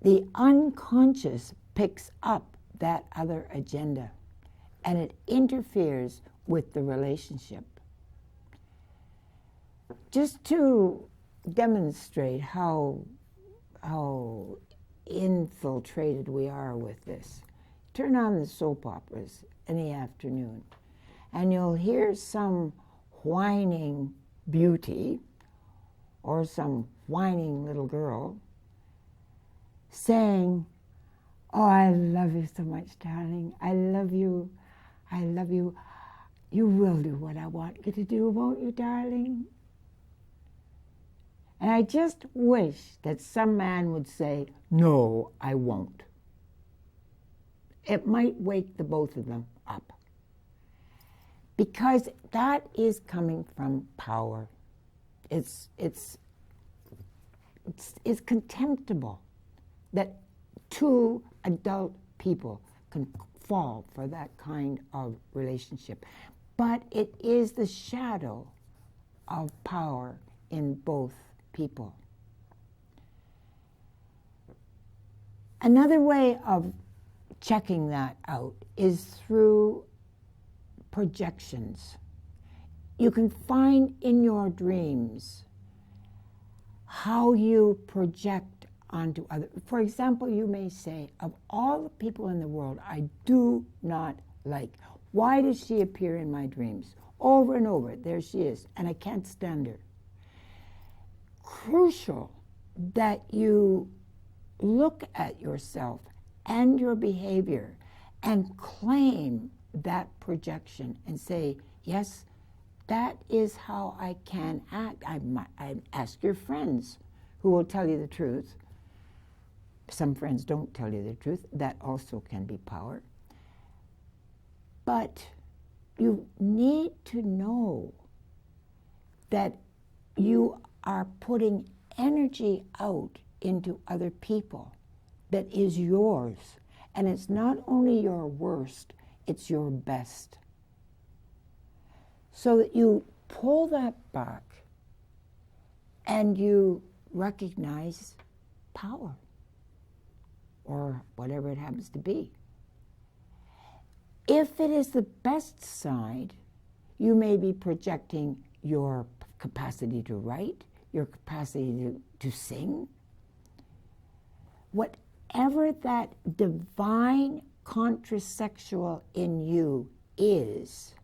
The unconscious picks up that other agenda, and it interferes with the relationship. Just to demonstrate how infiltrated we are with this, turn on the soap operas in the afternoon, and you'll hear some whining beauty or some whining little girl saying, "Oh, I love you so much, darling. I love you. I love you. You will do what I want you to do, won't you, darling?" And I just wish that some man would say, "No, I won't." It might wake the both of them up. Because that is coming from power. It's contemptible that two adult people can fall for that kind of relationship. But it is the shadow of power in both people. Another way of checking that out is through projections. You can find in your dreams how you project onto others. For example, you may say, of all the people in the world I do not like, Why does she appear in my dreams? Over and over, there she is, and I can't stand her. Crucial that you look at yourself and your behavior and claim that projection and say, yes, that is how I can act. I ask your friends who will tell you the truth. Some friends don't tell you the truth. That also can be power. But you need to know that you are putting energy out into other people that is yours. And it's not only your worst, it's your best. So that you pull that back and you recognize power, or whatever it happens to be. If it is the best side, you may be projecting your capacity to write, your capacity to sing. Whatever that divine contrasexual in you is,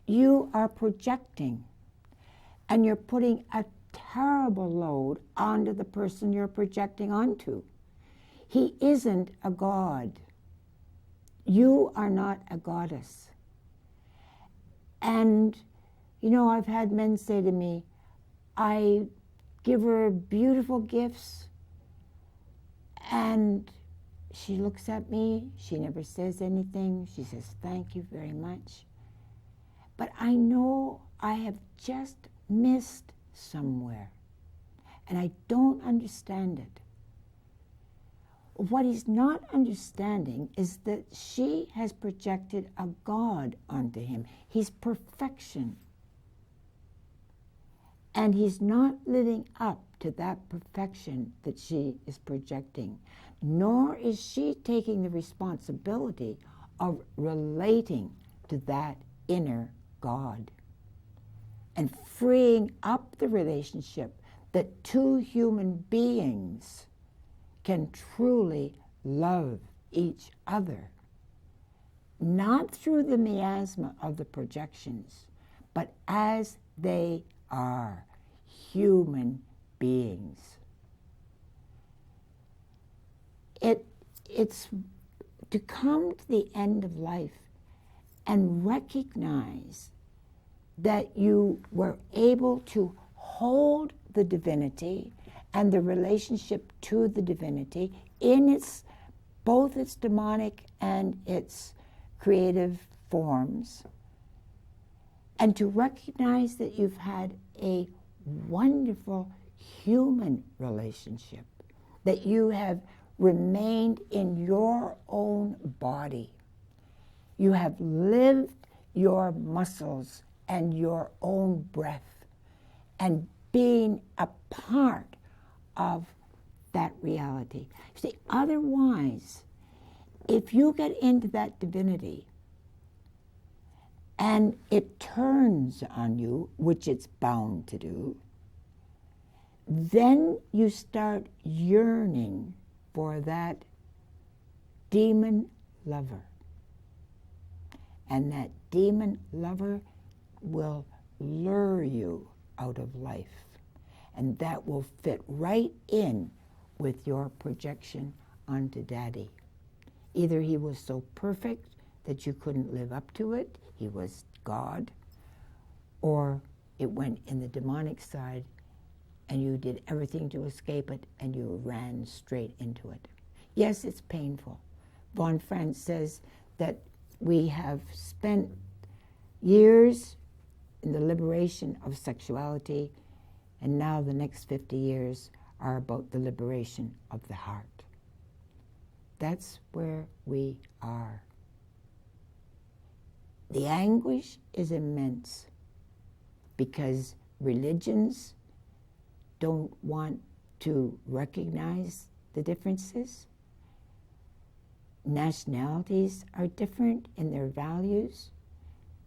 you are projecting, and you're putting a terrible load onto the person you're projecting onto. He isn't a god. You are not a goddess. And, you know, I've had men say to me, I give her beautiful gifts, and she looks at me, she never says anything, she says, thank you very much. But I know I have just missed somewhere, and I don't understand it. What he's not understanding is that she has projected a God onto him. He's perfection. And he's not living up to that perfection that she is projecting, nor is she taking the responsibility of relating to that inner God and freeing up the relationship that two human beings can truly love each other, not through the miasma of the projections, but as they are, human beings. It's to come to the end of life and recognize that you were able to hold the divinity and the relationship to the divinity in its both its demonic and its creative forms, and to recognize that you've had a wonderful human relationship, that you have remained in your own body. You have lived your muscles and your own breath and being a part of that reality. See, otherwise, if you get into that divinity and it turns on you, which it's bound to do, then you start yearning for that demon lover. And that demon lover will lure you out of life. And that will fit right in with your projection onto Daddy. Either he was so perfect that you couldn't live up to it, he was God, or it went in the demonic side and you did everything to escape it and you ran straight into it. Yes, it's painful. Franz says that we have spent years in the liberation of sexuality, and now the next 50 years are about the liberation of the heart. That's where we are. The anguish is immense because religions don't want to recognize the differences. Nationalities are different in their values.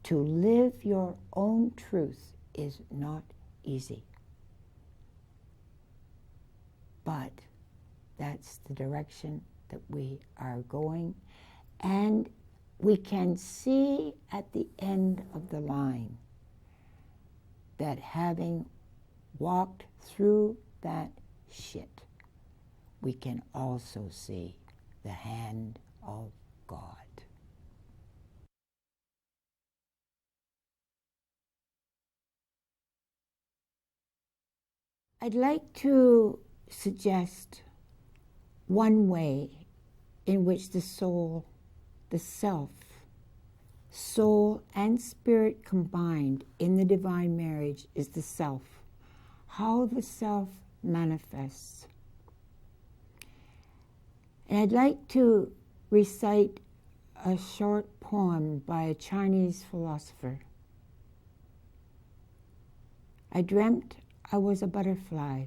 To live your own truth is not easy. But that's the direction that we are going. And we can see at the end of the line that having walked through that shit, we can also see the hand of God. I'd like to suggest one way in which the soul, the self, soul and spirit combined in the divine marriage is the self. How the self manifests. And I'd like to recite a short poem by a Chinese philosopher. I dreamt I was a butterfly,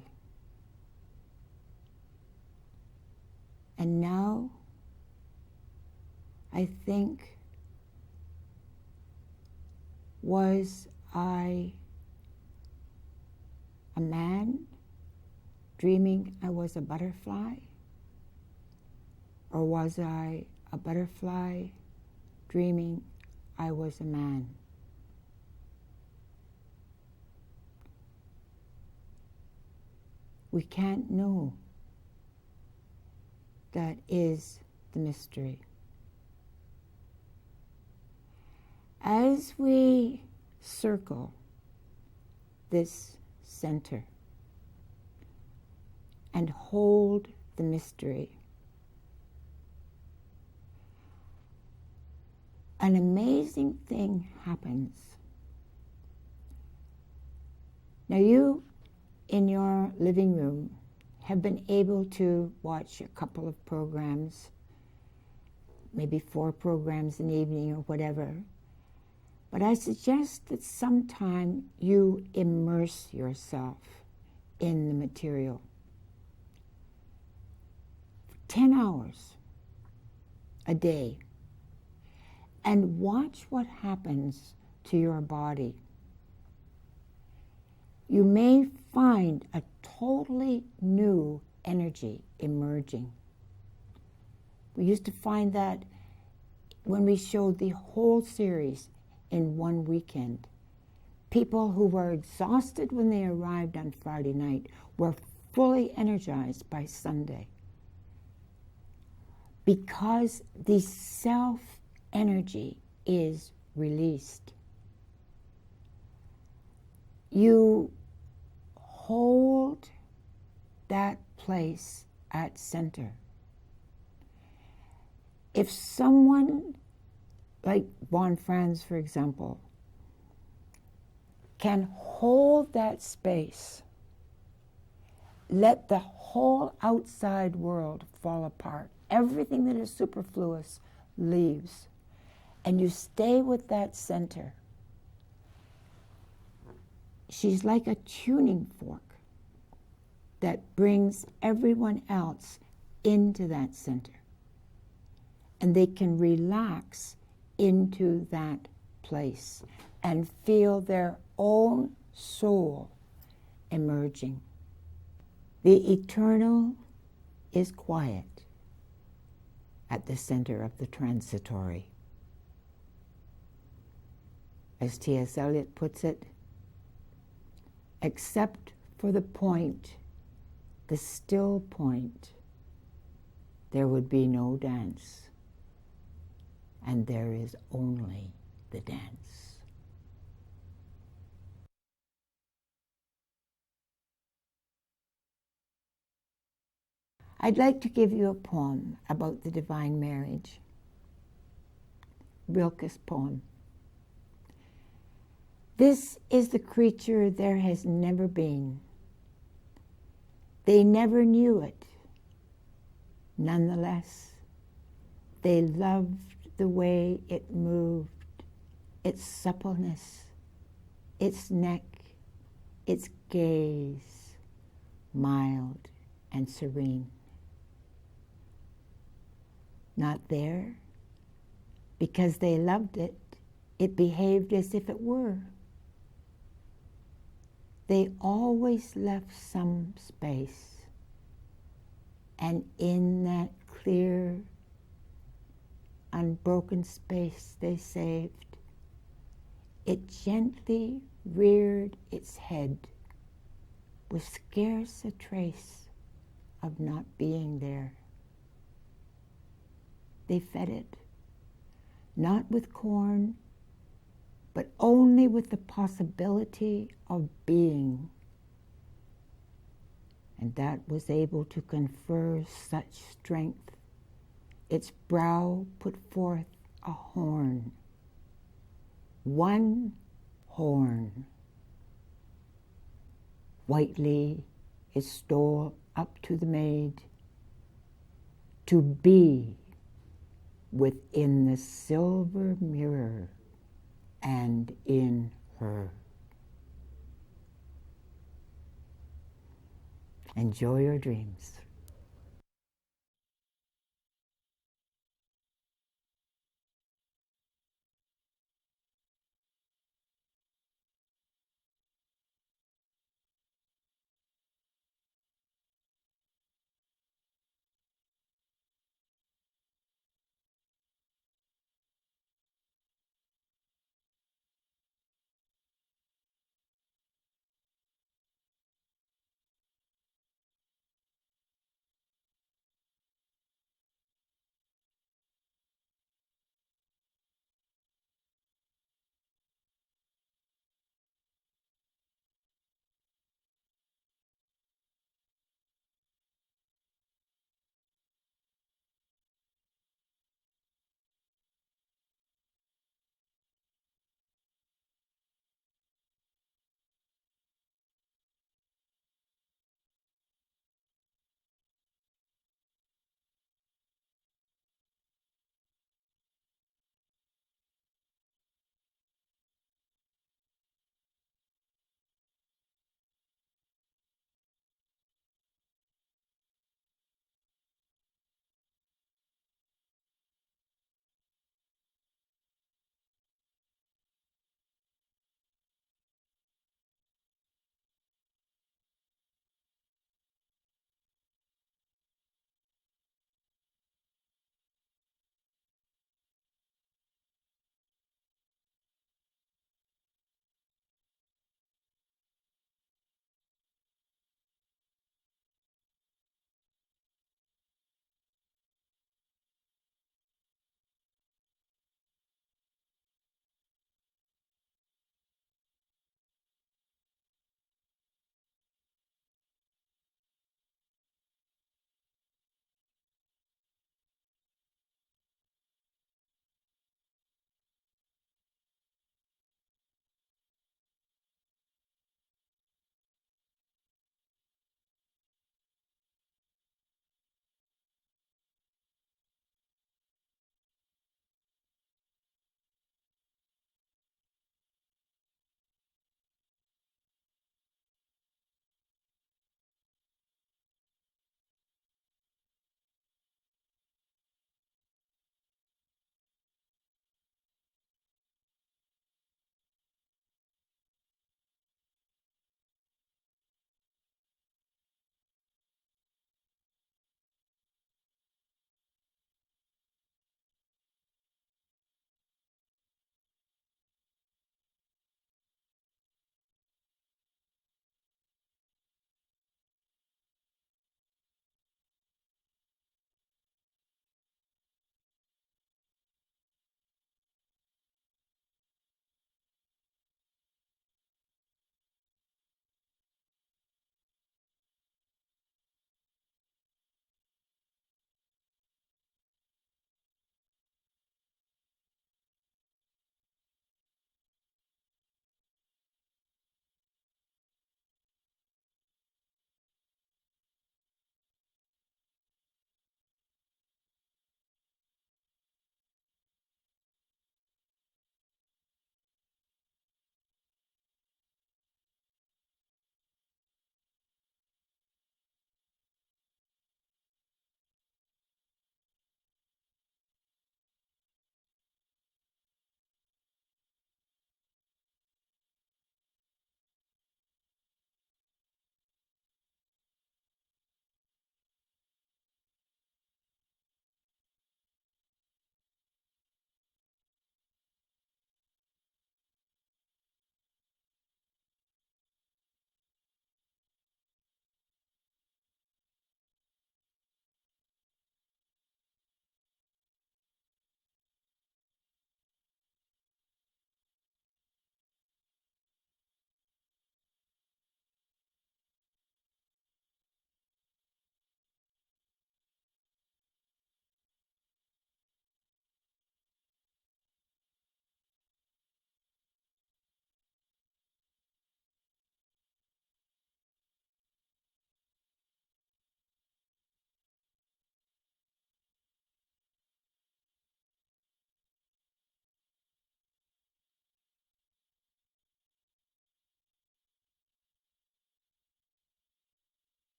and now I think, was I a man dreaming I was a butterfly? Or was I a butterfly dreaming I was a man? We can't know. That is the mystery. As we circle this center and hold the mystery, an amazing thing happens. Now you, in your living room, have been able to watch a couple of programs, maybe 4 programs in the evening or whatever. But I suggest that sometime you immerse yourself in the material. 10 hours a day. And watch what happens to your body. You may find a totally new energy emerging. We used to find that when we showed the whole series in one weekend. People who were exhausted when they arrived on Friday night were fully energized by Sunday, because the self-energy is released. You hold that place at center. If someone like Franz, for example, can hold that space, let the whole outside world fall apart. Everything that is superfluous leaves, and you stay with that center. She's like a tuning fork that brings everyone else into that center, and they can relax into that place and feel their own soul emerging. The eternal is quiet at the center of the transitory. As T.S. Eliot puts it, except for the point, the still point, there would be no dance, and there is only the dance. I'd like to give you a poem about the divine marriage. Rilke's poem. This is the creature there has never been. They never knew it. Nonetheless, they loved the way it moved, its suppleness, its neck, its gaze, mild and serene. Not there, because they loved it, it behaved as if it were. They always left some space, and in that clear, unbroken space they saved, it gently reared its head with scarce a trace of not being there. They fed it, not with corn, but only with the possibility of being. And that was able to confer such strength. Its brow put forth a horn, one horn. Whitely it stole up to the maid, to be within the silver mirror and in her. Enjoy your dreams.